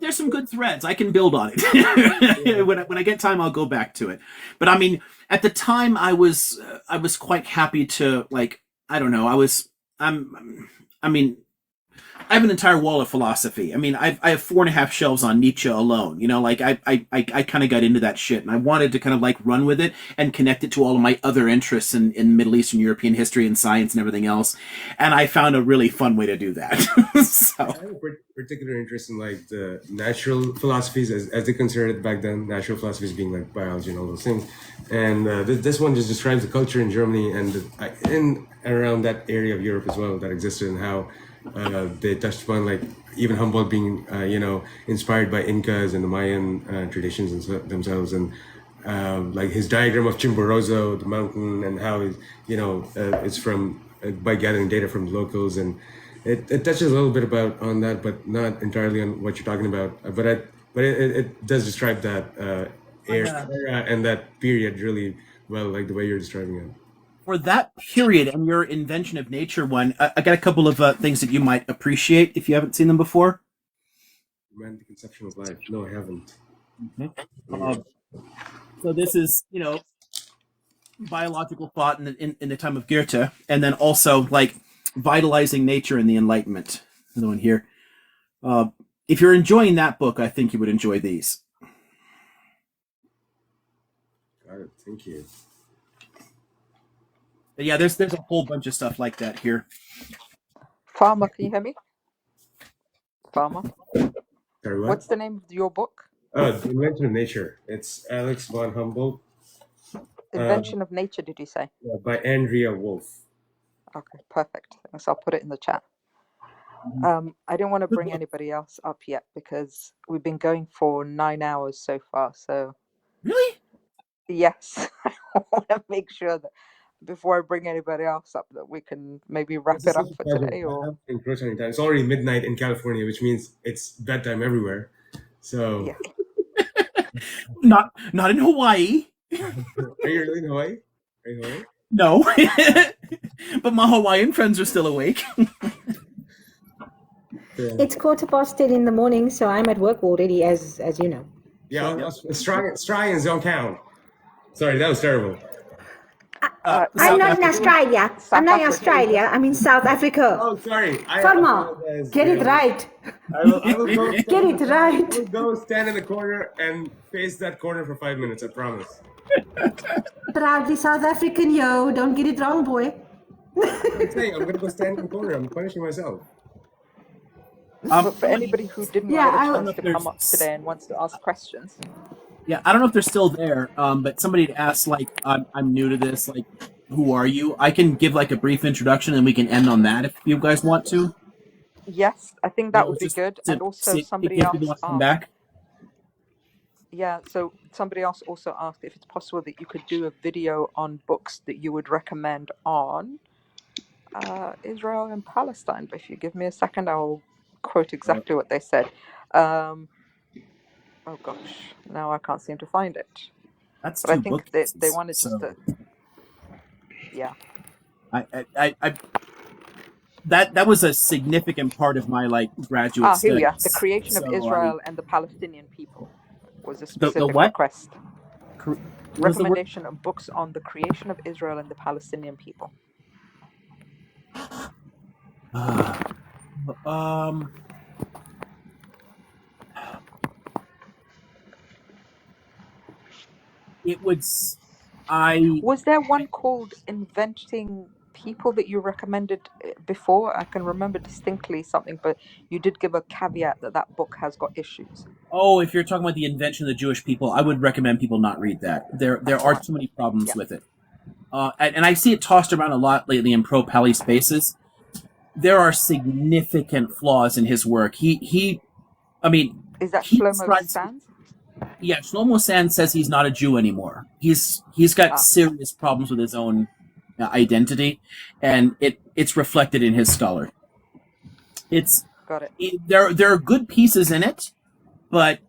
there's some good threads. I can build on it. When I get time, I'll go back to it. But I mean, at the time, I was quite happy to, like, I don't know. I mean, I have an entire wall of philosophy. I mean, I have 4.5 shelves on Nietzsche alone. You know, like I kind of got into that shit, and I wanted to kind of like run with it and connect it to all of my other interests in Middle Eastern European history and science and everything else. And I found a really fun way to do that. So I have a particular interest in like the natural philosophies as they considered it back then. Natural philosophies being like biology and all those things. And this one just describes the culture in Germany and in and around that area of Europe as well that existed, and how they touched upon like even Humboldt being inspired by Incas and the Mayan traditions and themselves, and like his diagram of Chimborazo, the mountain, and how it's from by gathering data from locals, and it touches a little bit about on that, but not entirely on what you're talking about. But it does describe that era and that period really well, like the way you're describing it. For that period and your invention of nature one, I got a couple of things that you might appreciate if you haven't seen them before. Romantic conception of life. No, I haven't. So this is, biological thought in the time of Goethe, and then also like vitalizing nature in the Enlightenment. Another one here. If you're enjoying that book, I think you would enjoy these. Got it. Thank you. But yeah, there's a whole bunch of stuff like that here. Farmer, can you hear me? Farmer? Sorry, what? What's the name of your book? The Invention of Nature. It's Alex von Humboldt. Invention of Nature, did you say? By Andrea Wolf. Okay, perfect. Thanks. I'll put it in the chat. I didn't want to bring anybody else up yet because we've been going for 9 hours so far. So really, yes, I want to make sure that before I bring anybody else up that we can maybe wrap it up for today. Or encroach on your time. It's already midnight in California, which means it's bedtime everywhere. So yeah. not in Hawaii. Are you really in Hawaii? Are you in Hawaii? No, but my Hawaiian friends are still awake. It's 10:15 in the morning, so I'm at work already, as you know. Yeah, Australians don't count. Sorry, that was terrible. I'm not in Australia. I'm not in Australia. I'm in South Africa. Oh, sorry. Farmer, get it right. I will go get it right. I will go stand in the corner and face that corner for 5 minutes, I promise. Proudly South African, yo. Don't get it wrong, boy. I'm saying I'm going to go stand in the corner. I'm punishing myself. But for anybody who didn't get a chance to come up today and wants to ask questions. Yeah, I don't know if they're still there, but somebody had asked, like, I'm new to this, like, who are you? I can give, like, a brief introduction and we can end on that if you guys want to. Yes, I think that would be good. And also somebody else asked. Yeah, so somebody else also asked if it's possible that you could do a video on books that you would recommend on Israel and Palestine. But if you give me a second, I'll quote exactly what they said. Oh gosh, now I can't seem to find it. That's but I think they wanted just to. Yeah. That was a significant part of my like graduate studies. Here we are. The creation of Israel and the Palestinian people was a specific what? request. Recommendation of books on the creation of Israel and the Palestinian people. It would. Was there one called Inventing People that you recommended before? I can remember distinctly something, but you did give a caveat that book has got issues. Oh, if you're talking about the invention of the Jewish people, I would recommend people not read that. There are too many problems with it. And I see it tossed around a lot lately in pro-Pali spaces. There are significant flaws in his work. I mean, is that Shlomo Sands? Yeah, Shlomo Sands says he's not a Jew anymore. He's got serious problems with his own identity, and it's reflected in his scholarship. Got it. There are good pieces in it, but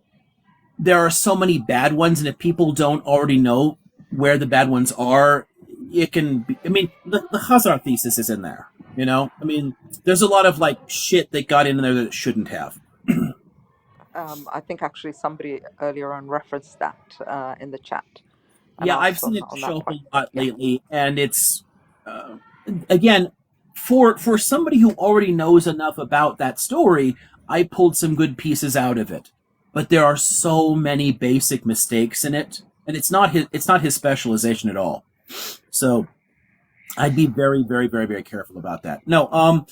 there are so many bad ones, and if people don't already know where the bad ones are, it can be. I mean, the Khazar thesis is in there. You know, I mean, there's a lot of like shit that got in there that it shouldn't have. I think actually somebody earlier on referenced that in the chat and Yeah, I've asked seen it on that show up a point. lot Yeah. lately, and it's again for somebody who already knows enough about that story, I pulled some good pieces out of it, but there are so many basic mistakes in it, and it's not his specialization at all. So I'd be very, very, very, very careful about that. No,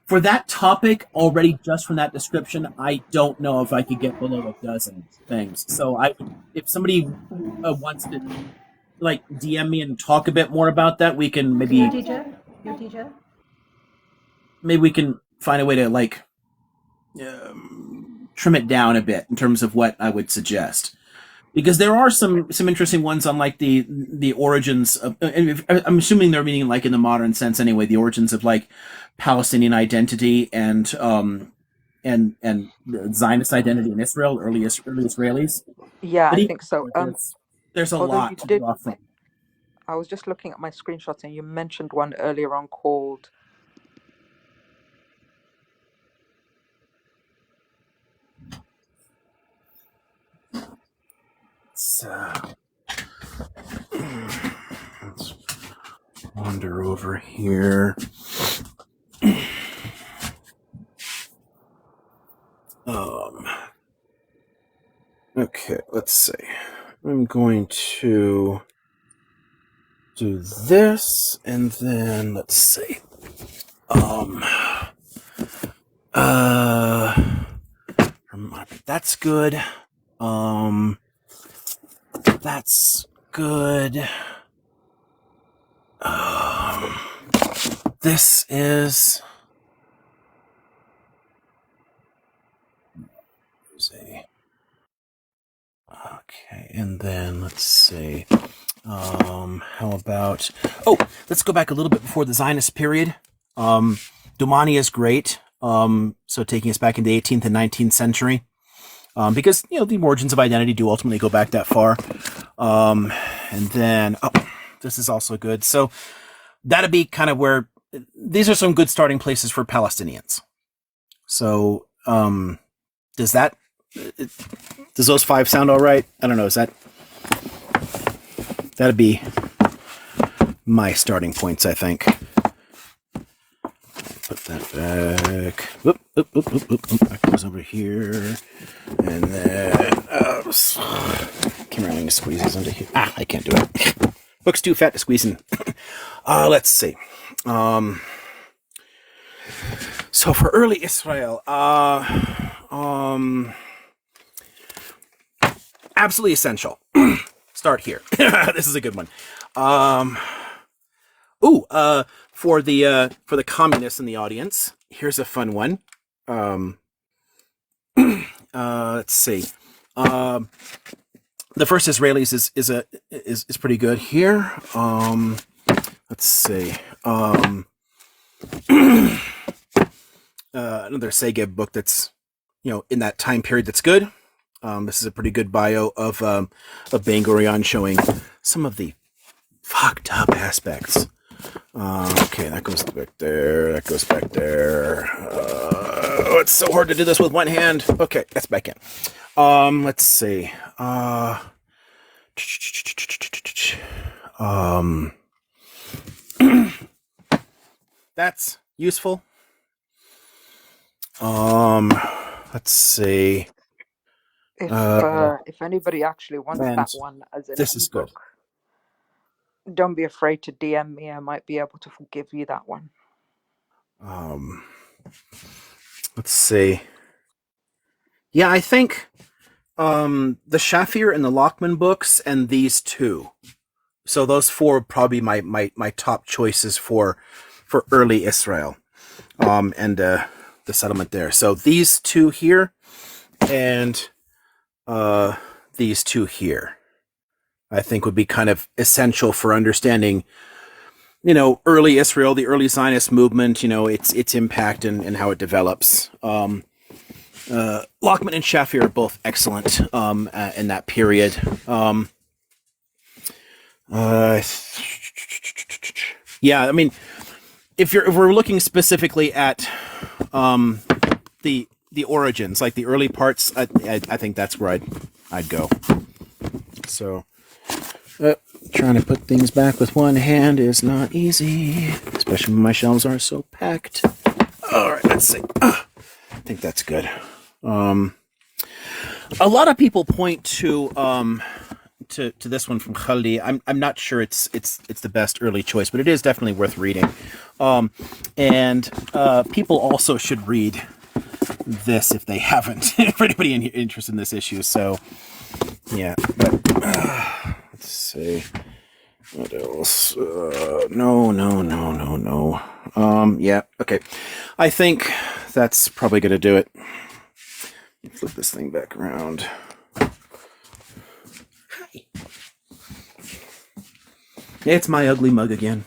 for that topic already, just from that description, I don't know if I could get below a dozen things. So if somebody wants to like DM me and talk a bit more about that, we can Your teacher? Your teacher? maybe we can find a way to like trim it down a bit in terms of what I would suggest. Because there are some interesting ones on like the origins of. I'm assuming they're meaning like in the modern sense anyway. The origins of like Palestinian identity and Zionist identity in Israel, early Israelis. Yeah, But I even think so. there's a Although you lot to did, draw from. I was just looking at my screenshots and you mentioned one earlier on called. Let's wander over here. Okay, let's see. I'm going to do this, and then let's see. That's good. That's good. This is. Okay, and then let's see. How about? Oh, let's go back a little bit before the Zionist period. Dumani is great. So taking us back into the 18th and 19th century. Because the origins of identity do ultimately go back that far. And then this is also good. So that'd be kind of where these are some good starting places for Palestinians. So does those 5 sound all right? I don't know. That'd be my starting points, I think. Put that back. Whoop. That goes over here. And then camera to squeeze these into here. I can't do it. Book's too fat to squeeze in. Let's see. So for early Israel, absolutely essential. Start here. This is a good one. For the communists in the audience, here's a fun one. Let's see. The first Israelis is pretty good here. Let's see. Another Segeb book that's in that time period that's good. This is a pretty good bio of Ben Gurion showing some of the fucked up aspects. Okay, that goes back there. That goes back there. It's so hard to do this with one hand. Okay, that's back in. Let's see. That's useful. Let's see. If anybody actually wants that one as an this is good. ebook, don't be afraid to DM me. I might be able to give you that one. Let's see. Yeah, I think the Shafir and the Lockman books and these 2. So those 4 are probably my top choices for early Israel. And the settlement there. So these 2 here and these 2 here, I think would be kind of essential for understanding early Israel, the early Zionist movement, its impact and how it develops. Lockman and Shafir are both excellent in that period. Yeah, I mean, if we're looking specifically at the origins, like the early parts, I think that's where I'd go. So, trying to put things back with one hand is not easy, especially when my shelves are so packed. All right, let's see. I think that's good. A lot of people point to this one from Khaldi. I'm not sure it's the best early choice, but it is definitely worth reading. And people also should read this if they haven't. For anybody interested in this issue, so yeah. But let's see what else. No. Yeah. Okay. I think that's probably gonna do it. Flip this thing back around. It's my ugly mug again.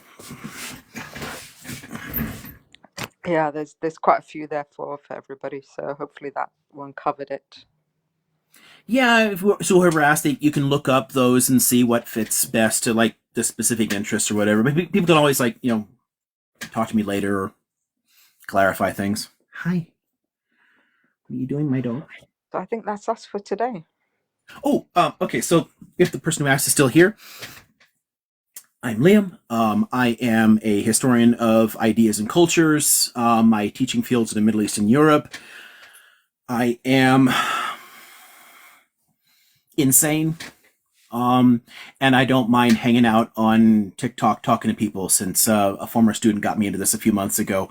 Yeah, there's quite a few there for everybody, so hopefully that one covered it. Yeah, so whoever asked, you can look up those and see what fits best to like the specific interest or whatever. But people can always talk to me later or clarify things. Hi. What are you doing, my dog? So I think that's us for today. Oh, okay. So if the person who asked is still here, I'm Liam. I am a historian of ideas and cultures. My teaching fields in the Middle East and Europe. I am insane. And I don't mind hanging out on TikTok talking to people since a former student got me into this a few months ago.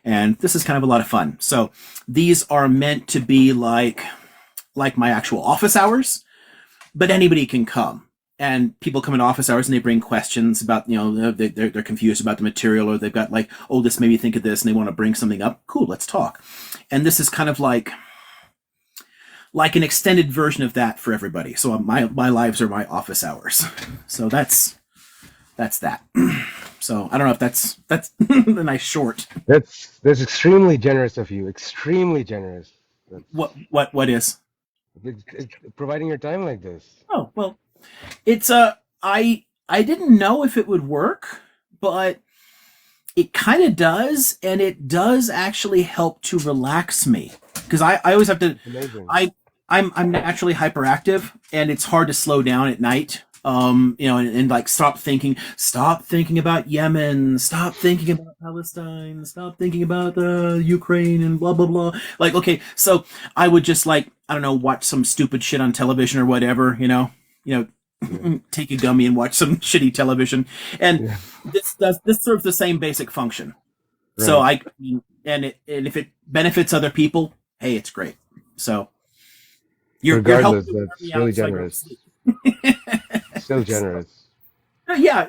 And this is kind of a lot of fun. So these are meant to be like my actual office hours, but anybody can come. And people come in office hours and they bring questions about, they're confused about the material, or they've got like, oh, this made me think of this, and they want to bring something up. Cool, let's talk. And this is kind of like an extended version of that for everybody. So my lives are my office hours. So that's that. So I don't know if that's a nice short. That's extremely generous of you. Extremely generous. What is? It's providing your time like this. Oh, well, it's I didn't know if it would work, but it kind of does, and it does actually help to relax me, because I always have to. Amazing. I'm naturally hyperactive, and it's hard to slow down at night. And like stop thinking about Yemen, stop thinking about Palestine, stop thinking about Ukraine and blah blah blah. Like, okay, so I would just I don't know, watch some stupid shit on television or whatever, take a gummy and watch some shitty television, and this serves the same basic function. Right. So and if it benefits other people, hey, it's great. So you're helping. That's really generous. Still generous. Yeah,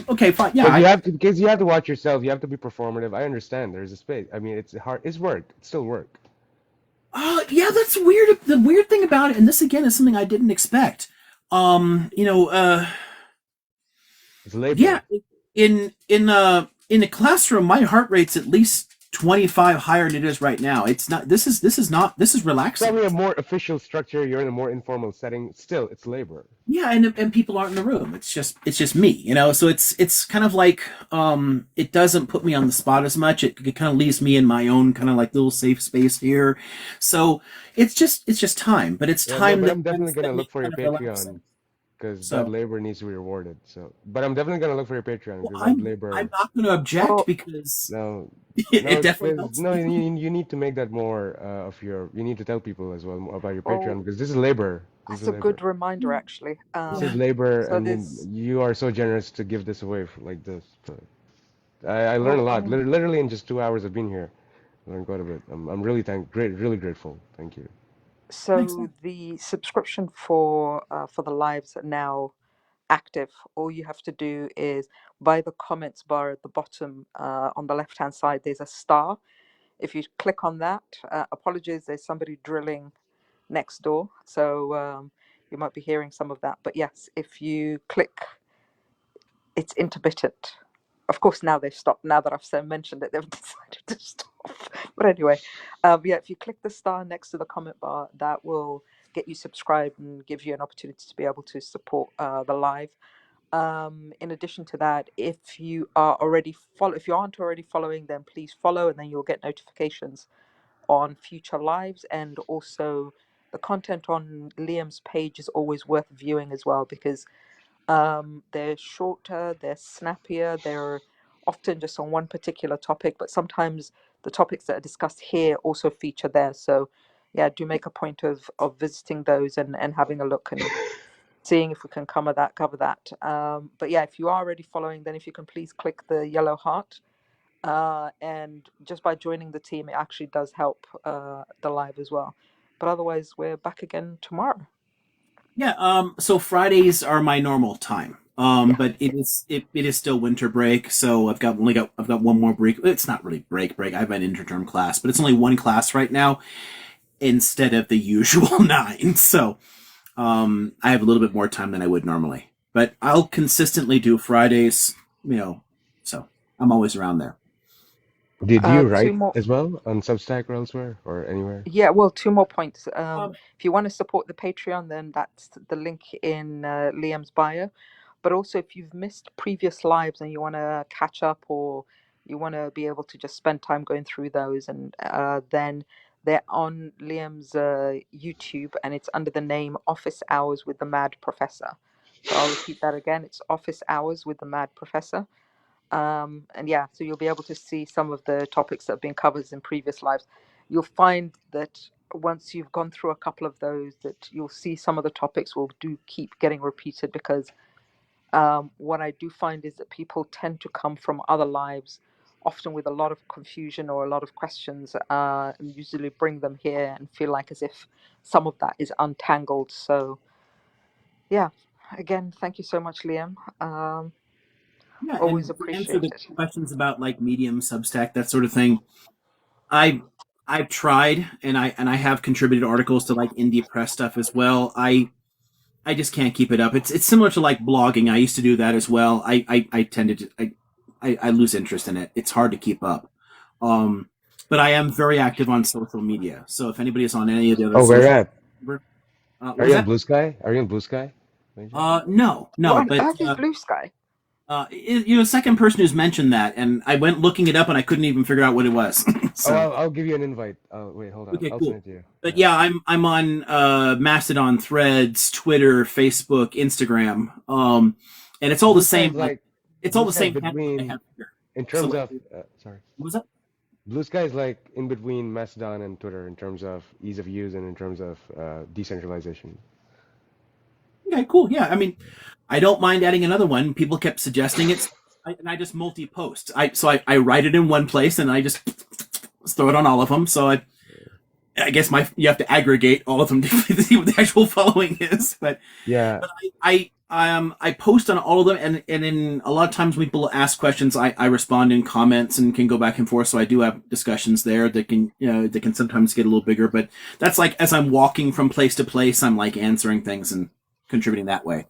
okay, fine. Yeah, because you have to watch yourself. You have to be performative. I understand. There's a space. I mean, it's hard. It's work. It's still work. Yeah, that's weird. The weird thing about it, and this again is something I didn't expect. It's labor. Yeah, in a classroom, my heart rate's at least 25 higher than it is right now. It's not. This is relaxing. Probably a more official structure. You're in a more informal setting. Still, it's labor. Yeah, and people aren't in the room. It's just me, So it's kind of like it doesn't put me on the spot as much. It kind of leaves me in my own kind of like little safe space here. So it's just time, but it's time. No, but I'm definitely gonna look for your Patreon, because that labor needs to be rewarded. But I'm definitely gonna look for your Patreon, because that labor. I'm not gonna object because it definitely helps. No, you need to make that more of your. You need to tell people as well about your Patreon, because this is labor. That's a good reminder, actually. This is labor, so and you are so generous to give this away like this. But I learned a lot, literally in just 2 hours of being here. I learned quite a bit. I'm really really grateful. Thank you. So the subscription for the lives are now active. All you have to do is, by the comments bar at the bottom on the left hand side, there's a star. If you click on that, apologies, there's somebody drilling next door, so you might be hearing some of that. But yes, if you click, it's intermittent. of course, now they've stopped. Now that I've mentioned it, they've decided to stop. But anyway, yeah, if you click the star next to the comment bar, that will get you subscribed and give you an opportunity to be able to support the live. In addition to that, if you aren't already following, then please follow, and then you'll get notifications on future lives. And also, the content on Liam's page is always worth viewing as well, because they're shorter, they're snappier, they're often just on one particular topic, but sometimes the topics that are discussed here also feature there. So yeah, do make a point of visiting those and having a look and seeing if we can cover that. But yeah, if you are already following, then if you can please click the yellow heart. And just by joining the team, it actually does help the live as well. But otherwise, we're back again tomorrow. Yeah, so Fridays are my normal time. But it is still winter break, so I've got one more break. It's not really break. I have an interterm class, but it's only one class right now instead of the usual 9. So I have a little bit more time than I would normally. But I'll consistently do Fridays, so I'm always around there. Do you write as well on Substack or elsewhere or anywhere? Yeah, well, 2 more points. If you want to support the Patreon, then that's the link in Liam's bio. But also, if you've missed previous lives and you want to catch up, or you want to be able to just spend time going through those, and then they're on Liam's YouTube, and it's under the name Office Hours with the Mad Professor. So I'll repeat that again. It's Office Hours with the Mad Professor. And yeah, so you'll be able to see some of the topics that have been covered in previous lives. You'll find that once you've gone through a couple of those, that you'll see some of the topics will keep getting repeated, because what I do find is that people tend to come from other lives, often with a lot of confusion or a lot of questions, and usually bring them here and feel like as if some of that is untangled. So yeah, again, thank you so much, Liam. Yeah, always and to answer appreciate the it. questions about like Medium, Substack, that sort of thing, I've tried, and I have contributed articles to like indie press stuff as well. I just can't keep it up. It's similar to like blogging. I used to do that as well. I tended to I lose interest in it. It's hard to keep up. But I am very active on social media. So if anybody is on any of the other Where social, at? Are you on that? Blue Sky? Are you on Blue Sky? No, What on but earth is Blue Sky? Second person who's mentioned that, and I went looking it up, and I couldn't even figure out what it was. So, I'll give you an invite. Wait, hold on. okay, I'll cool. send it to you. But yeah, I'm on Mastodon, Threads, Twitter, Facebook, Instagram, and it's all Blue the same. Sky's like it's all Blue the Sky's same handle I between, have here. in terms So, of sorry. What was that? Blue Sky is like in between Mastodon and Twitter in terms of ease of use and in terms of decentralization. Okay, cool. Yeah, I mean, I don't mind adding another one. People kept suggesting it, and I just multi-post. I write it in one place, and I just throw it on all of them. So I guess you have to aggregate all of them to see what the actual following is. But yeah, but I post on all of them, and then a lot of times when people ask questions, I respond in comments and can go back and forth. So I do have discussions there that can sometimes get a little bigger. But that's like as I'm walking from place to place, I'm like answering things and contributing that way.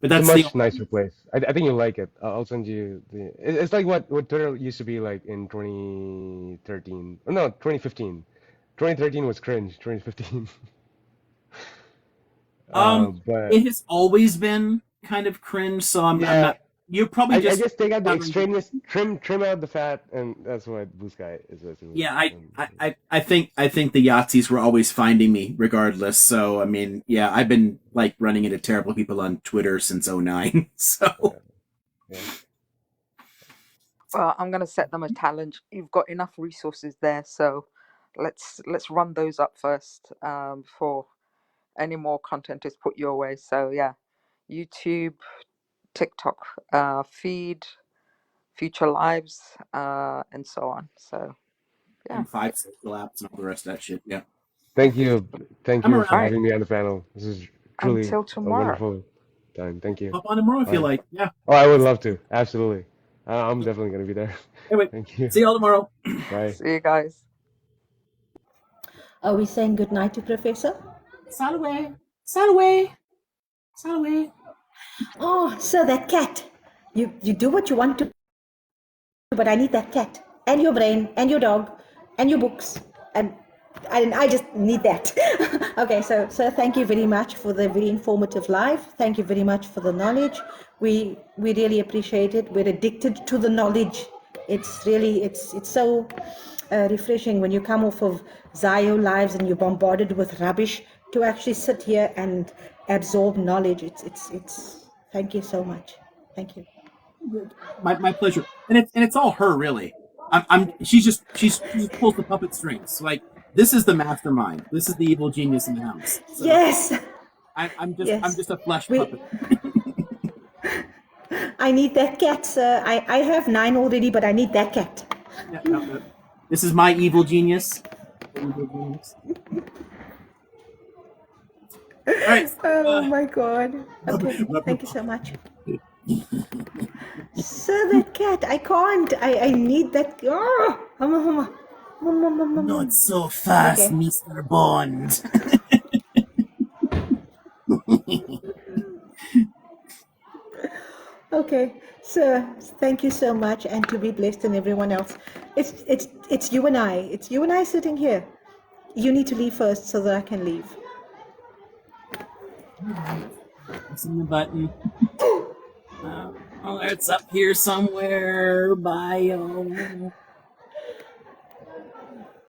But that's it's a much nicer place. I think you'll like it. I'll send you it's like what Twitter used to be like in 2013. No, 2015. 2013 was cringe. 2015. But it has always been kind of cringe. So I'm not. You're probably I guess take out the extraneous, trim out the fat, and that's what Blue Sky is basically. Yeah, I think the Yahtzees were always finding me regardless. So I mean, yeah, I've been like running into terrible people on Twitter since 2009. So yeah. Well, I'm gonna set them a challenge. You've got enough resources there, so let's run those up first before any more content is put your way. So yeah, YouTube, TikTok feed, future lives, and so on. So yeah, and 5 social apps and all the rest of that shit. Yeah. Thank you I'm for having me on the panel. This is truly until a tomorrow. wonderful time. Thank you. Hop on tomorrow if you like. Yeah. Oh, I would love to. Absolutely. I'm definitely gonna be there. Anyway, thank you. See you all tomorrow. Bye. See you guys. Are we saying good night to Professor? Salaway. Salaway. Salaway. Oh, so that cat. You do what you want to but I need that cat and your brain and your dog and your books and I just need that. Okay, so thank you very much for the very informative live. Thank you very much for the knowledge. We really appreciate it. We're addicted to the knowledge. It's really it's so refreshing when you come off of Zio lives and you're bombarded with rubbish to actually sit here and absorb knowledge. It's thank you so much. Thank you. My pleasure. And it's all her really. She just pulls the puppet strings. Like, this is the mastermind. This is the evil genius in the house. So Yes. I'm Yes. just a flesh puppet. I need that cat, sir. I have 9 already, but I need that cat. Yeah, no. This is my evil genius. Evil genius. All right. Oh my God. Okay. Thank you so much. Sir, that cat. I can't. I need that. Oh, Not so fast, okay. Mr. Bond. Okay. Sir, thank you so much, and to be blessed and everyone else. It's you and I. It's you and I sitting here. You need to leave first so that I can leave. Pressing the button. Oh, it's up here somewhere. Bio.